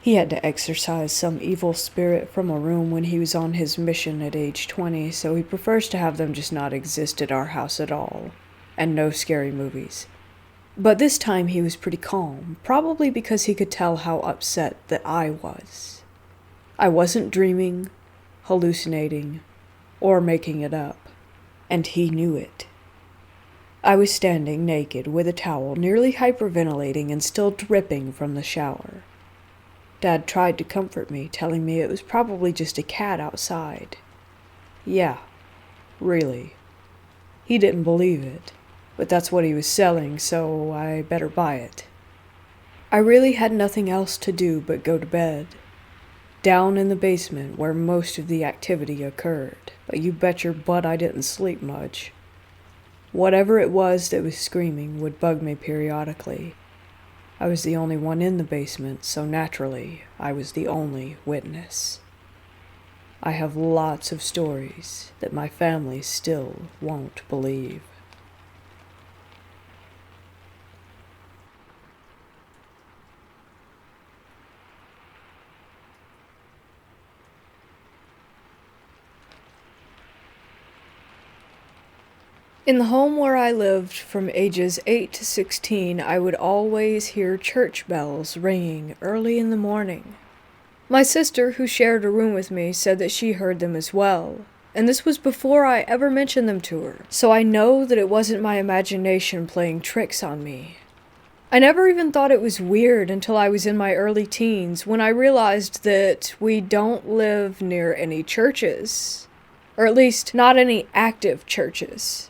He had to exorcise some evil spirit from a room when he was on his mission at age 20, so he prefers to have them just not exist at our house at all, and no scary movies. But this time he was pretty calm, probably because he could tell how upset that I was. I wasn't dreaming, hallucinating, or making it up, and he knew it. I was standing naked with a towel, nearly hyperventilating and still dripping from the shower. Dad tried to comfort me, telling me it was probably just a cat outside. Yeah, really. He didn't believe it, but that's what he was selling, so I better buy it. I really had nothing else to do but go to bed. Down in the basement where most of the activity occurred, but you bet your butt I didn't sleep much. Whatever it was that was screaming would bug me periodically. I was the only one in the basement, so naturally, I was the only witness. I have lots of stories that my family still won't believe. In the home where I lived from ages 8 to 16, I would always hear church bells ringing early in the morning. My sister, who shared a room with me, said that she heard them as well, and this was before I ever mentioned them to her, so I know that it wasn't my imagination playing tricks on me. I never even thought it was weird until I was in my early teens, when I realized that we don't live near any churches, or at least not any active churches.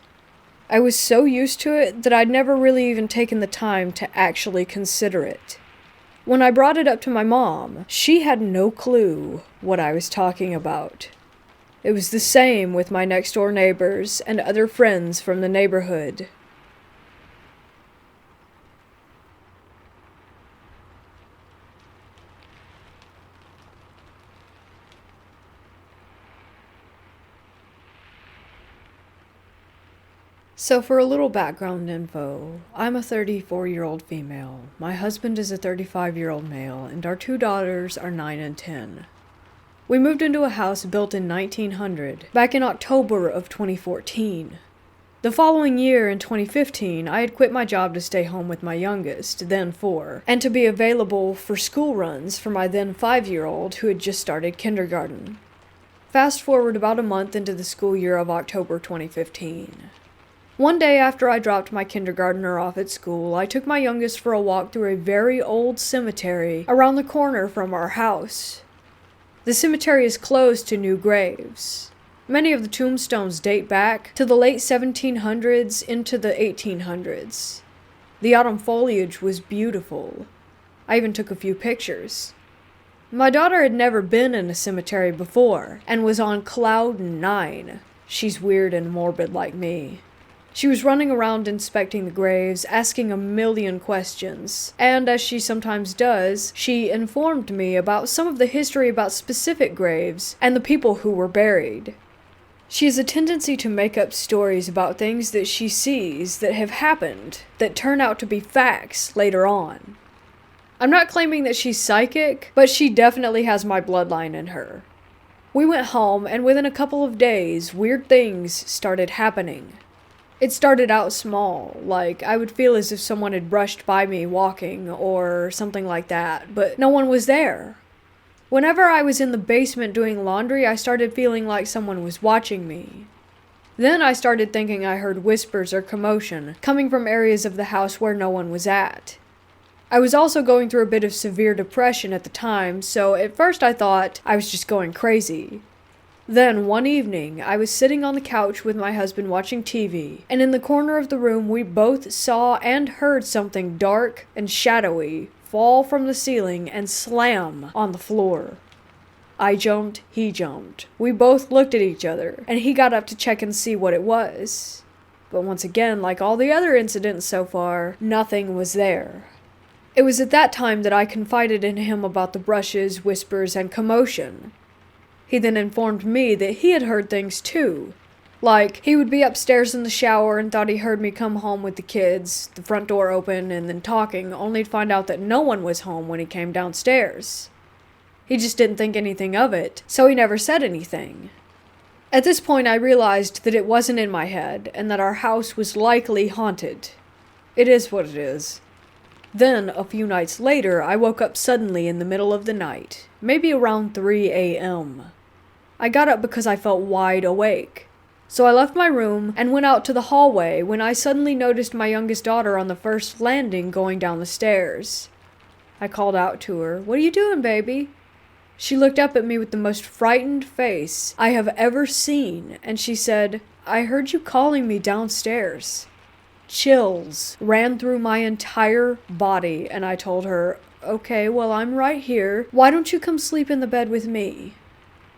I was so used to it that I'd never really even taken the time to actually consider it. When I brought it up to my mom, she had no clue what I was talking about. It was the same with my next-door neighbors and other friends from the neighborhood. So for a little background info, I'm a 34-year-old female, my husband is a 35-year-old male, and our two daughters are 9 and 10. We moved into a house built in 1900, back in October of 2014. The following year, in 2015, I had quit my job to stay home with my youngest, then 4, and to be available for school runs for my then 5-year-old who had just started kindergarten. Fast forward about a month into the school year of October 2015. One day after I dropped my kindergartner off at school, I took my youngest for a walk through a very old cemetery around the corner from our house. The cemetery is closed to new graves. Many of the tombstones date back to the late 1700s into the 1800s. The autumn foliage was beautiful. I even took a few pictures. My daughter had never been in a cemetery before and was on cloud 9. She's weird and morbid like me. She was running around inspecting the graves, asking a million questions, and as she sometimes does, she informed me about some of the history about specific graves and the people who were buried. She has a tendency to make up stories about things that she sees that have happened, that turn out to be facts later on. I'm not claiming that she's psychic, but she definitely has my bloodline in her. We went home, and within a couple of days, weird things started happening. It started out small, like I would feel as if someone had brushed by me walking or something like that, but no one was there. Whenever I was in the basement doing laundry, I started feeling like someone was watching me. Then I started thinking I heard whispers or commotion coming from areas of the house where no one was at. I was also going through a bit of severe depression at the time, so at first I thought I was just going crazy. Then, one evening, I was sitting on the couch with my husband watching TV, and in the corner of the room we both saw and heard something dark and shadowy fall from the ceiling and slam on the floor. I jumped, he jumped. We both looked at each other, and he got up to check and see what it was. But once again, like all the other incidents so far, nothing was there. It was at that time that I confided in him about the brushes, whispers, and commotion. He then informed me that he had heard things too. Like, he would be upstairs in the shower and thought he heard me come home with the kids, the front door open, and then talking, only to find out that no one was home when he came downstairs. He just didn't think anything of it, so he never said anything. At this point, I realized that it wasn't in my head, and that our house was likely haunted. It is what it is. Then, a few nights later, I woke up suddenly in the middle of the night, maybe around 3 a.m. I got up because I felt wide awake. So I left my room and went out to the hallway when I suddenly noticed my youngest daughter on the first landing going down the stairs. I called out to her, "What are you doing, baby?" She looked up at me with the most frightened face I have ever seen, and she said, "I heard you calling me downstairs." Chills ran through my entire body, and I told her, "Okay, well, I'm right here. Why don't you come sleep in the bed with me?"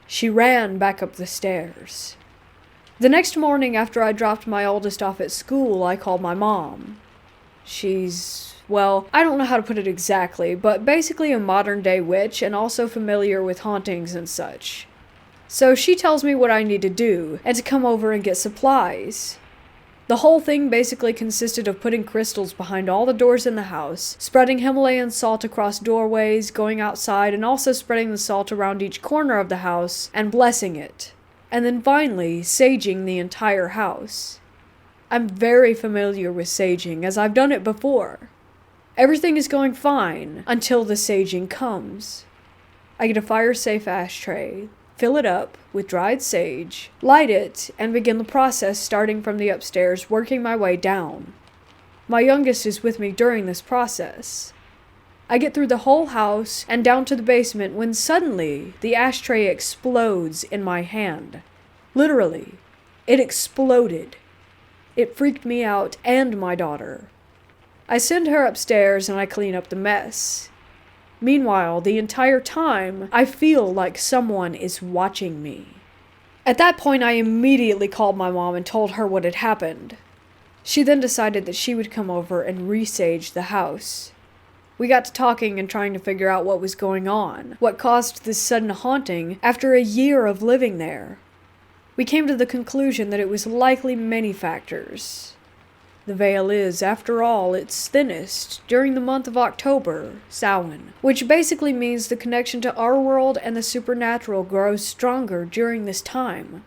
She ran back up the stairs. The next morning after I dropped my oldest off at school, I called my mom. Well, I don't know how to put it exactly, but basically a modern-day witch and also familiar with hauntings and such. So she tells me what I need to do, and to come over and get supplies. The whole thing basically consisted of putting crystals behind all the doors in the house, spreading Himalayan salt across doorways, going outside, and also spreading the salt around each corner of the house and blessing it. And then finally, saging the entire house. I'm very familiar with saging, as I've done it before. Everything is going fine until the saging comes. I get a fire-safe ashtray, fill it up with dried sage, light it, and begin the process starting from the upstairs, working my way down. My youngest is with me during this process. I get through the whole house and down to the basement when suddenly the ashtray explodes in my hand. Literally, it exploded. It freaked me out and my daughter. I send her upstairs and I clean up the mess. Meanwhile, the entire time, I feel like someone is watching me. At that point, I immediately called my mom and told her what had happened. She then decided that she would come over and resage the house. We got to talking and trying to figure out what was going on, what caused this sudden haunting after a year of living there. We came to the conclusion that it was likely many factors. The veil is, after all, its thinnest during the month of October, Samhain, which basically means the connection to our world and the supernatural grows stronger during this time.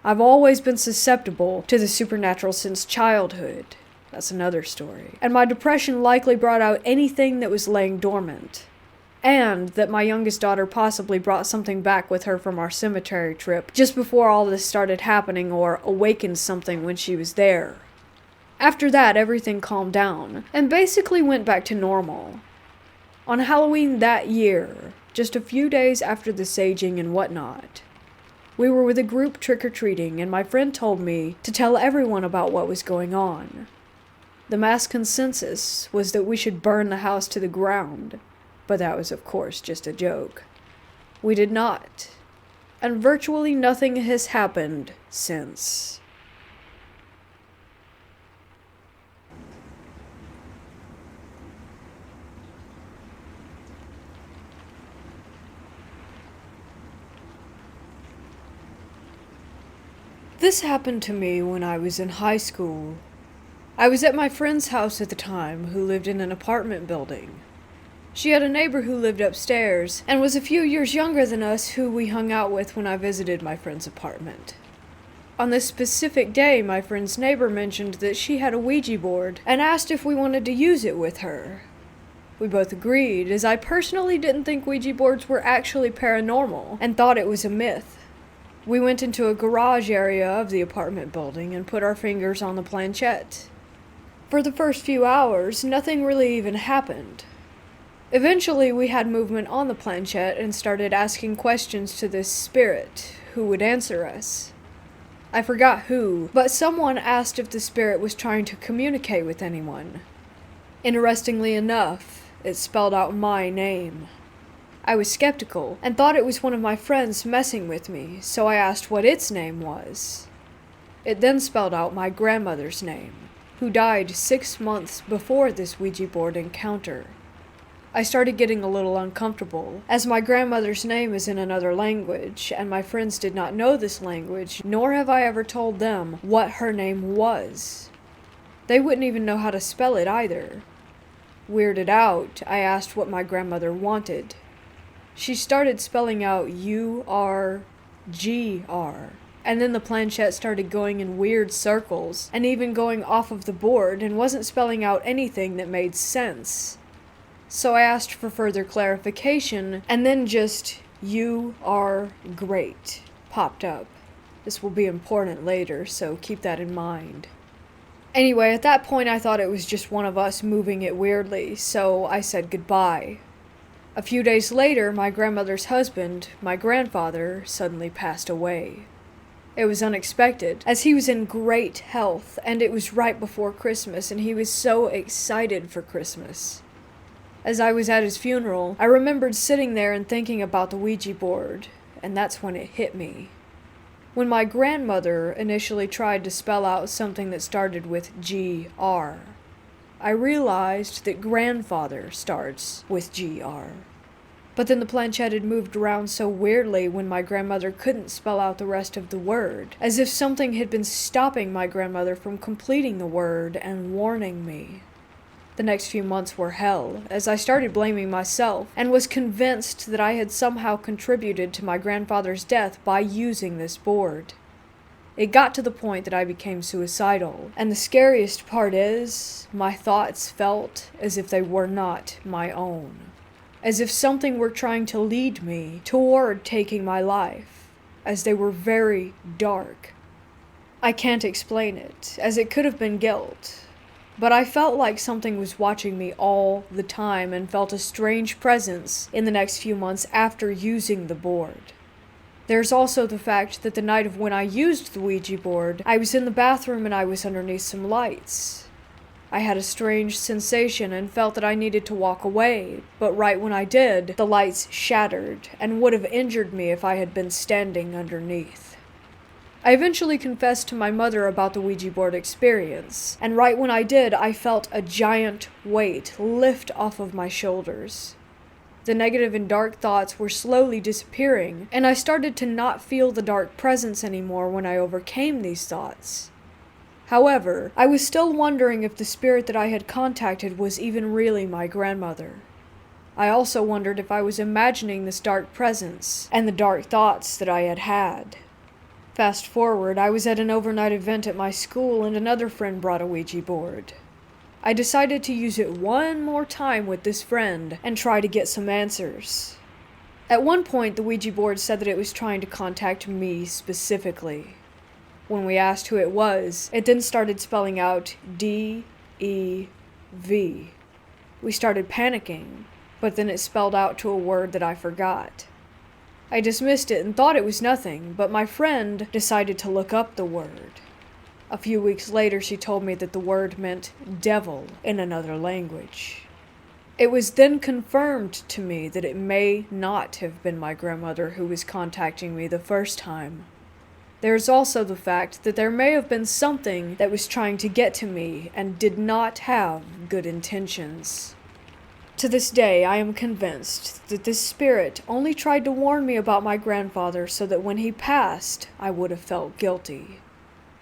I've always been susceptible to the supernatural since childhood. That's another story. And my depression likely brought out anything that was laying dormant. And that my youngest daughter possibly brought something back with her from our cemetery trip just before all this started happening, or awakened something when she was there. After that, everything calmed down and basically went back to normal. On Halloween that year, just a few days after the saging and whatnot, we were with a group trick-or-treating, and my friend told me to tell everyone about what was going on. The mass consensus was that we should burn the house to the ground. But that was, of course, just a joke. We did not. And virtually nothing has happened since. This happened to me when I was in high school. I was at my friend's house at the time, who lived in an apartment building. She had a neighbor who lived upstairs, and was a few years younger than us, who we hung out with when I visited my friend's apartment. On this specific day, my friend's neighbor mentioned that she had a Ouija board, and asked if we wanted to use it with her. We both agreed, as I personally didn't think Ouija boards were actually paranormal, and thought it was a myth. We went into a garage area of the apartment building and put our fingers on the planchette. For the first few hours, nothing really even happened. Eventually, we had movement on the planchette and started asking questions to this spirit, who would answer us. I forgot who, but someone asked if the spirit was trying to communicate with anyone. Interestingly enough, it spelled out my name. I was skeptical, and thought it was one of my friends messing with me, so I asked what its name was. It then spelled out my grandmother's name, who died 6 months before this Ouija board encounter. I started getting a little uncomfortable, as my grandmother's name is in another language, and my friends did not know this language, nor have I ever told them what her name was. They wouldn't even know how to spell it either. Weirded out, I asked what my grandmother wanted. She started spelling out U-R-G-R, and then the planchette started going in weird circles, and even going off of the board, and wasn't spelling out anything that made sense. So I asked for further clarification, and then just "You are great" popped up. This will be important later, so keep that in mind. Anyway, at that point I thought it was just one of us moving it weirdly, so I said goodbye. A few days later, my grandmother's husband, my grandfather, suddenly passed away. It was unexpected, as he was in great health, and it was right before Christmas, and he was so excited for Christmas. As I was at his funeral, I remembered sitting there and thinking about the Ouija board, and that's when it hit me. When my grandmother initially tried to spell out something that started with G-R, I realized that grandfather starts with G-R. But then the planchette had moved around so weirdly when my grandmother couldn't spell out the rest of the word, as if something had been stopping my grandmother from completing the word and warning me. The next few months were hell, as I started blaming myself, and was convinced that I had somehow contributed to my grandfather's death by using this board. It got to the point that I became suicidal, and the scariest part is, my thoughts felt as if they were not my own. As if something were trying to lead me toward taking my life, as they were very dark. I can't explain it, as it could have been guilt. But I felt like something was watching me all the time, and felt a strange presence in the next few months after using the board. There's also the fact that the night of when I used the Ouija board, I was in the bathroom and I was underneath some lights. I had a strange sensation and felt that I needed to walk away, but right when I did, the lights shattered and would have injured me if I had been standing underneath. I eventually confessed to my mother about the Ouija board experience, and right when I did, I felt a giant weight lift off of my shoulders. The negative and dark thoughts were slowly disappearing, and I started to not feel the dark presence anymore when I overcame these thoughts. However, I was still wondering if the spirit that I had contacted was even really my grandmother. I also wondered if I was imagining this dark presence and the dark thoughts that I had had. Fast forward, I was at an overnight event at my school and another friend brought a Ouija board. I decided to use it one more time with this friend and try to get some answers. At one point, the Ouija board said that it was trying to contact me specifically. When we asked who it was, it then started spelling out D-E-V. We started panicking, but then it spelled out to a word that I forgot. I dismissed it and thought it was nothing, but my friend decided to look up the word. A few weeks later, she told me that the word meant devil in another language. It was then confirmed to me that it may not have been my grandmother who was contacting me the first time. There is also the fact that there may have been something that was trying to get to me and did not have good intentions. To this day, I am convinced that this spirit only tried to warn me about my grandfather so that when he passed, I would have felt guilty.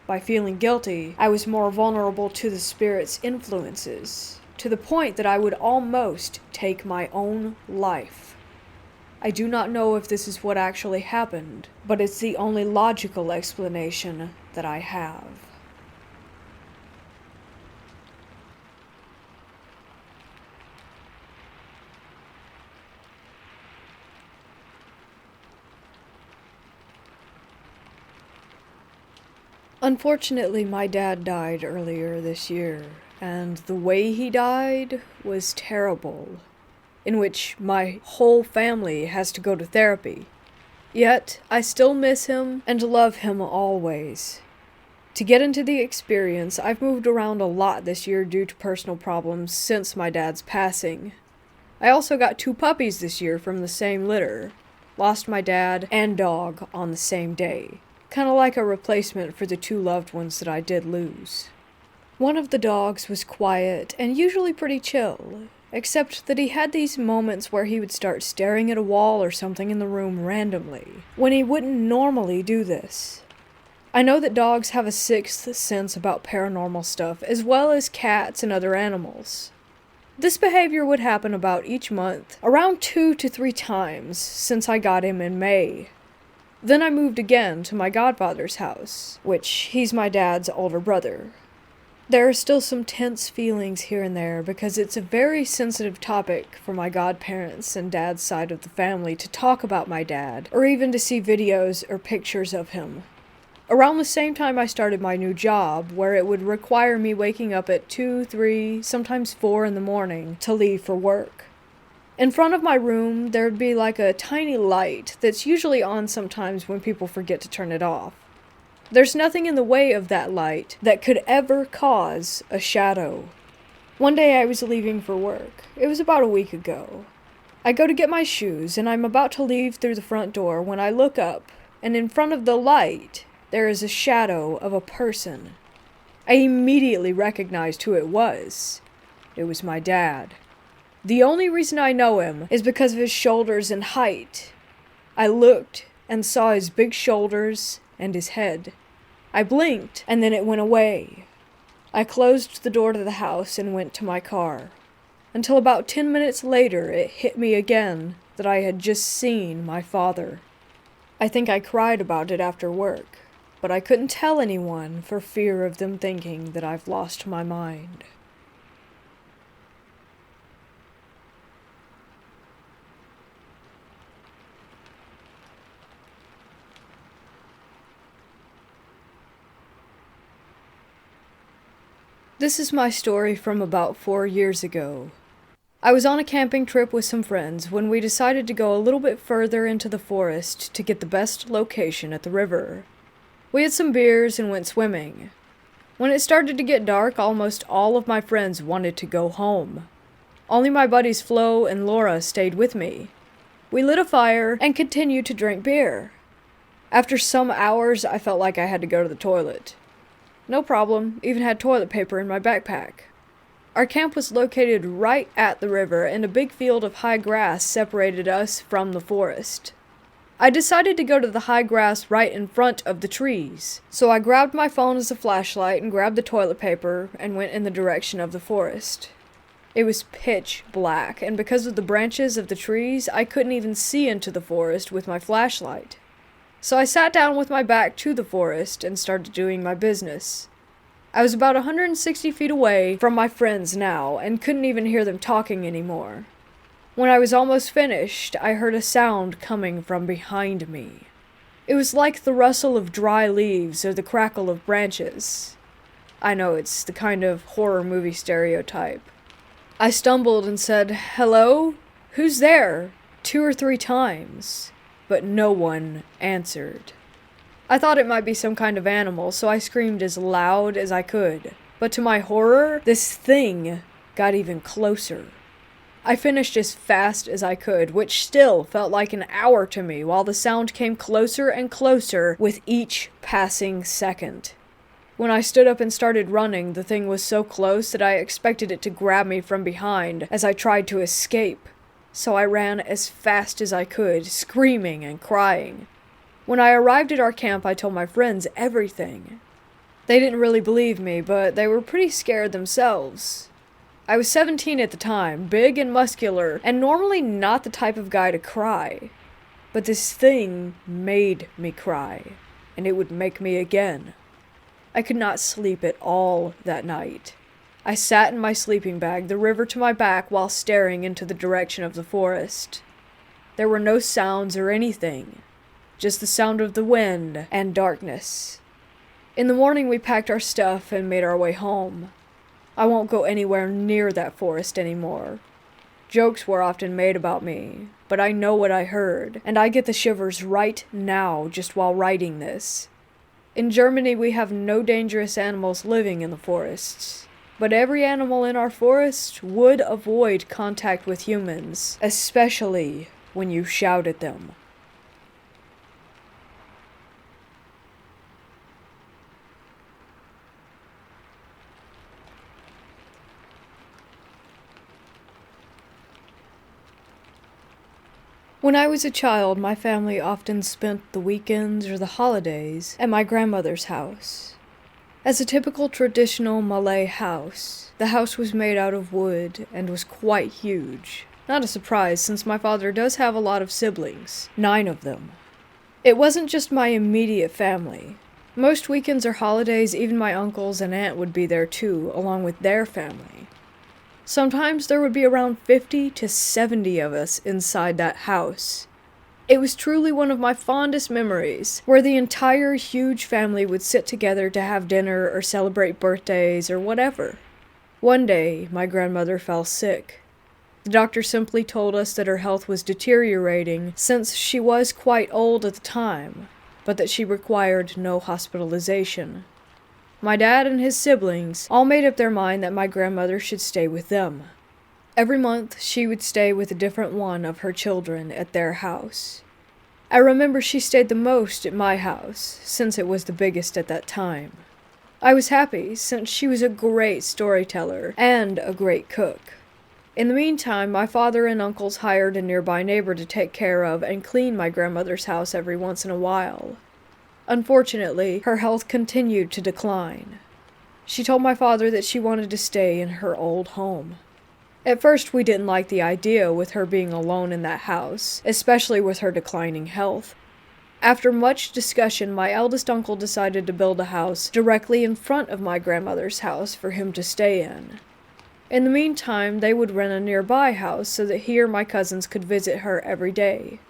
By feeling guilty, I was more vulnerable to the spirit's influences, to the point that I would almost take my own life. I do not know if this is what actually happened, but it's the only logical explanation that I have. Unfortunately, my dad died earlier this year, and the way he died was terrible, in which my whole family has to go to therapy. Yet, I still miss him and love him always. To get into the experience, I've moved around a lot this year due to personal problems since my dad's passing. I also got 2 puppies this year from the same litter. Lost my dad and dog on the same day. Kinda like a replacement for the 2 loved ones that I did lose. One of the dogs was quiet and usually pretty chill, except that he had these moments where he would start staring at a wall or something in the room randomly, when he wouldn't normally do this. I know that dogs have a 6th sense about paranormal stuff, as well as cats and other animals. This behavior would happen about each month, around 2 to 3 times since I got him in May. Then I moved again to my godfather's house, which he's my dad's older brother. There are still some tense feelings here and there because it's a very sensitive topic for my godparents and dad's side of the family to talk about my dad, or even to see videos or pictures of him. Around the same time I started my new job, where it would require me waking up at 2, 3, sometimes 4 in the morning to leave for work. In front of my room, there'd be like a tiny light that's usually on sometimes when people forget to turn it off. There's nothing in the way of that light that could ever cause a shadow. One day I was leaving for work. It was about a week ago. I go to get my shoes, and I'm about to leave through the front door when I look up, and in front of the light, there is a shadow of a person. I immediately recognized who it was. It was my dad. The only reason I know him is because of his shoulders and height. I looked and saw his big shoulders and his head. I blinked, and then it went away. I closed the door to the house and went to my car. Until about 10 minutes later, it hit me again that I had just seen my father. I think I cried about it after work, but I couldn't tell anyone for fear of them thinking that I've lost my mind. This is my story from about 4 years ago. I was on a camping trip with some friends when we decided to go a little bit further into the forest to get the best location at the river. We had some beers and went swimming. When it started to get dark, almost all of my friends wanted to go home. Only my buddies Flo and Laura stayed with me. We lit a fire and continued to drink beer. After some hours, I felt like I had to go to the toilet. No problem, even had toilet paper in my backpack. Our camp was located right at the river, and a big field of high grass separated us from the forest. I decided to go to the high grass right in front of the trees, so I grabbed my phone as a flashlight and grabbed the toilet paper and went in the direction of the forest. It was pitch black, and because of the branches of the trees, I couldn't even see into the forest with my flashlight. So I sat down with my back to the forest and started doing my business. I was about 160 feet away from my friends now, and couldn't even hear them talking anymore. When I was almost finished, I heard a sound coming from behind me. It was like the rustle of dry leaves or the crackle of branches. I know it's the kind of horror movie stereotype. I stumbled and said, "Hello? Who's there?" 2 or 3 times, but no one answered. I thought it might be some kind of animal, so I screamed as loud as I could. But to my horror, this thing got even closer. I finished as fast as I could, which still felt like an hour to me, while the sound came closer and closer with each passing second. When I stood up and started running, the thing was so close that I expected it to grab me from behind as I tried to escape. So I ran as fast as I could, screaming and crying. When I arrived at our camp, I told my friends everything. They didn't really believe me, but they were pretty scared themselves. I was 17 at the time, big and muscular, and normally not the type of guy to cry. But this thing made me cry, and it would make me again. I could not sleep at all that night. I sat in my sleeping bag, the river to my back, while staring into the direction of the forest. There were no sounds or anything, just the sound of the wind and darkness. In the morning, we packed our stuff and made our way home. I won't go anywhere near that forest anymore. Jokes were often made about me, but I know what I heard, and I get the shivers right now just while writing this. In Germany, we have no dangerous animals living in the forests, but every animal in our forest would avoid contact with humans, especially when you shout at them. When I was a child, my family often spent the weekends or the holidays at my grandmother's house. As a typical traditional Malay house, the house was made out of wood and was quite huge. Not a surprise, since my father does have a lot of siblings, 9 of them. It wasn't just my immediate family. Most weekends or holidays, even my uncles and aunt would be there too, along with their family. Sometimes there would be around 50 to 70 of us inside that house. It was truly one of my fondest memories, where the entire huge family would sit together to have dinner or celebrate birthdays or whatever. One day, my grandmother fell sick. The doctor simply told us that her health was deteriorating since she was quite old at the time, but that she required no hospitalization. My dad and his siblings all made up their mind that my grandmother should stay with them. Every month, she would stay with a different one of her children at their house. I remember she stayed the most at my house, since it was the biggest at that time. I was happy, since she was a great storyteller and a great cook. In the meantime, my father and uncles hired a nearby neighbor to take care of and clean my grandmother's house every once in a while. Unfortunately, her health continued to decline. She told my father that she wanted to stay in her old home. At first, we didn't like the idea with her being alone in that house, especially with her declining health. After much discussion, my eldest uncle decided to build a house directly in front of my grandmother's house for him to stay in. In the meantime, they would rent a nearby house so that he or my cousins could visit her every day.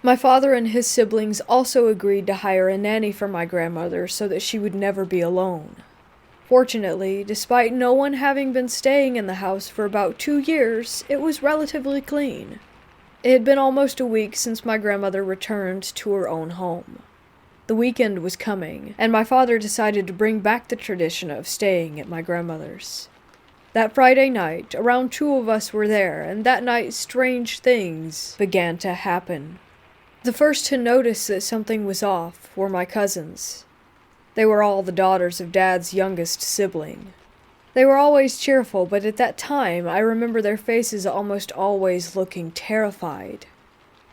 My father and his siblings also agreed to hire a nanny for my grandmother so that she would never be alone. Fortunately, despite no one having been staying in the house for about 2 years, it was relatively clean. It had been almost a week since my grandmother returned to her own home. The weekend was coming, and my father decided to bring back the tradition of staying at my grandmother's. That Friday night, around 2 of us were there, and that night strange things began to happen. The first to notice that something was off were my cousins. They were all the daughters of Dad's youngest sibling. They were always cheerful, but at that time, I remember their faces almost always looking terrified.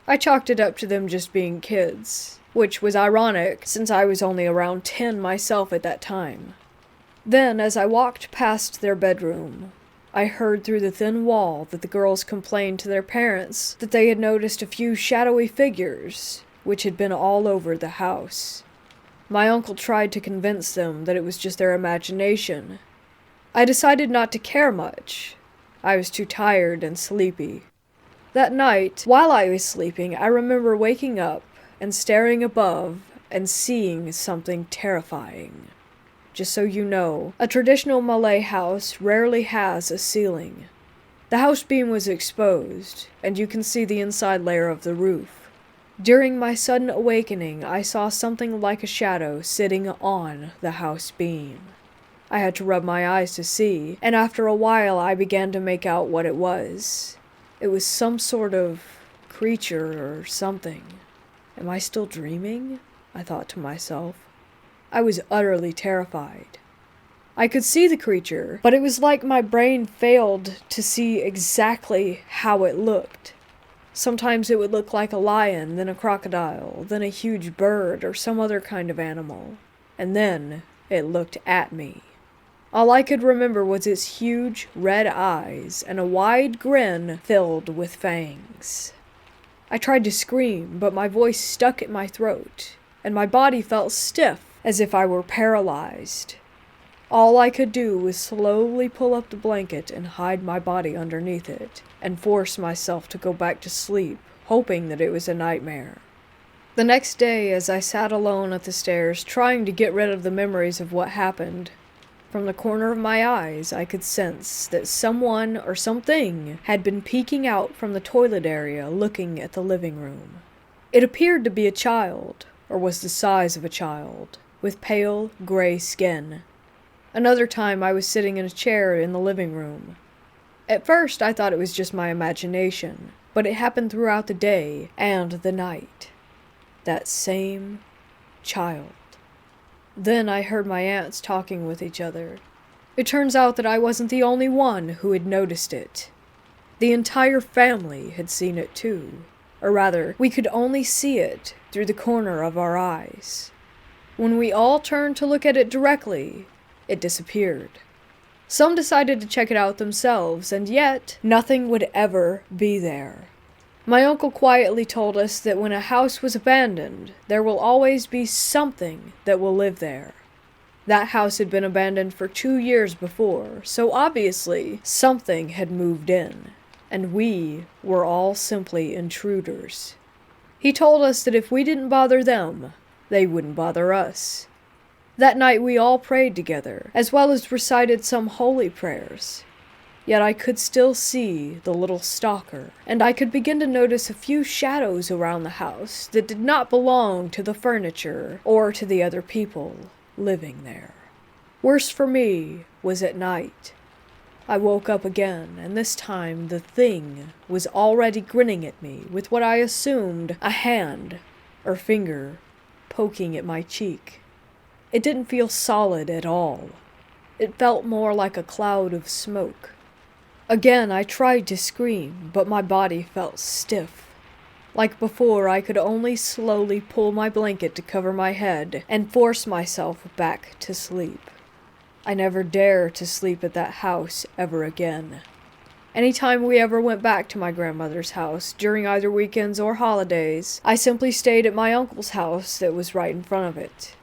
I chalked it up to them just being kids, which was ironic since I was only around 10 myself at that time. Then, as I walked past their bedroom, I heard through the thin wall that the girls complained to their parents that they had noticed a few shadowy figures, which had been all over the house. My uncle tried to convince them that it was just their imagination. I decided not to care much. I was too tired and sleepy. That night, while I was sleeping, I remember waking up and staring above and seeing something terrifying. Just so you know, a traditional Malay house rarely has a ceiling. The house beam was exposed, and you can see the inside layer of the roof. During my sudden awakening, I saw something like a shadow sitting on the house beam. I had to rub my eyes to see, and after a while I began to make out what it was. It was some sort of creature or something. Am I still dreaming? I thought to myself. I was utterly terrified. I could see the creature, but it was like my brain failed to see exactly how it looked. Sometimes it would look like a lion, then a crocodile, then a huge bird or some other kind of animal. And then it looked at me. All I could remember was its huge red eyes and a wide grin filled with fangs. I tried to scream, but my voice stuck in my throat, and my body felt stiff, as if I were paralyzed. All I could do was slowly pull up the blanket and hide my body underneath it, and force myself to go back to sleep, hoping that it was a nightmare. The next day, as I sat alone at the stairs, trying to get rid of the memories of what happened, from the corner of my eyes, I could sense that someone or something had been peeking out from the toilet area looking at the living room. It appeared to be a child, or was the size of a child, with pale, gray skin. Another time I was sitting in a chair in the living room. At first I thought it was just my imagination, but it happened throughout the day and the night. That same child. Then I heard my aunts talking with each other. It turns out that I wasn't the only one who had noticed it. The entire family had seen it too. Or rather, we could only see it through the corner of our eyes. When we all turned to look at it directly, it disappeared. Some decided to check it out themselves, and yet nothing would ever be there. My uncle quietly told us that when a house was abandoned, there will always be something that will live there. That house had been abandoned for 2 years before, so obviously something had moved in, and we were all simply intruders. He told us that if we didn't bother them, they wouldn't bother us. That night we all prayed together, as well as recited some holy prayers. Yet I could still see the little stalker, and I could begin to notice a few shadows around the house that did not belong to the furniture or to the other people living there. Worse for me was at night. I woke up again, and this time the thing was already grinning at me with what I assumed a hand or finger poking at my cheek. It didn't feel solid at all. It felt more like a cloud of smoke. Again, I tried to scream, but my body felt stiff. Like before, I could only slowly pull my blanket to cover my head and force myself back to sleep. I never dare to sleep at that house ever again. Anytime we ever went back to my grandmother's house, during either weekends or holidays, I simply stayed at my uncle's house that was right in front of it.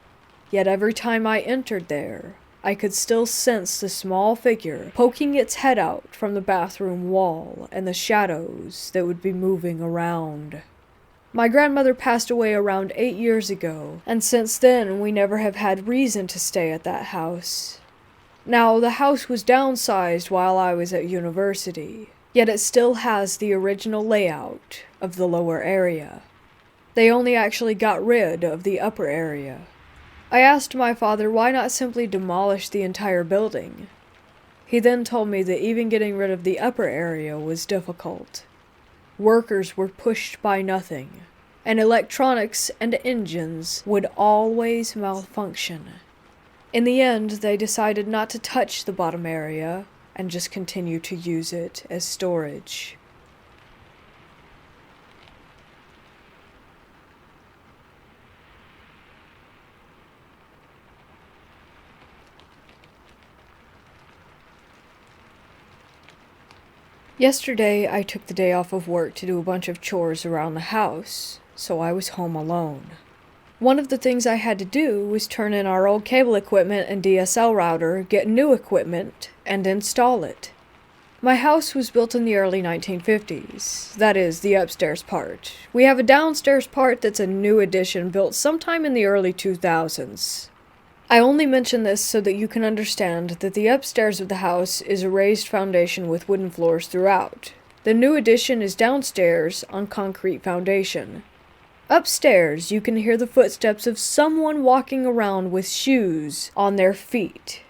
Yet every time I entered there, I could still sense the small figure poking its head out from the bathroom wall and the shadows that would be moving around. My grandmother passed away around 8 years ago, and since then we never have had reason to stay at that house. Now, the house was downsized while I was at university, yet it still has the original layout of the lower area. They only actually got rid of the upper area. I asked my father why not simply demolish the entire building. He then told me that even getting rid of the upper area was difficult. Workers were pushed by nothing, and electronics and engines would always malfunction. In the end, they decided not to touch the bottom area and just continue to use it as storage. Yesterday, I took the day off of work to do a bunch of chores around the house, so I was home alone. One of the things I had to do was turn in our old cable equipment and DSL router, get new equipment, and install it. My house was built in the early 1950s. That is, the upstairs part. We have a downstairs part that's a new addition built sometime in the early 2000s. I only mention this so that you can understand that the upstairs of the house is a raised foundation with wooden floors throughout. The new addition is downstairs on concrete foundation. Upstairs, you can hear the footsteps of someone walking around with shoes on their feet.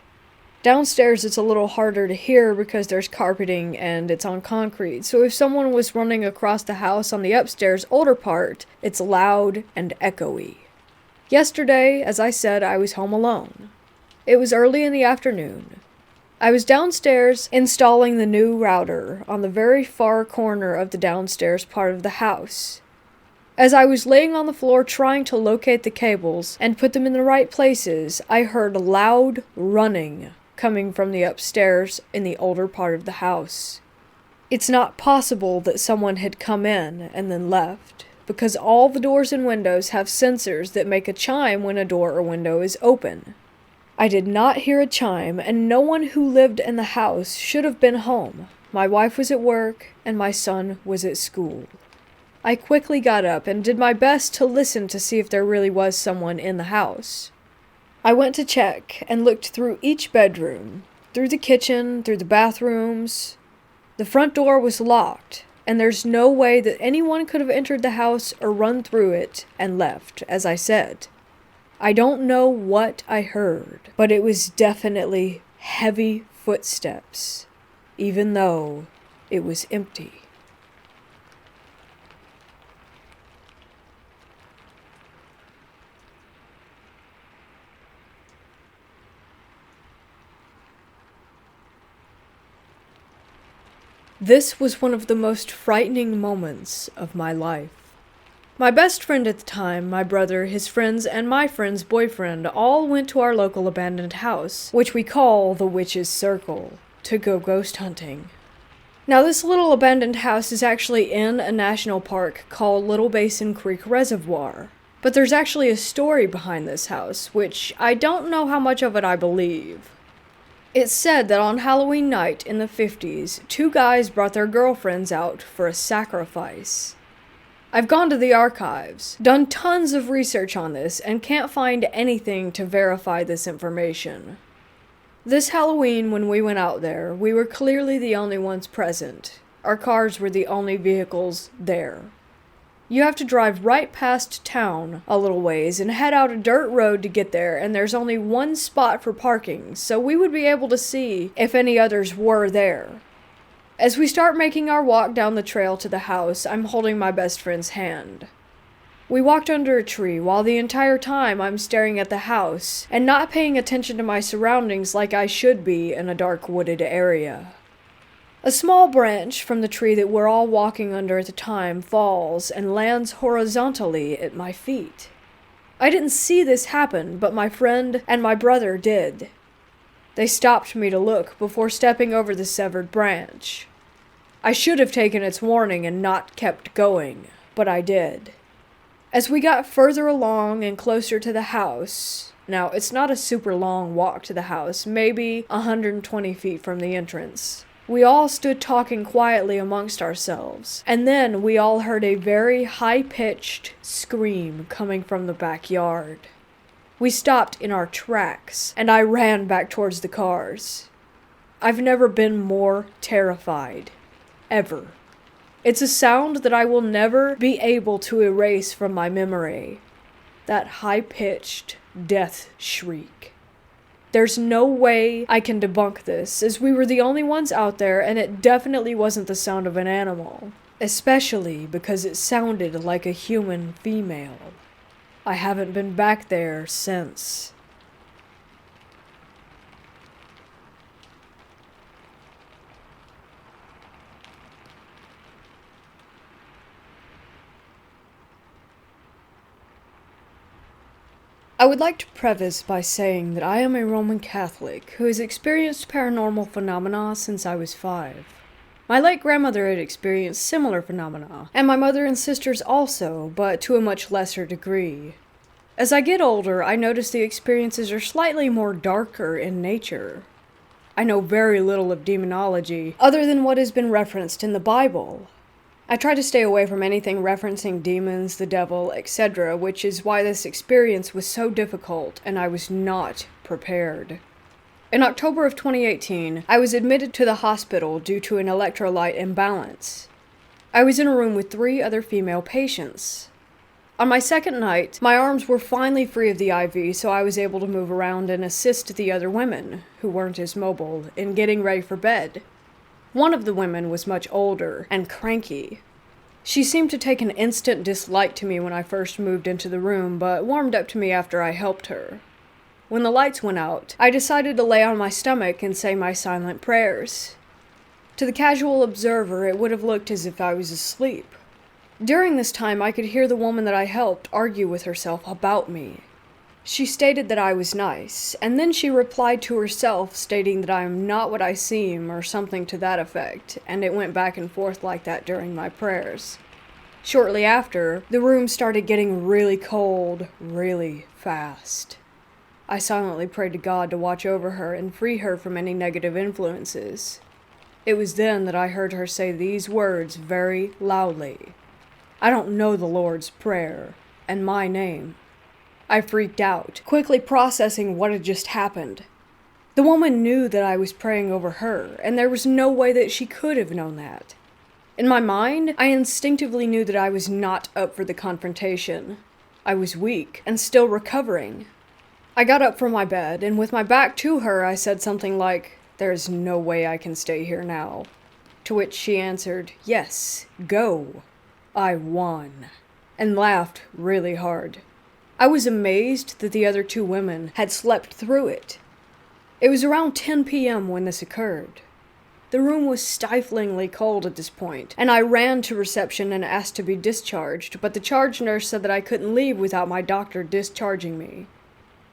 Downstairs, it's a little harder to hear because there's carpeting and it's on concrete, so if someone was running across the house on the upstairs older part, it's loud and echoey. Yesterday, as I said, I was home alone. It was early in the afternoon. I was downstairs installing the new router on the very far corner of the downstairs part of the house. As I was laying on the floor trying to locate the cables and put them in the right places, I heard loud running coming from the upstairs in the older part of the house. It's not possible that someone had come in and then left, because all the doors and windows have sensors that make a chime when a door or window is open. I did not hear a chime, and no one who lived in the house should have been home. My wife was at work, and my son was at school. I quickly got up and did my best to listen to see if there really was someone in the house. I went to check and looked through each bedroom, through the kitchen, through the bathrooms. The front door was locked, and there's no way that anyone could have entered the house or run through it and left, as I said. I don't know what I heard, but it was definitely heavy footsteps, even though it was empty. This was one of the most frightening moments of my life. My best friend at the time, my brother, his friends, and my friend's boyfriend all went to our local abandoned house, which we call the Witch's Circle, to go ghost hunting. Now, this little abandoned house is actually in a national park called Little Basin Creek Reservoir. But there's actually a story behind this house, which I don't know how much of it I believe. It's said that on Halloween night in the 50s, two guys brought their girlfriends out for a sacrifice. I've gone to the archives, done tons of research on this, and can't find anything to verify this information. This Halloween, when we went out there, we were clearly the only ones present. Our cars were the only vehicles there. You have to drive right past town a little ways and head out a dirt road to get there, and there's only one spot for parking, so we would be able to see if any others were there. As we start making our walk down the trail to the house, I'm holding my best friend's hand. We walked under a tree while the entire time I'm staring at the house and not paying attention to my surroundings like I should be in a dark wooded area. A small branch from the tree that we're all walking under at the time falls and lands horizontally at my feet. I didn't see this happen, but my friend and my brother did. They stopped me to look before stepping over the severed branch. I should have taken its warning and not kept going, but I did. As we got further along and closer to the house, now it's not a super long walk to the house, maybe 120 feet from the entrance, we all stood talking quietly amongst ourselves, and then we all heard a very high-pitched scream coming from the backyard. We stopped in our tracks, and I ran back towards the cars. I've never been more terrified. Ever. It's a sound that I will never be able to erase from my memory. That high-pitched death shriek. There's no way I can debunk this, as we were the only ones out there, and it definitely wasn't the sound of an animal. Especially because it sounded like a human female. I haven't been back there since. I would like to preface by saying that I am a Roman Catholic who has experienced paranormal phenomena since I was 5. My late grandmother had experienced similar phenomena, and my mother and sisters also, but to a much lesser degree. As I get older, I notice the experiences are slightly more darker in nature. I know very little of demonology, other than what has been referenced in the Bible. I try to stay away from anything referencing demons, the devil, etc., which is why this experience was so difficult, and I was not prepared. In October of 2018, I was admitted to the hospital due to an electrolyte imbalance. I was in a room with 3 other female patients. On my second night, my arms were finally free of the IV, so I was able to move around and assist the other women, who weren't as mobile, in getting ready for bed. One of the women was much older and cranky. She seemed to take an instant dislike to me when I first moved into the room, but warmed up to me after I helped her. When the lights went out, I decided to lay on my stomach and say my silent prayers. To the casual observer, it would have looked as if I was asleep. During this time, I could hear the woman that I helped argue with herself about me. She stated that I was nice, and then she replied to herself stating that I am not what I seem or something to that effect, and it went back and forth like that during my prayers. Shortly after, the room started getting really cold, really fast. I silently prayed to God to watch over her and free her from any negative influences. It was then that I heard her say these words very loudly. I don't know the Lord's Prayer, and my name. I freaked out, quickly processing what had just happened. The woman knew that I was praying over her, and there was no way that she could have known that. In my mind, I instinctively knew that I was not up for the confrontation. I was weak, and still recovering. I got up from my bed, and with my back to her, I said something like, "There's no way I can stay here now." To which she answered, "Yes, go." I won, and laughed really hard. I was amazed that the other 2 women had slept through it. It was around 10 p.m. when this occurred. The room was stiflingly cold at this point, and I ran to reception and asked to be discharged, but the charge nurse said that I couldn't leave without my doctor discharging me.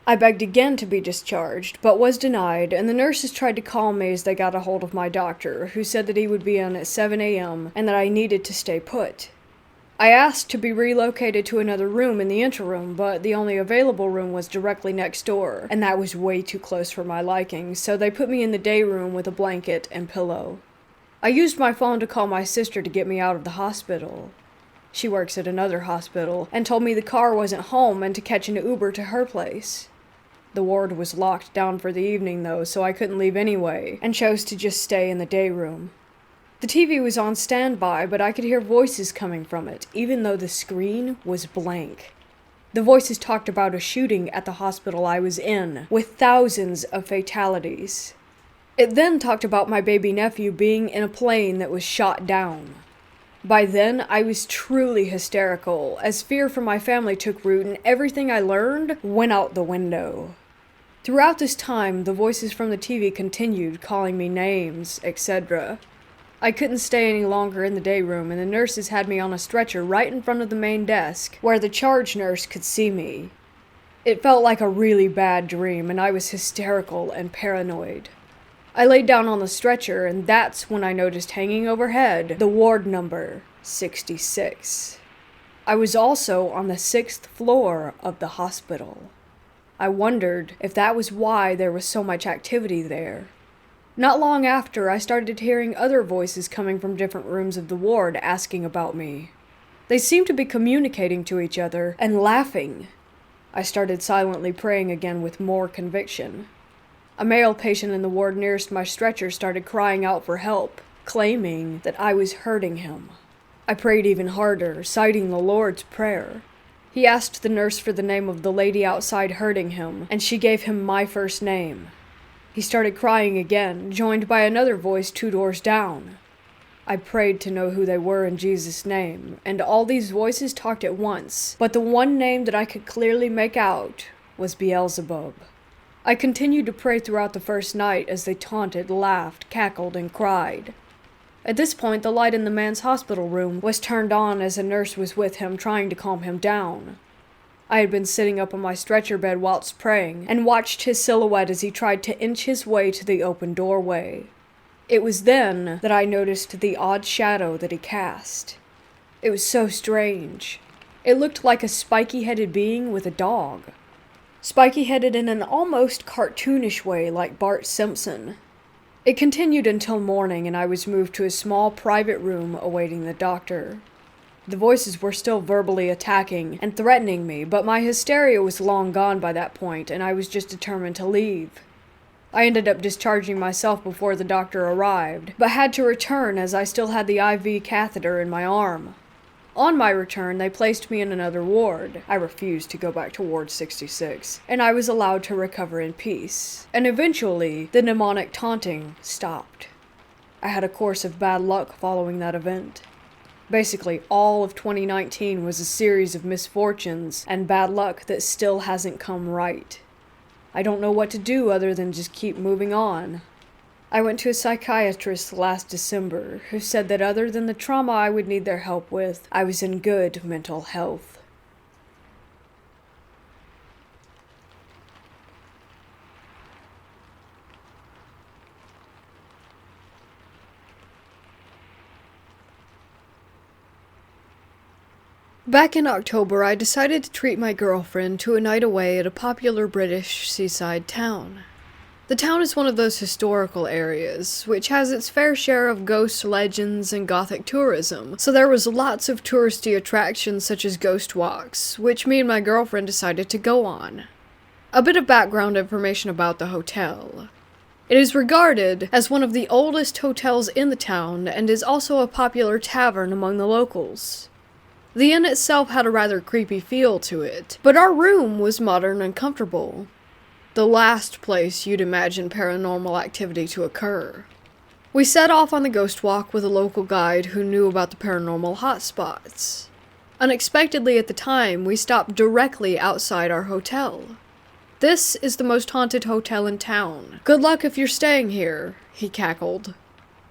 I begged again to be discharged, but was denied, and the nurses tried to call me as they got a hold of my doctor, who said that he would be in at 7 a.m. and that I needed to stay put. I asked to be relocated to another room in the interim, but the only available room was directly next door, and that was way too close for my liking, so they put me in the day room with a blanket and pillow. I used my phone to call my sister to get me out of the hospital. She works at another hospital, and told me the car wasn't home and to catch an Uber to her place. The ward was locked down for the evening though, so I couldn't leave anyway, and chose to just stay in the day room. The TV was on standby, but I could hear voices coming from it, even though the screen was blank. The voices talked about a shooting at the hospital I was in, with thousands of fatalities. It then talked about my baby nephew being in a plane that was shot down. By then, I was truly hysterical, as fear for my family took root and everything I learned went out the window. Throughout this time, the voices from the TV continued calling me names, etc. I couldn't stay any longer in the day room, and the nurses had me on a stretcher right in front of the main desk, where the charge nurse could see me. It felt like a really bad dream, and I was hysterical and paranoid. I laid down on the stretcher, and that's when I noticed hanging overhead the ward number 66. I was also on the 6th floor of the hospital. I wondered if that was why there was so much activity there. Not long after, I started hearing other voices coming from different rooms of the ward asking about me. They seemed to be communicating to each other and laughing. I started silently praying again with more conviction. A male patient in the ward nearest my stretcher started crying out for help, claiming that I was hurting him. I prayed even harder, citing the Lord's Prayer. He asked the nurse for the name of the lady outside hurting him, and she gave him my first name. He started crying again, joined by another voice 2 doors down. I prayed to know who they were in Jesus' name, and all these voices talked at once, but the one name that I could clearly make out was Beelzebub. I continued to pray throughout the first night as they taunted, laughed, cackled, and cried. At this point, the light in the man's hospital room was turned on as a nurse was with him trying to calm him down. I had been sitting up on my stretcher bed whilst praying, and watched his silhouette as he tried to inch his way to the open doorway. It was then that I noticed the odd shadow that he cast. It was so strange. It looked like a spiky-headed being with a dog. Spiky-headed in an almost cartoonish way like Bart Simpson. It continued until morning, and I was moved to a small private room awaiting the doctor. The voices were still verbally attacking and threatening me, but my hysteria was long gone by that point, and I was just determined to leave. I ended up discharging myself before the doctor arrived, but had to return as I still had the IV catheter in my arm. On my return, they placed me in another ward. I refused to go back to Ward 66, and I was allowed to recover in peace. And eventually, the mnemonic taunting stopped. I had a course of bad luck following that event. Basically, all of 2019 was a series of misfortunes and bad luck that still hasn't come right. I don't know what to do other than just keep moving on. I went to a psychiatrist last December who said that other than the trauma I would need their help with, I was in good mental health. Back in October, I decided to treat my girlfriend to a night away at a popular British seaside town. The town is one of those historical areas, which has its fair share of ghost legends and gothic tourism, so there was lots of touristy attractions such as ghost walks, which me and my girlfriend decided to go on. A bit of background information about the hotel. It is regarded as one of the oldest hotels in the town and is also a popular tavern among the locals. The inn itself had a rather creepy feel to it, but our room was modern and comfortable. The last place you'd imagine paranormal activity to occur. We set off on the ghost walk with a local guide who knew about the paranormal hotspots. Unexpectedly at the time, we stopped directly outside our hotel. "This is the most haunted hotel in town. Good luck if you're staying here," he cackled.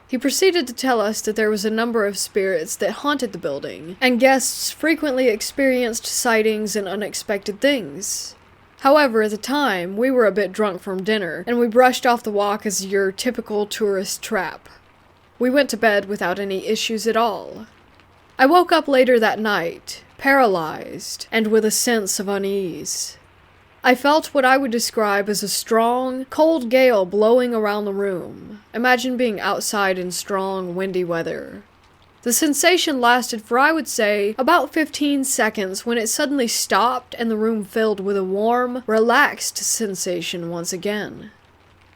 He proceeded to tell us that there was a number of spirits that haunted the building, and guests frequently experienced sightings and unexpected things. However, at the time, we were a bit drunk from dinner, and we brushed off the walk as your typical tourist trap. We went to bed without any issues at all. I woke up later that night, paralyzed, and with a sense of unease. I felt what I would describe as a strong, cold gale blowing around the room. Imagine being outside in strong, windy weather. The sensation lasted for, I would say, about 15 seconds when it suddenly stopped and the room filled with a warm, relaxed sensation once again.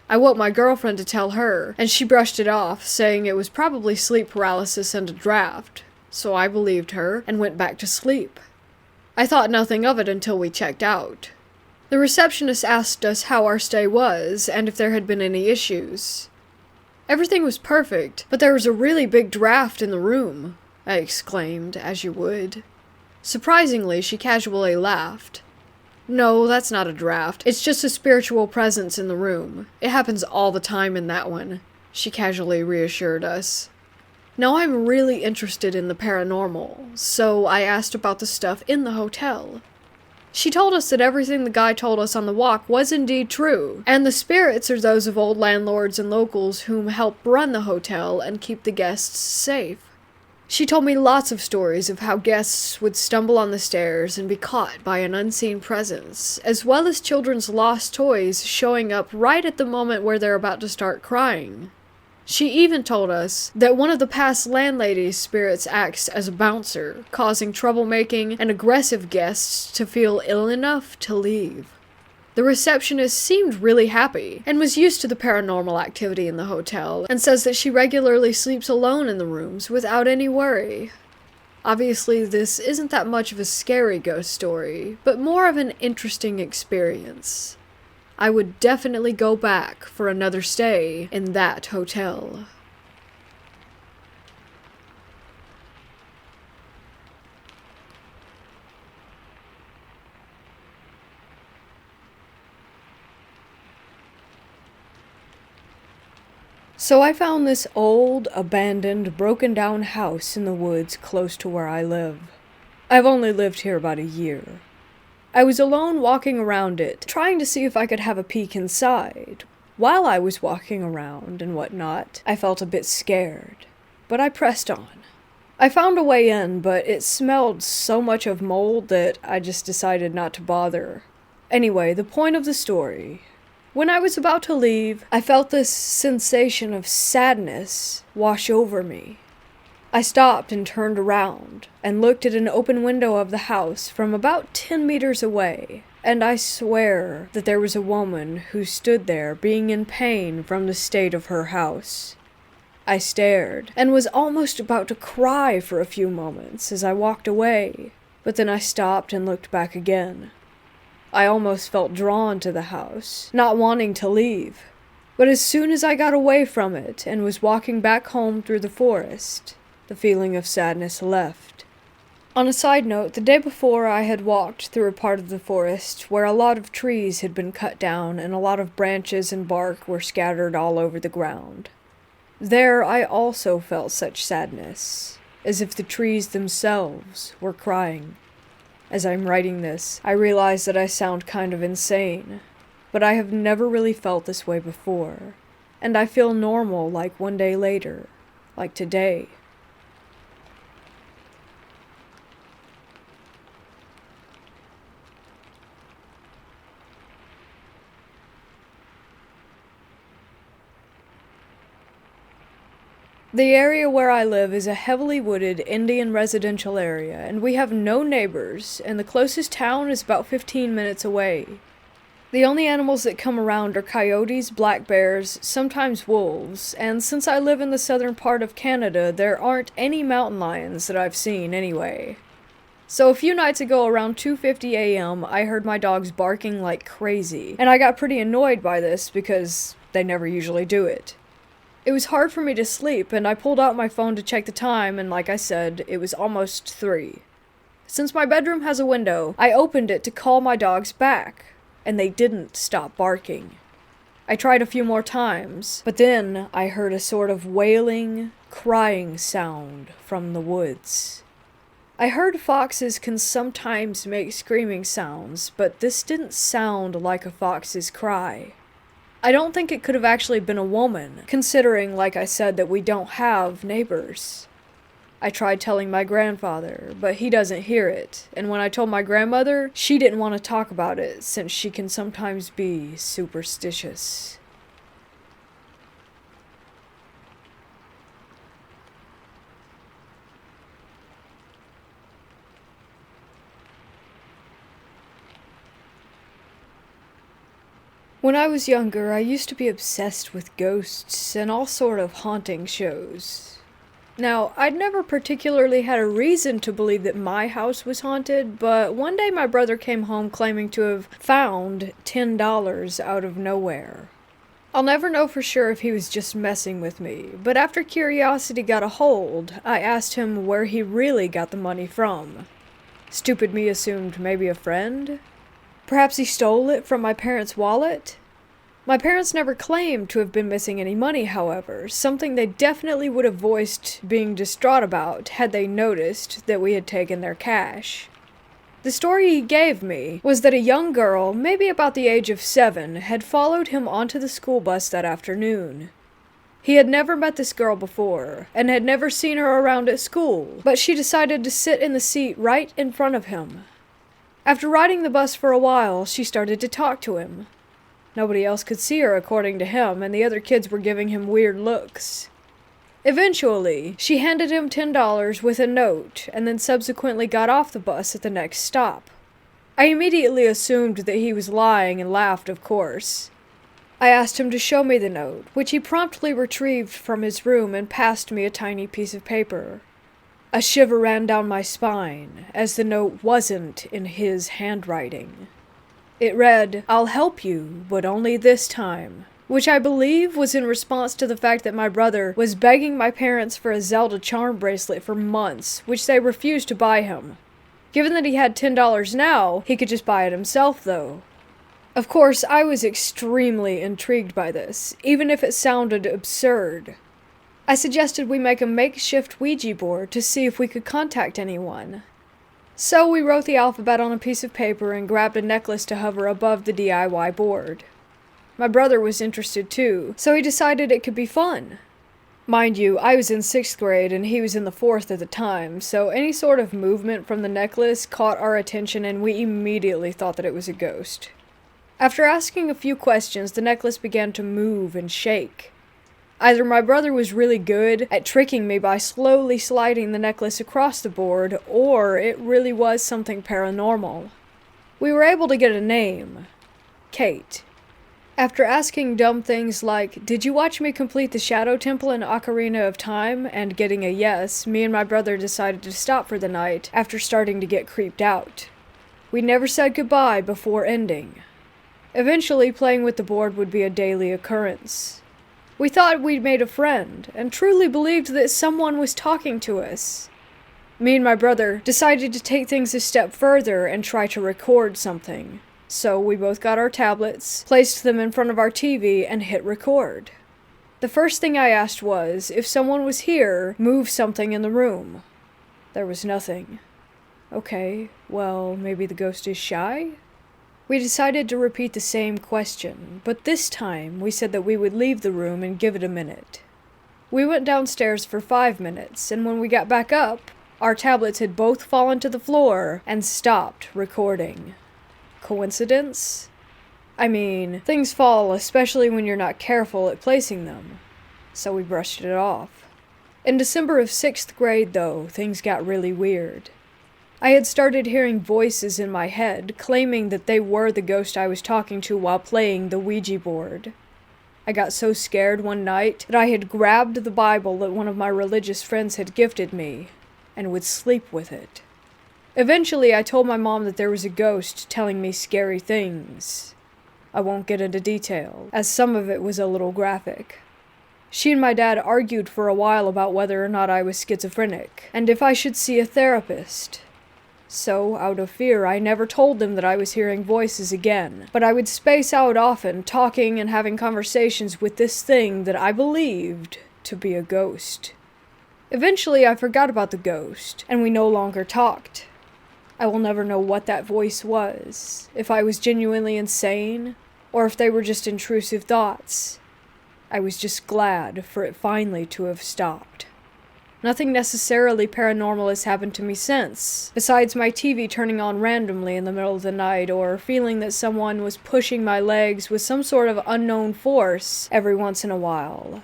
I woke my girlfriend to tell her, and she brushed it off, saying it was probably sleep paralysis and a draft. So I believed her and went back to sleep. I thought nothing of it until we checked out. The receptionist asked us how our stay was, and if there had been any issues. "Everything was perfect, but there was a really big draft in the room," I exclaimed, as you would. Surprisingly, she casually laughed. "No, that's not a draft. It's just a spiritual presence in the room. It happens all the time in that one," she casually reassured us. Now I'm really interested in the paranormal, so I asked about the stuff in the hotel. She told us that everything the guy told us on the walk was indeed true, and the spirits are those of old landlords and locals whom help run the hotel and keep the guests safe. She told me lots of stories of how guests would stumble on the stairs and be caught by an unseen presence, as well as children's lost toys showing up right at the moment where they're about to start crying. She even told us that one of the past landlady's spirits acts as a bouncer, causing troublemaking and aggressive guests to feel ill enough to leave. The receptionist seemed really happy, and was used to the paranormal activity in the hotel, and says that she regularly sleeps alone in the rooms without any worry. Obviously, this isn't that much of a scary ghost story, but more of an interesting experience. I would definitely go back for another stay in that hotel. So I found this old, abandoned, broken-down house in the woods close to where I live. I've only lived here about a year. I was alone walking around it, trying to see if I could have a peek inside. While I was walking around and whatnot, I felt a bit scared, but I pressed on. I found a way in, but it smelled so much of mold that I just decided not to bother. Anyway, the point of the story. When I was about to leave, I felt this sensation of sadness wash over me. I stopped and turned around, and looked at an open window of the house from about 10 meters away, and I swear that there was a woman who stood there being in pain from the state of her house. I stared, and was almost about to cry for a few moments as I walked away, but then I stopped and looked back again. I almost felt drawn to the house, not wanting to leave, but as soon as I got away from it and was walking back home through the forest, the feeling of sadness left. On a side note, the day before I had walked through a part of the forest where a lot of trees had been cut down and a lot of branches and bark were scattered all over the ground. There I also felt such sadness, as if the trees themselves were crying. As I'm writing this, I realize that I sound kind of insane, but I have never really felt this way before, and I feel normal like one day later, like today. The area where I live is a heavily wooded Indian residential area, and we have no neighbors, and the closest town is about 15 minutes away. The only animals that come around are coyotes, black bears, sometimes wolves, and since I live in the southern part of Canada, there aren't any mountain lions that I've seen anyway. So a few nights ago around 2:50 a.m., I heard my dogs barking like crazy, and I got pretty annoyed by this because they never usually do it. It was hard for me to sleep, and I pulled out my phone to check the time, and like I said, it was almost 3. Since my bedroom has a window, I opened it to call my dogs back, and they didn't stop barking. I tried a few more times, but then I heard a sort of wailing, crying sound from the woods. I heard foxes can sometimes make screaming sounds, but this didn't sound like a fox's cry. I don't think it could have actually been a woman, considering, like I said, that we don't have neighbors. I tried telling my grandfather, but he doesn't hear it, and when I told my grandmother, she didn't want to talk about it since she can sometimes be superstitious. When I was younger, I used to be obsessed with ghosts and all sort of haunting shows. Now, I'd never particularly had a reason to believe that my house was haunted, but one day my brother came home claiming to have found $10 out of nowhere. I'll never know for sure if he was just messing with me, but after curiosity got a hold, I asked him where he really got the money from. Stupid me assumed maybe a friend? Perhaps he stole it from my parents' wallet? My parents never claimed to have been missing any money, however, something they definitely would have voiced being distraught about had they noticed that we had taken their cash. The story he gave me was that a young girl, maybe about the age of 7, had followed him onto the school bus that afternoon. He had never met this girl before, and had never seen her around at school, but she decided to sit in the seat right in front of him. After riding the bus for a while, she started to talk to him. Nobody else could see her, according to him, and the other kids were giving him weird looks. Eventually, she handed him $10 with a note, and then subsequently got off the bus at the next stop. I immediately assumed that he was lying and laughed, of course. I asked him to show me the note, which he promptly retrieved from his room and passed me a tiny piece of paper. A shiver ran down my spine, as the note wasn't in his handwriting. It read, "I'll help you, but only this time," which I believe was in response to the fact that my brother was begging my parents for a Zelda charm bracelet for months, which they refused to buy him. Given that he had $10 now, he could just buy it himself, though. Of course, I was extremely intrigued by this, even if it sounded absurd. I suggested we make a makeshift Ouija board to see if we could contact anyone. So we wrote the alphabet on a piece of paper and grabbed a necklace to hover above the DIY board. My brother was interested too, so he decided it could be fun. Mind you, I was in 6th grade and he was in the 4th at the time, so any sort of movement from the necklace caught our attention and we immediately thought that it was a ghost. After asking a few questions, the necklace began to move and shake. Either my brother was really good at tricking me by slowly sliding the necklace across the board, or it really was something paranormal. We were able to get a name. Kate. After asking dumb things like, "Did you watch me complete the Shadow Temple in Ocarina of Time?" and getting a yes, me and my brother decided to stop for the night after starting to get creeped out. We never said goodbye before ending. Eventually, playing with the board would be a daily occurrence. We thought we'd made a friend, and truly believed that someone was talking to us. Me and my brother decided to take things a step further and try to record something. So we both got our tablets, placed them in front of our TV, and hit record. The first thing I asked was, if someone was here, move something in the room. There was nothing. Okay, well, maybe the ghost is shy? We decided to repeat the same question, but this time we said that we would leave the room and give it a minute. We went downstairs for 5 minutes, and when we got back up, our tablets had both fallen to the floor and stopped recording. Coincidence? I mean, things fall, especially when you're not careful at placing them. So we brushed it off. In December of 6th grade, though, things got really weird. I had started hearing voices in my head, claiming that they were the ghost I was talking to while playing the Ouija board. I got so scared one night that I had grabbed the Bible that one of my religious friends had gifted me, and would sleep with it. Eventually, I told my mom that there was a ghost telling me scary things. I won't get into detail, as some of it was a little graphic. She and my dad argued for a while about whether or not I was schizophrenic, and if I should see a therapist. So, out of fear, I never told them that I was hearing voices again, but I would space out often, talking and having conversations with this thing that I believed to be a ghost. Eventually, I forgot about the ghost, and we no longer talked. I will never know what that voice was, if I was genuinely insane, or if they were just intrusive thoughts. I was just glad for it finally to have stopped. Nothing necessarily paranormal has happened to me since, besides my TV turning on randomly in the middle of the night, or feeling that someone was pushing my legs with some sort of unknown force every once in a while.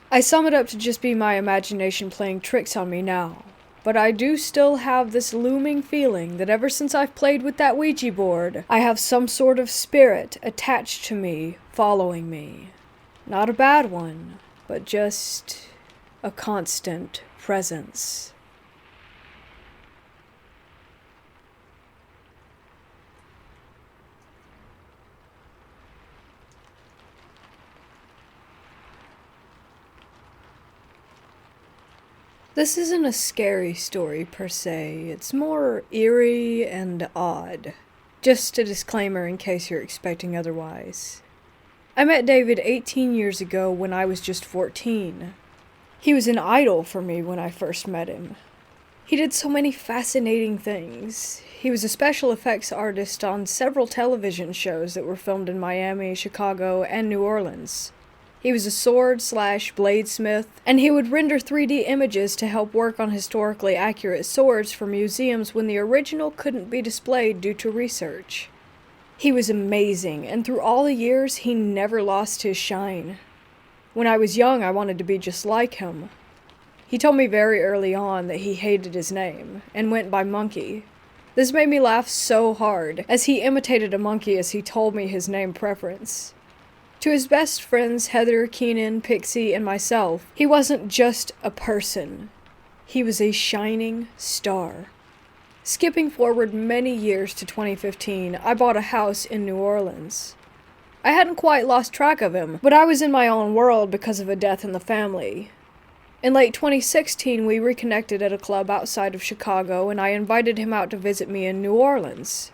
I sum it up to just be my imagination playing tricks on me now. But I do still have this looming feeling that ever since I've played with that Ouija board, I have some sort of spirit attached to me, following me. Not a bad one, but just a constant presence. This isn't a scary story per se, it's more eerie and odd. Just a disclaimer in case you're expecting otherwise. I met David 18 years ago when I was just 14. He was an idol for me when I first met him. He did so many fascinating things. He was a special effects artist on several television shows that were filmed in Miami, Chicago, and New Orleans. He was a sword/bladesmith, and he would render 3D images to help work on historically accurate swords for museums when the original couldn't be displayed due to research. He was amazing, and through all the years, he never lost his shine. When I was young, I wanted to be just like him. He told me very early on that he hated his name, and went by Monkey. This made me laugh so hard, as he imitated a monkey as he told me his name preference. To his best friends, Heather, Keenan, Pixie, and myself, he wasn't just a person. He was a shining star. Skipping forward many years to 2015, I bought a house in New Orleans. I hadn't quite lost track of him, but I was in my own world because of a death in the family. In late 2016, we reconnected at a club outside of Chicago, and I invited him out to visit me in New Orleans.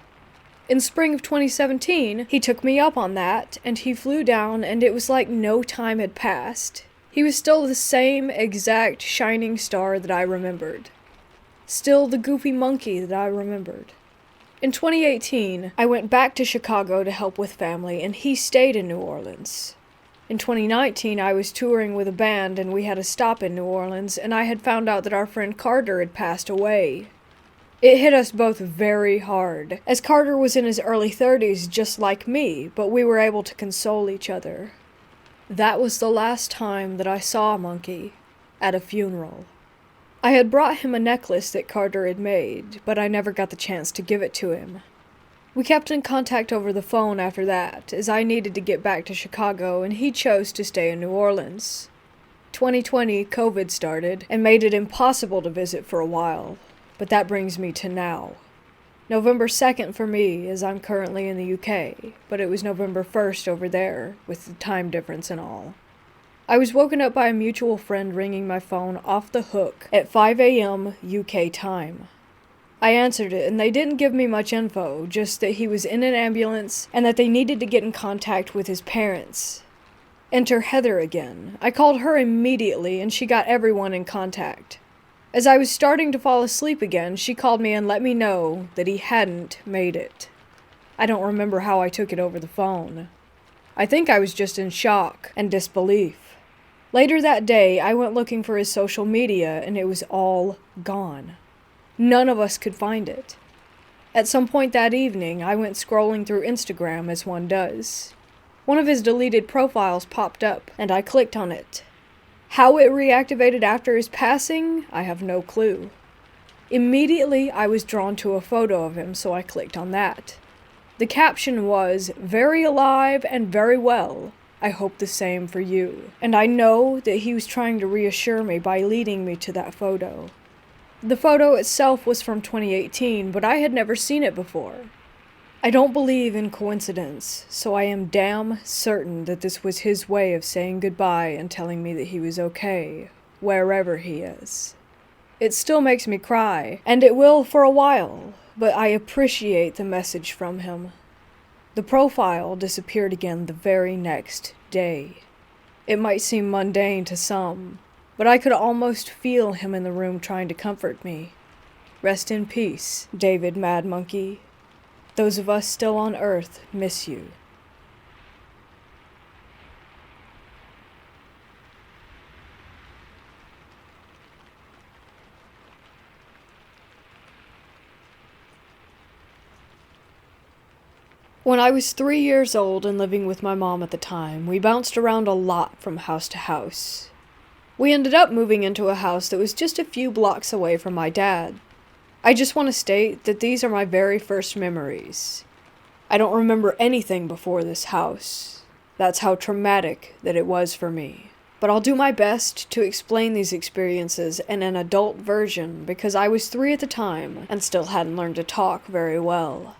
In spring of 2017, he took me up on that, and he flew down, and it was like no time had passed. He was still the same exact shining star that I remembered. Still the goofy monkey that I remembered. In 2018, I went back to Chicago to help with family, and he stayed in New Orleans. In 2019, I was touring with a band, and we had a stop in New Orleans, and I had found out that our friend Carter had passed away. It hit us both very hard, as Carter was in his early 30s just like me, but we were able to console each other. That was the last time that I saw Monkey, at a funeral. I had brought him a necklace that Carter had made, but I never got the chance to give it to him. We kept in contact over the phone after that, as I needed to get back to Chicago and he chose to stay in New Orleans. 2020, COVID started and made it impossible to visit for a while. But that brings me to now. November 2nd for me, as I'm currently in the UK, but it was November 1st over there, with the time difference and all. I was woken up by a mutual friend ringing my phone off the hook at 5 a.m. UK time. I answered it, and they didn't give me much info, just that he was in an ambulance and that they needed to get in contact with his parents. Enter Heather again. I called her immediately, and she got everyone in contact. As I was starting to fall asleep again, she called me and let me know that he hadn't made it. I don't remember how I took it over the phone. I think I was just in shock and disbelief. Later that day, I went looking for his social media and it was all gone. None of us could find it. At some point that evening, I went scrolling through Instagram as one does. One of his deleted profiles popped up and I clicked on it. How it reactivated after his passing, I have no clue. Immediately, I was drawn to a photo of him, so I clicked on that. The caption was, "Very alive and very well. I hope the same for you." And I know that he was trying to reassure me by leading me to that photo. The photo itself was from 2018, but I had never seen it before. I don't believe in coincidence, so I am damn certain that this was his way of saying goodbye and telling me that he was okay, wherever he is. It still makes me cry, and it will for a while, but I appreciate the message from him. The profile disappeared again the very next day. It might seem mundane to some, but I could almost feel him in the room trying to comfort me. Rest in peace, David Mad Monkey. Those of us still on Earth miss you. When I was 3 years old and living with my mom at the time, we bounced around a lot from house to house. We ended up moving into a house that was just a few blocks away from my dad. I just want to state that these are my very first memories. I don't remember anything before this house. That's how traumatic that it was for me. But I'll do my best to explain these experiences in an adult version because I was 3 at the time and still hadn't learned to talk very well.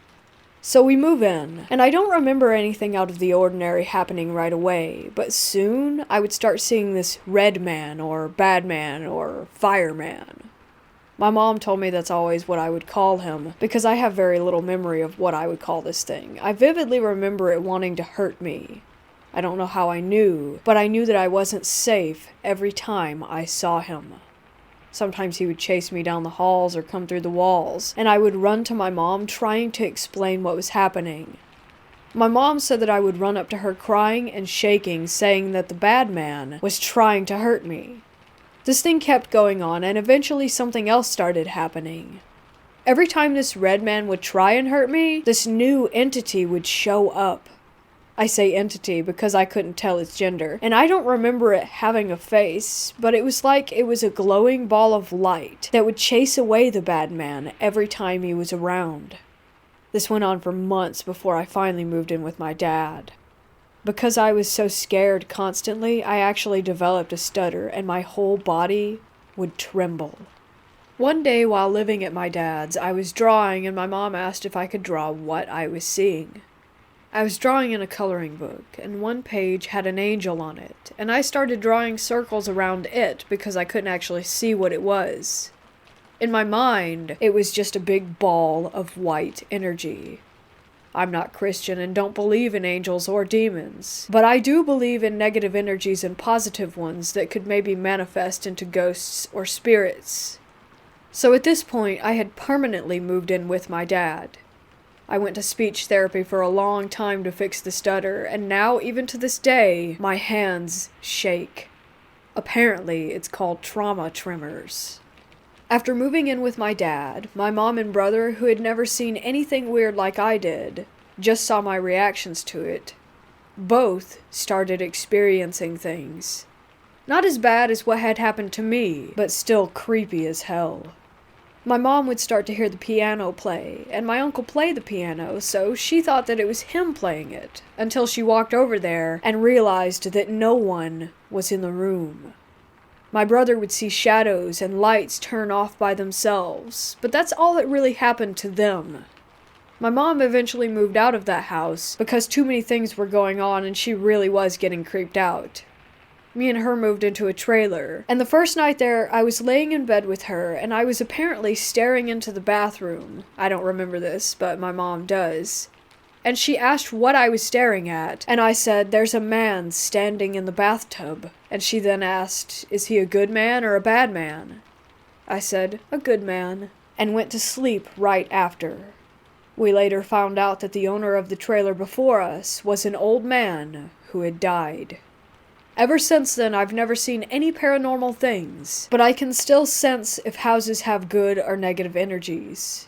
So we move in, and I don't remember anything out of the ordinary happening right away, but soon I would start seeing this red man or bad man or fireman. My mom told me that's always what I would call him, because I have very little memory of what I would call this thing. I vividly remember it wanting to hurt me. I don't know how I knew, but I knew that I wasn't safe every time I saw him. Sometimes he would chase me down the halls or come through the walls, and I would run to my mom trying to explain what was happening. My mom said that I would run up to her crying and shaking, saying that the bad man was trying to hurt me. This thing kept going on, and eventually something else started happening. Every time this red man would try and hurt me, this new entity would show up. I say entity because I couldn't tell its gender, and I don't remember it having a face, but it was like it was a glowing ball of light that would chase away the bad man every time he was around. This went on for months before I finally moved in with my dad. Because I was so scared constantly, I actually developed a stutter and my whole body would tremble. One day while living at my dad's, I was drawing and my mom asked if I could draw what I was seeing. I was drawing in a coloring book, and one page had an angel on it, and I started drawing circles around it because I couldn't actually see what it was. In my mind, it was just a big ball of white energy. I'm not Christian and don't believe in angels or demons, but I do believe in negative energies and positive ones that could maybe manifest into ghosts or spirits. So at this point, I had permanently moved in with my dad. I went to speech therapy for a long time to fix the stutter, and now, even to this day, my hands shake. Apparently, it's called trauma tremors. After moving in with my dad, my mom and brother, who had never seen anything weird like I did, just saw my reactions to it, both started experiencing things. Not as bad as what had happened to me, but still creepy as hell. My mom would start to hear the piano play, and my uncle play the piano, so she thought that it was him playing it, until she walked over there and realized that no one was in the room. My brother would see shadows and lights turn off by themselves, but that's all that really happened to them. My mom eventually moved out of that house because too many things were going on and she really was getting creeped out. Me and her moved into a trailer, and the first night there, I was laying in bed with her, and I was apparently staring into the bathroom. I don't remember this, but my mom does. And she asked what I was staring at, and I said, "There's a man standing in the bathtub." And she then asked, "Is he a good man or a bad man?" I said, "A good man," and went to sleep right after. We later found out that the owner of the trailer before us was an old man who had died. Ever since then, I've never seen any paranormal things, but I can still sense if houses have good or negative energies.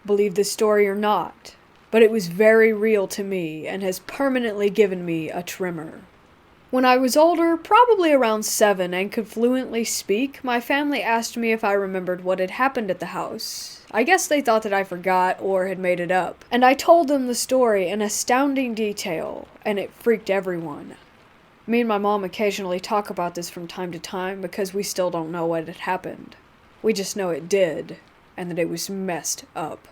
Believe this story or not, but it was very real to me and has permanently given me a tremor. When I was older, probably around 7, and could fluently speak, my family asked me if I remembered what had happened at the house. I guess they thought that I forgot or had made it up, and I told them the story in astounding detail, and it freaked everyone. Me and my mom occasionally talk about this from time to time because we still don't know what had happened. We just know it did, and that it was messed up.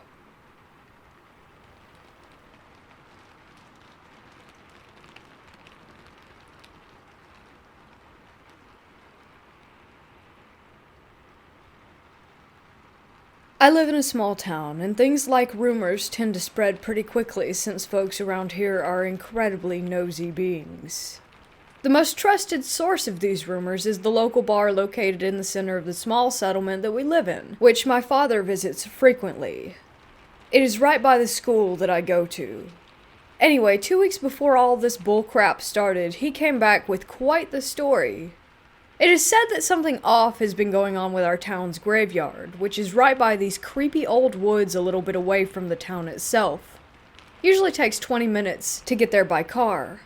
I live in a small town, and things like rumors tend to spread pretty quickly since folks around here are incredibly nosy beings. The most trusted source of these rumors is the local bar located in the center of the small settlement that we live in, which my father visits frequently. It is right by the school that I go to. Anyway, 2 weeks before all this bullcrap started, he came back with quite the story. It is said that something off has been going on with our town's graveyard, which is right by these creepy old woods a little bit away from the town itself. Usually takes 20 minutes to get there by car.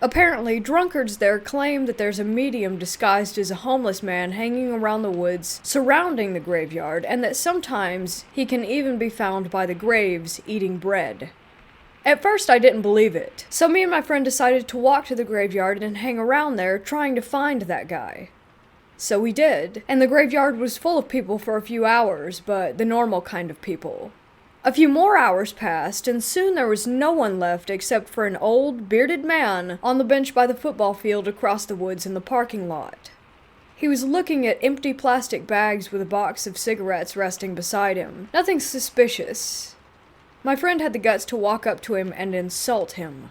Apparently, drunkards there claim that there's a medium disguised as a homeless man hanging around the woods surrounding the graveyard, and that sometimes he can even be found by the graves eating bread. At first, I didn't believe it, so me and my friend decided to walk to the graveyard and hang around there trying to find that guy. So we did, and the graveyard was full of people for a few hours, but the normal kind of people. A few more hours passed, and soon there was no one left except for an old, bearded man on the bench by the football field across the woods in the parking lot. He was looking at empty plastic bags with a box of cigarettes resting beside him. Nothing suspicious. My friend had the guts to walk up to him and insult him.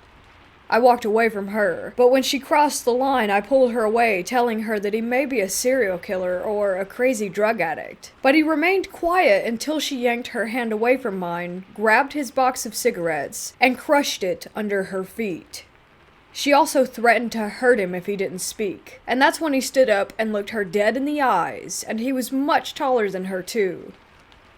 I walked away from her, but when she crossed the line, I pulled her away, telling her that he may be a serial killer or a crazy drug addict. But he remained quiet until she yanked her hand away from mine, grabbed his box of cigarettes, and crushed it under her feet. She also threatened to hurt him if he didn't speak, and that's when he stood up and looked her dead in the eyes, and he was much taller than her too.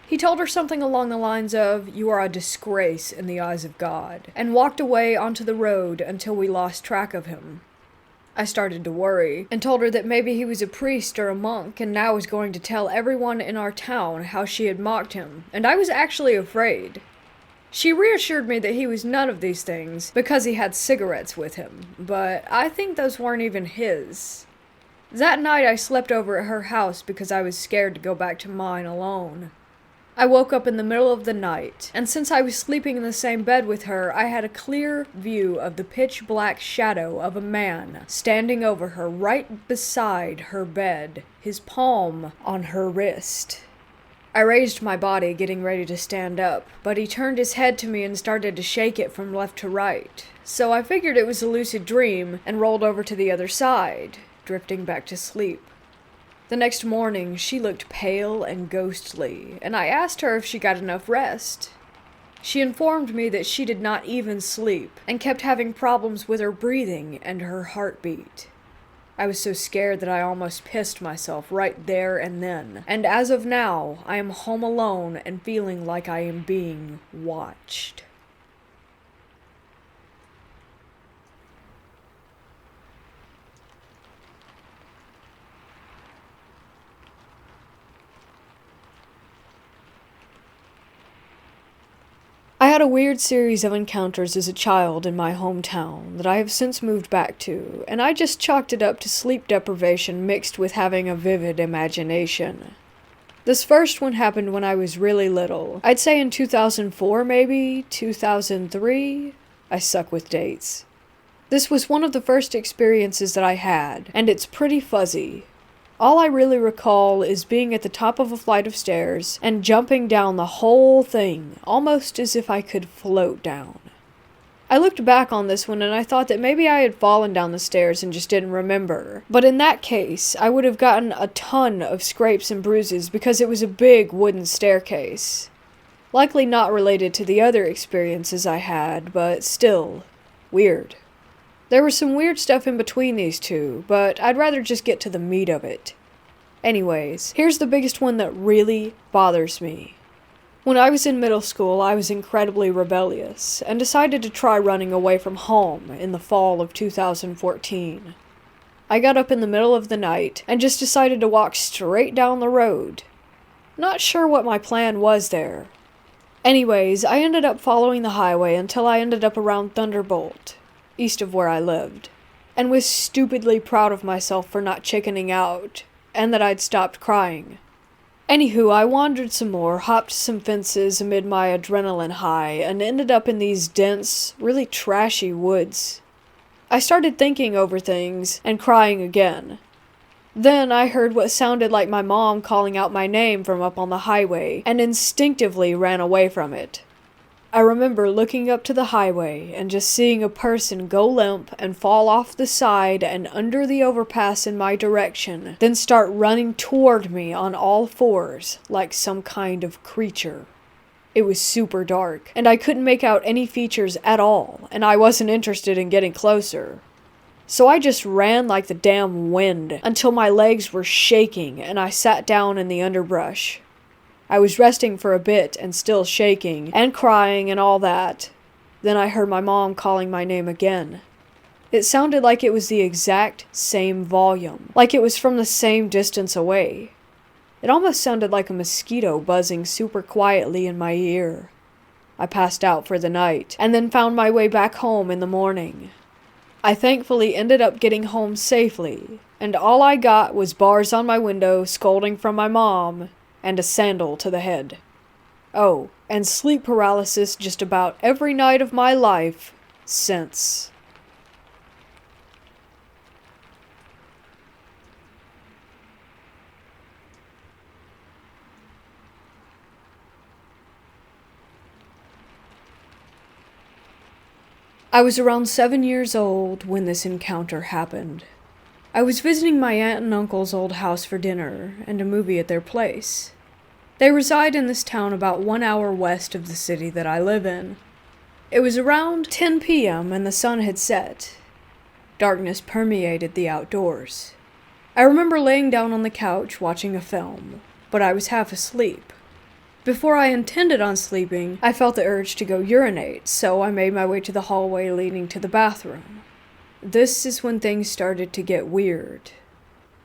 He told her something along the lines of, "You are a disgrace in the eyes of God," and walked away onto the road until we lost track of him. I started to worry, and told her that maybe he was a priest or a monk, and now was going to tell everyone in our town how she had mocked him, and I was actually afraid. She reassured me that he was none of these things, because he had cigarettes with him, but I think those weren't even his. That night I slept over at her house because I was scared to go back to mine alone. I woke up in the middle of the night, and since I was sleeping in the same bed with her, I had a clear view of the pitch-black shadow of a man standing over her right beside her bed, his palm on her wrist. I raised my body, getting ready to stand up, but he turned his head to me and started to shake it from left to right, so I figured it was a lucid dream and rolled over to the other side, drifting back to sleep. The next morning, she looked pale and ghostly, and I asked her if she got enough rest. She informed me that she did not even sleep, and kept having problems with her breathing and her heartbeat. I was so scared that I almost pissed myself right there and then, and as of now, I am home alone and feeling like I am being watched. I had a weird series of encounters as a child in my hometown that I have since moved back to, and I just chalked it up to sleep deprivation mixed with having a vivid imagination. This first one happened when I was really little. I'd say in 2004 maybe, 2003? I suck with dates. This was one of the first experiences that I had, and it's pretty fuzzy. All I really recall is being at the top of a flight of stairs and jumping down the whole thing, almost as if I could float down. I looked back on this one and I thought that maybe I had fallen down the stairs and just didn't remember. But in that case, I would have gotten a ton of scrapes and bruises because it was a big wooden staircase. Likely not related to the other experiences I had, but still, weird. There was some weird stuff in between these two, but I'd rather just get to the meat of it. Anyways, here's the biggest one that really bothers me. When I was in middle school, I was incredibly rebellious, and decided to try running away from home in the fall of 2014. I got up in the middle of the night, and just decided to walk straight down the road. Not sure what my plan was there. Anyways, I ended up following the highway until I ended up around Thunderbolt, east of where I lived, and was stupidly proud of myself for not chickening out, and that I'd stopped crying. Anywho, I wandered some more, hopped some fences amid my adrenaline high, and ended up in these dense, really trashy woods. I started thinking over things, and crying again. Then I heard what sounded like my mom calling out my name from up on the highway, and instinctively ran away from it. I remember looking up to the highway and just seeing a person go limp and fall off the side and under the overpass in my direction, then start running toward me on all fours like some kind of creature. It was super dark, and I couldn't make out any features at all, and I wasn't interested in getting closer. So I just ran like the damn wind until my legs were shaking and I sat down in the underbrush. I was resting for a bit and still shaking, and crying and all that. Then I heard my mom calling my name again. It sounded like it was the exact same volume, like it was from the same distance away. It almost sounded like a mosquito buzzing super quietly in my ear. I passed out for the night, and then found my way back home in the morning. I thankfully ended up getting home safely, and all I got was bars on my window, scolding from my mom, and a sandal to the head. Oh, and sleep paralysis just about every night of my life since. I was around 7 years old when this encounter happened. I was visiting my aunt and uncle's old house for dinner and a movie at their place. They reside in this town about 1 hour west of the city that I live in. It was around 10 p.m. and the sun had set. Darkness permeated the outdoors. I remember laying down on the couch watching a film, but I was half asleep. Before I intended on sleeping, I felt the urge to go urinate, so I made my way to the hallway leading to the bathroom. This is when things started to get weird.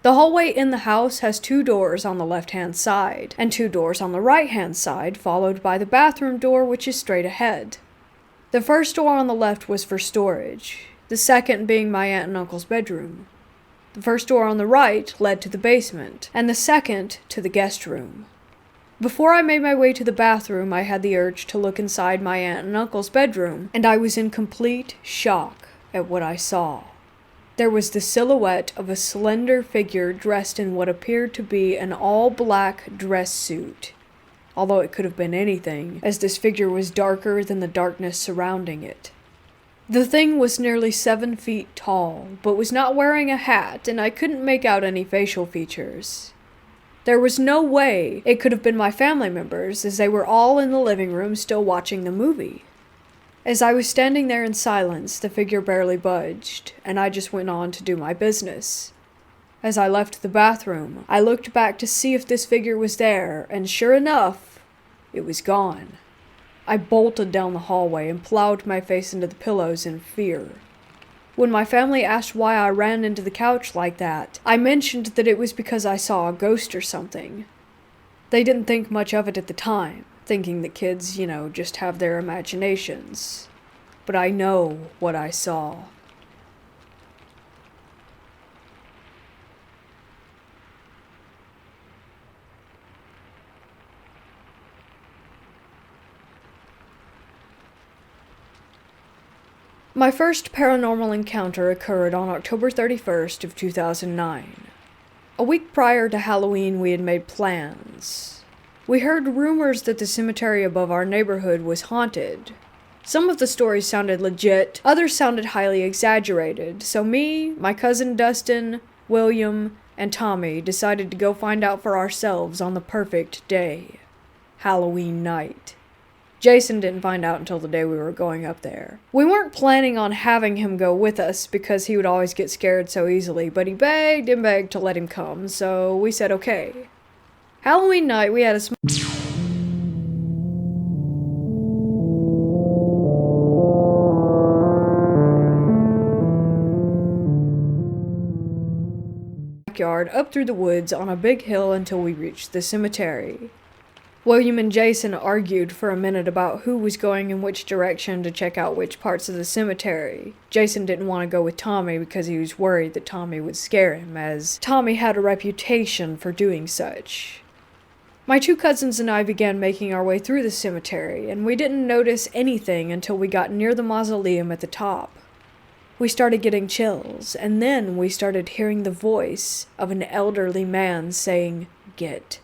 The hallway in the house has 2 doors on the left-hand side, and 2 doors on the right-hand side, followed by the bathroom door, which is straight ahead. The first door on the left was for storage, the second being my aunt and uncle's bedroom. The first door on the right led to the basement, and the second to the guest room. Before I made my way to the bathroom, I had the urge to look inside my aunt and uncle's bedroom, and I was in complete shock at what I saw. There was the silhouette of a slender figure dressed in what appeared to be an all-black dress suit, although it could have been anything, as this figure was darker than the darkness surrounding it. The thing was nearly 7 feet tall, but was not wearing a hat, and I couldn't make out any facial features. There was no way it could have been my family members, as they were all in the living room still watching the movie. As I was standing there in silence, the figure barely budged, and I just went on to do my business. As I left the bathroom, I looked back to see if this figure was there, and sure enough, it was gone. I bolted down the hallway and plowed my face into the pillows in fear. When my family asked why I ran into the couch like that, I mentioned that it was because I saw a ghost or something. They didn't think much of it at the time, thinking that kids, just have their imaginations. But I know what I saw. My first paranormal encounter occurred on October 31st of 2009. A week prior to Halloween, we had made plans. We heard rumors that the cemetery above our neighborhood was haunted. Some of the stories sounded legit, others sounded highly exaggerated, so me, my cousin Dustin, William, and Tommy decided to go find out for ourselves on the perfect day, Halloween night. Jason didn't find out until the day we were going up there. We weren't planning on having him go with us because he would always get scared so easily, but he begged and begged to let him come, so we said okay. Halloween night, we had a backyard up through the woods on a big hill until we reached the cemetery. William and Jason argued for a minute about who was going in which direction to check out which parts of the cemetery. Jason didn't want to go with Tommy because he was worried that Tommy would scare him, as Tommy had a reputation for doing such. My two cousins and I began making our way through the cemetery, and we didn't notice anything until we got near the mausoleum at the top. We started getting chills, and then we started hearing the voice of an elderly man saying, "Get